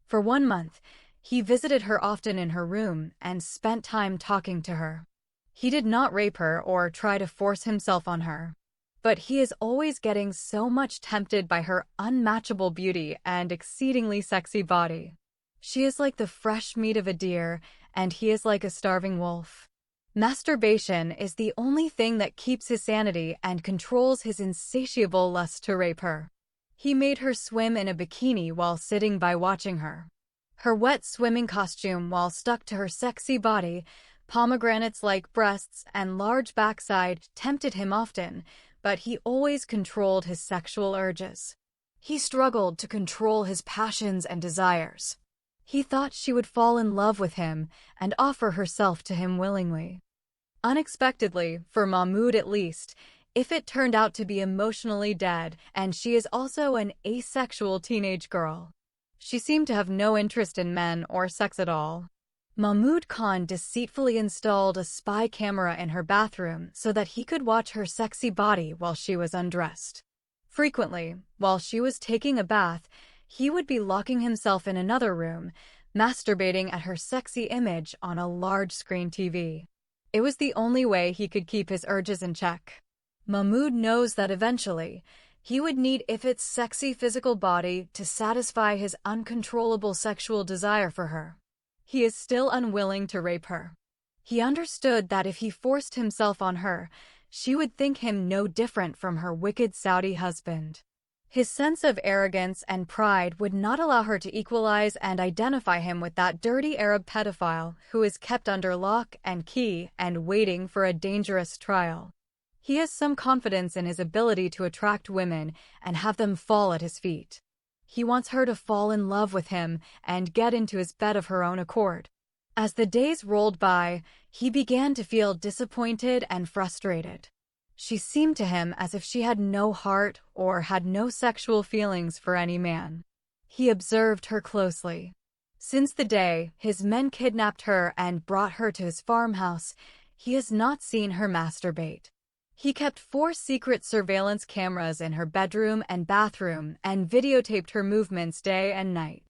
For 1 month, he visited her often in her room and spent time talking to her. He did not rape her or try to force himself on her, but he is always getting so much tempted by her unmatchable beauty and exceedingly sexy body. She is like the fresh meat of a deer, and he is like a starving wolf. Masturbation is the only thing that keeps his sanity and controls his insatiable lust to rape her. He made her swim in a bikini while sitting by watching her. Her wet swimming costume, while stuck to her sexy body, pomegranates-like breasts, and large backside, tempted him often, but he always controlled his sexual urges. He struggled to control his passions and desires. He thought she would fall in love with him and offer herself to him willingly. Unexpectedly, for Mahmood at least, Ifat turned out to be emotionally dead, and she is also an asexual teenage girl. She seemed to have no interest in men or sex at all. Mahmood Khan deceitfully installed a spy camera in her bathroom so that he could watch her sexy body while she was undressed. Frequently, while she was taking a bath, he would be locking himself in another room, masturbating at her sexy image on a large-screen TV. It was the only way he could keep his urges in check. Mahmood knows that eventually, he would need Ifat's sexy physical body to satisfy his uncontrollable sexual desire for her. He is still unwilling to rape her. He understood that if he forced himself on her, she would think him no different from her wicked Saudi husband. His sense of arrogance and pride would not allow her to equalize and identify him with that dirty Arab pedophile who is kept under lock and key and waiting for a dangerous trial. He has some confidence in his ability to attract women and have them fall at his feet. He wants her to fall in love with him and get into his bed of her own accord. As the days rolled by, he began to feel disappointed and frustrated. She seemed to him as if she had no heart or had no sexual feelings for any man. He observed her closely. Since the day his men kidnapped her and brought her to his farmhouse, he has not seen her masturbate. He kept 4 secret surveillance cameras in her bedroom and bathroom and videotaped her movements day and night.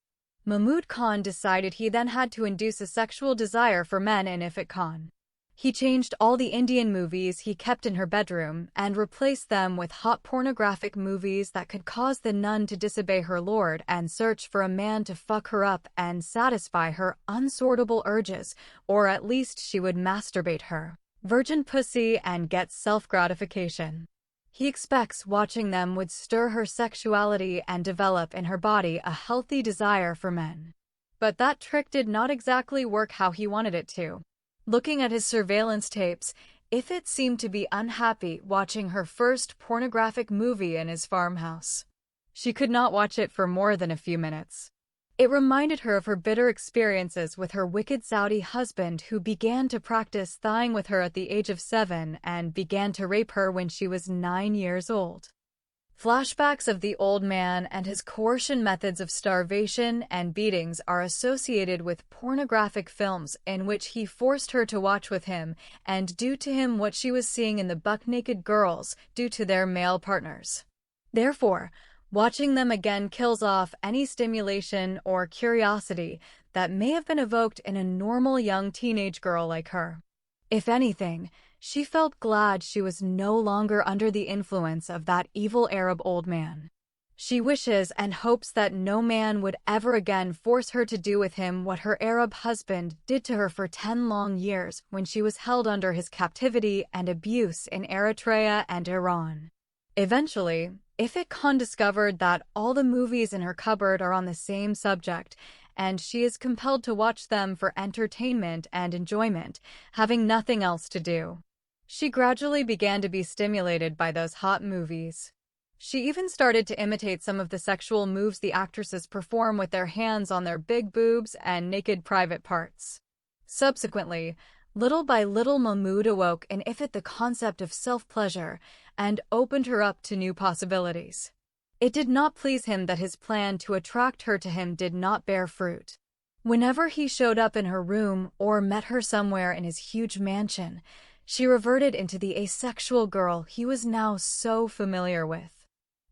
Mahmood Khan decided he then had to induce a sexual desire for men in Ifat Khan. He changed all the Indian movies he kept in her bedroom and replaced them with hot pornographic movies that could cause the nun to disobey her lord and search for a man to fuck her up and satisfy her unsortable urges, or at least she would masturbate her virgin pussy and get self-gratification. He expects watching them would stir her sexuality and develop in her body a healthy desire for men. But that trick did not exactly work how he wanted it to. Looking at his surveillance tapes, Ifat seemed to be unhappy watching her first pornographic movie in his farmhouse. She could not watch it for more than a few minutes. It reminded her of her bitter experiences with her wicked Saudi husband who began to practice thighing with her at the age of 7 and began to rape her when she was 9 years old. Flashbacks of the old man and his coercion methods of starvation and beatings are associated with pornographic films in which he forced her to watch with him and do to him what she was seeing in the buck-naked girls do to their male partners. Therefore, watching them again kills off any stimulation or curiosity that may have been evoked in a normal young teenage girl like her. If anything, she felt glad she was no longer under the influence of that evil Arab old man. She wishes and hopes that no man would ever again force her to do with him what her Arab husband did to her for 10 long years when she was held under his captivity and abuse in Eritrea and Iran. Eventually, Ifat Khan discovered that all the movies in her cupboard are on the same subject, and she is compelled to watch them for entertainment and enjoyment, having nothing else to do. She gradually began to be stimulated by those hot movies. She even started to imitate some of the sexual moves the actresses perform with their hands on their big boobs and naked private parts. Subsequently, little by little Mahmood awoke in Ifat the concept of self-pleasure and opened her up to new possibilities. It did not please him that his plan to attract her to him did not bear fruit. Whenever he showed up in her room or met her somewhere in his huge mansion, she reverted into the asexual girl he was now so familiar with.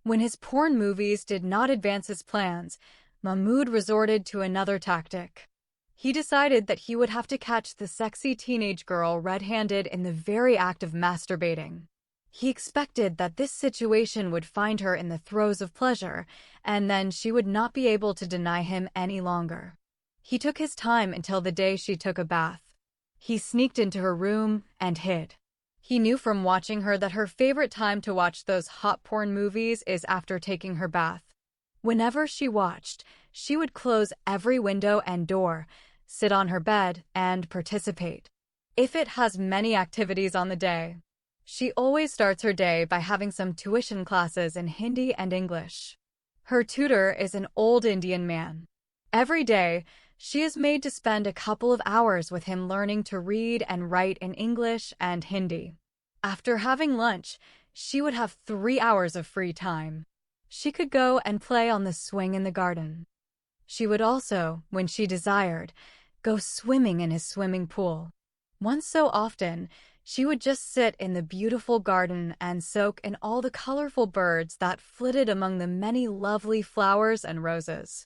When his porn movies did not advance his plans, Mahmood resorted to another tactic. He decided that he would have to catch the sexy teenage girl red-handed in the very act of masturbating. He expected that this situation would find her in the throes of pleasure, and then she would not be able to deny him any longer. He took his time until the day she took a bath. He sneaked into her room and hid. He knew from watching her that her favorite time to watch those hot porn movies is after taking her bath. Whenever she watched, she would close every window and door, sit on her bed, and participate. Ifat has many activities on the day. She always starts her day by having some tuition classes in Hindi and English. Her tutor is an old Indian man. Every day, she is made to spend a couple of hours with him learning to read and write in English and Hindi. After having lunch, she would have 3 hours of free time. She could go and play on the swing in the garden. She would also, when she desired, go swimming in his swimming pool. Once so often, she would just sit in the beautiful garden and soak in all the colorful birds that flitted among the many lovely flowers and roses.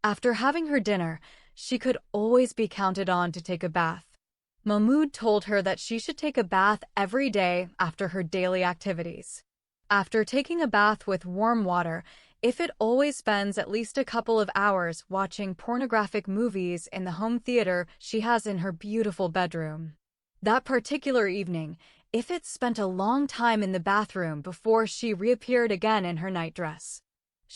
After having her dinner, she could always be counted on to take a bath. Mahmood told her that she should take a bath every day after her daily activities. After taking a bath with warm water, Ifat always spends at least a couple of hours watching pornographic movies in the home theater she has in her beautiful bedroom. That particular evening, Ifat spent a long time in the bathroom before she reappeared again in her nightdress.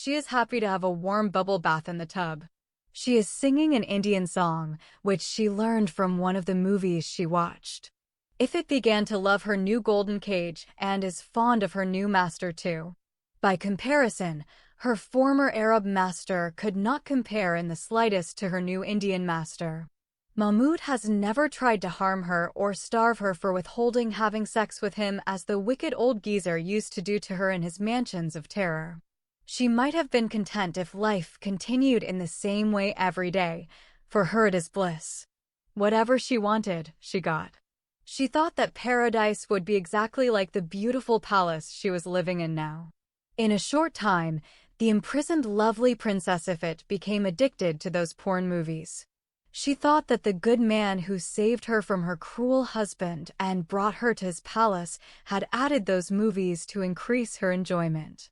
She is happy to have a warm bubble bath in the tub. She is singing an Indian song, which she learned from one of the movies she watched. Ifit began to love her new golden cage and is fond of her new master too. By comparison, her former Arab master could not compare in the slightest to her new Indian master. Mahmud has never tried to harm her or starve her for withholding having sex with him as the wicked old geezer used to do to her in his mansions of terror. She might have been content if life continued in the same way every day. For her it is bliss. Whatever she wanted, she got. She thought that paradise would be exactly like the beautiful palace she was living in now. In a short time, the imprisoned lovely Princess Ifit became addicted to those porn movies. She thought that the good man who saved her from her cruel husband and brought her to his palace had added those movies to increase her enjoyment.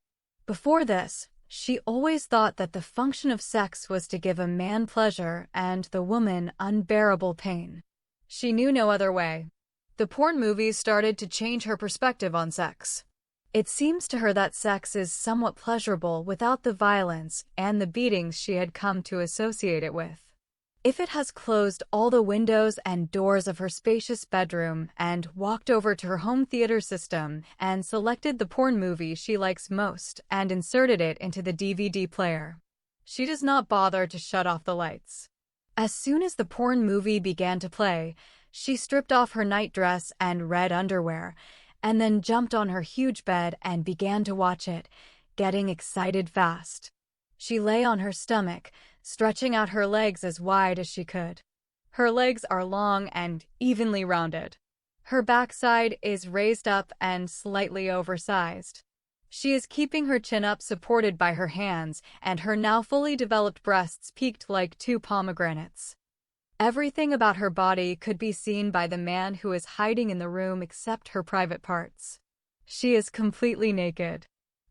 Before this, she always thought that the function of sex was to give a man pleasure and the woman unbearable pain. She knew no other way. The porn movies started to change her perspective on sex. It seems to her that sex is somewhat pleasurable without the violence and the beatings she had come to associate it with. Ifit has closed all the windows and doors of her spacious bedroom and walked over to her home theater system and selected the porn movie she likes most and inserted it into the DVD player. She does not bother to shut off the lights. As soon as the porn movie began to play, she stripped off her nightdress and red underwear, and then jumped on her huge bed and began to watch it, getting excited fast. She lay on her stomach, stretching out her legs as wide as she could. Her legs are long and evenly rounded. Her backside is raised up and slightly oversized. She is keeping her chin up supported by her hands, and her now fully developed breasts peaked like two pomegranates. Everything about her body could be seen by the man who is hiding in the room except her private parts. She is completely naked.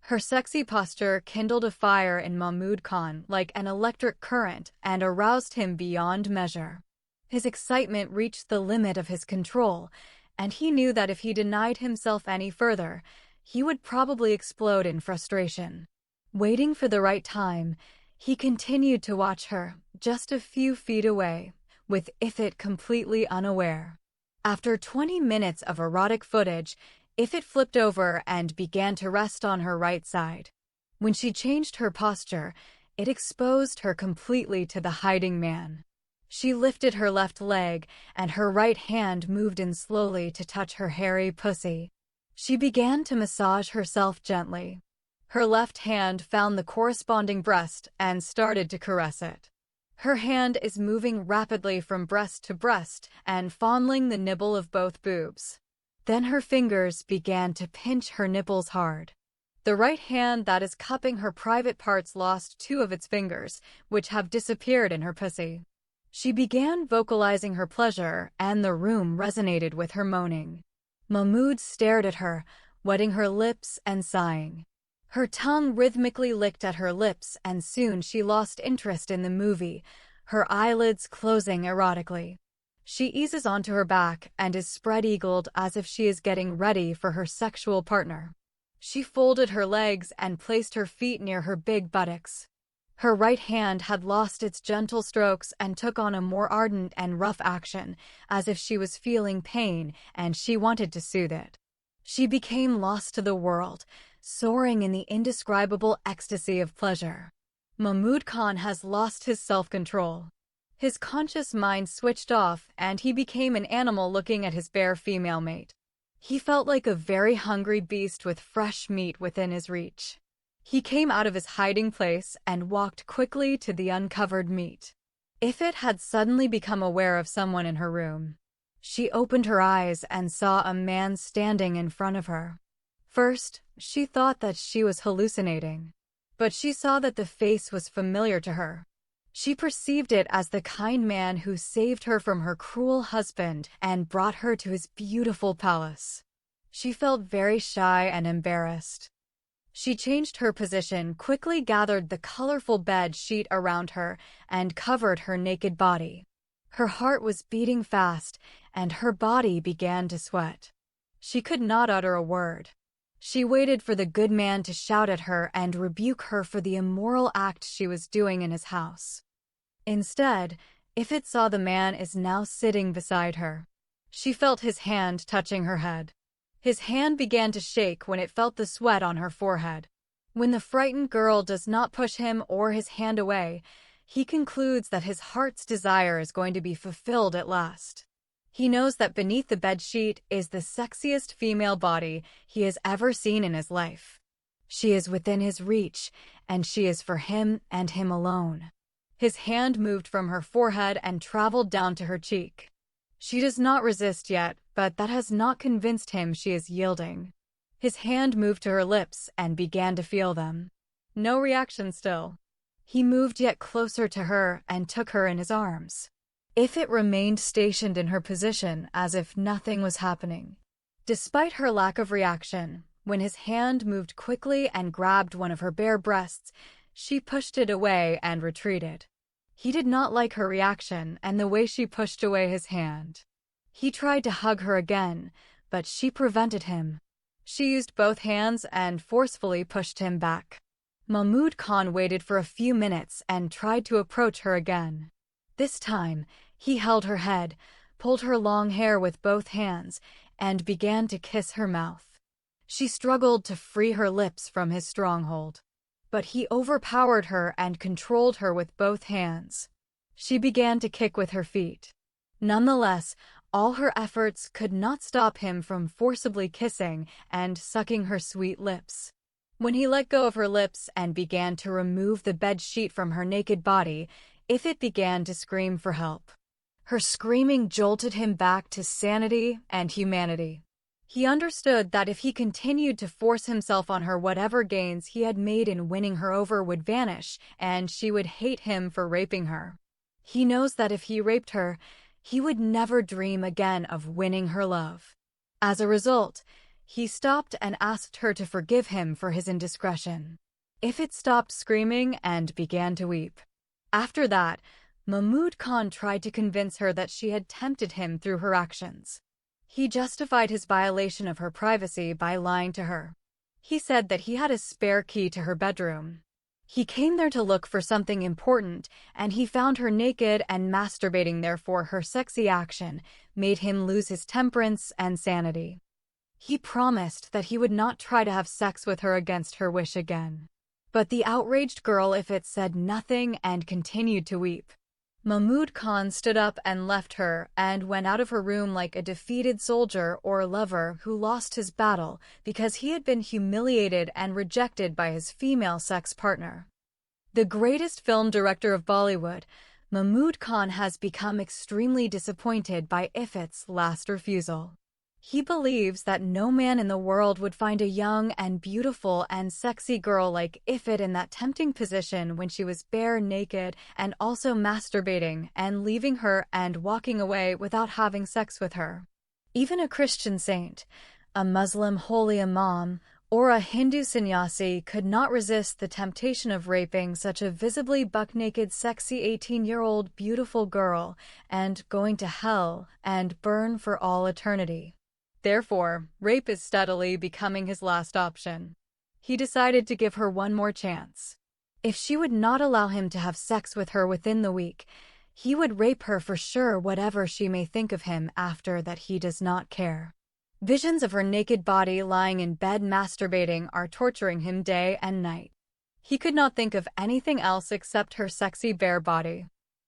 Her sexy posture kindled a fire in Mahmud Khan like an electric current and aroused him beyond measure. His excitement reached the limit of his control, and he knew that if he denied himself any further, he would probably explode in frustration. Waiting for the right time, he continued to watch her, just a few feet away, with Ifit completely unaware. After 20 minutes of erotic footage, Ifit flipped over and began to rest on her right side. When she changed her posture, it exposed her completely to the hiding man. She lifted her left leg, and her right hand moved in slowly to touch her hairy pussy. She began to massage herself gently. Her left hand found the corresponding breast and started to caress it. Her hand is moving rapidly from breast to breast and fondling the nibble of both boobs. Then her fingers began to pinch her nipples hard. The right hand that is cupping her private parts lost 2 of its fingers, which have disappeared in her pussy. She began vocalizing her pleasure, and the room resonated with her moaning. Mahmud stared at her, wetting her lips and sighing. Her tongue rhythmically licked at her lips, and soon she lost interest in the movie, her eyelids closing erotically. She eases onto her back and is spread-eagled as if she is getting ready for her sexual partner. She folded her legs and placed her feet near her big buttocks. Her right hand had lost its gentle strokes and took on a more ardent and rough action, as if she was feeling pain and she wanted to soothe it. She became lost to the world, soaring in the indescribable ecstasy of pleasure. Mahmud Khan has lost his self-control. His conscious mind switched off, and he became an animal looking at his bare female mate. He felt like a very hungry beast with fresh meat within his reach. He came out of his hiding place and walked quickly to the uncovered meat. Ifit had suddenly become aware of someone in her room. She opened her eyes and saw a man standing in front of her. First, she thought that she was hallucinating, but she saw that the face was familiar to her. She perceived it as the kind man who saved her from her cruel husband and brought her to his beautiful palace. She felt very shy and embarrassed. She changed her position, quickly gathered the colorful bed sheet around her, and covered her naked body. Her heart was beating fast, and her body began to sweat. She could not utter a word. She waited for the good man to shout at her and rebuke her for the immoral act she was doing in his house. Instead, Ifrit saw the man is now sitting beside her. She felt his hand touching her head. His hand began to shake when it felt the sweat on her forehead. When the frightened girl does not push him or his hand away, he concludes that his heart's desire is going to be fulfilled at last. He knows that beneath the bedsheet is the sexiest female body he has ever seen in his life. She is within his reach, and she is for him and him alone. His hand moved from her forehead and traveled down to her cheek. She does not resist yet, but that has not convinced him she is yielding. His hand moved to her lips and began to feel them. No reaction still. He moved yet closer to her and took her in his arms. Ifrit remained stationed in her position as if nothing was happening. Despite her lack of reaction, when his hand moved quickly and grabbed one of her bare breasts, she pushed it away and retreated. He did not like her reaction and the way she pushed away his hand. He tried to hug her again, but she prevented him. She used both hands and forcefully pushed him back. Mahmoud Khan waited for a few minutes and tried to approach her again. This time, he held her head, pulled her long hair with both hands, and began to kiss her mouth. She struggled to free her lips from his stronghold, but he overpowered her and controlled her with both hands. She began to kick with her feet. Nonetheless, all her efforts could not stop him from forcibly kissing and sucking her sweet lips. When he let go of her lips and began to remove the bed sheet from her naked body, Ifrit began to scream for help. Her screaming jolted him back to sanity and humanity. He understood that if he continued to force himself on her, whatever gains he had made in winning her over would vanish, and she would hate him for raping her. He knows that if he raped her, he would never dream again of winning her love. As a result, he stopped and asked her to forgive him for his indiscretion. Ifrit stopped screaming and began to weep. After that, Mahmoud Khan tried to convince her that she had tempted him through her actions. He justified his violation of her privacy by lying to her. He said that he had a spare key to her bedroom. He came there to look for something important, and he found her naked and masturbating. Therefore, her sexy action made him lose his temperance and sanity. He promised that he would not try to have sex with her against her wish again. But the outraged girl Ifrit said nothing and continued to weep. Mahmoud Khan stood up and left her and went out of her room like a defeated soldier or lover who lost his battle because he had been humiliated and rejected by his female sex partner. The greatest film director of Bollywood, Mahmoud Khan has become extremely disappointed by Ifrit's last refusal. He believes that no man in the world would find a young and beautiful and sexy girl like Ifrit in that tempting position when she was bare naked and also masturbating and leaving her and walking away without having sex with her. Even a Christian saint, a Muslim holy imam, or a Hindu sannyasi could not resist the temptation of raping such a visibly buck-naked, sexy 18-year-old beautiful girl and going to hell and burn for all eternity. Therefore, rape is steadily becoming his last option. He decided to give her one more chance. If she would not allow him to have sex with her within the week, he would rape her for sure, whatever she may think of him after that. He does not care. Visions of her naked body lying in bed masturbating are torturing him day and night. He could not think of anything else except her sexy bare body.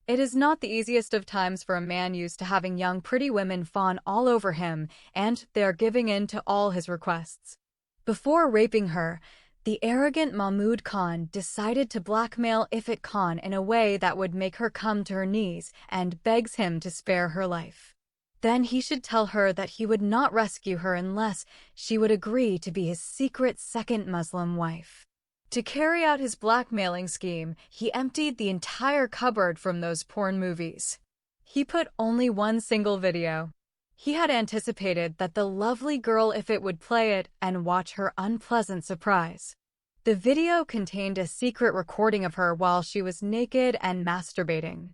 It is not the easiest of times for a man used to having young pretty women fawn all over him, and they are giving in to all his requests. Before raping her, the arrogant Mahmoud Khan decided to blackmail Ifrit Khan in a way that would make her come to her knees and begs him to spare her life. Then he should tell her that he would not rescue her unless she would agree to be his secret second Muslim wife. To carry out his blackmailing scheme, he emptied the entire cupboard from those porn movies. He put only one single video. He had anticipated that the lovely girl Ifrit would play it and watch her unpleasant surprise. The video contained a secret recording of her while she was naked and masturbating.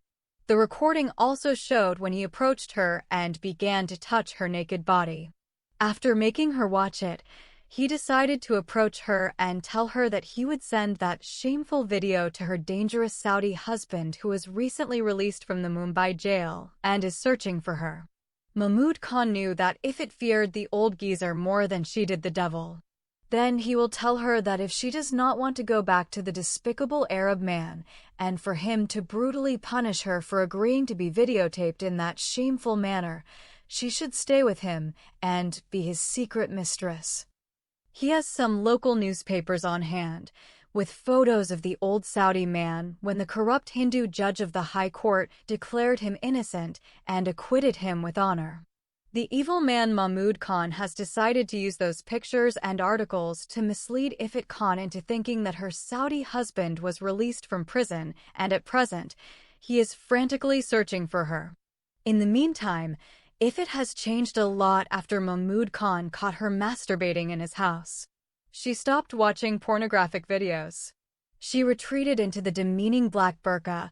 The recording also showed when he approached her and began to touch her naked body. After making her watch it, He decided to approach her and tell her that he would send that shameful video to her dangerous Saudi husband who was recently released from the Mumbai jail and is searching for her. Mahmood Khan knew that Ifat feared the old geezer more than she did the devil. Then he will tell her that if she does not want to go back to the despicable Arab man, and for him to brutally punish her for agreeing to be videotaped in that shameful manner, she should stay with him and be his secret mistress. He has some local newspapers on hand, with photos of the old Saudi man when the corrupt Hindu judge of the High Court declared him innocent and acquitted him with honor. The evil man Mahmood Khan has decided to use those pictures and articles to mislead Ifat Khan into thinking that her Saudi husband was released from prison, and at present, he is frantically searching for her. In the meantime, Ifat has changed a lot after Mahmood Khan caught her masturbating in his house. She stopped watching pornographic videos. She retreated into the demeaning black burqa,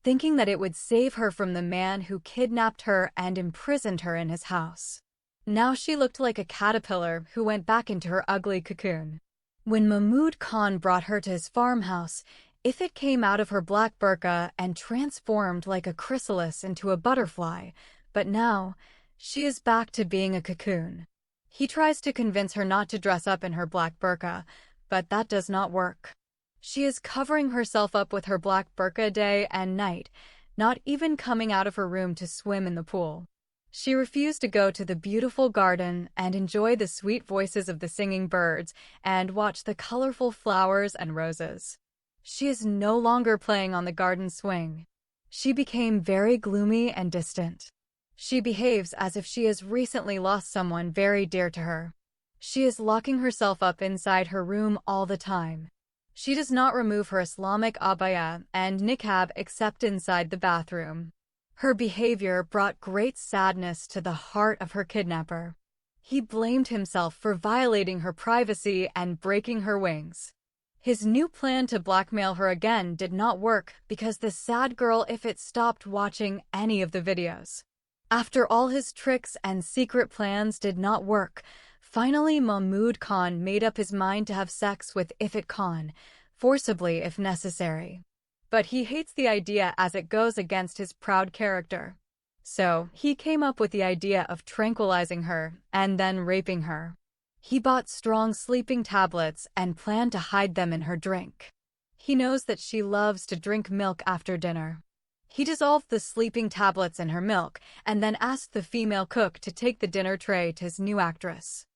thinking that it would save her from the man who kidnapped her and imprisoned her in his house. Now she looked like a caterpillar who went back into her ugly cocoon. When Mahmood Khan brought her to his farmhouse, Ifat came out of her black burqa and transformed like a chrysalis into a butterfly, but now she is back to being a cocoon. He tries to convince her not to dress up in her black burqa, but that does not work. She is covering herself up with her black burqa day and night, not even coming out of her room to swim in the pool. She refused to go to the beautiful garden and enjoy the sweet voices of the singing birds and watch the colorful flowers and roses. She is no longer playing on the garden swing. She became very gloomy and distant. She behaves as if she has recently lost someone very dear to her. She is locking herself up inside her room all the time. She does not remove her Islamic abaya and niqab except inside the bathroom. Her behavior brought great sadness to the heart of her kidnapper. He blamed himself for violating her privacy and breaking her wings. His new plan to blackmail her again did not work because the sad girl Ifat stopped watching any of the videos. After all his tricks and secret plans did not work, finally Mahmood Khan made up his mind to have sex with Ifat Khan, forcibly if necessary. But he hates the idea as it goes against his proud character. So, he came up with the idea of tranquilizing her and then raping her. He bought strong sleeping tablets and planned to hide them in her drink. He knows that she loves to drink milk after dinner. He dissolved the sleeping tablets in her milk and then asked the female cook to take the dinner tray to his new actress.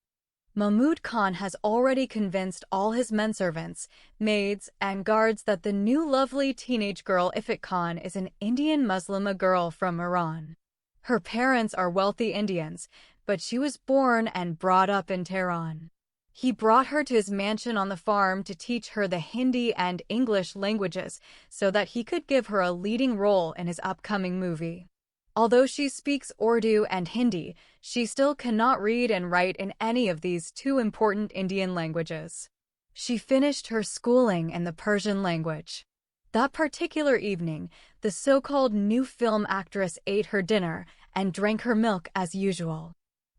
Mahmood Khan has already convinced all his menservants, maids, and guards that the new lovely teenage girl Ifat Khan is an Indian Muslima girl from Iran. Her parents are wealthy Indians, but she was born and brought up in Tehran. He brought her to his mansion on the farm to teach her the Hindi and English languages so that he could give her a leading role in his upcoming movie. Although she speaks Urdu and Hindi, she still cannot read and write in any of these two important Indian languages. She finished her schooling in the Persian language. That particular evening, the so-called new film actress ate her dinner and drank her milk as usual.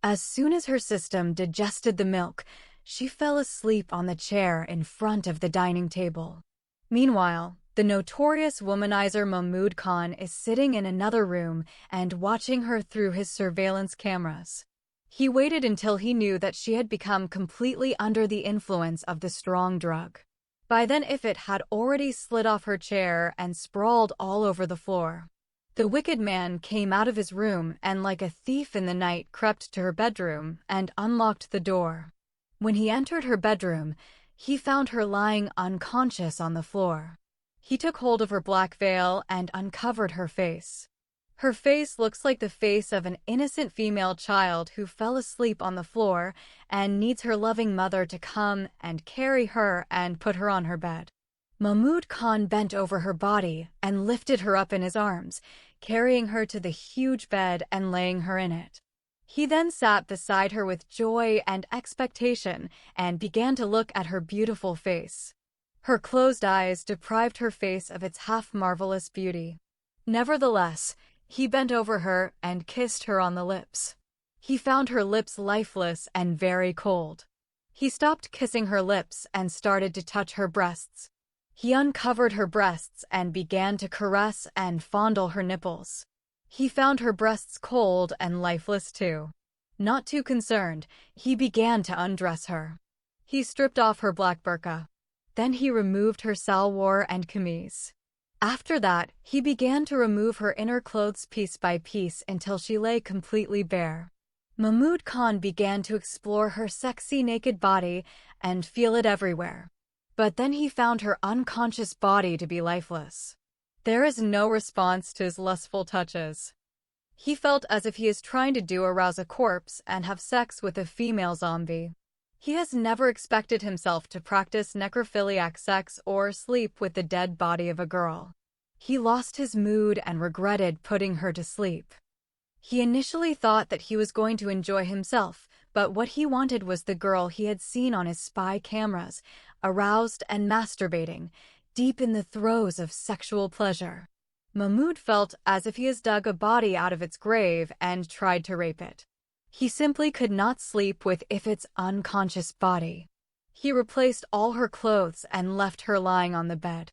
As soon as her system digested the milk, she fell asleep on the chair in front of the dining table. Meanwhile, the notorious womanizer Mahmood Khan is sitting in another room and watching her through his surveillance cameras. He waited until he knew that she had become completely under the influence of the strong drug. By then Ifat had already slid off her chair and sprawled all over the floor. The wicked man came out of his room and like a thief in the night crept to her bedroom and unlocked the door. When he entered her bedroom, he found her lying unconscious on the floor. He took hold of her black veil and uncovered her face. Her face looks like the face of an innocent female child who fell asleep on the floor and needs her loving mother to come and carry her and put her on her bed. Mahmood Khan bent over her body and lifted her up in his arms, carrying her to the huge bed and laying her in it. He then sat beside her with joy and expectation and began to look at her beautiful face. Her closed eyes deprived her face of its half-marvelous beauty. Nevertheless, he bent over her and kissed her on the lips. He found her lips lifeless and very cold. He stopped kissing her lips and started to touch her breasts. He uncovered her breasts and began to caress and fondle her nipples. He found her breasts cold and lifeless too. Not too concerned, he began to undress her. He stripped off her black burqa. Then he removed her salwar and kameez. After that, he began to remove her inner clothes piece by piece until she lay completely bare. Mahmoud Khan began to explore her sexy naked body and feel it everywhere. But then he found her unconscious body to be lifeless. There is no response to his lustful touches. He felt as if he is trying to arouse a corpse and have sex with a female zombie. He has never expected himself to practice necrophiliac sex or sleep with the dead body of a girl. He lost his mood and regretted putting her to sleep. He initially thought that he was going to enjoy himself, but what he wanted was the girl he had seen on his spy cameras, aroused and masturbating, deep in the throes of sexual pleasure. Mahmoud felt as if he has dug a body out of its grave and tried to rape it. He simply could not sleep with Ifit's unconscious body. He replaced all her clothes and left her lying on the bed.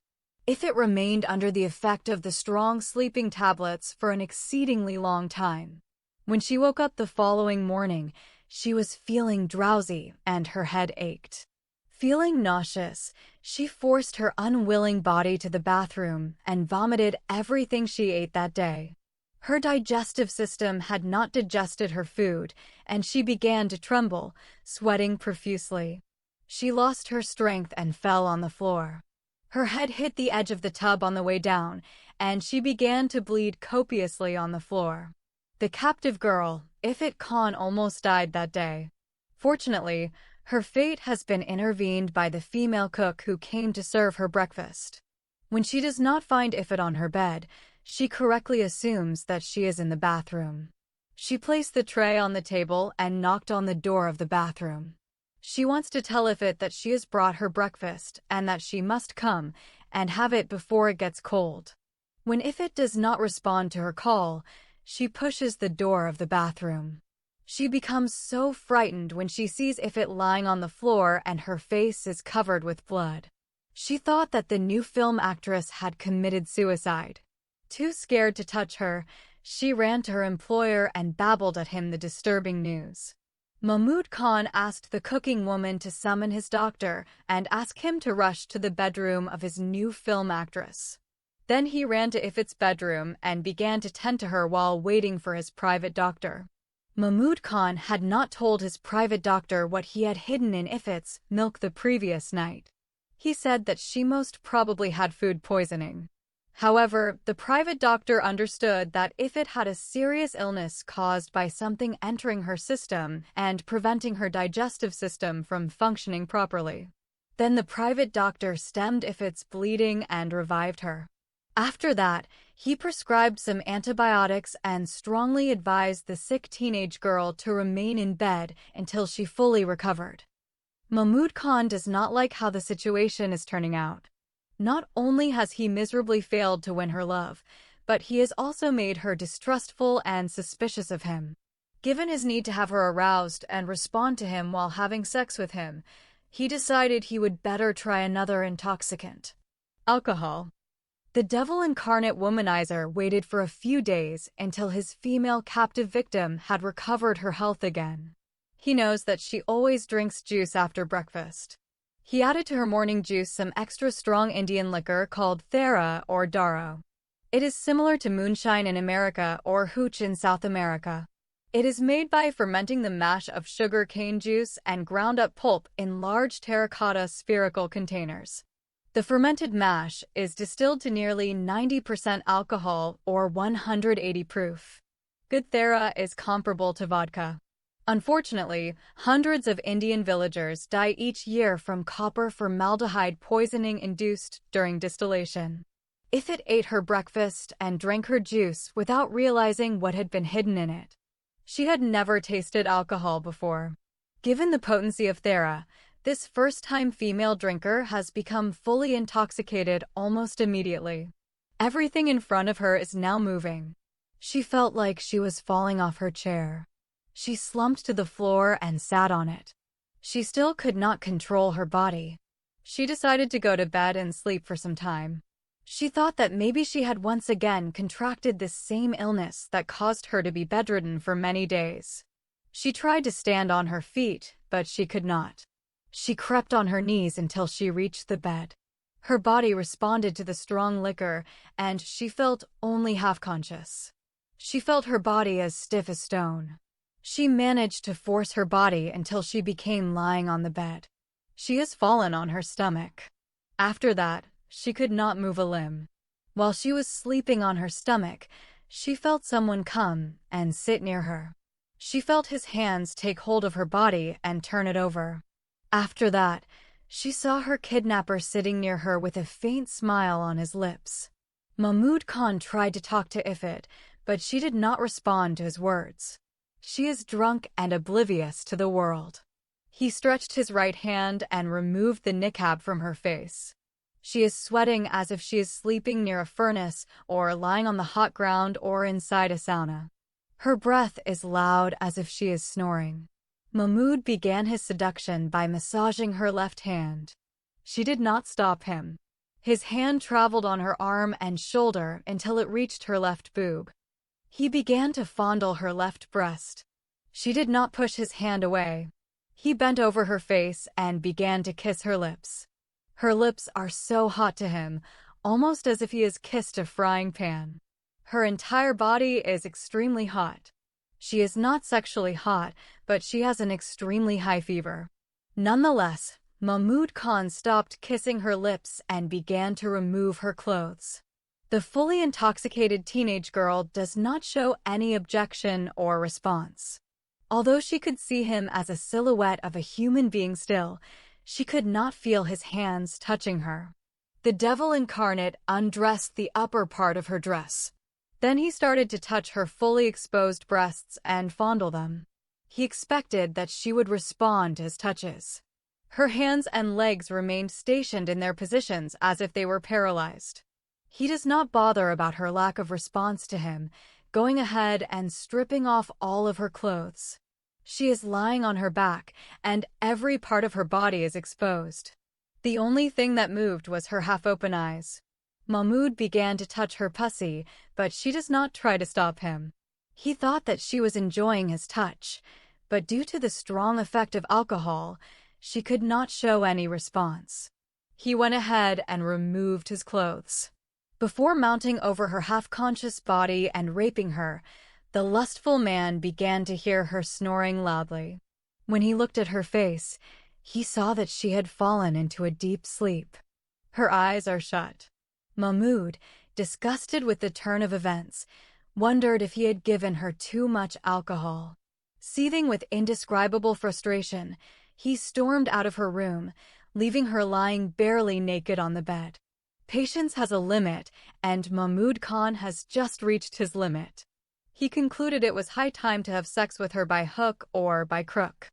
Ifit remained under the effect of the strong sleeping tablets for an exceedingly long time. When she woke up the following morning, she was feeling drowsy and her head ached. Feeling nauseous, she forced her unwilling body to the bathroom and vomited everything she ate that day. Her digestive system had not digested her food, and she began to tremble, sweating profusely. She lost her strength and fell on the floor. Her head hit the edge of the tub on the way down, and she began to bleed copiously on the floor. The captive girl, Ifit Khan, almost died that day. Fortunately, her fate has been intervened by the female cook who came to serve her breakfast. When she does not find Ifit on her bed, she correctly assumes that she is in the bathroom. She placed the tray on the table and knocked on the door of the bathroom. She wants to tell Ifit that she has brought her breakfast and that she must come and have it before it gets cold. When Ifit does not respond to her call, she pushes the door of the bathroom. She becomes so frightened when she sees Ifit lying on the floor and her face is covered with blood. She thought that the new film actress had committed suicide. Too scared to touch her, she ran to her employer and babbled at him the disturbing news. Mahmoud Khan asked the cooking woman to summon his doctor and ask him to rush to the bedroom of his new film actress. Then he ran to Ifit's bedroom and began to tend to her while waiting for his private doctor. Mahmoud Khan had not told his private doctor what he had hidden in Ifit's milk the previous night. He said that she most probably had food poisoning. However, the private doctor understood that Ifit had a serious illness caused by something entering her system and preventing her digestive system from functioning properly. Then the private doctor stemmed Ifit's bleeding and revived her. After that, he prescribed some antibiotics and strongly advised the sick teenage girl to remain in bed until she fully recovered. Mahmoud Khan does not like how the situation is turning out. Not only has he miserably failed to win her love, but he has also made her distrustful and suspicious of him. Given his need to have her aroused and respond to him while having sex with him, he decided he would better try another intoxicant: alcohol. The devil incarnate womanizer waited for a few days until his female captive victim had recovered her health again. He knows that she always drinks juice after breakfast. He added to her morning juice some extra strong Indian liquor called Thera or Daro. It is similar to moonshine in America or hooch in South America. It is made by fermenting the mash of sugar cane juice and ground up pulp in large terracotta spherical containers. The fermented mash is distilled to nearly 90% alcohol or 180 proof. Good Thera is comparable to vodka. Unfortunately, hundreds of Indian villagers die each year from copper formaldehyde poisoning induced during distillation. Ifit ate her breakfast and drank her juice without realizing what had been hidden in it. She had never tasted alcohol before. Given the potency of Thera, this first-time female drinker has become fully intoxicated almost immediately. Everything in front of her is now moving. She felt like she was falling off her chair. She slumped to the floor and sat on it. She still could not control her body. She decided to go to bed and sleep for some time. She thought that maybe she had once again contracted this same illness that caused her to be bedridden for many days. She tried to stand on her feet, but she could not. She crept on her knees until she reached the bed. Her body responded to the strong liquor, and she felt only half-conscious. She felt her body as stiff as stone. She managed to force her body until she became lying on the bed. She has fallen on her stomach. After that, she could not move a limb. While she was sleeping on her stomach, she felt someone come and sit near her. She felt his hands take hold of her body and turn it over. After that, she saw her kidnapper sitting near her with a faint smile on his lips. Mahmud Khan tried to talk to Ifrit, but she did not respond to his words. She is drunk and oblivious to the world. He stretched his right hand and removed the niqab from her face. She is sweating as if she is sleeping near a furnace or lying on the hot ground or inside a sauna. Her breath is loud as if she is snoring. Mahmud began his seduction by massaging her left hand. She did not stop him. His hand traveled on her arm and shoulder until it reached her left boob. He began to fondle her left breast. She did not push his hand away. He bent over her face and began to kiss her lips. Her lips are so hot to him, almost as if he has kissed a frying pan. Her entire body is extremely hot. She is not sexually hot, but she has an extremely high fever. Nonetheless, Mahmud Khan stopped kissing her lips and began to remove her clothes. The fully intoxicated teenage girl does not show any objection or response. Although she could see him as a silhouette of a human being still, she could not feel his hands touching her. The devil incarnate undressed the upper part of her dress. Then he started to touch her fully exposed breasts and fondle them. He expected that she would respond to his touches. Her hands and legs remained stationed in their positions as if they were paralyzed. He does not bother about her lack of response to him, going ahead and stripping off all of her clothes. She is lying on her back, and every part of her body is exposed. The only thing that moved was her half-open eyes. Mahmud began to touch her pussy, but she does not try to stop him. He thought that she was enjoying his touch, but due to the strong effect of alcohol, she could not show any response. He went ahead and removed his clothes. Before mounting over her half-conscious body and raping her, the lustful man began to hear her snoring loudly. When he looked at her face, he saw that she had fallen into a deep sleep. Her eyes are shut. Mahmud, disgusted with the turn of events, wondered if he had given her too much alcohol. Seething with indescribable frustration, he stormed out of her room, leaving her lying barely naked on the bed. Patience has a limit, and Mahmud Khan has just reached his limit. He concluded it was high time to have sex with her by hook or by crook.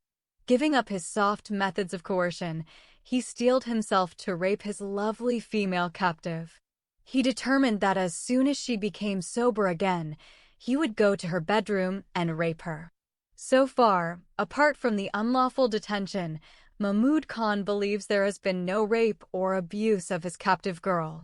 Giving up his soft methods of coercion, he steeled himself to rape his lovely female captive. He determined that as soon as she became sober again, he would go to her bedroom and rape her. So far, apart from the unlawful detention, Mahmud Khan believes there has been no rape or abuse of his captive girl.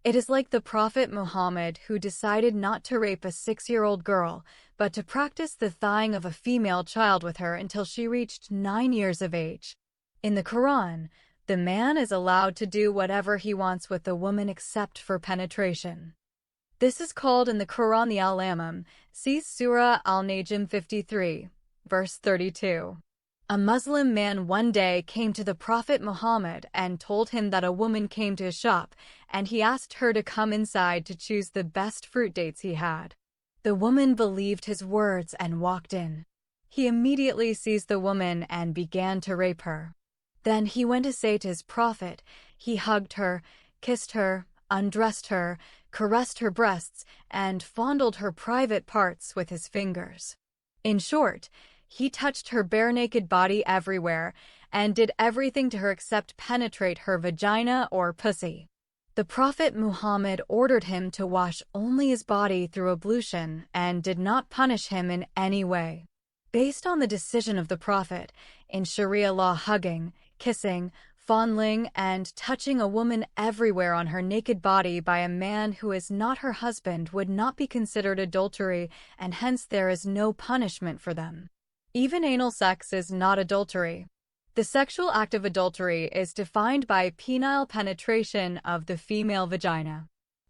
It is like the Prophet Muhammad, who decided not to rape a 6-year-old girl, but to practice the thawing of a female child with her until she reached 9 years of age. In the Quran, the man is allowed to do whatever he wants with the woman except for penetration. This is called in the Quran the Al-Amam, see Surah Al-Najm 53, verse 32. A Muslim man one day came to the Prophet Muhammad and told him that a woman came to his shop, and he asked her to come inside to choose the best fruit dates he had. The woman believed his words and walked in. He immediately seized the woman and began to rape her. Then he went to say to his prophet. He hugged her, kissed her, undressed her, caressed her breasts, and fondled her private parts with his fingers. In short, he touched her bare-naked body everywhere and did everything to her except penetrate her vagina or pussy. The Prophet Muhammad ordered him to wash only his body through ablution and did not punish him in any way. Based on the decision of the Prophet, in Sharia law, hugging, kissing, fondling, and touching a woman everywhere on her naked body by a man who is not her husband would not be considered adultery, and hence there is no punishment for them. Even anal sex is not adultery. The sexual act of adultery is defined by penile penetration of the female vagina.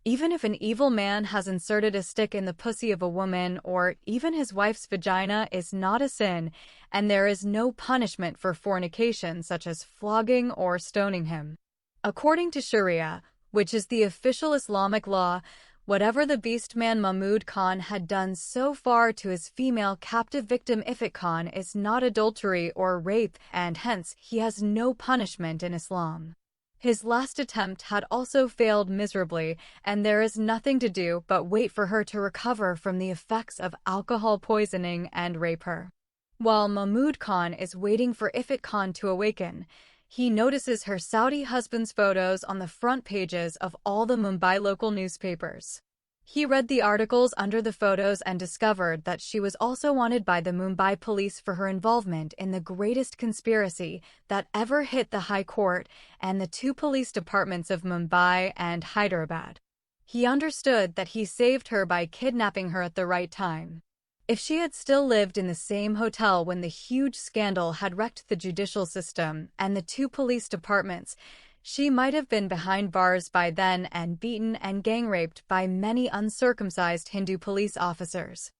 Even if an evil man has inserted a stick in the pussy of a woman or even his wife's vagina is not a sin, and there is no punishment for fornication such as flogging or stoning him. According to Sharia, which is the official Islamic law, whatever the beast man Mahmud Khan had done so far to his female captive victim Ifat Khan is not adultery or rape, and hence he has no punishment in Islam. His last attempt had also failed miserably, and there is nothing to do but wait for her to recover from the effects of alcohol poisoning and rape her. While Mahmud Khan is waiting for Ifat Khan to awaken, he notices her Saudi husband's photos on the front pages of all the Mumbai local newspapers. He read the articles under the photos and discovered that she was also wanted by the Mumbai police for her involvement in the greatest conspiracy that ever hit the High Court and the two police departments of Mumbai and Hyderabad. He understood that he saved her by kidnapping her at the right time. If she had still lived in the same hotel when the huge scandal had wrecked the judicial system and the two police departments, she might have been behind bars by then and beaten and gang-raped by many uncircumcised Hindu police officers.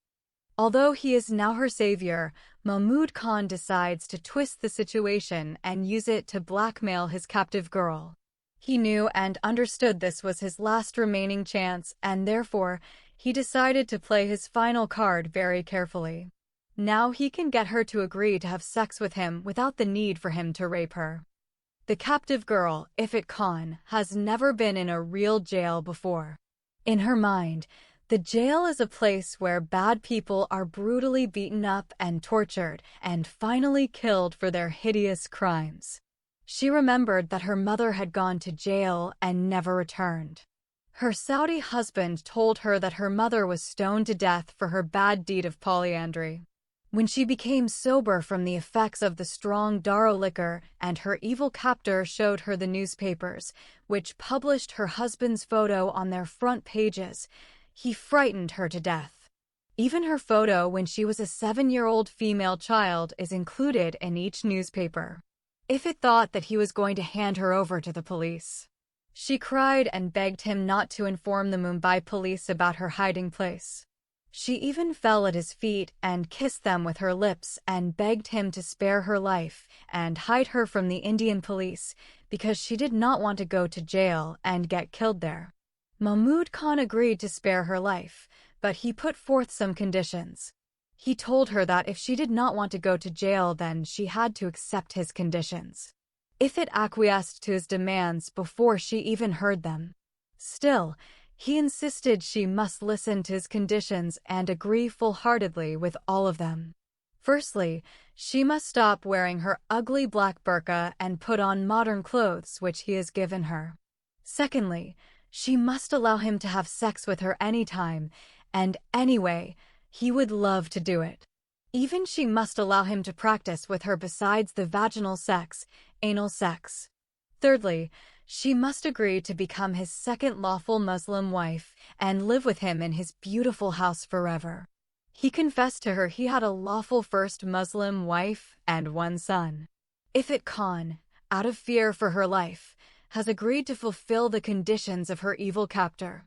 Although he is now her savior, Mahmud Khan decides to twist the situation and use it to blackmail his captive girl. He knew and understood this was his last remaining chance, and therefore, he decided to play his final card very carefully. Now he can get her to agree to have sex with him without the need for him to rape her. The captive girl, Ifat Khan, has never been in a real jail before. In her mind, the jail is a place where bad people are brutally beaten up and tortured and finally killed for their hideous crimes. She remembered that her mother had gone to jail and never returned. Her Saudi husband told her that her mother was stoned to death for her bad deed of polyandry. When she became sober from the effects of the strong Daro liquor and her evil captor showed her the newspapers, which published her husband's photo on their front pages, he frightened her to death. Even her photo when she was a 7-year-old female child is included in each newspaper. Ifat thought that he was going to hand her over to the police. She cried and begged him not to inform the Mumbai police about her hiding place. She even fell at his feet and kissed them with her lips and begged him to spare her life and hide her from the Indian police because she did not want to go to jail and get killed there. Mahmud Khan agreed to spare her life, but he put forth some conditions. He told her that if she did not want to go to jail, then she had to accept his conditions. Ifat acquiesced to his demands before she even heard them. Still, he insisted she must listen to his conditions and agree full-heartedly with all of them. Firstly, she must stop wearing her ugly black burqa and put on modern clothes which he has given her. Secondly, she must allow him to have sex with her anytime, and anyway, he would love to do it. Even she must allow him to practice with her besides the vaginal sex, anal sex. Thirdly, she must agree to become his second lawful Muslim wife and live with him in his beautiful house forever. He confessed to her he had a lawful first Muslim wife and one son. Ifat Khan, out of fear for her life, has agreed to fulfill the conditions of her evil captor.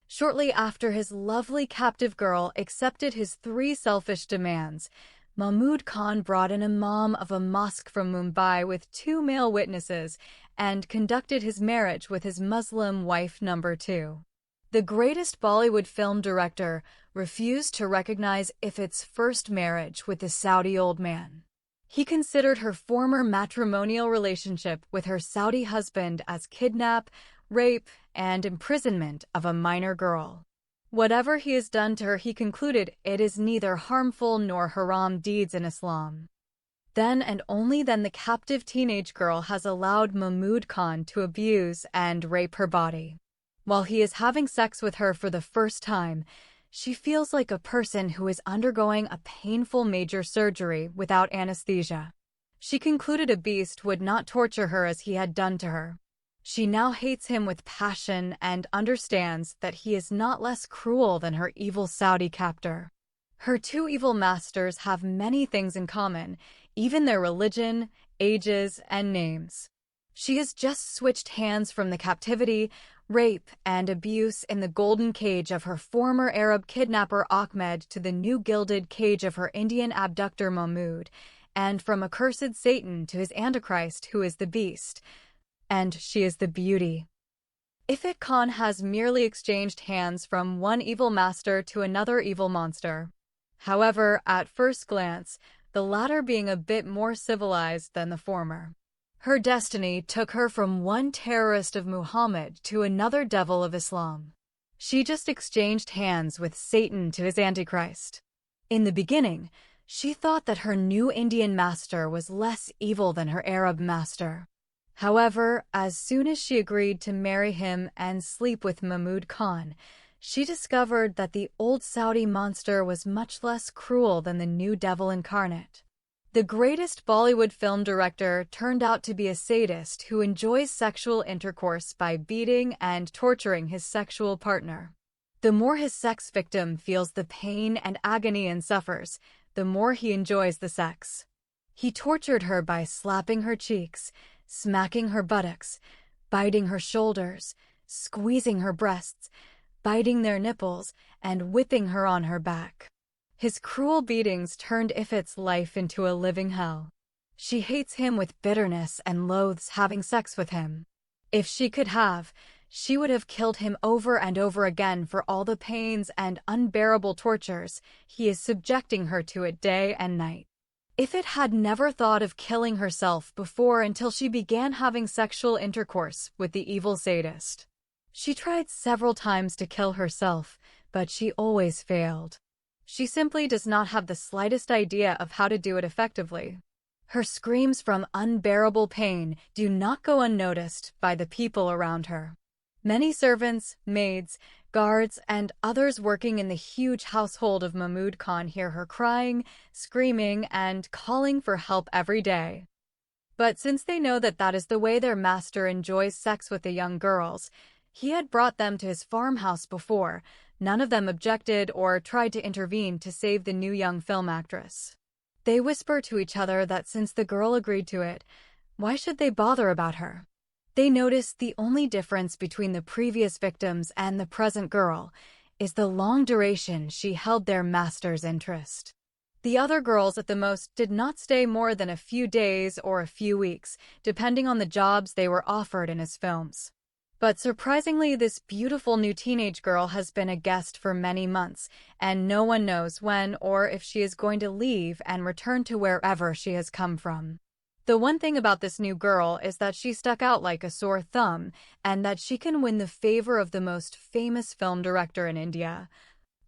Shortly after his lovely captive girl accepted his 3 selfish demands, Mahmud Khan brought an imam of a mosque from Mumbai with 2 male witnesses and conducted his marriage with his Muslim wife number 2. The greatest Bollywood film director refused to recognize Ifat's first marriage with the Saudi old man. He considered her former matrimonial relationship with her Saudi husband as kidnap, rape, and imprisonment of a minor girl. Whatever he has done to her, he concluded it is neither harmful nor haram deeds in Islam. Then and only then the captive teenage girl has allowed Mahmud Khan to abuse and rape her body. While he is having sex with her for the first time, She feels like a person who is undergoing a painful major surgery without anesthesia. She concluded a beast would not torture her as he had done to her. She now hates him with passion and understands that he is not less cruel than her evil Saudi captor. Her two evil masters have many things in common, even their religion, ages, and names. She has just switched hands from the captivity, rape, and abuse in the golden cage of her former Arab kidnapper Ahmed to the new gilded cage of her Indian abductor Mahmoud, and from accursed Satan to his Antichrist, who is the beast, and she is the beauty. Ifrit Khan has merely exchanged hands from one evil master to another evil monster. However, at first glance, the latter being a bit more civilized than the former. Her destiny took her from one terrorist of Muhammad to another devil of Islam. She just exchanged hands with Satan to his Antichrist. In the beginning, she thought that her new Indian master was less evil than her Arab master. However, as soon as she agreed to marry him and sleep with Mahmoud Khan, she discovered that the old Saudi monster was much less cruel than the new devil incarnate. The greatest Bollywood film director turned out to be a sadist who enjoys sexual intercourse by beating and torturing his sexual partner. The more his sex victim feels the pain and agony and suffers, the more he enjoys the sex. He tortured her by slapping her cheeks, smacking her buttocks, biting her shoulders, squeezing her breasts, biting their nipples, and whipping her on her back. His cruel beatings turned Ifrit's life into a living hell. She hates him with bitterness and loathes having sex with him. If she could have, she would have killed him over and over again for all the pains and unbearable tortures he is subjecting her to it day and night. Ifrit had never thought of killing herself before until she began having sexual intercourse with the evil sadist. She tried several times to kill herself, but she always failed. She simply does not have the slightest idea of how to do it effectively. Her screams from unbearable pain do not go unnoticed by the people around her. Many servants, maids, guards, and others working in the huge household of Mahmoud Khan hear her crying, screaming, and calling for help every day. But since they know that that is the way their master enjoys sex with the young girls, he had brought them to his farmhouse before. None of them objected or tried to intervene to save the new young film actress. They whisper to each other that since the girl agreed to it, why should they bother about her? They notice the only difference between the previous victims and the present girl is the long duration she held their master's interest. The other girls at the most did not stay more than a few days or a few weeks, depending on the jobs they were offered in his films. But surprisingly, this beautiful new teenage girl has been a guest for many months, and no one knows when or if she is going to leave and return to wherever she has come from. The one thing about this new girl is that she stuck out like a sore thumb, and that she can win the favor of the most famous film director in India.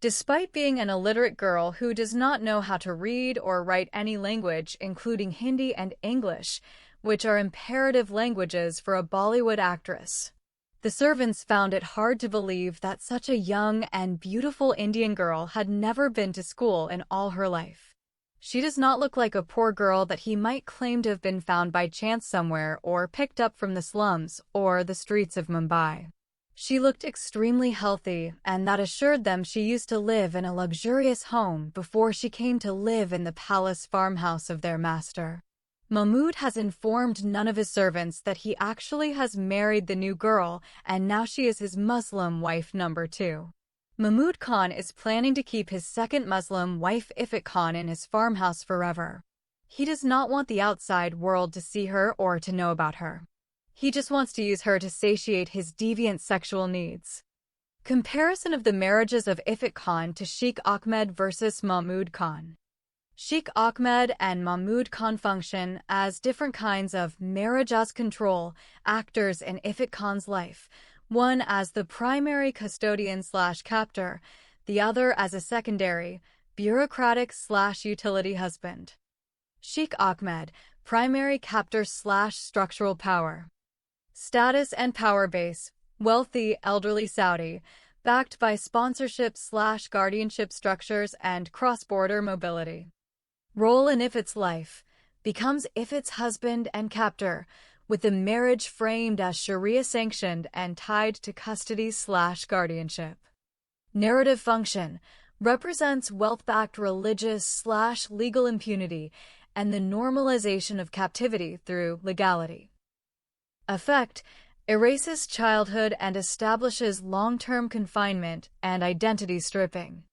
Despite being an illiterate girl who does not know how to read or write any language, including Hindi and English, which are imperative languages for a Bollywood actress. The servants found it hard to believe that such a young and beautiful Indian girl had never been to school in all her life. She does not look like a poor girl that he might claim to have been found by chance somewhere or picked up from the slums or the streets of Mumbai. She looked extremely healthy, and that assured them she used to live in a luxurious home before she came to live in the palace farmhouse of their master. Mahmoud has informed none of his servants that he actually has married the new girl, and now she is his Muslim wife number 2. Mahmoud Khan is planning to keep his second Muslim wife Ifrit Khan in his farmhouse forever. He does not want the outside world to see her or to know about her. He just wants to use her to satiate his deviant sexual needs. Comparison of the marriages of Ifrit Khan to Sheikh Ahmed versus Mahmoud Khan. Sheikh Ahmed and Mahmoud Khan function as different kinds of marriage control actors in Ifrit Khan's life, one as the primary custodian/captor, the other as a secondary, bureaucratic/utility husband. Sheikh Ahmed, primary captor/structural power. Status and power base, wealthy elderly Saudi, backed by sponsorship/guardianship structures and cross-border mobility. Role in Ifit's life becomes Ifit's husband and captor, with the marriage framed as Sharia-sanctioned and tied to custody/guardianship. Narrative function represents wealth-backed religious/legal impunity and the normalization of captivity through legality. Effect erases childhood and establishes long-term confinement and identity stripping.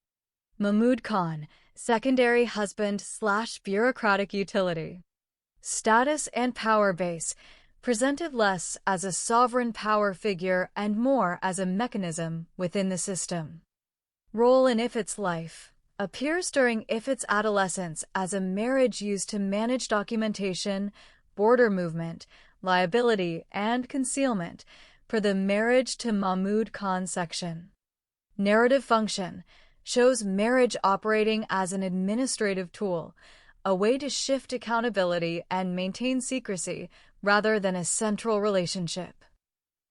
Mahmud Khan, secondary husband/bureaucratic utility. Status and power base, presented less as a sovereign power figure and more as a mechanism within the system. Role in Ifit's life appears during Ifit's adolescence as a marriage used to manage documentation, border movement, liability, and concealment per the marriage to Mahmud Khan section. Narrative function shows marriage operating as an administrative tool, a way to shift accountability and maintain secrecy rather than a central relationship.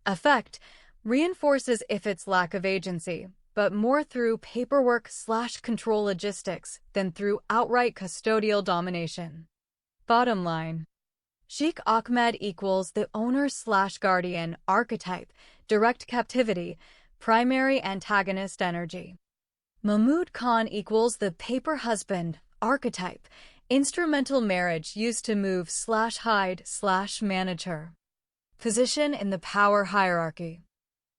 Effect reinforces Ifit's lack of agency, but more through paperwork/control logistics than through outright custodial domination. Bottom line: Sheikh Ahmed equals the owner/guardian archetype, direct captivity, primary antagonist energy. Mahmud Khan equals the paper husband archetype, instrumental marriage used to move/hide/manage her. Position in the power hierarchy.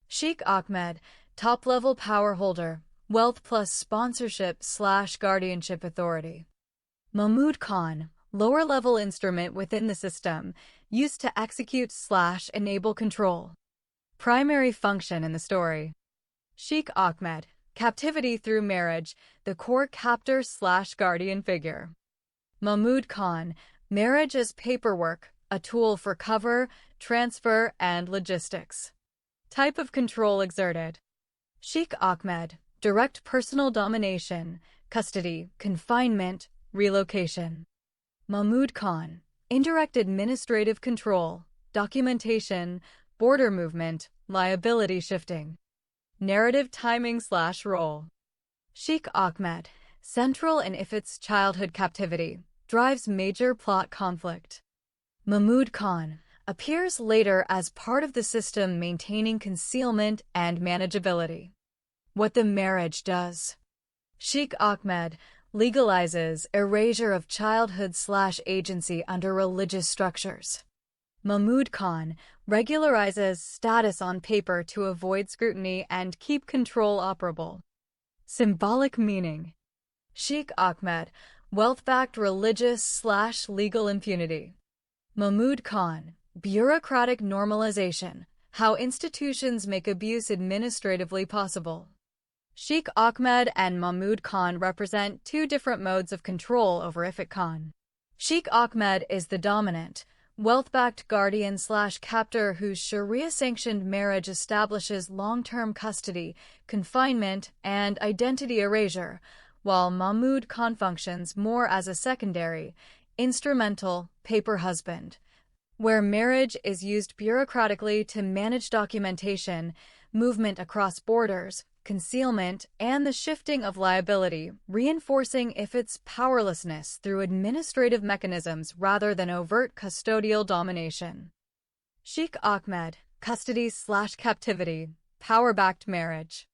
Sheikh Ahmed, top-level power holder, wealth plus sponsorship/guardianship authority. Mahmud Khan, lower-level instrument within the system, used to execute/enable control. Primary function in the story. Sheikh Ahmed, captivity through marriage, the core captor/guardian figure. Mahmud Khan, marriage as paperwork, a tool for cover, transfer, and logistics. Type of control exerted. Sheikh Ahmed, direct personal domination, custody, confinement, relocation. Mahmud Khan, indirect administrative control, documentation, border movement, liability shifting. Narrative timing/role. Sheikh Ahmed, central in Ifit's childhood captivity, drives major plot conflict. Mahmud Khan appears later as part of the system maintaining concealment and manageability. What the marriage does. Sheikh Ahmed legalizes erasure of childhood/agency under religious structures. Mahmud Khan regularizes status on paper to avoid scrutiny and keep control operable. Symbolic meaning. Sheikh Ahmed, wealth-backed religious/legal impunity. Mahmud Khan, bureaucratic normalization, how institutions make abuse administratively possible. Sheikh Ahmed and Mahmud Khan represent two different modes of control over Ifit Khan. Sheikh Ahmed is the dominant, wealth-backed guardian/captor whose Sharia-sanctioned marriage establishes long-term custody, confinement, and identity erasure, while Mahmud Khan functions more as a secondary, instrumental, paper husband, where marriage is used bureaucratically to manage documentation, movement across borders, concealment, and the shifting of liability, reinforcing Ifit's powerlessness through administrative mechanisms rather than overt custodial domination. Sheikh Ahmed, custody/captivity, power-backed marriage.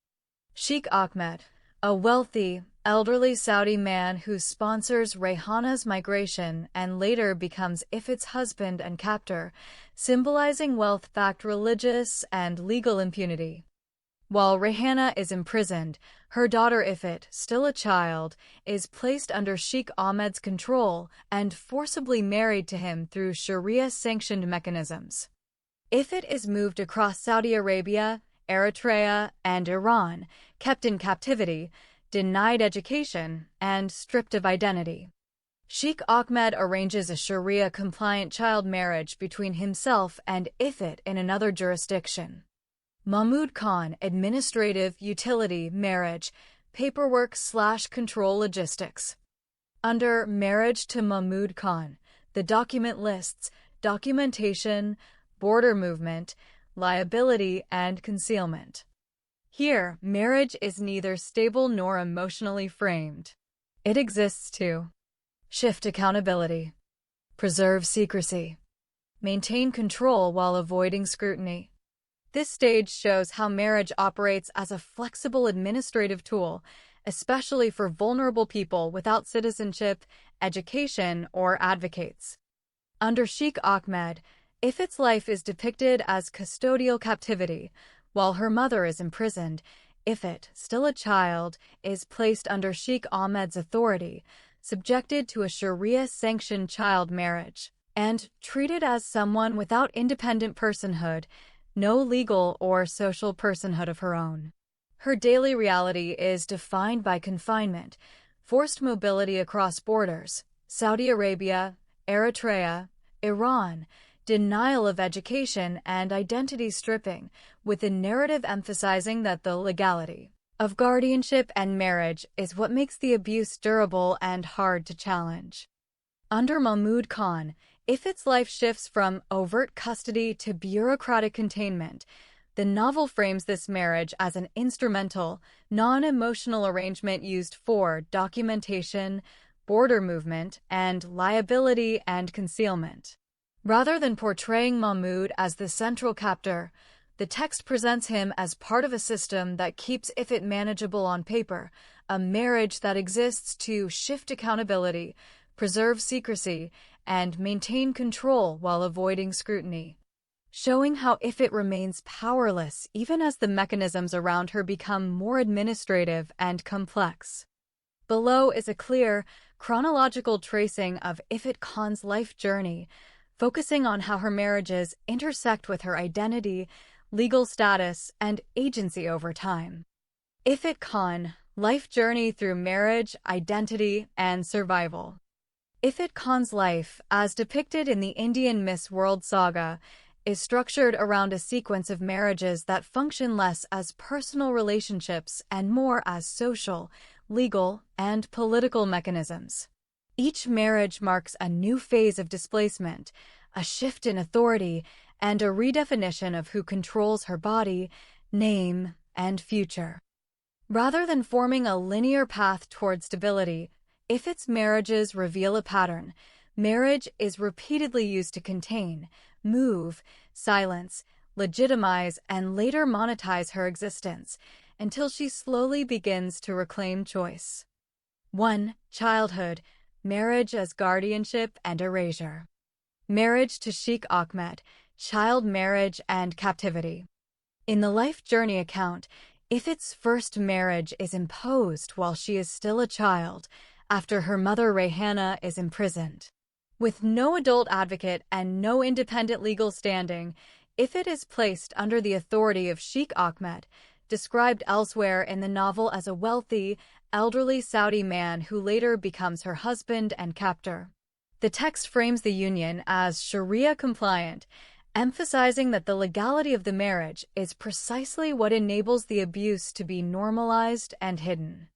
Sheikh Ahmed, a wealthy, elderly Saudi man who sponsors Rehana's migration and later becomes Ifit's husband and captor, symbolizing wealth-backed religious and legal impunity. While Rehana is imprisoned, her daughter Ifit, still a child, is placed under Sheikh Ahmed's control and forcibly married to him through Sharia-sanctioned mechanisms. Ifit is moved across Saudi Arabia, Eritrea, and Iran, kept in captivity, denied education, and stripped of identity. Sheikh Ahmed arranges a Sharia-compliant child marriage between himself and Ifit in another jurisdiction. Mahmud Khan, administrative, utility, marriage, paperwork/control logistics. Under Marriage to Mahmud Khan, the document lists documentation, border movement, liability, and concealment. Here, marriage is neither stable nor emotionally framed. It exists to shift accountability, preserve secrecy, maintain control while avoiding scrutiny. This stage shows how marriage operates as a flexible administrative tool, especially for vulnerable people without citizenship, education, or advocates. Under Sheikh Ahmed, Ifit's life is depicted as custodial captivity. While her mother is imprisoned, Ifit, still a child, is placed under Sheikh Ahmed's authority, subjected to a Sharia-sanctioned child marriage, and treated as someone without independent personhood, no legal or social personhood of her own. Her daily reality is defined by confinement, forced mobility across borders, Saudi Arabia, Eritrea, Iran, denial of education, and identity stripping, with a narrative emphasizing that the legality of guardianship and marriage is what makes the abuse durable and hard to challenge. Under Mahmoud Khan, Ifit's life shifts from overt custody to bureaucratic containment. The novel frames this marriage as an instrumental, non-emotional arrangement used for documentation, border movement, and liability and concealment. Rather than portraying Mahmoud as the central captor, the text presents him as part of a system that keeps Ifit manageable on paper, a marriage that exists to shift accountability, preserve secrecy, and maintain control while avoiding scrutiny, showing how Ifit remains powerless even as the mechanisms around her become more administrative and complex. Below is a clear, chronological tracing of Ifit Khan's life journey, focusing on how her marriages intersect with her identity, legal status, and agency over time. Ifit Khan, life journey through marriage, identity, and survival. Ifit Khan's life, as depicted in the Indian Miss World saga, is structured around a sequence of marriages that function less as personal relationships and more as social, legal, and political mechanisms. Each marriage marks a new phase of displacement, a shift in authority, and a redefinition of who controls her body, name, and future. Rather than forming a linear path toward stability, Ifit's marriages reveal a pattern. Marriage is repeatedly used to contain, move, silence, legitimize, and later monetize her existence, until she slowly begins to reclaim choice. 1. Childhood, marriage as guardianship and erasure. Marriage to Sheikh Ahmed, child marriage and captivity. In the life journey account, Ifit's first marriage is imposed while she is still a child, after her mother Rayhana is imprisoned. With no adult advocate and no independent legal standing, Ifit is placed under the authority of Sheikh Ahmed, described elsewhere in the novel as a wealthy, elderly Saudi man who later becomes her husband and captor. The text frames the union as Sharia-compliant, emphasizing that the legality of the marriage is precisely what enables the abuse to be normalized and hidden.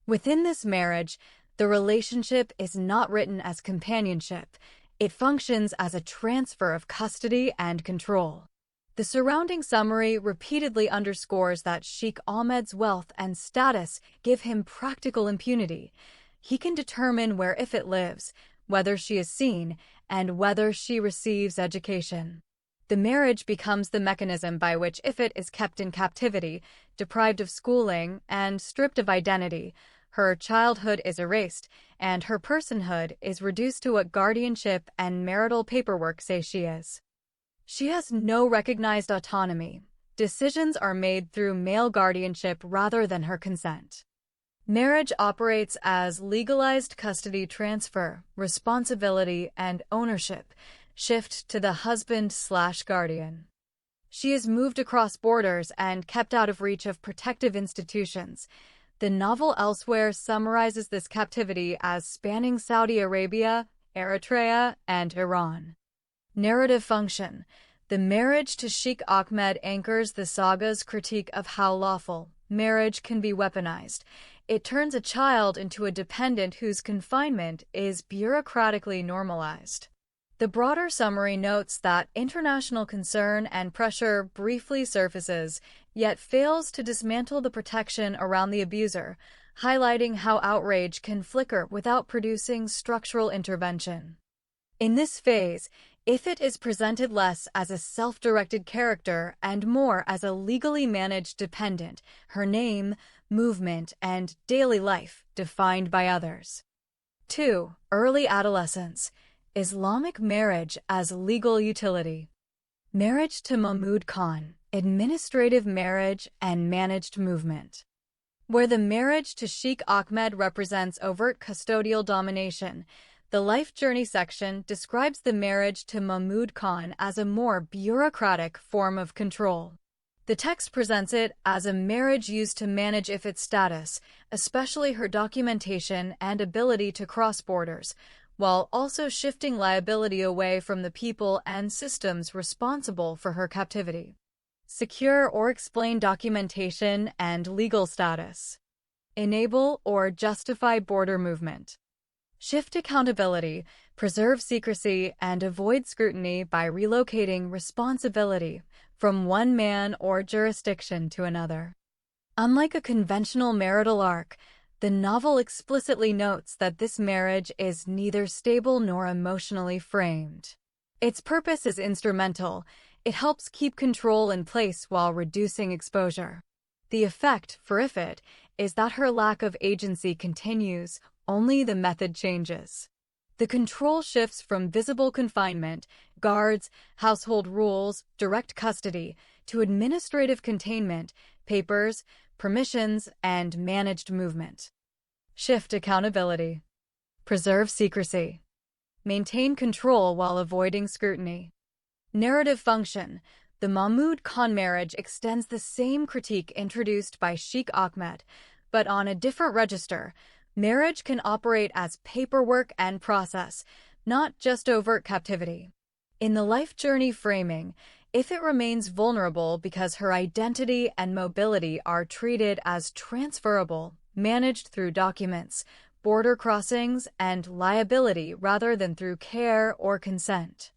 Within this marriage, the relationship is not written as companionship. It functions as a transfer of custody and control. The surrounding summary repeatedly underscores that Sheikh Ahmed's wealth and status give him practical impunity. He can determine where Ifit lives, whether she is seen, and whether she receives education. The marriage becomes the mechanism by which Ifit is kept in captivity, deprived of schooling, and stripped of identity. Her childhood is erased, and her personhood is reduced to what guardianship and marital paperwork say she is. She has no recognized autonomy. Decisions are made through male guardianship rather than her consent. Marriage operates as legalized custody transfer, responsibility, and ownership shift to the husband/guardian. She is moved across borders and kept out of reach of protective institutions. The novel elsewhere summarizes this captivity as spanning Saudi Arabia, Eritrea, and Iran. Narrative function. The marriage to Sheikh Ahmed anchors the saga's critique of how lawful marriage can be weaponized. It turns a child into a dependent whose confinement is bureaucratically normalized. The broader summary notes that international concern and pressure briefly surfaces, yet fails to dismantle the protection around the abuser, highlighting how outrage can flicker without producing structural intervention. In this phase, Ifit is presented less as a self-directed character and more as a legally managed dependent, her name, movement, and daily life defined by others. 2. Early adolescence. Islamic marriage as legal utility. Marriage to Mahmud Khan, administrative marriage and managed movement. Where the marriage to Sheikh Ahmed represents overt custodial domination, the life journey section describes the marriage to Mahmud Khan as a more bureaucratic form of control. The text presents it as a marriage used to manage Ifit's status, especially her documentation and ability to cross borders, while also shifting liability away from the people and systems responsible for her captivity. Secure or explain documentation and legal status. Enable or justify border movement. Shift accountability, preserve secrecy, and avoid scrutiny by relocating responsibility from one man or jurisdiction to another. Unlike a conventional marital arc, the novel explicitly notes that this marriage is neither stable nor emotionally framed. Its purpose is instrumental. It helps keep control in place while reducing exposure. The effect, for Ifit, is that her lack of agency continues, only the method changes. The control shifts from visible confinement, guards, household rules, direct custody, to administrative containment, papers, permissions, and managed movement. Shift accountability. Preserve secrecy. Maintain control while avoiding scrutiny. Narrative function. The Mahmud Khan marriage extends the same critique introduced by Sheikh Ahmed, but on a different register. Marriage can operate as paperwork and process, not just overt captivity. In the life journey framing, Ifit remains vulnerable because her identity and mobility are treated as transferable, managed through documents, border crossings, and liability rather than through care or consent.